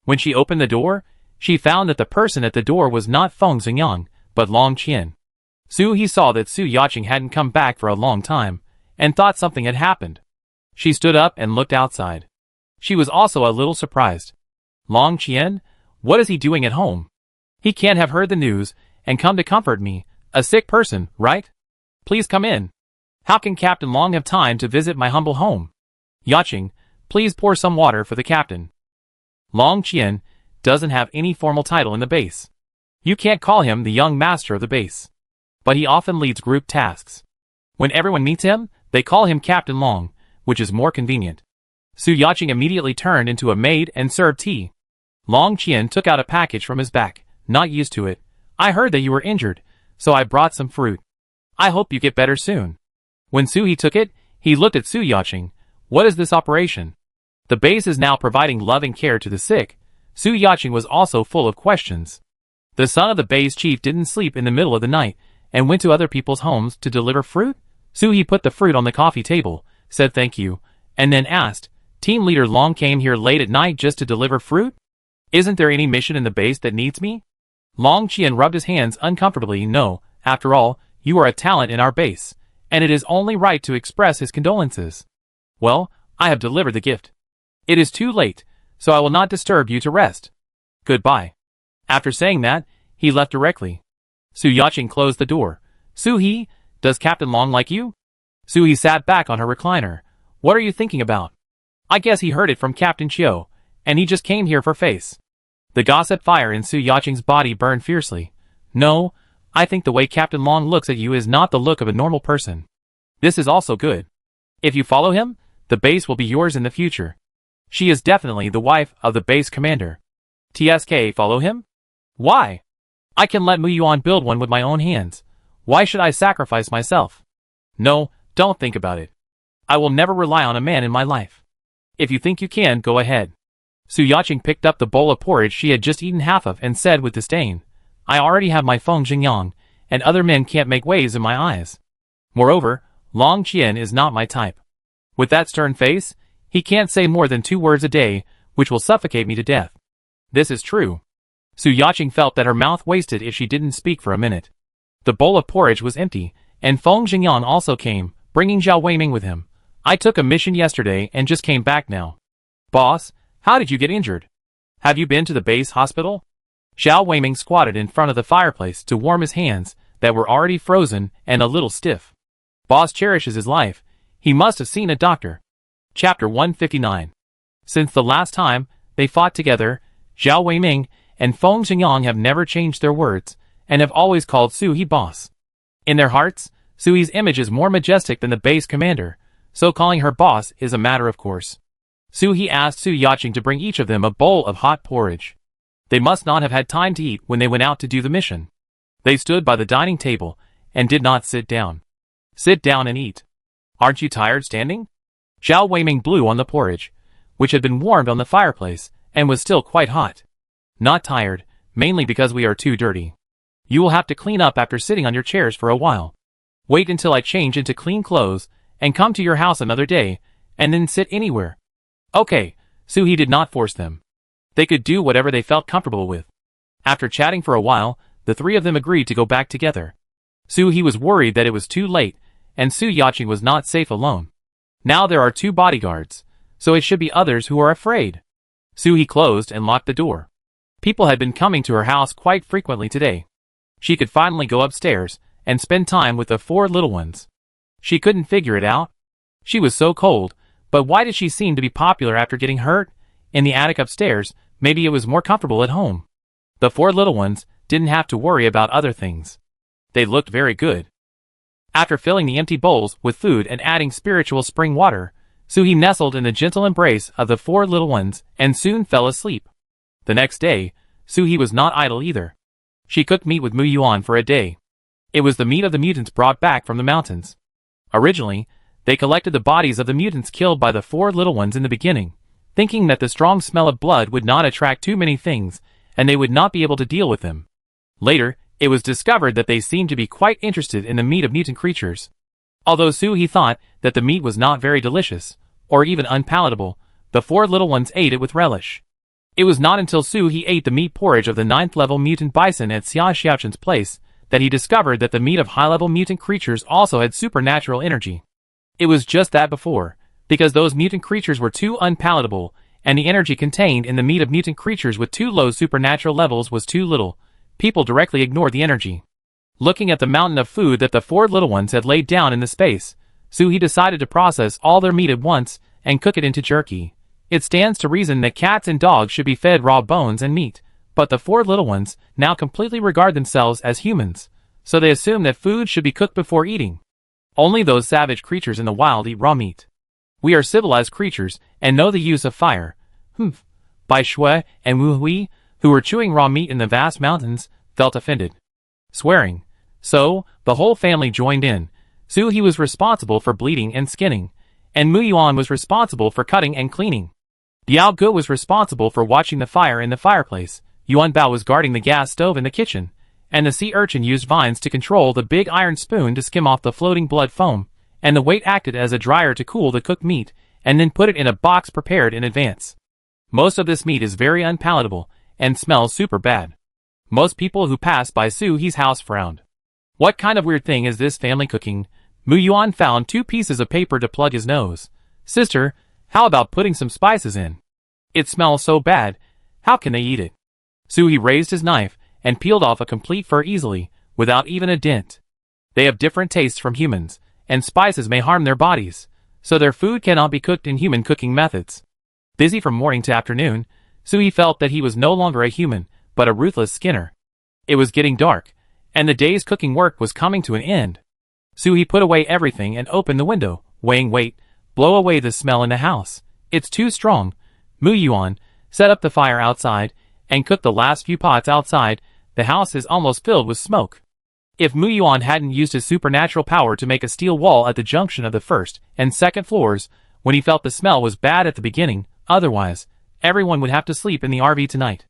When she opened the door, she found that the person at the door was not Feng Jingyang, but Long Qian. Su He saw that Su Yaqing hadn't come back for a long time, and thought something had happened. She stood up and looked outside. She was also a little surprised. Long Qian? What is he doing at home? He can't have heard the news and come to comfort me, a sick person, right? Please come in. How can Captain Long have time to visit my humble home? Yaqing, please pour some water for the captain. Long Qian doesn't have any formal title in the base. You can't call him the young master of the base. But he often leads group tasks. When everyone meets him, they call him Captain Long, which is more convenient. Su Yaqing immediately turned into a maid and served tea. Long Qian took out a package from his back, not used to it. I heard that you were injured, so I brought some fruit. I hope you get better soon. When Su He took it, he looked at Su Yaqing. What is this operation? The base is now providing loving care to the sick. Su Yaqing was also full of questions. The son of the base chief didn't sleep in the middle of the night, and went to other people's homes to deliver fruit? Su He put the fruit on the coffee table, said thank you, and then asked, Team Leader Long came here late at night just to deliver fruit? Isn't there any mission in the base that needs me? Long Qian rubbed his hands uncomfortably. No, after all, you are a talent in our base, and it is only right to express his condolences. Well, I have delivered the gift. It is too late, so I will not disturb you to rest. Goodbye. After saying that, he left directly. Su Yaqing closed the door. Su He, does Captain Long like you? Su He sat back on her recliner. What are you thinking about? I guess he heard it from Captain Chiu, and he just came here for face. The gossip fire in Su Yaqing's body burned fiercely. No, I think the way Captain Long looks at you is not the look of a normal person. This is also good. If you follow him, the base will be yours in the future. She is definitely the wife of the base commander. TSK follow him? Why? I can let Mu Yuan build one with my own hands. Why should I sacrifice myself? No, don't think about it. I will never rely on a man in my life. If you think you can, go ahead. Su Yaqing picked up the bowl of porridge she had just eaten half of and said with disdain, I already have my Feng Jingyang, and other men can't make waves in my eyes. Moreover, Long Qian is not my type. With that stern face, he can't say more than 2 words a day, which will suffocate me to death. This is true. Su Yaqing felt that her mouth wasted if she didn't speak for a minute. The bowl of porridge was empty, and Feng Jingyang also came, bringing Zhao Weiming with him. I took a mission yesterday and just came back now. Boss, how did you get injured? Have you been to the base hospital? Zhao Weiming squatted in front of the fireplace to warm his hands that were already frozen and a little stiff. Boss cherishes his life. He must have seen a doctor. Chapter 159. Since the last time they fought together, Zhao Weiming and Feng Jingyang have never changed their words, and have always called Su He boss. In their hearts, Su He's image is more majestic than the base commander, so calling her boss is a matter of course. Su He asked Su Yaqing to bring each of them a bowl of hot porridge. They must not have had time to eat when they went out to do the mission. They stood by the dining table, and did not sit down. Sit down and eat. Aren't you tired standing? Zhao Weiming blew on the porridge, which had been warmed on the fireplace, and was still quite hot. Not tired, mainly because we are too dirty. You will have to clean up after sitting on your chairs for a while. Wait until I change into clean clothes, and come to your house another day, and then sit anywhere. Okay, Su He did not force them. They could do whatever they felt comfortable with. After chatting for a while, the 3 of them agreed to go back together. Su He was worried that it was too late, and Su Yaqing was not safe alone. Now there are 2 bodyguards, so it should be others who are afraid. Su He closed and locked the door. People had been coming to her house quite frequently today. She could finally go upstairs and spend time with the 4 little ones. She couldn't figure it out. She was so cold, but why did she seem to be popular after getting hurt? In the attic upstairs, maybe it was more comfortable at home. The 4 little ones didn't have to worry about other things. They looked very good. After filling the empty bowls with food and adding spiritual spring water, Su He nestled in the gentle embrace of the 4 little ones and soon fell asleep. The next day, Su He was not idle either. She cooked meat with Mu Yuan for a day. It was the meat of the mutants brought back from the mountains. Originally, they collected the bodies of the mutants killed by the 4 little ones in the beginning, thinking that the strong smell of blood would not attract too many things, and they would not be able to deal with them. Later, it was discovered that they seemed to be quite interested in the meat of mutant creatures. Although Su He thought that the meat was not very delicious, or even unpalatable, the 4 little ones ate it with relish. It was not until Su He ate the meat porridge of the 9th level mutant bison at Xia Xiaochen's place that he discovered that the meat of high-level mutant creatures also had supernatural energy. It was just that before, because those mutant creatures were too unpalatable, and the energy contained in the meat of mutant creatures with too low supernatural levels was too little, people directly ignored the energy. Looking at the mountain of food that the 4 little ones had laid down in the space, Su He decided to process all their meat at once and cook it into jerky. It stands to reason that cats and dogs should be fed raw bones and meat, but the 4 little ones now completely regard themselves as humans, so they assume that food should be cooked before eating. Only those savage creatures in the wild eat raw meat. We are civilized creatures and know the use of fire. Bai Shui and Wu Hui, who were chewing raw meat in the vast mountains, felt offended. Swearing. So, the whole family joined in. Su He was responsible for bleeding and skinning, and Mu Yuan was responsible for cutting and cleaning. Diao Gu was responsible for watching the fire in the fireplace, Yuan Bao was guarding the gas stove in the kitchen, and the sea urchin used vines to control the big iron spoon to skim off the floating blood foam, and the weight acted as a dryer to cool the cooked meat, and then put it in a box prepared in advance. Most of this meat is very unpalatable, and smells super bad. Most people who passed by Su He's house frowned. What kind of weird thing is this family cooking? Mu Yuan found 2 pieces of paper to plug his nose. Sister, how about putting some spices in? It smells so bad, how can they eat it? Su He raised his knife and peeled off a complete fur easily, without even a dent. They have different tastes from humans, and spices may harm their bodies, so their food cannot be cooked in human cooking methods. Busy from morning to afternoon, Su He felt that he was no longer a human, but a ruthless skinner. It was getting dark, and the day's cooking work was coming to an end. Suhi put away everything and opened the window, weighing weight. Blow away the smell in the house. It's too strong. Mu Yuan, set up the fire outside, and cook the last few pots outside. The house is almost filled with smoke. If Mu Yuan hadn't used his supernatural power to make a steel wall at the junction of the first and second floors, when he felt the smell was bad at the beginning, otherwise, everyone would have to sleep in the RV tonight.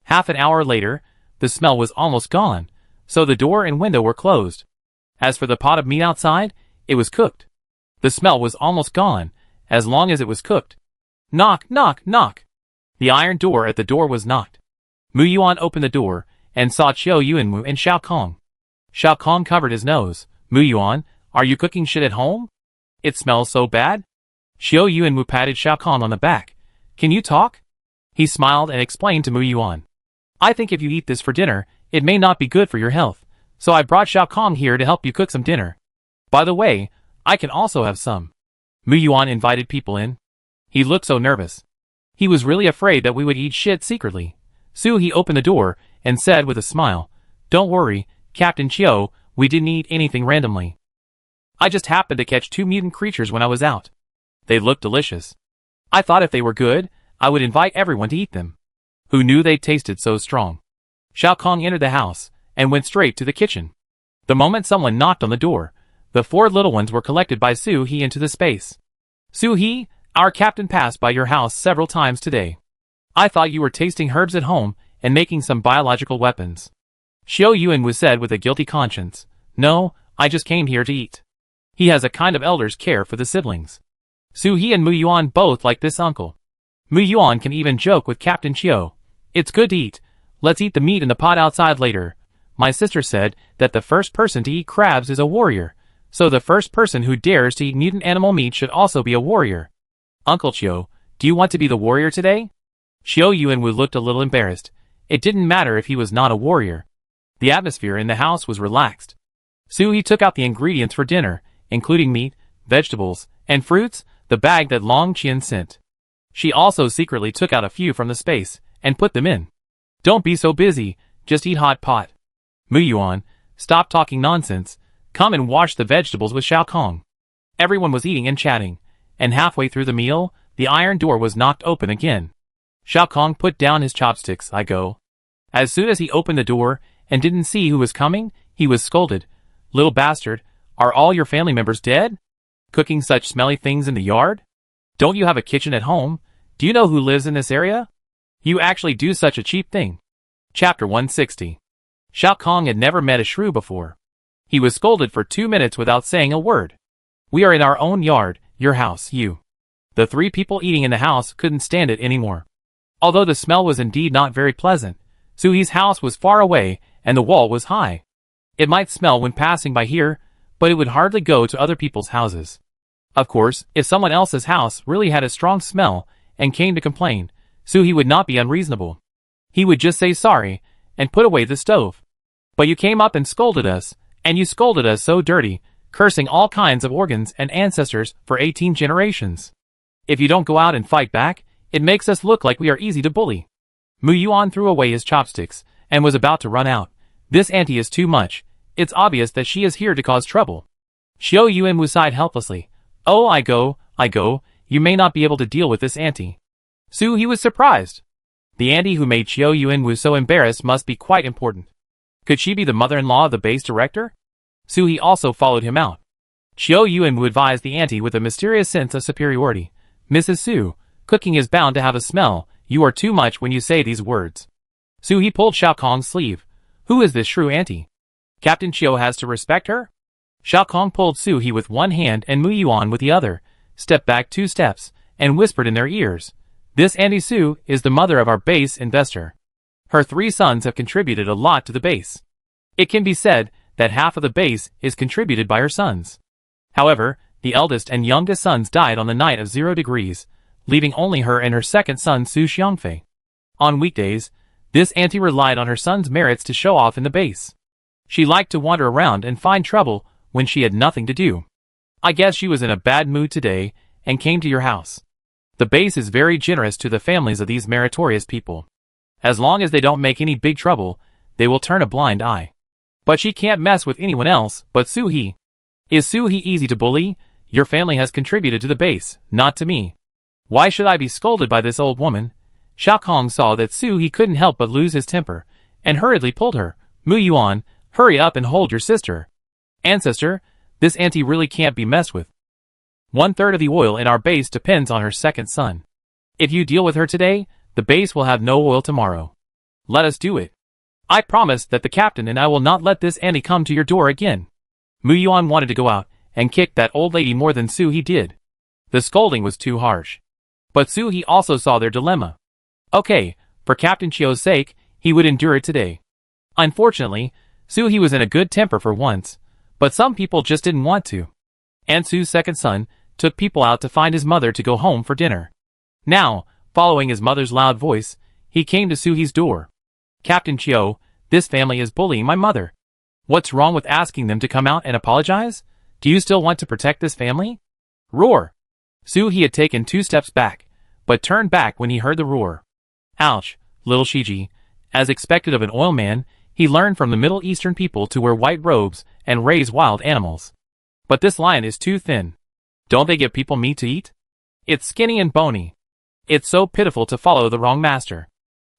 Half an hour later, the smell was almost gone, so the door and window were closed. As for the pot of meat outside, it was cooked. The smell was almost gone, as long as it was cooked. Knock, knock, knock. The iron door at the door was knocked. Mu Yuan opened the door, and saw Chiu Yuanwu and Xiao Kong. Xiao Kong covered his nose. Mu Yuan, are you cooking shit at home? It smells so bad. Chiu Yuanwu patted Xiao Kong on the back. Can you talk? He smiled and explained to Mu Yuan. I think if you eat this for dinner, it may not be good for your health, so I brought Xiao Kong here to help you cook some dinner. By the way, I can also have some. Mu Yuan invited people in. He looked so nervous. He was really afraid that we would eat shit secretly. Suhi opened the door and said with a smile, Don't worry, Captain Chiu, we didn't eat anything randomly. I just happened to catch 2 mutant creatures when I was out. They looked delicious. I thought if they were good, I would invite everyone to eat them. Who knew they tasted so strong? Xiao Kong entered the house and went straight to the kitchen. The moment someone knocked on the door, the 4 little ones were collected by Suhi into the space. Suhi, our captain passed by your house several times today. I thought you were tasting herbs at home and making some biological weapons. Xiu Yuanwu said with a guilty conscience. No, I just came here to eat. He has a kind of elder's care for the siblings. Suhi and Mu Yuan both like this uncle. Mu Yuan can even joke with Captain Chiu. It's good to eat. Let's eat the meat in the pot outside later. My sister said that the first person to eat crabs is a warrior, so the first person who dares to eat mutant animal meat should also be a warrior. Uncle Chiu, do you want to be the warrior today? Xiu Yuanwu looked a little embarrassed. It didn't matter if he was not a warrior. The atmosphere in the house was relaxed. Suhi took out the ingredients for dinner, including meat, vegetables, and fruits, the bag that Long Qian sent. She also secretly took out a few from the space and put them in. Don't be so busy, just eat hot pot. Mu Yuan, stop talking nonsense. Come and wash the vegetables with Xiao Kong. Everyone was eating and chatting, and halfway through the meal, the iron door was knocked open again. Xiao Kong put down his chopsticks. I go. As soon as he opened the door and didn't see who was coming, he was scolded. Little bastard, are all your family members dead? Cooking such smelly things in the yard? Don't you have a kitchen at home? Do you know who lives in this area? You actually do such a cheap thing. Chapter 160. Xiao Kong had never met a shrew before. He was scolded for 2 minutes without saying a word. We are in our own yard, your house, you. The 3 people eating in the house couldn't stand it anymore. Although the smell was indeed not very pleasant, Suhi's house was far away and the wall was high. It might smell when passing by here, but it would hardly go to other people's houses. Of course, if someone else's house really had a strong smell and came to complain, Suhi would not be unreasonable. He would just say sorry and put away the stove. But you came up and scolded us, and you scolded us so dirty, cursing all kinds of organs and ancestors for 18 generations. If you don't go out and fight back, it makes us look like we are easy to bully. Mu Yuan threw away his chopsticks and was about to run out. This auntie is too much. It's obvious that she is here to cause trouble. Xiu Yuanwu sighed helplessly. Oh, I go. You may not be able to deal with this auntie. Suhi was surprised. The auntie who made Xiu Yuanwu so embarrassed must be quite important. Could she be the mother-in-law of the base director? Suhi also followed him out. Xiu Yuanwu advised the auntie with a mysterious sense of superiority. Mrs. Su, cooking is bound to have a smell. You are too much when you say these words. Suhi pulled Xiao Kong's sleeve. Who is this shrew auntie? Captain Chiu has to respect her? Xiao Kong pulled Suhi with one hand and Mu Yuan with the other, stepped back 2 steps, and whispered in their ears. This Auntie Su is the mother of our base investor. Her 3 sons have contributed a lot to the base. It can be said that half of the base is contributed by her sons. However, the eldest and youngest sons died on the night of 0 degrees, leaving only her and her second son Su Xiangfei. On weekdays, this auntie relied on her son's merits to show off in the base. She liked to wander around and find trouble when she had nothing to do. I guess she was in a bad mood today and came to your house. The base is very generous to the families of these meritorious people. As long as they don't make any big trouble, they will turn a blind eye. But she can't mess with anyone else but Soo-hee. Is Soo-hee easy to bully? Your family has contributed to the base, not to me. Why should I be scolded by this old woman? Xiaokong saw that Soo-hee couldn't help but lose his temper, and hurriedly pulled her. Mu Yuan, hurry up and hold your sister. Ancestor, this auntie really can't be messed with. 1/3 of the oil in our base depends on her second son. If you deal with her today, the base will have no oil tomorrow. Let us do it. I promise that the captain and I will not let this auntie come to your door again. Mu Yuan wanted to go out and kick that old lady more than Soo-hee did. The scolding was too harsh. But Soo-hee also saw their dilemma. Okay, for Captain Chio's sake, he would endure it today. Unfortunately, Soo-hee was in a good temper for once, but some people just didn't want to. And Su's second son took people out to find his mother to go home for dinner. Now, following his mother's loud voice, he came to Soo-hee's door. Captain Chio, this family is bullying my mother. What's wrong with asking them to come out and apologize? Do you still want to protect this family? Roar! Soo-hee had taken 2 steps back, but turned back when he heard the roar. Ouch, little Shiji. As expected of an oil man, he learned from the Middle Eastern people to wear white robes and raise wild animals. But this lion is too thin. Don't they give people meat to eat? It's skinny and bony. It's so pitiful to follow the wrong master.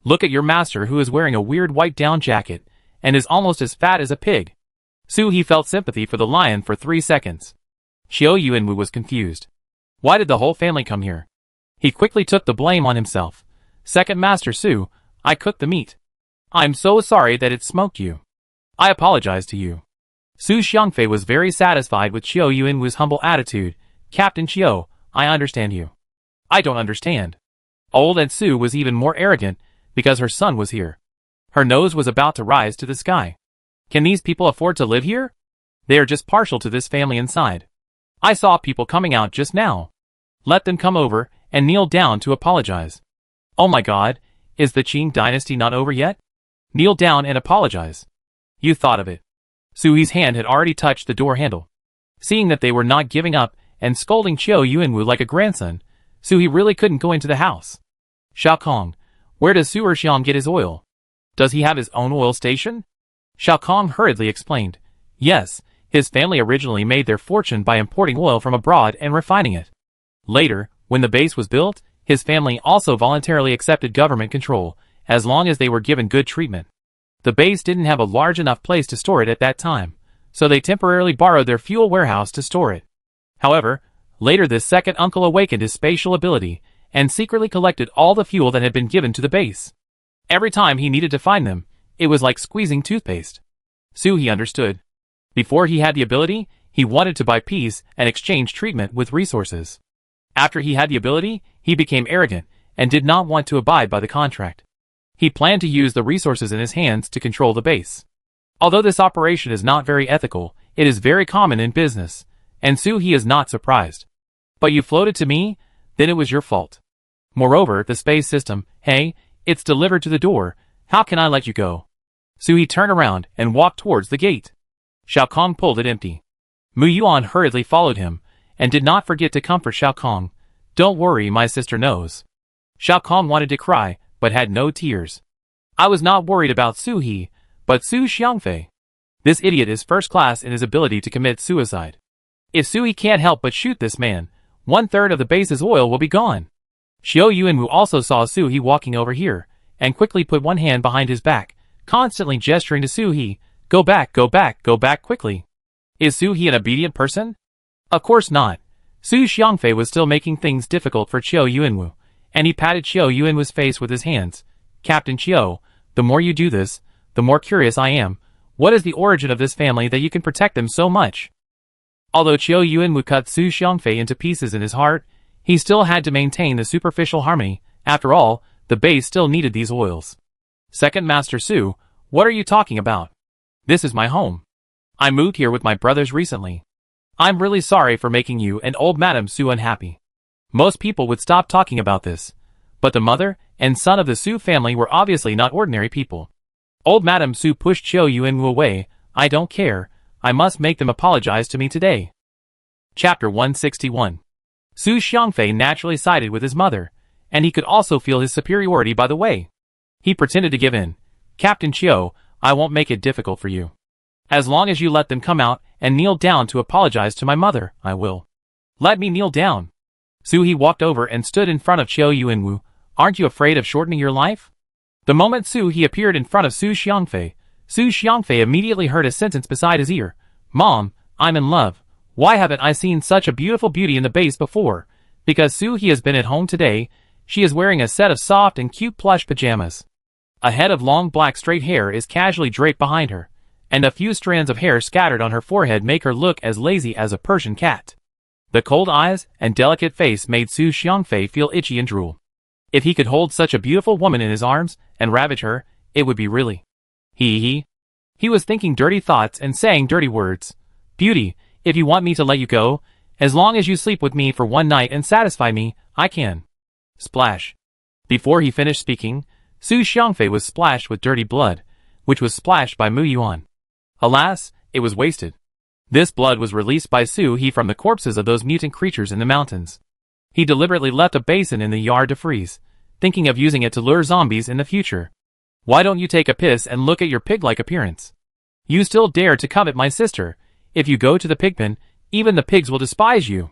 Look at your master who is wearing a weird white down jacket, and is almost as fat as a pig. Soo-hee felt sympathy for the lion for 3 seconds. Xiao Yuanwu was confused. Why did the whole family come here? He quickly took the blame on himself. Second Master Su, I cooked the meat. I'm so sorry that it smoked you. I apologize to you. Su Xiangfei was very satisfied with Xiao Yuanwu's humble attitude. Captain Xiao, I understand you. I don't understand. Old Aunt Su was even more arrogant because her son was here. Her nose was about to rise to the sky. Can these people afford to live here? They are just partial to this family inside. I saw people coming out just now. Let them come over and kneel down to apologize. Oh my god, is the Qing dynasty not over yet? Kneel down and apologize. You thought of it. Soo-hee's hand had already touched the door handle. Seeing that they were not giving up and scolding Xiao Yuanwu like a grandson, Soo-hee really couldn't go into the house. Xiaokong, where does Su Erxiang get his oil? Does he have his own oil station? Xiaokong hurriedly explained. Yes, his family originally made their fortune by importing oil from abroad and refining it. Later, when the base was built, his family also voluntarily accepted government control, as long as they were given good treatment. The base didn't have a large enough place to store it at that time, so they temporarily borrowed their fuel warehouse to store it. However, later this second uncle awakened his spatial ability, and secretly collected all the fuel that had been given to the base. Every time he needed to find them, it was like squeezing toothpaste. Soo-hee understood. Before he had the ability, he wanted to buy peace and exchange treatment with resources. After he had the ability, he became arrogant, and did not want to abide by the contract. He planned to use the resources in his hands to control the base. Although this operation is not very ethical, it is very common in business, and Soo-hee is not surprised. But you floated to me? Then it was your fault. Moreover, the space system, hey, it's delivered to the door, how can I let you go? Soo-hee turned around and walked towards the gate. Xiaokong pulled it empty. Mu Yuan hurriedly followed him, and did not forget to comfort Xiaokong. Don't worry, my sister knows. Xiaokong wanted to cry, but had no tears. I was not worried about Soo-hee, but Su Xiangfei. This idiot is first class in his ability to commit suicide. If Soo-hee can't help but shoot this man, 1/3 of the base's oil will be gone. Xiao Yuanwu also saw Soo-hee walking over here, and quickly put one hand behind his back, constantly gesturing to Soo-hee, go back, go back, go back quickly. Is Soo-hee an obedient person? Of course not. Su Xiangfei was still making things difficult for Xiao Yuanwu, and he patted Xiao Yuanwu's face with his hands. Captain Xiao, the more you do this, the more curious I am. What is the origin of this family that you can protect them so much? Although Xiao Yuanwu cut Su Xiangfei into pieces in his heart, he still had to maintain the superficial harmony. After all, the base still needed these oils. Second Master Su, what are you talking about? This is my home. I moved here with my brothers recently. I'm really sorry for making you and old Madame Su unhappy. Most people would stop talking about this, but the mother and son of the Su family were obviously not ordinary people. Old Madame Su pushed Xiao Yuanwu away. I don't care, I must make them apologize to me today. Chapter 161. Su Xiangfei naturally sided with his mother, and he could also feel his superiority by the way. He pretended to give in. Captain Xiao, I won't make it difficult for you. As long as you let them come out and kneel down to apologize to my mother, I will. Let me kneel down. Suhee walked over and stood in front of Chiao Yuanwu. Aren't you afraid of shortening your life? The moment Suhee appeared in front of Su Xiangfei, Su Xiangfei immediately heard a sentence beside his ear. Mom, I'm in love. Why haven't I seen such a beautiful beauty in the base before? Because Suhee has been at home today, she is wearing a set of soft and cute plush pajamas. A head of long black straight hair is casually draped behind her, and a few strands of hair scattered on her forehead make her look as lazy as a Persian cat. The cold eyes and delicate face made Su Xiangfei feel itchy and drool. If he could hold such a beautiful woman in his arms and ravage her, it would be really. He was thinking dirty thoughts and saying dirty words. Beauty, if you want me to let you go, as long as you sleep with me for one night and satisfy me, I can. Splash. Before he finished speaking, Su Xiangfei was splashed with dirty blood, which was splashed by Mu Yuan. Alas, it was wasted. This blood was released by Suhee from the corpses of those mutant creatures in the mountains. He deliberately left a basin in the yard to freeze, thinking of using it to lure zombies in the future. Why don't you take a piss and look at your pig-like appearance? You still dare to covet my sister. If you go to the pigpen, even the pigs will despise you.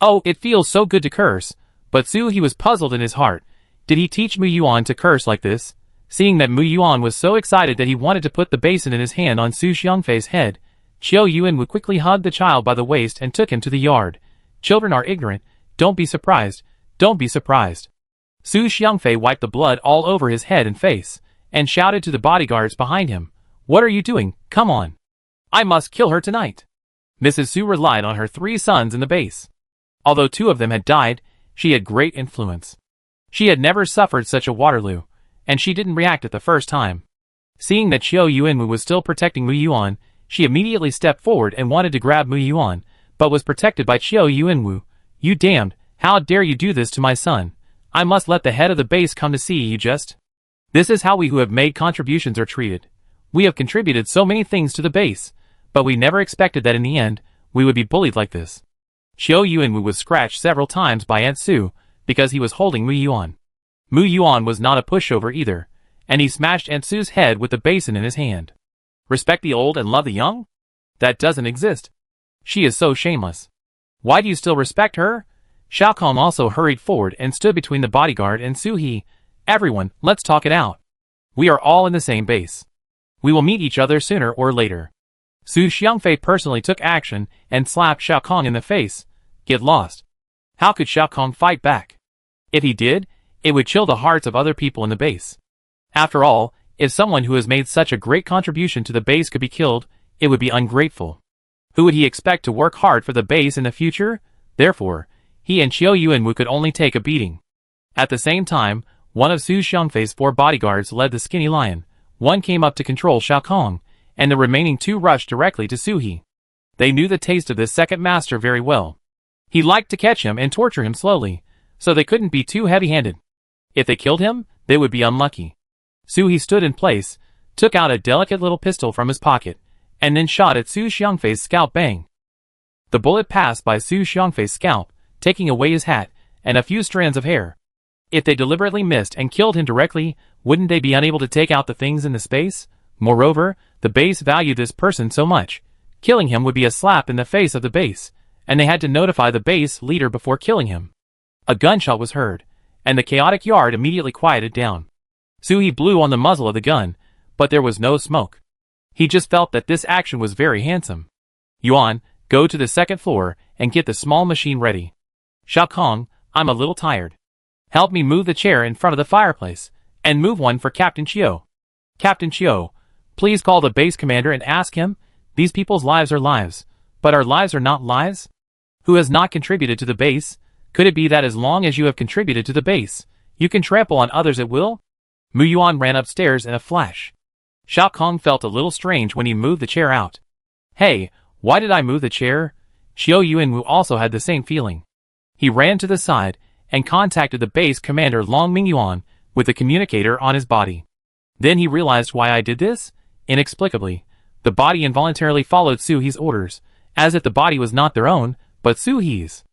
Oh, it feels so good to curse, but Suhee was puzzled in his heart. Did he teach Mu Yuan to curse like this? Seeing that Mu Yuan was so excited that he wanted to put the basin in his hand on Su Xiangfei's head, Chiao Yuanwu quickly hugged the child by the waist and took him to the yard. Children are ignorant. Don't be surprised. Don't be surprised. Su Xiangfei wiped the blood all over his head and face, and shouted to the bodyguards behind him. What are you doing? Come on. I must kill her tonight. Mrs. Su relied on her 3 sons in the base. Although 2 of them had died, she had great influence. She had never suffered such a Waterloo, and she didn't react at the first time. Seeing that Chiao Yuanwu was still protecting Mu Yuan, she immediately stepped forward and wanted to grab Mu Yuan, but was protected by Chiao Yuanwu. You damned, how dare you do this to my son? I must let the head of the base come to see you just. This is how we who have made contributions are treated. We have contributed so many things to the base, but we never expected that in the end, we would be bullied like this. Chiao Yuanwu was scratched several times by Aunt Su, because he was holding Mu Yuan. Mu Yuan was not a pushover either, and he smashed Aunt Su's head with the basin in his hand. Respect the old and love the young? That doesn't exist. She is so shameless. Why do you still respect her? Shao Kong also hurried forward and stood between the bodyguard and Suhee. Everyone, let's talk it out. We are all in the same base. We will meet each other sooner or later. Su Xiangfei personally took action and slapped Shao Kong in the face. Get lost. How could Shao Kong fight back? If he did, it would chill the hearts of other people in the base. After all, if someone who has made such a great contribution to the base could be killed, it would be ungrateful. Who would he expect to work hard for the base in the future? Therefore, he and Chiao Yuanwu could only take a beating. At the same time, one of Su Xiangfei's 4 bodyguards led the skinny lion. One came up to control Shao Kong, and the remaining 2 rushed directly to Suhee. They knew the taste of this second master very well. He liked to catch him and torture him slowly, so they couldn't be too heavy-handed. If they killed him, they would be unlucky. Suhee stood in place, took out a delicate little pistol from his pocket, and then shot at Su Xiangfei's scalp. Bang! The bullet passed by Su Xiangfei's scalp, taking away his hat and a few strands of hair. If they deliberately missed and killed him directly, wouldn't they be unable to take out the things in the space? Moreover, the base valued this person so much. Killing him would be a slap in the face of the base, and they had to notify the base leader before killing him. A gunshot was heard, and the chaotic yard immediately quieted down. Suhee blew on the muzzle of the gun, but there was no smoke. He just felt that this action was very handsome. Yuan, go to the 2nd floor and get the small machine ready. Shao Kong, I'm a little tired. Help me move the chair in front of the fireplace, and move one for Captain Chiao. Captain Chiao, please call the base commander and ask him. These people's lives are lives, but our lives are not lives? Who has not contributed to the base? Could it be that as long as you have contributed to the base, you can trample on others at will? Mu Yuan ran upstairs in a flash. Shao Kong felt a little strange when he moved the chair out. Hey, why did I move the chair? Chiao Yuanwu also had the same feeling. He ran to the side and contacted the base commander Long Mingyuan with the communicator on his body. Then he realized why I did this? Inexplicably, the body involuntarily followed Suhee's orders, as if the body was not their own, but Suhee's.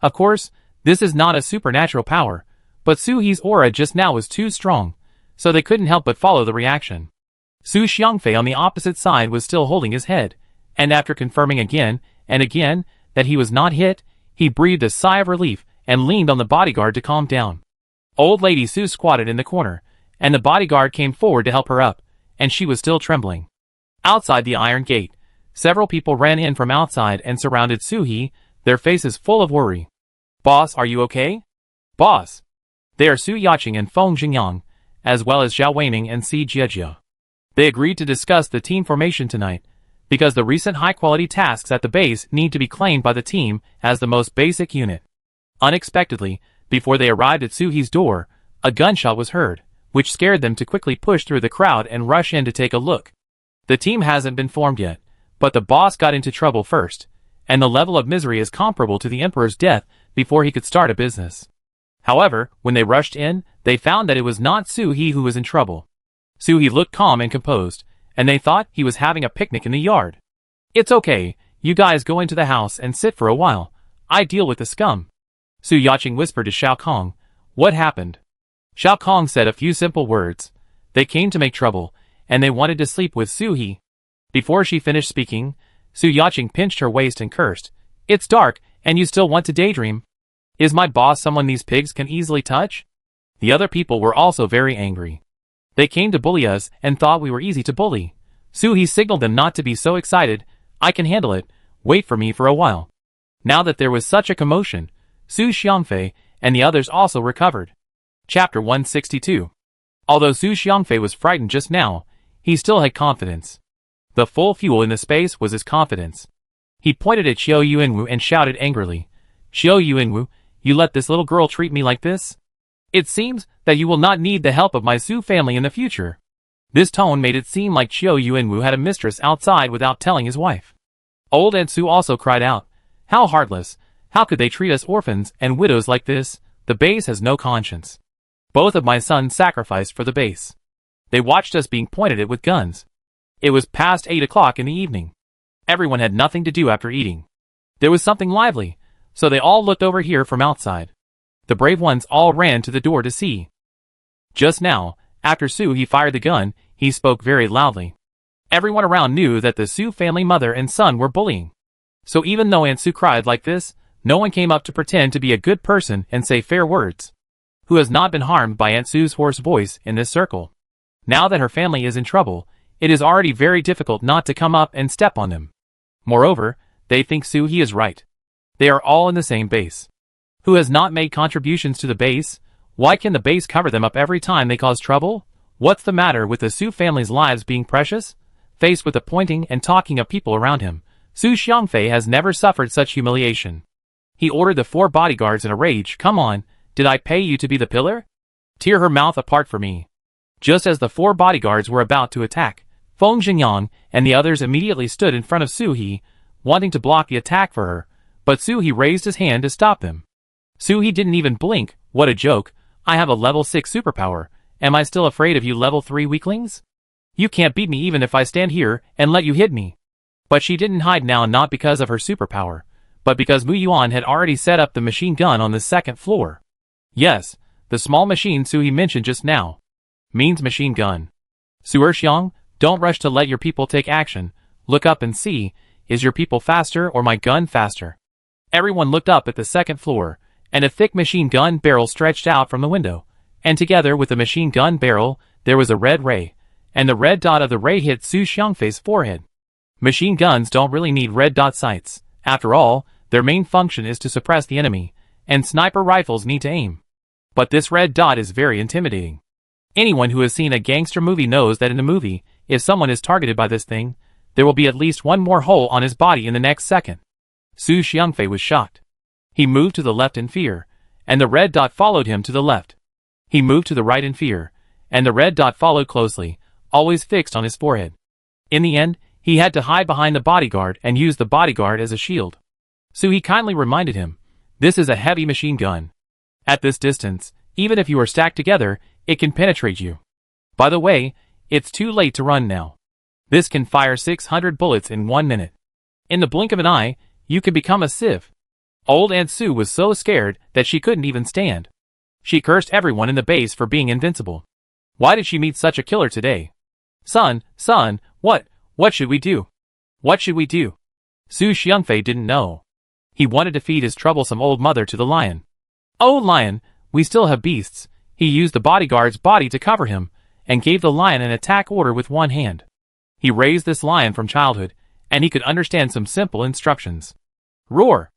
Of course, this is not a supernatural power, but Suhee's aura just now was too strong, so they couldn't help but follow the reaction. Su Xiangfei on the opposite side was still holding his head, and after confirming again and again that he was not hit, he breathed a sigh of relief and leaned on the bodyguard to calm down. Old Lady Su squatted in the corner, and the bodyguard came forward to help her up, and she was still trembling. Outside the iron gate, several people ran in from outside and surrounded Su-hee, their faces full of worry. "Boss, are you okay?" "Boss." They are Su Yaqing and Feng Jingyang, as well as Zhao Weining and Si Jiejia. They agreed to discuss the team formation tonight, because the recent high-quality tasks at the base need to be claimed by the team as the most basic unit. Unexpectedly, before they arrived at Su-hee's door, a gunshot was heard, which scared them to quickly push through the crowd and rush in to take a look. The team hasn't been formed yet, but the boss got into trouble first, and the level of misery is comparable to the emperor's death before he could start a business. However, when they rushed in, they found that it was not Su-hee who was in trouble. Su-hee looked calm and composed, and they thought he was having a picnic in the yard. "It's okay, you guys go into the house and sit for a while. I deal with the scum." Su Yaqing whispered to Shao Kong. "What happened?" Shao Kong said a few simple words. They came to make trouble, and they wanted to sleep with Su-hee. Before she finished speaking, Su Yaqing pinched her waist and cursed. "It's dark, and you still want to daydream? Is my boss someone these pigs can easily touch?" The other people were also very angry. "They came to bully us and thought we were easy to bully." Su-hee signaled them not to be so excited. "I can handle it. Wait for me for a while." Now that there was such a commotion, Su Xiangfei and the others also recovered. Chapter 162. Although Su Xiangfei was frightened just now, he still had confidence. The full fuel in the space was his confidence. He pointed at Xiao Yuanwu and shouted angrily, "Xiao Yuanwu, you let this little girl treat me like this? It seems that you will not need the help of my Su family in the future." This tone made it seem like Xiao Yuanwu had a mistress outside without telling his wife. Old Aunt Su also cried out, "How heartless! How could they treat us orphans and widows like this? The base has no conscience. Both of my sons sacrificed for the base. They watched us being pointed at with guns." It was past 8 o'clock in the evening. Everyone had nothing to do after eating. There was something lively, so they all looked over here from outside. The brave ones all ran to the door to see. Just now, after Su-hee fired the gun, he spoke very loudly. Everyone around knew that the Su family mother and son were bullying. So even though Aunt Su cried like this, no one came up to pretend to be a good person and say fair words. Who has not been harmed by Aunt Su's hoarse voice in this circle? Now that her family is in trouble, it is already very difficult not to come up and step on them. Moreover, they think Su-hee is right. They are all in the same base. Who has not made contributions to the base? Why can the base cover them up every time they cause trouble? What's the matter with the Su family's lives being precious? Faced with the pointing and talking of people around him, Su Xiangfei has never suffered such humiliation. He ordered the 4 bodyguards in a rage. "Come on, did I pay you to be the pillar? Tear her mouth apart for me." Just as the 4 bodyguards were about to attack, Feng Jingyang and the others immediately stood in front of Su-hee, wanting to block the attack for her, but Su-hee raised his hand to stop them. Su-hee didn't even blink. "What a joke. I have a level 6 superpower. Am I still afraid of you level 3 weaklings? You can't beat me even if I stand here and let you hit me." But she didn't hide now, not because of her superpower, but because Mu Yuan had already set up the machine gun on the 2nd floor. Yes, the small machine Su-hee mentioned just now means machine gun. "Su Erxiang, don't rush to let your people take action. Look up and see, is your people faster or my gun faster?" Everyone looked up at the 2nd floor, and a thick machine gun barrel stretched out from the window, and together with the machine gun barrel, there was a red ray, and the red dot of the ray hit Su Xiangfei's forehead. Machine guns don't really need red dot sights. After all, their main function is to suppress the enemy, and sniper rifles need to aim. But this red dot is very intimidating. Anyone who has seen a gangster movie knows that in a movie, if someone is targeted by this thing, there will be at least one more hole on his body in the next second. Su Xiangfei was shocked. He moved to the left in fear, and the red dot followed him to the left. He moved to the right in fear, and the red dot followed closely, always fixed on his forehead. In the end, he had to hide behind the bodyguard and use the bodyguard as a shield. Su-hee kindly reminded him, "This is a heavy machine gun. At this distance, even if you are stacked together, it can penetrate you. By the way, it's too late to run now. This can fire 600 bullets in 1 minute. In the blink of an eye, you can become a sieve." Old Aunt Su was so scared that she couldn't even stand. She cursed everyone in the base for being invincible. Why did she meet such a killer today? Son, what should we do? What should we do? Su Xiangfei didn't know. He wanted to feed his troublesome old mother to the lion. Oh lion, we still have beasts. He used the bodyguard's body to cover him, and gave the lion an attack order with one hand. He raised this lion from childhood, and he could understand some simple instructions. Roar!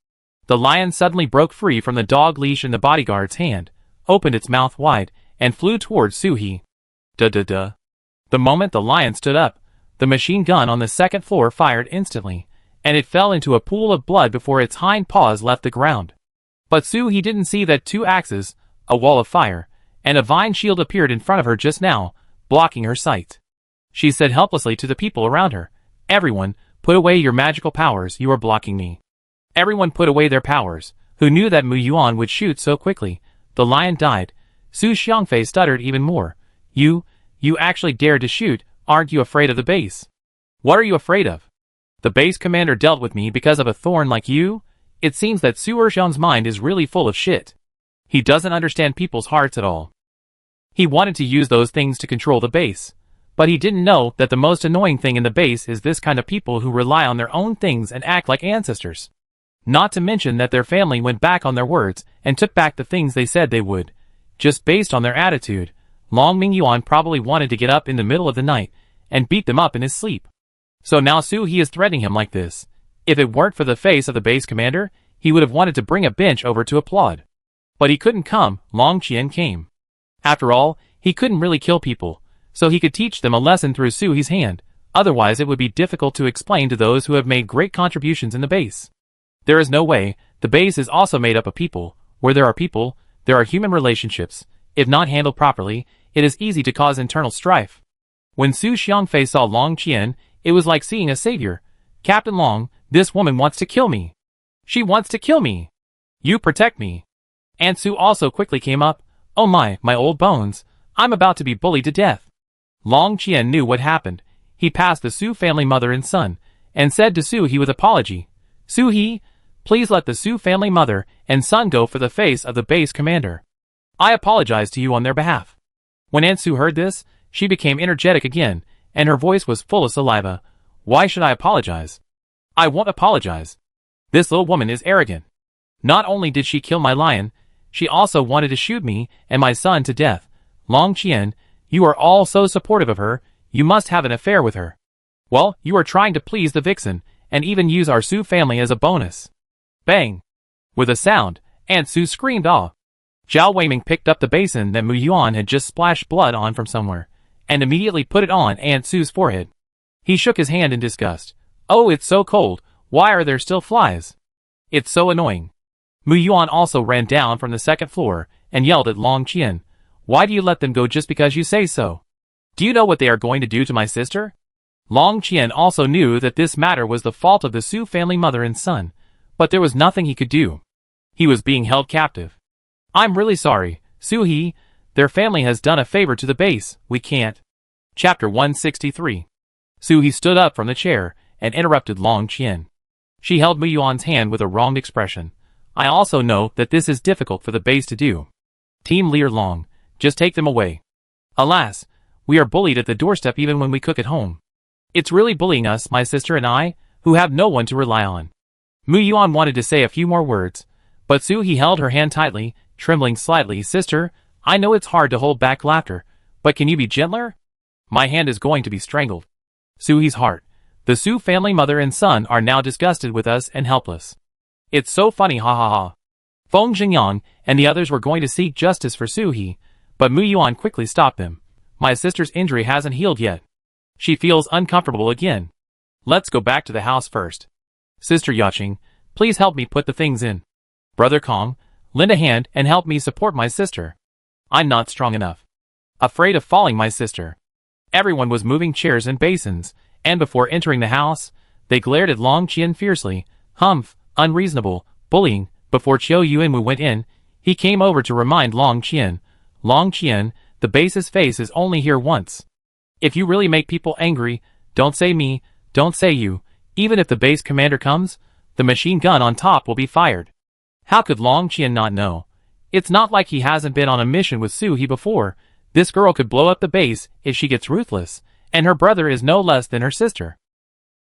The lion suddenly broke free from the dog leash in the bodyguard's hand, opened its mouth wide, and flew towards Su He. Duh. The moment the lion stood up, the machine gun on the second floor fired instantly, and it fell into a pool of blood before its hind paws left the ground. But Su He didn't see that two axes, a wall of fire, and a vine shield appeared in front of her just now, blocking her sight. She said helplessly to the people around her, "Everyone, put away your magical powers, you are blocking me." Everyone put away their powers. Who knew that Mu Yuan would shoot so quickly? The lion died. Su Xiangfei stuttered even more. You actually dared to shoot, aren't you afraid of the base? What are you afraid of? The base commander dealt with me because of a thorn like you? It seems that Su Erxiang's mind is really full of shit. He doesn't understand people's hearts at all. He wanted to use those things to control the base. But he didn't know that the most annoying thing in the base is this kind of people who rely on their own things and act like ancestors. Not to mention that their family went back on their words and took back the things they said they would. Just based on their attitude, Long Mingyuan probably wanted to get up in the middle of the night and beat them up in his sleep. So now Su He is threatening him like this. If it weren't for the face of the base commander, he would have wanted to bring a bench over to applaud. But he couldn't come. Long Qian came. After all, he couldn't really kill people, so he could teach them a lesson through Su He's hand. Otherwise it would be difficult to explain to those who have made great contributions in the base. There is no way. The base is also made up of people. Where there are people, there are human relationships. If not handled properly, it is easy to cause internal strife. When Su Xiangfei saw Long Qian, it was like seeing a savior. Captain Long, this woman wants to kill me. She wants to kill me. You protect me. And Su also quickly came up. Oh my old bones. I'm about to be bullied to death. Long Qian knew what happened. He passed the Su family mother and son, and said to Su He with apology, Su He, please let the Su family mother and son go for the face of the base commander. I apologize to you on their behalf. When Aunt Su heard this, she became energetic again, and her voice was full of saliva. Why should I apologize? I won't apologize. This little woman is arrogant. Not only did she kill my lion, she also wanted to shoot me and my son to death. Long Qian, you are all so supportive of her, you must have an affair with her. Well, you are trying to please the vixen, and even use our Su family as a bonus. Bang! With a sound, Aunt Su screamed awe. Zhao Weiming picked up the basin that Mu Yuan had just splashed blood on from somewhere, and immediately put it on Aunt Su's forehead. He shook his hand in disgust. Oh, it's so cold, why are there still flies? It's so annoying. Mu Yuan also ran down from the second floor, and yelled at Long Qian. Why do you let them go just because you say so? Do you know what they are going to do to my sister? Long Qian also knew that this matter was the fault of the Su family mother and son, but there was nothing he could do. He was being held captive. I'm really sorry, Su He. Their family has done a favor to the base. We can't. Chapter 163. Su He stood up from the chair and interrupted Long Qian. She held Mu Yuan's hand with a wronged expression. I also know that this is difficult for the base to do. Team Leader Long, just take them away. Alas, we are bullied at the doorstep even when we cook at home. It's really bullying us, my sister and I, who have no one to rely on. Mu Yuan wanted to say a few more words, but Su He held her hand tightly, trembling slightly. Sister, I know it's hard to hold back laughter, but can you be gentler? My hand is going to be strangled. Su He's heart. The Su family mother and son are now disgusted with us and helpless. It's so funny, ha ha ha. Feng Xingyang and the others were going to seek justice for Su He, but Mu Yuan quickly stopped them. My sister's injury hasn't healed yet. She feels uncomfortable again. Let's go back to the house first. Sister Yaqing, please help me put the things in. Brother Kong, lend a hand and help me support my sister. I'm not strong enough. Afraid of falling, my sister. Everyone was moving chairs and basins, and before entering the house, they glared at Long Qian fiercely. Humph, unreasonable, bullying. Before Qiu Yuanwu went in, he came over to remind Long Qian. Long Qian, the base's face is only here once. If you really make people angry, don't say me, don't say you. Even if the base commander comes, the machine gun on top will be fired. How could Long Qian not know? It's not like he hasn't been on a mission with Su He before. This girl could blow up the base if she gets ruthless, and her brother is no less than her sister.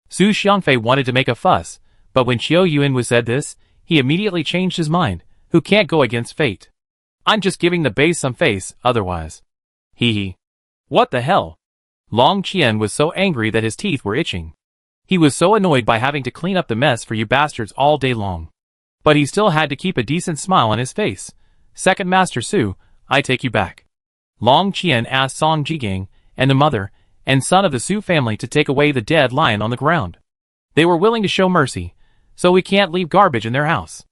Su Xiangfei wanted to make a fuss, but when Qiu Yuanwu said this, he immediately changed his mind. Who can't go against fate? I'm just giving the base some face, otherwise. Hee hee. What the hell? Long Qian was so angry that his teeth were itching. He was so annoyed by having to clean up the mess for you bastards all day long. But he still had to keep a decent smile on his face. Second Master Su, I take you back. Long Qian asked Song Jigang, and the mother and son of the Su family to take away the dead lion on the ground. They were willing to show mercy, so we can't leave garbage in their house.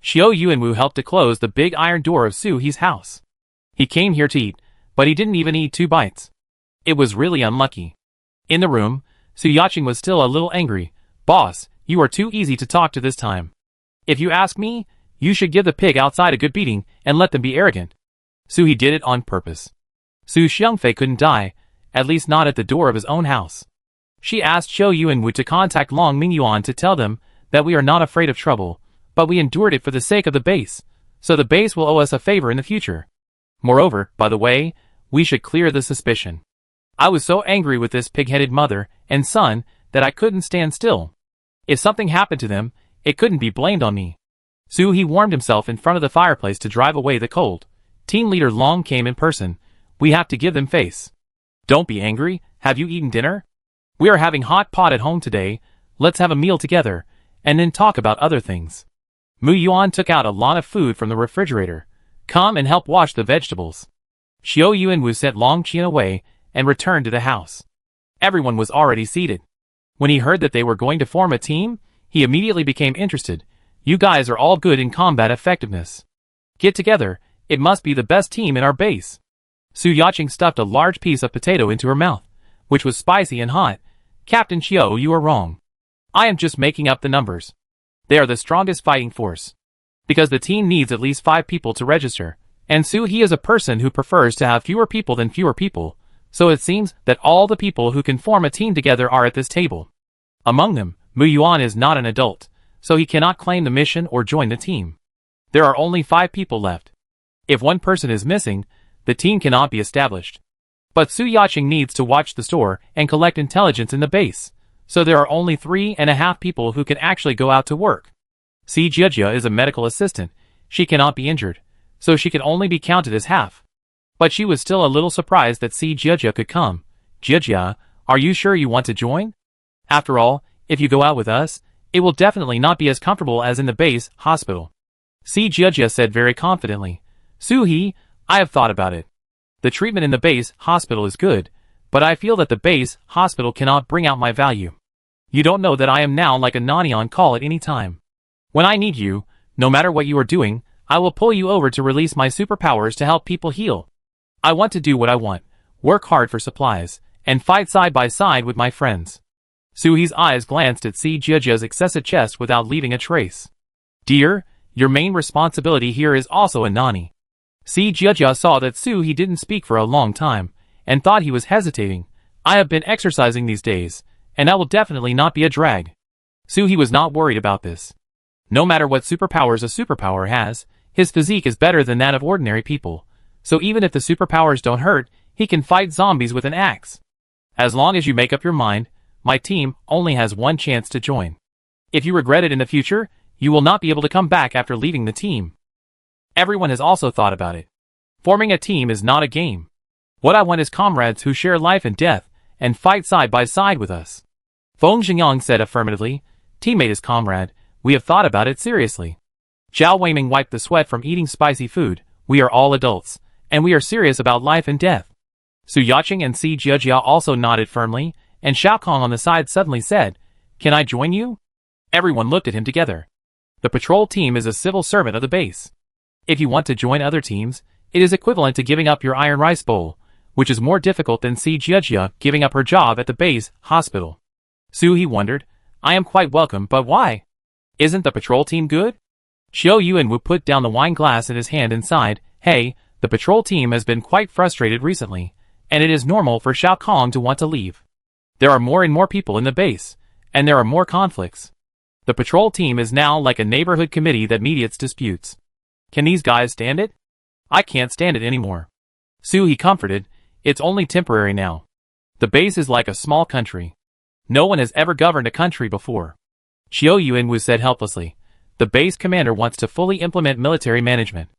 Qiu Yuanwu helped to close the big iron door of Su He's house. He came here to eat, but he didn't even eat 2 bites. It was really unlucky. In the room, Su Yaqing was still a little angry. Boss, you are too easy to talk to this time. If you ask me, you should give the pig outside a good beating and let them be arrogant. Su He did it on purpose. Su Xiangfei couldn't die, at least not at the door of his own house. She asked Qiu Yuanwu to contact Long Mingyuan to tell them that we are not afraid of trouble, but we endured it for the sake of the base, so the base will owe us a favor in the future. Moreover, by the way, we should clear the suspicion. I was so angry with this pig-headed mother and son that I couldn't stand still. If something happened to them, it couldn't be blamed on me. Su He warmed himself in front of the fireplace to drive away the cold. Team leader Long came in person. We have to give them face. Don't be angry, have you eaten dinner? We are having hot pot at home today, let's have a meal together, and then talk about other things. Mu Yuan took out a lot of food from the refrigerator. Come and help wash the vegetables. Qiu Yuanwu sent Long Qian away and returned to the house. Everyone was already seated. When he heard that they were going to form a team, he immediately became interested. You guys are all good in combat effectiveness. Get together, it must be the best team in our base. Su Yaqing stuffed a large piece of potato into her mouth, which was spicy and hot. Captain Qiu, you are wrong. I am just making up the numbers. They are the strongest fighting force. Because the team needs at least 5 people to register, and Su He is a person who prefers to have fewer people than fewer people, so it seems that all the people who can form a team together are at this table. Among them, Mu Yuan is not an adult, so he cannot claim the mission or join the team. There are only 5 people left. If one person is missing, the team cannot be established. But Su Yaqing needs to watch the store and collect intelligence in the base, so there are only 3.5 people who can actually go out to work. Si Jiejia is a medical assistant. She cannot be injured, so she can only be counted as half. But she was still a little surprised that Si Jiejia could come. Jiejia, are you sure you want to join? After all, if you go out with us, it will definitely not be as comfortable as in the base hospital. Si Jiejia said very confidently. Su He, I have thought about it. The treatment in the base hospital is good, but I feel that the base hospital cannot bring out my value. You don't know that I am now like a nanny on call at any time. When I need you, no matter what you are doing, I will pull you over to release my superpowers to help people heal. I want to do what I want, work hard for supplies, and fight side by side with my friends. Su He's eyes glanced at Si Jiejia's excessive chest without leaving a trace. Dear, your main responsibility here is also a nanny. Si Jiejia saw that Su He didn't speak for a long time, and thought he was hesitating. I have been exercising these days, and that will definitely not be a drag. Su He was not worried about this. No matter what superpowers a superpower has, his physique is better than that of ordinary people, so even if the superpowers don't hurt, he can fight zombies with an axe. As long as you make up your mind, my team only has one chance to join. If you regret it in the future, you will not be able to come back after leaving the team. Everyone has also thought about it. Forming a team is not a game. What I want is comrades who share life and death, and fight side by side with us. Feng Xingyang said affirmatively. Teammate is comrade, we have thought about it seriously. Zhao Weiming wiped the sweat from eating spicy food. We are all adults, and we are serious about life and death. Su Yaqing and Si Jiejia also nodded firmly, and Xiao Kong on the side suddenly said, Can I join you? Everyone looked at him together. The patrol team is a civil servant of the base. If you want to join other teams, it is equivalent to giving up your iron rice bowl, which is more difficult than Si Jiejia giving up her job at the base hospital. Su He wondered, I am quite welcome, but why? Isn't the patrol team good? Qiu Yuanwu put down the wine glass in his hand and sighed. Hey, the patrol team has been quite frustrated recently, and it is normal for Xiao Kong to want to leave. There are more and more people in the base, and there are more conflicts. The patrol team is now like a neighborhood committee that mediates disputes. Can these guys stand it? I can't stand it anymore. Su He comforted, it's only temporary now. The base is like a small country. No one has ever governed a country before. Xiao Yuanwu said helplessly. The base commander wants to fully implement military management.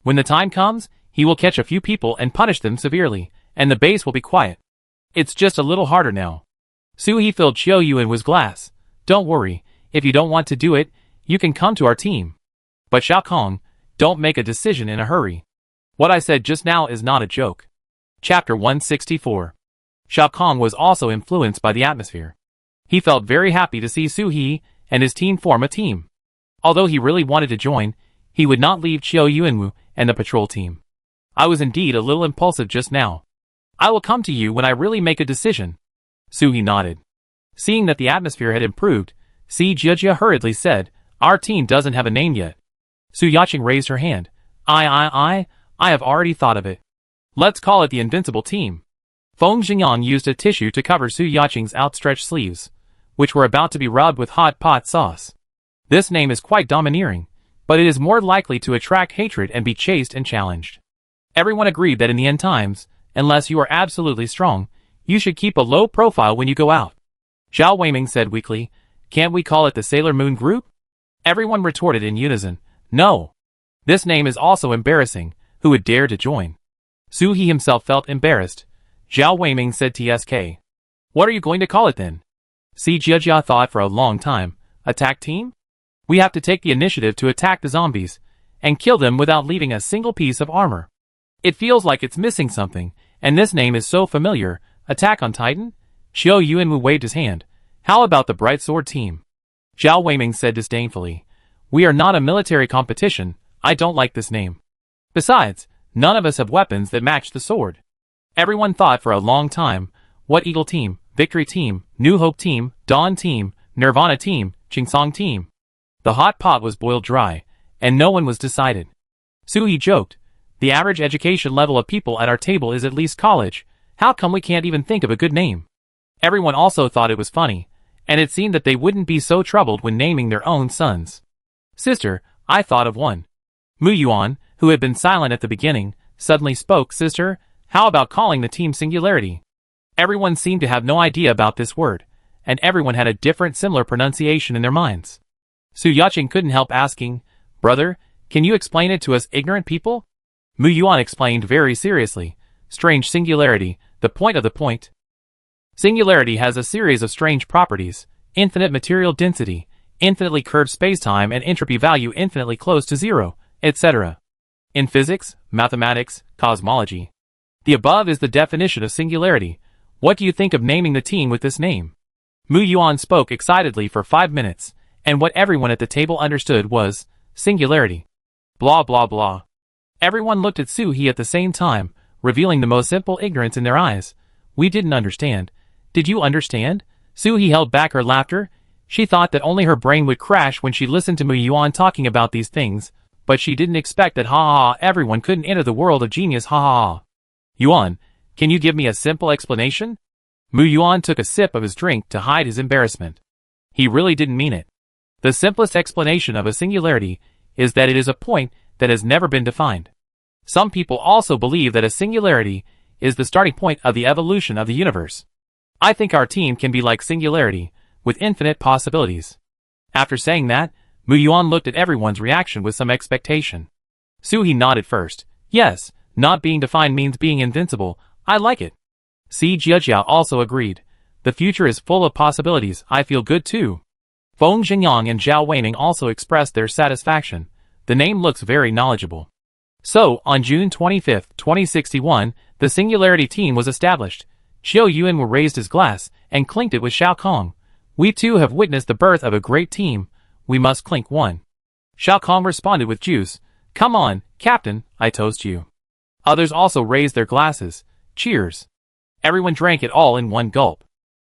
When the time comes, he will catch a few people and punish them severely, and the base will be quiet. It's just a little harder now. Su He filled Xiao Yuanwu's glass. Don't worry, if you don't want to do it, you can come to our team. But Xiao Kong, don't make a decision in a hurry. What I said just now is not a joke. Chapter 164. Xiao Kong was also influenced by the atmosphere. He felt very happy to see Su He and his team form a team. Although he really wanted to join, he would not leave Xiao Yuanwu and the patrol team. I was indeed a little impulsive just now. I will come to you when I really make a decision. Su He nodded. Seeing that the atmosphere had improved, Si Jiajia hurriedly said, Our team doesn't have a name yet. Su Yaqing raised her hand. I have already thought of it. Let's call it the Invincible Team. Feng Xingyang used a tissue to cover Su Yaqing's outstretched sleeves, which were about to be rubbed with hot pot sauce. This name is quite domineering, but it is more likely to attract hatred and be chased and challenged. Everyone agreed that in the end times, unless you are absolutely strong, you should keep a low profile when you go out. Zhao Weiming said weakly, Can't we call it the Sailor Moon Group? Everyone retorted in unison, No. This name is also embarrassing. Who would dare to join? Su He himself felt embarrassed. Zhao Weiming said TSK. What are you going to call it then? Si Jiajia thought for a long time. Attack team? We have to take the initiative to attack the zombies, and kill them without leaving a single piece of armor. It feels like it's missing something, and this name is so familiar. Attack on Titan? Xiao Yuanwu waved his hand. How about the Bright Sword team? Zhao Weiming said disdainfully. We are not a military competition. I don't like this name. Besides, none of us have weapons that match the sword. Everyone thought for a long time. What Eagle team, Victory team, New Hope team, Dawn team, Nirvana team, Qingsong team? The hot pot was boiled dry, and no one was decided. Su He joked. The average education level of people at our table is at least college. How come we can't even think of a good name? Everyone also thought it was funny, and it seemed that they wouldn't be so troubled when naming their own sons. Sister, I thought of one. Mu Yuan, who had been silent at the beginning, suddenly spoke. Sister, how about calling the team Singularity? Everyone seemed to have no idea about this word, and everyone had a different similar pronunciation in their minds. Su Yaqing couldn't help asking, Brother, can you explain it to us ignorant people? Mu Yuan explained very seriously. Strange singularity, the point of the point. Singularity has a series of strange properties, infinite material density, infinitely curved spacetime and entropy value infinitely close to zero, etc. In physics, mathematics, cosmology. The above is the definition of singularity. What do you think of naming the team with this name? Mu Yuan spoke excitedly for 5 minutes, and what everyone at the table understood was, singularity. Blah blah blah. Everyone looked at Su He at the same time, revealing the most simple ignorance in their eyes. We didn't understand. Did you understand? Su He held back her laughter. She thought that only her brain would crash when she listened to Mu Yuan talking about these things, but she didn't expect that everyone couldn't enter the world of genius Yuan, can you give me a simple explanation? Mu Yuan took a sip of his drink to hide his embarrassment. He really didn't mean it. The simplest explanation of a singularity is that it is a point that has never been defined. Some people also believe that a singularity is the starting point of the evolution of the universe. I think our team can be like singularity, with infinite possibilities. After saying that, Mu Yuan looked at everyone's reaction with some expectation. Su He nodded first. Yes, not being defined means being invincible. I like it. Si Jiajia also agreed. The future is full of possibilities. I feel good too. Feng Xingyang and Zhao Weiming also expressed their satisfaction. The name looks very knowledgeable. So, on June 25, 2061, the Singularity team was established. Xiao Yuanwu raised his glass and clinked it with Xiao Kong. We too have witnessed the birth of a great team. We must clink one. Xiao Kong responded with juice. Come on, Captain, I toast you. Others also raised their glasses. Cheers. Everyone drank it all in one gulp.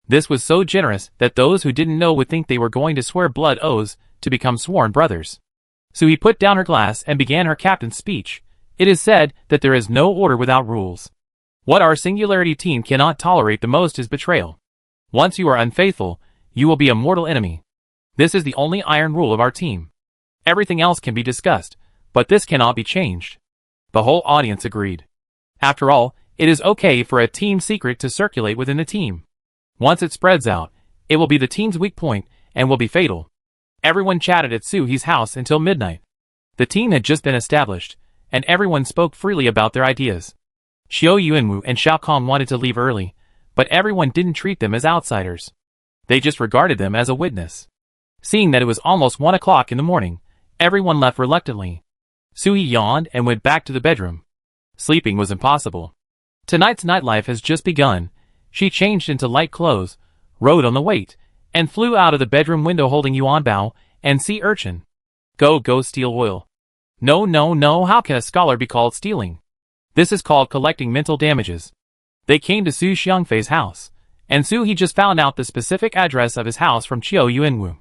This was so generous that those who didn't know would think they were going to swear blood oaths to become sworn brothers. So he put down her glass and began her captain's speech. It is said that there is no order without rules. What our Singularity team cannot tolerate the most is betrayal. Once you are unfaithful, you will be a mortal enemy. This is the only iron rule of our team. Everything else can be discussed, but this cannot be changed. The whole audience agreed. After all, It is okay for a team secret to circulate within the team. Once it spreads out, it will be the team's weak point and will be fatal. Everyone chatted at Soo-hee's house until midnight. The team had just been established, and everyone spoke freely about their ideas. Xiao Yuanwu and Xiao Kong wanted to leave early, but everyone didn't treat them as outsiders. They just regarded them as a witness. Seeing that it was almost 1 o'clock in the morning, everyone left reluctantly. Soo-hee yawned and went back to the bedroom. Sleeping was impossible. Tonight's nightlife has just begun. She changed into light clothes, rode on the weight, and flew out of the bedroom window holding Yuanbao and Sea Urchin. Go steal oil. No, how can a scholar be called stealing? This is called collecting mental damages. They came to Su Xiangfei's house, and Soo-hee just found out the specific address of his house from Qiao Yuanwu.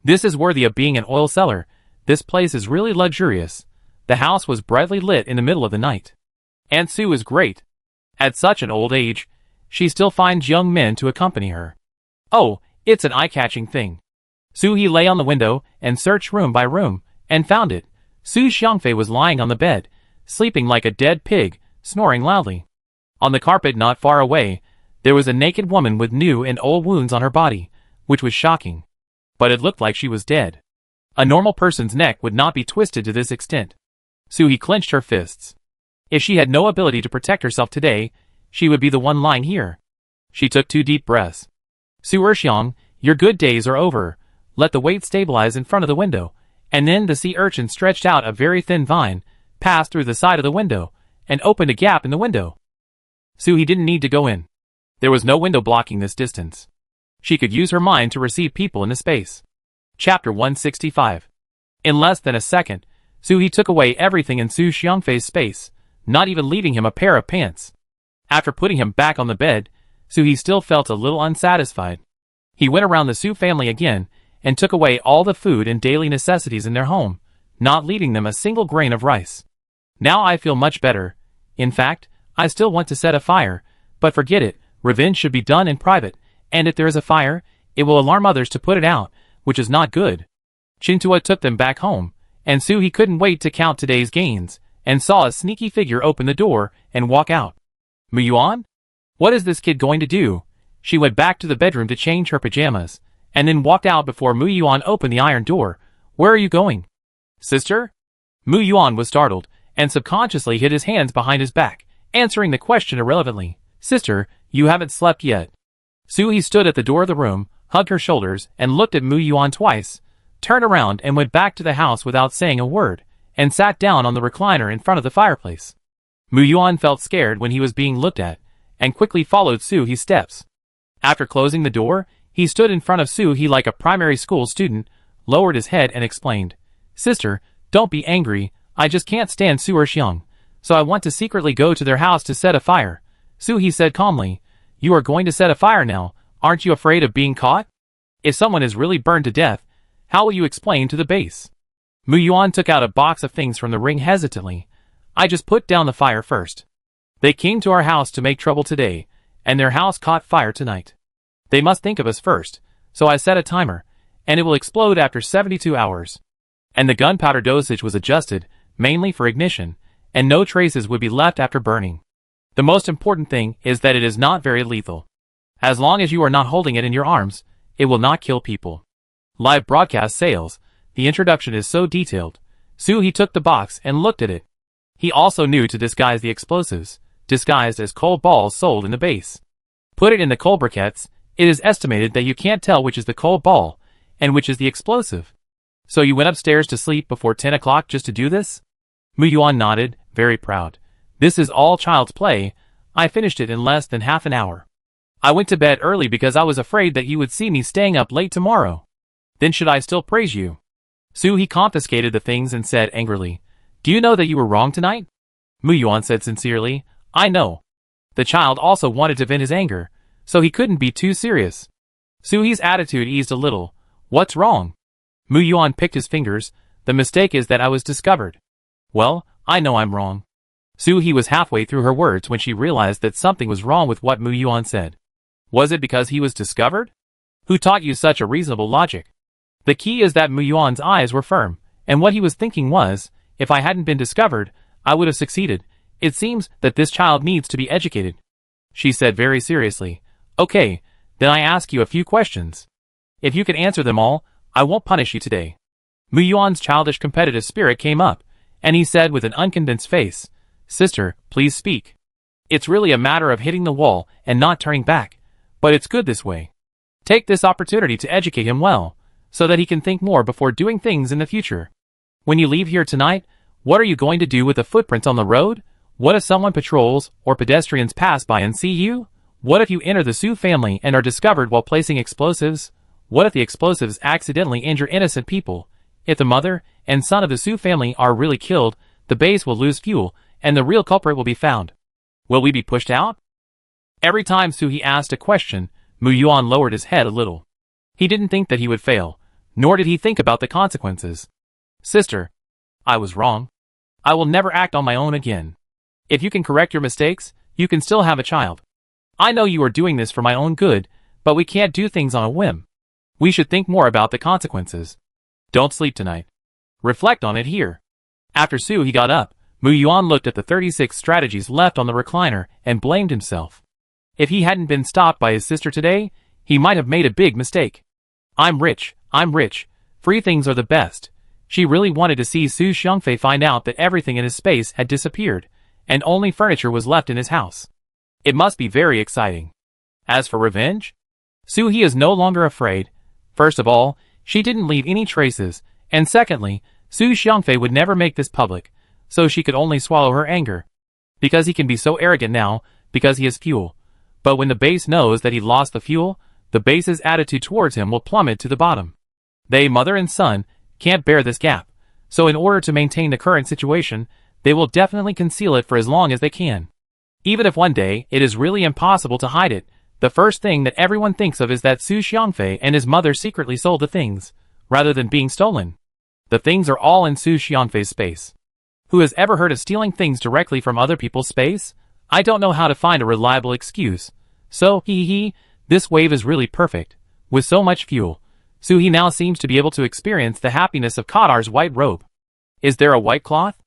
This is worthy of being an oil seller. This place is really luxurious. The house was brightly lit in the middle of the night. Aunt Sue is great. At such an old age, she still finds young men to accompany her. Oh, it's an eye-catching thing. Soo-hee lay on the window and searched room by room, and found it. Su Xiangfei was lying on the bed, sleeping like a dead pig, snoring loudly. On the carpet not far away, there was a naked woman with new and old wounds on her body, which was shocking. But it looked like she was dead. A normal person's neck would not be twisted to this extent. Soo-hee clenched her fists. If she had no ability to protect herself today, she would be the one lying here. She took 2 deep breaths. Su Urxiang, your good days are over. Let the weight stabilize in front of the window, and then the sea urchin stretched out a very thin vine, passed through the side of the window, and opened a gap in the window. Soo-hee didn't need to go in. There was no window blocking this distance. She could use her mind to receive people into space. Chapter 165. In less than a second, Soo-hee took away everything in Su Xiangfei's space, not even leaving him a pair of pants. After putting him back on the bed, Soo-hee still felt a little unsatisfied. He went around the Su family again, and took away all the food and daily necessities in their home, not leaving them a single grain of rice. Now I feel much better. In fact, I still want to set a fire, but forget it, revenge should be done in private, and if there is a fire, it will alarm others to put it out, which is not good. Chintua took them back home, and Soo-hee couldn't wait to count today's gains, and saw a sneaky figure open the door and walk out. Muyuan? What is this kid going to do? She went back to the bedroom to change her pajamas, and then walked out before Muyuan opened the iron door. Where are you going? Sister? Muyuan was startled, and subconsciously hid his hands behind his back, answering the question irrelevantly. Sister, you haven't slept yet. Soo-hee stood at the door of the room, hugged her shoulders, and looked at Muyuan twice, turned around and went back to the house without saying a word, and sat down on the recliner in front of the fireplace. Muyuan felt scared when he was being looked at, and quickly followed Soo-hee's steps. After closing the door, he stood in front of Soo-hee like a primary school student, lowered his head and explained, Sister, don't be angry, I just can't stand Su Urxiang, so I want to secretly go to their house to set a fire. Soo-hee said calmly, You are going to set a fire now, aren't you afraid of being caught? If someone is really burned to death, how will you explain to the base? Muyuan took out a box of things from the ring hesitantly. I just put down the fire first. They came to our house to make trouble today, and their house caught fire tonight. They must think of us first, so I set a timer, and it will explode after 72 hours. And the gunpowder dosage was adjusted, mainly for ignition, and no traces would be left after burning. The most important thing is that it is not very lethal. As long as you are not holding it in your arms, it will not kill people. Live broadcast sales, the introduction is so detailed. Soo-hee took the box and looked at it. He also knew to disguise the explosives, disguised as coal balls sold in the base. Put it in the coal briquettes, it is estimated that you can't tell which is the coal ball, and which is the explosive. So you went upstairs to sleep before 10 o'clock just to do this? Muyuan nodded, very proud. This is all child's play, I finished it in less than half an hour. I went to bed early because I was afraid that you would see me staying up late tomorrow. Then should I still praise you? Soo-hee confiscated the things and said angrily, Do you know that you were wrong tonight? Muyuan said sincerely, I know. The child also wanted to vent his anger, so he couldn't be too serious. Soo-hee's attitude eased a little. What's wrong? Muyuan picked his fingers. The mistake is that I was discovered. Well, I know I'm wrong. Soo-hee was halfway through her words when she realized that something was wrong with what Muyuan said. Was it because he was discovered? Who taught you such a reasonable logic? The key is that Muyuan's eyes were firm, and what he was thinking was, if I hadn't been discovered, I would have succeeded. It seems that this child needs to be educated. She said very seriously. Okay, then I ask you a few questions. If you can answer them all, I won't punish you today. Mu Yuan's childish competitive spirit came up, and he said with an unconvinced face, Sister, please speak. It's really a matter of hitting the wall and not turning back, but it's good this way. Take this opportunity to educate him well, so that he can think more before doing things in the future. When you leave here tonight, what are you going to do with the footprints on the road? What if someone patrols or pedestrians pass by and see you? What if you enter the Su family and are discovered while placing explosives? What if the explosives accidentally injure innocent people? If the mother and son of the Su family are really killed, the base will lose fuel, and the real culprit will be found. Will we be pushed out? Every time Su-hee asked a question, Mu Yuan lowered his head a little. He didn't think that he would fail, nor did he think about the consequences. Sister, I was wrong. I will never act on my own again. If you can correct your mistakes, you can still have a child. I know you are doing this for my own good, but we can't do things on a whim. We should think more about the consequences. Don't sleep tonight. Reflect on it here. After Su-hee got up, Mu Yuan looked at the 36 strategies left on the recliner and blamed himself. If he hadn't been stopped by his sister today, he might have made a big mistake. I'm rich. Free things are the best. She really wanted to see Su Xiangfei find out that everything in his space had disappeared, and only furniture was left in his house. It must be very exciting. As for revenge, Su-hee is no longer afraid. First of all, she didn't leave any traces, and secondly, Su Xiangfei would never make this public, so she could only swallow her anger. Because he can be so arrogant now, because he has fuel. But when the base knows that he lost the fuel, the base's attitude towards him will plummet to the bottom. They, mother and son, can't bear this gap, so in order to maintain the current situation, they will definitely conceal it for as long as they can. Even if one day it is really impossible to hide it, the first thing that everyone thinks of is that Su Xiangfei and his mother secretly sold the things, rather than being stolen. The things are all in Su Xiangfei's space. Who has ever heard of stealing things directly from other people's space? I don't know how to find a reliable excuse. So, this wave is really perfect. With so much fuel, Su-hee now seems to be able to experience the happiness of Qadar's white robe. Is there a white cloth?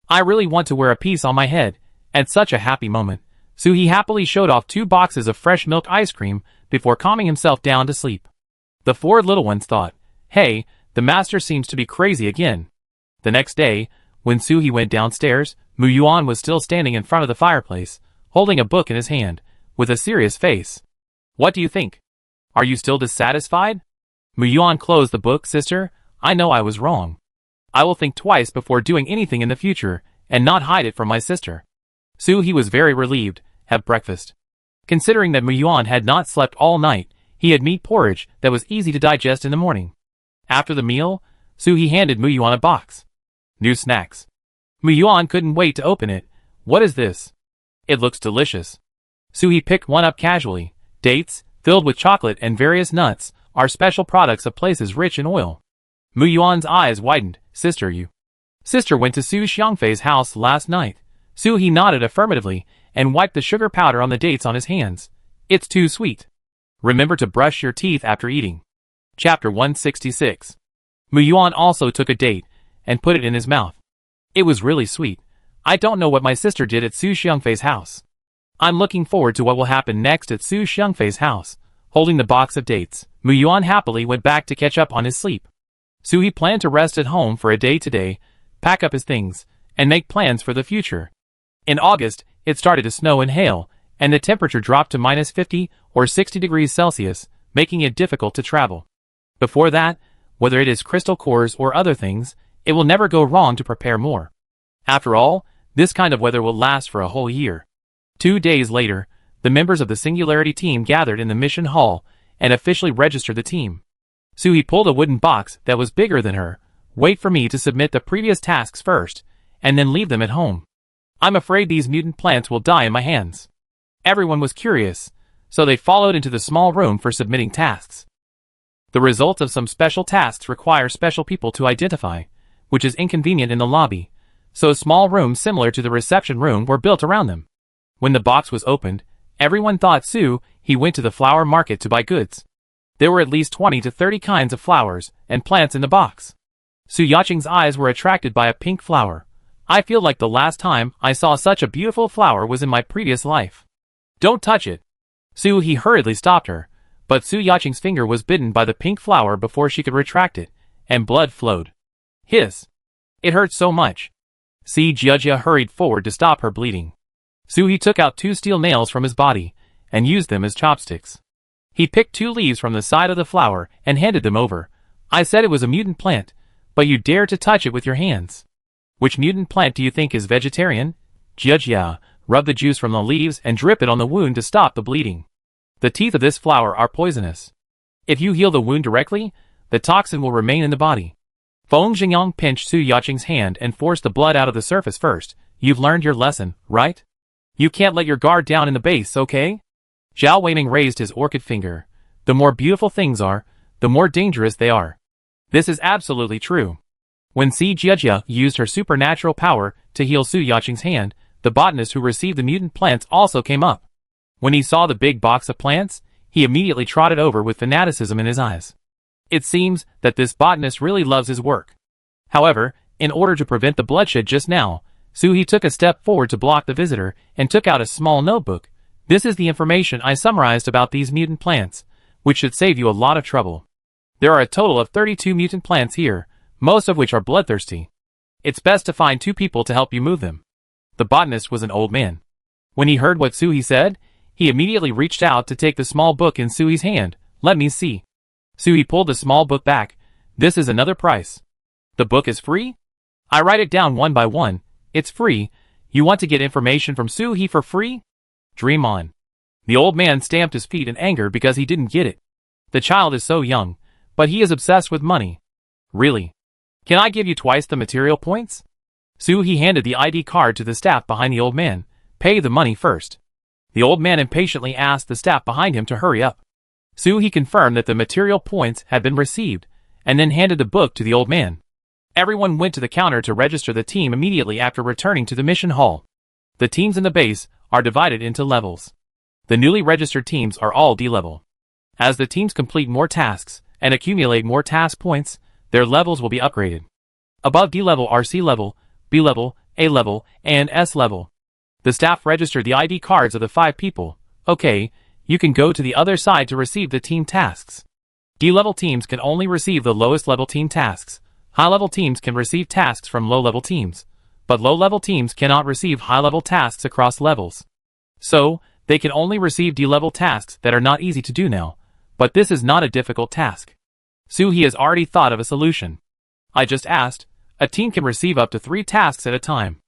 I really want to wear a piece on my head. At such a happy moment, Su-hee happily showed off 2 boxes of fresh milk ice cream before calming himself down to sleep. The 4 little ones thought, hey, the master seems to be crazy again. The next day, when Su-hee went downstairs, Mu Yuan was still standing in front of the fireplace, holding a book in his hand, with a serious face. What do you think? Are you still dissatisfied? Mu Yuan closed the book. Sister, I know I was wrong. I will think twice before doing anything in the future, and not hide it from my sister. Su-hee was very relieved. Have breakfast. Considering that Mu Yuan had not slept all night, he had meat porridge that was easy to digest in the morning. After the meal, Su-hee handed Mu Yuan a box. New snacks. Mu Yuan couldn't wait to open it. What is this? It looks delicious. Su-hee picked one up casually. Dates, filled with chocolate and various nuts, are special products of places rich in oil. Mu Yuan's eyes widened. Sister went to Su Xiangfei's house last night. Su-hee nodded affirmatively and wiped the sugar powder on the dates on his hands. It's too sweet. Remember to brush your teeth after eating. Chapter 166. Mu Yuan also took a date and put it in his mouth. It was really sweet. I don't know what my sister did at Su Xiangfei's house. I'm looking forward to what will happen next at Su Xiangfei's house. Holding the box of dates, Mu Yuan happily went back to catch up on his sleep. Su-hee planned to rest at home for a day today, pack up his things, and make plans for the future. In August, it started to snow and hail, and the temperature dropped to -50 or 60 degrees Celsius, making it difficult to travel. Before that, whether it is crystal cores or other things, it will never go wrong to prepare more. After all, this kind of weather will last for a whole year. 2 days later, the members of the Singularity team gathered in the mission hall and officially registered the team. Su-hee pulled a wooden box that was bigger than her. Wait for me to submit the previous tasks first, and then leave them at home. I'm afraid these mutant plants will die in my hands. Everyone was curious, so they followed into the small room for submitting tasks. The results of some special tasks require special people to identify, which is inconvenient in the lobby, so small rooms similar to the reception room were built around them. When the box was opened, everyone thought Su-hee went to the flower market to buy goods. There were at least 20 to 30 kinds of flowers and plants in the box. Su Yaqing's eyes were attracted by a pink flower. I feel like the last time I saw such a beautiful flower was in my previous life. Don't touch it. Su-He hurriedly stopped her, but Su Yaqing's finger was bitten by the pink flower before she could retract it, and blood flowed. Hiss. It hurt so much. Si Jiajia hurried forward to stop her bleeding. Su-He took out 2 steel nails from his body, and used them as chopsticks. He picked 2 leaves from the side of the flower and handed them over. I said it was a mutant plant, but you dare to touch it with your hands. Which mutant plant do you think is vegetarian? Jiajia, rub the juice from the leaves and drip it on the wound to stop the bleeding. The teeth of this flower are poisonous. If you heal the wound directly, the toxin will remain in the body. Feng Xingyang pinched Su Yaqing's hand and forced the blood out of the surface first. You've learned your lesson, right? You can't let your guard down in the base, okay? Zhao Weiming raised his orchid finger. The more beautiful things are, the more dangerous they are. This is absolutely true. When Si Jiajia used her supernatural power to heal Su Yaqing's hand, the botanist who received the mutant plants also came up. When he saw the big box of plants, he immediately trotted over with fanaticism in his eyes. It seems that this botanist really loves his work. However, in order to prevent the bloodshed just now, Su-He took a step forward to block the visitor and took out a small notebook. This is the information I summarized about these mutant plants, which should save you a lot of trouble. There are a total of 32 mutant plants here, most of which are bloodthirsty. It's best to find 2 people to help you move them. The botanist was an old man. When he heard what Su-He said, he immediately reached out to take the small book in Su-He's hand. Let me see. Su-He pulled the small book back. This is another price. The book is free? I write it down one by one. It's free. You want to get information from Su-He for free? Dream on. The old man stamped his feet in anger because he didn't get it. The child is so young, but he is obsessed with money. Really? Can I give you twice the material points? Su-He handed the ID card to the staff behind the old man. Pay the money first. The old man impatiently asked the staff behind him to hurry up. Su-He confirmed that the material points had been received, and then handed the book to the old man. Everyone went to the counter to register the team immediately after returning to the mission hall. The teams in the base are divided into levels. The newly registered teams are all D-level. As the teams complete more tasks and accumulate more task points, their levels will be upgraded. Above D-level are C-level, B-level, A-level, and S-level. The staff registered the ID cards of the 5 people. Okay, you can go to the other side to receive the team tasks. D-level teams can only receive the lowest level team tasks. High-level teams can receive tasks from low-level teams, but low-level teams cannot receive high-level tasks across levels. So, they can only receive D-level tasks that are not easy to do now, but this is not a difficult task. Su-He has already thought of a solution. I just asked, a team can receive up to 3 tasks at a time.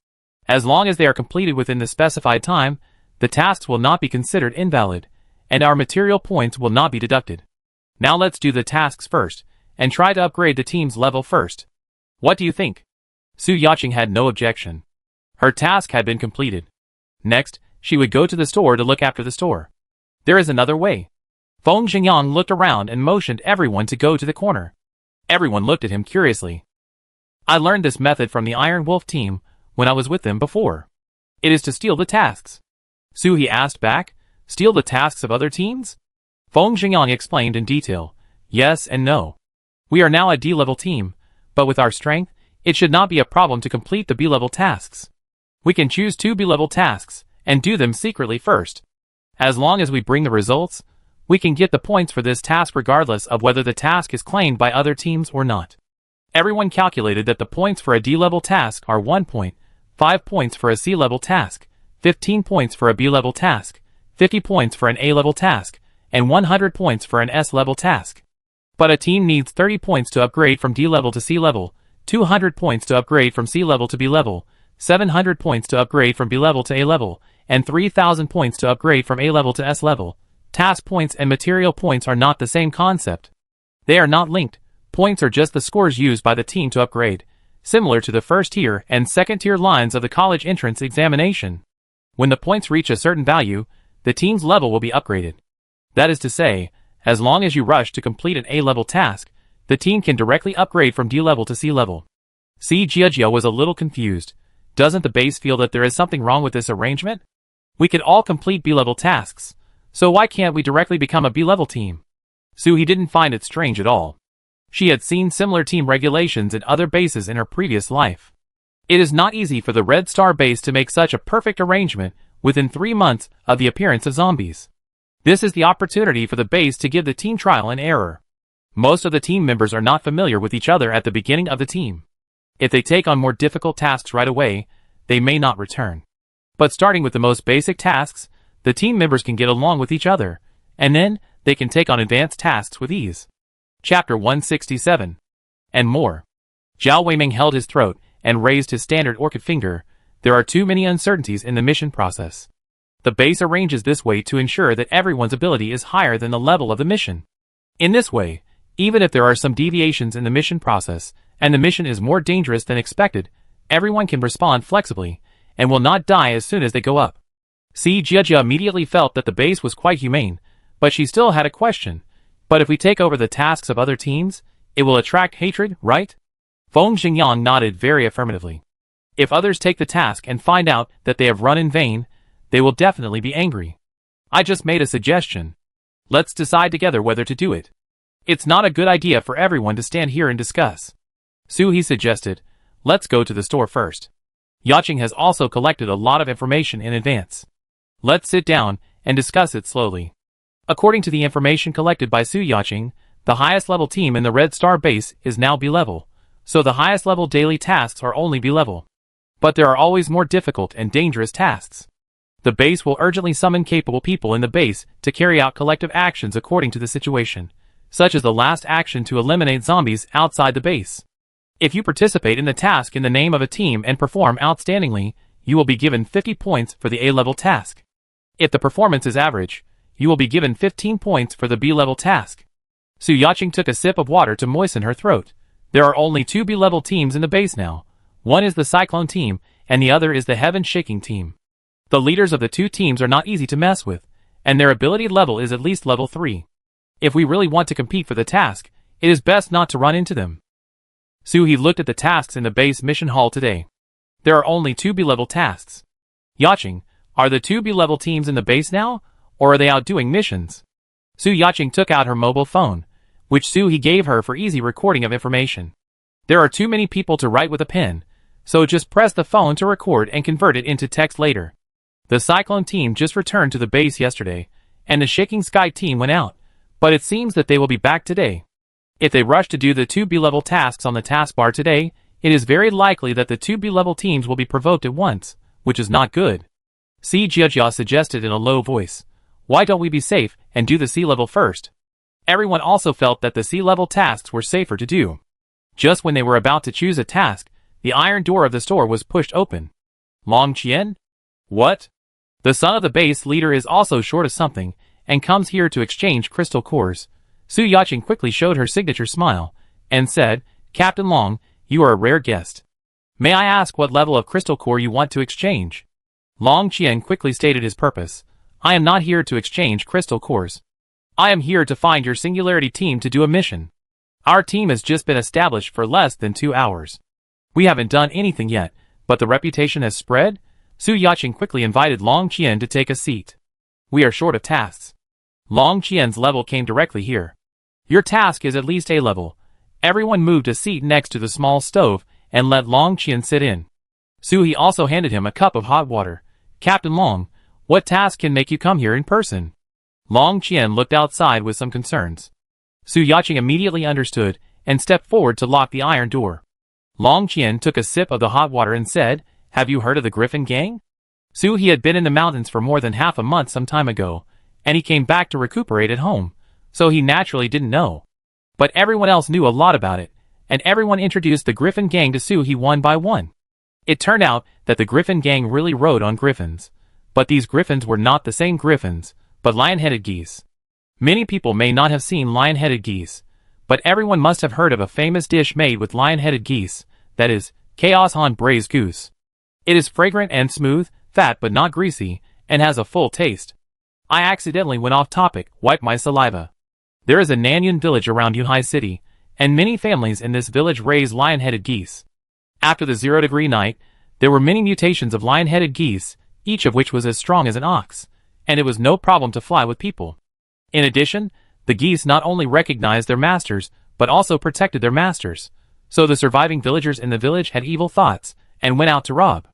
As long as they are completed within the specified time, the tasks will not be considered invalid, and our material points will not be deducted. Now let's do the tasks first, and try to upgrade the team's level first. What do you think? Su Yaqing had no objection. Her task had been completed. Next, she would go to the store to look after the store. There is another way. Feng Xingyang looked around and motioned everyone to go to the corner. Everyone looked at him curiously. I learned this method from the Iron Wolf team when I was with them before. It is to steal the tasks. Su-He asked back, steal the tasks of other teams? Feng Xingyang explained in detail. Yes and no. We are now a D-level team, but with our strength, it should not be a problem to complete the B-level tasks. We can choose 2 B-level tasks, and do them secretly first. As long as we bring the results, we can get the points for this task regardless of whether the task is claimed by other teams or not. Everyone calculated that the points for a D-level task are 1 point, 5 points for a C-level task, 15 points for a B-level task, 50 points for an A-level task, and 100 points for an S-level task. But a team needs 30 points to upgrade from D-level to C-level, 200 points to upgrade from C-level to B-level, 700 points to upgrade from B-level to A-level, and 3,000 points to upgrade from A-level to S-level. Task points and material points are not the same concept. They are not linked. Points are just the scores used by the team to upgrade, similar to the first tier and second tier lines of the college entrance examination. When the points reach a certain value, the team's level will be upgraded. That is to say, as long as you rush to complete an A-level task, the team can directly upgrade from D-level to C-level. Si Jiajia was a little confused. Doesn't the base feel that there is something wrong with this arrangement? We can all complete B-level tasks, so why can't we directly become a B-level team? Su-He didn't find it strange at all. She had seen similar team regulations in other bases in her previous life. It is not easy for the Red Star base to make such a perfect arrangement within 3 months of the appearance of zombies. This is the opportunity for the base to give the team trial and error. Most of the team members are not familiar with each other at the beginning of the team. If they take on more difficult tasks right away, they may not return. But starting with the most basic tasks, the team members can get along with each other, and then they can take on advanced tasks with ease. Chapter 167. And more. Zhao Weiming held his throat and raised his standard orchid finger. There are too many uncertainties in the mission process. The base arranges this way to ensure that everyone's ability is higher than the level of the mission. In this way, even if there are some deviations in the mission process, and the mission is more dangerous than expected, everyone can respond flexibly, and will not die as soon as they go up. Si Jiajia immediately felt that the base was quite humane, but she still had a question. But if we take over the tasks of other teams, it will attract hatred, right? Feng Xingyang nodded very affirmatively. If others take the task and find out that they have run in vain, they will definitely be angry. I just made a suggestion. Let's decide together whether to do it. It's not a good idea for everyone to stand here and discuss. Suhi suggested, let's go to the store first. Yaching has also collected a lot of information in advance. Let's sit down and discuss it slowly. According to the information collected by Su Yaching, the highest level team in the Red Star base is now B level, so the highest level daily tasks are only B level. But there are always more difficult and dangerous tasks. The base will urgently summon capable people in the base to carry out collective actions according to the situation, such as the last action to eliminate zombies outside the base. If you participate in the task in the name of a team and perform outstandingly, you will be given 50 points for the A-level task. If the performance is average, you will be given 15 points for the B-level task. Su Yaching took a sip of water to moisten her throat. There are only 2 B-level teams in the base now. One is the Cyclone team, and the other is the Heaven Shaking team. The leaders of the 2 teams are not easy to mess with, and their ability level is at least level 3. If we really want to compete for the task, it is best not to run into them. Suhi looked at the tasks in the base mission hall today. There are only 2 B-level tasks. Yaching, are the 2 B-level teams in the base now, or are they out doing missions? Su Yaching took out her mobile phone, which Suhi gave her for easy recording of information. There are too many people to write with a pen, so just press the phone to record and convert it into text later. The Cyclone team just returned to the base yesterday, and the Shaking Sky team went out, but it seems that they will be back today. If they rush to do the 2 B-level tasks on the taskbar today, it is very likely that the 2 B-level teams will be provoked at once, which is not good. Si Jiajia suggested in a low voice, why don't we be safe and do the C-level first? Everyone also felt that the C-level tasks were safer to do. Just when they were about to choose a task, the iron door of the store was pushed open. Long Qian? What? The son of the base leader is also short of something, and comes here to exchange crystal cores. Su Yaching quickly showed her signature smile, and said, Captain Long, you are a rare guest. May I ask what level of crystal core you want to exchange? Long Qian quickly stated his purpose. I am not here to exchange crystal cores. I am here to find your Singularity team to do a mission. Our team has just been established for less than 2 hours. We haven't done anything yet, but the reputation has spread. Su Yaching quickly invited Long Qian to take a seat. We are short of tasks. Long Qian's level came directly here. Your task is at least A level. Everyone moved a seat next to the small stove and let Long Qian sit in. Suhi also handed him a cup of hot water. Captain Long, what task can make you come here in person? Long Qian looked outside with some concerns. Su Yaching immediately understood and stepped forward to lock the iron door. Long Qian took a sip of the hot water and said, Have you heard of the Griffin Gang? Suhi had been in the mountains for more than half a month some time ago, and he came back to recuperate at home, so he naturally didn't know. But everyone else knew a lot about it, and everyone introduced the Griffin Gang to Suhi one by one. It turned out that the Griffin Gang really rode on griffins, but these griffins were not the same griffins, but lion-headed geese. Many people may not have seen lion-headed geese, but everyone must have heard of a famous dish made with lion-headed geese, that is, Chaos Han braised goose. It is fragrant and smooth, fat but not greasy, and has a full taste. I accidentally went off topic, wiped my saliva. There is a Nanyun village around Yuhai City, and many families in this village raise lion-headed geese. After the 0-degree night, there were many mutations of lion-headed geese, each of which was as strong as an ox, and it was no problem to fly with people. In addition, the geese not only recognized their masters, but also protected their masters, so the surviving villagers in the village had evil thoughts, and went out to rob.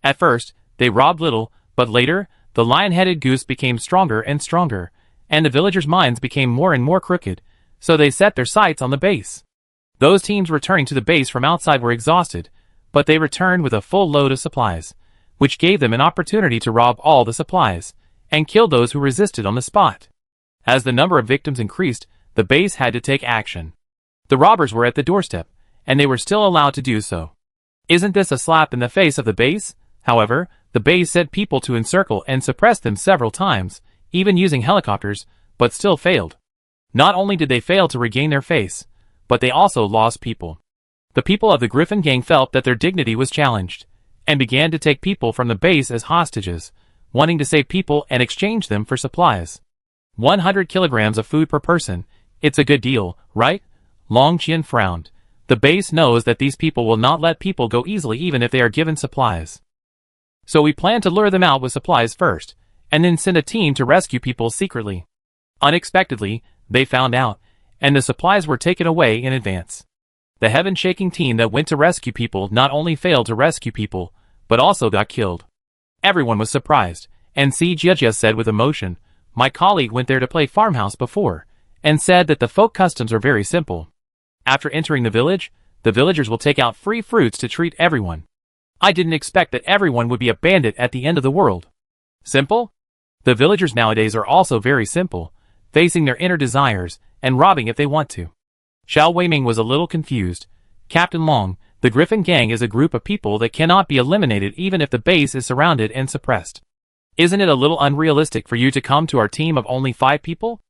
At first, they robbed little, but later, the lion-headed goose became stronger and stronger, and the villagers' minds became more and more crooked, so they set their sights on the base. Those teams returning to the base from outside were exhausted, but they returned with a full load of supplies, which gave them an opportunity to rob all the supplies, and kill those who resisted on the spot. As the number of victims increased, the base had to take action. The robbers were at the doorstep, and they were still allowed to do so. Isn't this a slap in the face of the base? However, the base sent people to encircle and suppress them several times, even using helicopters, but still failed. Not only did they fail to regain their face, but they also lost people. The people of the Griffin gang felt that their dignity was challenged, and began to take people from the base as hostages, wanting to save people and exchange them for supplies. 100 kilograms of food per person, it's a good deal, right? Long Qian frowned. The base knows that these people will not let people go easily even if they are given supplies. So we plan to lure them out with supplies first, and then send a team to rescue people secretly. Unexpectedly, they found out, and the supplies were taken away in advance. The heaven-shaking team that went to rescue people not only failed to rescue people, but also got killed. Everyone was surprised, and Si Jiejia said with emotion, "My colleague went there to play farmhouse before, and said that the folk customs are very simple. After entering the village, the villagers will take out free fruits to treat everyone. I didn't expect that everyone would be a bandit at the end of the world." Simple? The villagers nowadays are also very simple, facing their inner desires, and robbing if they want to. Xiao Weiming was a little confused. Captain Long, the Griffin gang is a group of people that cannot be eliminated even if the base is surrounded and suppressed. Isn't it a little unrealistic for you to come to our team of only 5 people?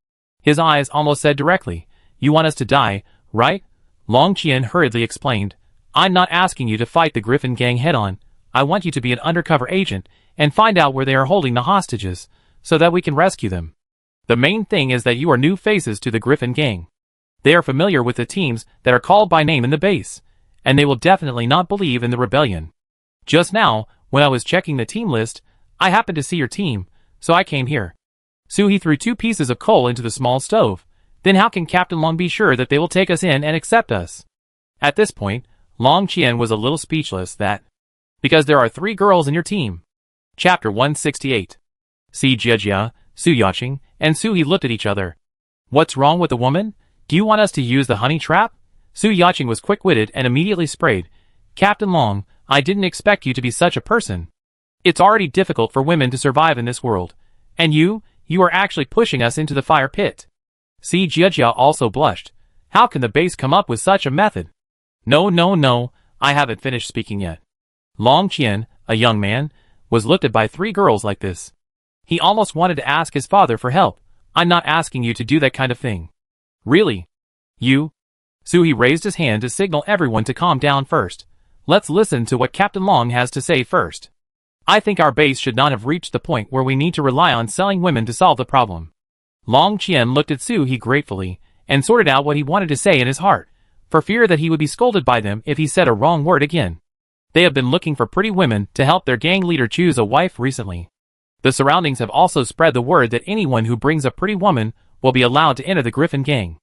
His eyes almost said directly, "You want us to die, right?" Long Qian hurriedly explained, "I'm not asking you to fight the Griffin gang head-on. I want you to be an undercover agent and find out where they are holding the hostages, so that we can rescue them. The main thing is that you are new faces to the Griffin gang. They are familiar with the teams that are called by name in the base, and they will definitely not believe in the rebellion. Just now, when I was checking the team list, I happened to see your team, so I came here." Suhi threw 2 pieces of coal into the small stove. Then how can Captain Long be sure that they will take us in and accept us? At this point, Long Qian was a little speechless because there are 3 girls in your team. Chapter 168. Si Jiejia, Su Yaqing, and Suhi looked at each other. "What's wrong with the woman? Do you want us to use the honey trap?" Su Yaqing was quick-witted and immediately sprayed, "Captain Long, I didn't expect you to be such a person. It's already difficult for women to survive in this world. And you are actually pushing us into the fire pit." Si Jiejia also blushed. How can the base come up with such a method? No, I haven't finished speaking yet. Long Qian, a young man, was looked at by 3 girls like this. He almost wanted to ask his father for help. "I'm not asking you to do that kind of thing." "Really? You?" Suhi raised his hand to signal everyone to calm down first. "Let's listen to what Captain Long has to say first. I think our base should not have reached the point where we need to rely on selling women to solve the problem." Long Qian looked at Suhi gratefully, and sorted out what he wanted to say in his heart, for fear that he would be scolded by them if he said a wrong word again. They have been looking for pretty women to help their gang leader choose a wife recently. The surroundings have also spread the word that anyone who brings a pretty woman will be allowed to enter the Griffin gang.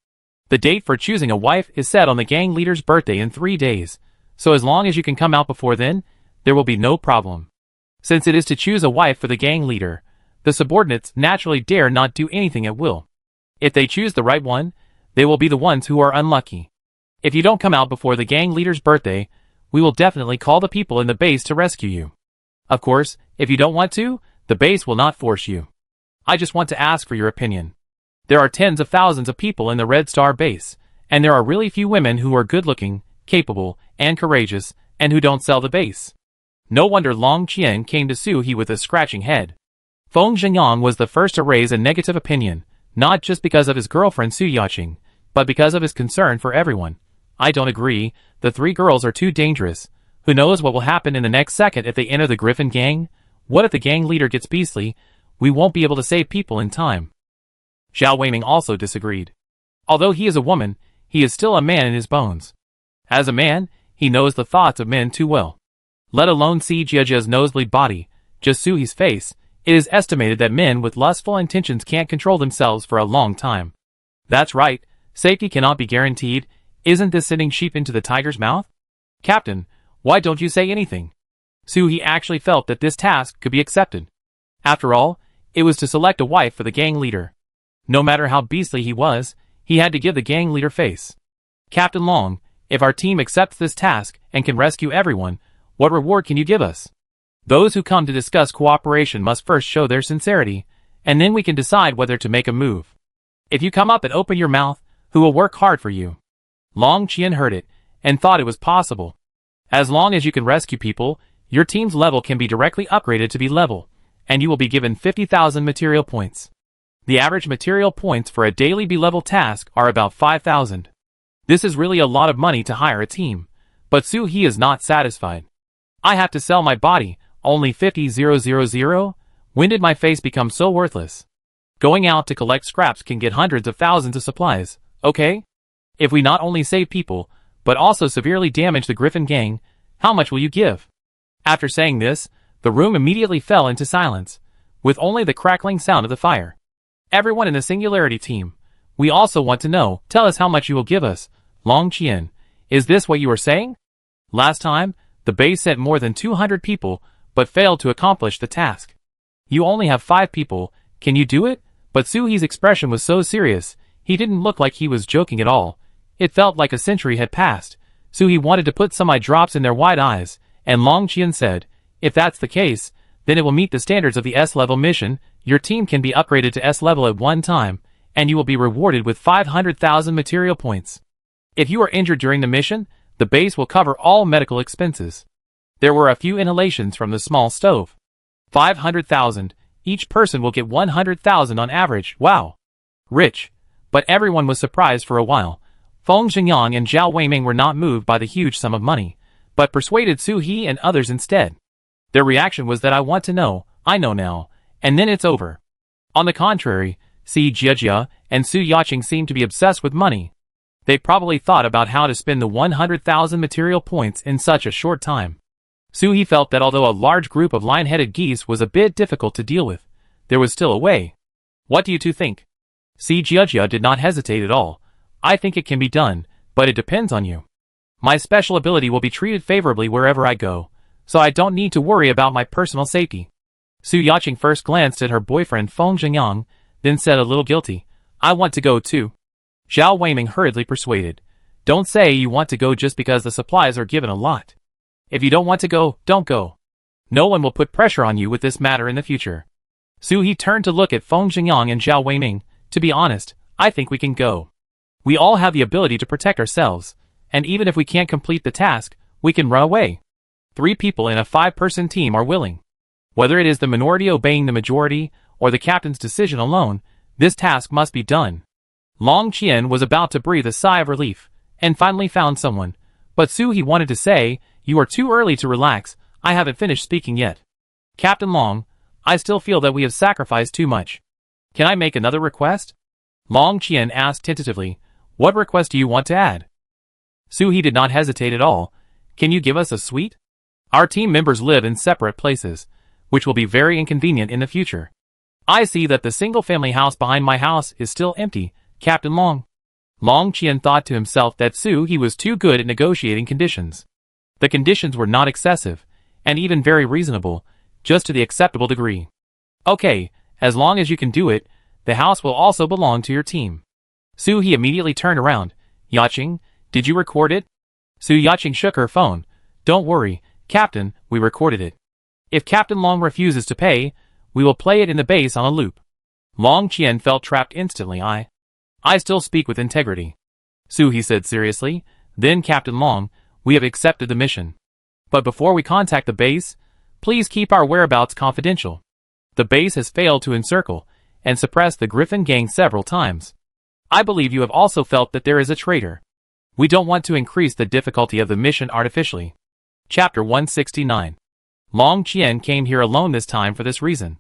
The date for choosing a wife is set on the gang leader's birthday in 3 days, so as long as you can come out before then, there will be no problem. Since it is to choose a wife for the gang leader, the subordinates naturally dare not do anything at will. If they choose the right one, they will be the ones who are unlucky. If you don't come out before the gang leader's birthday, we will definitely call the people in the base to rescue you. Of course, if you don't want to, the base will not force you. I just want to ask for your opinion. There are tens of thousands of people in the Red Star base, and there are really few women who are good-looking, capable, and courageous, and who don't sell the base. No wonder Long Qian came to Suhi with a scratching head. Feng Zhengyang was the first to raise a negative opinion, not just because of his girlfriend Su Yaqing, but because of his concern for everyone. "I don't agree, the 3 girls are too dangerous. Who knows what will happen in the next second if they enter the Griffin gang? What if the gang leader gets beastly? We won't be able to save people in time." Xiao Weiming also disagreed. Although he is a woman, he is still a man in his bones. As a man, he knows the thoughts of men too well. Let alone Si Jiejia's nosebleed body, just Suhi's face, it is estimated that men with lustful intentions can't control themselves for a long time. That's right, safety cannot be guaranteed. Isn't this sending sheep into the tiger's mouth? "Captain, why don't you say anything?" Suhee actually felt that this task could be accepted. After all, it was to select a wife for the gang leader. No matter how beastly he was, he had to give the gang leader face. Captain Long, if our team accepts this task and can rescue everyone, what reward can you give us? Those who come to discuss cooperation must first show their sincerity, and then we can decide whether to make a move. If you come up and open your mouth, who will work hard for you? Long Qian heard it, and thought it was possible. As long as you can rescue people, your team's level can be directly upgraded to B level, and you will be given 50,000 material points. The average material points for a daily B-level task are about 5,000. This is really a lot of money to hire a team, but Suhee is not satisfied. I have to sell my body, only 50,000? When did my face become so worthless? Going out to collect scraps can get hundreds of thousands of supplies, okay? If we not only save people, but also severely damage the Griffin gang, how much will you give? After saying this, the room immediately fell into silence, with only the crackling sound of the fire. Everyone in the Singularity team, we also want to know, tell us how much you will give us. Long Qian, is this what you were saying? Last time, the base sent more than 200 people, but failed to accomplish the task. You only have 5 people, can you do it? But Suhee's expression was so serious, he didn't look like he was joking at all. It felt like a century had passed. Suhee wanted to put some eye drops in their wide eyes, and Long Qian said, if that's the case, then it will meet the standards of the S-level mission. Your team can be upgraded to S-level at one time, and you will be rewarded with 500,000 material points. If you are injured during the mission, the base will cover all medical expenses. There were a few inhalations from the small stove. 500,000, each person will get 100,000 on average. Wow. Rich. But everyone was surprised for a while. Feng Xingyang and Zhao Weiming were not moved by the huge sum of money, but persuaded Suhee and others instead. Their reaction was that I want to know, I know now, and then it's over. On the contrary, Si Jiejia and Su Yaqing seemed to be obsessed with money. They probably thought about how to spend the 100,000 material points in such a short time. Suhee felt that although a large group of lion-headed geese was a bit difficult to deal with, there was still a way. What do you two think? Si Jiejia did not hesitate at all. I think it can be done, but it depends on you. My special ability will be treated favorably wherever I go, so I don't need to worry about my personal safety. Su Yaqing first glanced at her boyfriend Feng Xingyang, then said a little guilty, I want to go too. Zhao Weiming hurriedly persuaded, don't say you want to go just because the supplies are given a lot. If you don't want to go, don't go. No one will put pressure on you with this matter in the future. Suhee turned to look at Feng Xingyang and Zhao Weiming. To be honest, I think we can go. We all have the ability to protect ourselves, and even if we can't complete the task, we can run away. 3 people in a 5-person team are willing. Whether it is the minority obeying the majority, or the captain's decision alone, this task must be done. Long Qian was about to breathe a sigh of relief, and finally found someone, but Suhee wanted to say, you are too early to relax, I haven't finished speaking yet. Captain Long, I still feel that we have sacrificed too much. Can I make another request? Long Qian asked tentatively, what request do you want to add? Suhee did not hesitate at all. Can you give us a suite? Our team members live in separate places, which will be very inconvenient in the future. I see that the single-family house behind my house is still empty, Captain Long. Long Qian thought to himself that Suhee was too good at negotiating conditions. The conditions were not excessive, and even very reasonable, just to the acceptable degree. Okay, as long as you can do it, the house will also belong to your team. Suhee immediately turned around. Yaqing, did you record it? Su Yaqing shook her phone. Don't worry, Captain, we recorded it. If Captain Long refuses to pay, we will play it in the base on a loop. Long Qian felt trapped instantly. I still speak with integrity. Suhee said seriously. Then Captain Long, we have accepted the mission. But before we contact the base, please keep our whereabouts confidential. The base has failed to encircle and suppress the Griffin gang several times. I believe you have also felt that there is a traitor. We don't want to increase the difficulty of the mission artificially. Chapter 169. Long Qian came here alone this time for this reason.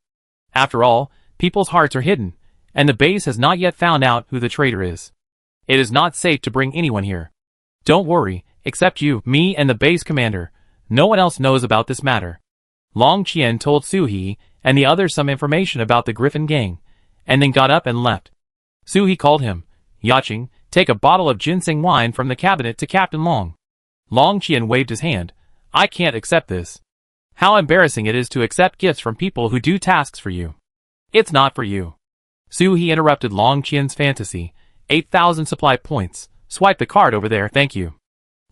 After all, people's hearts are hidden, and the base has not yet found out who the traitor is. It is not safe to bring anyone here. Don't worry, except you, me and the base commander. No one else knows about this matter. Long Qian told Suhee and the others some information about the Griffin gang, and then got up and left. Suhee called him. Yaqing, take a bottle of ginseng wine from the cabinet to Captain Long. Long Qian waved his hand. I can't accept this. How embarrassing it is to accept gifts from people who do tasks for you. It's not for you. Su-hee interrupted Long Qian's fantasy. 8,000 supply points. Swipe the card over there, thank you.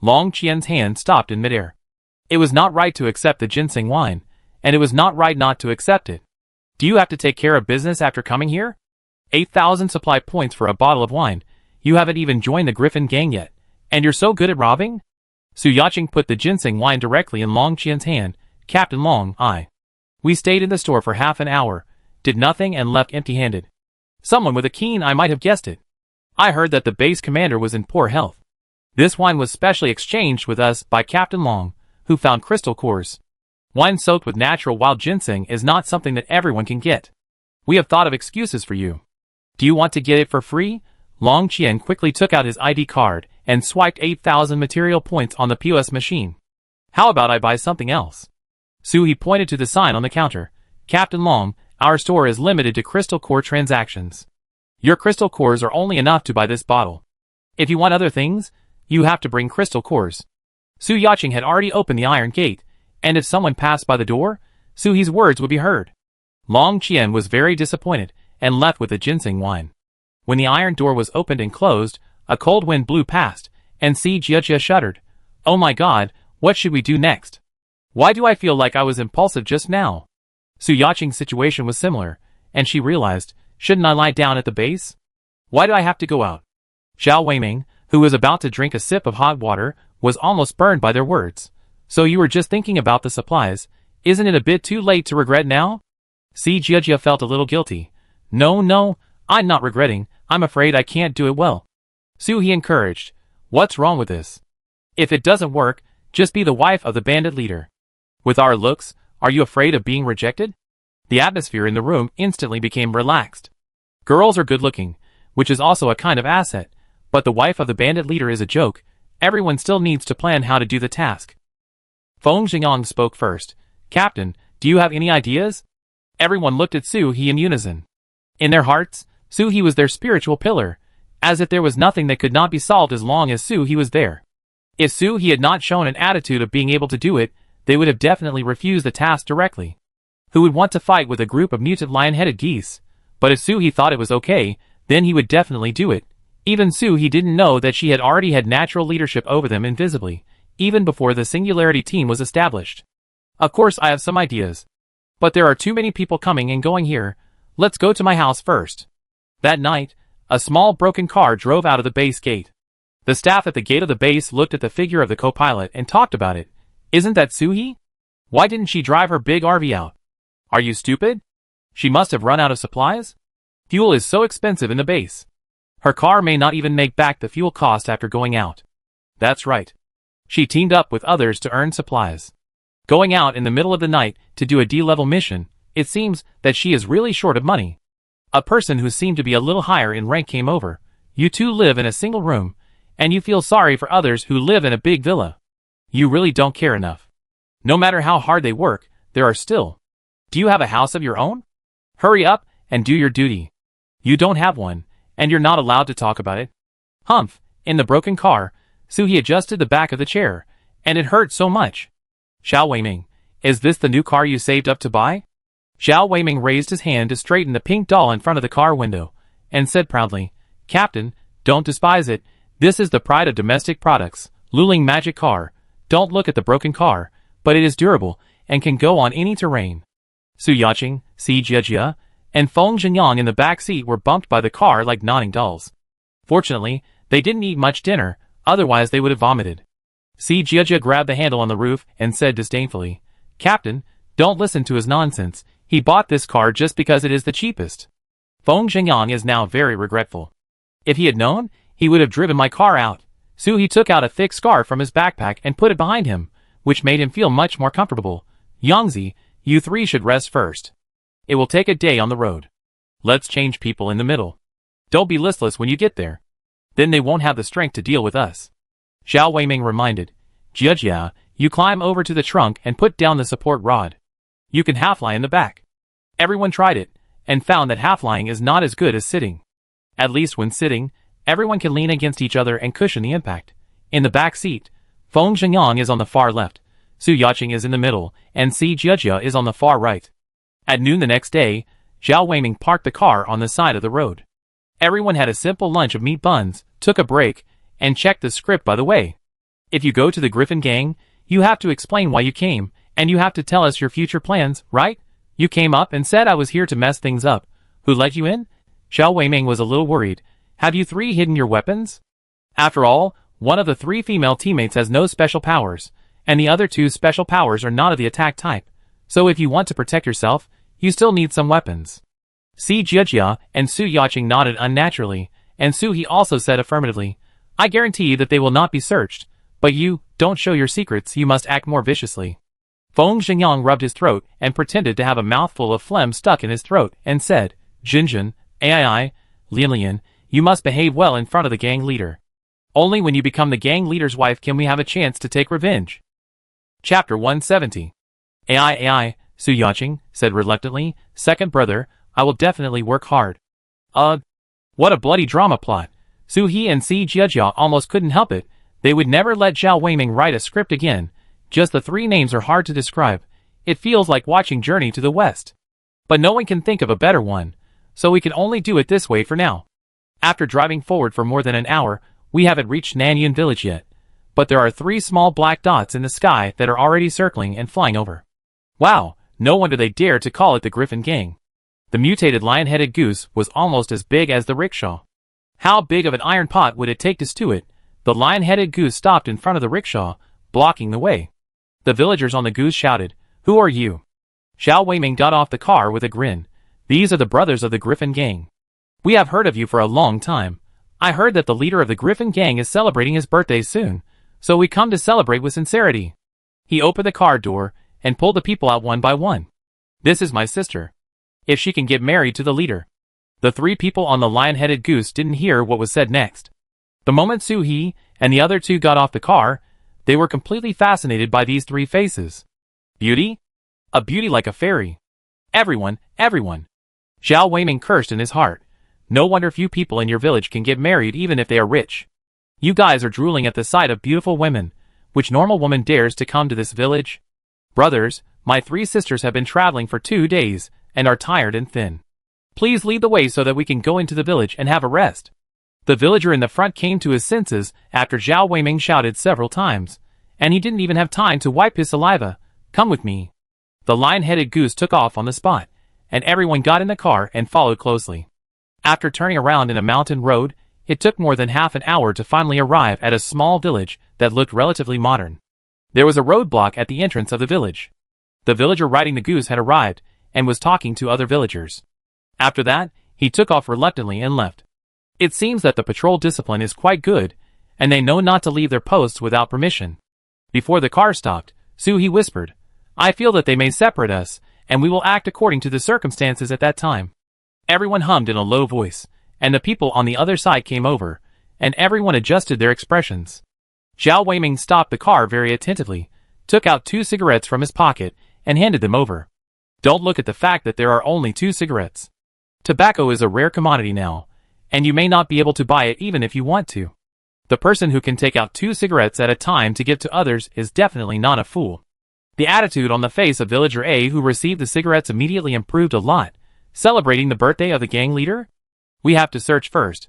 Long Qian's hand stopped in midair. It was not right to accept the ginseng wine, and it was not right not to accept it. Do you have to take care of business after coming here? 8,000 supply points for a bottle of wine. You haven't even joined the Griffin gang yet, and you're so good at robbing? Su Yaqing put the ginseng wine directly in Long Qian's hand. Captain Long, we stayed in the store for half an hour, did nothing and left empty-handed. Someone with a keen eye might have guessed it. I heard that the base commander was in poor health. This wine was specially exchanged with us by Captain Long, who found crystal cores. Wine soaked with natural wild ginseng is not something that everyone can get. We have thought of excuses for you. Do you want to get it for free? Long Qian quickly took out his ID card and swiped 8,000 material points on the POS machine. How about I buy something else? Su-hee pointed to the sign on the counter. Captain Long, our store is limited to crystal core transactions. Your crystal cores are only enough to buy this bottle. If you want other things, you have to bring crystal cores. Su Yaqing had already opened the iron gate, and if someone passed by the door, Su-hee's words would be heard. Long Qian was very disappointed and left with the ginseng wine. When the iron door was opened and closed, a cold wind blew past, and Si Jiejie shuddered. Oh my god, what should we do next? Why do I feel like I was impulsive just now? Su Yaqing's situation was similar, and she realized, shouldn't I lie down at the base? Why do I have to go out? Xiao Weiming, who was about to drink a sip of hot water, was almost burned by their words. So you were just thinking about the supplies, isn't it a bit too late to regret now? Si Jiejie felt a little guilty. No, I'm not regretting, I'm afraid I can't do it well. Su-hee encouraged. What's wrong with this? If it doesn't work, just be the wife of the bandit leader. With our looks, are you afraid of being rejected? The atmosphere in the room instantly became relaxed. Girls are good-looking, which is also a kind of asset, but the wife of the bandit leader is a joke. Everyone still needs to plan how to do the task. Feng Xingyang spoke first. Captain, do you have any ideas? Everyone looked at Su-hee in unison. In their hearts, Su-hee was their spiritual pillar, as if there was nothing that could not be solved as long as Su-hee was there. If Su-hee had not shown an attitude of being able to do it, they would have definitely refused the task directly. Who would want to fight with a group of mutant lion-headed geese? But if Su-hee thought it was okay, then he would definitely do it. Even Su-hee didn't know that she had already had natural leadership over them invisibly, even before the Singularity team was established. Of course I have some ideas. But there are too many people coming and going here. Let's go to my house first. That night, a small broken car drove out of the base gate. The staff at the gate of the base looked at the figure of the co-pilot and talked about it. Isn't that Su-hee? Why didn't she drive her big RV out? Are you stupid? She must have run out of supplies? Fuel is so expensive in the base. Her car may not even make back the fuel cost after going out. That's right. She teamed up with others to earn supplies. Going out in the middle of the night to do a D-level mission, it seems that she is really short of money. A person who seemed to be a little higher in rank came over. You two live in a single room, and you feel sorry for others who live in a big villa. You really don't care enough. No matter how hard they work, there are still. Do you have a house of your own? Hurry up and do your duty. You don't have one, and you're not allowed to talk about it. Humph, in the broken car, Su-hee adjusted the back of the chair, and it hurt so much. Xiao Weiming, is this the new car you saved up to buy? Xiao Weiming raised his hand to straighten the pink doll in front of the car window, and said proudly, Captain, don't despise it, this is the pride of domestic products, Luling magic car. Don't look at the broken car, but it is durable, and can go on any terrain. Su Yaqing, Si Jiejie, and Feng Xingyang in the back seat were bumped by the car like nodding dolls. Fortunately, they didn't eat much dinner, otherwise they would have vomited. Si Jiejie grabbed the handle on the roof and said disdainfully, Captain, don't listen to his nonsense, he bought this car just because it is the cheapest. Feng Xingyang is now very regretful. If he had known, he would have driven my car out. Su-hee took out a thick scarf from his backpack and put it behind him, which made him feel much more comfortable. Yangzi, you three should rest first. It will take a day on the road. Let's change people in the middle. Don't be listless when you get there. Then they won't have the strength to deal with us. Xiao Weiming reminded. Jiejie, you climb over to the trunk and put down the support rod. You can half-lie in the back. Everyone tried it, and found that half-lying is not as good as sitting. At least when sitting, everyone can lean against each other and cushion the impact. In the back seat, Feng Xingyang is on the far left. Su Yacheng is in the middle, and Si Jiejia is on the far right. At noon the next day, Zhao Weiming parked the car on the side of the road. Everyone had a simple lunch of meat buns, took a break, and checked the script by the way. If you go to the Griffin gang, you have to explain why you came, and you have to tell us your future plans, right? You came up and said I was here to mess things up. Who let you in? Zhao Weiming was a little worried. Have you three hidden your weapons? After all, one of the three female teammates has no special powers, and the other two special powers are not of the attack type. So if you want to protect yourself, you still need some weapons. Si Jiejia and Su Yacheng nodded unnaturally, and Su He also said affirmatively, I guarantee that they will not be searched, but you, don't show your secrets, you must act more viciously. Feng Xingyang rubbed his throat and pretended to have a mouthful of phlegm stuck in his throat and said, Jinjin, Ai, Lian, you must behave well in front of the gang leader. Only when you become the gang leader's wife can we have a chance to take revenge. Chapter 170. Ai, Su Yacheng said reluctantly, second brother, I will definitely work hard. What a bloody drama plot. Su He and Si Jiejia almost couldn't help it. They would never let Zhao Weiming write a script again. Just the three names are hard to describe. It feels like watching Journey to the West. But no one can think of a better one, so we can only do it this way for now. After driving forward for more than an hour, we haven't reached Nanyun village yet. But there are three small black dots in the sky that are already circling and flying over. Wow, no wonder they dare to call it the Griffin Gang. The mutated lion-headed goose was almost as big as the rickshaw. How big of an iron pot would it take to stew it? The lion-headed goose stopped in front of the rickshaw, blocking the way. The villagers on the goose shouted, Who are you? Zhao Weiming got off the car with a grin. These are the brothers of the Griffin Gang. We have heard of you for a long time. I heard that the leader of the Griffin Gang is celebrating his birthday soon, so we come to celebrate with sincerity. He opened the car door and pulled the people out one by one. This is my sister. If she can get married to the leader. The three people on the lion-headed goose didn't hear what was said next. The moment Su He and the other two got off the car, they were completely fascinated by these three faces. Beauty? A beauty like a fairy. Everyone. Zhao Weiming cursed in his heart. No wonder few people in your village can get married even if they are rich. You guys are drooling at the sight of beautiful women. Which normal woman dares to come to this village? Brothers, my three sisters have been traveling for 2 days, and are tired and thin. Please lead the way so that we can go into the village and have a rest. The villager in the front came to his senses after Zhao Weiming shouted several times, and he didn't even have time to wipe his saliva. Come with me. The lion-headed goose took off on the spot, and everyone got in the car and followed closely. After turning around in a mountain road, it took more than half an hour to finally arrive at a small village that looked relatively modern. There was a roadblock at the entrance of the village. The villager riding the goose had arrived, and was talking to other villagers. After that, he took off reluctantly and left. It seems that the patrol discipline is quite good, and they know not to leave their posts without permission. Before the car stopped, Su He whispered, I feel that they may separate us, and we will act according to the circumstances at that time. Everyone hummed in a low voice, and the people on the other side came over, and everyone adjusted their expressions. Zhao Weiming stopped the car very attentively, took out 2 cigarettes from his pocket, and handed them over. Don't look at the fact that there are only 2 cigarettes. Tobacco is a rare commodity now, and you may not be able to buy it even if you want to. The person who can take out 2 cigarettes at a time to give to others is definitely not a fool. The attitude on the face of villager A who received the cigarettes immediately improved a lot. Celebrating the birthday of the gang leader? We have to search first.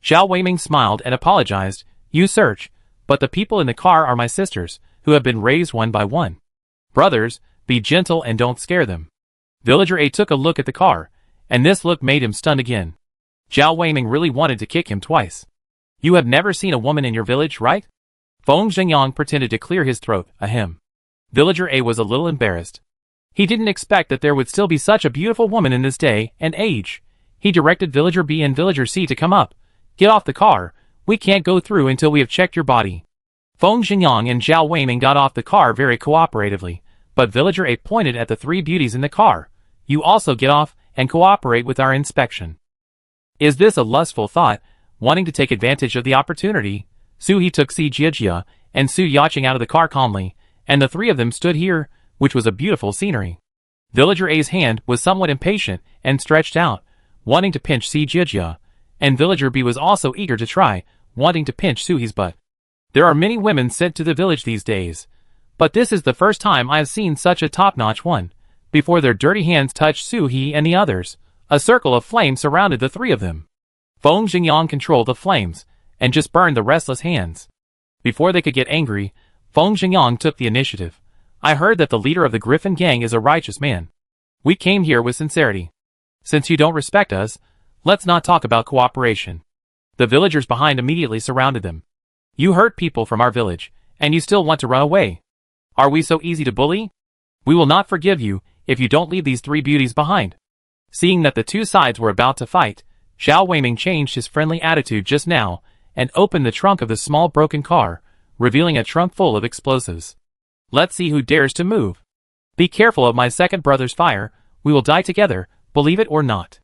Zhao Weiming smiled and apologized. You search, but the people in the car are my sisters, who have been raised one by one. Brothers, be gentle and don't scare them. Villager A took a look at the car, and this look made him stunned again. Zhao Weiming really wanted to kick him twice. You have never seen a woman in your village, right? Feng Xingyang pretended to clear his throat, ahem. Villager A was a little embarrassed. He didn't expect that there would still be such a beautiful woman in this day and age. He directed Villager B and Villager C to come up. Get off the car, we can't go through until we have checked your body. Feng Xingyang and Zhao Weiming got off the car very cooperatively, but Villager A pointed at the 3 beauties in the car. You also get off and cooperate with our inspection. Is this a lustful thought, wanting to take advantage of the opportunity? Su He took Si Jiejia and Su Yacheng out of the car calmly, and the 3 of them stood here, which was a beautiful scenery. Villager A's hand was somewhat impatient and stretched out, wanting to pinch Si Jiejia, and Villager B was also eager to try, wanting to pinch Su He's butt. There are many women sent to the village these days, But this is the first time I have seen such a top-notch one. Before their dirty hands touched Su-hee and the others, a circle of flame surrounded the three of them. Feng Xingyang controlled the flames, and just burned the restless hands. Before they could get angry, Feng Xingyang took the initiative. I heard that the leader of the Griffin gang is a righteous man. We came here with sincerity. Since you don't respect us, let's not talk about cooperation. The villagers behind immediately surrounded them. You hurt people from our village, and you still want to run away. Are we so easy to bully? We will not forgive you if you don't leave these three beauties behind. Seeing that the two sides were about to fight, Zhao Weiming changed his friendly attitude just now and opened the trunk of the small broken car, revealing a trunk full of explosives. Let's see who dares to move. Be careful of my second brother's fire, we will die together, believe it or not.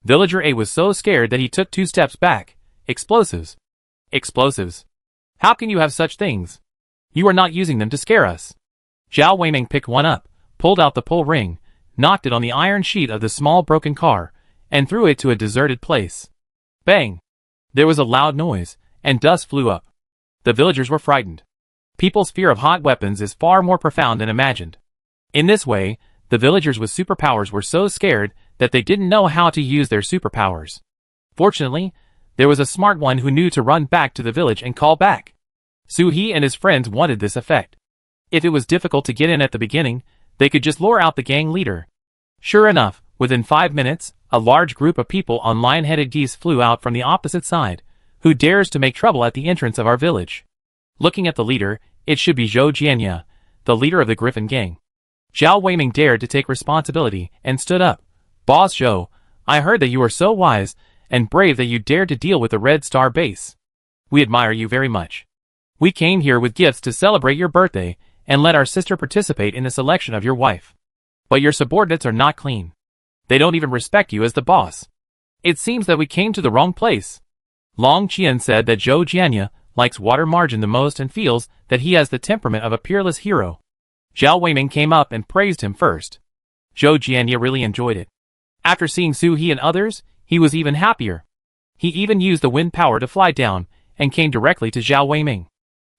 Villager A was so scared that he took 2 steps back. Explosives. Explosives. How can you have such things? You are not using them to scare us. Zhao Weiming picked one up, pulled out the pull ring, knocked it on the iron sheet of the small broken car, and threw it to a deserted place. Bang! There was a loud noise, and dust flew up. The villagers were frightened. People's fear of hot weapons is far more profound than imagined. In this way, the villagers with superpowers were so scared that they didn't know how to use their superpowers. Fortunately, there was a smart one who knew to run back to the village and call back. Su-hee and his friends wanted this effect. If it was difficult to get in at the beginning, they could just lure out the gang leader. Sure enough, within 5 minutes, a large group of people on lion-headed geese flew out from the opposite side. Who dares to make trouble at the entrance of our village? Looking at the leader, it should be Zhou Jianya, the leader of the Griffin gang. Zhao Weiming dared to take responsibility and stood up. Boss Zhou, I heard that you are so wise and brave that you dared to deal with the Red Star base. We admire you very much. We came here with gifts to celebrate your birthday and let our sister participate in the selection of your wife. But your subordinates are not clean. They don't even respect you as the boss. It seems that we came to the wrong place. Long Qian said that Zhou Jianya likes water margin the most and feels that he has the temperament of a peerless hero. Zhao Weiming came up and praised him first. Zhou Jianya really enjoyed it. After seeing Su-hee and others, he was even happier. He even used the wind power to fly down and came directly to Zhao Weiming.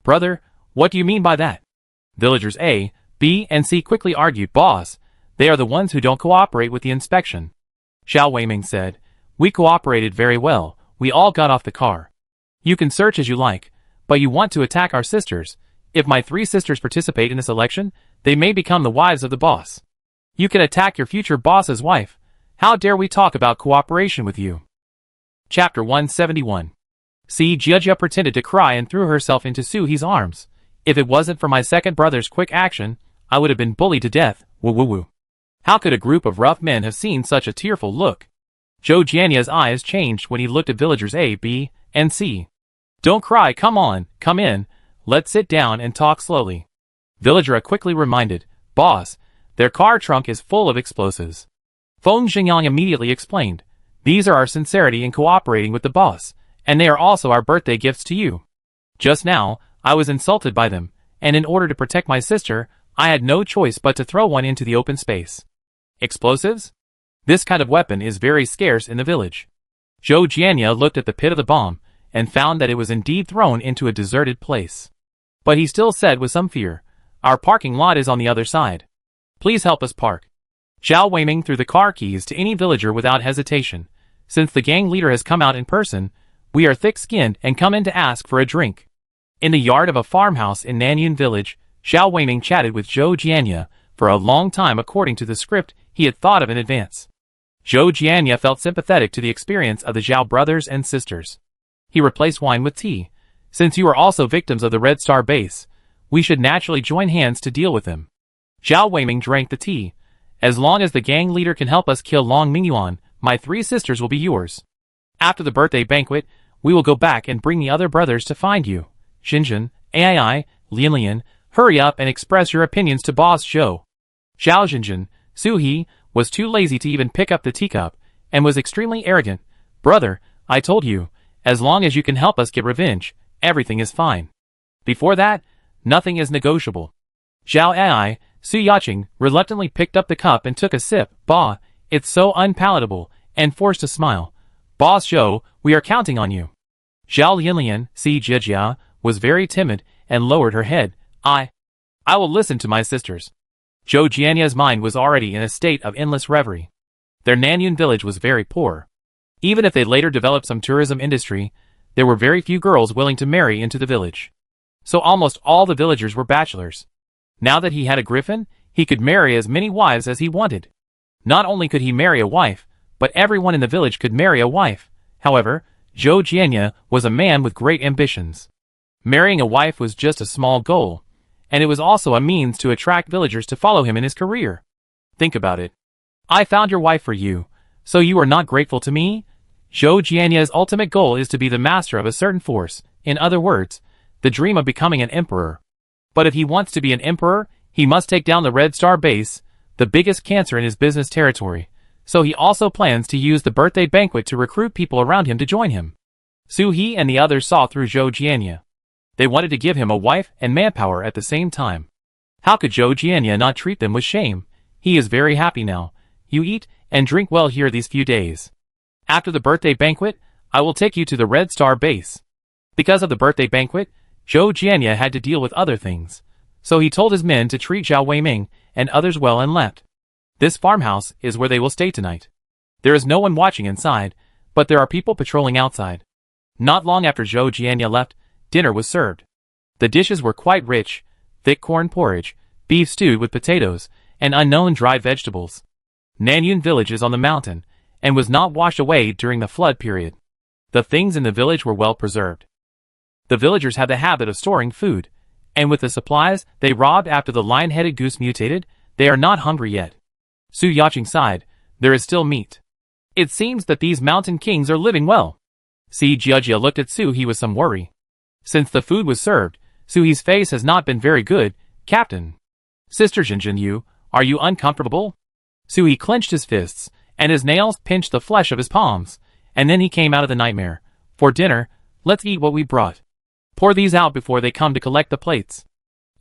Brother, what do you mean by that? Villagers A, B, and C quickly argued. Boss, they are the ones who don't cooperate with the inspection. Zhao Weiming said, we cooperated very well, we all got off the car. You can search as you like, but you want to attack our sisters. If my 3 sisters participate in this election, they may become the wives of the boss. You can attack your future boss's wife. How dare we talk about cooperation with you? Chapter 171. See, Jia pretended to cry and threw herself into Su-hee's arms. If it wasn't for my second brother's quick action, I would have been bullied to death. Woo woo woo. How could a group of rough men have seen such a tearful look? Zhou Jianya's eyes changed when he looked at villagers A, B, and C. Don't cry, come on, come in, let's sit down and talk slowly. Villager A quickly reminded, Boss, their car trunk is full of explosives. Feng Xingyang immediately explained, these are our sincerity in cooperating with the boss, and they are also our birthday gifts to you. Just now, I was insulted by them, and in order to protect my sister, I had no choice but to throw one into the open space. Explosives? This kind of weapon is very scarce in the village. Zhou Jianya looked at the pit of the bomb, and found that it was indeed thrown into a deserted place. But he still said with some fear, our parking lot is on the other side. Please help us park. Zhao Weiming threw the car keys to any villager without hesitation. Since the gang leader has come out in person, we are thick-skinned and come in to ask for a drink. In the yard of a farmhouse in Nanyun village, Zhao Weiming chatted with Zhou Jianya for a long time according to the script he had thought of in advance. Zhou Jianya felt sympathetic to the experience of the Zhao brothers and sisters. He replaced wine with tea. Since you are also victims of the Red Star base, we should naturally join hands to deal with them. Zhao Weiming drank the tea. As long as the gang leader can help us kill Long Mingyuan, my 3 sisters will be yours. After the birthday banquet, we will go back and bring the other brothers to find you. Xinjun, Ai, Lian, hurry up and express your opinions to Boss Zhou. Zhao Xinjun, Su-hee, was too lazy to even pick up the teacup, and was extremely arrogant. Brother, I told you, as long as you can help us get revenge, everything is fine. Before that, nothing is negotiable. Zhao Ai, Su Yaqing, reluctantly picked up the cup and took a sip. Bah, it's so unpalatable, and forced a smile. Boss Zhou, we are counting on you. Zhao Lianlian, Si Jijia, was very timid, and lowered her head. I will listen to my sisters. Zhou Jianya's mind was already in a state of endless reverie. Their Nanyun village was very poor. Even if they later developed some tourism industry, there were very few girls willing to marry into the village. So almost all the villagers were bachelors. Now that he had a griffin, he could marry as many wives as he wanted. Not only could he marry a wife, but everyone in the village could marry a wife. However, Zhou Jianya was a man with great ambitions. Marrying a wife was just a small goal, and it was also a means to attract villagers to follow him in his career. Think about it. I found your wife for you, so you are not grateful to me? Zhou Jianya's ultimate goal is to be the master of a certain force, in other words, the dream of becoming an emperor. But if he wants to be an emperor, he must take down the Red Star base, the biggest cancer in his business territory. So he also plans to use the birthday banquet to recruit people around him to join him. Su He and the others saw through Zhou Jianya. They wanted to give him a wife and manpower at the same time. How could Zhou Jianya not treat them with shame? He is very happy now. You eat and drink well here these few days. After the birthday banquet, I will take you to the Red Star base. Because of the birthday banquet, Zhou Jianya had to deal with other things. So he told his men to treat Zhao Weiming and others well and left. This farmhouse is where they will stay tonight. There is no one watching inside, but there are people patrolling outside. Not long after Zhou Jianya left, dinner was served. The dishes were quite rich: thick corn porridge, beef stewed with potatoes, and unknown dried vegetables. Nanyun village is on the mountain, and was not washed away during the flood period. The things in the village were well preserved. The villagers had the habit of storing food, and with the supplies they robbed after the lion-headed goose mutated, they are not hungry yet. Su Yacheng sighed. There is still meat. It seems that these mountain kings are living well. Si Jiajia looked at Su He with some worry. Since the food was served, Su He's face has not been very good. Captain. Sister Jinjin Yu, are you uncomfortable? Su He clenched his fists, and his nails pinched the flesh of his palms, and then he came out of the nightmare. For dinner, let's eat what we brought. Pour these out before they come to collect the plates.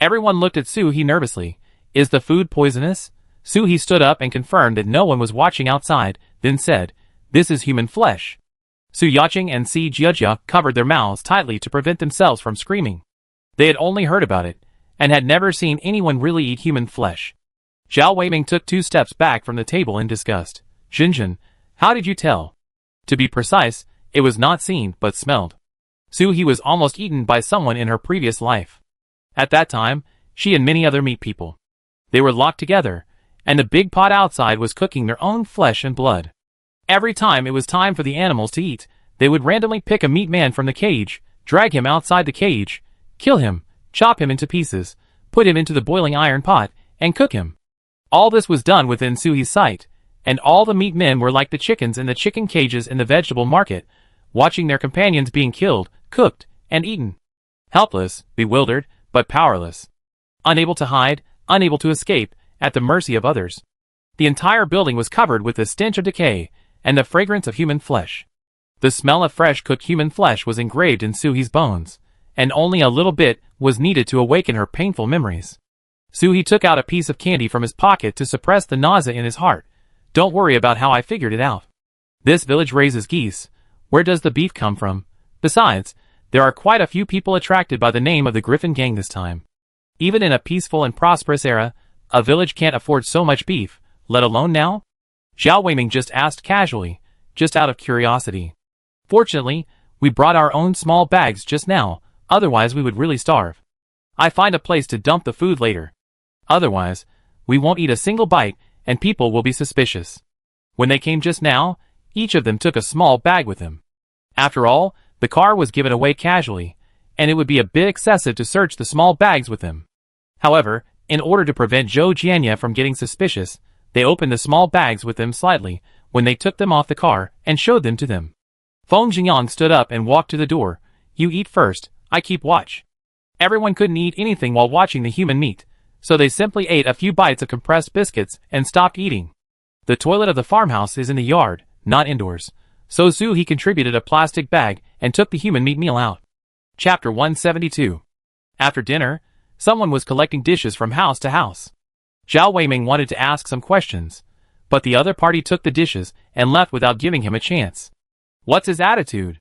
Everyone looked at Su He nervously. Is the food poisonous? Su He stood up and confirmed that no one was watching outside, then said, This is human flesh. Su Yacheng and Si Jiajia covered their mouths tightly to prevent themselves from screaming. They had only heard about it, and had never seen anyone really eat human flesh. Zhao Weiming took 2 steps back from the table in disgust. Jinjin, how did you tell? To be precise, it was not seen but smelled. Su He was almost eaten by someone in her previous life. At that time, she and many other meat people. They were locked together, and the big pot outside was cooking their own flesh and blood. Every time it was time for the animals to eat, they would randomly pick a meat man from the cage, drag him outside the cage, kill him, chop him into pieces, put him into the boiling iron pot, and cook him. All this was done within Su He's sight, and all the meat men were like the chickens in the chicken cages in the vegetable market, watching their companions being killed, cooked, and eaten. Helpless, bewildered, but powerless. Unable to hide, unable to escape, at the mercy of others. The entire building was covered with the stench of decay, and the fragrance of human flesh. The smell of fresh cooked human flesh was engraved in Su He's bones, and only a little bit was needed to awaken her painful memories. Su He took out a piece of candy from his pocket to suppress the nausea in his heart. Don't worry about how I figured it out. This village raises geese. Where does the beef come from? Besides, there are quite a few people attracted by the name of the Griffin Gang this time. Even in a peaceful and prosperous era, a village can't afford so much beef, let alone now? Zhao Weiming just asked casually, just out of curiosity. Fortunately, we brought our own small bags just now, otherwise we would really starve. I find a place to dump the food later. Otherwise, we won't eat a single bite, and people will be suspicious. When they came just now, each of them took a small bag with them. After all, the car was given away casually, and it would be a bit excessive to search the small bags with them. However, in order to prevent Zhou Jianya from getting suspicious, they opened the small bags with them slightly when they took them off the car and showed them to them. Feng Jingyang stood up and walked to the door. You eat first, I keep watch. Everyone couldn't eat anything while watching the human meat, so they simply ate a few bites of compressed biscuits and stopped eating. The toilet of the farmhouse is in the yard, not indoors, so Su He contributed a plastic bag and took the human meat meal out. Chapter 172. After dinner, someone was collecting dishes from house to house. Zhao Weiming wanted to ask some questions, but the other party took the dishes and left without giving him a chance. What's his attitude?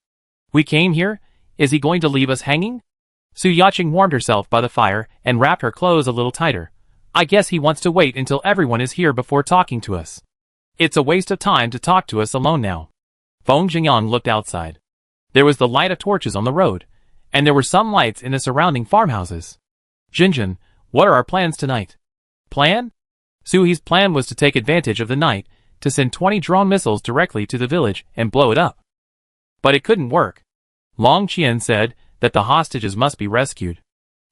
We came here, is he going to leave us hanging? Su Yacheng warmed herself by the fire and wrapped her clothes a little tighter. I guess he wants to wait until everyone is here before talking to us. It's a waste of time to talk to us alone now. Feng Jingyang looked outside. There was the light of torches on the road, and there were some lights in the surrounding farmhouses. Jinjin, what are our plans tonight? Plan? Suhi's plan was to take advantage of the night to send 20 drone missiles directly to the village and blow it up. But it couldn't work. Long Qian said that the hostages must be rescued.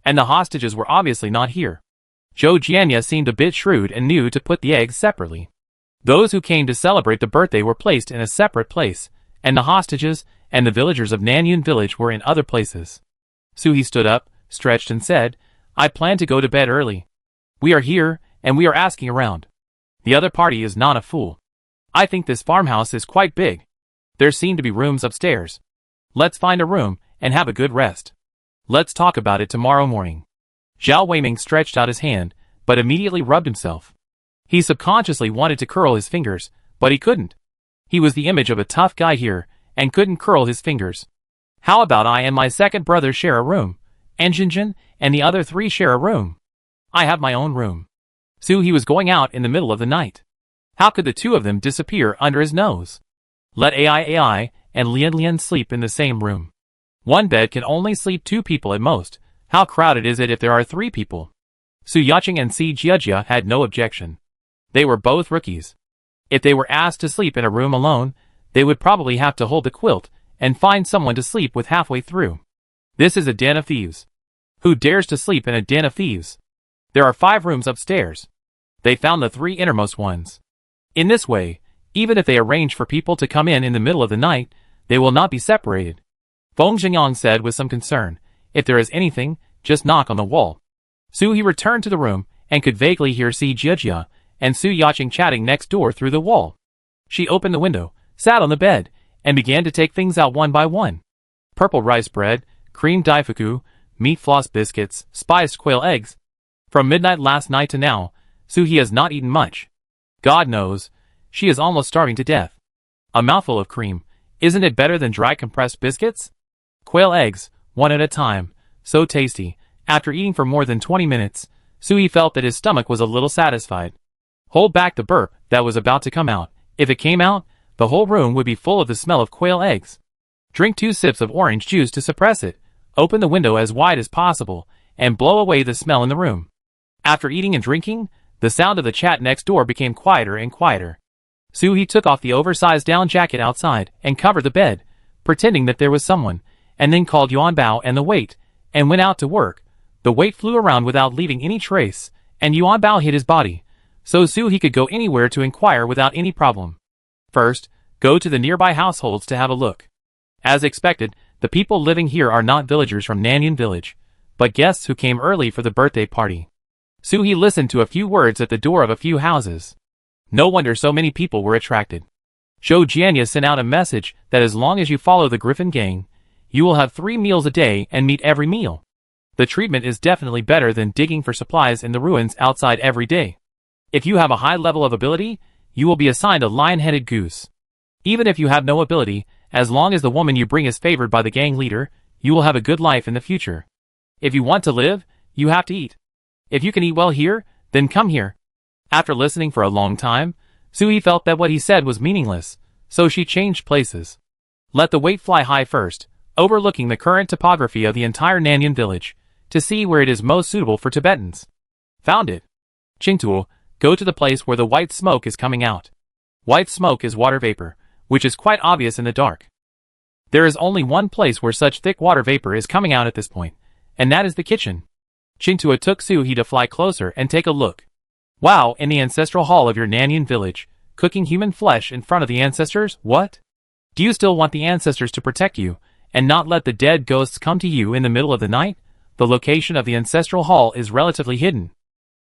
And the hostages were obviously not here. Zhou Jianya seemed a bit shrewd and knew to put the eggs separately. Those who came to celebrate the birthday were placed in a separate place, and the hostages and the villagers of Nanyun village were in other places. Suhi stood up, stretched and said, I plan to go to bed early. We are here, and we are asking around. The other party is not a fool. I think this farmhouse is quite big. There seem to be rooms upstairs. Let's find a room and have a good rest. Let's talk about it tomorrow morning. Zhao Weiming stretched out his hand, but immediately rubbed himself. He subconsciously wanted to curl his fingers, but he couldn't. He was the image of a tough guy here, and couldn't curl his fingers. How about I and my second brother share a room, and Jinjin and the other 3 share a room? I have my own room. He was going out in the middle of the night. How could the 2 of them disappear under his nose? Let AI and Lian sleep in the same room. One bed can only sleep 2 people at most. How crowded is it if there are 3 people? Su Yacheng and Si Jiajia had no objection. They were both rookies. If they were asked to sleep in a room alone, they would probably have to hold the quilt and find someone to sleep with halfway through. This is a den of thieves. Who dares to sleep in a den of thieves? There are 5 rooms upstairs. They found the 3 innermost ones. In this way, even if they arrange for people to come in the middle of the night, they will not be separated. Feng Jingyang said with some concern, if there is anything, just knock on the wall. Suhi returned to the room and could vaguely hear Si Jiajia and Su Yacheng chatting next door through the wall. She opened the window, sat on the bed, and began to take things out one by one. Purple rice bread, cream daifuku, meat floss biscuits, spiced quail eggs. From midnight last night to now, Suhi has not eaten much. God knows, she is almost starving to death. A mouthful of cream, isn't it better than dry compressed biscuits? Quail eggs, one at a time, so tasty. After eating for more than 20 minutes, Suhi felt that his stomach was a little satisfied. Hold back the burp that was about to come out. If it came out, the whole room would be full of the smell of quail eggs. Drink 2 sips of orange juice to suppress it. Open the window as wide as possible, and blow away the smell in the room. After eating and drinking, the sound of the chat next door became quieter and quieter. Suhi took off the oversized down jacket outside and covered the bed, pretending that there was someone, and then called Yuan Bao and the wait, and went out to work. The wait flew around without leaving any trace, and Yuan Bao hid his body, so Suhi could go anywhere to inquire without any problem. First, go to the nearby households to have a look. As expected, the people living here are not villagers from Nanyun village, but guests who came early for the birthday party. Suhi listened to a few words at the door of a few houses. No wonder so many people were attracted. Zhou Jianya sent out a message that as long as you follow the Griffin gang, you will have 3 meals a day and meet every meal. The treatment is definitely better than digging for supplies in the ruins outside every day. If you have a high level of ability, you will be assigned a lion-headed goose. Even if you have no ability, as long as the woman you bring is favored by the gang leader, you will have a good life in the future. If you want to live, you have to eat. If you can eat well here, then come here. After listening for a long time, Suhi felt that what he said was meaningless, so she changed places. Let the weight fly high first, overlooking the current topography of the entire Nanyun village, to see where it is most suitable for Tibetans. Found it. Qingtuo, go to the place where the white smoke is coming out. White smoke is water vapor, which is quite obvious in the dark. There is only one place where such thick water vapor is coming out at this point, and that is the kitchen. Qingtuo took Suhi to fly closer and take a look. Wow, in the ancestral hall of your Nanyun village, cooking human flesh in front of the ancestors, what? Do you still want the ancestors to protect you, and not let the dead ghosts come to you in the middle of the night? The location of the ancestral hall is relatively hidden.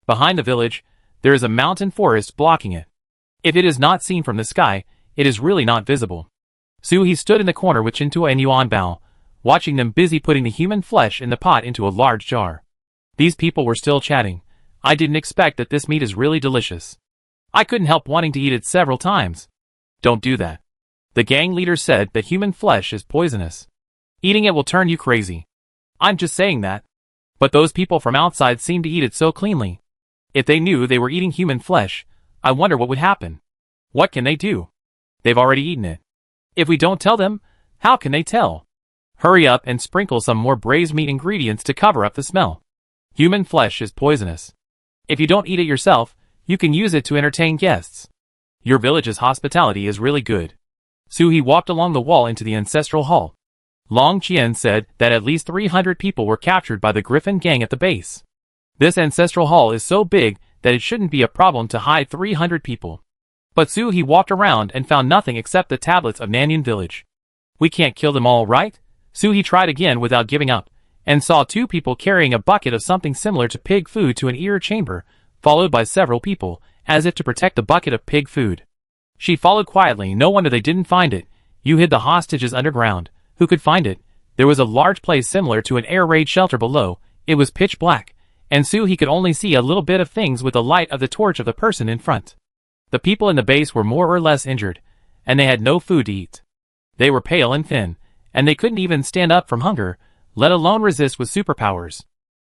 Behind the village, there is a mountain forest blocking it. If it is not seen from the sky, it is really not visible. Suhi stood in the corner with Qingtuo and Yuan Bao, watching them busy putting the human flesh in the pot into a large jar. These people were still chatting. I didn't expect that this meat is really delicious. I couldn't help wanting to eat it several times. Don't do that. The gang leader said that human flesh is poisonous. Eating it will turn you crazy. I'm just saying that. But those people from outside seem to eat it so cleanly. If they knew they were eating human flesh, I wonder what would happen. What can they do? They've already eaten it. If we don't tell them, how can they tell? Hurry up and sprinkle some more braised meat ingredients to cover up the smell. Human flesh is poisonous. If you don't eat it yourself, you can use it to entertain guests. Your village's hospitality is really good. Suhi walked along the wall into the ancestral hall. Long Qian said that at least 300 people were captured by the Griffin gang at the base. This ancestral hall is so big that it shouldn't be a problem to hide 300 people. But Suhi walked around and found nothing except the tablets of Nanyun village. We can't kill them all, right? Suhi tried again without giving up, and saw 2 people carrying a bucket of something similar to pig food to an ear chamber, followed by several people, as if to protect the bucket of pig food. She followed quietly. No wonder they didn't find it. You hid the hostages underground. Who could find it? There was a large place similar to an air raid shelter below. It was pitch black, and Suhi could only see a little bit of things with the light of the torch of the person in front. The people in the base were more or less injured, and they had no food to eat. They were pale and thin, and they couldn't even stand up from hunger, let alone resist with superpowers.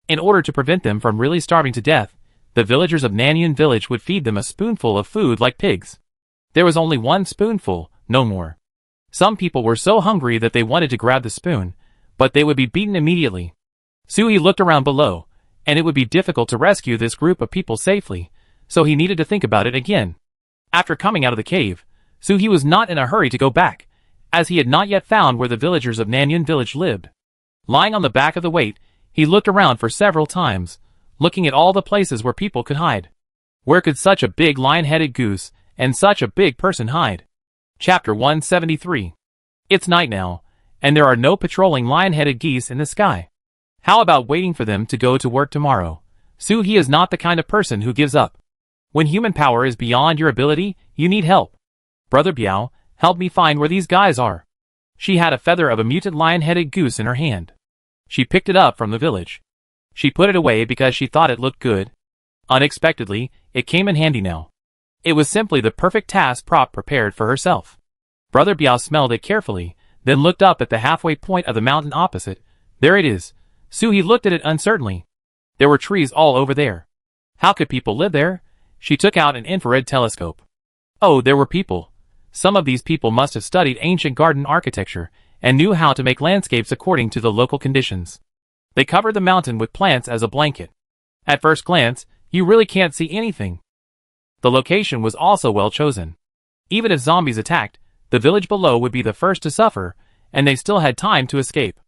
In order to prevent them from really starving to death, the villagers of Nanyun village would feed them a spoonful of food like pigs. There was only 1 spoonful, no more. Some people were so hungry that they wanted to grab the spoon, but they would be beaten immediately. Suhi looked around below, and it would be difficult to rescue this group of people safely, so he needed to think about it again. After coming out of the cave, Suhi was not in a hurry to go back, as he had not yet found where the villagers of Nanyun village lived. Lying on the back of the weight, he looked around for several times, looking at all the places where people could hide. Where could such a big lion-headed goose and such a big person hide? Chapter 173. It's night now, and there are no patrolling lion-headed geese in the sky. How about waiting for them to go to work tomorrow? Suhi is not the kind of person who gives up. When human power is beyond your ability, you need help. Brother Biao, help me find where these guys are. She had a feather of a mutant lion-headed goose in her hand. She picked it up from the village. She put it away because she thought it looked good. Unexpectedly, it came in handy now. It was simply the perfect task prop prepared for herself. Brother Biao smelled it carefully, then looked up at the halfway point of the mountain opposite. There it is. Suhi looked at it uncertainly. There were trees all over there. How could people live there? She took out an infrared telescope. Oh, there were people. Some of these people must have studied ancient garden architecture and knew how to make landscapes according to the local conditions. They covered the mountain with plants as a blanket. At first glance, you really can't see anything. The location was also well chosen. Even if zombies attacked, the village below would be the first to suffer, and they still had time to escape.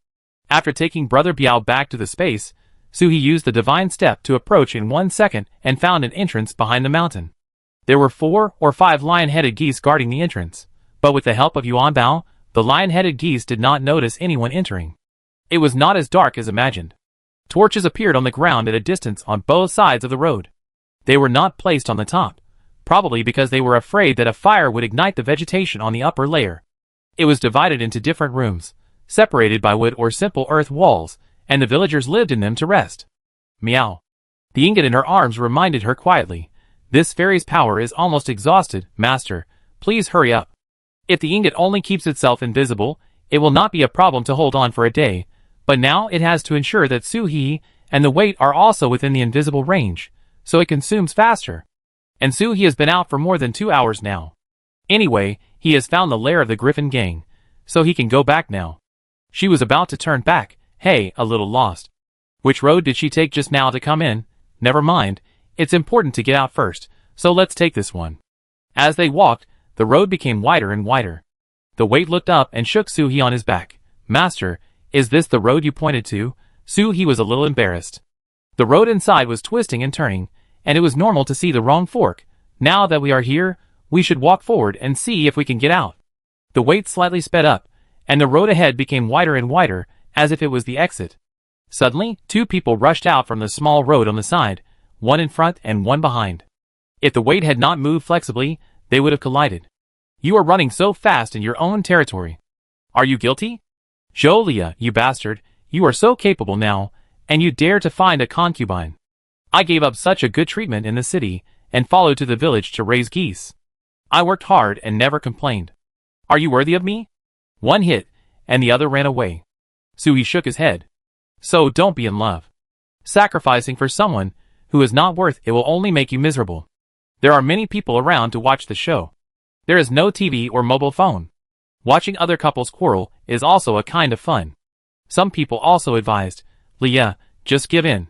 After taking Brother Biao back to the space, Suhi used the divine step to approach in 1 second and found an entrance behind the mountain. There were 4 or 5 lion-headed geese guarding the entrance, but with the help of Yuan Bao, the lion-headed geese did not notice anyone entering. It was not as dark as imagined. Torches appeared on the ground at a distance on both sides of the road. They were not placed on the top, probably because they were afraid that a fire would ignite the vegetation on the upper layer. It was divided into different rooms, separated by wood or simple earth walls, and the villagers lived in them to rest. Meow. The ingot in her arms reminded her quietly, "This fairy's power is almost exhausted, master. Please hurry up." If the ingot only keeps itself invisible, it will not be a problem to hold on for a day, but now it has to ensure that Suhi and the weight are also within the invisible range, so it consumes faster. And Suhi has been out for more than 2 hours now. Anyway, he has found the lair of the Griffin gang, so he can go back now. She was about to turn back, a little lost. Which road did she take just now to come in? Never mind, it's important to get out first, so let's take this one. As they walked, the road became wider and wider. The weight looked up and shook Suhi on his back. "Master, is this the road you pointed to?" Suhi was a little embarrassed. The road inside was twisting and turning, and it was normal to see the wrong fork. Now that we are here, we should walk forward and see if we can get out. The weight slightly sped up, and the road ahead became wider and wider, as if it was the exit. Suddenly, 2 people rushed out from the small road on the side, one in front and one behind. If the weight had not moved flexibly, they would have collided. "You are running so fast in your own territory. Are you guilty? Jolia, you bastard, you are so capable now, and you dare to find a concubine. I gave up such a good treatment in the city, and followed to the village to raise geese. I worked hard and never complained. Are you worthy of me?" One hit, and the other ran away. Suhi shook his head. So don't be in love. Sacrificing for someone who is not worth it will only make you miserable. There are many people around to watch the show. There is no TV or mobile phone. Watching other couples quarrel is also a kind of fun. Some people also advised, Leah, just give in.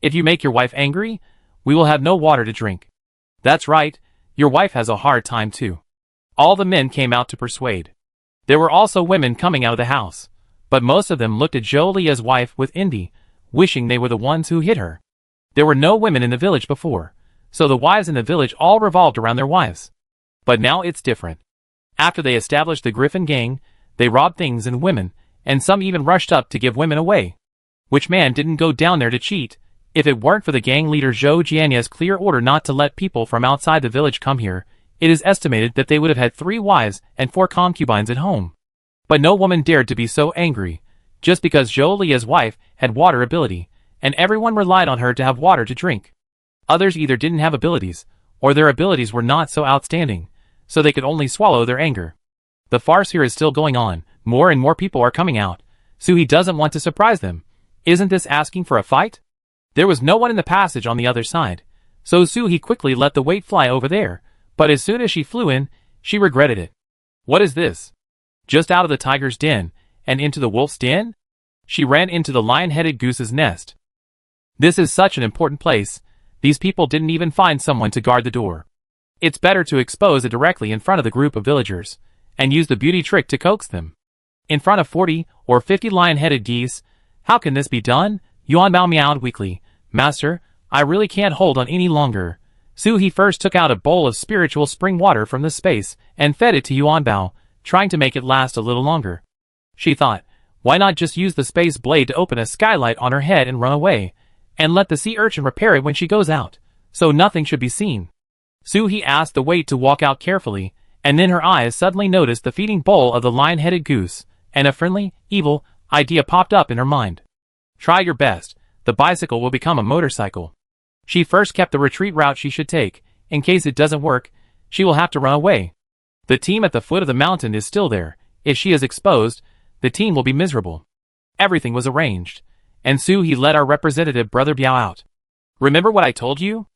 If you make your wife angry, we will have no water to drink. That's right, your wife has a hard time too. All the men came out to persuade. There were also women coming out of the house, but most of them looked at Leah's wife with envy, wishing they were the ones who hit her. There were no women in the village before, so the wives in the village all revolved around their wives. But now it's different. After they established the Griffin gang, they robbed things and women, and some even rushed up to give women away. Which man didn't go down there to cheat? If it weren't for the gang leader Zhou Jianya's clear order not to let people from outside the village come here, it is estimated that they would have had 3 wives and 4 concubines at home. But no woman dared to be so angry, just because Zhou Lia's wife had water ability, and everyone relied on her to have water to drink. Others either didn't have abilities, or their abilities were not so outstanding, so they could only swallow their anger. The farce here is still going on, more and more people are coming out. Suhi doesn't want to surprise them. Isn't this asking for a fight? There was no one in the passage on the other side, so Suhi quickly let the weight fly over there, but as soon as she flew in, she regretted it. What is this? Just out of the tiger's den, and into the wolf's den? She ran into the lion-headed goose's nest. This is such an important place, these people didn't even find someone to guard the door. It's better to expose it directly in front of the group of villagers, and use the beauty trick to coax them. In front of 40 or 50 lion-headed geese, how can this be done? Yuan Bao meowed weakly. Master, I really can't hold on any longer. Suhi first took out a bowl of spiritual spring water from the space and fed it to Yuan Bao, trying to make it last a little longer. She thought, why not just use the space blade to open a skylight on her head and run away, and let the sea urchin repair it when she goes out, so nothing should be seen. Suhi asked the weight to walk out carefully, and then her eyes suddenly noticed the feeding bowl of the lion-headed goose, and a friendly, evil idea popped up in her mind. Try your best, the bicycle will become a motorcycle. She first kept the retreat route she should take. In case it doesn't work, she will have to run away. The team at the foot of the mountain is still there. If she is exposed, the team will be miserable. Everything was arranged, and Suhi let our representative Brother Biao out. Remember what I told you?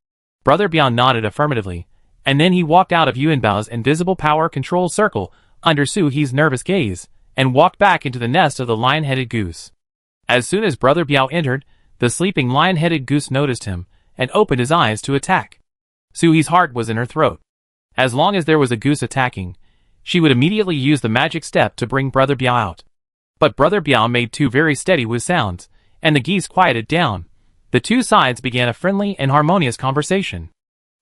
Brother Biao nodded affirmatively, and then he walked out of Yuan Bao's invisible power control circle under Suhi's nervous gaze, and walked back into the nest of the lion-headed goose. As soon as Brother Biao entered, the sleeping lion-headed goose noticed him, and opened his eyes to attack. Suhi's heart was in her throat. As long as there was a goose attacking, she would immediately use the magic step to bring Brother Biao out. But Brother Biao made 2 very steady with sounds, and the geese quieted down. The 2 sides began a friendly and harmonious conversation.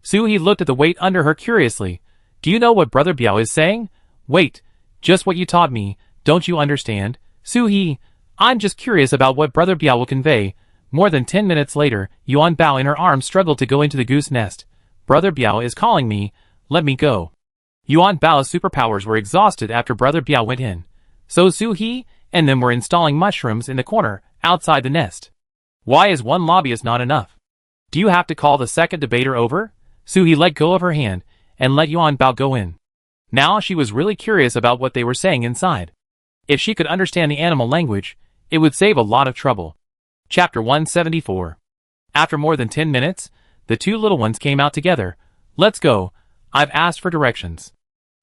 Suhi looked at the weight under her curiously. Do you know what Brother Biao is saying? Wait, just what you taught me, don't you understand? Suhi, I'm just curious about what Brother Biao will convey. More than 10 minutes later, Yuan Bao in her arms struggled to go into the goose nest. Brother Biao is calling me, let me go. Yuan Bao's superpowers were exhausted after Brother Biao went in. So Suhi and them were installing mushrooms in the corner, outside the nest. Why is one lobbyist not enough? Do you have to call the second debater over? Suhi let go of her hand, and let Yuan Bao go in. Now she was really curious about what they were saying inside. If she could understand the animal language, it would save a lot of trouble. Chapter 174. After more than 10 minutes, the 2 little ones came out together. Let's go, I've asked for directions.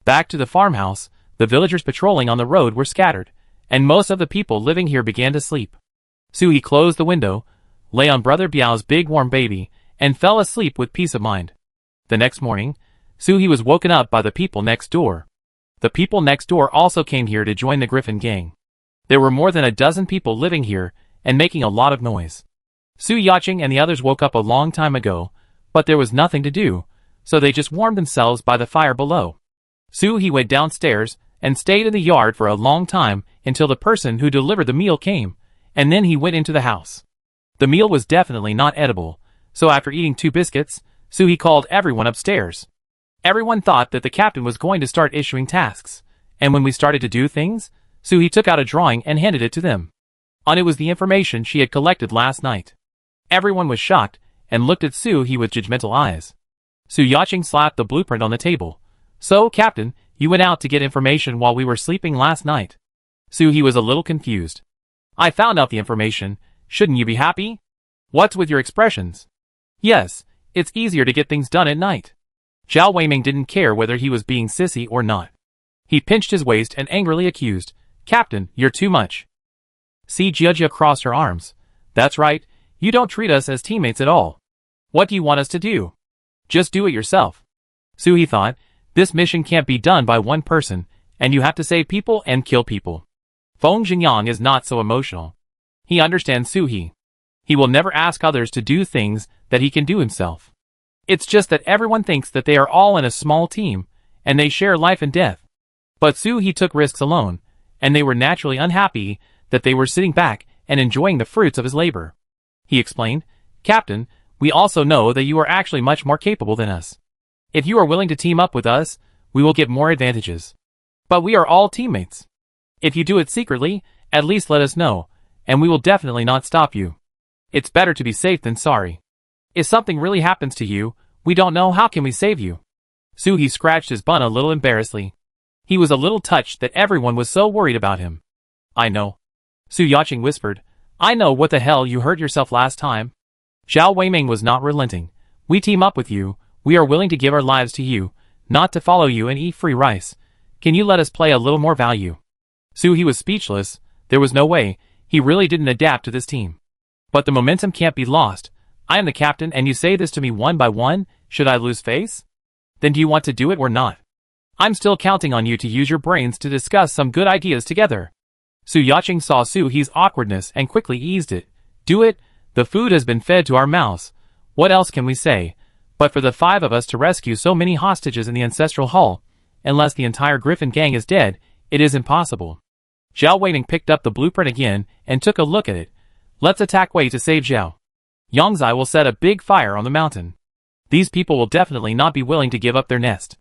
Back to the farmhouse, the villagers patrolling on the road were scattered, and most of the people living here began to sleep. Suhi closed the window, lay on Brother Biao's big warm baby, and fell asleep with peace of mind. The next morning, Suhi was woken up by the people next door. The people next door also came here to join the Griffin gang. There were more than a dozen people living here, and making a lot of noise. Su Yaching and the others woke up a long time ago, but there was nothing to do, so they just warmed themselves by the fire below. He went downstairs, and stayed in the yard for a long time until the person who delivered the meal came, and then he went into the house. The meal was definitely not edible, so after eating 2 biscuits, He called everyone upstairs. Everyone thought that the captain was going to start issuing tasks, and when we started to do things, He took out a drawing and handed it to them. On it was the information she had collected last night. Everyone was shocked, and looked at He with judgmental eyes. Su Yaching slapped the blueprint on the table. So, Captain, you went out to get information while we were sleeping last night. He was a little confused. I found out the information, Shouldn't you be happy? What's with your expressions? Yes, it's easier to get things done at night. Zhao Weiming didn't care whether he was being sissy or not. He pinched his waist and angrily accused, Captain, you're too much. Si Jiejia crossed her arms. That's right, you don't treat us as teammates at all. What do you want us to do? Just do it yourself. Suhi thought, this mission can't be done by one person, and you have to save people and kill people. Feng Xingyang is not so emotional. He understands Suhi. He will never ask others to do things that he can do himself. It's just that everyone thinks that they are all in a small team, and they share life and death. But Suhi took risks alone, and they were naturally unhappy that they were sitting back and enjoying the fruits of his labor. He explained, Captain, we also know that you are actually much more capable than us. If you are willing to team up with us, we will get more advantages. But we are all teammates. If you do it secretly, at least let us know, and we will definitely not stop you. It's better to be safe than sorry. If something really happens to you, we don't know how can we save you. Suhi scratched his bun a little embarrassedly. He was a little touched that everyone was so worried about him. I know. Su Yaqing whispered, I know what the hell you hurt yourself last time. Zhao Weiming was not relenting. We team up with you, we are willing to give our lives to you, not to follow you and eat free rice. Can you let us play a little more value? Suhi was speechless. There was no way. He really didn't adapt to this team. But the momentum can't be lost. I am the captain and you say this to me one by one, should I lose face? Then do you want to do it or not? I'm still counting on you to use your brains to discuss some good ideas together. Su Yaqing saw Suhi's awkwardness and quickly eased it. Do it, the food has been fed to our mouths. What else can we say? But for the 5 of us to rescue so many hostages in the ancestral hall, unless the entire Griffin gang is dead, it is impossible. Zhao Weiming picked up the blueprint again and took a look at it. Let's attack Wei to save Zhao. Yangzai will set a big fire on the mountain. These people will definitely not be willing to give up their nest.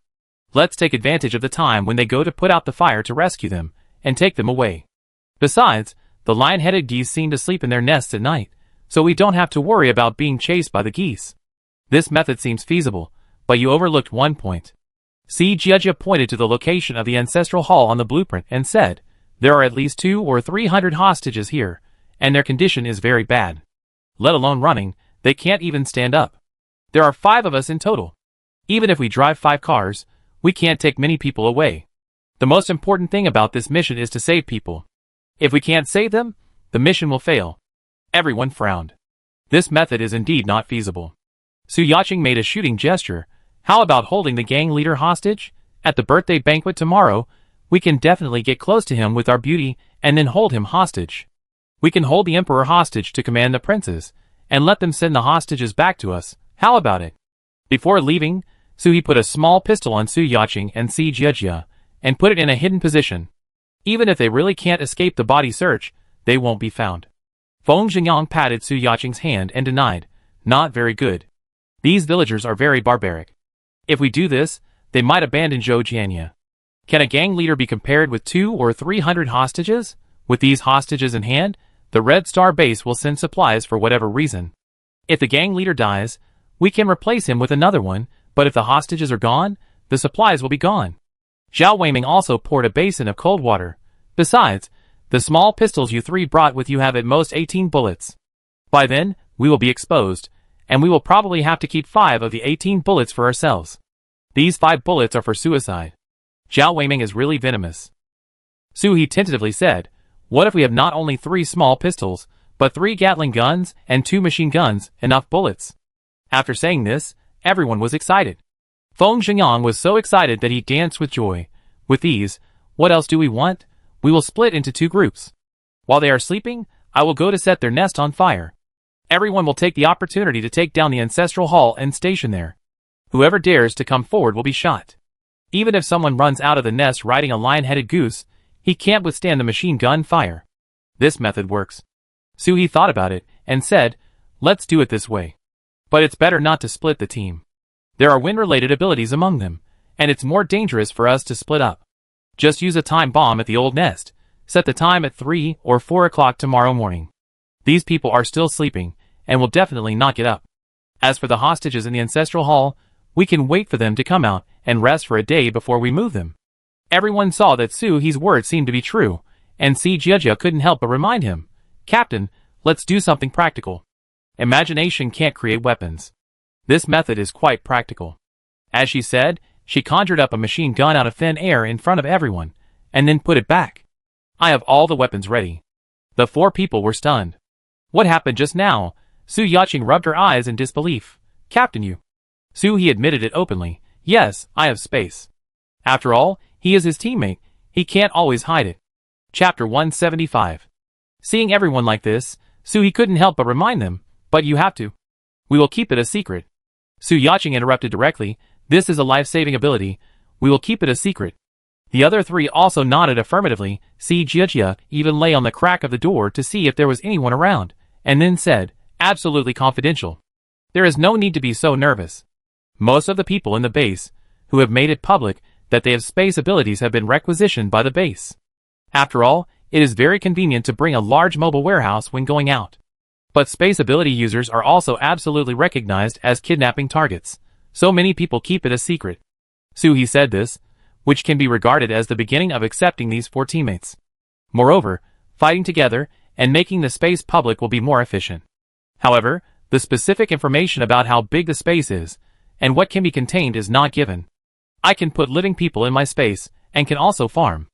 Let's take advantage of the time when they go to put out the fire to rescue them, and take them away. Besides, the lion-headed geese seem to sleep in their nests at night, so we don't have to worry about being chased by the geese. This method seems feasible, but you overlooked one point. Si Jiejia pointed to the location of the ancestral hall on the blueprint and said, there are at least 200 or 300 hostages here, and their condition is very bad. Let alone running, they can't even stand up. There are 5 of us in total. Even if we drive 5 cars, we can't take many people away. The most important thing about this mission is to save people. If we can't save them, the mission will fail. Everyone frowned. This method is indeed not feasible. Su Yaqing made a shooting gesture. How about holding the gang leader hostage? At the birthday banquet tomorrow, we can definitely get close to him with our beauty and then hold him hostage. We can hold the emperor hostage to command the princes, and let them send the hostages back to us. How about it? Before leaving, Suhi put a small pistol on Su Yaqing and Si Jiejia, and put it in a hidden position. Even if they really can't escape the body search, they won't be found. Feng Xingyang patted Su Yaqing's hand and denied, not very good. These villagers are very barbaric. If we do this, they might abandon Zhou Jianya. Can a gang leader be compared with 200 or 300 hostages? With these hostages in hand, the Red Star base will send supplies for whatever reason. If the gang leader dies, we can replace him with another one, but if the hostages are gone, the supplies will be gone. Zhao Weiming also poured a basin of cold water. Besides, the small pistols you 3 brought with you have at most 18 bullets. By then, we will be exposed, and we will probably have to keep 5 of the 18 bullets for ourselves. These 5 bullets are for suicide. Zhao Weiming is really venomous. Suhi tentatively said, what if we have not only 3 small pistols, but 3 Gatling guns and 2 machine guns, enough bullets? After saying this, everyone was excited. Feng Xingyang was so excited that he danced with joy. With these, what else do we want? We will split into 2 groups. While they are sleeping, I will go to set their nest on fire. Everyone will take the opportunity to take down the ancestral hall and station there. Whoever dares to come forward will be shot. Even if someone runs out of the nest riding a lion-headed goose, he can't withstand the machine gun fire. This method works. Suhi thought about it and said, let's do it this way. But it's better not to split the team. There are wind-related abilities among them, and it's more dangerous for us to split up. Just use a time bomb at the old nest. Set the time at 3 or 4 o'clock tomorrow morning. These people are still sleeping, and will definitely not get up. As for the hostages in the ancestral hall, we can wait for them to come out and rest for a day before we move them. Everyone saw that Suhi's words seemed to be true, and Si Jiejia couldn't help but remind him, Captain, Let's do something practical. Imagination can't create weapons. This method is quite practical. As she said, she conjured up a machine gun out of thin air in front of everyone, and then put it back. I have all the weapons ready. The 4 people were stunned. What happened just now? Su Yaching rubbed her eyes in disbelief. Captain, you. Su-hee admitted it openly. Yes, I have space. After all, he is his teammate. He can't always hide it. Chapter 175. Seeing everyone like this, Su-hee couldn't help but remind them, but you have to. We will keep it a secret. Su Yaching interrupted directly. This is a life-saving ability. We will keep it a secret. The other 3 also nodded affirmatively. Si Jiajia even lay on the crack of the door to see if there was anyone around, and then said, absolutely confidential. There is no need to be so nervous. Most of the people in the base, who have made it public that they have space abilities, have been requisitioned by the base. After all, it is very convenient to bring a large mobile warehouse when going out. But space ability users are also absolutely recognized as kidnapping targets, so many people keep it a secret. Su-hee said this, which can be regarded as the beginning of accepting these 4 teammates. Moreover, fighting together and making the space public will be more efficient. However, the specific information about how big the space is and what can be contained is not given. I can put living people in my space and can also farm.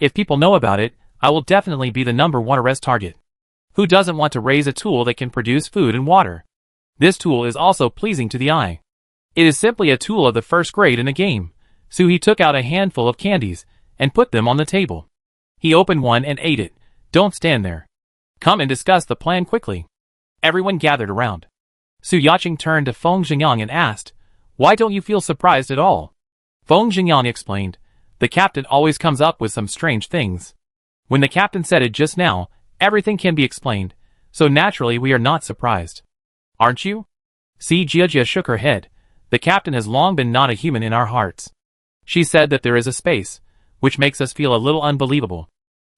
If people know about it, I will definitely be the #1 arrest target. Who doesn't want to raise a tool that can produce food and water? This tool is also pleasing to the eye. It is simply a tool of the 1st grade in the game. Su-hee took out a handful of candies and put them on the table. He opened one and ate it. Don't stand there. Come and discuss the plan quickly. Everyone gathered around. Su Yaching turned to Feng Xingyang and asked, why don't you feel surprised at all? Feng Xingyang explained, the captain always comes up with some strange things. When the captain said it just now, everything can be explained, so naturally we are not surprised. Aren't you? Si Jiajia shook her head. The captain has long been not a human in our hearts. She said that there is a space, which makes us feel a little unbelievable.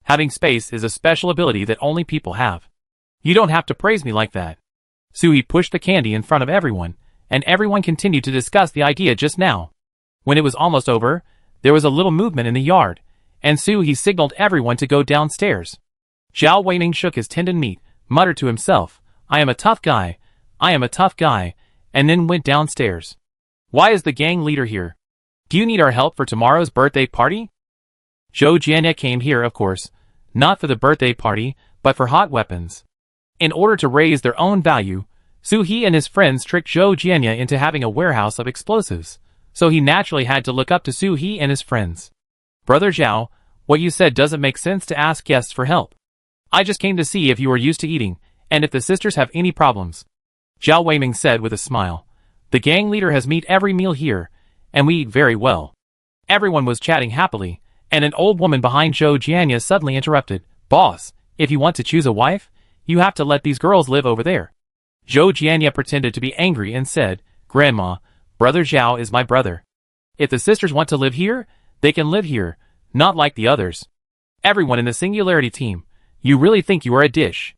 Having space is a special ability that only people have. You don't have to praise me like that. Su-hee pushed the candy in front of everyone, and everyone continued to discuss the idea just now. When it was almost over, there was a little movement in the yard, and Su-hee signaled everyone to go downstairs. Zhao Weiming shook his tendon meat, muttered to himself, I am a tough guy, and then went downstairs. Why is the gang leader here? Do you need our help for tomorrow's birthday party? Zhou Jianya came here, of course, not for the birthday party, but for hot weapons. In order to raise their own value, Su-hee and his friends tricked Zhou Jianya into having a warehouse of explosives, so he naturally had to look up to Su-hee and his friends. Brother Zhao, what you said doesn't make sense to ask guests for help. I just came to see if you are used to eating, and if the sisters have any problems. Zhao Weiming said with a smile. The gang leader has meat every meal here, and we eat very well. Everyone was chatting happily, and an old woman behind Zhou Jianya suddenly interrupted. Boss, if you want to choose a wife, you have to let these girls live over there. Zhou Jianya pretended to be angry and said, Grandma, Brother Zhao is my brother. If the sisters want to live here, they can live here, not like the others. Everyone in the Singularity team, you really think you are a dish.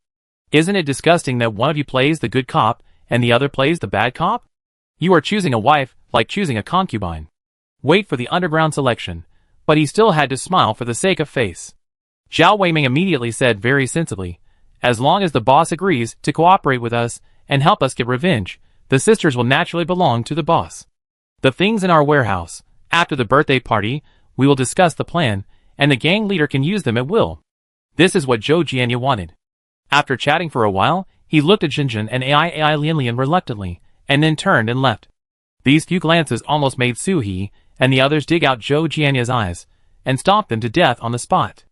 Isn't it disgusting that one of you plays the good cop and the other plays the bad cop? You are choosing a wife like choosing a concubine. Wait for the underground selection, but he still had to smile for the sake of face. Zhao Weiming immediately said very sensibly, as long as the boss agrees to cooperate with us and help us get revenge, the sisters will naturally belong to the boss. The things in our warehouse, after the birthday party, we will discuss the plan, and the gang leader can use them at will. This is what Zhou Jianya wanted. After chatting for a while, he looked at Jinjin and AI Lian reluctantly, and then turned and left. These few glances almost made Su-hee and the others dig out Zhou Jianya's eyes, and stomp them to death on the spot.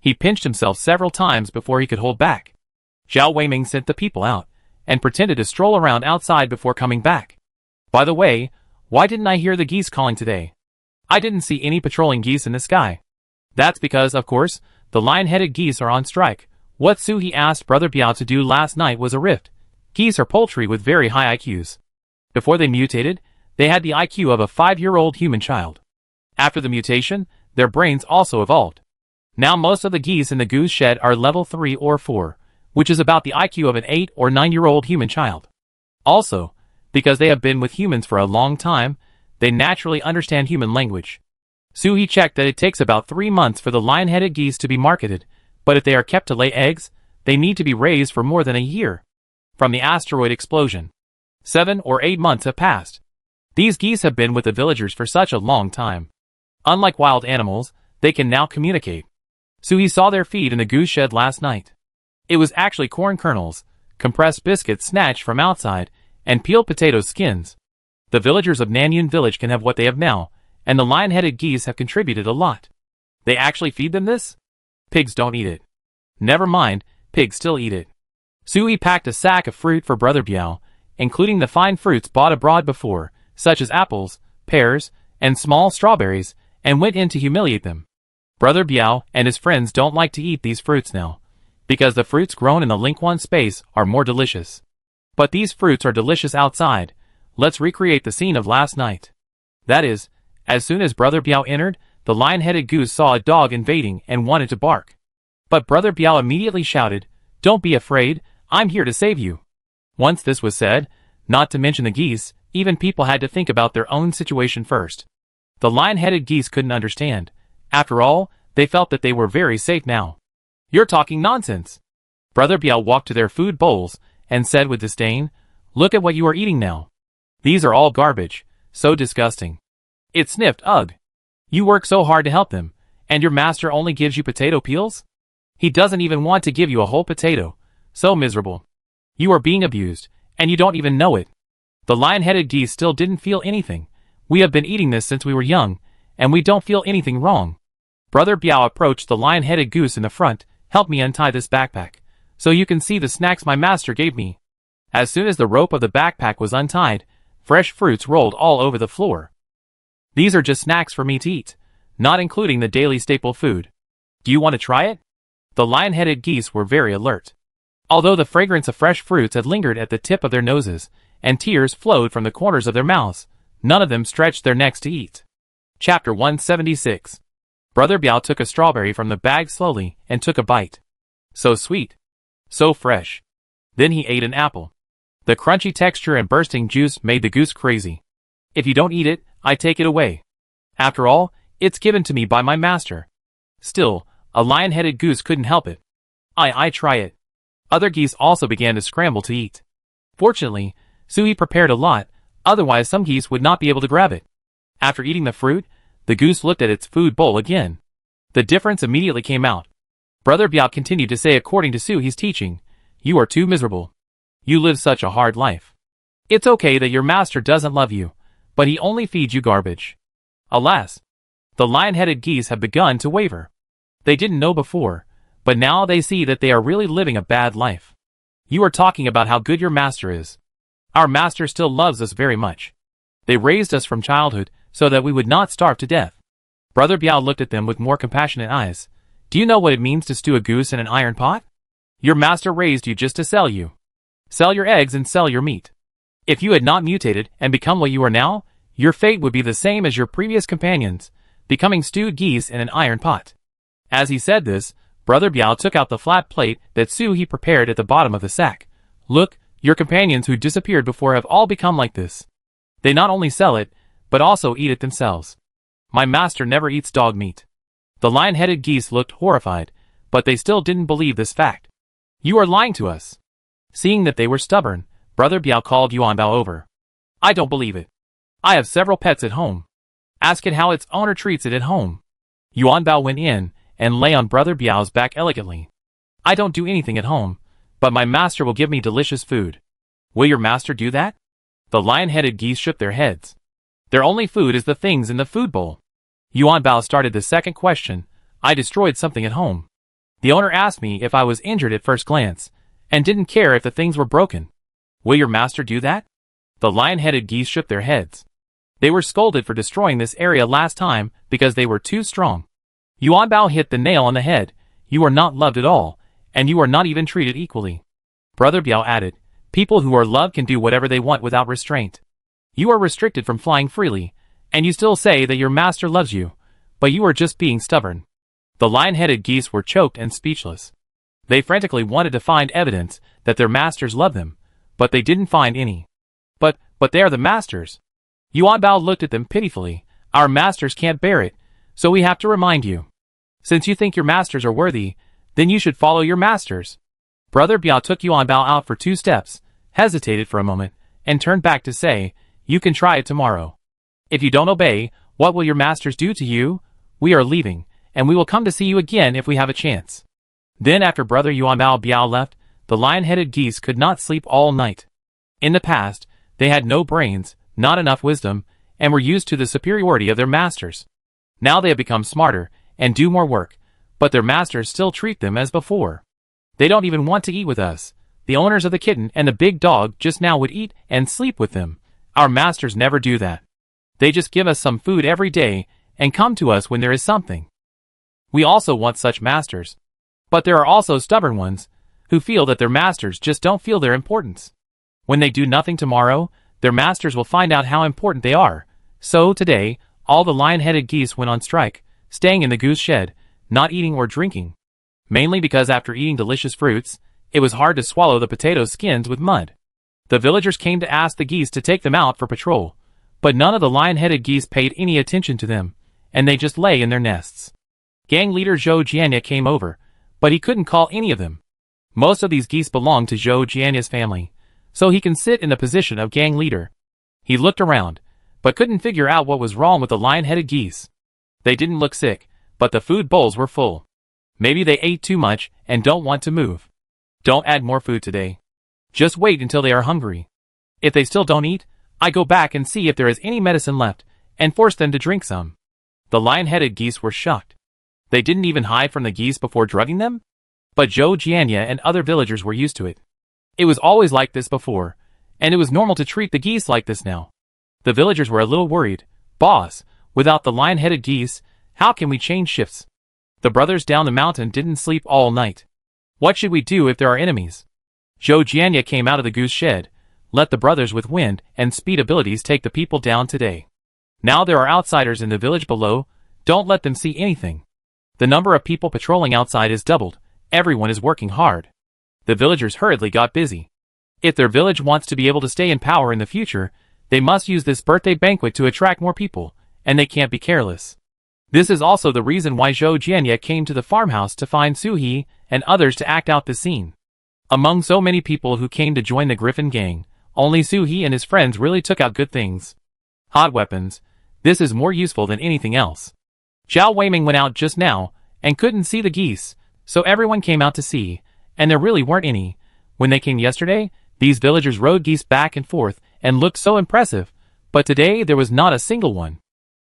He pinched himself several times before he could hold back. Zhao Weiming sent the people out, and pretended to stroll around outside before coming back. By the way, why didn't I hear the geese calling today? I didn't see any patrolling geese in the sky. That's because, of course, the lion-headed geese are on strike. What Su-hee asked Brother Biao to do last night was a rift. Geese are poultry with very high IQs. Before they mutated, they had the IQ of a 5-year-old human child. After the mutation, their brains also evolved. Now most of the geese in the goose shed are level 3 or 4, which is about the IQ of an 8 or 9-year-old human child. Also, because they have been with humans for a long time, they naturally understand human language. Su-hee checked that it takes about 3 months for the lion-headed geese to be marketed, but if they are kept to lay eggs, they need to be raised for more than a year. From the asteroid explosion, 7 or 8 months have passed. These geese have been with the villagers for such a long time. Unlike wild animals, they can now communicate. Suhi saw their feed in the goose shed last night. It was actually corn kernels, compressed biscuits snatched from outside, and peeled potato skins. The villagers of Nanyun village can have what they have now, and the lion-headed geese have contributed a lot. They actually feed them this? Pigs don't eat it. Never mind, pigs still eat it. Suhi packed a sack of fruit for Brother Biao, including the fine fruits bought abroad before, such as apples, pears, and small strawberries, and went in to humiliate them. Brother Biao and his friends don't like to eat these fruits now, because the fruits grown in the Lingquan space are more delicious. But these fruits are delicious outside. Let's recreate the scene of last night. That is, as soon as Brother Biao entered, the lion-headed goose saw a dog invading and wanted to bark. But Brother Biao immediately shouted, "Don't be afraid, I'm here to save you." Once this was said, not to mention the geese, even people had to think about their own situation first. The lion-headed geese couldn't understand. After all, they felt that they were very safe now. "You're talking nonsense." Brother Biao walked to their food bowls and said with disdain, "Look at what you are eating now. These are all garbage, so disgusting." It sniffed, "Ugh. You work so hard to help them, and your master only gives you potato peels? He doesn't even want to give you a whole potato. So miserable. You are being abused, and you don't even know it." The lion-headed geese still didn't feel anything. "We have been eating this since we were young, and we don't feel anything wrong." Brother Biao approached the lion-headed goose in the front. "Help me untie this backpack, so you can see the snacks my master gave me." As soon as the rope of the backpack was untied, fresh fruits rolled all over the floor. "These are just snacks for me to eat, not including the daily staple food. Do you want to try it?" The lion-headed geese were very alert. Although the fragrance of fresh fruits had lingered at the tip of their noses, and tears flowed from the corners of their mouths, none of them stretched their necks to eat. Chapter 176. Brother Biao took a strawberry from the bag slowly and took a bite. So sweet. So fresh. Then he ate an apple. The crunchy texture and bursting juice made the goose crazy. "If you don't eat it, I take it away. After all, it's given to me by my master." Still, a lion-headed goose couldn't help it. I try it." Other geese also began to scramble to eat. Fortunately, Suhi prepared a lot, otherwise some geese would not be able to grab it. After eating the fruit, the goose looked at its food bowl again. The difference immediately came out. Brother Biao continued to say, according to Suhi's teaching, "You are too miserable. You live such a hard life. It's okay that your master doesn't love you, but he only feeds you garbage." Alas! The lion-headed geese have begun to waver. They didn't know before, but now they see that they are really living a bad life. "You are talking about how good your master is. Our master still loves us very much. They raised us from childhood so that we would not starve to death." Brother Biao looked at them with more compassionate eyes. "Do you know what it means to stew a goose in an iron pot? Your master raised you just to sell you. Sell your eggs and sell your meat. If you had not mutated and become what you are now, your fate would be the same as your previous companions, becoming stewed geese in an iron pot." As he said this, Brother Biao took out the flat plate that Suhi prepared at the bottom of the sack. "Look, your companions who disappeared before have all become like this. They not only sell it, but also eat it themselves. My master never eats dog meat." The lion-headed geese looked horrified, but they still didn't believe this fact. "You are lying to us." Seeing that they were stubborn, Brother Biao called Yuanbao over. "I don't believe it. I have several pets at home. Ask it how its owner treats it at home." Yuanbao went in and lay on Brother Biao's back elegantly. "I don't do anything at home, but my master will give me delicious food." "Will your master do that?" The lion-headed geese shook their heads. Their only food is the things in the food bowl. Yuanbao started the second question. "I destroyed something at home. The owner asked me if I was injured at first glance, and didn't care if the things were broken. Will your master do that?" The lion-headed geese shook their heads. They were scolded for destroying this area last time because they were too strong. Yuanbao hit the nail on the head. "You are not loved at all, and you are not even treated equally." Brother Biao added, "People who are loved can do whatever they want without restraint. You are restricted from flying freely, and you still say that your master loves you, but you are just being stubborn." The lion-headed geese were choked and speechless. They frantically wanted to find evidence that their masters loved them, but they didn't find any. But they are the masters." Yuanbao looked at them pitifully. "Our masters can't bear it, so we have to remind you. Since you think your masters are worthy, then you should follow your masters." Brother Biao took Yuan Bao out for 2 steps, hesitated for a moment, and turned back to say, "You can try it tomorrow. If you don't obey, what will your masters do to you? We are leaving, and we will come to see you again if we have a chance." Then after Brother Yuan Bao Biao left, the lion-headed geese could not sleep all night. In the past, they had no brains, not enough wisdom, and were used to the superiority of their masters. Now they have become smarter, and do more work, but their masters still treat them as before. They don't even want to eat with us. The owners of the kitten and the big dog just now would eat and sleep with them. Our masters never do that. They just give us some food every day, and come to us when there is something. We also want such masters. But there are also stubborn ones, who feel that their masters just don't feel their importance. When they do nothing tomorrow, their masters will find out how important they are. So today, all the lion-headed geese went on strike, staying in the goose shed, not eating or drinking. Mainly because after eating delicious fruits, it was hard to swallow the potato skins with mud. The villagers came to ask the geese to take them out for patrol, but none of the lion-headed geese paid any attention to them, and they just lay in their nests. Gang leader Zhou Jianya came over, but he couldn't call any of them. Most of these geese belong to Zhou Jianya's family, so he can sit in the position of gang leader. He looked around, but couldn't figure out what was wrong with the lion-headed geese. They didn't look sick, but the food bowls were full. Maybe they ate too much and don't want to move. Don't add more food today. Just wait until they are hungry. If they still don't eat, I go back and see if there is any medicine left, and force them to drink some. The lion-headed geese were shocked. They didn't even hide from the geese before drugging them? But Zhou Jianya and other villagers were used to it. It was always like this before, and it was normal to treat the geese like this now. The villagers were a little worried. "Boss, without the lion-headed geese, how can we change shifts? The brothers down the mountain didn't sleep all night. What should we do if there are enemies?" Zhou Jianya came out of the goose shed. "Let the brothers with wind and speed abilities take the people down today. Now there are outsiders in the village below, don't let them see anything. The number of people patrolling outside is doubled, everyone is working hard." The villagers hurriedly got busy. If their village wants to be able to stay in power in the future, they must use this birthday banquet to attract more people, and they can't be careless. This is also the reason why Zhou Jianya came to the farmhouse to find Suhi and others to act out the scene. Among so many people who came to join the Griffin gang, only Suhi and his friends really took out good things. Hot weapons. This is more useful than anything else. Zhao Weiming went out just now, and couldn't see the geese, so everyone came out to see, and there really weren't any. When they came yesterday, these villagers rode geese back and forth, and looked so impressive, but today there was not a single one.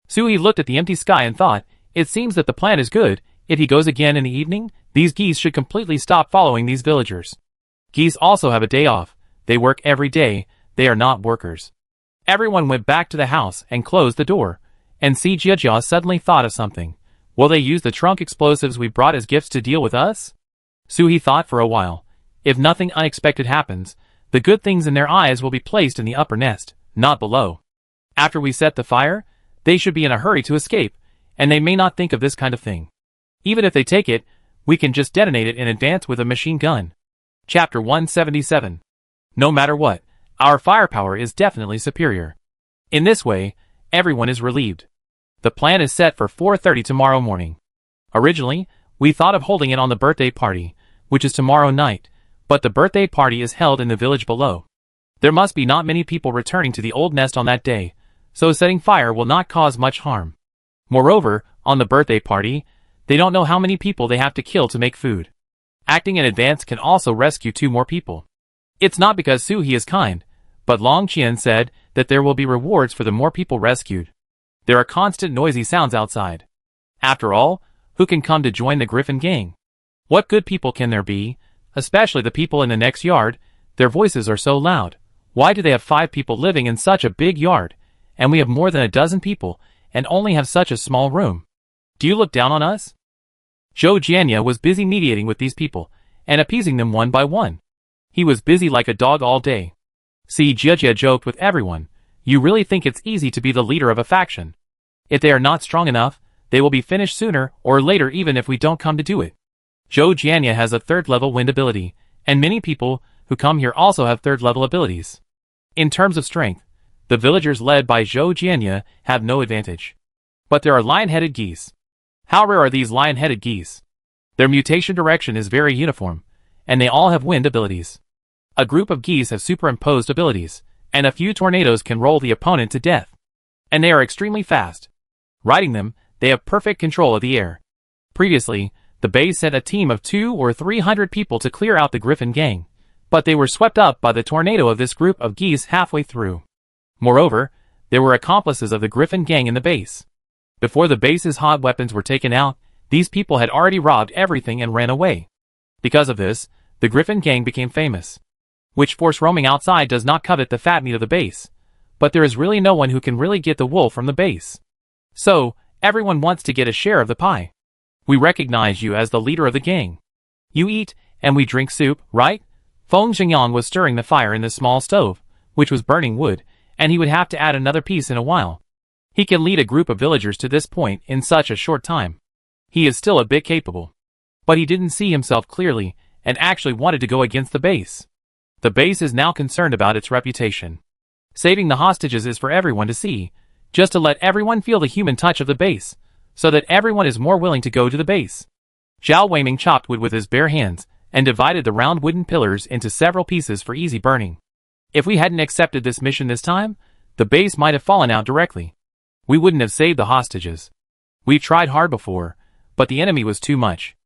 Suhi looked at the empty sky and thought, it seems that the plan is good. If he goes again in the evening, these geese should completely stop following these villagers. Geese also have a day off. They work every day. They are not workers. Everyone went back to the house and closed the door, and Si Jiajia suddenly thought of something. Will they use the trunk explosives we brought as gifts to deal with us? Suhi thought for a while. If nothing unexpected happens, the good things in their eyes will be placed in the upper nest, not below. After we set the fire, they should be in a hurry to escape, and they may not think of this kind of thing. Even if they take it, we can just detonate it in advance with a machine gun. Chapter 177. No matter what, our firepower is definitely superior. In this way, everyone is relieved. The plan is set for 4:30 tomorrow morning. Originally, we thought of holding it on the birthday party, which is tomorrow night, but the birthday party is held in the village below. There must be not many people returning to the old nest on that day, so setting fire will not cause much harm. Moreover, on the birthday party, they don't know how many people they have to kill to make food. Acting in advance can also rescue 2 more people. It's not because Suhi is kind, but Long Qian said that there will be rewards for the more people rescued. There are constant noisy sounds outside. After all, who can come to join the Griffin gang? What good people can there be, especially the people in the next yard? Their voices are so loud. Why do they have 5 people living in such a big yard, and we have more than a dozen people, and only have such a small room? Do you look down on us? Zhou Jianya was busy mediating with these people, and appeasing them one by one. He was busy like a dog all day. Si Jiajia joked with everyone, you really think it's easy to be the leader of a faction? If they are not strong enough, they will be finished sooner or later even if we don't come to do it. Zhou Jianya has a 3rd level wind ability, and many people who come here also have 3rd level abilities. In terms of strength, the villagers led by Zhou Jianya have no advantage. But there are lion-headed geese. How rare are these lion-headed geese? Their mutation direction is very uniform, and they all have wind abilities. A group of geese have superimposed abilities, and a few tornadoes can roll the opponent to death. And they are extremely fast. Riding them, they have perfect control of the air. Previously, the base sent a team of 200 or 300 people to clear out the Griffin gang, but they were swept up by the tornado of this group of geese halfway through. Moreover, there were accomplices of the Griffin gang in the base. Before the base's hot weapons were taken out, these people had already robbed everything and ran away. Because of this, the Griffin gang became famous. Which force roaming outside does not covet the fat meat of the base, but there is really no one who can really get the wool from the base. So, everyone wants to get a share of the pie. We recognize you as the leader of the gang. You eat, and we drink soup, right? Feng Xingyang was stirring the fire in the small stove, which was burning wood, and he would have to add another piece in a while. He can lead a group of villagers to this point in such a short time. He is still a bit capable. But he didn't see himself clearly, and actually wanted to go against the base. The base is now concerned about its reputation. Saving the hostages is for everyone to see, just to let everyone feel the human touch of the base, so that everyone is more willing to go to the base. Zhao Weiming chopped wood with his bare hands, and divided the round wooden pillars into several pieces for easy burning. If we hadn't accepted this mission this time, the base might have fallen out directly. We wouldn't have saved the hostages. We've tried hard before, but the enemy was too much.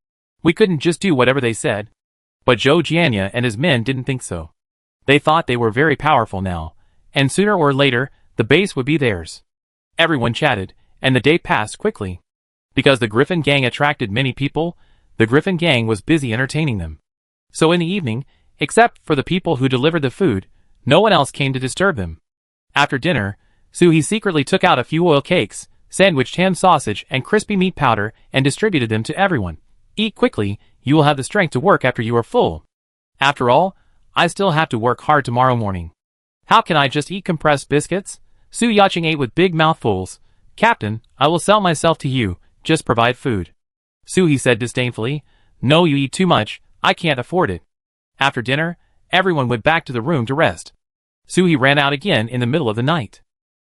We couldn't just do whatever they said. But Zhou Jianya and his men didn't think so. They thought they were very powerful now, and sooner or later, the base would be theirs. Everyone chatted, and the day passed quickly. Because the Griffin gang attracted many people, the Griffin gang was busy entertaining them. So in the evening, except for the people who delivered the food, no one else came to disturb them. After dinner, Suhi secretly took out a few oil cakes, sandwiched ham sausage and crispy meat powder and distributed them to everyone. Eat quickly, you will have the strength to work after you are full. After all, I still have to work hard tomorrow morning. How can I just eat compressed biscuits? Su Yacheng ate with big mouthfuls. Captain, I will sell myself to you, just provide food. Suhi said disdainfully, no, you eat too much, I can't afford it. After dinner, everyone went back to the room to rest. Suhi ran out again in the middle of the night.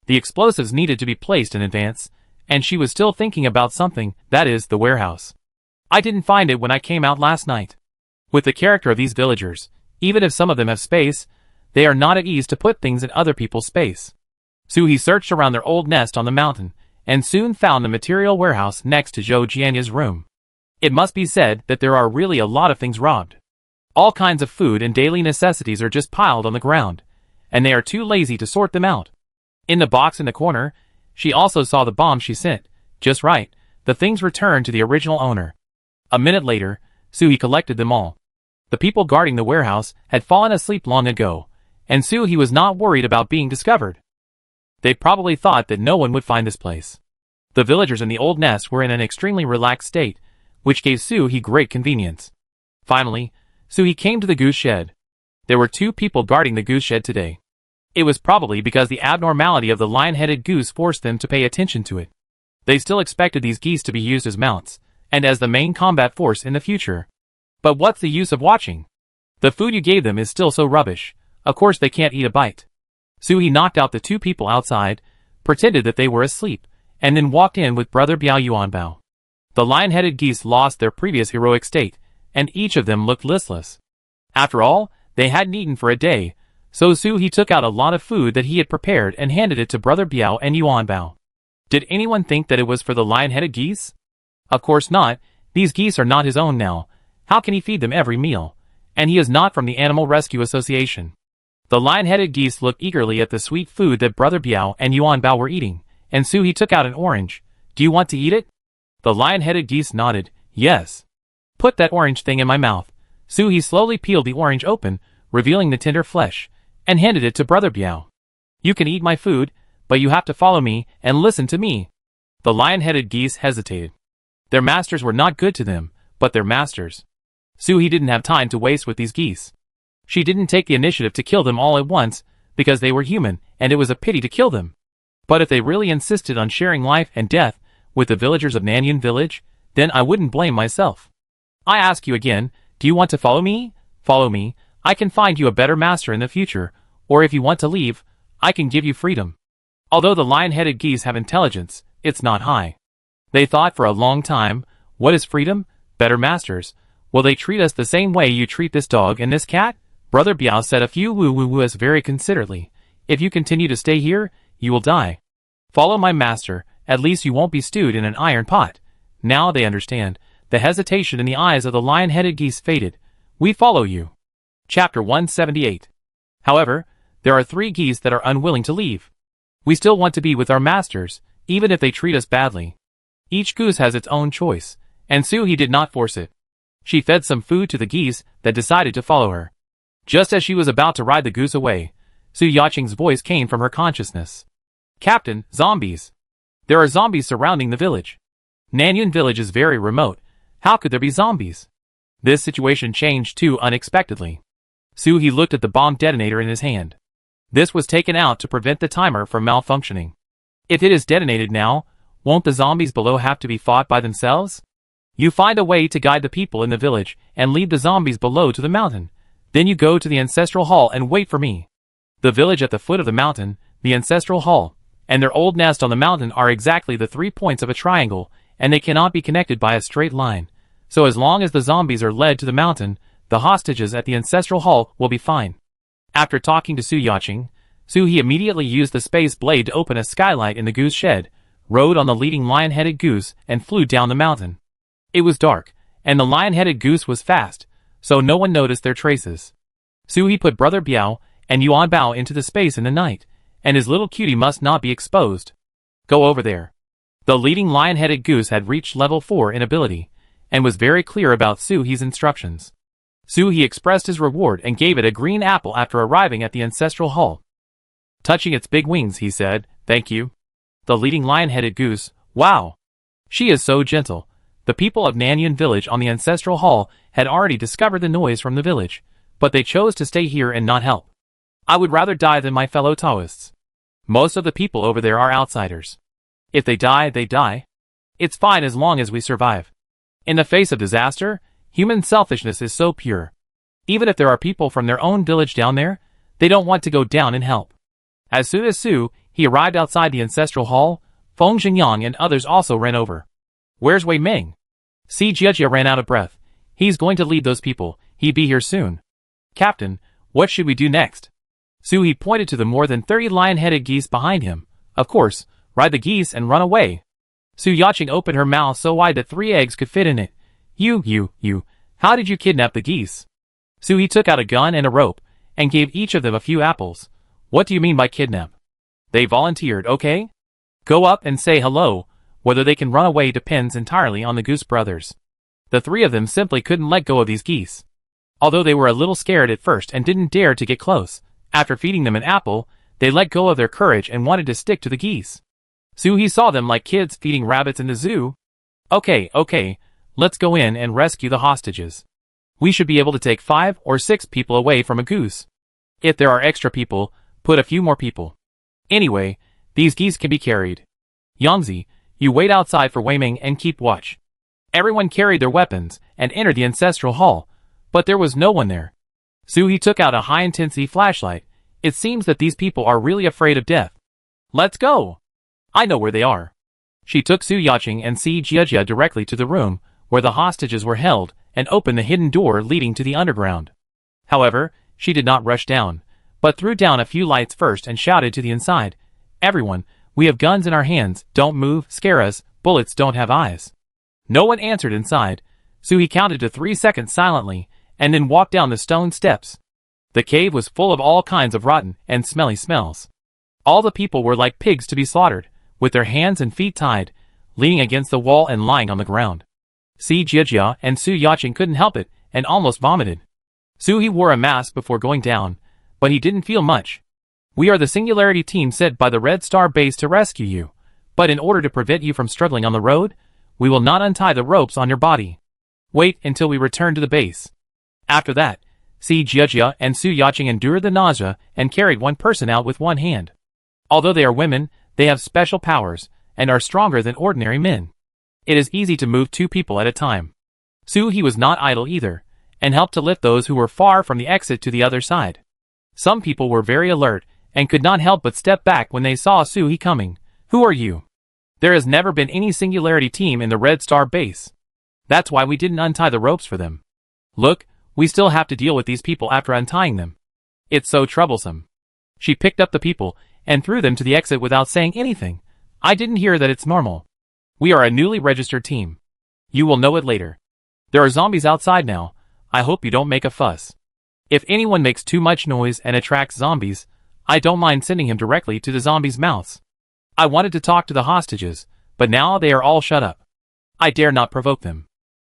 The explosives needed to be placed in advance, and she was still thinking about something, that is, the warehouse. I didn't find it when I came out last night. With the character of these villagers, even if some of them have space, they are not at ease to put things in other people's space. Suhi searched around their old nest on the mountain, and soon found the material warehouse next to Zhou Jianya's room. It must be said that there are really a lot of things robbed. All kinds of food and daily necessities are just piled on the ground, and they are too lazy to sort them out. In the box in the corner, she also saw the bomb she sent. Just right, the things returned to the original owner. A minute later, Suhi collected them all. The people guarding the warehouse had fallen asleep long ago, and Suhi was not worried about being discovered. They probably thought that no one would find this place. The villagers in the old nest were in an extremely relaxed state, which gave Suhi great convenience. Finally, Suhi came to the goose shed. There were 2 people guarding the goose shed today. It was probably because the abnormality of the lion-headed goose forced them to pay attention to it. They still expected these geese to be used as mounts, and as the main combat force in the future. But what's the use of watching? The food you gave them is still so rubbish, of course they can't eat a bite. Suhi knocked out the 2 people outside, pretended that they were asleep, and then walked in with Brother Biao Yuanbao. The lion-headed geese lost their previous heroic state, and each of them looked listless. After all, they hadn't eaten for a day, so Suhi took out a lot of food that he had prepared and handed it to Brother Biao and Yuanbao. Did anyone think that it was for the lion-headed geese? Of course not, these geese are not his own now. How can he feed them every meal? And he is not from the Animal Rescue Association. The lion-headed geese looked eagerly at the sweet food that Brother Biao and Yuanbao were eating, and Suhi took out an orange. Do you want to eat it? The lion-headed geese nodded, yes. Put that orange thing in my mouth. Suhi slowly peeled the orange open, revealing the tender flesh, and handed it to Brother Biao. You can eat my food, but you have to follow me and listen to me. The lion-headed geese hesitated. Their masters were not good to them, but their masters. Suhi didn't have time to waste with these geese. She didn't take the initiative to kill them all at once, because they were human, and it was a pity to kill them. But if they really insisted on sharing life and death with the villagers of Nanyun village, then I wouldn't blame myself. I ask you again, do you want to follow me? Follow me, I can find you a better master in the future, or if you want to leave, I can give you freedom. Although the lion-headed geese have intelligence, it's not high. They thought for a long time, what is freedom? Better masters. Will they treat us the same way you treat this dog and this cat? Brother Biao said a few woo-woo-woos very considerately. If you continue to stay here, you will die. Follow my master, at least you won't be stewed in an iron pot. Now they understand. The hesitation in the eyes of the lion-headed geese faded. We follow you. Chapter 178. However, there are 3 geese that are unwilling to leave. We still want to be with our masters, even if they treat us badly. Each goose has its own choice, and Suhi did not force it. She fed some food to the geese that decided to follow her. Just as she was about to ride the goose away, Su Yaqing's voice came from her consciousness. Captain, zombies. There are zombies surrounding the village. Nanyun village is very remote. How could there be zombies? This situation changed too unexpectedly. Suhi looked at the bomb detonator in his hand. This was taken out to prevent the timer from malfunctioning. If it is detonated now, won't the zombies below have to be fought by themselves? You find a way to guide the people in the village and lead the zombies below to the mountain. Then you go to the ancestral hall and wait for me. The village at the foot of the mountain, the ancestral hall, and their old nest on the mountain are exactly the 3 points of a triangle, and they cannot be connected by a straight line. So as long as the zombies are led to the mountain, the hostages at the ancestral hall will be fine. After talking to Su Yaqing, Suhi immediately used the space blade to open a skylight in the goose shed, rode on the leading lion-headed goose, and flew down the mountain. It was dark, and the lion-headed goose was fast, so no one noticed their traces. Suhi put Brother Biao and Yuan Bao into the space in the night, and his little cutie must not be exposed. Go over there. The leading lion-headed goose had reached level 4 in ability, and was very clear about Suhi's instructions. Suhi expressed his reward and gave it a green apple after arriving at the ancestral hall. Touching its big wings, he said, "Thank you." The leading lion-headed goose, "Wow! She is so gentle." The people of Nanyun village on the ancestral hall had already discovered the noise from the village, but they chose to stay here and not help. I would rather die than my fellow Taoists. Most of the people over there are outsiders. If they die, they die. It's fine as long as we survive. In the face of disaster, human selfishness is so pure. Even if there are people from their own village down there, they don't want to go down and help. As soon as he arrived outside the ancestral hall, Feng Xingyang and others also ran over. Where's Wei Ming? Si Jiejia ran out of breath. He's going to lead those people. He'd be here soon. Captain, what should we do next? Suhi pointed to the more than 30 lion-headed geese behind him. Of course, ride the geese and run away. Su Yaqing opened her mouth so wide that 3 eggs could fit in it. You, how did you kidnap the geese? Suhi took out a gun and a rope, and gave each of them a few apples. What do you mean by kidnap? They volunteered, okay? Go up and say hello. Whether they can run away depends entirely on the Goose brothers. The 3 of them simply couldn't let go of these geese. Although they were a little scared at first and didn't dare to get close, after feeding them an apple, they let go of their courage and wanted to stick to the geese. Suhi saw them like kids feeding rabbits in the zoo. Okay, let's go in and rescue the hostages. We should be able to take 5 or 6 people away from a goose. If there are extra people, put a few more people. Anyway, these geese can be carried. Yangzi, you wait outside for Wei Ming and keep watch. Everyone carried their weapons and entered the ancestral hall, but there was no one there. Suhi took out a high-intensity flashlight. It seems that these people are really afraid of death. Let's go! I know where they are. She took Su Yaqing and Si Jiejia directly to the room where the hostages were held and opened the hidden door leading to the underground. However, she did not rush down, but threw down a few lights first and shouted to the inside, "Everyone, we have guns in our hands, don't move, scare us, bullets don't have eyes." No one answered inside, so he counted to 3 seconds silently, and then walked down the stone steps. The cave was full of all kinds of rotten and smelly smells. All the people were like pigs to be slaughtered, with their hands and feet tied, leaning against the wall and lying on the ground. Si Jiejia and Su Yaqing couldn't help it, and almost vomited. Suhi wore a mask before going down, but he didn't feel much. We are the Singularity team sent by the Red Star base to rescue you, but in order to prevent you from struggling on the road, we will not untie the ropes on your body. Wait until we return to the base. After that, Si Jiejia and Su Yaqing endured the nausea and carried one person out with one hand. Although they are women, they have special powers, and are stronger than ordinary men. It is easy to move 2 people at a time. Suhi was not idle either, and helped to lift those who were far from the exit to the other side. Some people were very alert, and could not help but step back when they saw Suhi coming. Who are you? There has never been any Singularity team in the Red Star base. That's why we didn't untie the ropes for them. Look, we still have to deal with these people after untying them. It's so troublesome. She picked up the people and threw them to the exit without saying anything. I didn't hear that it's normal. We are a newly registered team. You will know it later. There are zombies outside now. I hope you don't make a fuss. If anyone makes too much noise and attracts zombies, I don't mind sending him directly to the zombies' mouths. I wanted to talk to the hostages, but now they are all shut up. I dare not provoke them.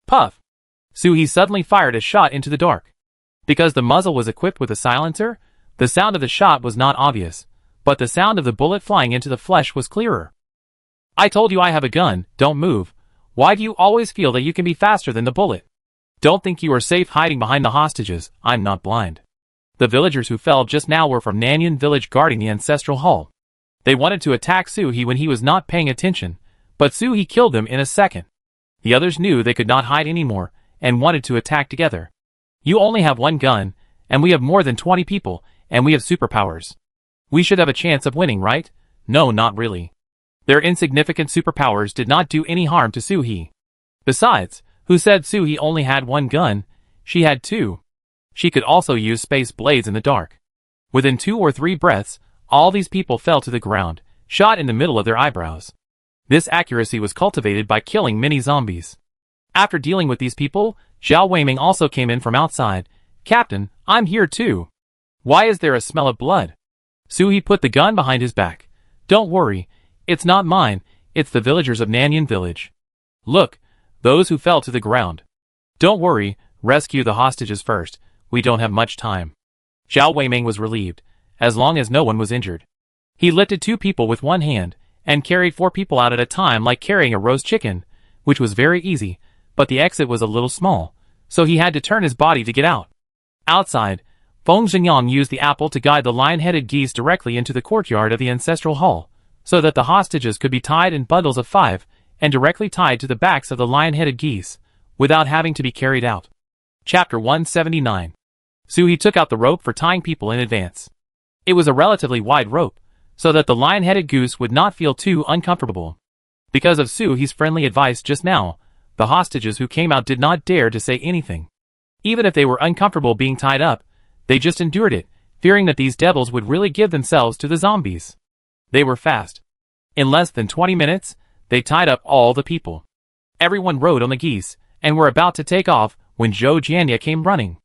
Puff! Soo-hee suddenly fired a shot into the dark. Because the muzzle was equipped with a silencer, the sound of the shot was not obvious, but the sound of the bullet flying into the flesh was clearer. I told you I have a gun, don't move. Why do you always feel that you can be faster than the bullet? Don't think you are safe hiding behind the hostages, I'm not blind. The villagers who fell just now were from Nanyan village guarding the ancestral hall. They wanted to attack Soo-hee when he was not paying attention, but Soo-hee killed them in a second. The others knew they could not hide anymore, and wanted to attack together. You only have one gun, and we have more than 20 people, and we have superpowers. We should have a chance of winning, right? No, not really. Their insignificant superpowers did not do any harm to Soo-hee. Besides, who said Soo-hee only had one gun? She had two. She could also use space blades in the dark. Within 2 or 3 breaths, all these people fell to the ground, shot in the middle of their eyebrows. This accuracy was cultivated by killing many zombies. After dealing with these people, Zhao Weiming also came in from outside. Captain, I'm here too. Why is there a smell of blood? Soo-hee put the gun behind his back. Don't worry, it's not mine, it's the villagers of Nanyan village. Look, those who fell to the ground. Don't worry, rescue the hostages first, we don't have much time. Zhao Weiming was relieved, as long as no one was injured. He lifted 2 people with one hand, and carried 4 people out at a time like carrying a roast chicken, which was very easy, but the exit was a little small, so he had to turn his body to get out. Outside, Feng Xingyang used the apple to guide the lion-headed geese directly into the courtyard of the ancestral hall, so that the hostages could be tied in bundles of 5, and directly tied to the backs of the lion-headed geese, without having to be carried out. Chapter 179. Soo-hee took out the rope for tying people in advance. It was a relatively wide rope, so that the lion-headed goose would not feel too uncomfortable. Because of Soo-hee's friendly advice just now, the hostages who came out did not dare to say anything. Even if they were uncomfortable being tied up, they just endured it, fearing that these devils would really give themselves to the zombies. They were fast. In less than 20 minutes, they tied up all the people. Everyone rode on the geese, and were about to take off when Zhou Jianya came running.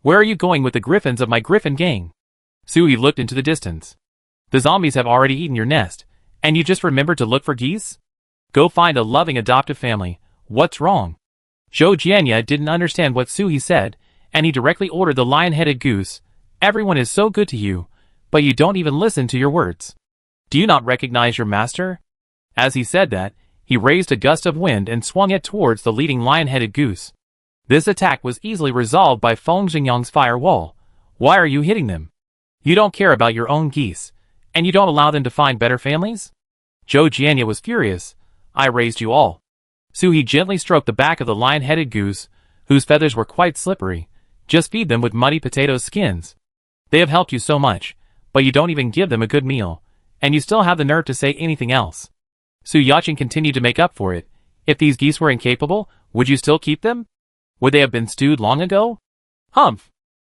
Where are you going with the griffins of my griffin gang? Soo-hee looked into the distance. The zombies have already eaten your nest, and you just remembered to look for geese? Go find a loving adoptive family. What's wrong? Zhou Jianya didn't understand what Soo-hee said, and he directly ordered the lion-headed goose. Everyone is so good to you, but you don't even listen to your words. Do you not recognize your master? As he said that, he raised a gust of wind and swung it towards the leading lion-headed goose. This attack was easily resolved by Feng Xingyang's firewall. Why are you hitting them? You don't care about your own geese, and you don't allow them to find better families? Zhou Jianya was furious. I raised you all. Soo-hee gently stroked the back of the lion-headed goose, whose feathers were quite slippery. Just feed them with muddy potato skins. They have helped you so much, but you don't even give them a good meal, and you still have the nerve to say anything else. Su Yaqing continued to make up for it. If these geese were incapable, would you still keep them? Would they have been stewed long ago? Humph!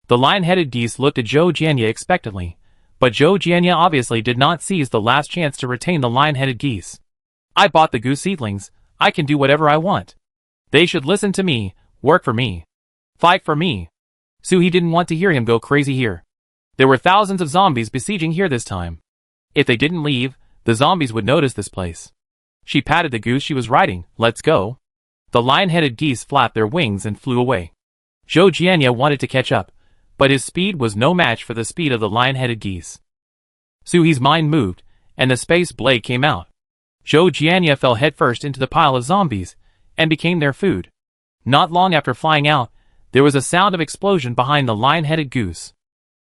The lion-headed geese looked at Zhou Jianya expectantly, but Zhou Jianya obviously did not seize the last chance to retain the lion-headed geese. I bought the goose seedlings. I can do whatever I want. They should listen to me, work for me, fight for me. Soo-hee didn't want to hear him go crazy here. There were thousands of zombies besieging here this time. If they didn't leave, the zombies would notice this place. She patted the goose she was riding. Let's go. The lion-headed geese flapped their wings and flew away. Zhou Jianya wanted to catch up, but his speed was no match for the speed of the lion-headed geese. Soo-hee's mind moved, and the space blade came out. Zhou Jianya fell headfirst into the pile of zombies, and became their food. Not long after flying out, there was a sound of explosion behind the lion-headed goose.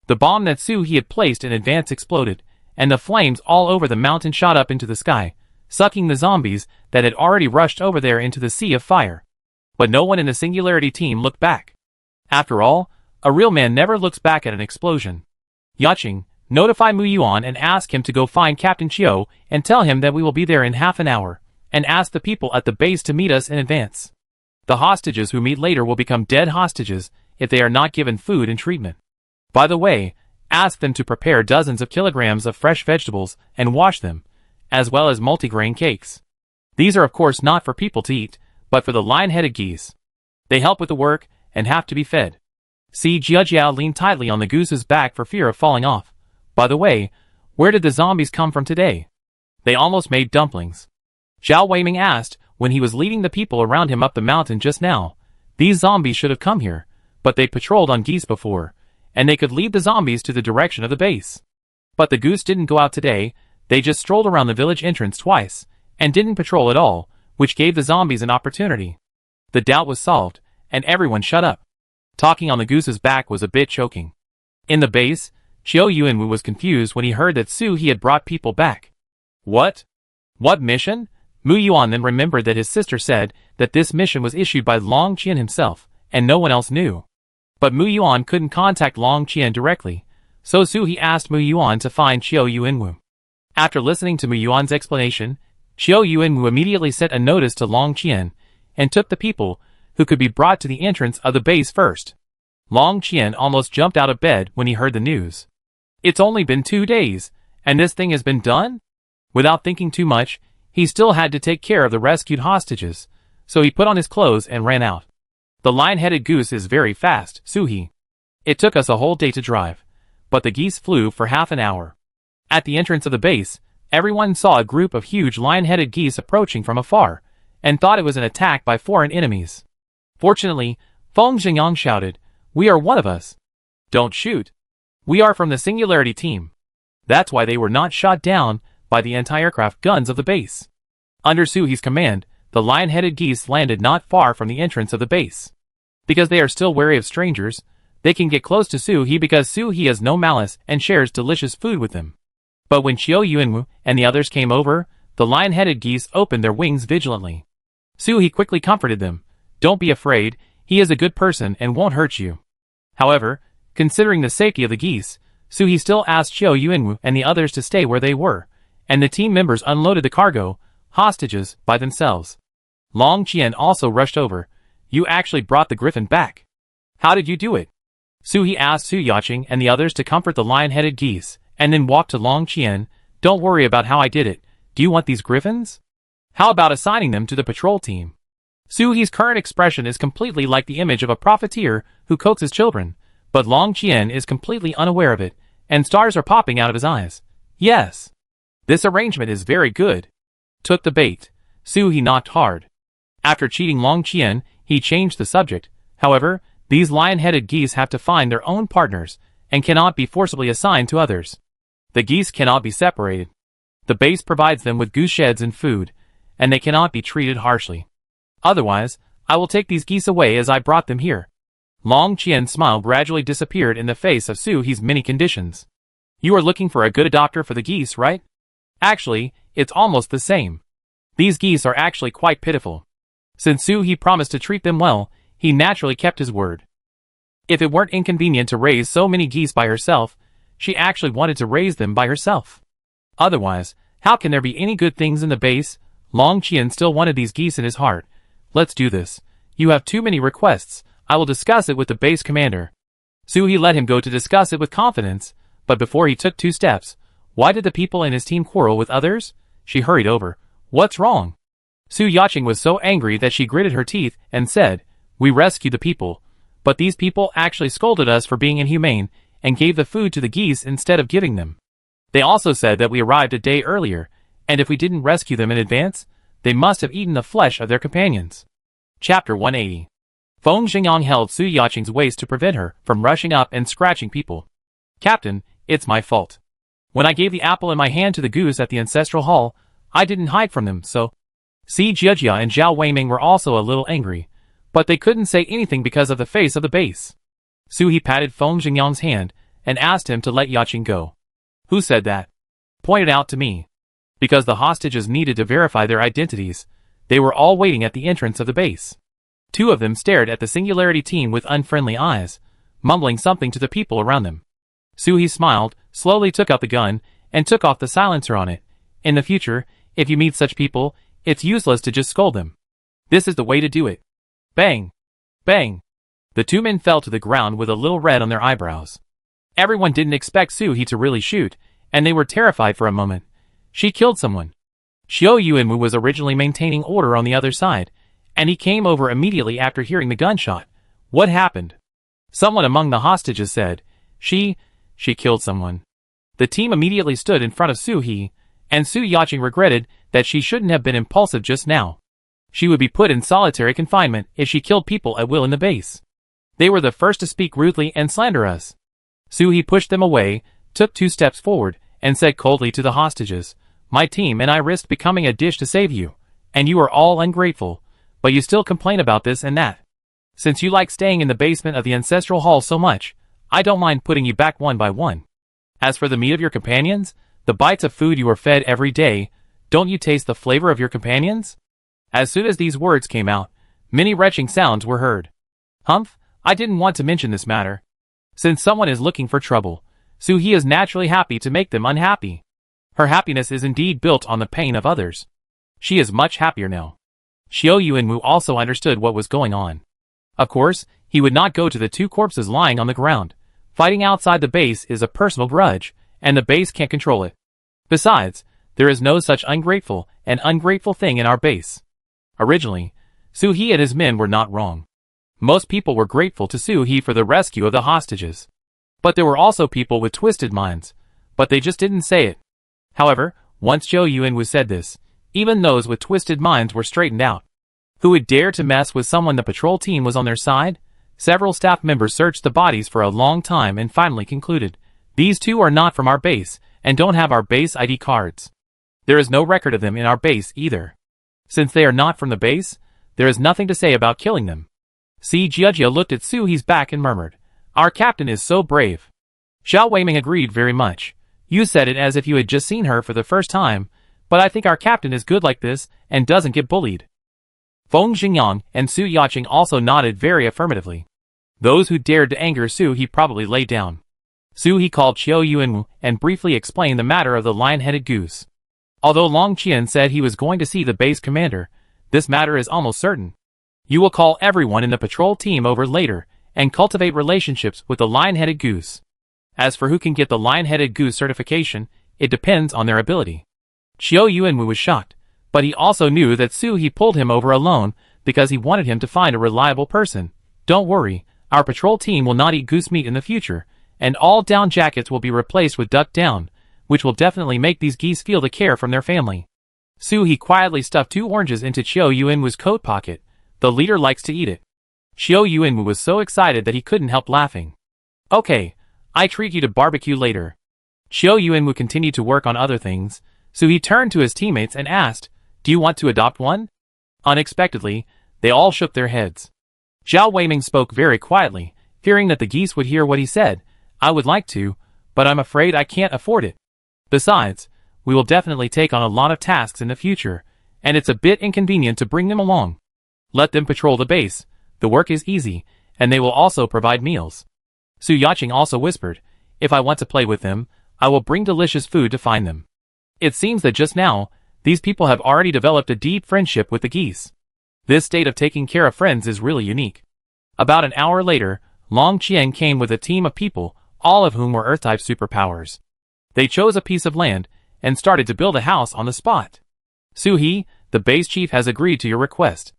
The bomb that Soo-hee had placed in advance exploded, and the flames all over the mountain shot up into the sky, sucking the zombies that had already rushed over there into the sea of fire. But no one in the Singularity team looked back. After all, a real man never looks back at an explosion. Yaqing, notify Mu Yuan and ask him to go find Captain Chiu and tell him that we will be there in half an hour, and ask the people at the base to meet us in advance. The hostages who meet later will become dead hostages, if they are not given food and treatment. By the way, ask them to prepare dozens of kilograms of fresh vegetables and wash them, as well as multigrain cakes. These are of course not for people to eat, but for the lion-headed geese. They help with the work and have to be fed. See, Jiajiao leaned tightly on the goose's back for fear of falling off. By the way, where did the zombies come from today? They almost made dumplings. Zhao Weiming asked when he was leading the people around him up the mountain just now. These zombies should have come here, but they patrolled on geese before, and they could lead the zombies to the direction of the base. But the goose didn't go out today, they just strolled around the village entrance twice, and didn't patrol at all, which gave the zombies an opportunity. The doubt was solved, and everyone shut up. Talking on the goose's back was a bit choking. In the base, Qiu Yuanwu was confused when he heard that Su He had brought people back. What? What mission? Mu Yuan then remembered that his sister said that this mission was issued by Long Qian himself, and no one else knew. But Mu Yuan couldn't contact Long Qian directly, so Su He asked Mu Yuan to find Qiu Yuanwu. After listening to Mu Yuan's explanation, Qiu Yuanwu immediately sent a notice to Long Qian, and took the people who could be brought to the entrance of the base first. Long Qian almost jumped out of bed when he heard the news. It's only been 2 days, and this thing has been done? Without thinking too much, he still had to take care of the rescued hostages, so he put on his clothes and ran out. The lion-headed goose is very fast, Suhi. It took us a whole day to drive, but the geese flew for half an hour. At the entrance of the base, everyone saw a group of huge lion-headed geese approaching from afar, and thought it was an attack by foreign enemies. Fortunately, Feng Xingyang shouted, "We are one of us. Don't shoot. We are from the Singularity team." That's why they were not shot down by the anti-aircraft guns of the base. Under Suhi's command, the lion-headed geese landed not far from the entrance of the base. Because they are still wary of strangers, they can get close to Suhi because Suhi has no malice and shares delicious food with them. But when Qiu Yuanwu and the others came over, the lion-headed geese opened their wings vigilantly. Suhi quickly comforted them. "Don't be afraid, he is a good person and won't hurt you." However, considering the safety of the geese, Suhi still asked Qiu Yuanwu and the others to stay where they were, and the team members unloaded the cargo, hostages, by themselves. Long Qian also rushed over. "You actually brought the griffin back. How did you do it?" Suhi asked Su Yaqing and the others to comfort the lion-headed geese, and then walked to Long Qian. "Don't worry about how I did it. Do you want these griffins? How about assigning them to the patrol team?" Suhi's current expression is completely like the image of a profiteer who coaxes children, but Long Qian is completely unaware of it, and stars are popping out of his eyes. "Yes. This arrangement is very good." Took the bait. Suhi knocked hard. After cheating Long Qian, he changed the subject. However, these lion-headed geese have to find their own partners, and cannot be forcibly assigned to others. The geese cannot be separated. The base provides them with goose sheds and food, and they cannot be treated harshly. Otherwise, I will take these geese away as I brought them here. Long Qian's smile gradually disappeared in the face of Suhi's many conditions. "You are looking for a good adopter for the geese, right? Actually, it's almost the same. These geese are actually quite pitiful. Since Suhi promised to treat them well, he naturally kept his word. If it weren't inconvenient to raise so many geese by herself, she actually wanted to raise them by herself. Otherwise, how can there be any good things in the base?" Long Qian still wanted these geese in his heart. "Let's do this. You have too many requests. I will discuss it with the base commander." Suhi let him go to discuss it with confidence, but before he took 2 steps, "Why did the people in his team quarrel with others?" She hurried over. "What's wrong?" Su Yaqing was so angry that she gritted her teeth and said, "We rescued the people, but these people actually scolded us for being inhumane and gave the food to the geese instead of giving them. They also said that we arrived a day earlier, and if we didn't rescue them in advance, they must have eaten the flesh of their companions." Chapter 180. Feng Xingyang held Su Yaqing's waist to prevent her from rushing up and scratching people. "Captain, it's my fault. When I gave the apple in my hand to the goose at the ancestral hall, I didn't hide from them, so..." Si Jiajia and Zhao Weiming were also a little angry, but they couldn't say anything because of the face of the base. Suhi patted Feng Xingyang's hand and asked him to let Yaqing go. "Who said that?" "Pointed out to me. Because the hostages needed to verify their identities, they were all waiting at the entrance of the base. 2 of them stared at the Singularity team with unfriendly eyes, mumbling something to the people around them. Suhi smiled, slowly took out the gun, and took off the silencer on it. "In the future, if you meet such people, it's useless to just scold them. This is the way to do it." Bang! Bang! The two men fell to the ground with a little red on their eyebrows. Everyone didn't expect Su-hee to really shoot, and they were terrified for a moment. She killed someone. Xiao Yuanwu was originally maintaining order on the other side, and he came over immediately after hearing the gunshot. What happened? Someone among the hostages said, She killed someone. The team immediately stood in front of Su-hee, and Su Yacheng regretted that she shouldn't have been impulsive just now. She would be put in solitary confinement if she killed people at will in the base. They were the first to speak rudely and slander us. Su-hee pushed them away, took 2 steps forward, and said coldly to the hostages, My team and I risked becoming a dish to save you, and you are all ungrateful, but you still complain about this and that. Since you like staying in the basement of the ancestral hall so much, I don't mind putting you back one by one. As for the meat of your companions, the bites of food you are fed every day, don't you taste the flavor of your companions? As soon as these words came out, many retching sounds were heard. Humph, I didn't want to mention this matter. Since someone is looking for trouble, Su-hee is naturally happy to make them unhappy. Her happiness is indeed built on the pain of others. She is much happier now. Xiao Yuanwu also understood what was going on. Of course, he would not go to the 2 corpses lying on the ground. Fighting outside the base is a personal grudge, and the base can't control it. Besides, there is no such ungrateful thing in our base. Originally, Su-hee and his men were not wrong. Most people were grateful to Su-hee for the rescue of the hostages. But there were also people with twisted minds, but they just didn't say it. However, once Xiao Yuanwu said this, even those with twisted minds were straightened out. Who would dare to mess with someone the patrol team was on their side? Several staff members searched the bodies for a long time and finally concluded, These 2 are not from our base, and don't have our base ID cards. There is no record of them in our base either. Since they are not from the base, there is nothing to say about killing them. Si Jiajia looked at Su-hee's back and murmured, Our captain is so brave. Xiao Weiming agreed very much. You said it as if you had just seen her for the first time, but I think our captain is good like this and doesn't get bullied. Feng Xingyang and Su Yacheng also nodded very affirmatively. Those who dared to anger Su-hee probably lay down. Su-hee called Xiao Yuanwu and briefly explained the matter of the lion-headed goose. Although Long Qian said he was going to see the base commander, this matter is almost certain. You will call everyone in the patrol team over later and cultivate relationships with the lion-headed goose. As for who can get the lion-headed goose certification, it depends on their ability. Xiao Yuanwu was shocked, but he also knew that Su-hee pulled him over alone because he wanted him to find a reliable person. Don't worry, our patrol team will not eat goose meat in the future, and all down jackets will be replaced with duck down, which will definitely make these geese feel the care from their family. Su-hee quietly stuffed 2 oranges into Xiao Yuanwu's coat pocket. The leader likes to eat it. Xiao Yuanwu was so excited that he couldn't help laughing. Okay, I treat you to barbecue later. Xiao Yuanwu continued to work on other things, so he turned to his teammates and asked, Do you want to adopt one? Unexpectedly, they all shook their heads. Zhao Weiming spoke very quietly, fearing that the geese would hear what he said. I would like to, but I'm afraid I can't afford it. Besides, we will definitely take on a lot of tasks in the future, and it's a bit inconvenient to bring them along. Let them patrol the base. The work is easy, and they will also provide meals. Su Yacheng also whispered, If I want to play with them, I will bring delicious food to find them. It seems that just now, these people have already developed a deep friendship with the geese. This state of taking care of friends is really unique. About an hour later, Long Qian came with a team of people, all of whom were Earth-type superpowers. They chose a piece of land, and started to build a house on the spot. Su-hee, the base chief has agreed to your request.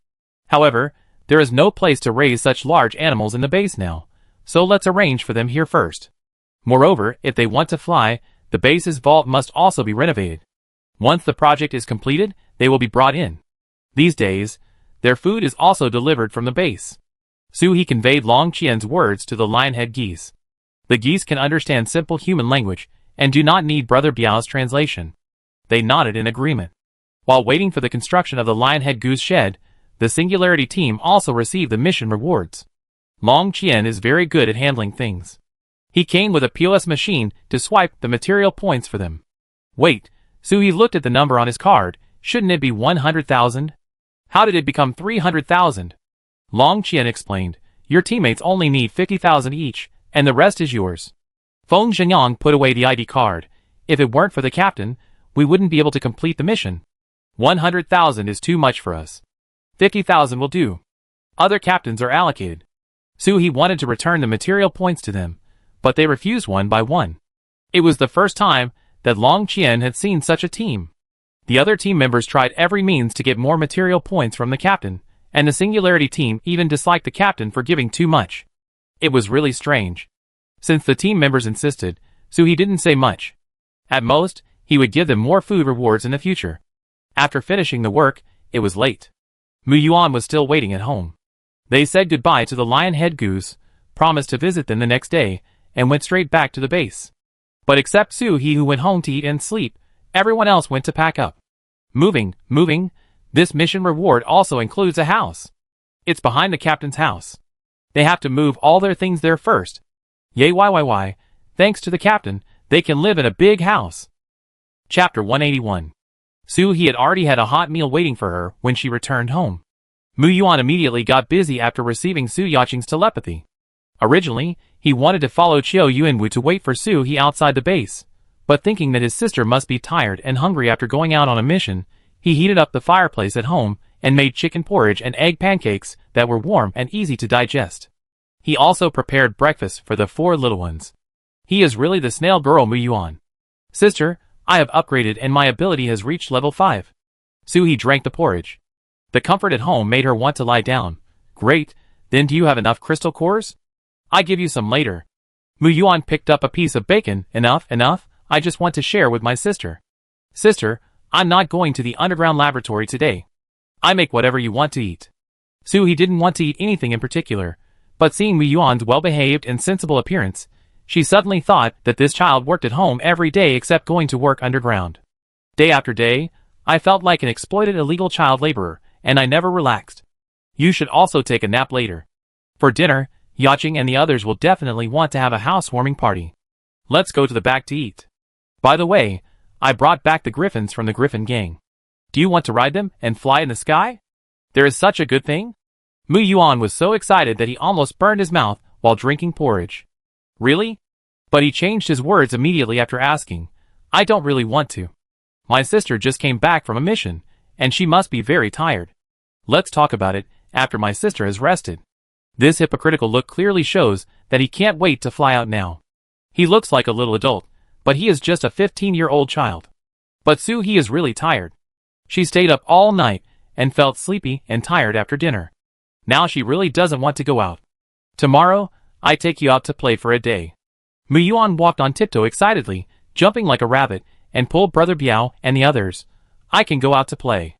However, there is no place to raise such large animals in the base now, so let's arrange for them here first. Moreover, if they want to fly, the base's vault must also be renovated. Once the project is completed, they will be brought in. These days, their food is also delivered from the base. Su-hee conveyed Long Qian's words to the lionhead geese. The geese can understand simple human language, and do not need Brother Biao's translation. They nodded in agreement. While waiting for the construction of the lionhead goose shed, the Singularity team also received the mission rewards. Long Qian is very good at handling things. He came with a POS machine to swipe the material points for them. Wait, Su-hee looked at the number on his card. Shouldn't it be 100,000? How did it become 300,000? Long Qian explained, Your teammates only need 50,000 each, and the rest is yours. Feng Zhenyang put away the ID card. If it weren't for the captain, we wouldn't be able to complete the mission. 100,000 is too much for us. 50,000 will do. Other captains are allocated. Su He wanted to return the material points to them, but they refused one by one. It was the first time that Long Qian had seen such a team. The other team members tried every means to get more material points from the captain, and the Singularity team even disliked the captain for giving too much. It was really strange. Since the team members insisted, Su He didn't say much. At most, he would give them more food rewards in the future. After finishing the work, it was late. Mu Yuan was still waiting at home. They said goodbye to the lion-head goose, promised to visit them the next day, and went straight back to the base. But except Su He, who went home to eat and sleep, everyone else went to pack up. Moving. This mission reward also includes a house. It's behind the captain's house. They have to move all their things there first. Yay. Thanks to the captain, they can live in a big house. Chapter 181. Su He had already had a hot meal waiting for her when she returned home. Mu Yuan immediately got busy after receiving Su Yaqing's telepathy. Originally, he wanted to follow Qiu Yuanwu to wait for Su He outside the base, but thinking that his sister must be tired and hungry after going out on a mission, he heated up the fireplace at home and made chicken porridge and egg pancakes that were warm and easy to digest. He also prepared breakfast for the 4 little ones. He is really the snail girl, Mu Yuan. Sister, I have upgraded and my ability has reached level 5. Su He drank the porridge. The comfort at home made her want to lie down. Great, then do you have enough crystal cores? I give you some later. Mu Yuan picked up a piece of bacon. Enough, I just want to share with my sister. Sister, I'm not going to the underground laboratory today. I make whatever you want to eat. Su He didn't want to eat anything in particular, but seeing Mu Yuan's well-behaved and sensible appearance, she suddenly thought that this child worked at home every day except going to work underground. Day after day, I felt like an exploited illegal child laborer, and I never relaxed. You should also take a nap later. For dinner, Yaqing and the others will definitely want to have a housewarming party. Let's go to the back to eat. By the way, I brought back the griffins from the Griffin gang. Do you want to ride them and fly in the sky? There is such a good thing. Mu Yuan was so excited that he almost burned his mouth while drinking porridge. Really? But he changed his words immediately after asking, I don't really want to. My sister just came back from a mission, and she must be very tired. Let's talk about it after my sister has rested. This hypocritical look clearly shows that he can't wait to fly out now. He looks like a little adult, but he is just a 15-year-old child. But Su He is really tired. She stayed up all night and felt sleepy and tired after dinner. Now she really doesn't want to go out. Tomorrow, I take you out to play for a day. Mu Yuan walked on tiptoe excitedly, jumping like a rabbit, and pulled Brother Biao and the others. I can go out to play.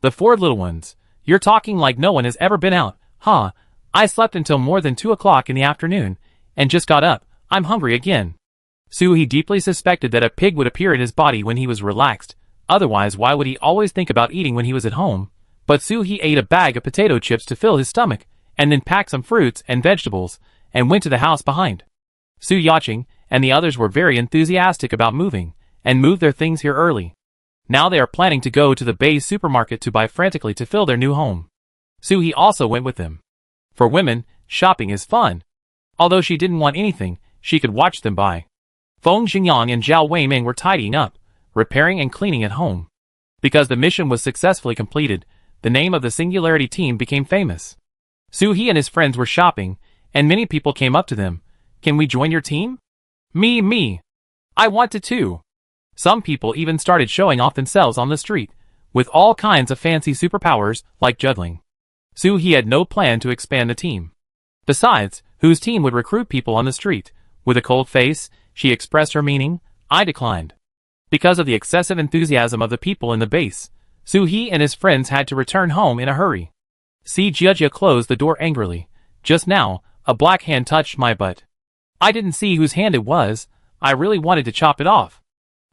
The 4 little ones. You're talking like no one has ever been out, huh? I slept until more than 2 o'clock in the afternoon, and just got up. I'm hungry again. Su He deeply suspected that a pig would appear in his body when he was relaxed. Otherwise, why would he always think about eating when he was at home? But Su He ate a bag of potato chips to fill his stomach, and then packed some fruits and vegetables, and went to the house behind. Su Yaqing and the others were very enthusiastic about moving, and moved their things here early. Now they are planning to go to the Bay supermarket to buy frantically to fill their new home. Su He also went with them. For women, shopping is fun. Although she didn't want anything, she could watch them buy. Feng Xingyang and Zhao Weiming were tidying up, repairing and cleaning at home. Because the mission was successfully completed, the name of the Singularity team became famous. Su He and his friends were shopping, and many people came up to them. Can we join your team? Me. I want to too. Some people even started showing off themselves on the street, with all kinds of fancy superpowers, like juggling. Su He had no plan to expand the team. Besides, whose team would recruit people on the street? With a cold face, she expressed her meaning. I declined. Because of the excessive enthusiasm of the people in the base, Su He and his friends had to return home in a hurry. Si Jiajia closed the door angrily. Just now, a black hand touched my butt. I didn't see whose hand it was. I really wanted to chop it off.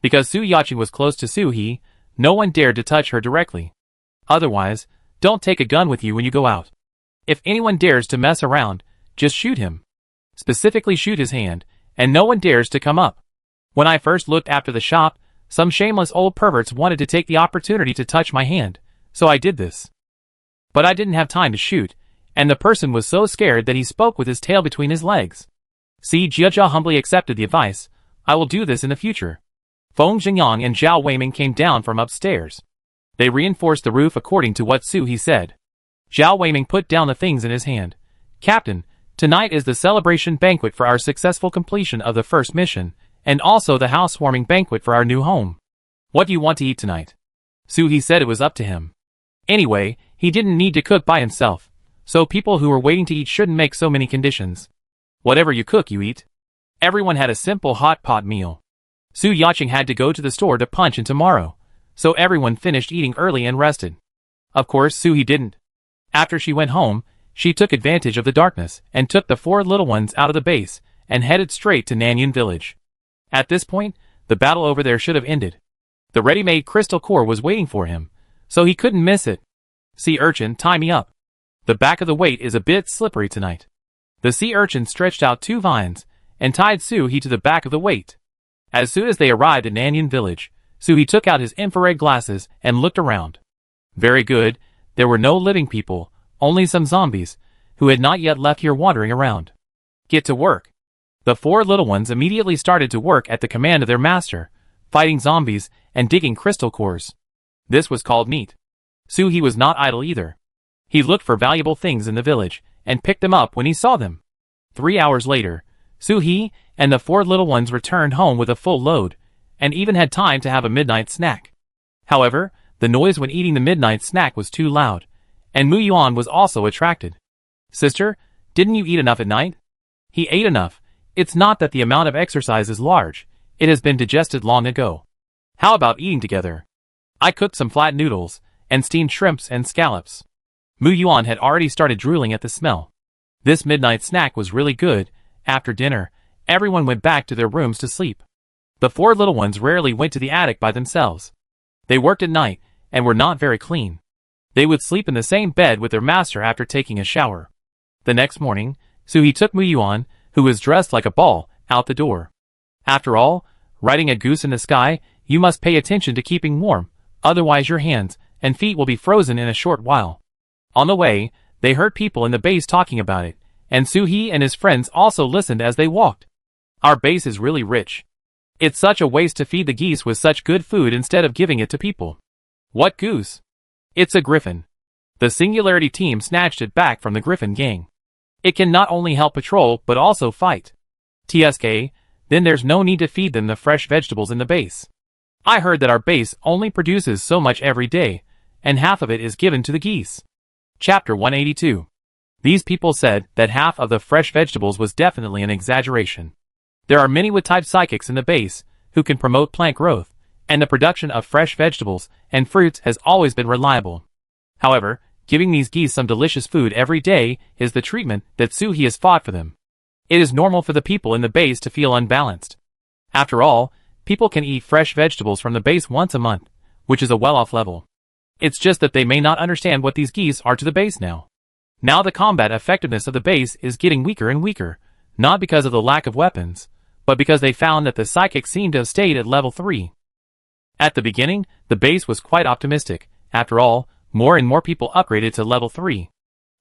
Because Su Yaqing was close to Su He, no one dared to touch her directly. Otherwise, don't take a gun with you when you go out. If anyone dares to mess around, just shoot him. Specifically shoot his hand, and no one dares to come up. When I first looked after the shop, some shameless old perverts wanted to take the opportunity to touch my hand, so I did this. But I didn't have time to shoot, and the person was so scared that he spoke with his tail between his legs. Si Jiajia humbly accepted the advice. I will do this in the future. Feng Xingyang and Zhao Weiming came down from upstairs. They reinforced the roof according to what Su He said. Zhao Weiming put down the things in his hand. Captain, Tonight is the celebration banquet for our successful completion of the first mission, and also the housewarming banquet for our new home. What do you want to eat tonight? Soo-hee said it was up to him. Anyway, he didn't need to cook by himself, so people who were waiting to eat shouldn't make so many conditions. Whatever you cook, you eat. Everyone had a simple hot pot meal. Su Yacheng had to go to the store to punch in tomorrow, so everyone finished eating early and rested. Of course, Soo-hee didn't. After she went home, she took advantage of the darkness and took the 4 little ones out of the base and headed straight to Nanyun village. At this point, the battle over there should have ended. The ready-made crystal core was waiting for him, so he couldn't miss it. Sea urchin, tie me up. The back of the weight is a bit slippery tonight. The sea urchin stretched out 2 vines and tied Soo-hee to the back of the weight. As soon as they arrived at Nanyun village, Soo-hee took out his infrared glasses and looked around. Very good, there were no living people, only some zombies, who had not yet left here wandering around. Get to work. The 4 little ones immediately started to work at the command of their master, fighting zombies and digging crystal cores. This was called neat. Soo-hee was not idle either. He looked for valuable things in the village and picked them up when he saw them. 3 hours later, Soo-hee and the 4 little ones returned home with a full load, and even had time to have a midnight snack. However, the noise when eating the midnight snack was too loud, and Mu Yuan was also attracted. Sister, didn't you eat enough at night? He ate enough. It's not that the amount of exercise is large, it has been digested long ago. How about eating together? I cooked some flat noodles, and steamed shrimps and scallops. Mu Yuan had already started drooling at the smell. This midnight snack was really good. After dinner, everyone went back to their rooms to sleep. The 4 little ones rarely went to the attic by themselves. They worked at night, and were not very clean. They would sleep in the same bed with their master after taking a shower. The next morning, Soo-hee took Mu Yuan, who was dressed like a ball, out the door. After all, riding a goose in the sky, you must pay attention to keeping warm, otherwise your hands and feet will be frozen in a short while. On the way, they heard people in the base talking about it, and Soo-hee and his friends also listened as they walked. Our base is really rich. It's such a waste to feed the geese with such good food instead of giving it to people. What goose? It's a griffin. The Singularity team snatched it back from the griffin gang. It can not only help patrol but also fight. TSK, then there's no need to feed them the fresh vegetables in the base. I heard that our base only produces so much every day, and half of it is given to the geese. Chapter 182. These people said that half of the fresh vegetables was definitely an exaggeration. There are many wood-type psychics in the base who can promote plant growth, and the production of fresh vegetables and fruits has always been reliable. However, giving these geese some delicious food every day is the treatment that Soo-hee has fought for them. It is normal for the people in the base to feel unbalanced. After all, people can eat fresh vegetables from the base once a month, which is a well-off level. It's just that they may not understand what these geese are to the base now. Now the combat effectiveness of the base is getting weaker and weaker, not because of the lack of weapons, but because they found that the psychics seemed to have stayed at level 3. At the beginning, the base was quite optimistic. After all, more and more people upgraded to level 3.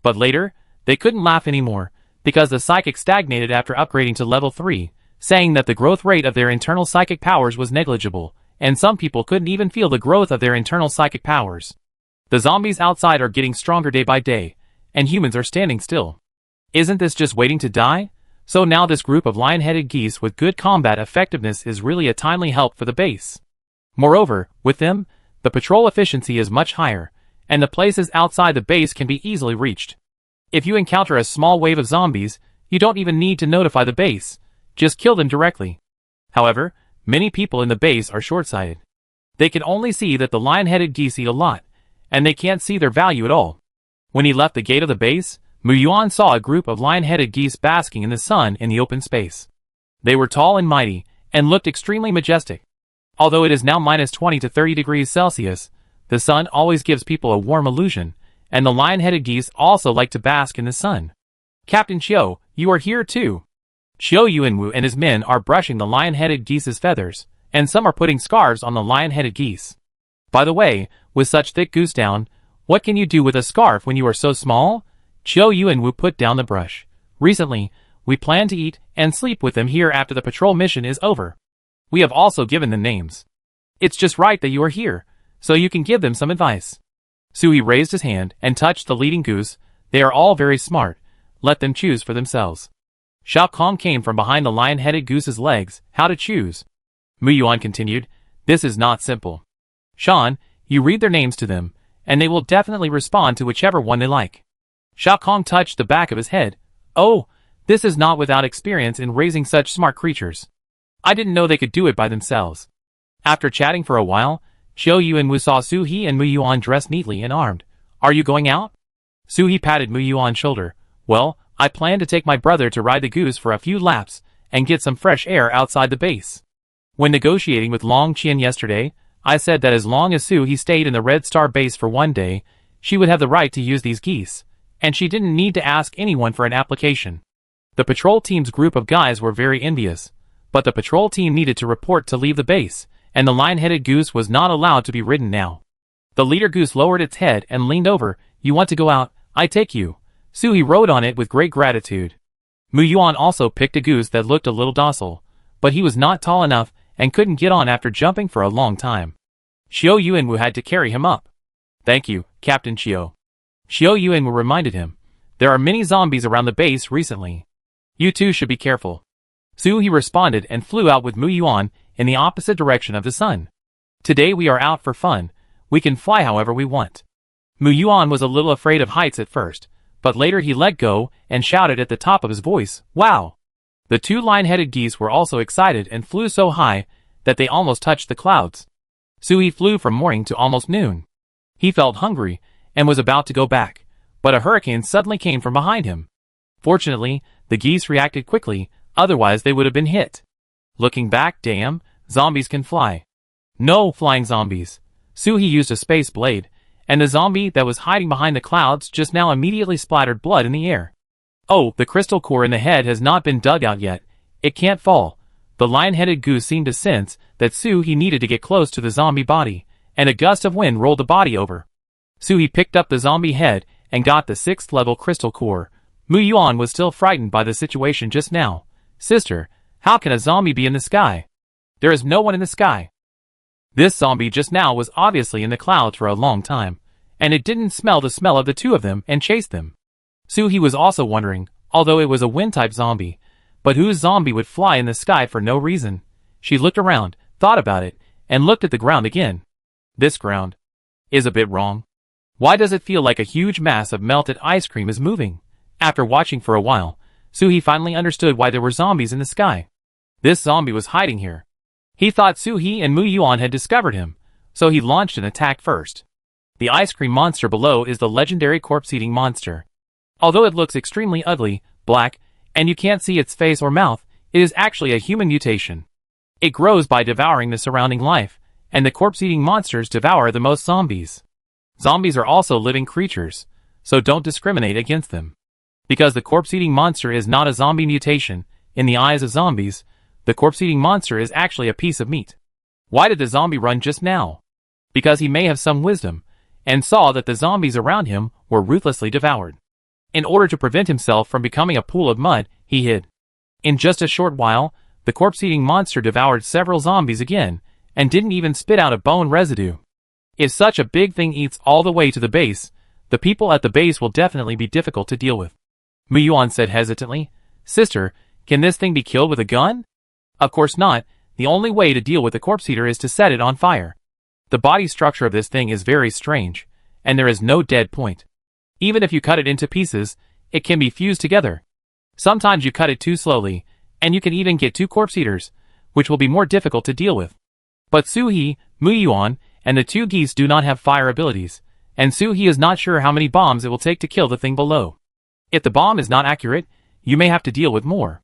But later, they couldn't laugh anymore, because the psychics stagnated after upgrading to level 3, saying that the growth rate of their internal psychic powers was negligible, and some people couldn't even feel the growth of their internal psychic powers. The zombies outside are getting stronger day by day, and humans are standing still. Isn't this just waiting to die? So now this group of lion-headed geese with good combat effectiveness is really a timely help for the base. Moreover, with them, the patrol efficiency is much higher, and the places outside the base can be easily reached. If you encounter a small wave of zombies, you don't even need to notify the base, just kill them directly. However, many people in the base are short-sighted. They can only see that the lion-headed geese eat a lot, and they can't see their value at all. When he left the gate of the base, Mu Yuan saw a group of lion-headed geese basking in the sun in the open space. They were tall and mighty, and looked extremely majestic. Although it is now minus 20 to 30 degrees Celsius, the sun always gives people a warm illusion, and the lion-headed geese also like to bask in the sun. Captain Chiu, you are here too. Chiu Yuanwu and his men are brushing the lion-headed geese's feathers, and some are putting scarves on the lion-headed geese. By the way, with such thick goose down, what can you do with a scarf when you are so small? Chiu Yuanwu put down the brush. Recently, we plan to eat and sleep with them here after the patrol mission is over. We have also given them names. It's just right that you are here, so you can give them some advice. Soo-hee raised his hand and touched the leading goose. They are all very smart, let them choose for themselves. Xiao Kong came from behind the lion-headed goose's legs. How to choose? Mu Yuan continued. This is not simple. Shan, you read their names to them, and they will definitely respond to whichever one they like. Xiao Kong touched the back of his head. Oh, this is not without experience in raising such smart creatures. I didn't know they could do it by themselves. After chatting for a while, Xiao Yu and Wu saw Su He and Mu Yuan dressed neatly and armed. Are you going out? Su He patted Mu Yuan's shoulder. Well, I plan to take my brother to ride the goose for a few laps and get some fresh air outside the base. When negotiating with Long Qian yesterday, I said that as long as Su He stayed in the Red Star base for one day, she would have the right to use these geese, and she didn't need to ask anyone for an application. The patrol team's group of guys were very envious, but the patrol team needed to report to leave the base, and the lion-headed goose was not allowed to be ridden now. The leader goose lowered its head and leaned over. You want to go out? I take you. Su He rode on it with great gratitude. Mu Yuan also picked a goose that looked a little docile, but he was not tall enough and couldn't get on after jumping for a long time. Xiao Yu and Wu had to carry him up. Thank you, Captain Xiao. Xiao Yu and Wu reminded him. There are many zombies around the base recently. You two should be careful. Su He responded and flew out with Mu Yuan in the opposite direction of the sun. Today we are out for fun. We can fly however we want. Mu Yuan was a little afraid of heights at first, but later he let go and shouted at the top of his voice, Wow! The two lion-headed geese were also excited and flew so high that they almost touched the clouds. Su He flew from morning to almost noon. He felt hungry and was about to go back, but a hurricane suddenly came from behind him. Fortunately, the geese reacted quickly, otherwise they would have been hit. Looking back, damn, zombies can fly. No flying zombies. Su He used a space blade, and the zombie that was hiding behind the clouds just now immediately splattered blood in the air. Oh, the crystal core in the head has not been dug out yet. It can't fall. The lion-headed goose seemed to sense that Su He needed to get close to the zombie body, and a gust of wind rolled the body over. Su He picked up the zombie head and got the 6th level crystal core. Mu Yuan was still frightened by the situation just now. Sister, how can a zombie be in the sky? There is no one in the sky. This zombie just now was obviously in the clouds for a long time, and it didn't smell the smell of the two of them and chased them. Su He was also wondering, although it was a wind-type zombie, but whose zombie would fly in the sky for no reason? She looked around, thought about it, and looked at the ground again. This ground is a bit wrong. Why does it feel like a huge mass of melted ice cream is moving? After watching for a while, Su He finally understood why there were zombies in the sky. This zombie was hiding here. He thought Su He and Mu Yuan had discovered him, so he launched an attack first. The ice cream monster below is the legendary corpse-eating monster. Although it looks extremely ugly, black, and you can't see its face or mouth, it is actually a human mutation. It grows by devouring the surrounding life, and the corpse-eating monsters devour the most zombies. Zombies are also living creatures, so don't discriminate against them. Because the corpse-eating monster is not a zombie mutation, in the eyes of zombies, the corpse-eating monster is actually a piece of meat. Why did the zombie run just now? Because he may have some wisdom, and saw that the zombies around him were ruthlessly devoured. In order to prevent himself from becoming a pool of mud, he hid. In just a short while, the corpse-eating monster devoured several zombies again, and didn't even spit out a bone residue. If such a big thing eats all the way to the base, the people at the base will definitely be difficult to deal with. Mu Yuan said hesitantly, Sister, can this thing be killed with a gun? Of course not. The only way to deal with the corpse eater is to set it on fire. The body structure of this thing is very strange, and there is no dead point. Even if you cut it into pieces, it can be fused together. Sometimes you cut it too slowly, and you can even get two corpse eaters, which will be more difficult to deal with. But Su He, Mu Yuan, and the two geese do not have fire abilities, and Su He is not sure how many bombs it will take to kill the thing below. If the bomb is not accurate, you may have to deal with more.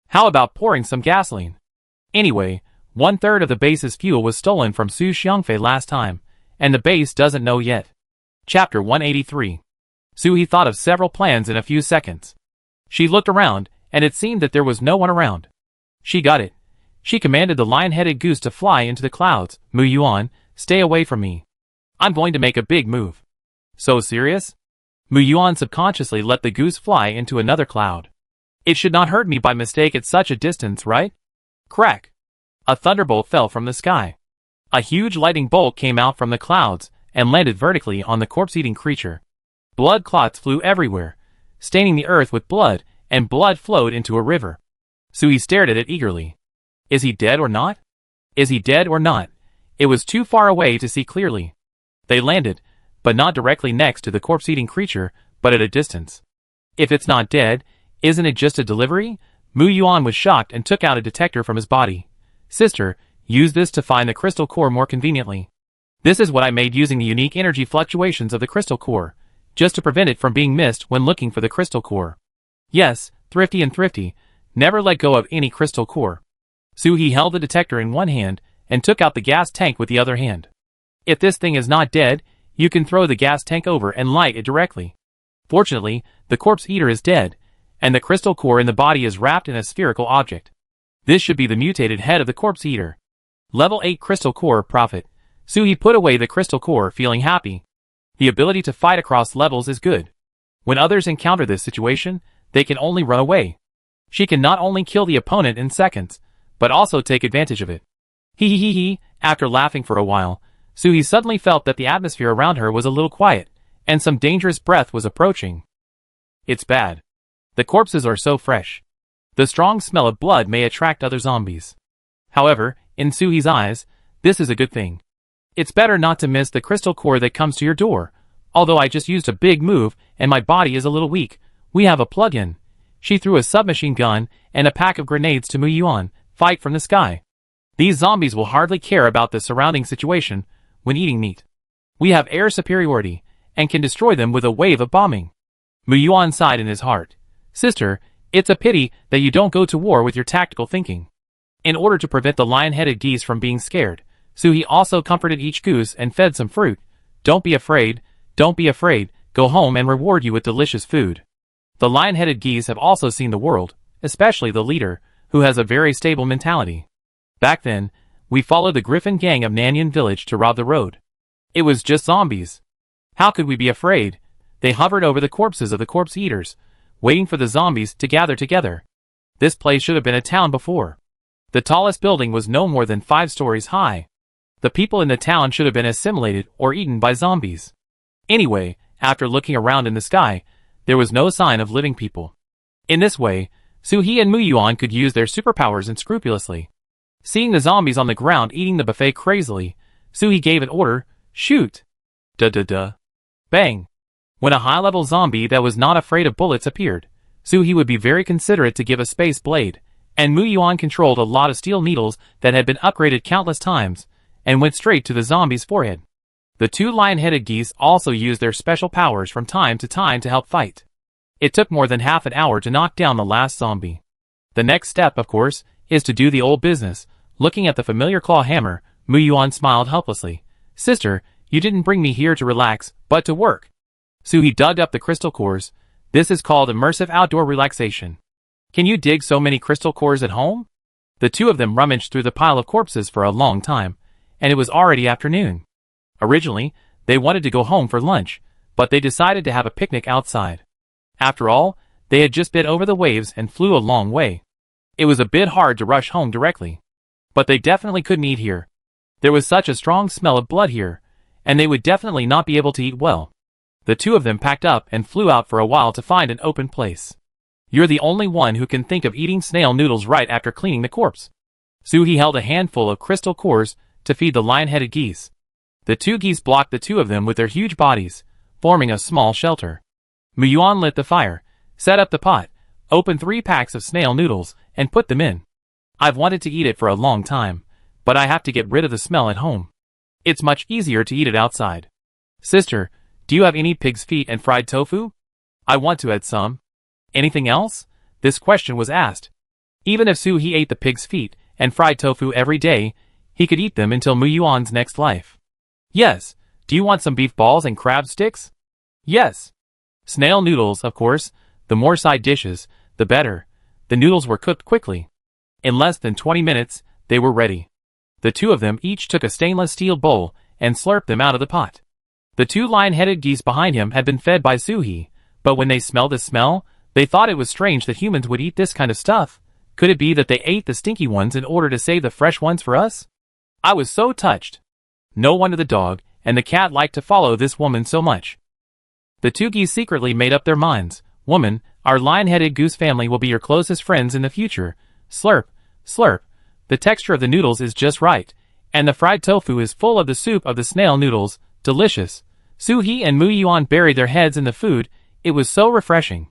How about pouring some gasoline? Anyway, 1/3 of the base's fuel was stolen from Su Xiangfei last time, and the base doesn't know yet. Chapter 183. Su He thought of several plans in a few seconds. She looked around, and it seemed that there was no one around. She got it. She commanded the lion-headed goose to fly into the clouds. Mu Yuan, stay away from me. I'm going to make a big move. So serious? Mu Yuan subconsciously let the goose fly into another cloud. It should not hurt me by mistake at such a distance, right? Crack! A thunderbolt fell from the sky. A huge lightning bolt came out from the clouds and landed vertically on the corpse-eating creature. Blood clots flew everywhere. staining the earth with blood, and blood flowed into a river. Suhi stared at it eagerly. Is he dead or not? Is he dead or not? It was too far away to see clearly. They landed, but not directly next to the corpse-eating creature, but at a distance. If it's not dead, isn't it just a delivery? Mu Yuan was shocked and took out a detector from his body. Sister, use this to find the crystal core more conveniently. This is what I made using the unique energy fluctuations of the crystal core, just to prevent it from being missed when looking for the crystal core. Yes, thrifty and thrifty, never let go of any crystal core. Suhi held the detector in one hand and took out the gas tank with the other hand. If this thing is not dead, you can throw the gas tank over and light it directly. Fortunately, the corpse eater is dead, and the crystal core in the body is wrapped in a spherical object. This should be the mutated head of the corpse eater. Level 8 crystal core profit. Suhi put away the crystal core feeling happy. The ability to fight across levels is good. When others encounter this situation, they can only run away. She can not only kill the opponent in seconds, but also take advantage of it. Hee. After laughing for a while, Suhi suddenly felt that the atmosphere around her was a little quiet, and some dangerous breath was approaching. It's bad. The corpses are so fresh. The strong smell of blood may attract other zombies. However, in Suhi's eyes, this is a good thing. It's better not to miss the crystal core that comes to your door. Although I just used a big move and my body is a little weak, we have a plug-in. She threw a submachine gun and a pack of grenades to Mu Yuan. Fight from the sky. These zombies will hardly care about the surrounding situation when eating meat. We have air superiority and can destroy them with a wave of bombing. Mu Yuan sighed in his heart. Sister, it's a pity that you don't go to war with your tactical thinking. In order to prevent the lion-headed geese from being scared, Suhi also comforted each goose and fed some fruit. Don't be afraid, go home and reward you with delicious food. The lion-headed geese have also seen the world, especially the leader, who has a very stable mentality. Back then, we followed the Griffin gang of Nanyan village to rob the road. It was just zombies. How could we be afraid? They hovered over the corpses of the corpse eaters, waiting for the zombies to gather together. This place should have been a town before. The tallest building was no more than 5 stories high. The people in the town should have been assimilated or eaten by zombies. Anyway, after looking around in the sky, there was no sign of living people. In this way, Suhi and Mu Yuan could use their superpowers unscrupulously. Seeing the zombies on the ground eating the buffet crazily, Suhi gave an order, shoot. Duh. Bang. When a high-level zombie that was not afraid of bullets appeared, Suhi would be very considerate to give a space blade, and Mu Yuan controlled a lot of steel needles that had been upgraded countless times, and went straight to the zombie's forehead. The 2 lion-headed geese also used their special powers from time to time to help fight. It took more than half an hour to knock down the last zombie. The next step, of course, is to do the old business. Looking at the familiar claw hammer, Mu Yuan smiled helplessly. Sister, you didn't bring me here to relax, but to work. Suhi dug up the crystal cores. This is called immersive outdoor relaxation. Can you dig so many crystal cores at home? The 2 of them rummaged through the pile of corpses for a long time, and it was already afternoon. Originally, they wanted to go home for lunch, but they decided to have a picnic outside. After all, they had just been over the waves and flew a long way. It was a bit hard to rush home directly. But they definitely couldn't eat here. There was such a strong smell of blood here, and they would definitely not be able to eat well. The 2 of them packed up and flew out for a while to find an open place. You're the only one who can think of eating snail noodles right after cleaning the corpse. Suhi held a handful of crystal cores to feed the lion-headed geese. The 2 geese blocked the 2 of them with their huge bodies, forming a small shelter. Mu Yuan lit the fire, set up the pot, opened 3 packs of snail noodles, and put them in. I've wanted to eat it for a long time, but I have to get rid of the smell at home. It's much easier to eat it outside. Sister, do you have any pig's feet and fried tofu? I want to add some. Anything else? This question was asked. Even if Suhi ate the pig's feet and fried tofu every day, he could eat them until Mu Yuan's next life. Yes. Do you want some beef balls and crab sticks? Yes. Snail noodles, of course. The more side dishes, the better. The noodles were cooked quickly. In less than 20 minutes, they were ready. The 2 of them each took a stainless steel bowl and slurped them out of the pot. The 2 lion-headed geese behind him had been fed by Suhi, but when they smelled the smell, they thought it was strange that humans would eat this kind of stuff. Could it be that they ate the stinky ones in order to save the fresh ones for us? I was so touched. No wonder the dog and the cat liked to follow this woman so much. The 2 geese secretly made up their minds. Woman, our lion-headed goose family will be your closest friends in the future. Slurp, slurp. The texture of the noodles is just right, and the fried tofu is full of the soup of the snail noodles. Delicious. Soo-hee and Moo-yuan buried their heads in the food. It was so refreshing.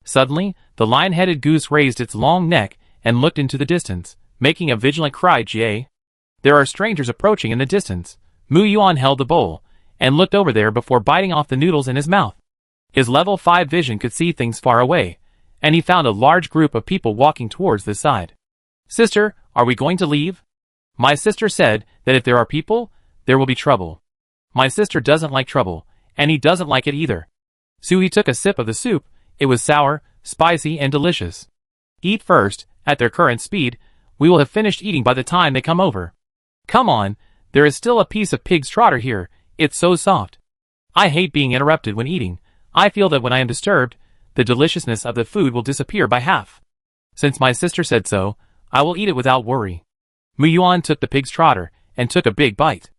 Suddenly, the lion-headed goose raised its long neck and looked into the distance, making a vigilant cry. Jie. There are strangers approaching in the distance. Moo-yuan held the bowl and looked over there before biting off the noodles in his mouth. His level 5 vision could see things far away, and he found a large group of people walking towards this side. Sister, are we going to leave? My sister said that if there are people, there will be trouble. My sister doesn't like trouble, and he doesn't like it either. Soo-hee took a sip of the soup. It was sour, spicy, and delicious. Eat first. At their current speed, we will have finished eating by the time they come over. Come on, there is still a piece of pig's trotter here. It's so soft. I hate being interrupted when eating. I feel that when I am disturbed, the deliciousness of the food will disappear by half. Since my sister said so, I will eat it without worry. Moo-yuan took the pig's trotter and took a big bite.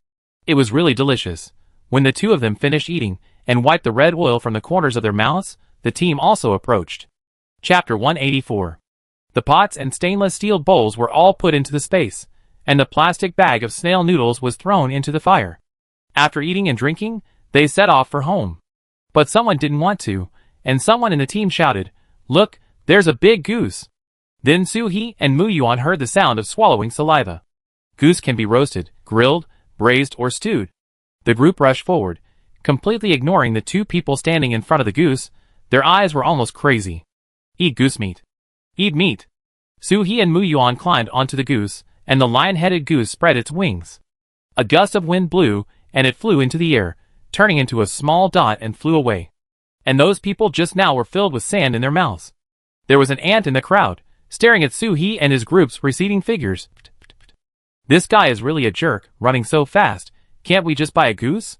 It was really delicious. When the two of them finished eating and wiped the red oil from the corners of their mouths, the team also approached. Chapter 184. The pots and stainless steel bowls were all put into the space, and the plastic bag of snail noodles was thrown into the fire. After eating and drinking, they set off for home. But someone didn't want to, and someone in the team shouted, "Look, there's a big goose." Then Soo-hee and Moo-yuan heard the sound of swallowing saliva. Goose can be roasted, grilled, braised, or stewed. The group rushed forward, completely ignoring the two people standing in front of the goose. Their eyes were almost crazy. Eat goose meat. Eat meat. Soo-hee and Moo-yuan climbed onto the goose, and the lion-headed goose spread its wings. A gust of wind blew, and it flew into the air, turning into a small dot and flew away. And those people just now were filled with sand in their mouths. There was an ant in the crowd, staring at Soo-hee and his group's receding figures. This guy is really a jerk, running so fast. Can't we just buy a goose?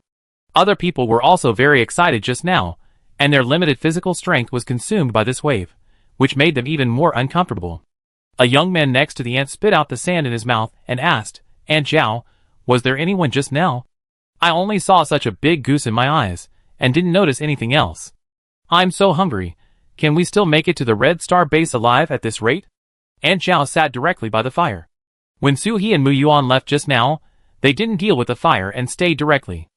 Other people were also very excited just now, and their limited physical strength was consumed by this wave, which made them even more uncomfortable. A young man next to the ant spit out the sand in his mouth and asked, "Aunt Zhao, was there anyone just now? I only saw such a big goose in my eyes, and didn't notice anything else. I'm so hungry. Can we still make it to the Red Star base alive at this rate?" Aunt Zhao sat directly by the fire. When Soo-hee and Moo-yuan left just now, they didn't deal with the fire and stayed directly.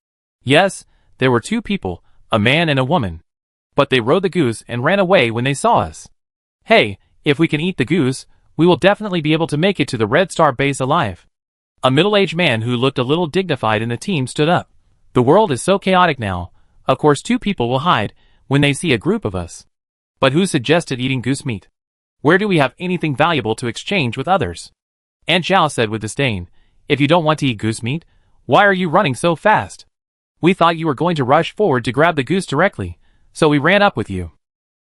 Yes, there were two people, a man and a woman. But they rode the goose and ran away when they saw us. Hey, if we can eat the goose, we will definitely be able to make it to the Red Star base alive. A middle-aged man who looked a little dignified in the team stood up. The world is so chaotic now. Of course two people will hide when they see a group of us. But who suggested eating goose meat? Where do we have anything valuable to exchange with others? Aunt Zhao said with disdain, "If you don't want to eat goose meat, why are you running so fast? We thought you were going to rush forward to grab the goose directly, so we ran up with you."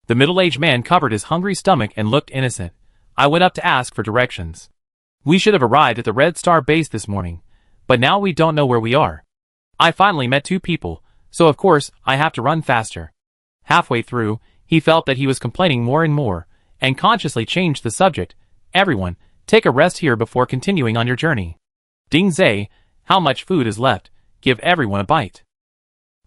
The middle-aged man covered his hungry stomach and looked innocent. I went up to ask for directions. We should have arrived at the Red Star base this morning, but now we don't know where we are. I finally met two people, so of course I have to run faster. Halfway through, he felt that he was complaining more and more, and consciously changed the subject. "Everyone, take a rest here before continuing on your journey. Ding Zai, how much food is left? Give everyone a bite."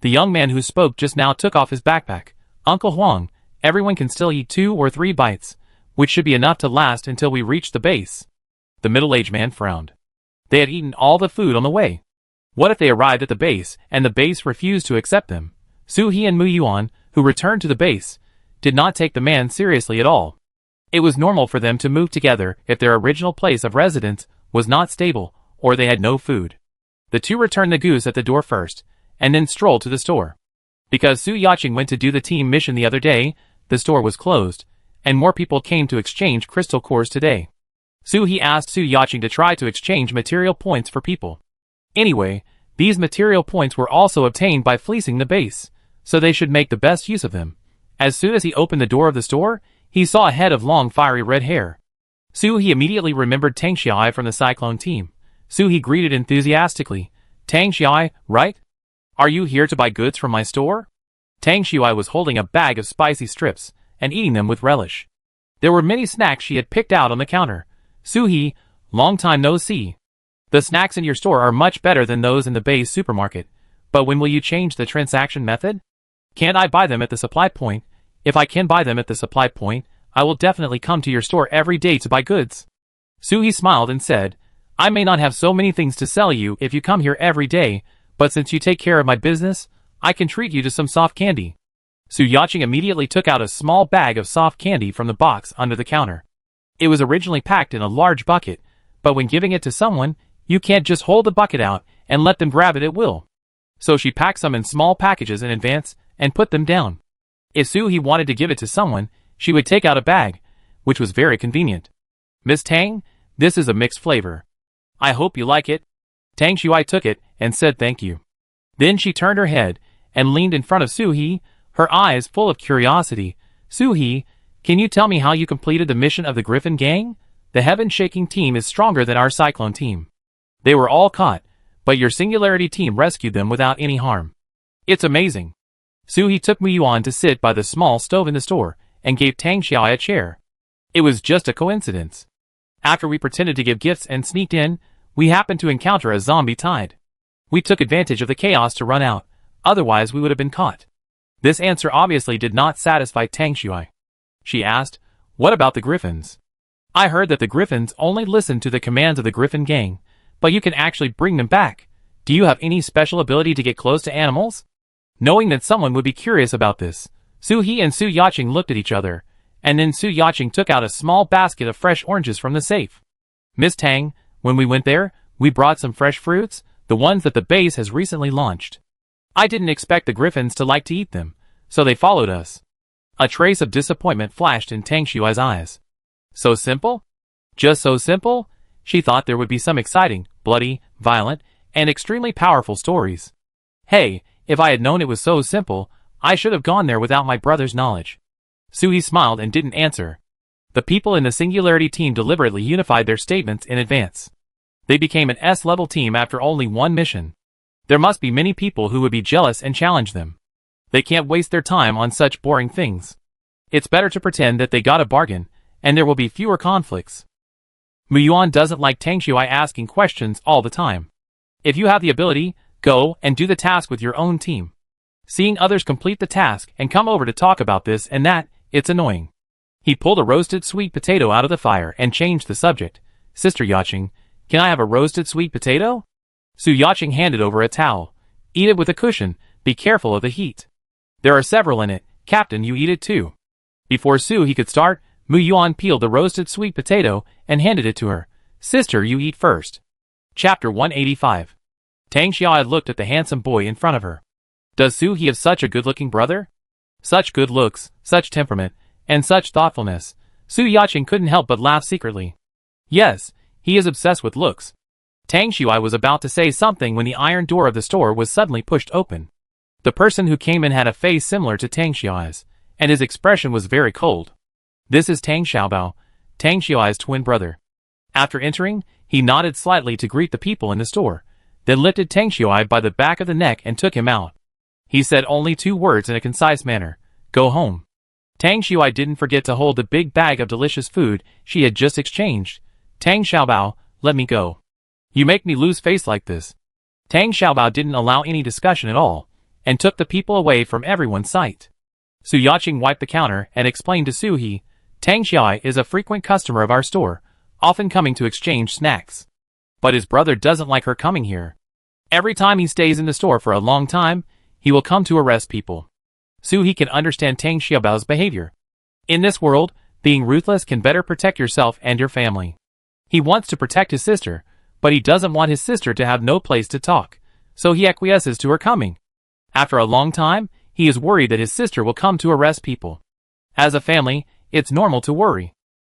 The young man who spoke just now took off his backpack. "Uncle Huang, everyone can still eat 2 or 3 bites, which should be enough to last until we reach the base." The middle-aged man frowned. They had eaten all the food on the way. What if they arrived at the base and the base refused to accept them? Soo-hee and Moo-yuan, who returned to the base, did not take the man seriously at all. It was normal for them to move together if their original place of residence was not stable or they had no food. The two returned the goose at the door first, and then strolled to the store. Because Su Yaching went to do the team mission the other day, the store was closed, and more people came to exchange crystal cores today. He asked Su Yaching to try to exchange material points for people. Anyway, these material points were also obtained by fleecing the base, so they should make the best use of them. As soon as he opened the door of the store, he saw a head of long fiery red hair. He immediately remembered Tang Xiai from the Cyclone team. He greeted enthusiastically. "Tang Xiai, right? Are you here to buy goods from my store?" Tang Xiai was holding a bag of spicy strips and eating them with relish. There were many snacks she had picked out on the counter. "Suhi, long time no see. The snacks in your store are much better than those in the Bay's supermarket, but when will you change the transaction method? Can't I buy them at the supply point? If I can buy them at the supply point, I will definitely come to your store every day to buy goods. Suhi smiled and said, I may not have so many things to sell you if you come here every day, but since you take care of my business, I can treat you to some soft candy. Su Yaching immediately took out a small bag of soft candy from the box under the counter. It was originally packed in a large bucket, but when giving it to someone, you can't just hold the bucket out and let them grab it at will. So she packed some in small packages in advance and put them down. If Suhi wanted to give it to someone, she would take out a bag, which was very convenient. Miss Tang, this is a mixed flavor. I hope you like it. Tang Shui took it and said thank you. Then she turned her head and leaned in front of Suhi, her eyes full of curiosity. Suhi, can you tell me how you completed the mission of the Griffin Gang? The Heaven-Shaking team is stronger than our Cyclone team. They were all caught, but your Singularity team rescued them without any harm. It's amazing. Suhi took Muyuan to sit by the small stove in the store and gave Tang Xiao a chair. It was just a coincidence. After we pretended to give gifts and sneaked in, we happened to encounter a zombie tide. We took advantage of the chaos to run out, otherwise we would have been caught. This answer obviously did not satisfy Tang Shui. She asked, what about the Griffins? I heard that the Griffins only listen to the commands of the Griffin Gang, but you can actually bring them back. Do you have any special ability to get close to animals? Knowing that someone would be curious about this, Suhi and Su Yaching looked at each other, and then Su Yaching took out a small basket of fresh oranges from the safe. Miss Tang, when we went there, we brought some fresh fruits, the ones that the base has recently launched. I didn't expect the Griffins to like to eat them, so they followed us. A trace of disappointment flashed in Tang Shui's eyes. So simple? Just so simple? She thought there would be some exciting, bloody, violent, and extremely powerful stories. Hey, if I had known it was so simple, I should have gone there without my brother's knowledge. Suhi smiled and didn't answer. The people in the Singularity team deliberately unified their statements in advance. They became an S-level team after only one mission. There must be many people who would be jealous and challenge them. They can't waste their time on such boring things. It's better to pretend that they got a bargain, and there will be fewer conflicts. Muyuan doesn't like Tang Shui asking questions all the time. If you have the ability, go and do the task with your own team. Seeing others complete the task and come over to talk about this and that, it's annoying. He pulled a roasted sweet potato out of the fire and changed the subject. Sister Yaching, can I have a roasted sweet potato? Su Yaching handed over a towel. Eat it with a cushion, be careful of the heat. There are several in it, Captain, you eat it too. Before Su could start, Muyuan peeled the roasted sweet potato and handed it to her. Sister, you eat first. Chapter 185. Tang Xiao looked at the handsome boy in front of her. Does Su have such a good-looking brother? Such good looks, such temperament, and such thoughtfulness. Su Yaching couldn't help but laugh secretly. Yes, he is obsessed with looks. Tang Shui was about to say something when the iron door of the store was suddenly pushed open. The person who came in had a face similar to Tang Shui's, and his expression was very cold. This is Tang Xiaobao, Tang Shui's twin brother. After entering, he nodded slightly to greet the people in the store, then lifted Tang Shui by the back of the neck and took him out. He said only 2 words in a concise manner, go home. Tang Shui didn't forget to hold the big bag of delicious food she had just exchanged. Tang Xiaobao, let me go. You make me lose face like this. Tang Xiaobao didn't allow any discussion at all, and took the people away from everyone's sight. Su Yaching wiped the counter and explained to Suhi, Tang Shui is a frequent customer of our store, often coming to exchange snacks. But his brother doesn't like her coming here. Every time he stays in the store for a long time, he will come to arrest people. Suhi can understand Tang Xiaobao's behavior. In this world, being ruthless can better protect yourself and your family. He wants to protect his sister, but he doesn't want his sister to have no place to talk, so he acquiesces to her coming. After a long time, he is worried that his sister will come to arrest people. As a family, it's normal to worry.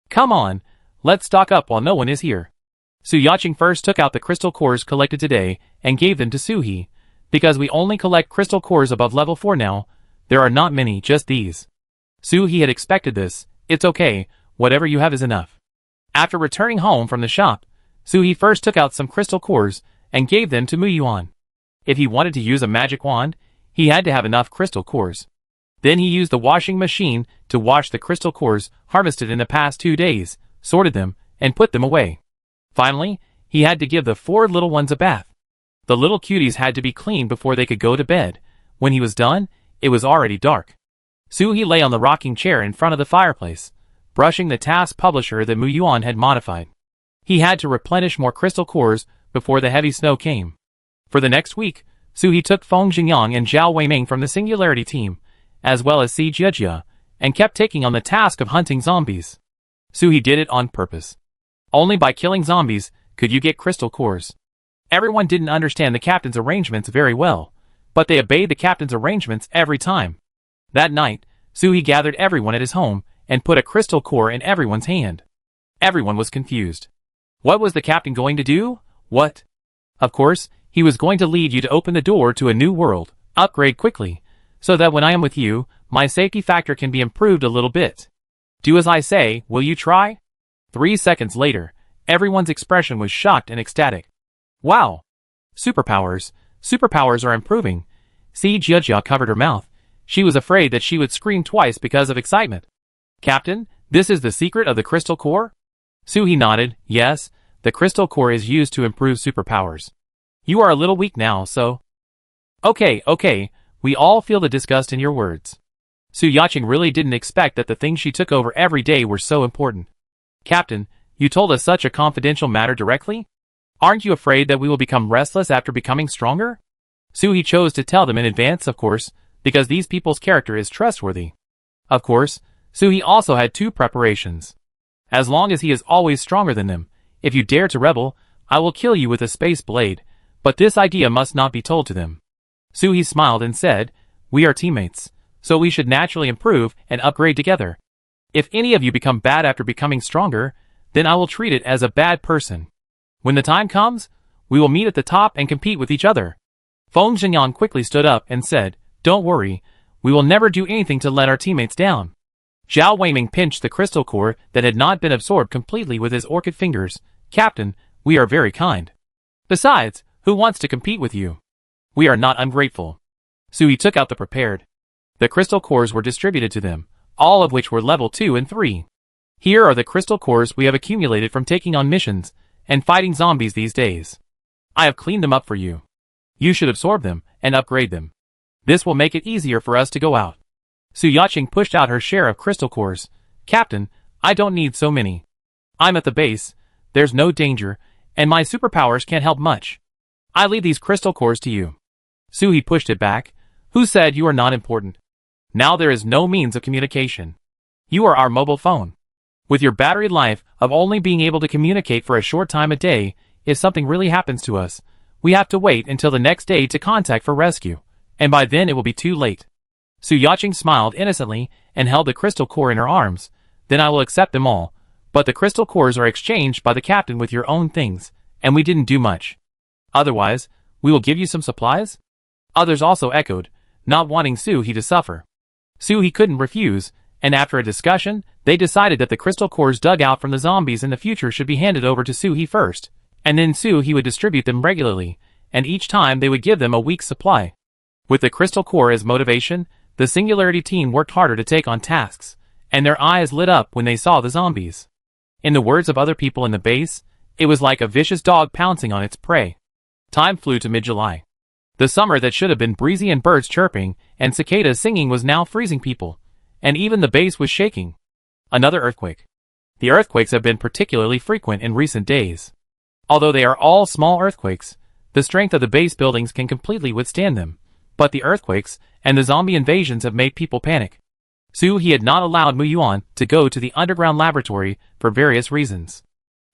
Come on, let's stock up while no one is here. Su Yaching first took out the crystal cores collected today and gave them to Suhi. Because we only collect crystal cores above level 4 now, there are not many, just these. Suhi had expected this. It's okay, whatever you have is enough. After returning home from the shop, Suhi first took out some crystal cores and gave them to Muyuan. If he wanted to use a magic wand, he had to have enough crystal cores. Then he used the washing machine to wash the crystal cores harvested in the past 2 days, sorted them, and put them away. Finally, he had to give the 4 little ones a bath. The little cuties had to be cleaned before they could go to bed. When he was done, it was already dark. Soo-hee lay on the rocking chair in front of the fireplace, brushing the task publisher that Mu-yuan had modified. He had to replenish more crystal cores before the heavy snow came. For the next week, Soo-hee took Feng Jingyang and Zhao Weiming from the Singularity team, as well as Si Jiejia, and kept taking on the task of hunting zombies. Soo-hee did it on purpose. Only by killing zombies could you get crystal cores. Everyone didn't understand the captain's arrangements very well, but they obeyed the captain's arrangements every time. That night, Soo-hee gathered everyone at his home and put a crystal core in everyone's hand. Everyone was confused. What was the captain going to do? What? Of course, he was going to lead you to open the door to a new world, upgrade quickly, so that when I am with you, my safety factor can be improved a little bit. Do as I say, will you try? 3 seconds later, everyone's expression was shocked and ecstatic. Wow! Superpowers. Superpowers are improving. Si Jiejia covered her mouth. She was afraid that she would scream twice because of excitement. Captain, this is the secret of the crystal core? Soo-hee nodded. Yes, the crystal core is used to improve superpowers. You are a little weak now, so... Okay, we all feel the disgust in your words. Su Yacheng really didn't expect that the things she took over every day were so important. Captain, you told us such a confidential matter directly? Aren't you afraid that we will become restless after becoming stronger? Soo-hee chose to tell them in advance, of course, because these people's character is trustworthy. Of course, Soo-hee also had 2 preparations. As long as he is always stronger than them, if you dare to rebel, I will kill you with a space blade, but this idea must not be told to them. Soo-hee smiled and said, we are teammates, so we should naturally improve and upgrade together. If any of you become bad after becoming stronger, then I will treat it as a bad person. When the time comes, we will meet at the top and compete with each other. Feng Jingyang quickly stood up and said, don't worry, we will never do anything to let our teammates down. Zhao Weiming pinched the crystal core that had not been absorbed completely with his orchid fingers. Captain, we are very kind. Besides, who wants to compete with you? We are not ungrateful. Soo-hee took out the prepared. The crystal cores were distributed to them, all of which were level 2 and 3. Here are the crystal cores we have accumulated from taking on missions and fighting zombies these days. I have cleaned them up for you. You should absorb them and upgrade them. This will make it easier for us to go out. Su Yacheng pushed out her share of crystal cores. Captain, I don't need so many. I'm at the base, there's no danger, and my superpowers can't help much. I leave these crystal cores to you. Soo-hee pushed it back. Who said you are not important? Now there is no means of communication. You are our mobile phone. With your battery life of only being able to communicate for a short time a day, if something really happens to us, we have to wait until the next day to contact for rescue, and by then it will be too late. Su Yacheng smiled innocently and held the crystal core in her arms. Then I will accept them all, but the crystal cores are exchanged by the captain with your own things, and we didn't do much. Otherwise, we will give you some supplies? Others also echoed, not wanting Soo-hee to suffer. Soo-hee couldn't refuse, and after a discussion, they decided that the crystal cores dug out from the zombies in the future should be handed over to Soo-hee first, and then Soo-hee would distribute them regularly, and each time they would give them a week's supply. With the crystal core as motivation, the Singularity team worked harder to take on tasks, and their eyes lit up when they saw the zombies. In the words of other people in the base, it was like a vicious dog pouncing on its prey. Time flew to mid-July. The summer that should have been breezy and birds chirping and cicadas singing was now freezing people, and even the base was shaking. Another earthquake. The earthquakes have been particularly frequent in recent days. Although they are all small earthquakes, the strength of the base buildings can completely withstand them, but the earthquakes and the zombie invasions have made people panic. Soo-hee had not allowed Mu-yuan to go to the underground laboratory for various reasons.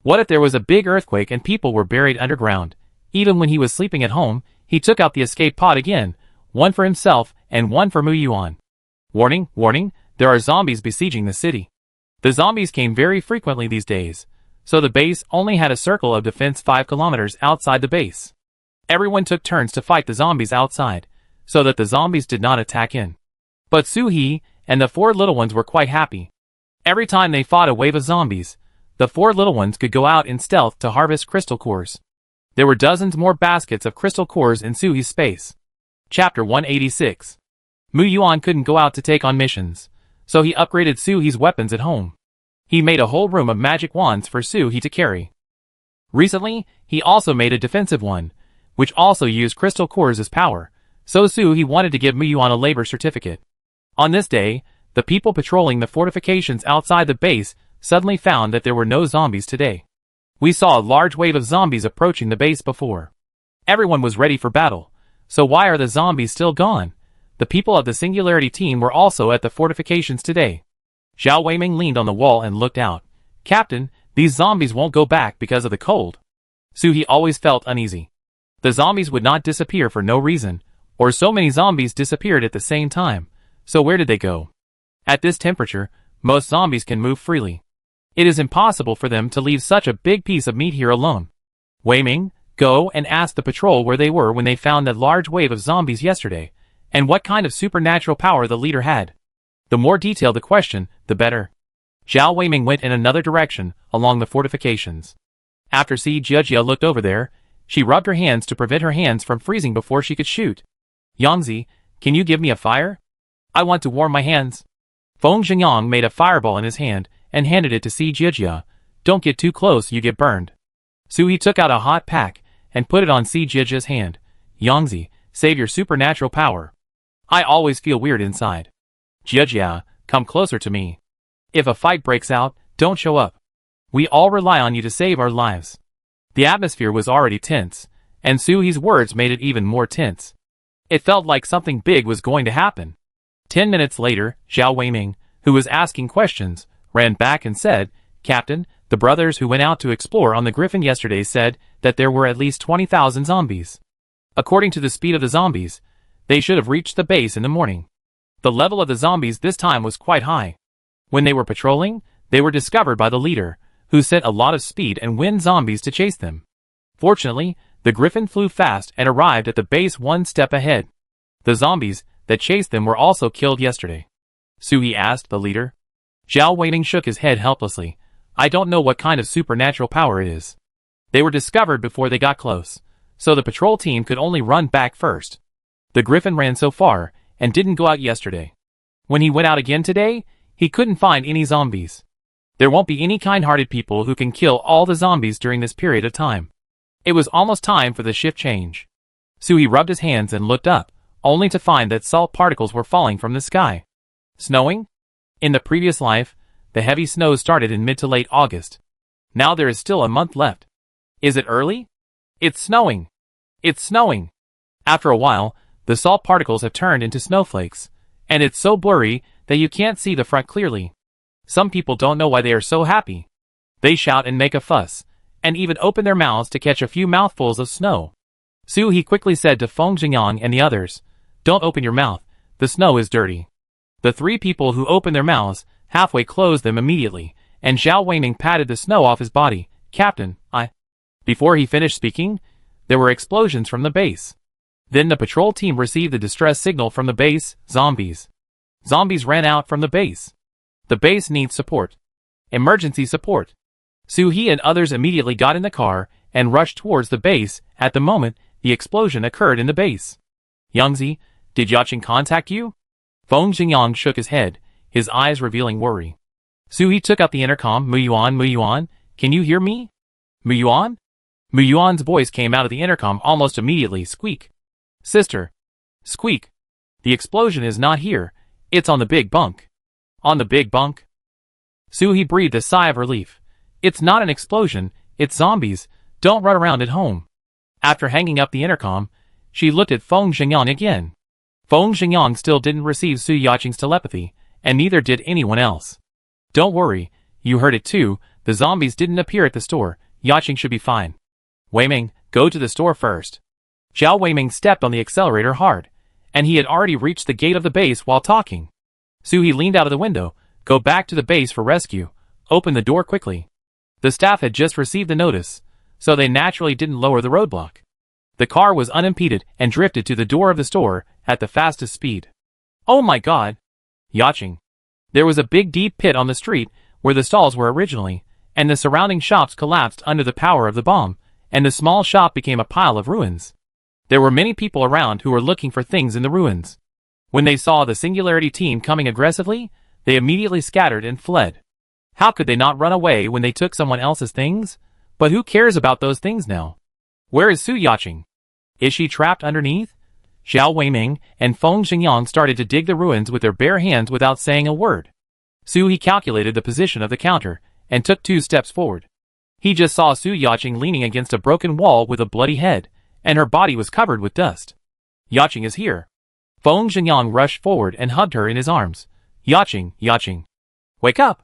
What if there was a big earthquake and people were buried underground? Even when he was sleeping at home, he took out the escape pod again, one for himself and one for Mu-yuan. Warning, warning, there are zombies besieging the city. The zombies came very frequently these days, so the base only had a circle of defense 5 kilometers outside the base. Everyone took turns to fight the zombies outside, so that the zombies did not attack in. But Soo-hee and the 4 little ones were quite happy. Every time they fought a wave of zombies, the 4 little ones could go out in stealth to harvest crystal cores. There were dozens more baskets of crystal cores in Soo-hee's space. Chapter 186. Mu-yuan couldn't go out to take on missions, so he upgraded Soo-hee's weapons at home. He made a whole room of magic wands for Soo-hee to carry. Recently, he also made a defensive one, which also used crystal cores as power, so Soo-hee wanted to give Mu-yuan a labor certificate. On this day, the people patrolling the fortifications outside the base suddenly found that there were no zombies today. We saw a large wave of zombies approaching the base before. Everyone was ready for battle, so why are the zombies still gone? The people of the Singularity team were also at the fortifications today. Zhao Weiming leaned on the wall and looked out. Captain, these zombies won't go back because of the cold. Suhi always felt uneasy. The zombies would not disappear for no reason, or so many zombies disappeared at the same time. So where did they go? At this temperature, most zombies can move freely. It is impossible for them to leave such a big piece of meat here alone. Weiming, go and ask the patrol where they were when they found that large wave of zombies yesterday, and what kind of supernatural power the leader had. The more detailed the question, the better. Zhao Weiming went in another direction, along the fortifications. After Si Jiejia looked over there, she rubbed her hands to prevent her hands from freezing before she could shoot. Yangzi, can you give me a fire? I want to warm my hands. Feng Xingyang made a fireball in his hand and handed it to Si Jiejia. Don't get too close, you get burned. Suhi took out a hot pack and put it on Si Jiejia's hand. Yangzi, save your supernatural power. I always feel weird inside. Jiejia, come closer to me. If a fight breaks out, don't show up. We all rely on you to save our lives. The atmosphere was already tense, and Suhi's words made it even more tense. It felt like something big was going to happen. 10 minutes later, Zhao Weiming, who was asking questions, ran back and said, Captain, the brothers who went out to explore on the Griffin yesterday said that there were at least 20,000 zombies. According to the speed of the zombies, they should have reached the base in the morning. The level of the zombies this time was quite high. When they were patrolling, they were discovered by the leader, who sent a lot of speed and wind zombies to chase them. Fortunately, the Griffin flew fast and arrived at the base one step ahead. The zombies that chased them were also killed yesterday. Suhi asked the leader. Zhao Weiming shook his head helplessly. I don't know what kind of supernatural power it is. They were discovered before they got close, so the patrol team could only run back first. The Griffin ran so far and didn't go out yesterday. When he went out again today, he couldn't find any zombies. There won't be any kind-hearted people who can kill all the zombies during this period of time. It was almost time for the shift change. Suhi rubbed his hands and looked up, only to find that salt particles were falling from the sky. Snowing? In the previous life, the heavy snow started in mid to late August. Now there is still a month left. Is it early? It's snowing. It's snowing. After a while, the salt particles have turned into snowflakes, and it's so blurry that you can't see the front clearly. Some people don't know why they are so happy. They shout and make a fuss, and even open their mouths to catch a few mouthfuls of snow. Suhi quickly said to Feng Xingyang and the others, Don't open your mouth, the snow is dirty. The three people who opened their mouths halfway closed them immediately, and Zhao Weiming patted the snow off his body. Captain, Before he finished speaking, there were explosions from the base. Then the patrol team received the distress signal from the base, zombies. Zombies ran out from the base. The base needs support. Emergency support. Suhi and others immediately got in the car and rushed towards the base. At the moment, the explosion occurred in the base. Yangzi, did Yaching contact you? Feng Xingyang shook his head, his eyes revealing worry. Suhi took out the intercom. Muyuan, can you hear me? Muyuan? Muyuan's voice came out of the intercom almost immediately. Squeak. Sister. Squeak. The explosion is not here. It's on the big bunk. On the big bunk? Suhi breathed a sigh of relief. It's not an explosion, it's zombies. Don't run around at home. After hanging up the intercom, she looked at Feng Xingyang again. Feng Xingyang still didn't receive Su Yaching's telepathy, and neither did anyone else. Don't worry, you heard it too, the zombies didn't appear at the store. Yaching should be fine. Weiming, go to the store first. Zhao Weiming stepped on the accelerator hard, and he had already reached the gate of the base while talking. Suhi leaned out of the window. Go back to the base for rescue. Open the door quickly. The staff had just received the notice, so they naturally didn't lower the roadblock. The car was unimpeded and drifted to the door of the store at the fastest speed. Oh my god! Yaching. There was a big deep pit on the street where the stalls were originally, and the surrounding shops collapsed under the power of the bomb, and the small shop became a pile of ruins. There were many people around who were looking for things in the ruins. When they saw the Singularity team coming aggressively, they immediately scattered and fled. How could they not run away when they took someone else's things? But who cares about those things now? Where is Su Yaching? Is she trapped underneath? Zhao Weiming and Feng Xingyang started to dig the ruins with their bare hands without saying a word. Su He calculated the position of the counter and took 2 steps forward. He just saw Su Yaqing leaning against a broken wall with a bloody head, and her body was covered with dust. Yaqing is here. Feng Xingyang rushed forward and hugged her in his arms. Yaqing, Yaqing. Wake up!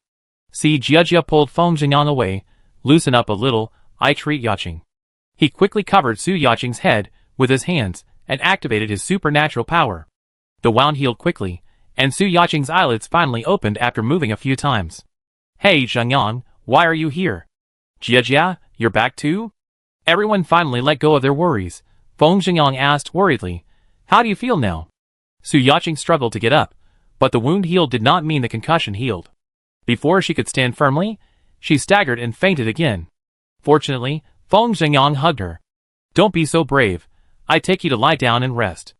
Si Jiajia pulled Feng Xingyang away. Loosen up a little, I treat Yaqing. He quickly covered Su Yaqing's head with his hands and activated his supernatural power. The wound healed quickly, and Su Yaqing's eyelids finally opened after moving a few times. Hey Xingyang, why are you here? Jiajia, you're back too? Everyone finally let go of their worries. Feng Xingyang asked worriedly, how do you feel now? Su Yaqing struggled to get up, but the wound healed did not mean the concussion healed. Before she could stand firmly, she staggered and fainted again. Fortunately, Feng Xingyang hugged her. Don't be so brave. I take you to lie down and rest.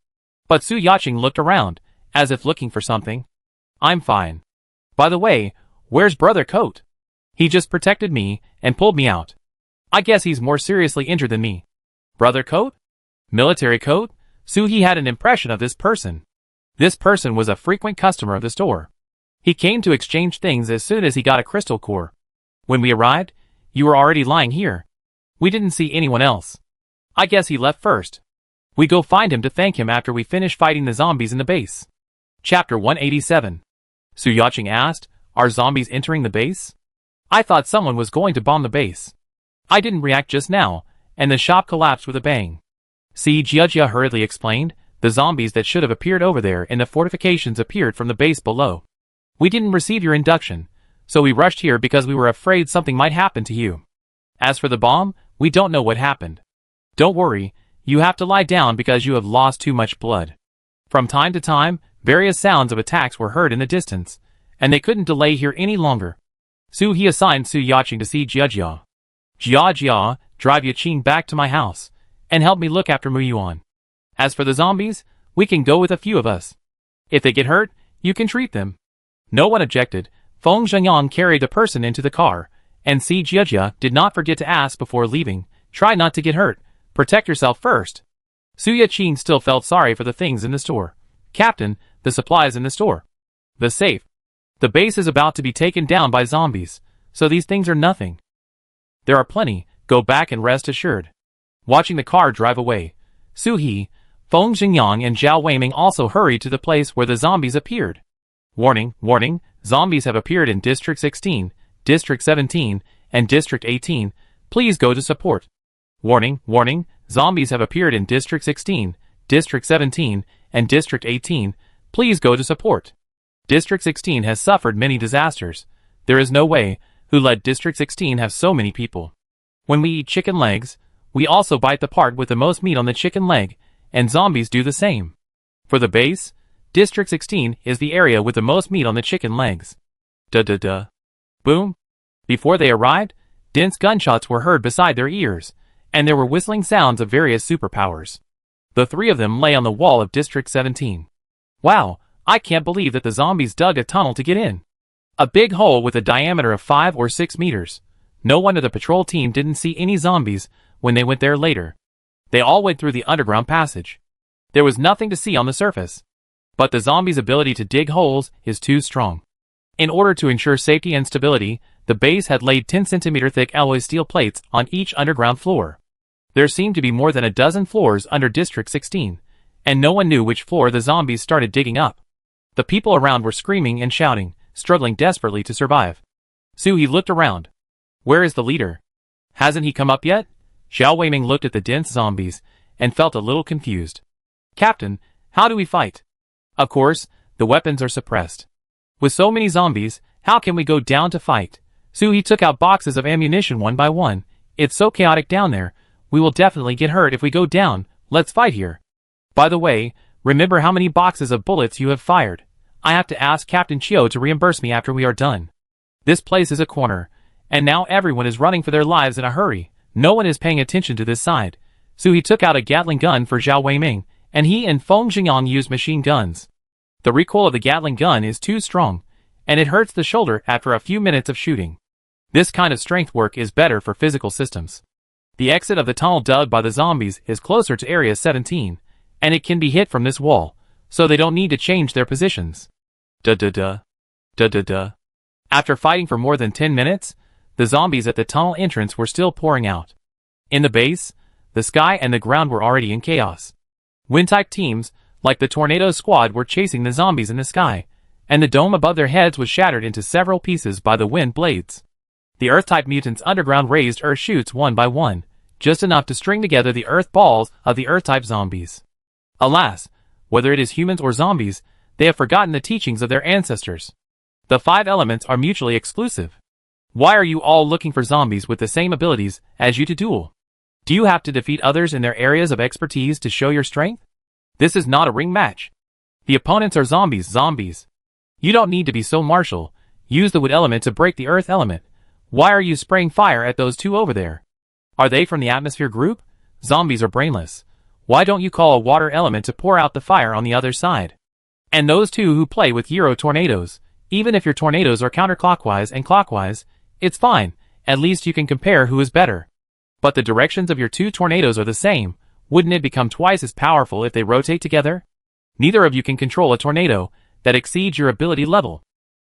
But Su Yaqing looked around, as if looking for something. I'm fine. By the way, where's Brother Coat? He just protected me and pulled me out. I guess he's more seriously injured than me. Brother Coat? Military Coat? Su He had an impression of this person. This person was a frequent customer of the store. He came to exchange things as soon as he got a crystal core. When we arrived, you were already lying here. We didn't see anyone else. I guess he left first. We go find him to thank him after we finish fighting the zombies in the base. Chapter 187. Su Yaqing asked, are zombies entering the base? I thought someone was going to bomb the base. I didn't react just now, and the shop collapsed with a bang. Si Jiajia hurriedly explained, the zombies that should have appeared over there in the fortifications appeared from the base below. We didn't receive your induction, so we rushed here because we were afraid something might happen to you. As for the bomb, we don't know what happened. Don't worry, you have to lie down because you have lost too much blood. From time to time, various sounds of attacks were heard in the distance, and they couldn't delay here any longer. Su He assigned Su Yaqing to see Jiajia. Jiajia, drive Yaqing back to my house, and help me look after Muyuan. As for the zombies, we can go with a few of us. If they get hurt, you can treat them. No one objected. Feng Xingyang carried the person into the car, and Si Jiajia did not forget to ask before leaving, try not to get hurt, protect yourself first. Su Yaqing still felt sorry for the things in the store. Captain, the supplies in the store. The safe. The base is about to be taken down by zombies, so these things are nothing. There are plenty, go back and rest assured. Watching the car drive away, Su He, Feng Xingyang and Zhao Weiming also hurried to the place where the zombies appeared. Warning, warning, zombies have appeared in District 16, District 17, and District 18, please go to support. Warning, warning, zombies have appeared in District 16, District 17, and District 18, please go to support. District 16 has suffered many disasters. There is no way, who let District 16 have so many people. When we eat chicken legs, we also bite the part with the most meat on the chicken leg, and zombies do the same. For the base, District 16 is the area with the most meat on the chicken legs. Duh. Boom. Before they arrived, dense gunshots were heard beside their ears, and there were whistling sounds of various superpowers. The 3 of them lay on the wall of District 17. Wow, I can't believe that the zombies dug a tunnel to get in. A big hole with a diameter of 5 or 6 meters. No wonder the patrol team didn't see any zombies when they went there later. They all went through the underground passage. There was nothing to see on the surface. But the zombies' ability to dig holes is too strong. In order to ensure safety and stability, the base had laid 10-centimeter thick alloy steel plates on each underground floor. There seemed to be more than a dozen floors under District 16, and no one knew which floor the zombies started digging up. The people around were screaming and shouting, struggling desperately to survive. Su He looked around. Where is the leader? Hasn't he come up yet? Zhao Weiming looked at the dense zombies and felt a little confused. Captain, how do we fight? Of course, the weapons are suppressed. With so many zombies, how can we go down to fight? Su He took out boxes of ammunition one by one. It's so chaotic down there. We will definitely get hurt if we go down. Let's fight here. By the way, remember how many boxes of bullets you have fired. I have to ask Captain Chiu to reimburse me after we are done. This place is a corner, and now everyone is running for their lives in a hurry. No one is paying attention to this side. Su He took out a Gatling gun for Zhao Weiming, and he and Feng Xingyang used machine guns. The recoil of the Gatling gun is too strong, and it hurts the shoulder after a few minutes of shooting. This kind of strength work is better for physical systems. The exit of the tunnel dug by the zombies is closer to Area 17, and it can be hit from this wall, so they don't need to change their positions. Duh. After fighting for more than 10 minutes, the zombies at the tunnel entrance were still pouring out. In the base, the sky and the ground were already in chaos. Wind-type teams, like the Tornado Squad, were chasing the zombies in the sky, and the dome above their heads was shattered into several pieces by the wind blades. The Earth-type mutants underground raised earth shoots one by one, just enough to string together the earth balls of the Earth-type zombies. Alas, whether it is humans or zombies, they have forgotten the teachings of their ancestors. The 5 elements are mutually exclusive. Why are you all looking for zombies with the same abilities as you to duel? Do you have to defeat others in their areas of expertise to show your strength? This is not a ring match. The opponents are zombies. You don't need to be so martial. Use the wood element to break the earth element. Why are you spraying fire at those 2 over there? Are they from the atmosphere group? Zombies are brainless. Why don't you call a water element to pour out the fire on the other side? And those 2 who play with Euro tornadoes, even if your tornadoes are counterclockwise and clockwise, it's fine, at least you can compare who is better. But the directions of your 2 tornadoes are the same. Wouldn't it become twice as powerful if they rotate together? Neither of you can control a tornado that exceeds your ability level.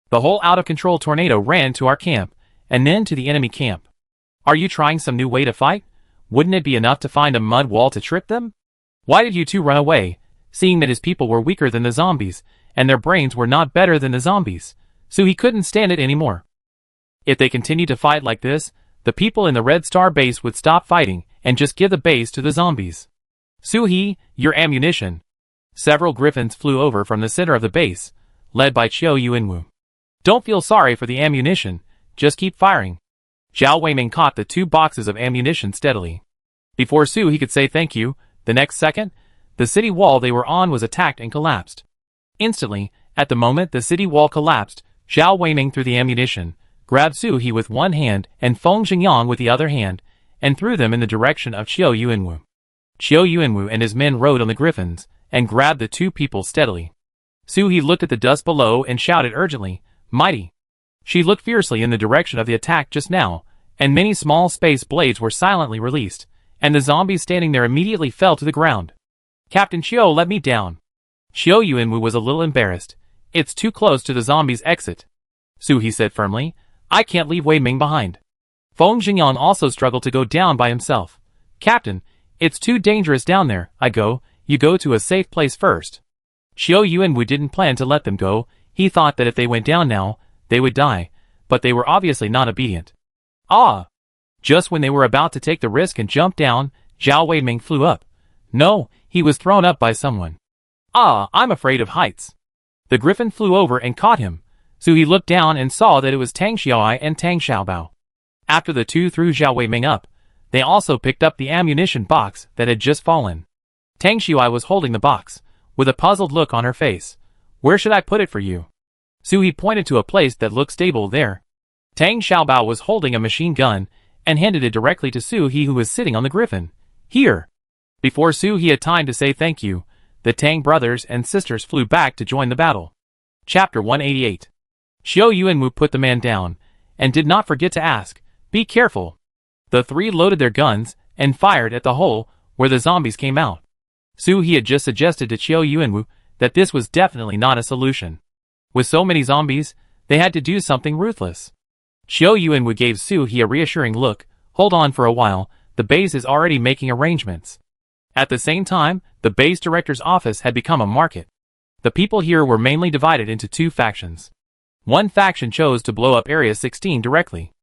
The whole out-of-control tornado ran to our camp, and then to the enemy camp. Are you trying some new way to fight? Wouldn't it be enough to find a mud wall to trip them? Why did you 2 run away, seeing that his people were weaker than the zombies, and their brains were not better than the zombies, so he couldn't stand it anymore? If they continued to fight like this, the people in the Red Star base would stop fighting and just give the base to the zombies. Suhi, your ammunition. Several griffins flew over from the center of the base, led by Chiao Yuanwu. Don't feel sorry for the ammunition, just keep firing. Zhao Weiming caught the 2 boxes of ammunition steadily. Before Suhi could say thank you, the next second, the city wall they were on was attacked and collapsed. Instantly, at the moment the city wall collapsed, Zhao Weiming threw the ammunition, grabbed Suhi with one hand and Feng Xingyang with the other hand, and threw them in the direction of Chiao Yuanwu. Chiao Yuanwu and his men rode on the griffins, and grabbed the 2 people steadily. Suhi looked at the dust below and shouted urgently, "Mighty!" She looked fiercely in the direction of the attack just now, and many small space blades were silently released, and the zombies standing there immediately fell to the ground. "Captain Chiao, let me down." Chiao Yuanwu was a little embarrassed. "It's too close to the zombies' exit," Suhi said firmly. "I can't leave Wei Ming behind." Feng Xingyang also struggled to go down by himself. "Captain, it's too dangerous down there. You go to a safe place first." Chiao Yuanwu didn't plan to let them go. He thought that if they went down now, they would die, but they were obviously not obedient. Ah! Just when they were about to take the risk and jump down, Zhao Weiming flew up. No, he was thrown up by someone. Ah, I'm afraid of heights. The griffin flew over and caught him, so he looked down and saw that it was Tang Xiaoai and Tang Xiaobao. After the 2 threw Zhao Weiming up, they also picked up the ammunition box that had just fallen. Tang Xiaoai was holding the box, with a puzzled look on her face. "Where should I put it for you?" Suhi pointed to a place that looked stable there. Tang Xiaobao was holding a machine gun, and handed it directly to Suhi, who was sitting on the griffin. "Here!" Before Suhi had time to say thank you, the Tang brothers and sisters flew back to join the battle. Chapter 188. Chiao Yuanwu put the man down, and did not forget to ask, "Be careful." The 3 loaded their guns, and fired at the hole where the zombies came out. Suhi had just suggested to Chiao Yuanwu that this was definitely not a solution. With so many zombies, they had to do something ruthless. Chiao Yuanwu gave Suhi a reassuring look. "Hold on for a while, the base is already making arrangements." At the same time, the base director's office had become a market. The people here were mainly divided into 2 factions. One faction chose to blow up Area 16 directly.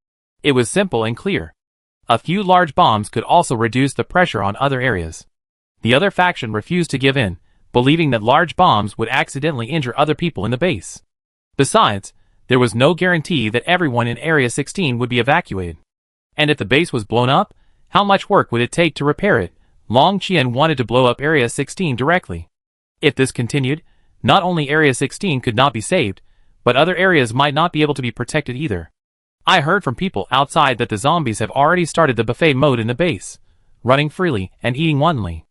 It was simple and clear. A few large bombs could also reduce the pressure on other areas. The other faction refused to give in, believing that large bombs would accidentally injure other people in the base. Besides, there was no guarantee that everyone in Area 16 would be evacuated. And if the base was blown up, how much work would it take to repair it? Long Qian wanted to blow up Area 16 directly. If this continued, not only Area 16 could not be saved, but other areas might not be able to be protected either. I heard from people outside that the zombies have already started the buffet mode in the base, running freely and eating wantonly.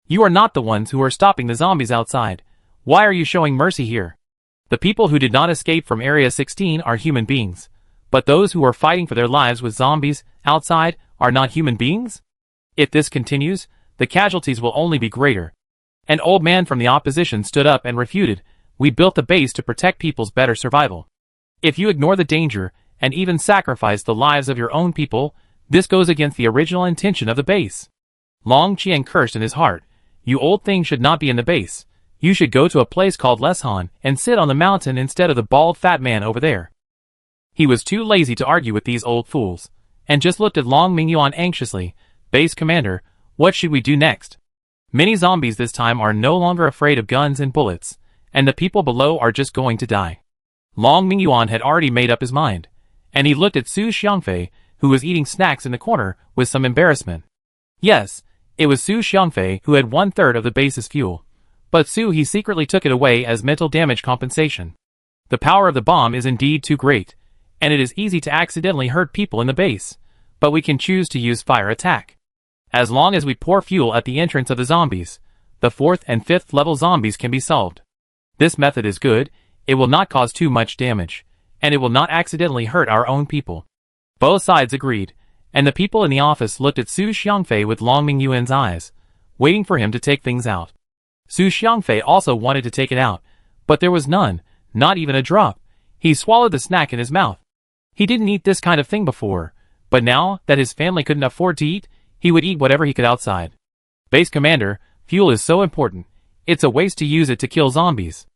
You are not the ones who are stopping the zombies outside. Why are you showing mercy here? The people who did not escape from Area 16 are human beings, but those who are fighting for their lives with zombies outside are not human beings? If this continues, the casualties will only be greater. An old man from the opposition stood up and refuted, "We built the base to protect people's better survival. If you ignore the danger, and even sacrifice the lives of your own people, this goes against the original intention of the base." Long Qian cursed in his heart, "You old thing should not be in the base. You should go to a place called Leshan and sit on the mountain instead of the bald fat man over there." He was too lazy to argue with these old fools, and just looked at Long Mingyuan anxiously. "Base commander, what should we do next? Many zombies this time are no longer afraid of guns and bullets, and the people below are just going to die." Long Mingyuan had already made up his mind, and he looked at Su Xiangfei, who was eating snacks in the corner, with some embarrassment. Yes, it was Su Xiangfei who had 1/3 of the base's fuel, but he secretly took it away as mental damage compensation. The power of the bomb is indeed too great, and it is easy to accidentally hurt people in the base, but we can choose to use fire attack. As long as we pour fuel at the entrance of the zombies, the 4th and 5th level zombies can be solved. This method is good, it will not cause too much damage, and it will not accidentally hurt our own people. Both sides agreed, and the people in the office looked at Su Xiangfei with Long Mingyuan's eyes, waiting for him to take things out. Su Xiangfei also wanted to take it out, but there was none, not even a drop. He swallowed the snack in his mouth. He didn't eat this kind of thing before, but now that his family couldn't afford to eat, he would eat whatever he could outside. "Base commander, fuel is so important. It's a waste to use it to kill zombies."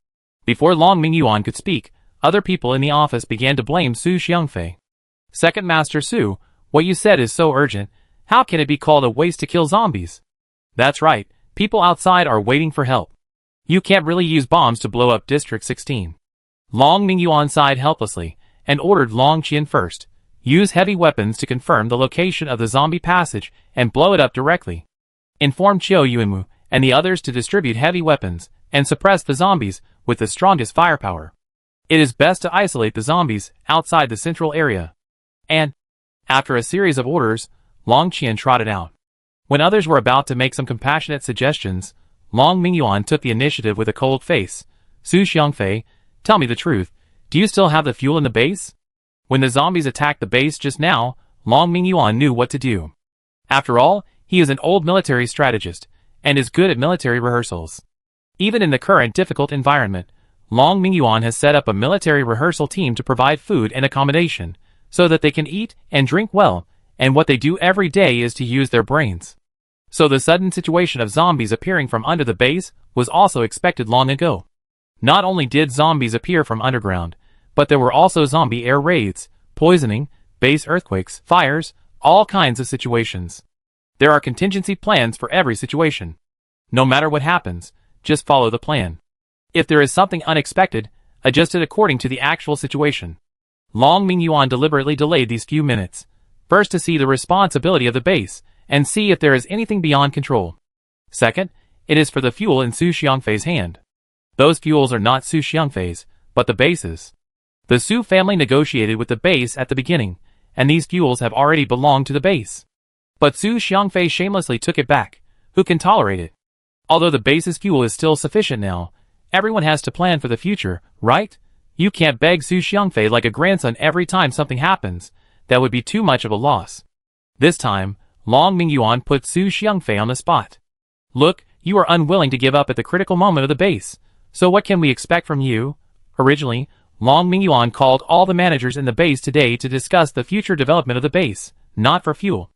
Before Long Mingyuan could speak, other people in the office began to blame Su Xiangfei. "Second Master Su, what you said is so urgent. How can it be called a waste to kill zombies?" "That's right, people outside are waiting for help. You can't really use bombs to blow up District 16. Long Mingyuan sighed helplessly, and ordered Long Qian first. "Use heavy weapons to confirm the location of the zombie passage and blow it up directly. Inform Qiu Yuanmu and the others to distribute heavy weapons and suppress the zombies with the strongest firepower. It is best to isolate the zombies outside the central area." And, after a series of orders, Long Qian trotted out. When others were about to make some compassionate suggestions, Long Mingyuan took the initiative with a cold face. "Su Xiangfei, tell me the truth, do you still have the fuel in the base?" When the zombies attacked the base just now, Long Mingyuan knew what to do. After all, he is an old military strategist, and is good at military rehearsals. Even in the current difficult environment, Long Mingyuan has set up a military rehearsal team to provide food and accommodation, so that they can eat and drink well, and what they do every day is to use their brains. So the sudden situation of zombies appearing from under the base was also expected long ago. Not only did zombies appear from underground, but there were also zombie air raids, poisoning, base earthquakes, fires, all kinds of situations. There are contingency plans for every situation. No matter what happens, just follow the plan. If there is something unexpected, adjust it according to the actual situation. Long Mingyuan deliberately delayed these few minutes, first to see the responsibility of the base, and see if there is anything beyond control. Second, it is for the fuel in Su Xiangfei's hand. Those fuels are not Su Xiangfei's, but the base's. The Su family negotiated with the base at the beginning, and these fuels have already belonged to the base. But Su Xiangfei shamelessly took it back. Who can tolerate it? Although the base's fuel is still sufficient now, everyone has to plan for the future, right? You can't beg Su Xiangfei like a grandson every time something happens. That would be too much of a loss. This time, Long Mingyuan put Su Xiangfei on the spot. "Look, you are unwilling to give up at the critical moment of the base, so what can we expect from you?" Originally, Long Mingyuan called all the managers in the base today to discuss the future development of the base, not for fuel.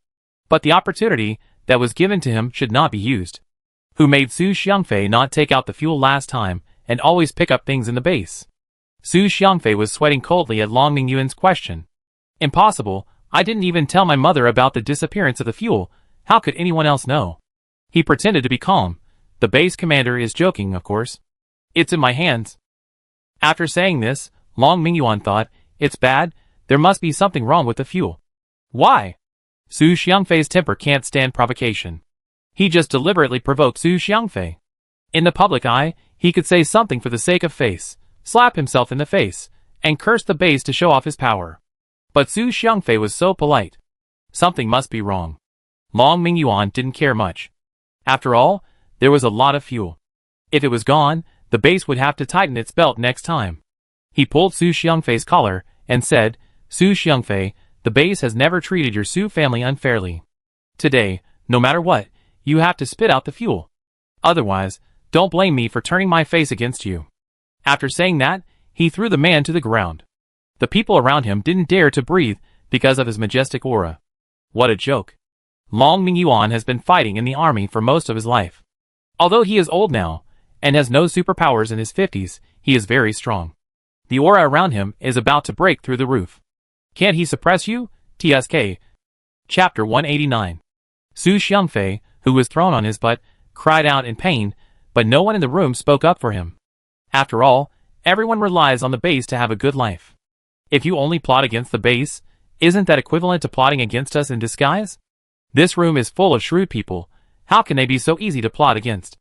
But the opportunity that was given to him should not be used. Who made Su Xiangfei not take out the fuel last time and always pick up things in the base? Su Xiangfei was sweating coldly at Long Mingyuan's question. "Impossible, I didn't even tell my mother about the disappearance of the fuel. How could anyone else know?" He pretended to be calm. "The base commander is joking, of course. It's in my hands." After saying this, Long Mingyuan thought, "It's bad, there must be something wrong with the fuel." "Why?" Su Xiangfei's temper can't stand provocation. He just deliberately provoked Su Xiangfei. In the public eye, he could say something for the sake of face, slap himself in the face, and curse the base to show off his power. But Su Xiangfei was so polite. Something must be wrong. Long Mingyuan didn't care much. After all, there was a lot of fuel. If it was gone, the base would have to tighten its belt next time. He pulled Su Xiangfei's collar and said, "Su Xiangfei, the base has never treated your Su family unfairly. Today, no matter what, you have to spit out the fuel. Otherwise, Don't blame me for turning my face against you." After saying that, he threw the man to the ground. The people around him didn't dare to breathe because of his majestic aura. What a joke. Long Mingyuan has been fighting in the army for most of his life. Although he is old now, and has no superpowers in his 50s, he is very strong. The aura around him is about to break through the roof. Can't he suppress you? TSK. Chapter 189. Su Xiangfei, who was thrown on his butt, cried out in pain, but no one in the room spoke up for him. After all, everyone relies on the base to have a good life. If you only plot against the base, isn't that equivalent to plotting against us in disguise? This room is full of shrewd people. How can they be so easy to plot against?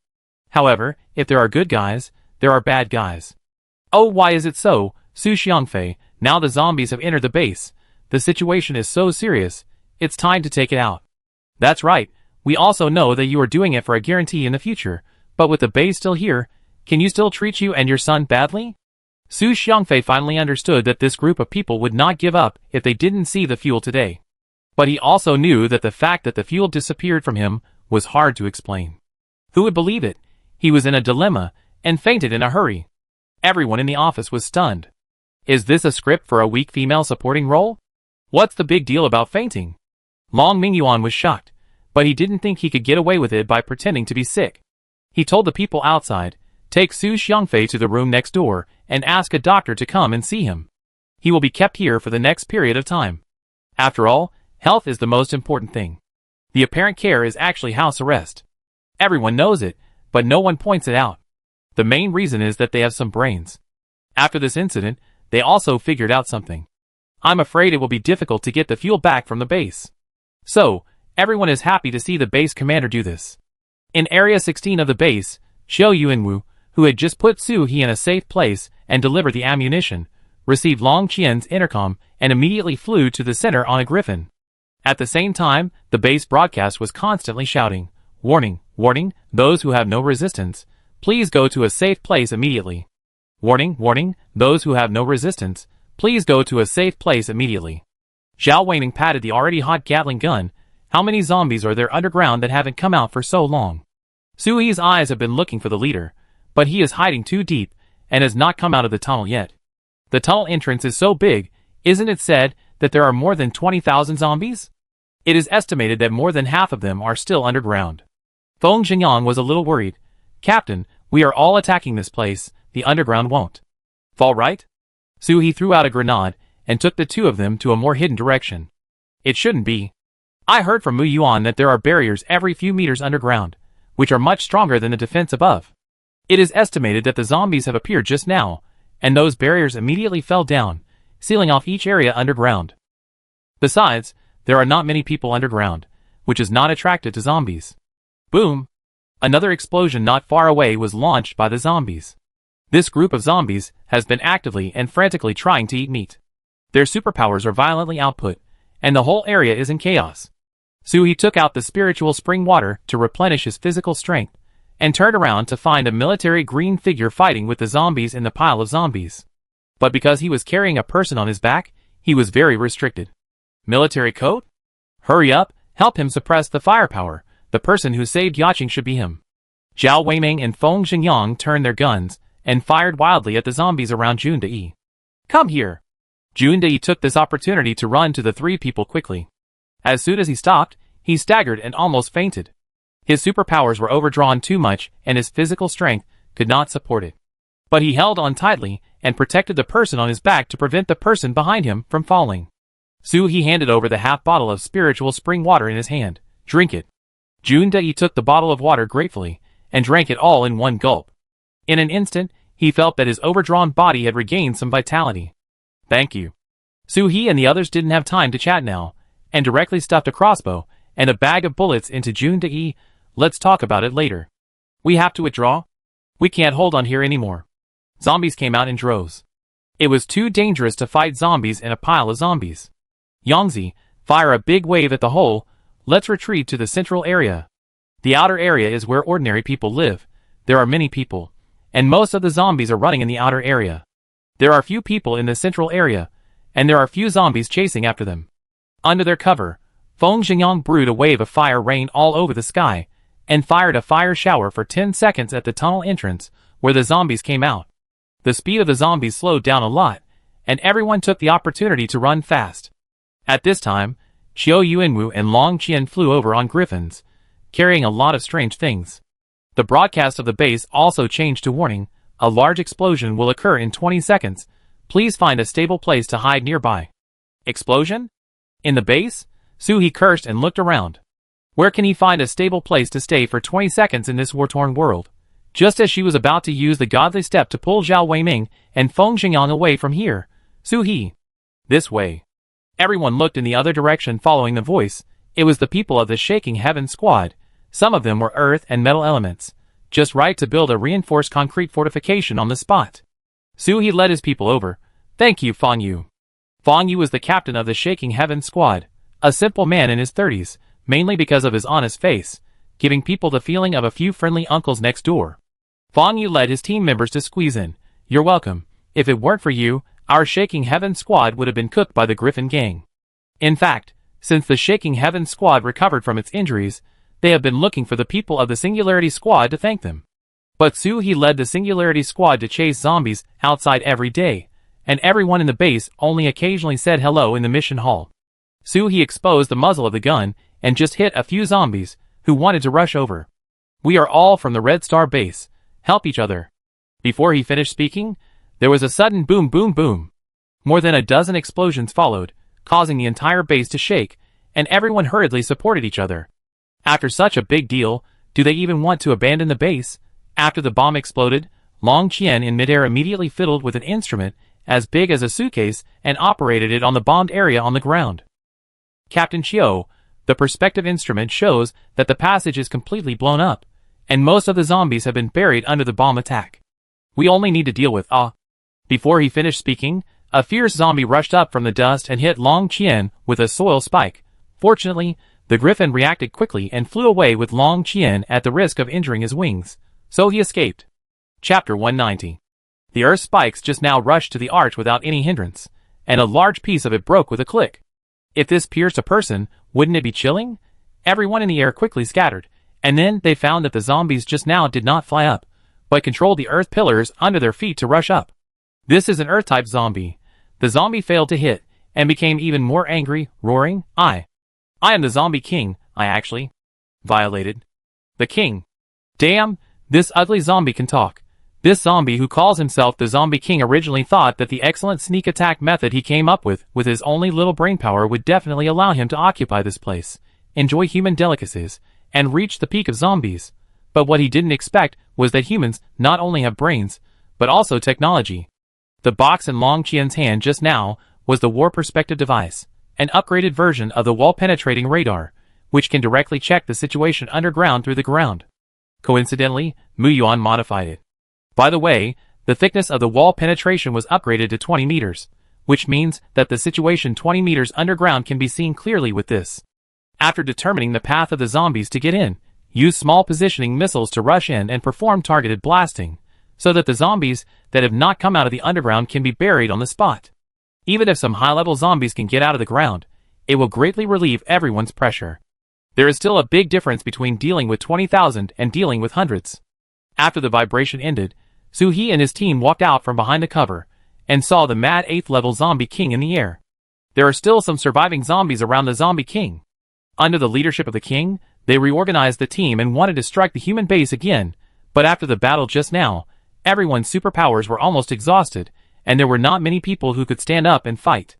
However, if there are good guys, there are bad guys. Oh, why is it so, Su Xiangfei? Now the zombies have entered the base. The situation is so serious. It's time to take it out. That's right. We also know that you are doing it for a guarantee in the future. But with the base still here, can you still treat you and your son badly? Su Xiangfei finally understood that this group of people would not give up if they didn't see the fuel today. But he also knew that the fact that the fuel disappeared from him was hard to explain. Who would believe it? He was in a dilemma and fainted in a hurry. Everyone in the office was stunned. Is this a script for a weak female supporting role? What's the big deal about fainting? Long Mingyuan was shocked, but he didn't think he could get away with it by pretending to be sick. He told the people outside, "Take Su Xiangfei to the room next door and ask a doctor to come and see him. He will be kept here for the next period of time. After all, health is the most important thing. The apparent care is actually house arrest. Everyone knows it, but no one points it out. The main reason is that they have some brains. After this incident, they also figured out something. I'm afraid it will be difficult to get the fuel back from the base. So, everyone is happy to see the base commander do this." In Area 16 of the base, Xiao Yuanwu, who had just put Su He in a safe place and delivered the ammunition, received Long Qian's intercom and immediately flew to the center on a griffin. At the same time, the base broadcast was constantly shouting, "Warning, warning, those who have no resistance, please go to a safe place immediately. Warning, warning, those who have no resistance, please go to a safe place immediately." Zhao Weining patted the already hot Gatling gun. How many zombies are there underground that haven't come out for so long? Su He's eyes have been looking for the leader, but he is hiding too deep and has not come out of the tunnel yet. The tunnel entrance is so big, isn't it said that there are more than 20,000 zombies? It is estimated that more than half of them are still underground. Feng Xingyang was a little worried. "Captain, we are all attacking this place, the underground won't fall, right?" Su He threw out a grenade and took the two of them to a more hidden direction. "It shouldn't be. I heard from Mu Yuan that there are barriers every few meters underground, which are much stronger than the defense above. It is estimated that the zombies have appeared just now, and those barriers immediately fell down, sealing off each area underground. Besides, there are not many people underground, which is not attracted to zombies." Boom! Another explosion not far away was launched by the zombies. This group of zombies has been actively and frantically trying to eat meat. Their superpowers are violently output, and the whole area is in chaos. Su He took out the spiritual spring water to replenish his physical strength, and turned around to find a military green figure fighting with the zombies in the pile of zombies. But because he was carrying a person on his back, he was very restricted. Military coat? Hurry up, help him suppress the firepower. The person who saved Yaqing should be him. Zhao Weiming and Feng Xingyang turned their guns and fired wildly at the zombies around Jun De. "Come here!" Jun De took this opportunity to run to the three people quickly. As soon as he stopped, he staggered and almost fainted. His superpowers were overdrawn too much and his physical strength could not support it. But he held on tightly and protected the person on his back to prevent the person behind him from falling. Su He handed over the half bottle of spiritual spring water in his hand. "Drink it." Jun De took the bottle of water gratefully and drank it all in one gulp. In an instant, he felt that his overdrawn body had regained some vitality. "Thank you." Su He and the others didn't have time to chat now, and directly stuffed a crossbow and a bag of bullets into Jun De. "Let's talk about it later. We have to withdraw. We can't hold on here anymore." Zombies came out in droves. It was too dangerous to fight zombies in a pile of zombies. "Yangzi, fire a big wave at the hole. Let's retreat to the central area. The outer area is where ordinary people live. There are many people, and most of the zombies are running in the outer area. There are few people in the central area, and there are few zombies chasing after them." Under their cover, Feng Xingyang brewed a wave of fire rain all over the sky, and fired a fire shower for 10 seconds at the tunnel entrance where the zombies came out. The speed of the zombies slowed down a lot, and everyone took the opportunity to run fast. At this time, Qiu Yuanwu and Long Qian flew over on griffins, carrying a lot of strange things. The broadcast of the base also changed to warning, a large explosion will occur in 20 seconds, please find a stable place to hide nearby. Explosion? In the base? Suhi cursed and looked around. Where can he find a stable place to stay for 20 seconds in this war-torn world? Just as she was about to use the godly step to pull Zhao Weiming and Feng Xingyang away from here, Suhi. This way. Everyone looked in the other direction following the voice. It was the people of the Shaking Heaven squad. Some of them were earth and metal elements, just right to build a reinforced concrete fortification on the spot. Suhi led his people over. Thank you, Fang Yu. Fang Yu was the captain of the Shaking Heaven squad, a simple man in his 30s, mainly because of his honest face, giving people the feeling of a few friendly uncles next door. Fang Yu led his team members to squeeze in. You're welcome. If it weren't for you, our Shaking Heaven squad would have been cooked by the Griffin gang. In fact, since the Shaking Heaven squad recovered from its injuries, they have been looking for the people of the Singularity squad to thank them. But Suhi led the Singularity squad to chase zombies outside every day, and everyone in the base only occasionally said hello in the mission hall. Suhi exposed the muzzle of the gun and just hit a few zombies who wanted to rush over. We are all from the Red Star base. Help each other. Before he finished speaking, there was a sudden boom boom boom. More than a dozen explosions followed, causing the entire base to shake, and everyone hurriedly supported each other. After such a big deal, do they even want to abandon the base? After the bomb exploded, Long Qian in midair immediately fiddled with an instrument as big as a suitcase and operated it on the bombed area on the ground. Captain Qiu, the perspective instrument shows that the passage is completely blown up, and most of the zombies have been buried under the bomb attack. We only need to deal with Before he finished speaking, a fierce zombie rushed up from the dust and hit Long Qian with a soil spike. Fortunately, the griffin reacted quickly and flew away with Long Qian at the risk of injuring his wings, so he escaped. Chapter 190. The earth spikes just now rushed to the arch without any hindrance, and a large piece of it broke with a click. If this pierced a person, wouldn't it be chilling? Everyone in the air quickly scattered, and then they found that the zombies just now did not fly up, but controlled the earth pillars under their feet to rush up. This is an earth-type zombie. The zombie failed to hit, and became even more angry, roaring, I am the zombie king, I actually violated. The king. Damn, this ugly zombie can talk. This zombie who calls himself the zombie king originally thought that the excellent sneak attack method he came up with his only little brainpower would definitely allow him to occupy this place, enjoy human delicacies, and reach the peak of zombies. But what he didn't expect was that humans not only have brains, but also technology. The box in Long Qian's hand just now was the War Perspective device, an upgraded version of the wall-penetrating radar, which can directly check the situation underground through the ground. Coincidentally, Mu Yuan modified it. By the way, the thickness of the wall penetration was upgraded to 20 meters, which means that the situation 20 meters underground can be seen clearly with this. After determining the path of the zombies to get in, use small positioning missiles to rush in and perform targeted blasting, so that the zombies that have not come out of the underground can be buried on the spot. Even if some high-level zombies can get out of the ground, it will greatly relieve everyone's pressure. There is still a big difference between dealing with 20,000 and dealing with hundreds. After the vibration ended, Suhi and his team walked out from behind the cover, and saw the mad 8th level zombie king in the air. There are still some surviving zombies around the zombie king. Under the leadership of the king, they reorganized the team and wanted to strike the human base again, but after the battle just now, everyone's superpowers were almost exhausted, and there were not many people who could stand up and fight.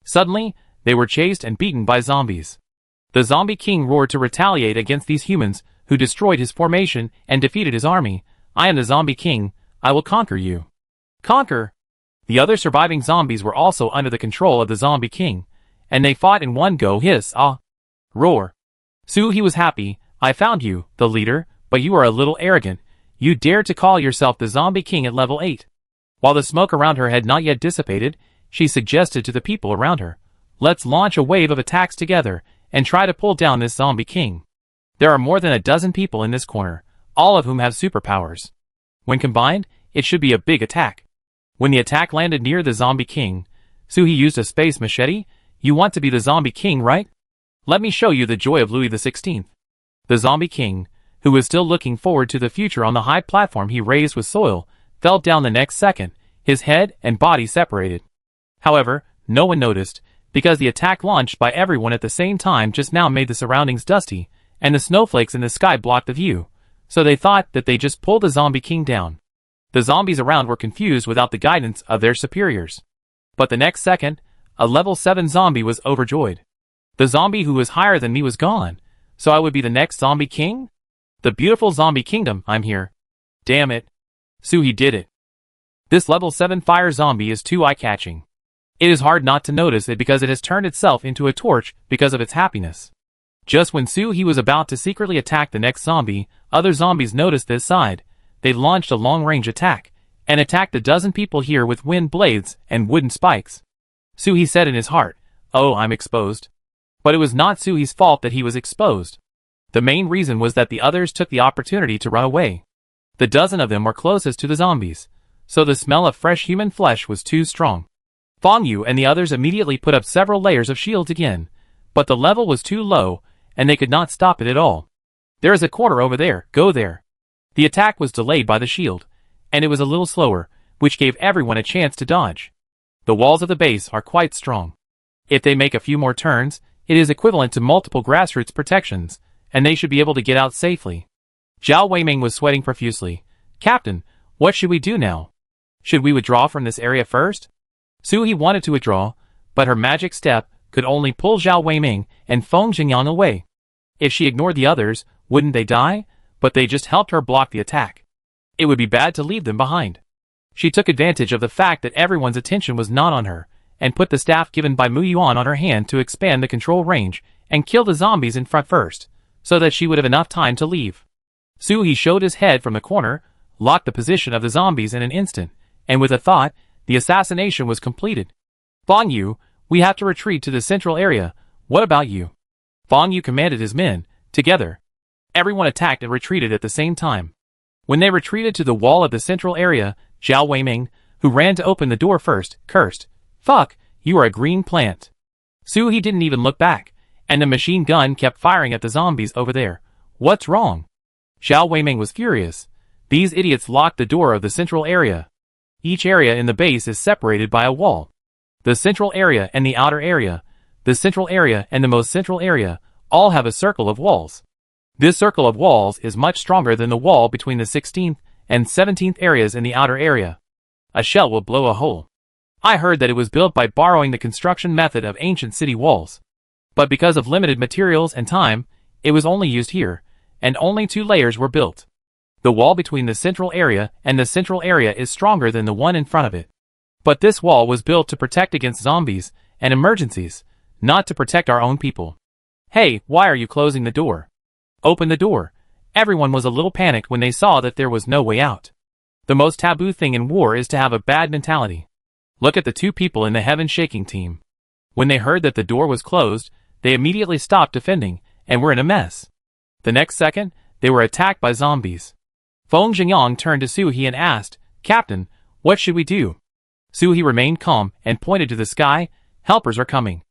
Suddenly, they were chased and beaten by zombies. The zombie king roared to retaliate against these humans, who destroyed his formation and defeated his army. I am the zombie king, I will conquer you. Conquer! The other surviving zombies were also under the control of the zombie king, and they fought in one go. Hiss, roar. Suhi was happy. I found you, the leader, but you are a little arrogant. You dared to call yourself the zombie king at level 8. While the smoke around her had not yet dissipated, she suggested to the people around her, let's launch a wave of attacks together, and try to pull down this zombie king. There are more than a dozen people in this corner, all of whom have superpowers. When combined, it should be a big attack. When the attack landed near the zombie king, Suhi used a space machete. You want to be the zombie king, right? Let me show you the joy of Louis XVI. The zombie king, who was still looking forward to the future on the high platform he raised with soil, fell down the next second, his head and body separated. However, no one noticed, because the attack launched by everyone at the same time just now made the surroundings dusty, and the snowflakes in the sky blocked the view, so they thought that they just pulled the zombie king down. The zombies around were confused without the guidance of their superiors. But the next second, a level 7 zombie was overjoyed. The zombie who was higher than me was gone, so I would be the next zombie king? The beautiful zombie kingdom, I'm here. Damn it. Suhi did it. This level 7 fire zombie is too eye-catching. It is hard not to notice it because it has turned itself into a torch because of its happiness. Just when Suhi was about to secretly attack the next zombie, other zombies noticed this side. They launched a long-range attack, and attacked a dozen people here with wind blades and wooden spikes. Suhi said in his heart, "Oh, I'm exposed." But it was not Suhi's fault that he was exposed. The main reason was that the others took the opportunity to run away. The dozen of them were closest to the zombies, so the smell of fresh human flesh was too strong. Fong Yu and the others immediately put up several layers of shields again, but the level was too low, and they could not stop it at all. "There is a corner over there, go there." The attack was delayed by the shield, and it was a little slower, which gave everyone a chance to dodge. The walls of the base are quite strong. If they make a few more turns, it is equivalent to multiple grassroots protections, and they should be able to get out safely. Zhao Weiming was sweating profusely. "Captain, what should we do now? Should we withdraw from this area first?" Suhi wanted to withdraw, but her magic step could only pull Zhao Weiming and Feng Jingyang away. If she ignored the others, wouldn't they die? But they just helped her block the attack. It would be bad to leave them behind. She took advantage of the fact that everyone's attention was not on her, and put the staff given by Mu Yuan on her hand to expand the control range and kill the zombies in front first, so that she would have enough time to leave. Suhi showed his head from the corner, locked the position of the zombies in an instant, and with a thought, the assassination was completed. "Fong Yu, we have to retreat to the central area. What about you?" Fong Yu commanded his men. Together, everyone attacked and retreated at the same time. When they retreated to the wall of the central area, Zhao Weiming, who ran to open the door first, cursed, "Fuck, you are a green plant." Suhi didn't even look back, and the machine gun kept firing at the zombies over there. "What's wrong?" Zhao Weiming was furious. These idiots locked the door of the central area. Each area in the base is separated by a wall. The central area and the outer area, the central area and the most central area, all have a circle of walls. This circle of walls is much stronger than the wall between the 16th and 17th areas in the outer area. A shell will blow a hole. I heard that it was built by borrowing the construction method of ancient city walls. But because of limited materials and time, it was only used here, and only 2 layers were built. The wall between the central area and the central area is stronger than the one in front of it. But this wall was built to protect against zombies and emergencies, not to protect our own people. "Hey, why are you closing the door? Open the door." Everyone was a little panicked when they saw that there was no way out. The most taboo thing in war is to have a bad mentality. Look at the 2 people in the Heaven Shaking team. When they heard that the door was closed, they immediately stopped defending, and were in a mess. The next second, they were attacked by zombies. Feng Jingyang turned to Suhi and asked, "Captain, what should we do?" Suhi remained calm and pointed to the sky. "Helpers are coming."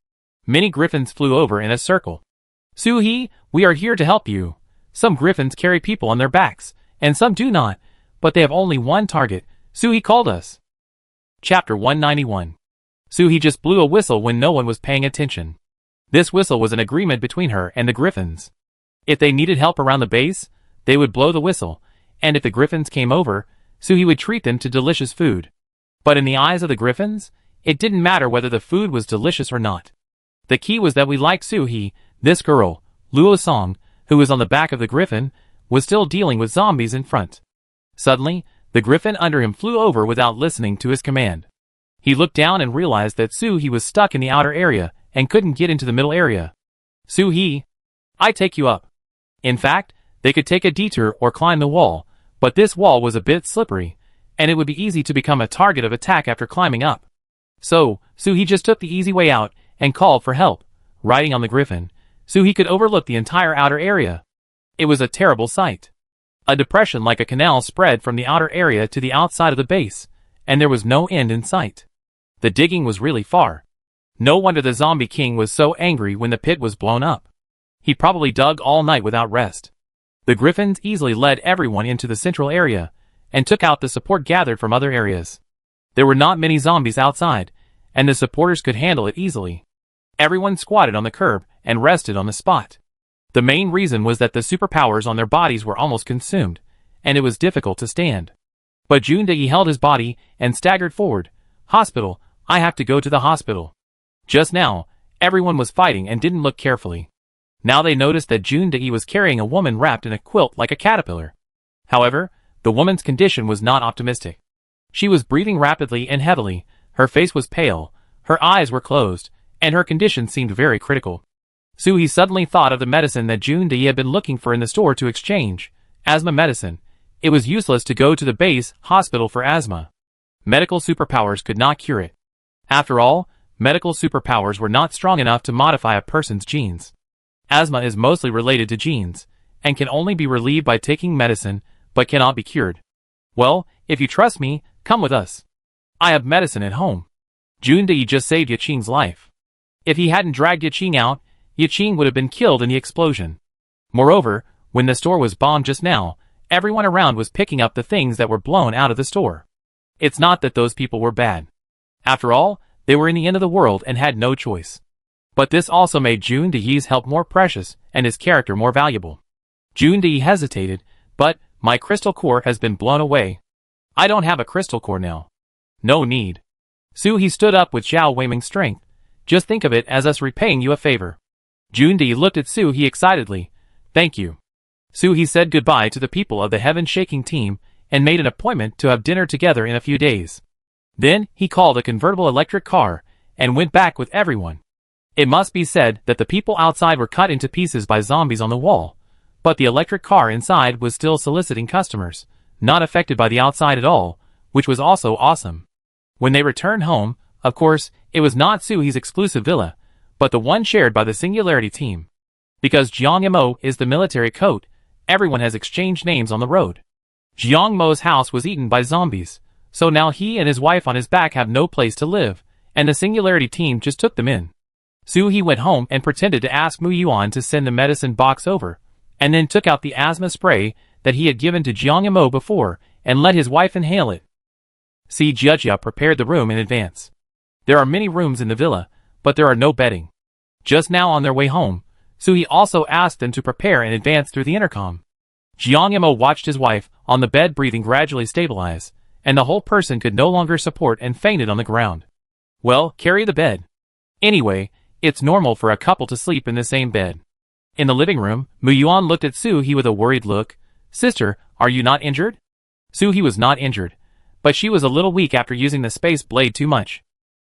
Many griffins flew over in a circle. "Suhi, we are here to help you." Some griffins carry people on their backs, and some do not, but they have only one target. Suhi called us. Chapter 191. Suhi just blew a whistle when no one was paying attention. This whistle was an agreement between her and the griffins. If they needed help around the base, they would blow the whistle, and if the griffins came over, Suhi would treat them to delicious food. But in the eyes of the griffins, it didn't matter whether the food was delicious or not. The key was that we liked Suhi. This girl, Luo Song, who was on the back of the griffin, was still dealing with zombies in front. Suddenly, the griffin under him flew over without listening to his command. He looked down and realized that Suhi was stuck in the outer area and couldn't get into the middle area. "Suhi, I take you up." In fact, they could take a detour or climb the wall, but this wall was a bit slippery, and it would be easy to become a target of attack after climbing up. So, Suhi just took the easy way out and called for help. Riding on the griffin, Suhi could overlook the entire outer area. It was a terrible sight. A depression like a canal spread from the outer area to the outside of the base, and there was no end in sight. The digging was really far. No wonder the Zombie King was so angry when the pit was blown up. He probably dug all night without rest. The griffins easily led everyone into the central area, and took out the support gathered from other areas. There were not many zombies outside, and the supporters could handle it easily. Everyone squatted on the curb and rested on the spot. The main reason was that the superpowers on their bodies were almost consumed, and it was difficult to stand. But Jundae held his body and staggered forward. Hospital, I have to go to the hospital. Just now, everyone was fighting and didn't look carefully. Now they noticed that Jundae was carrying a woman wrapped in a quilt like a caterpillar. However, the woman's condition was not optimistic. She was breathing rapidly and heavily, her face was pale, her eyes were closed, and her condition seemed very critical. Suhi suddenly thought of the medicine that Jundae had been looking for in the store to exchange, asthma medicine. It was useless to go to the base hospital for asthma. Medical superpowers could not cure it. After all, medical superpowers were not strong enough to modify a person's genes. Asthma is mostly related to genes, and can only be relieved by taking medicine, but cannot be cured. Well, if you trust me, come with us. I have medicine at home. Jundae just saved Yaqing's life. If he hadn't dragged Yaqing out, Yaqing would have been killed in the explosion. Moreover, when the store was bombed just now, everyone around was picking up the things that were blown out of the store. It's not that those people were bad. After all, they were in the end of the world and had no choice. But this also made Jundae's help more precious and his character more valuable. Jundae hesitated, but my crystal core has been blown away. I don't have a crystal core now. No need. Suhi stood up with Xiao Weiming's strength. Just think of it as us repaying you a favor. Jundae looked at Suhi excitedly. Thank you. Suhi said goodbye to the people of the Heaven Shaking team and made an appointment to have dinner together in a few days. Then he called a convertible electric car and went back with everyone. It must be said that the people outside were cut into pieces by zombies on the wall, but the electric car inside was still soliciting customers, not affected by the outside at all, which was also awesome. When they returned home, of course, it was not Suhi's exclusive villa, but the one shared by the Singularity team. Because Jiang Mo is the military coat, everyone has exchanged names on the road. Jiang Mo's house was eaten by zombies, so now he and his wife on his back have no place to live, and the Singularity team just took them in. Suhi went home and pretended to ask Mu Yuan to send the medicine box over, and then took out the asthma spray that he had given to Jiang Mo before, and let his wife inhale it. Si Jiajia prepared the room in advance. There are many rooms in the villa, but there are no bedding. Just now on their way home, Suhi also asked them to prepare in advance through the intercom. Jiang Mo watched his wife on the bed breathing gradually stabilize, and the whole person could no longer support and fainted on the ground. Well, carry the bed. Anyway, it's normal for a couple to sleep in the same bed. In the living room, Mu Yuan looked at Suhi with a worried look. Sister, are you not injured? Suhi was not injured, but she was a little weak after using the space blade too much.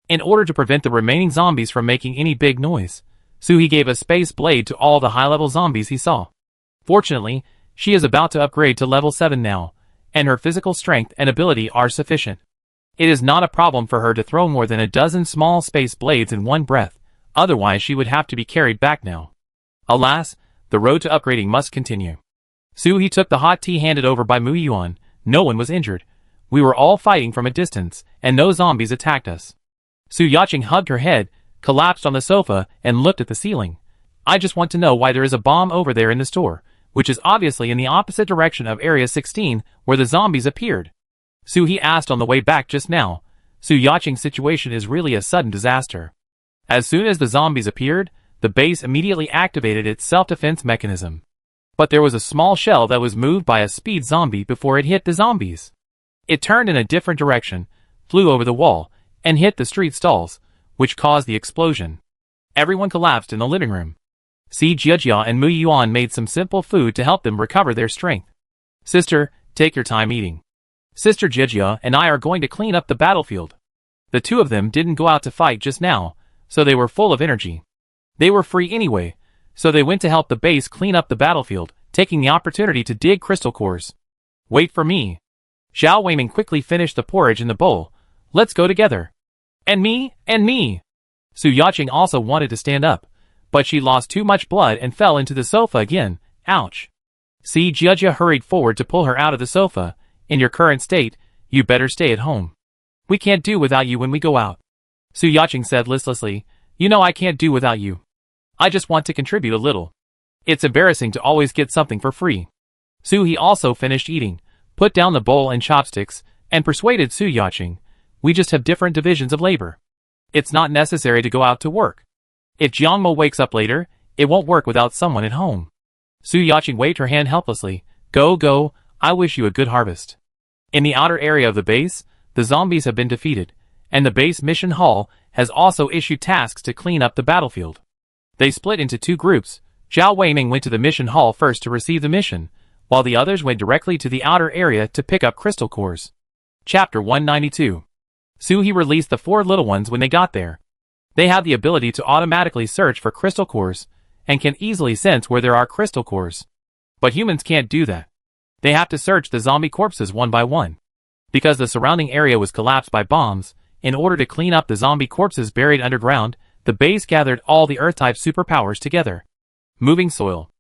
In order to prevent the remaining zombies from making any big noise, Suhi gave a space blade to all the high-level zombies he saw. Fortunately, she is about to upgrade to level 7 now, and her physical strength and ability are sufficient. It is not a problem for her to throw more than a dozen small space blades in one breath, otherwise she would have to be carried back now. Alas, the road to upgrading must continue. Suhi took the hot tea handed over by Mu Yuan. No one was injured. We were all fighting from a distance, and no zombies attacked us. Su Yaqing hugged her head, collapsed on the sofa, and looked at the ceiling. I just want to know why there is a bomb over there in the store, which is obviously in the opposite direction of Area 16, where the zombies appeared. Suhi asked on the way back just now. Su Yaqing's situation is really a sudden disaster. As soon as the zombies appeared, the base immediately activated its self-defense mechanism. But there was a small shell that was moved by a speed zombie before it hit the zombies. It turned in a different direction, flew over the wall, and hit the street stalls, which caused the explosion. Everyone collapsed in the living room. Si Jiajia and Mu Yuan made some simple food to help them recover their strength. Sister, take your time eating. Sister Jiajia and I are going to clean up the battlefield. The two of them didn't go out to fight just now, so they were full of energy. They were free anyway, so they went to help the base clean up the battlefield, taking the opportunity to dig crystal cores. Wait for me. Xiao Weiming quickly finished the porridge in the bowl. Let's go together. And me, and me. Su Yaqing also wanted to stand up, but she lost too much blood and fell into the sofa again. Ouch. Si Jiajia hurried forward to pull her out of the sofa. In your current state, you better stay at home. We can't do without you when we go out. Su Yaqing said listlessly, you know I can't do without you. I just want to contribute a little. It's embarrassing to always get something for free. Su He also finished eating, put down the bowl and chopsticks, and persuaded Su Yaqing, "We just have different divisions of labor. It's not necessary to go out to work. If Jiangmo wakes up later, it won't work without someone at home." Su Yaqing waved her hand helplessly. Go, I wish you a good harvest." In the outer area of the base, the zombies have been defeated, and the base mission hall has also issued tasks to clean up the battlefield. They split into two groups. Zhao Weiming went to the mission hall first to receive the mission, while the others went directly to the outer area to pick up crystal cores. Chapter 192. Su He released the four little ones when they got there. They have the ability to automatically search for crystal cores, and can easily sense where there are crystal cores. But humans can't do that. They have to search the zombie corpses one by one. Because the surrounding area was collapsed by bombs, in order to clean up the zombie corpses buried underground, the base gathered all the Earth-type superpowers together. Moving soil.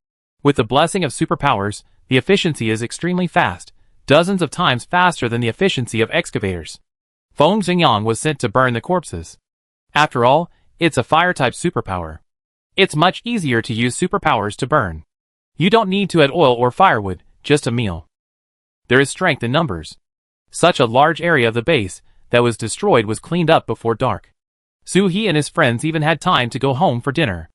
With the blessing of superpowers, the efficiency is extremely fast, dozens of times faster than the efficiency of excavators. Feng Xingyang was sent to burn the corpses. After all, it's a fire-type superpower. It's much easier to use superpowers to burn. You don't need to add oil or firewood, just a meal. There is strength in numbers. Such a large area of the base that was destroyed was cleaned up before dark. Su He and his friends even had time to go home for dinner.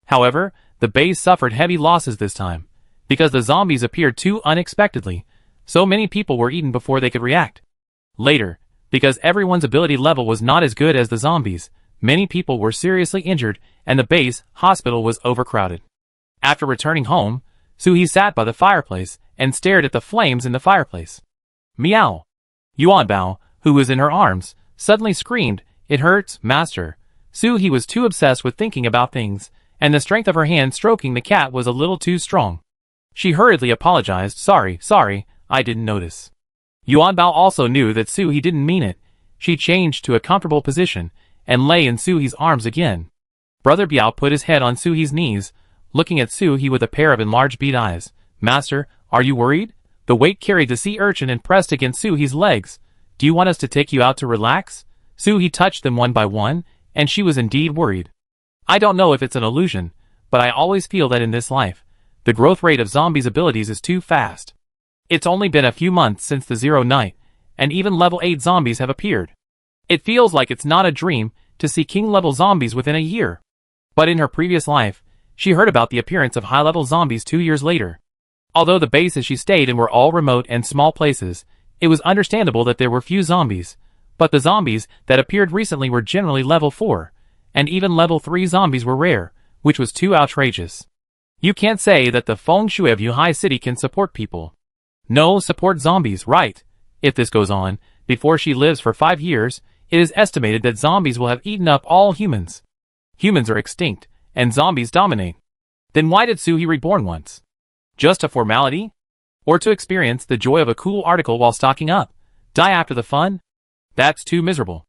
However, the base suffered heavy losses this time, because the zombies appeared too unexpectedly. So many people were eaten before they could react. Later, because everyone's ability level was not as good as the zombies, many people were seriously injured and the base hospital was overcrowded. After returning home, Su He sat by the fireplace and stared at the flames in the fireplace. Meow! Yuan Bao, who was in her arms, suddenly screamed, "It hurts, master." Su He was too obsessed with thinking about things, and the strength of her hand stroking the cat was a little too strong. She hurriedly apologized, Sorry, I didn't notice." Yuan Bao also knew that Su He didn't mean it. She changed to a comfortable position, and lay in Su He's arms again. Brother Biao put his head on Su He's knees, looking at Su He with a pair of enlarged bead eyes. "Master, are you worried?" The weight carried the sea urchin and pressed against Su He's legs. "Do you want us to take you out to relax?" Su He touched them one by one, and she was indeed worried. "I don't know if it's an illusion, but I always feel that in this life, the growth rate of zombies' abilities is too fast. It's only been a few months since the Zero Night, and even level 8 zombies have appeared. It feels like it's not a dream to see king-level zombies within a year." But in her previous life, she heard about the appearance of high-level zombies 2 years later. Although the bases she stayed in were all remote and small places, it was understandable that there were few zombies, but the zombies that appeared recently were generally level 4, and even level 3 zombies were rare, which was too outrageous. You can't say that the Feng Shui of Yuhai City can support people. No, support zombies, right? If this goes on, before she lives for 5 years, it is estimated that zombies will have eaten up all humans. Humans are extinct, and zombies dominate. Then why did Su He reborn once? Just a formality? Or to experience the joy of a cool article while stocking up? Die after the fun? That's too miserable.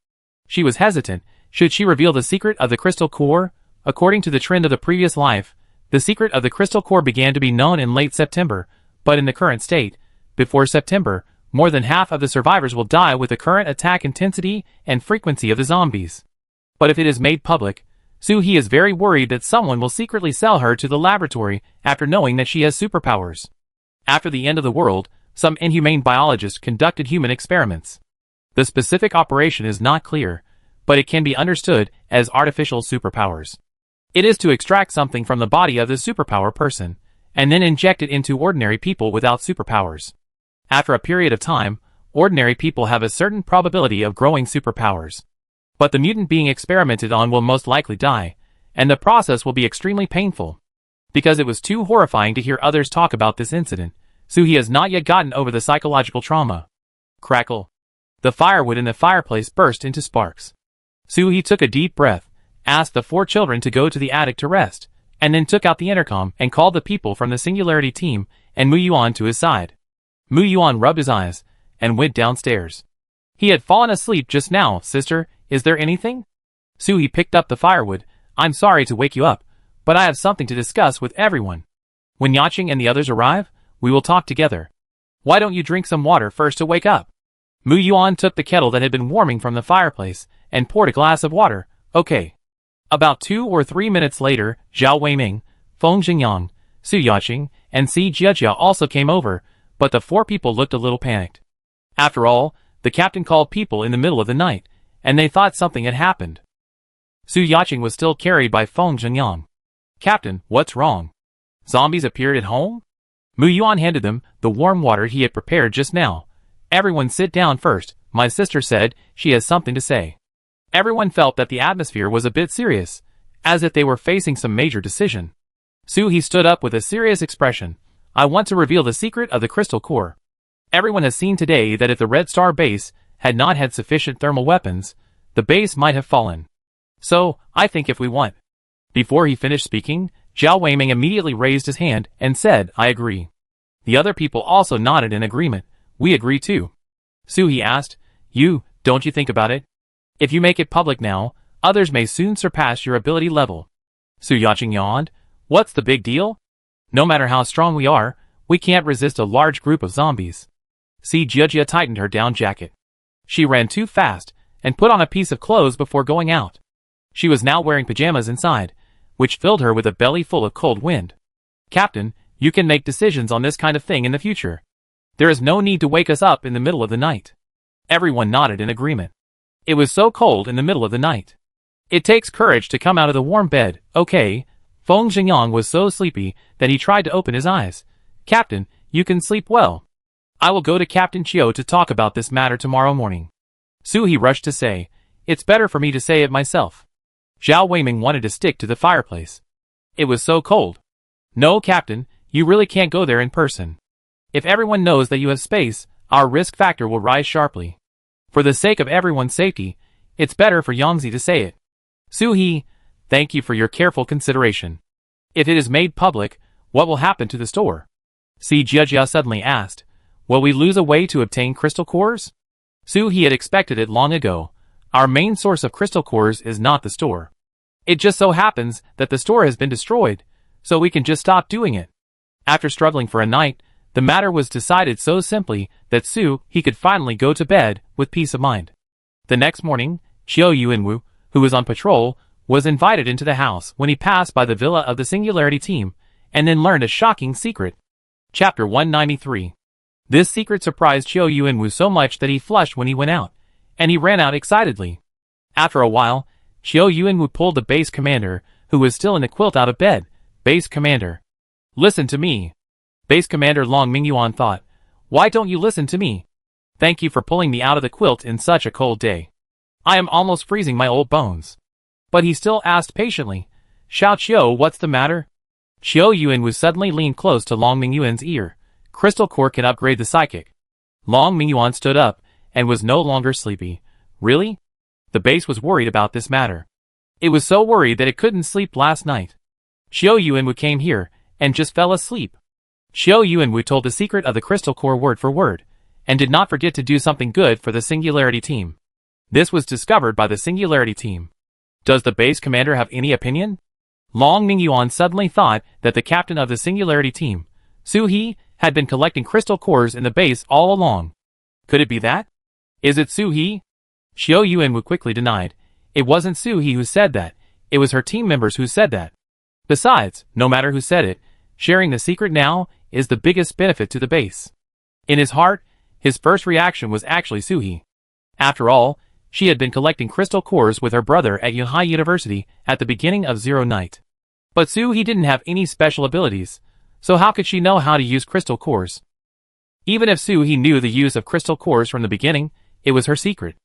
She was hesitant. Should she reveal the secret of the crystal core? According to the trend of the previous life, the secret of the crystal core began to be known in late September, but in the current state, before September, more than half of the survivors will die with the current attack intensity and frequency of the zombies. But if it is made public, Su He is very worried that someone will secretly sell her to the laboratory after knowing that she has superpowers. After the end of the world, some inhumane biologist conducted human experiments. The specific operation is not clear, but it can be understood as artificial superpowers. It is to extract something from the body of the superpower person, and then inject it into ordinary people without superpowers. After a period of time, ordinary people have a certain probability of growing superpowers. But the mutant being experimented on will most likely die, and the process will be extremely painful. Because it was too horrifying to hear others talk about this incident, Su He has not yet gotten over the psychological trauma. Crackle. The firewood in the fireplace burst into sparks. Su He took a deep breath, asked the 4 children to go to the attic to rest, and then took out the intercom and called the people from the Singularity team and Mu Yuan to his side. Mu Yuan rubbed his eyes and went downstairs. He had fallen asleep just now. "Sister, is there anything?" Su He picked up the firewood. "I'm sorry to wake you up, but I have something to discuss with everyone. When Yaqing and the others arrive, we will talk together. Why don't you drink some water first to wake up?" Mu Yuan took the kettle that had been warming from the fireplace and poured a glass of water. "Okay." About 2 or 3 minutes later, Zhao Weiming, Feng Xingyang, Su Yaqing, and Si Jiejia also came over, but the 4 people looked a little panicked. After all, the captain called people in the middle of the night, and they thought something had happened. Su Yaqing was still carried by Feng Zhengyang. "Captain, what's wrong? Zombies appeared at home?" Mu Yuan handed them the warm water he had prepared just now. "Everyone sit down first, my sister said she has something to say." Everyone felt that the atmosphere was a bit serious, as if they were facing some major decision. Su He stood up with a serious expression. "I want to reveal the secret of the crystal core. Everyone has seen today that if the Red Star base had not had sufficient thermal weapons, the base might have fallen. So, I think if we want." Before he finished speaking, Zhao Weiming immediately raised his hand and said, "I agree." The other people also nodded in agreement. "We agree too." Su He asked, Don't you think about it? If you make it public now, others may soon surpass your ability level." Su Yaqing yawned. "What's the big deal? No matter how strong we are, we can't resist a large group of zombies." Si Jiejia tightened her down jacket. She ran too fast, and put on a piece of clothes before going out. She was now wearing pajamas inside, which filled her with a belly full of cold wind. "Captain, you can make decisions on this kind of thing in the future. There is no need to wake us up in the middle of the night." Everyone nodded in agreement. It was so cold in the middle of the night. It takes courage to come out of the warm bed, okay? Feng Zhengyang was so sleepy that he tried to open his eyes. "Captain, you can sleep well. I will go to Captain Chiu to talk about this matter tomorrow morning." Su He rushed to say, "It's better for me to say it myself." Zhao Weiming wanted to stick to the fireplace. It was so cold. "No, Captain, you really can't go there in person. If everyone knows that you have space, our risk factor will rise sharply. For the sake of everyone's safety, it's better for Yangzi to say it." Su He, "Thank you for your careful consideration. If it is made public, what will happen to the store?" Si Jiejia suddenly asked. "Will we lose a way to obtain crystal cores?" Su He had expected it long ago. Our main source of crystal cores is not the store. It just so happens that the store has been destroyed, so we can just stop doing it. After struggling for a night, the matter was decided so simply that Su He could finally go to bed with peace of mind. The next morning, Qiu Yuanwu, who was on patrol, was invited into the house when he passed by the villa of the Singularity team, and then learned a shocking secret. Chapter 193. This secret surprised Qiu Yuanwu so much that he flushed when he went out, and he ran out excitedly. After a while, Qiu Yuanwu pulled the base commander, who was still in the quilt, out of bed. "Base commander, listen to me." Base commander Long Mingyuan thought, "Why don't you listen to me? Thank you for pulling me out of the quilt in such a cold day. I am almost freezing my old bones." But he still asked patiently, "Xiao Qiu, what's the matter?" Qiu Yuanwu suddenly leaned close to Long Mingyuan's ear. "Crystal core can upgrade the psychic." Long Mingyuan stood up, and was no longer sleepy. "Really?" The base was worried about this matter. It was so worried that it couldn't sleep last night. Qiu Yuanwu came here, and just fell asleep. Qiu Yuanwu told the secret of the crystal core word for word, and did not forget to do something good for the Singularity team. This was discovered by the Singularity team. Does the base commander have any opinion? Long Mingyuan suddenly thought that the captain of the Singularity team, Su He, had been collecting crystal cores in the base all along. Could it be that? Is it Su He? Qiu Yuanwu quickly denied. It wasn't Su He who said that, it was her team members who said that. Besides, no matter who said it, sharing the secret now is the biggest benefit to the base. In his heart, his first reaction was actually Su He. After all, she had been collecting crystal cores with her brother at Yunhai University at the beginning of Zero Night. But Su He didn't have any special abilities, so how could she know how to use crystal cores? Even if Su He knew the use of crystal cores from the beginning, it was her secret.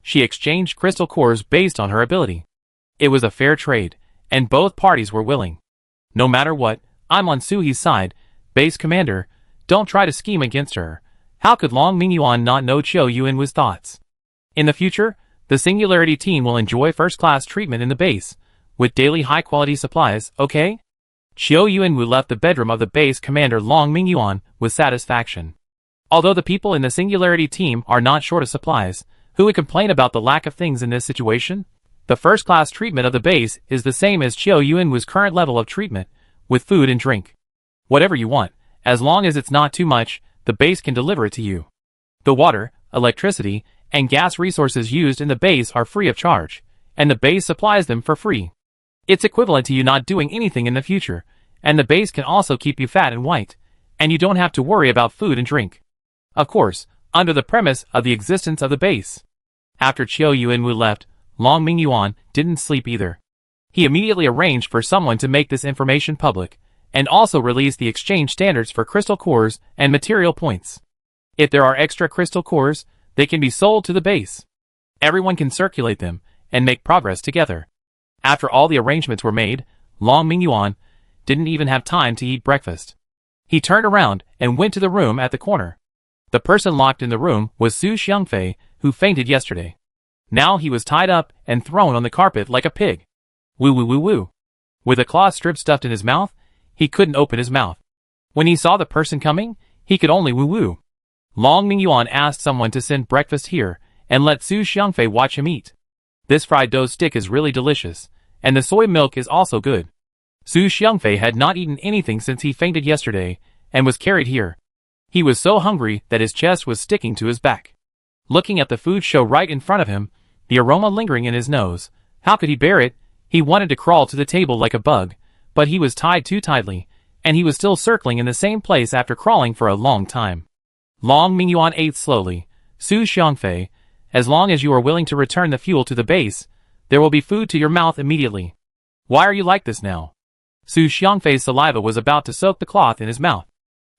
She exchanged crystal cores based on her ability. It was a fair trade, and both parties were willing. No matter what, I'm on Su He's side. Base commander, don't try to scheme against her. How could Long Mingyuan not know Qiu Yuanwu's thoughts? In the future, the Singularity team will enjoy first-class treatment in the base, with daily high-quality supplies, okay? Qiu Yuanwu left the bedroom of the base commander Long Mingyuan with satisfaction. Although the people in the Singularity team are not short of supplies, who would complain about the lack of things in this situation? The first-class treatment of the base is the same as Qiu Yuanwu's current level of treatment, with food and drink. Whatever you want, as long as it's not too much, the base can deliver it to you. The water, electricity, and gas resources used in the base are free of charge, and the base supplies them for free. It's equivalent to you not doing anything in the future, And the base can also keep you fat and white, and you don't have to worry about food and drink. Of course, under the premise of the existence of the base. After Chiao Yuanwu left, Long Mingyuan didn't sleep either. He immediately arranged for someone to make this information public, and also release the exchange standards for crystal cores and material points. If there are extra crystal cores, they can be sold to the base. Everyone can circulate them and make progress together. After all the arrangements were made, Long Mingyuan didn't even have time to eat breakfast. He turned around and went to the room at the corner. The person locked in the room was Su Xiangfei, who fainted yesterday. Now he was tied up and thrown on the carpet like a pig. Woo woo woo woo. With a cloth strip stuffed in his mouth, he couldn't open his mouth. When he saw the person coming, he could only woo woo. Long Mingyuan asked someone to send breakfast here and let Su Xiangfei watch him eat. This fried dough stick is really delicious, and the soy milk is also good. Su Xiangfei had not eaten anything since he fainted yesterday and was carried here. He was so hungry that his chest was sticking to his back. Looking at the food show right in front of him, the aroma lingering in his nose, how could he bear it? He wanted to crawl to the table like a bug, but he was tied too tightly, and he was still circling in the same place after crawling for a long time. Long Mingyuan ate slowly. Su Xiangfei, as long as you are willing to return the fuel to the base, there will be food to your mouth immediately. Why are you like this now? Su Xiangfei's saliva was about to soak the cloth in his mouth.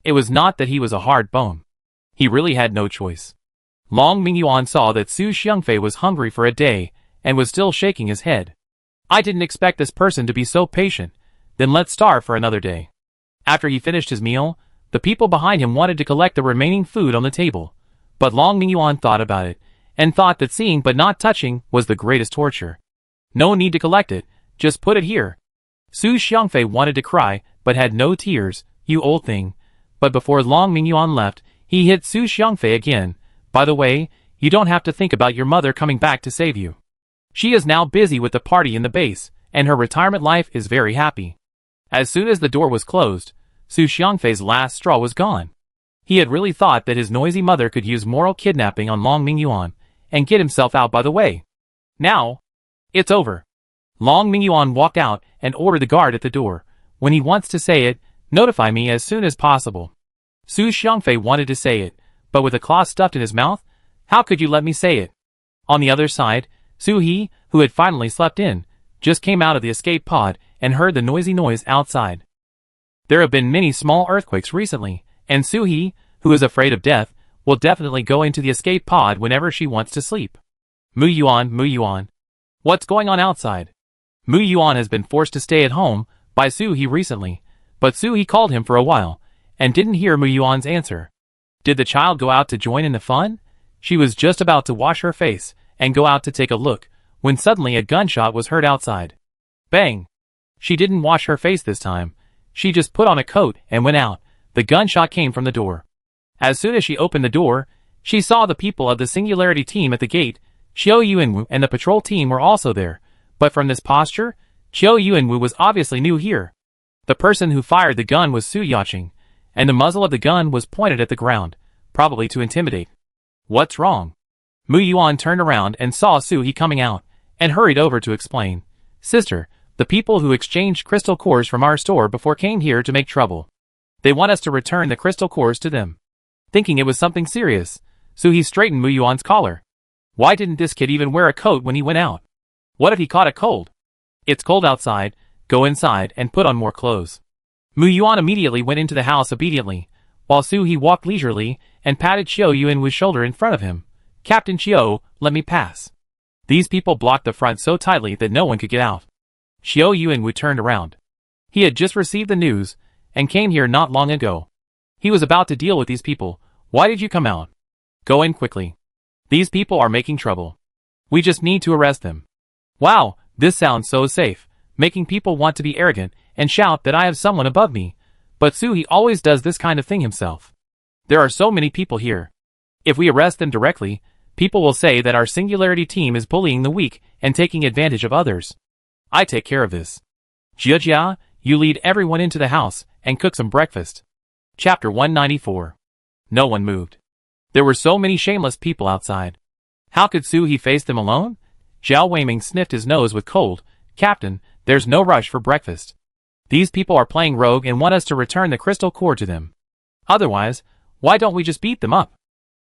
It was not that he was a hard bone. He really had no choice. Long Mingyuan saw that Su Xiangfei was hungry for a day, and was still shaking his head. I didn't expect this person to be so patient, then let's starve for another day. After he finished his meal, the people behind him wanted to collect the remaining food on the table, but Long Mingyuan thought about it, and thought that seeing but not touching was the greatest torture. No need to collect it, just put it here. Su Xiangfei wanted to cry, but had no tears, you old thing. But before Long Mingyuan left, he hit Su Xiangfei again. By the way, you don't have to think about your mother coming back to save you. She is now busy with the party in the base, and her retirement life is very happy. As soon as the door was closed, Su Xiangfei's last straw was gone. He had really thought that his noisy mother could use moral kidnapping on Long Mingyuan, and get himself out by the way. Now, it's over. Long Mingyuan walked out and ordered the guard at the door. When he wants to say it, notify me as soon as possible. Su Xiangfei wanted to say it, but with a cloth stuffed in his mouth, how could you let me say it? On the other side, Su He, who had finally slept in, just came out of the escape pod and heard the noisy noise outside. There have been many small earthquakes recently, and Su He, who is afraid of death, will definitely go into the escape pod whenever she wants to sleep. Mu Yuan. What's going on outside? Mu Yuan has been forced to stay at home by Su He recently, but Su He called him for a while, and didn't hear Mu Yuan's answer. Did the child go out to join in the fun? She was just about to wash her face and go out to take a look, when suddenly a gunshot was heard outside. Bang! She didn't wash her face this time. She just put on a coat and went out. The gunshot came from the door. As soon as she opened the door, she saw the people of the Singularity team at the gate. Chiao Yuanwu and the patrol team were also there, but from this posture, Chiao Yuanwu was obviously new here. The person who fired the gun was Su Yaqing, and the muzzle of the gun was pointed at the ground, probably to intimidate. What's wrong? Mu Yuan turned around and saw Su He coming out, and hurried over to explain. Sister, the people who exchanged crystal cores from our store before came here to make trouble. They want us to return the crystal cores to them. Thinking it was something serious, Su He straightened Mu Yuan's collar. Why didn't this kid even wear a coat when he went out? What if he caught a cold? It's cold outside, go inside and put on more clothes. Mu Yuan immediately went into the house obediently, while Su He walked leisurely and patted Chiao Yuanwu's shoulder in front of him. Captain Chiao, let me pass. These people blocked the front so tightly that no one could get out. Chiao Yuanwu turned around. He had just received the news, and came here not long ago. He was about to deal with these people. Why did you come out? Go in quickly. These people are making trouble. We just need to arrest them. Wow, this sounds so safe, making people want to be arrogant and shout that I have someone above me. But Su He always does this kind of thing himself. There are so many people here. If we arrest them directly, people will say that our Singularity team is bullying the weak and taking advantage of others. I take care of this. Jia, you lead everyone into the house and cook some breakfast. Chapter 194. No one moved. There were so many shameless people outside. How could Su He face them alone? Zhao Weiming sniffed his nose with cold. Captain, there's no rush for breakfast. These people are playing rogue and want us to return the crystal core to them. Otherwise, why don't we just beat them up?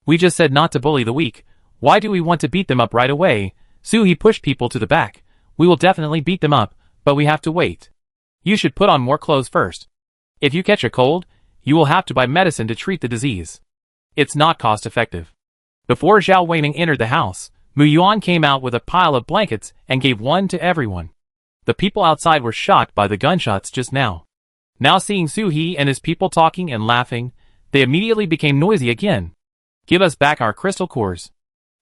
We just said not to bully the weak. Why do we want to beat them up right away? Suhi pushed people to the back. We will definitely beat them up, but we have to wait. You should put on more clothes first. If you catch a cold, you will have to buy medicine to treat the disease. It's not cost effective. Before Zhao Weiming entered the house, Mu Yuan came out with a pile of blankets and gave one to everyone. The people outside were shocked by the gunshots just now. Now seeing Suhi and his people talking and laughing, they immediately became noisy again. Give us back our crystal cores.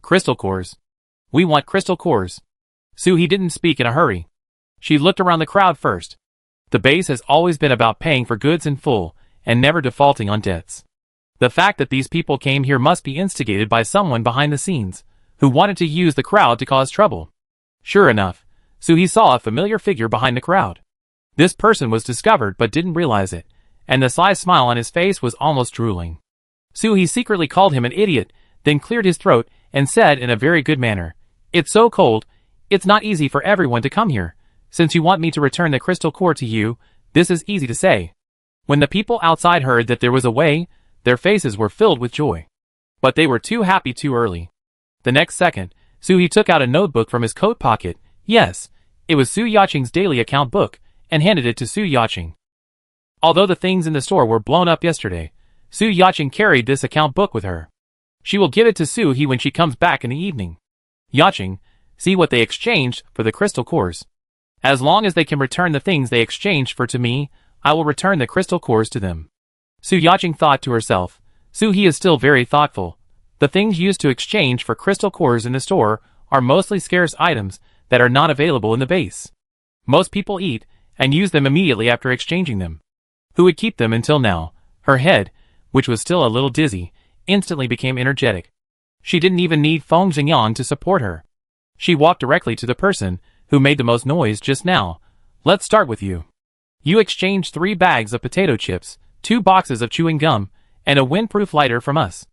Crystal cores. We want crystal cores. Suhi didn't speak in a hurry. She looked around the crowd first. The base has always been about paying for goods in full, and never defaulting on debts. The fact that these people came here must be instigated by someone behind the scenes, who wanted to use the crowd to cause trouble. Sure enough, Suhi saw a familiar figure behind the crowd. This person was discovered but didn't realize it, and the sly smile on his face was almost drooling. Suhi secretly called him an idiot, then cleared his throat and said in a very good manner, "It's so cold, it's not easy for everyone to come here. Since you want me to return the crystal core to you, this is easy to say." When the people outside heard that there was a way, their faces were filled with joy. But they were too happy too early. The next second, Suhi took out a notebook from his coat pocket. Yes, it was Su Yaqing's daily account book, and handed it to Su Yaqing. Although the things in the store were blown up yesterday, Su Yaqing carried this account book with her. She will give it to Suhi when she comes back in the evening. Yaqing, see what they exchanged for the crystal cores. As long as they can return the things they exchanged for to me, I will return the crystal cores to them. Su Yaqing thought to herself. Suhi is still very thoughtful. The things used to exchange for crystal cores in the store are mostly scarce items that are not available in the base. Most people eat and use them immediately after exchanging them. Who would keep them until now? Her head, which was still a little dizzy, instantly became energetic. She didn't even need Feng Xingyang to support her. She walked directly to the person who made the most noise just now. Let's start with you. You exchanged 3 bags of potato chips, 2 boxes of chewing gum, and a windproof lighter from us.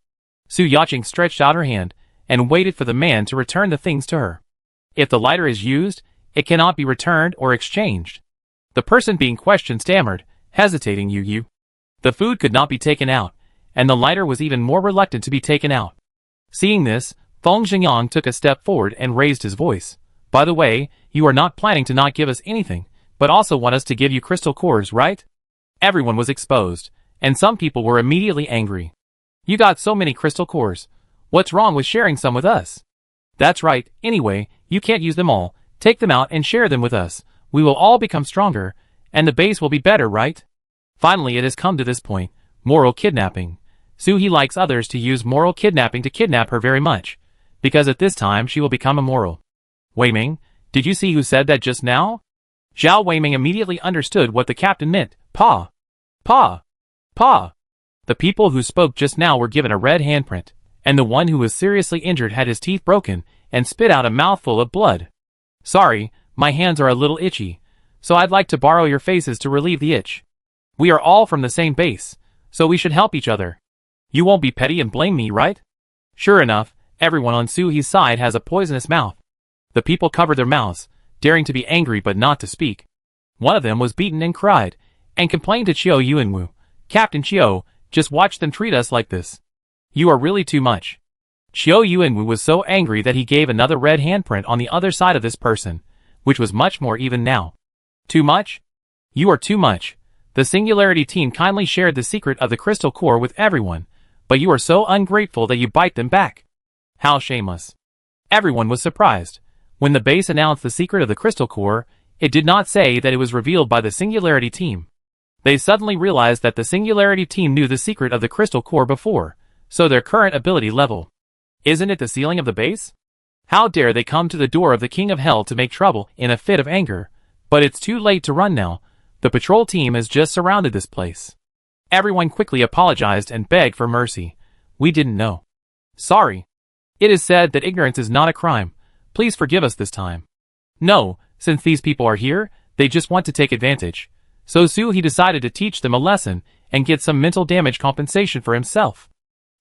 Su Yaqing stretched out her hand and waited for the man to return the things to her. If the lighter is used, it cannot be returned or exchanged. The person being questioned stammered, hesitating. You. The food could not be taken out, and the lighter was even more reluctant to be taken out. Seeing this, Feng Xingyang took a step forward and raised his voice. By the way, you are not planning to not give us anything, but also want us to give you crystal cores, right? Everyone was exposed, and some people were immediately angry. You got so many crystal cores. What's wrong with sharing some with us? That's right. Anyway, you can't use them all. Take them out and share them with us. We will all become stronger, and the base will be better, right? Finally, it has come to this point. Moral kidnapping. Suhi likes others to use moral kidnapping to kidnap her very much, because at this time she will become immoral. Weiming, did you see who said that just now? Zhao Weiming immediately understood what the captain meant. Pa! Pa! Pa! The people who spoke just now were given a red handprint, and the one who was seriously injured had his teeth broken and spit out a mouthful of blood. Sorry, my hands are a little itchy, so I'd like to borrow your faces to relieve the itch. We are all from the same base, so we should help each other. You won't be petty and blame me, right? Sure enough, everyone on Suhi's side has a poisonous mouth. The people covered their mouths, daring to be angry but not to speak. One of them was beaten and cried, and complained to Chiu Yuanwu. Captain Chiu, just watch them treat us like this. You are really too much. Chiu Yuanwu was so angry that he gave another red handprint on the other side of this person, which was much more even now. Too much? You are too much. The Singularity team kindly shared the secret of the crystal core with everyone, but you are so ungrateful that you bite them back. How shameless. Everyone was surprised. When the base announced the secret of the crystal core, it did not say that it was revealed by the Singularity team. They suddenly realized that the Singularity team knew the secret of the crystal core before, so their current ability level. Isn't it the ceiling of the base? How dare they come to the door of the King of Hell to make trouble in a fit of anger? But it's too late to run now. The patrol team has just surrounded this place. Everyone quickly apologized and begged for mercy. We didn't know. Sorry. It is said that ignorance is not a crime. Please forgive us this time. No, since these people are here, they just want to take advantage. So Suhi decided to teach them a lesson and get some mental damage compensation for himself.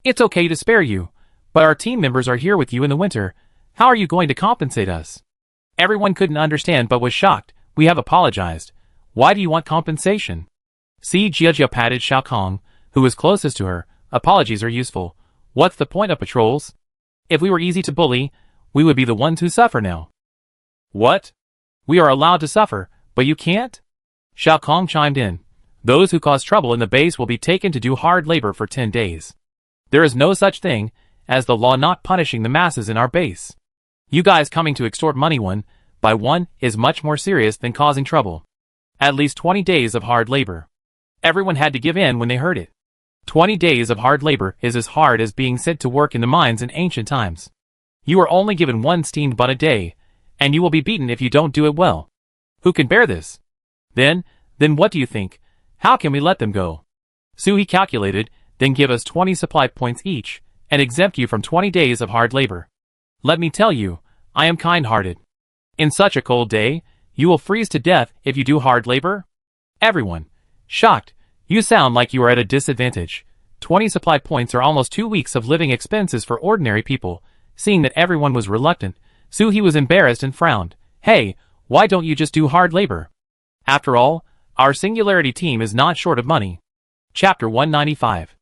It's okay to spare you, but our team members are here with you in the winter. How are you going to compensate us? Everyone couldn't understand but was shocked. We have apologized. Why do you want compensation? Si Jiajia patted Xiao Kong, who was closest to her. Apologies are useful. What's the point of patrols? If we were easy to bully, we would be the ones who suffer now. What? We are allowed to suffer, but you can't? Xiao Kong chimed in. Those who cause trouble in the base will be taken to do hard labor for 10 days. There is no such thing as the law not punishing the masses in our base. You guys coming to extort money one by one is much more serious than causing trouble. At least 20 days of hard labor. Everyone had to give in when they heard it. 20 days of hard labor is as hard as being sent to work in the mines in ancient times. You are only given one steamed bun a day, and you will be beaten if you don't do it well. Who can bear this? Then what do you think? How can we let them go? Suhi calculated, then give us 20 supply points each, and exempt you from 20 days of hard labor. Let me tell you, I am kind-hearted. In such a cold day, you will freeze to death if you do hard labor? Everyone. Shocked. You sound like you are at a disadvantage. 20 supply points are almost 2 weeks of living expenses for ordinary people. Seeing that everyone was reluctant, Suhi was embarrassed and frowned. Hey, why don't you just do hard labor? After all, our Singularity team is not short of money. Chapter 195.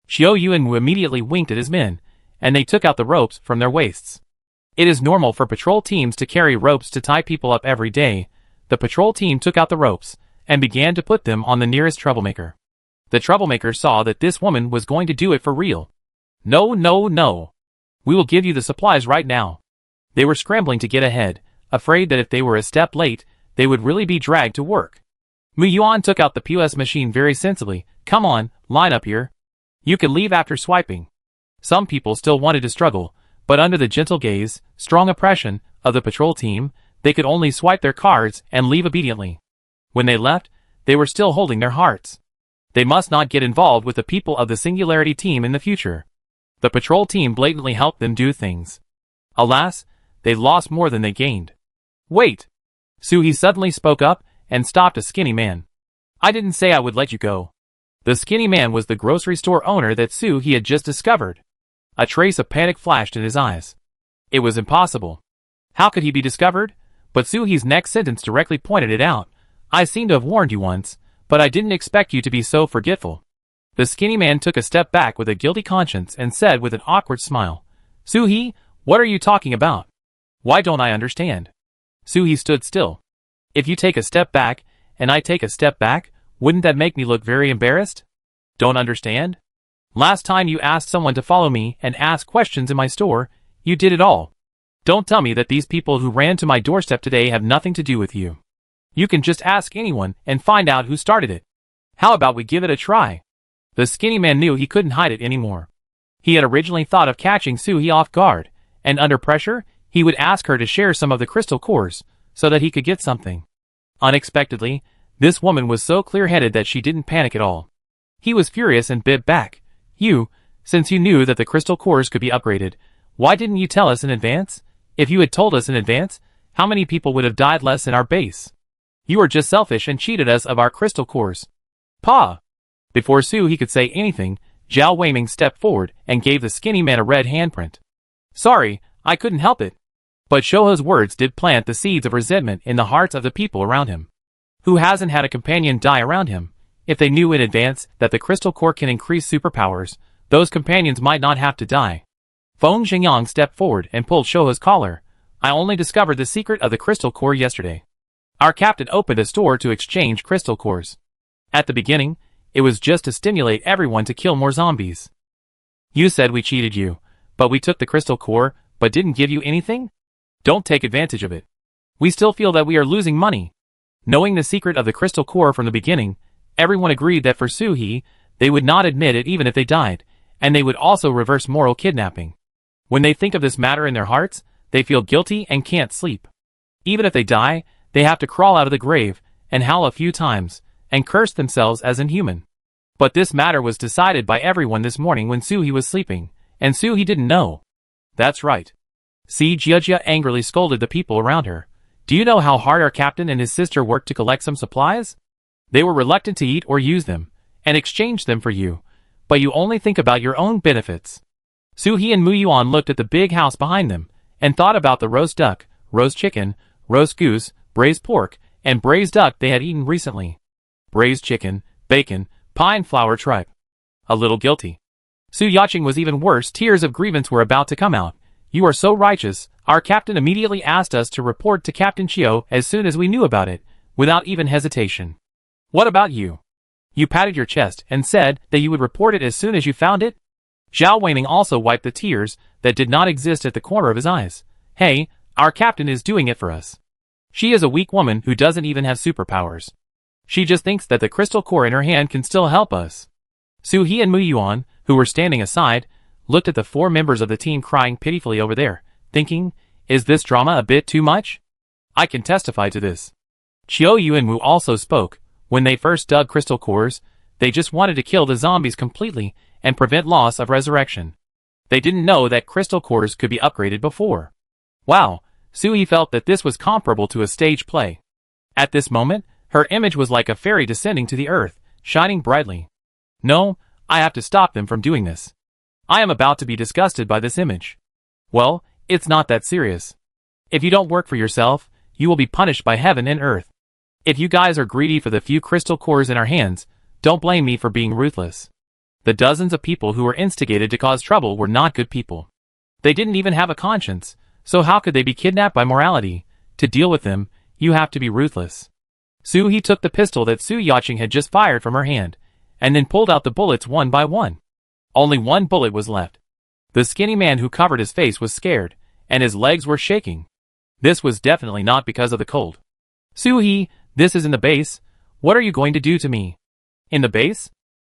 Xiao Yuanwu immediately winked at his men, and they took out the ropes from their waists. It is normal for patrol teams to carry ropes to tie people up every day. The patrol team took out the ropes, and began to put them on the nearest troublemaker. The troublemaker saw that this woman was going to do it for real. No, no, no. We will give you the supplies right now. They were scrambling to get ahead, afraid that if they were a step late, they would really be dragged to work. Mu Yuan took out the POS machine very sensibly. Come on, line up here. You can leave after swiping. Some people still wanted to struggle, but under the gentle gaze, strong oppression, of the patrol team, they could only swipe their cards and leave obediently. When they left, they were still holding their hearts. They must not get involved with the people of the Singularity team in the future. The patrol team blatantly helped them do things. Alas, they lost more than they gained. Wait! Suhi suddenly spoke up and stopped a skinny man. I didn't say I would let you go. The skinny man was the grocery store owner that Suhi had just discovered. A trace of panic flashed in his eyes. It was impossible. How could he be discovered? But Suhi's next sentence directly pointed it out. I seem to have warned you once, but I didn't expect you to be so forgetful. The skinny man took a step back with a guilty conscience and said with an awkward smile, Suhi, what are you talking about? Why don't I understand? Suhi stood still. If you take a step back, and I take a step back, wouldn't that make me look very embarrassed? Don't understand? Last time you asked someone to follow me and ask questions in my store, you did it all. Don't tell me that these people who ran to my doorstep today have nothing to do with you. You can just ask anyone and find out who started it. How about we give it a try? The skinny man knew he couldn't hide it anymore. He had originally thought of catching Suhi off guard, and under pressure, he would ask her to share some of the crystal cores, so that he could get something. Unexpectedly, this woman was so clear-headed that she didn't panic at all. He was furious and bit back. Since you knew that the crystal cores could be upgraded, why didn't you tell us in advance? If you had told us in advance, how many people would have died less in our base? You are just selfish and cheated us of our crystal cores. Pa! Before Suhi could say anything, Zhao Weiming stepped forward and gave the skinny man a red handprint. Sorry, I couldn't help it. But Shoho's words did plant the seeds of resentment in the hearts of the people around him. Who hasn't had a companion die around him? If they knew in advance that the crystal core can increase superpowers, those companions might not have to die. Feng Xingyang stepped forward and pulled Shoho's collar. I only discovered the secret of the crystal core yesterday. Our captain opened a store to exchange crystal cores. At the beginning, it was just to stimulate everyone to kill more zombies. You said we cheated you, but we took the crystal core, but didn't give you anything? Don't take advantage of it. We still feel that we are losing money. Knowing the secret of the crystal core from the beginning, everyone agreed that for Suhi, they would not admit it even if they died, and they would also reverse moral kidnapping. When they think of this matter in their hearts, they feel guilty and can't sleep. Even if they die, they have to crawl out of the grave, and howl a few times, and curse themselves as inhuman. But this matter was decided by everyone this morning when Suhi was sleeping, and Suhi didn't know. That's right. Si Jiajia angrily scolded the people around her. Do you know how hard our captain and his sister worked to collect some supplies? They were reluctant to eat or use them, and exchanged them for you, but you only think about your own benefits. Suhi and Mu Yuan looked at the big house behind them, and thought about the roast duck, roast chicken, roast goose, braised pork, and braised duck they had eaten recently. Braised chicken, bacon, pine flour tripe. A little guilty. Su Yaching was even worse. Tears of grievance were about to come out. You are so righteous. Our captain immediately asked us to report to Captain Chiu as soon as we knew about it, without even hesitation. What about you? You patted your chest and said that you would report it as soon as you found it? Zhao Weining also wiped the tears that did not exist at the corner of his eyes. Hey, our captain is doing it for us. She is a weak woman who doesn't even have superpowers. She just thinks that the crystal core in her hand can still help us. Su He and Mu Yuan, who were standing aside, looked at the 4 members of the team crying pitifully over there, thinking, is this drama a bit too much? I can testify to this. Qiu Yu and Wu also spoke. When they first dug crystal cores, they just wanted to kill the zombies completely and prevent loss of resurrection. They didn't know that crystal cores could be upgraded before. Wow, Su He felt that this was comparable to a stage play. At this moment, her image was like a fairy descending to the earth, shining brightly. No, I have to stop them from doing this. I am about to be disgusted by this image. Well, it's not that serious. If you don't work for yourself, you will be punished by heaven and earth. If you guys are greedy for the few crystal cores in our hands, don't blame me for being ruthless. The dozens of people who were instigated to cause trouble were not good people. They didn't even have a conscience, so how could they be kidnapped by morality? To deal with them, you have to be ruthless. Su He took the pistol that Su Yaching had just fired from her hand, and then pulled out the bullets one by one. Only one bullet was left. The skinny man who covered his face was scared, and his legs were shaking. This was definitely not because of the cold. Su He, this is in the base. What are you going to do to me? In the base?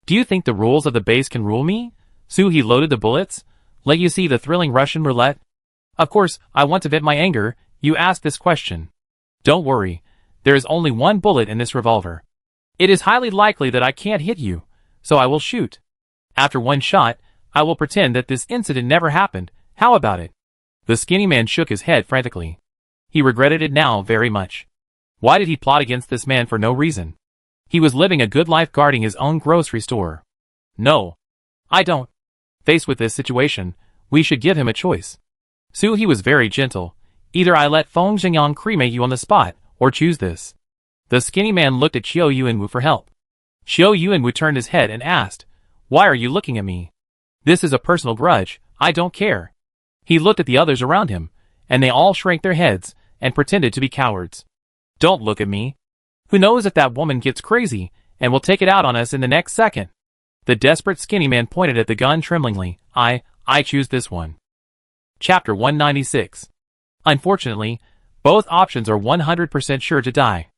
Do you think the rules of the base can rule me? Su He loaded the bullets. Let you see the thrilling Russian roulette? Of course, I want to vent my anger. You asked this question. Don't worry. There is only one bullet in this revolver. It is highly likely that I can't hit you, so I will shoot. After one shot, I will pretend that this incident never happened. How about it? The skinny man shook his head frantically. He regretted it now very much. Why did he plot against this man for no reason? He was living a good life guarding his own grocery store. No. I don't. Faced with this situation, we should give him a choice. Su He was very gentle. Either I let Feng Xingyang cremate you on the spot, or choose this. The skinny man looked at Qiu Yuanwu for help. Qiu Yuanwu turned his head and asked, why are you looking at me? This is a personal grudge, I don't care. He looked at the others around him, and they all shrank their heads, and pretended to be cowards. Don't look at me. Who knows if that woman gets crazy, and will take it out on us in the next second. The desperate skinny man pointed at the gun tremblingly. I choose this one. Chapter 196. Unfortunately, both options are 100% sure to die.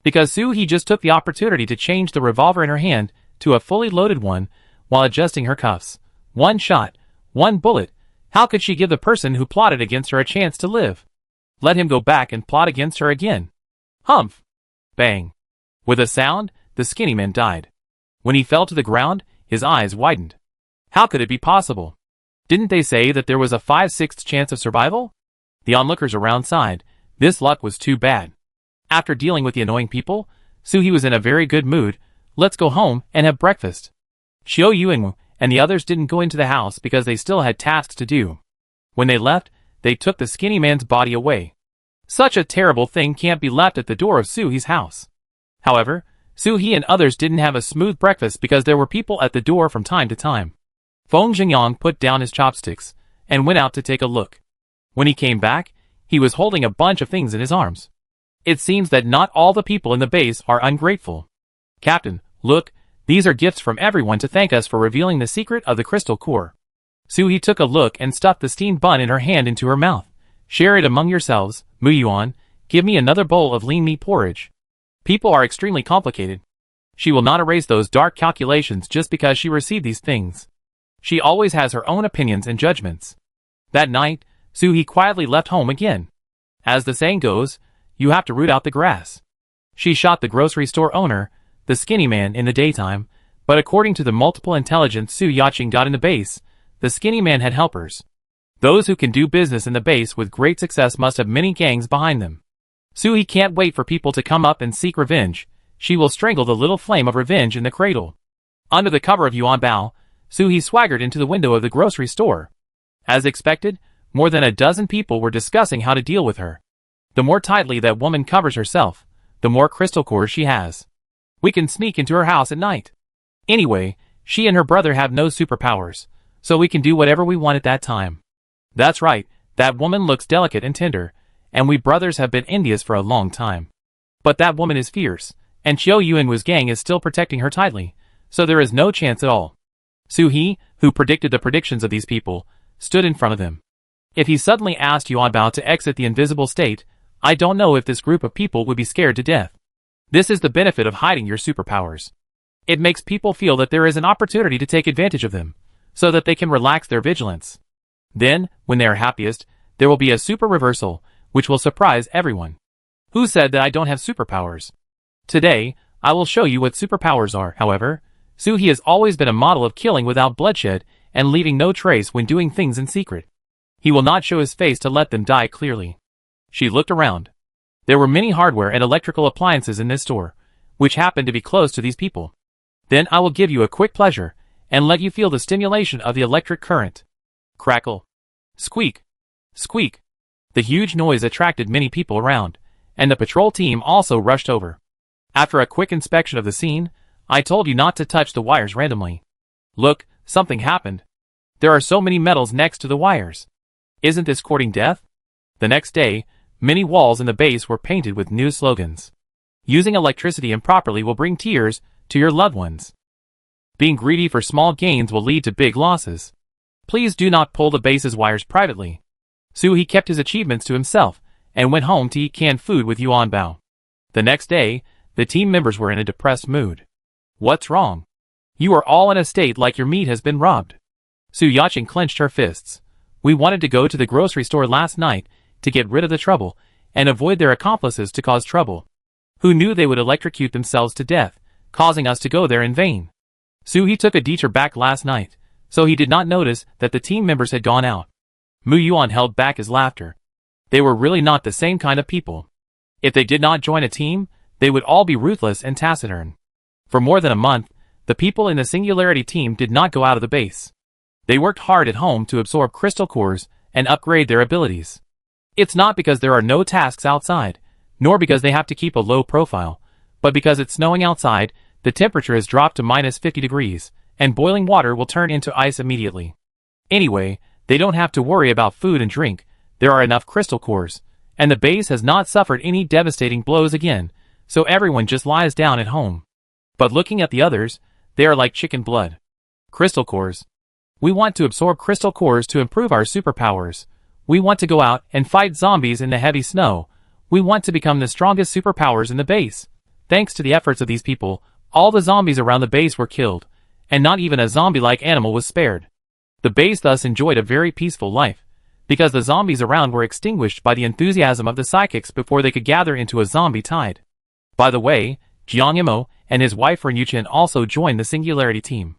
Because Su He just took the opportunity to change the revolver in her hand to a fully loaded one while adjusting her cuffs. One shot, one bullet. How could she give the person who plotted against her a chance to live? Let him go back and plot against her again. Humph! Bang! With a sound, the skinny man died. When he fell to the ground, his eyes widened. How could it be possible? Didn't they say that there was a 5/6 chance of survival? The onlookers around sighed. This luck was too bad. After dealing with the annoying people, Su He was in a very good mood. Let's go home and have breakfast. Qiu Yuanwu and the others didn't go into the house because they still had tasks to do. When they left, they took the skinny man's body away. Such a terrible thing can't be left at the door of Su He's house. However, Su He and others didn't have a smooth breakfast because there were people at the door from time to time. Feng Xingyang put down his chopsticks and went out to take a look. When he came back, he was holding a bunch of things in his arms. It seems that not all the people in the base are ungrateful. Captain, look, these are gifts from everyone to thank us for revealing the secret of the crystal core. Su He took a look and stuffed the steamed bun in her hand into her mouth. Share it among yourselves, Mu Yuan. Give me another bowl of lean meat porridge. People are extremely complicated. She will not erase those dark calculations just because she received these things. She always has her own opinions and judgments. That night, Su He quietly left home again. As the saying goes, you have to root out the grass. She shot the grocery store owner, the skinny man, in the daytime, but according to the multiple intelligence Su Yaching got in the base, the skinny man had helpers. Those who can do business in the base with great success must have many gangs behind them. Su He can't wait for people to come up and seek revenge. She will strangle the little flame of revenge in the cradle. Under the cover of Yuan Bao, Su He swaggered into the window of the grocery store. As expected, more than a dozen people were discussing how to deal with her. The more tightly that woman covers herself, the more crystal cores she has. We can sneak into her house at night. Anyway, she and her brother have no superpowers, so we can do whatever we want at that time. That's right, that woman looks delicate and tender, and we brothers have been envious for a long time. But that woman is fierce, and Chiu Yuanwu's gang is still protecting her tightly, so there is no chance at all. Su-hee, who predicted the predictions of these people, stood in front of them. If he suddenly asked Yuan Bao to exit the invisible state, I don't know if this group of people would be scared to death. This is the benefit of hiding your superpowers. It makes people feel that there is an opportunity to take advantage of them, so that they can relax their vigilance. Then, when they are happiest, there will be a super reversal, which will surprise everyone. Who said that I don't have superpowers? Today, I will show you what superpowers are. However, Su-hee has always been a model of killing without bloodshed and leaving no trace when doing things in secret. He will not show his face to let them die clearly. She looked around. There were many hardware and electrical appliances in this store, which happened to be close to these people. Then I will give you a quick pleasure, and let you feel the stimulation of the electric current. Crackle. Squeak. Squeak. The huge noise attracted many people around, and the patrol team also rushed over. After a quick inspection of the scene, I told you not to touch the wires randomly. Look, something happened. There are so many metals next to the wires. Isn't this courting death? The next day, many walls in the base were painted with new slogans. Using electricity improperly will bring tears to your loved ones. Being greedy for small gains will lead to big losses. Please do not pull the base's wires privately. Su-hee kept his achievements to himself and went home to eat canned food with Yuan Bao. The next day, the team members were in a depressed mood. What's wrong? You are all in a state like your meat has been robbed. Su Yacheng clenched her fists. We wanted to go to the grocery store last night to get rid of the trouble and avoid their accomplices to cause trouble. Who knew they would electrocute themselves to death, causing us to go there in vain? Su-hee took a detour back last night, so he did not notice that the team members had gone out. Mu Yuan held back his laughter. They were really not the same kind of people. If they did not join a team, they would all be ruthless and taciturn. For more than a month, the people in the Singularity team did not go out of the base. They worked hard at home to absorb crystal cores and upgrade their abilities. It's not because there are no tasks outside, nor because they have to keep a low profile, but because it's snowing outside, the temperature has dropped to minus 50 degrees, and boiling water will turn into ice immediately. Anyway, they don't have to worry about food and drink, there are enough crystal cores, and the base has not suffered any devastating blows again, so everyone just lies down at home. But looking at the others, they are like chicken blood. Crystal cores. We want to absorb crystal cores to improve our superpowers. We want to go out and fight zombies in the heavy snow. We want to become the strongest superpowers in the base. Thanks to the efforts of these people, all the zombies around the base were killed, and not even a zombie-like animal was spared. The base thus enjoyed a very peaceful life, because the zombies around were extinguished by the enthusiasm of the psychics before they could gather into a zombie tide. By the way, Jiang Imo and his wife Ren Yuchen also joined the Singularity team.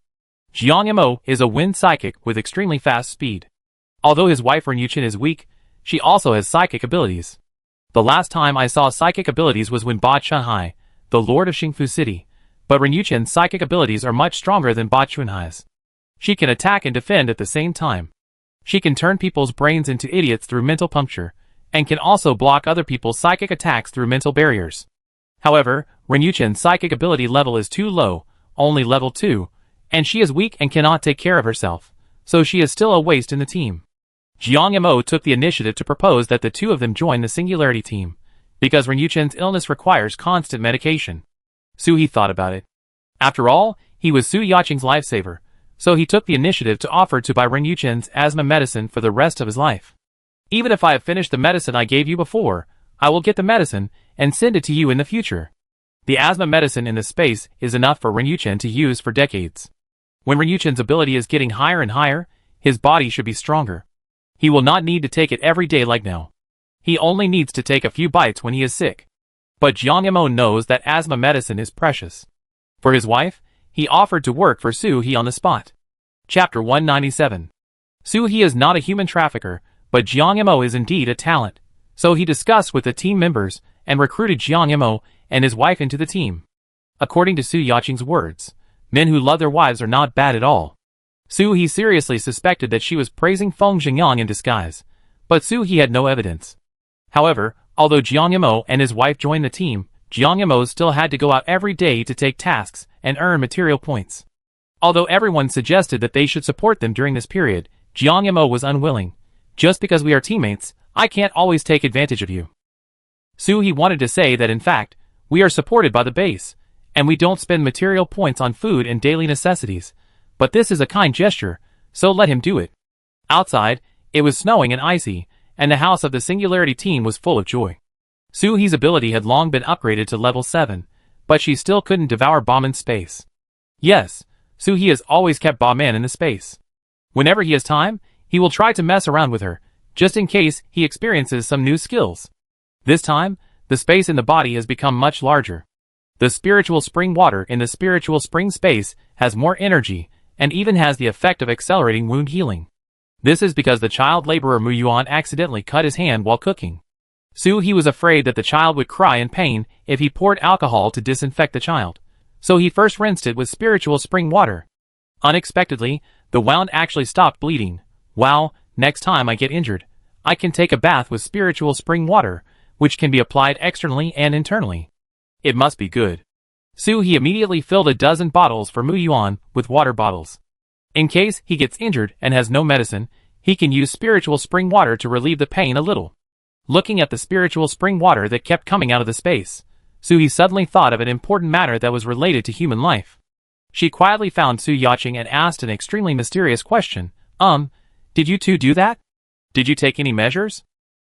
Jiang Imo is a wind psychic with extremely fast speed. Although his wife Ren Yuchen is weak, she also has psychic abilities. The last time I saw psychic abilities was when Ba Chunhai, the lord of Xingfu City, but Ren Yuchen's psychic abilities are much stronger than Ba Chunhai's. She can attack and defend at the same time. She can turn people's brains into idiots through mental puncture, and can also block other people's psychic attacks through mental barriers. However, Ren Yuchen's psychic ability level is too low, only level 2, and she is weak and cannot take care of herself, so she is still a waste in the team. Jiang Mo took the initiative to propose that the two of them join the Singularity team, because Ren Yuchen's illness requires constant medication. Su-hee thought about it. After all, he was Su Yacheng's lifesaver, so he took the initiative to offer to buy Ren Yuchen's asthma medicine for the rest of his life. Even if I have finished the medicine I gave you before, I will get the medicine and send it to you in the future. The asthma medicine in this space is enough for Ren Yuchen to use for decades. When Ren Yuchen's ability is getting higher and higher, his body should be stronger. He will not need to take it every day like now. He only needs to take a few bites when he is sick. But Jiang Mo knows that asthma medicine is precious. For his wife, he offered to work for Su-hee on the spot. Chapter 197. Su-hee is not a human trafficker, but Jiang Mo is indeed a talent. So he discussed with the team members and recruited Jiang Mo and his wife into the team. According to Su Yacheng's words, men who love their wives are not bad at all. Su-hee seriously suspected that she was praising Feng Xingyang in disguise, but Su-hee had no evidence. However, although Jiang Mo and his wife joined the team, Jiang Yamo still had to go out every day to take tasks and earn material points. Although everyone suggested that they should support them during this period, Jiang Yamo was unwilling. Just because we are teammates, I can't always take advantage of you. Suhi wanted to say that in fact, we are supported by the base, and we don't spend material points on food and daily necessities, but this is a kind gesture, so let him do it. Outside, it was snowing and icy, and the house of the Singularity team was full of joy. Suhi's ability had long been upgraded to level 7, but she still couldn't devour Bauman's space. Yes, Suhi has always kept Bauman in the space. Whenever he has time, he will try to mess around with her, just in case he experiences some new skills. This time, the space in the body has become much larger. The spiritual spring water in the spiritual spring space has more energy, and even has the effect of accelerating wound healing. This is because the child laborer Mu Yuan accidentally cut his hand while cooking. Suhi was afraid that the child would cry in pain if he poured alcohol to disinfect the child, so he first rinsed it with spiritual spring water. Unexpectedly, the wound actually stopped bleeding. Wow, next time I get injured, I can take a bath with spiritual spring water, which can be applied externally and internally. It must be good. Suhi immediately filled a dozen bottles for Mu Yuan with water bottles. In case he gets injured and has no medicine, he can use spiritual spring water to relieve the pain a little. Looking at the spiritual spring water that kept coming out of the space, Suhi suddenly thought of an important matter that was related to human life. She quietly found Su Yaching and asked an extremely mysterious question. Did you two do that? Did you take any measures?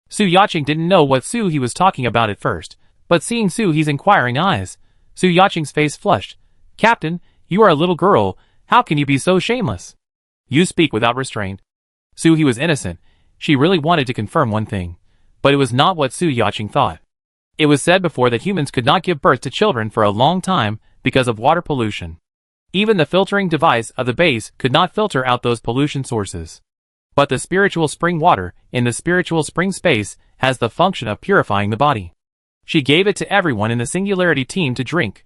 Su Yaching didn't know what Suhi was talking about at first, but seeing Suhi's inquiring eyes, Su Yaching's face flushed. Captain, you are a little girl, how can you be so shameless? You speak without restraint. Suhi was innocent. She really wanted to confirm one thing, but it was not what Su Yaching thought. It was said before that humans could not give birth to children for a long time because of water pollution. Even the filtering device of the base could not filter out those pollution sources. But the spiritual spring water in the spiritual spring space has the function of purifying the body. She gave it to everyone in the Singularity team to drink.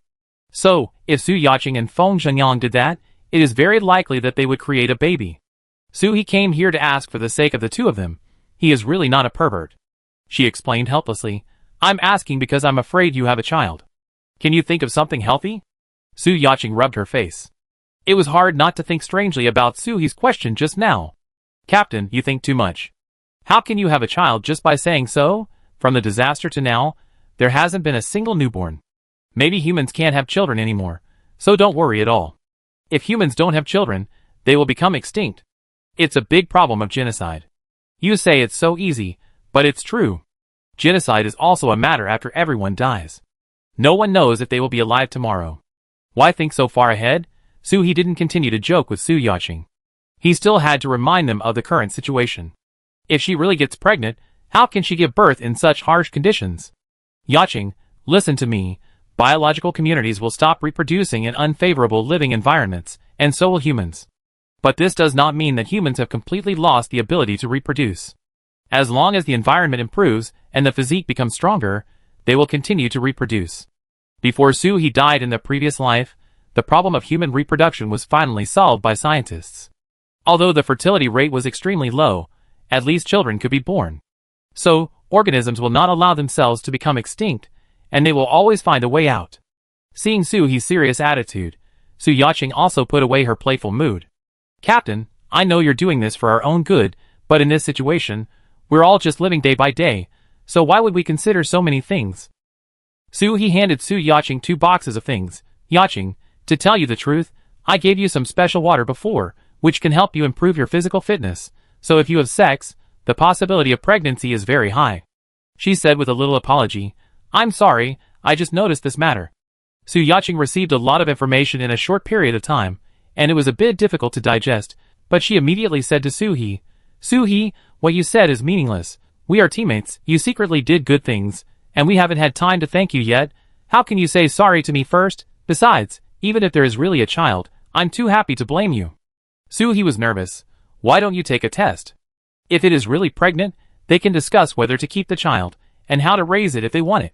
So, if Su Yaching and Feng Zhenyang did that, it is very likely that they would create a baby. Suhi came here to ask for the sake of the two of them. He is really not a pervert. She explained helplessly. I'm asking because I'm afraid you have a child. Can you think of something healthy? Su Yaching rubbed her face. It was hard not to think strangely about Suhi's question just now. Captain, you think too much. How can you have a child just by saying so? From the disaster to now, there hasn't been a single newborn. Maybe humans can't have children anymore, so don't worry at all. If humans don't have children, they will become extinct. It's a big problem of genocide. You say it's so easy, but it's true. Genocide is also a matter after everyone dies. No one knows if they will be alive tomorrow. Why think so far ahead? Suhi didn't continue to joke with Su Yaching. He still had to remind them of the current situation. If she really gets pregnant, how can she give birth in such harsh conditions? Yaching, listen to me. Biological communities will stop reproducing in unfavorable living environments, and so will humans. But this does not mean that humans have completely lost the ability to reproduce. As long as the environment improves and the physique becomes stronger, they will continue to reproduce. Before Suhi died in the previous life, the problem of human reproduction was finally solved by scientists. Although the fertility rate was extremely low, at least children could be born. So, organisms will not allow themselves to become extinct, and they will always find a way out. Seeing Suhi's serious attitude, Su Yaching also put away her playful mood. Captain, I know you're doing this for our own good, but in this situation, we're all just living day by day, so why would we consider so many things? Suhi handed Su Yaching 2 boxes of things. Yaching, to tell you the truth, I gave you some special water before, which can help you improve your physical fitness, so if you have sex, the possibility of pregnancy is very high. She said with a little apology. I'm sorry, I just noticed this matter. Su Yaching received a lot of information in a short period of time, and it was a bit difficult to digest, but she immediately said to Suhi, Suhi, what you said is meaningless. We are teammates, you secretly did good things, and we haven't had time to thank you yet. How can you say sorry to me first? Besides, even if there is really a child, I'm too happy to blame you. Suhi was nervous. Why don't you take a test? If it is really pregnant, they can discuss whether to keep the child, and how to raise it if they want it.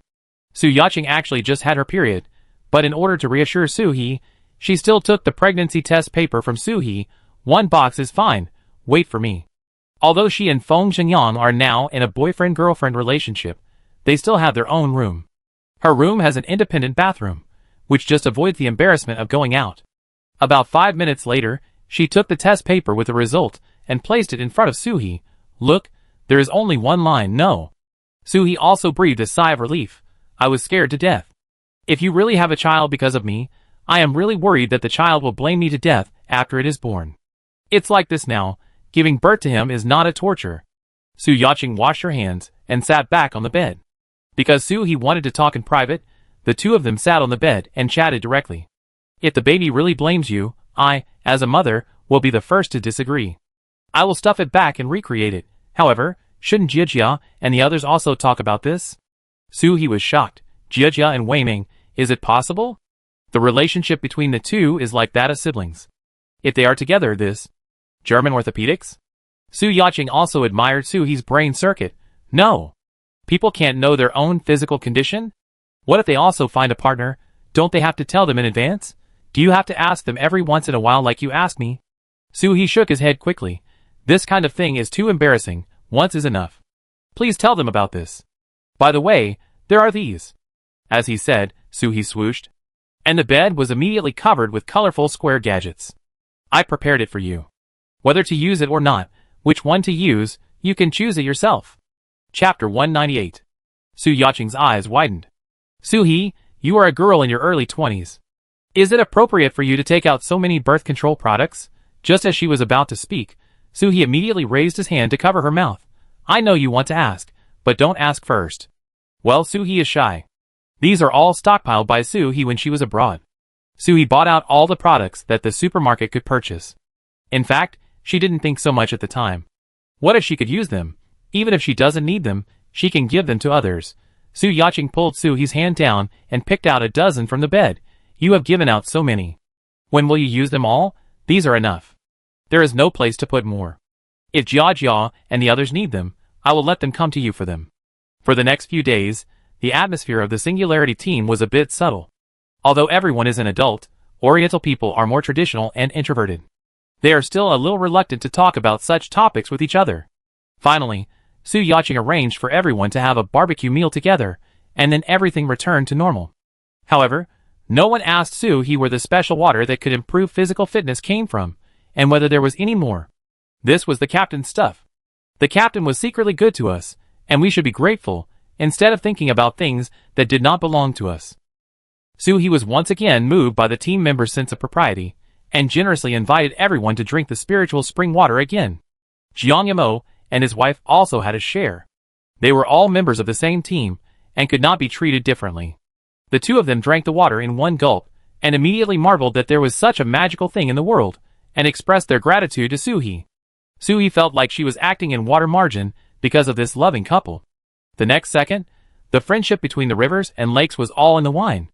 Su Yaching actually just had her period, but in order to reassure Suhi, she still took the pregnancy test paper from Suhi. 1 box is fine, wait for me. Although she and Feng Zhenyang are now in a boyfriend-girlfriend relationship, they still have their own room. Her room has an independent bathroom, which just avoids the embarrassment of going out. About 5 minutes later, she took the test paper with the result and placed it in front of Soo-hee. Look, there is only one line, no. Soo-hee also breathed a sigh of relief. I was scared to death. If you really have a child because of me, I am really worried that the child will blame me to death after it is born. It's like this now, giving birth to him is not a torture. Soo Yacheng washed her hands and sat back on the bed. Because Soo-hee wanted to talk in private, the two of them sat on the bed and chatted directly. If the baby really blames you, I, as a mother, will be the first to disagree. I will stuff it back and recreate it. However, shouldn't Jiejia and the others also talk about this? Soo-hee was shocked. Jiejia and Weiming, is it possible? The relationship between the two is like that of siblings. If they are together, this German orthopedics? Soo Yacheng also admired Soo-hee's brain circuit. No. People can't know their own physical condition? What if they also find a partner? Don't they have to tell them in advance? Do you have to ask them every once in a while like you ask me? Soo-hee shook his head quickly. This kind of thing is too embarrassing. Once is enough. Please tell them about this. By the way, there are these. As he said, Soo-hee swooshed. And the bed was immediately covered with colorful square gadgets. I prepared it for you. Whether to use it or not, which one to use, you can choose it yourself. Chapter 198. Soo Yacheng's eyes widened. Soo-hee, you are a girl in your early 20s. Is it appropriate for you to take out so many birth control products? Just as she was about to speak, Soo-hee immediately raised his hand to cover her mouth. I know you want to ask, but don't ask first. Well, Soo-hee is shy. These are all stockpiled by Soo-hee when she was abroad. Soo-hee bought out all the products that the supermarket could purchase. In fact, she didn't think so much at the time. What if she could use them? Even if she doesn't need them, she can give them to others. Soo Yacheng pulled Soo-hee's hand down and picked out a dozen from the bed. You have given out so many. When will you use them all? These are enough. There is no place to put more. If Jiejia and the others need them, I will let them come to you for them. For the next few days, the atmosphere of the Singularity team was a bit subtle. Although everyone is an adult, Oriental people are more traditional and introverted. They are still a little reluctant to talk about such topics with each other. Finally, Soo Yacheng arranged for everyone to have a barbecue meal together, and then everything returned to normal. However, no one asked Soo-hee where the special water that could improve physical fitness came from, and whether there was any more. This was the captain's stuff. The captain was secretly good to us, and we should be grateful, instead of thinking about things that did not belong to us. Soo-hee was once again moved by the team members' sense of propriety, and generously invited everyone to drink the spiritual spring water again. Jiang Yamo and his wife also had a share. They were all members of the same team, and could not be treated differently. The two of them drank the water in one gulp, and immediately marveled that there was such a magical thing in the world, and expressed their gratitude to Soo-hee. Soo-hee felt like she was acting in water margin because of this loving couple. The next second, the friendship between the rivers and lakes was all in the wine.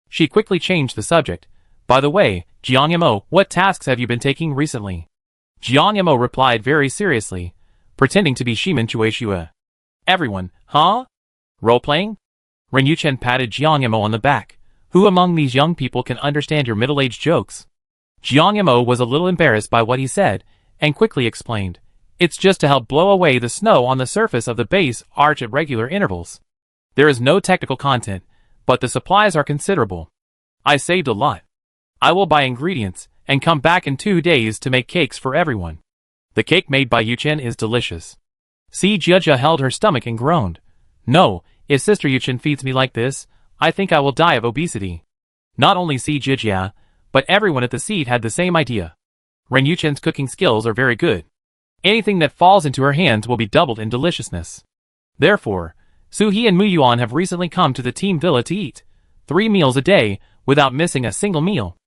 She quickly changed the subject. By the way, Jiang Yamo, what tasks have you been taking recently? Jiang Yamo replied very seriously, pretending to be Shimen Chueshua. Everyone, huh? Role-playing? Ren Yuchen patted Jiang Yamo on the back. Who among these young people can understand your middle-aged jokes? Jiang Yamo was a little embarrassed by what he said, and quickly explained. It's just to help blow away the snow on the surface of the base arch at regular intervals. There is no technical content, but the supplies are considerable. I saved a lot. I will buy ingredients, and come back in 2 days to make cakes for everyone. The cake made by Yuchen is delicious. Si Jiejia held her stomach and groaned. No, if Sister Yuchen feeds me like this, I think I will die of obesity. Not only Si Jiejia, but everyone at the seat had the same idea. Ren Yuchen's cooking skills are very good. Anything that falls into her hands will be doubled in deliciousness. Therefore, Soo-hee and Muyuan have recently come to the team villa to eat 3 meals a day without missing a single meal.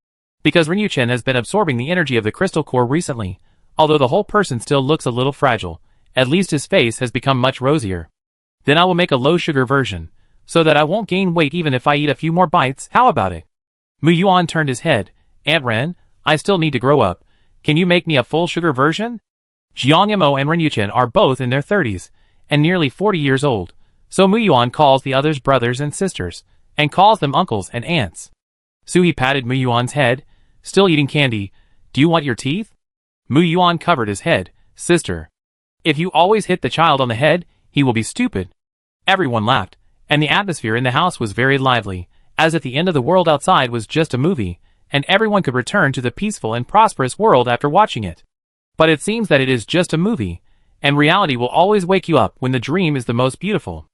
Because Ren Yuchen has been absorbing the energy of the crystal core recently, although the whole person still looks a little fragile, at least his face has become much rosier. Then I will make a low-sugar version, so that I won't gain weight even if I eat a few more bites. How about it? Muyuan turned his head. Aunt Ren, I still need to grow up. Can you make me a full-sugar version? Jiang Yamo and Ren Yuchen are both in their 30s, and nearly 40 years old, so Muyuan calls the others brothers and sisters, and calls them uncles and aunts. Soo-hee patted Muyuan's head. Still eating candy. Do you want your teeth? Muyuan covered his head. Sister. If you always hit the child on the head, he will be stupid. Everyone laughed, And the atmosphere in the house was very lively, as if the end of the world outside was just a movie, and everyone could return to the peaceful and prosperous world after watching it. But it seems that it is just a movie, and reality will always wake you up when the dream is the most beautiful.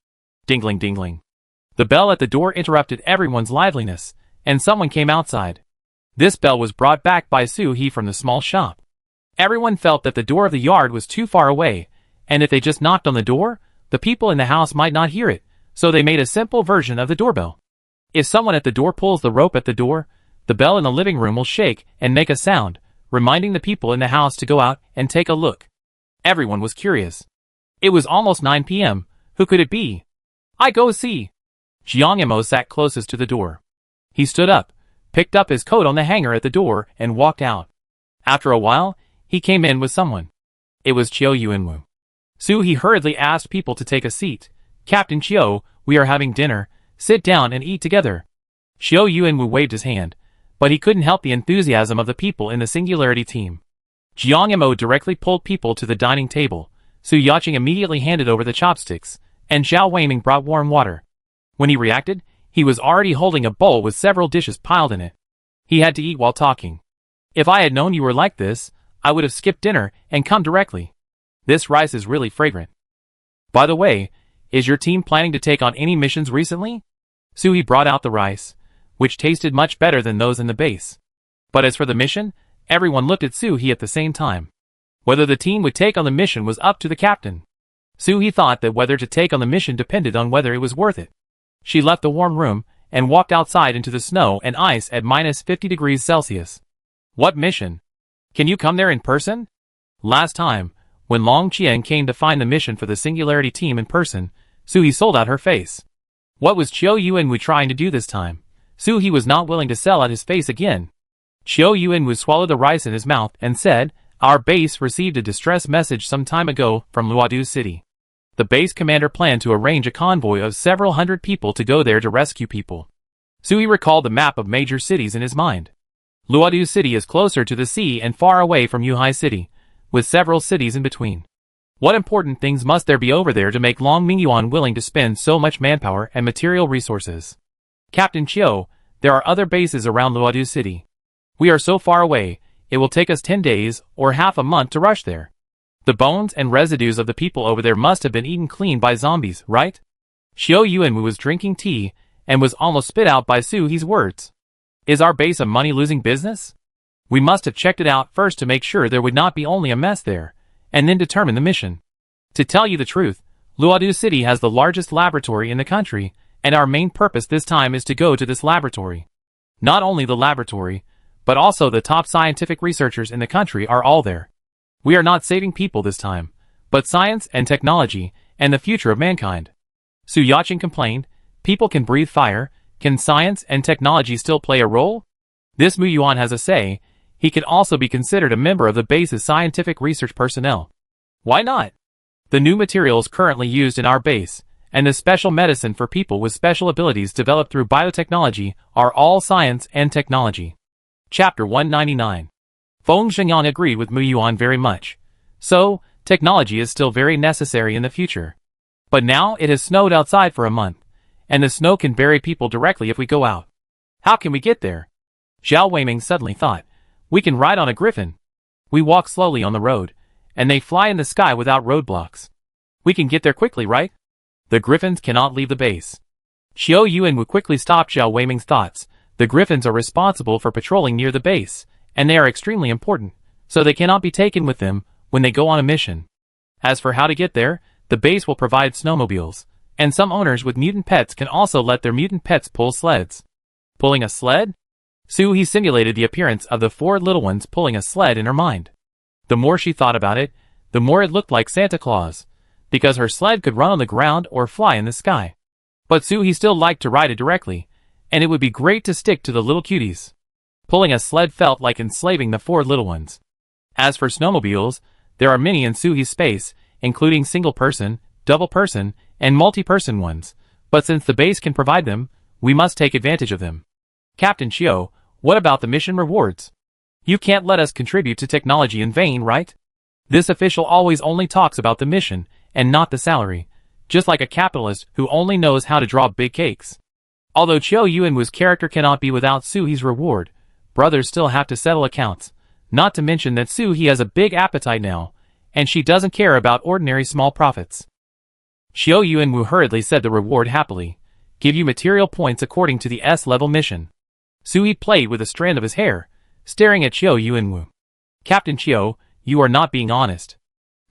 Dingling dingling. The bell at the door interrupted everyone's liveliness, and someone came outside. This bell was brought back by Soo-hee from the small shop. Everyone felt that the door of the yard was too far away, and if they just knocked on the door, the people in the house might not hear it, so they made a simple version of the doorbell. If someone at the door pulls the rope at the door, the bell in the living room will shake and make a sound, reminding the people in the house to go out and take a look. Everyone was curious. It was almost 9 p.m. Who could it be? I go see. Jeong-imo sat closest to the door. He stood up, picked up his coat on the hanger at the door, and walked out. After a while, he came in with someone. It was Cheo Yuen-woo. Soo-hee hurriedly asked people to take a seat. Captain Cheo, we are having dinner. Sit down and eat together. Cheo Yuen-woo waved his hand, but he couldn't help the enthusiasm of the people in the Singularity team. Jeong-imo directly pulled people to the dining table. Soo Yaching immediately handed over the chopsticks, and Zhao Weiming brought warm water. When he reacted, he was already holding a bowl with several dishes piled in it. He had to eat while talking. If I had known you were like this, I would have skipped dinner and come directly. This rice is really fragrant. By the way, is your team planning to take on any missions recently? Soo-hee brought out the rice, which tasted much better than those in the base. But as for the mission, everyone looked at Soo-hee at the same time. Whether the team would take on the mission was up to the captain. Soo-hee thought that whether to take on the mission depended on whether it was worth it. She left the warm room and walked outside into the snow and ice at -50°C. What mission? Can you come there in person? Last time, when Long Qian came to find the mission for the Singularity team in person, Soo-hee sold out her face. What was Cheo Yuen-woo trying to do this time? Soo-hee was not willing to sell out his face again. Cheo Yuen-woo swallowed the rice in his mouth and said, Our base received a distress message some time ago from Luodu City. The base commander planned to arrange a convoy of several hundred people to go there to rescue people. Soo-hee recalled the map of major cities in his mind. Luodu City is closer to the sea and far away from Yuhai City, with several cities in between. What important things must there be over there to make Long Mingyuan willing to spend so much manpower and material resources? Captain Cheo, there are other bases around Luodu City. We are so far away, it will take us 10 days or half a month to rush there. The bones and residues of the people over there must have been eaten clean by zombies, right? Cheo Yuen-woo was drinking tea and was almost spit out by Soo-hee's words. Is our base a money-losing business? We must have checked it out first to make sure there would not be only a mess there, and then determine the mission. To tell you the truth, Luodu City has the largest laboratory in the country, and our main purpose this time is to go to this laboratory. Not only the laboratory, but also the top scientific researchers in the country are all there. We are not saving people this time, but science and technology and the future of mankind. Soo Yaching complained, people can breathe fire, can science and technology still play a role? This Mu Yuan has a say, he could also be considered a member of the base's scientific research personnel. Why not? The new materials currently used in our base, and the special medicine for people with special abilities developed through biotechnology are all science and technology. Chapter 199. Feng Zhengyan agreed with Mu Yuan very much. So, technology is still very necessary in the future. But now it has snowed outside for a month, and the snow can bury people directly if we go out. How can we get there? Zhao Weiming suddenly thought, we can ride on a griffin. We walk slowly on the road, and they fly in the sky without roadblocks. We can get there quickly, right? The griffins cannot leave the base. Cheo Yuen-woo quickly stopped Zhao Weiming's thoughts. The griffins are responsible for patrolling near the base, and they are extremely important, so they cannot be taken with them when they go on a mission. As for how to get there, the base will provide snowmobiles, and some owners with mutant pets can also let their mutant pets pull sleds. Pulling a sled? Soo-hee simulated the appearance of the 4 little ones pulling a sled in her mind. The more she thought about it, the more it looked like Santa Claus, because her sled could run on the ground or fly in the sky. But Soo-hee still liked to ride it directly, and it would be great to stick to the little cuties. Pulling a sled felt like enslaving the 4 little ones. As for snowmobiles, there are many in Soo-hee's space, including single-person, double-person, and multi-person ones, but since the base can provide them, we must take advantage of them. Captain Cheo, what about the mission rewards? You can't let us contribute to technology in vain, right? This official always only talks about the mission, and not the salary. just like a capitalist who only knows how to draw big cakes. Although Chiao Yuanwu's character cannot be without Suhee's reward, brothers still have to settle accounts, not to mention that Suhee has a big appetite now, and she doesn't care about ordinary small profits. Chiao Yuanwu hurriedly said the reward happily. Give you material points according to the S-level mission. Suhee played with a strand of his hair, staring at Chiao Yuanwu. Captain Chiao, you are not being honest.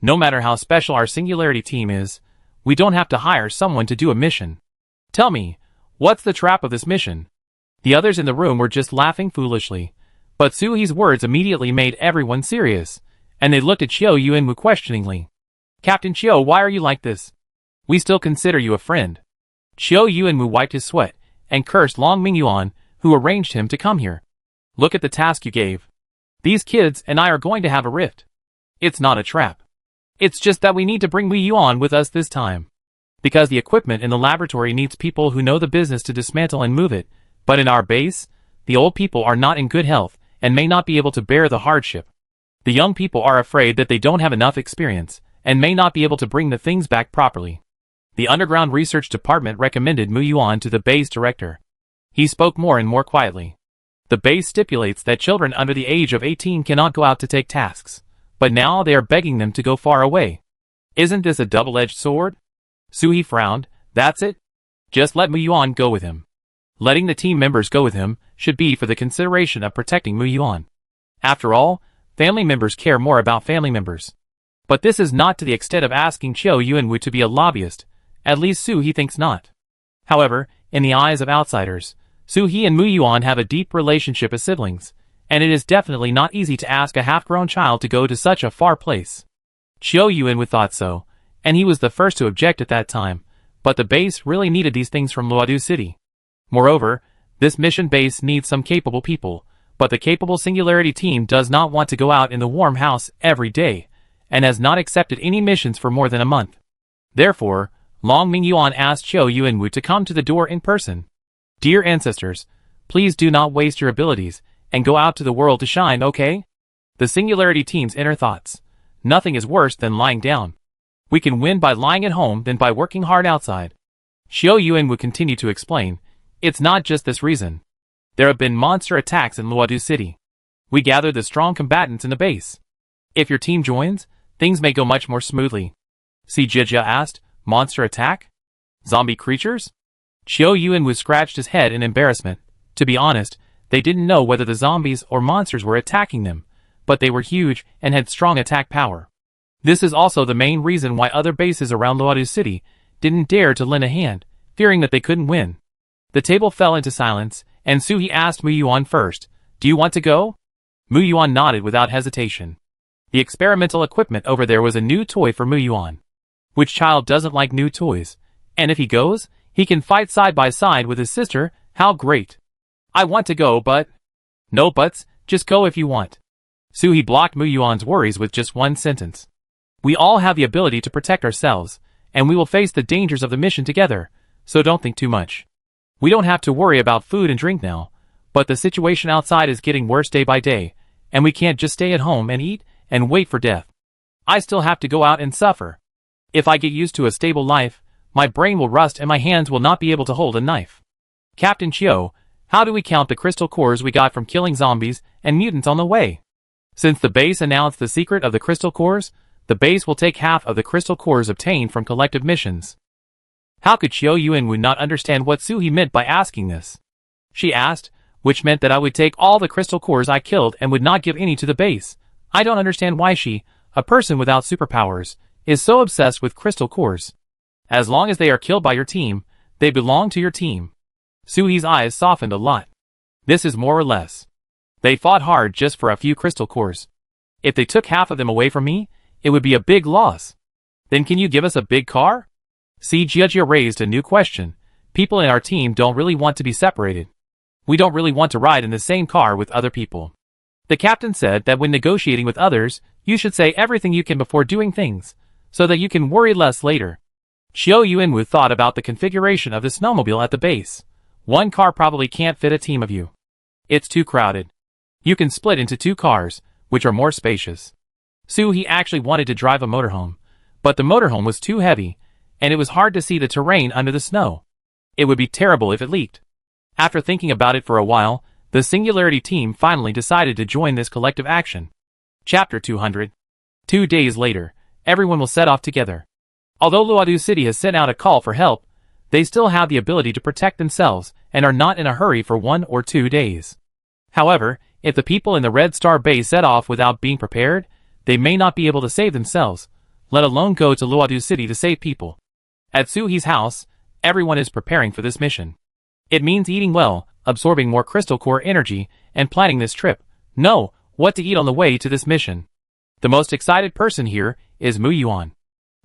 No matter how special our singularity team is, we don't have to hire someone to do a mission. Tell me, what's the trap of this mission? The others in the room were just laughing foolishly, but Suhee's words immediately made everyone serious, and they looked at Chiao Yuanwu questioningly. Captain Chiao, why are you like this? We still consider you a friend. Chiao Yuanwu wiped his sweat and cursed Long Mingyuan, who arranged him to come here. Look at the task you gave. These kids and I are going to have a rift. It's not a trap. It's just that we need to bring Mingyuan with us this time. Because the equipment in the laboratory needs people who know the business to dismantle and move it, but in our base, the old people are not in good health and may not be able to bear the hardship. The young people are afraid that they don't have enough experience and may not be able to bring the things back properly. The underground research department recommended Mingyuan to the base director. He spoke more and more quietly. The base stipulates that children under the age of 18 cannot go out to take tasks, but now they are begging them to go far away. Isn't this a double-edged sword? Suhee frowned. That's it? Just let Mingyuan go with him. Letting the team members go with him should be for the consideration of protecting Mingyuan. After all, family members care more about family members. But this is not to the extent of asking Chiao Yuanwu to be a lobbyist. At least Suhee thinks not. However, in the eyes of outsiders, Suhee and Mingyuan have a deep relationship as siblings, and it is definitely not easy to ask a half-grown child to go to such a far place. Chiao Yuanwu thought so, and he was the first to object at that time, but the base really needed these things from Luodu City. Moreover, this mission base needs some capable people, but the capable Singularity team does not want to go out in the warm house every day, and has not accepted any missions for more than a month. Therefore, Long Mingyuan asked Chiao Yuanwu to come to the door in person. Dear ancestors, please do not waste your abilities, and go out to the world to shine, okay? The Singularity team's inner thoughts. Nothing is worse than lying down. We can win by lying at home than by working hard outside. Chiao Yuanwu continued to explain. It's not just this reason. There have been monster attacks in Luodu City. We gathered the strong combatants in the base. If your team joins, things may go much more smoothly. Si Jijia asked, monster attack? Zombie creatures? Chiao Yuanwu scratched his head in embarrassment. To be honest, they didn't know whether the zombies or monsters were attacking them, but they were huge and had strong attack power. This is also the main reason why other bases around Luodu City didn't dare to lend a hand, fearing that they couldn't win. The table fell into silence, and Suhee asked Mingyuan first, do you want to go? Mingyuan nodded without hesitation. The experimental equipment over there was a new toy for Mingyuan. Which child doesn't like new toys? And if he goes, he can fight side by side with his sister. How great. I want to go, but... No buts, just go if you want. Suhee blocked Mingyuan's worries with just one sentence. We all have the ability to protect ourselves, and we will face the dangers of the mission together, so don't think too much. We don't have to worry about food and drink now, but the situation outside is getting worse day by day, and we can't just stay at home and eat and wait for death. I still have to go out and suffer. If I get used to a stable life, my brain will rust and my hands will not be able to hold a knife. Captain Chiao, how do we count the crystal cores we got from killing zombies and mutants on the way? Since the base announced the secret of the crystal cores, the base will take half of the crystal cores obtained from collective missions. How could Chiao Yuanwu not understand what Suhee meant by asking this? She asked, which meant that I would take all the crystal cores I killed and would not give any to the base. I don't understand why she, a person without superpowers, is so obsessed with crystal cores. As long as they are killed by your team, they belong to your team. Suhee's eyes softened a lot. This is more or less. They fought hard just for a few crystal cores. If they took half of them away from me, it would be a big loss. Then can you give us a big car? Si Jijia raised a new question. People in our team don't really want to be separated. We don't really want to ride in the same car with other people. The captain said that when negotiating with others, you should say everything you can before doing things, so that you can worry less later. Chiao Yuanwu thought about the configuration of the snowmobile at the base. One car probably can't fit a team of you. It's too crowded. You can split into two cars, which are more spacious. Suhee actually wanted to drive a motorhome, but the motorhome was too heavy, and it was hard to see the terrain under the snow. It would be terrible if it leaked. After thinking about it for a while, the Singularity team finally decided to join this collective action. Chapter 200. 2 days later, everyone will set off together. Although Luodu City has sent out a call for help, they still have the ability to protect themselves and are not in a hurry for 1 or 2 days. However, if the people in the Red Star base set off without being prepared, they may not be able to save themselves, let alone go to Luodu City to save people. At Suhi's house, everyone is preparing for this mission. It means eating well, absorbing more crystal core energy, and planning this trip. Know what to eat on the way to this mission. The most excited person here is Mu Yuan.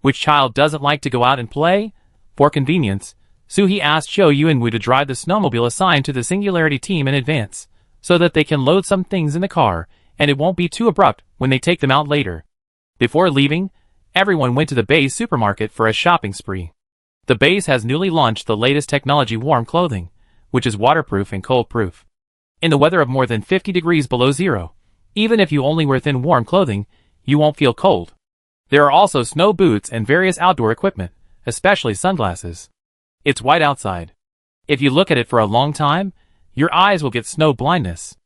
Which child doesn't like to go out and play? For convenience, Suhi asked Qiu Yuanwu to drive the snowmobile assigned to the Singularity team in advance, so that they can load some things in the car, and it won't be too abrupt when they take them out later. Before leaving, everyone went to the base supermarket for a shopping spree. The base has newly launched the latest technology warm clothing, which is waterproof and cold-proof. In the weather of more than 50 degrees below zero, even if you only wear thin warm clothing, you won't feel cold. There are also snow boots and various outdoor equipment, especially sunglasses. It's white outside. If you look at it for a long time, your eyes will get snow blindness.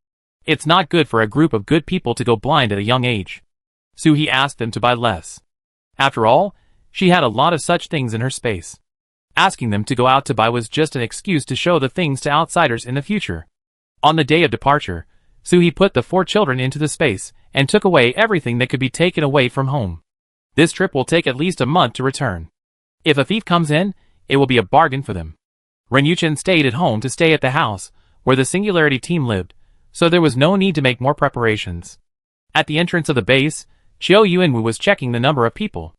It's not good for a group of good people to go blind at a young age. Suhi asked them to buy less. After all, she had a lot of such things in her space. Asking them to go out to buy was just an excuse to show the things to outsiders in the future. On the day of departure, Suhi put the 4 children into the space and took away everything that could be taken away from home. This trip will take at least a month to return. If a thief comes in, it will be a bargain for them. Ren Yuchen stayed at home to stay at the house where the Singularity team lived, so there was no need to make more preparations. At the entrance of the base, Qiu Yuanwu was checking the number of people.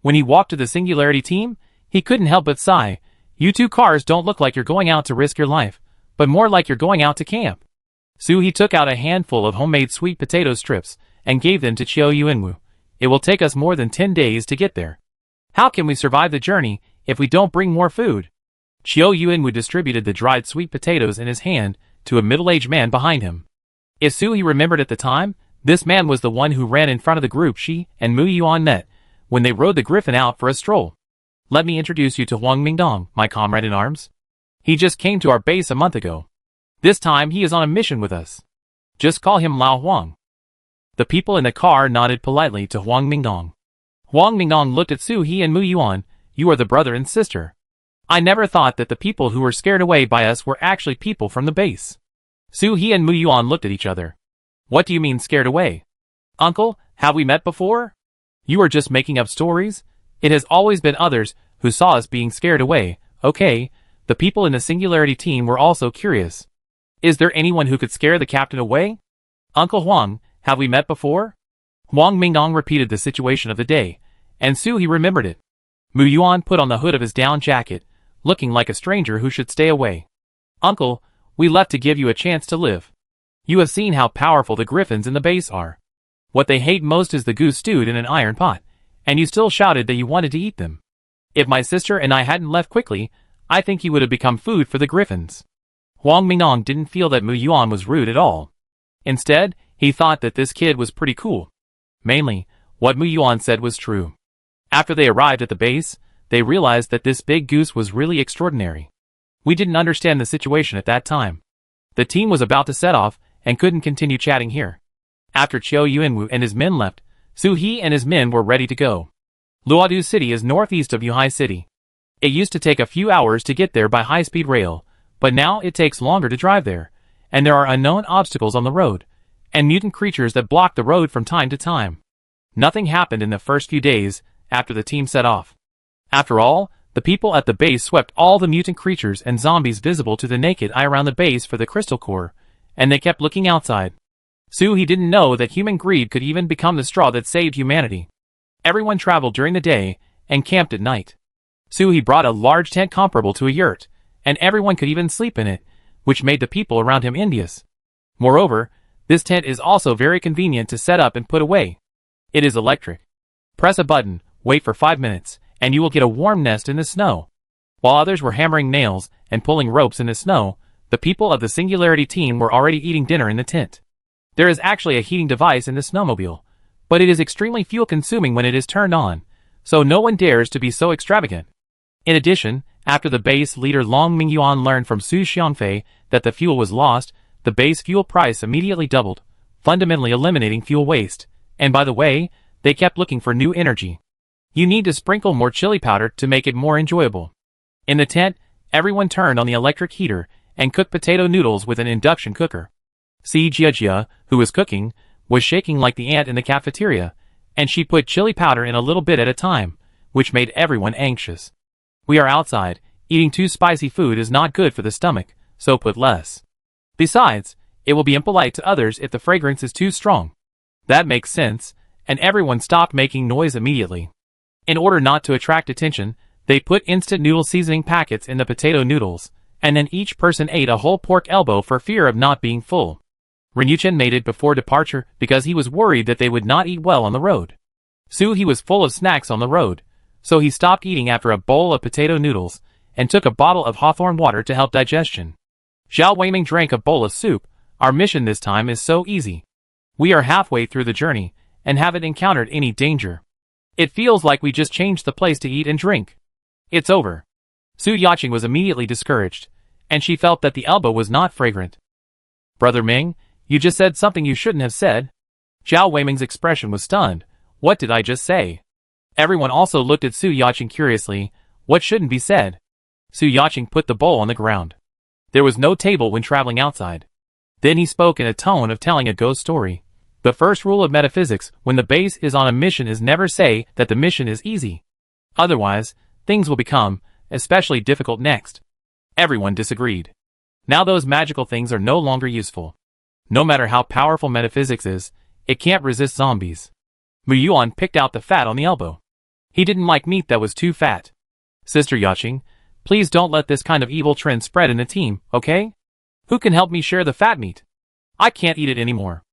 When he walked to the Singularity team, he couldn't help but sigh. You 2 cars don't look like you're going out to risk your life, but more like you're going out to camp. Suhi took out a handful of homemade sweet potato strips and gave them to Qiu Yuanwu. It will take us more than 10 days to get there. How can we survive the journey if we don't bring more food? Qiu Yuanwu distributed the dried sweet potatoes in his hand to a middle-aged man behind him. If Suhi remembered at the time, this man was the one who ran in front of the group she and Mu Yuan met when they rode the griffin out for a stroll. Let me introduce you to Huang Mingdong, my comrade in arms. He just came to our base a month ago. This time he is on a mission with us. Just call him Lao Huang. The people in the car nodded politely to Huang Mingdong. Huang Mingdong looked at Suhi and Mu Yuan. You are the brother and sister. I never thought that the people who were scared away by us were actually people from the base. Suhi and Mu Yuan looked at each other. What do you mean scared away? Uncle, have we met before? You are just making up stories? It has always been others who saw us being scared away. Okay, the people in the Singularity team were also curious. Is there anyone who could scare the captain away? Uncle Huang, have we met before? Huang Mingdong repeated the situation of the day, and Suhi remembered it. Mu Yuan put on the hood of his down jacket, looking like a stranger who should stay away. Uncle, we left to give you a chance to live. You have seen how powerful the griffins in the base are. What they hate most is the goose stewed in an iron pot, and you still shouted that you wanted to eat them. If my sister and I hadn't left quickly, I think you would have become food for the griffins. Huang Mingdong didn't feel that Mu Yuan was rude at all. Instead, he thought that this kid was pretty cool. Mainly, what Mu Yuan said was true. After they arrived at the base, they realized that this big goose was really extraordinary. We didn't understand the situation at that time. The team was about to set off and couldn't continue chatting here. After Qiu Yuanwu and his men left, Suhi and his men were ready to go. Luodu City is northeast of Yuhai City. It used to take a few hours to get there by high-speed rail, but now it takes longer to drive there, and there are unknown obstacles on the road, and mutant creatures that block the road from time to time. Nothing happened in the first few days after the team set off. After all, the people at the base swept all the mutant creatures and zombies visible to the naked eye around the base for the crystal core, and they kept looking outside. Suhi didn't know that human greed could even become the straw that saved humanity. Everyone traveled during the day and camped at night. Suhi brought a large tent comparable to a yurt, and everyone could even sleep in it, which made the people around him envious. Moreover, this tent is also very convenient to set up and put away. It is electric. Press a button, wait for 5 minutes, and you will get a warm nest in the snow. While others were hammering nails and pulling ropes in the snow, the people of the Singularity team were already eating dinner in the tent. There is actually a heating device in the snowmobile, but it is extremely fuel-consuming when it is turned on, so no one dares to be so extravagant. In addition, after the base leader Long Mingyuan learned from Su Xiangfei that the fuel was lost, the base fuel price immediately doubled, fundamentally eliminating fuel waste. And by the way, they kept looking for new energy. You need to sprinkle more chili powder to make it more enjoyable. In the tent, everyone turned on the electric heater and cooked potato noodles with an induction cooker. Si Jiajia, who was cooking, was shaking like the ant in the cafeteria, and she put chili powder in a little bit at a time, which made everyone anxious. We are outside, eating too spicy food is not good for the stomach, so put less. Besides, it will be impolite to others if the fragrance is too strong. That makes sense, and everyone stopped making noise immediately. In order not to attract attention, they put instant noodle seasoning packets in the potato noodles, and then each person ate a whole pork elbow for fear of not being full. Renuchen made it before departure because he was worried that they would not eat well on the road. He was full of snacks on the road, so he stopped eating after a bowl of potato noodles and took a bottle of hawthorn water to help digestion. Zhao Weiming drank a bowl of soup. Our mission this time is so easy. We are halfway through the journey and haven't encountered any danger. It feels like we just changed the place to eat and drink. It's over. Su Yaqing was immediately discouraged, and she felt that the elbow was not fragrant. Brother Ming, you just said something you shouldn't have said. Zhao Weiming's expression was stunned. What did I just say? Everyone also looked at Su Yaqing curiously. What shouldn't be said? Su Yaqing put the bowl on the ground. There was no table when traveling outside. Then he spoke in a tone of telling a ghost story. The first rule of metaphysics when the base is on a mission is never say that the mission is easy. Otherwise, things will become, especially difficult next. Everyone disagreed. Now those magical things are no longer useful. No matter how powerful metaphysics is, it can't resist zombies. Mu Yuan picked out the fat on the elbow. He didn't like meat that was too fat. Sister Yaqing, please don't let this kind of evil trend spread in the team, okay? Who can help me share the fat meat? I can't eat it anymore.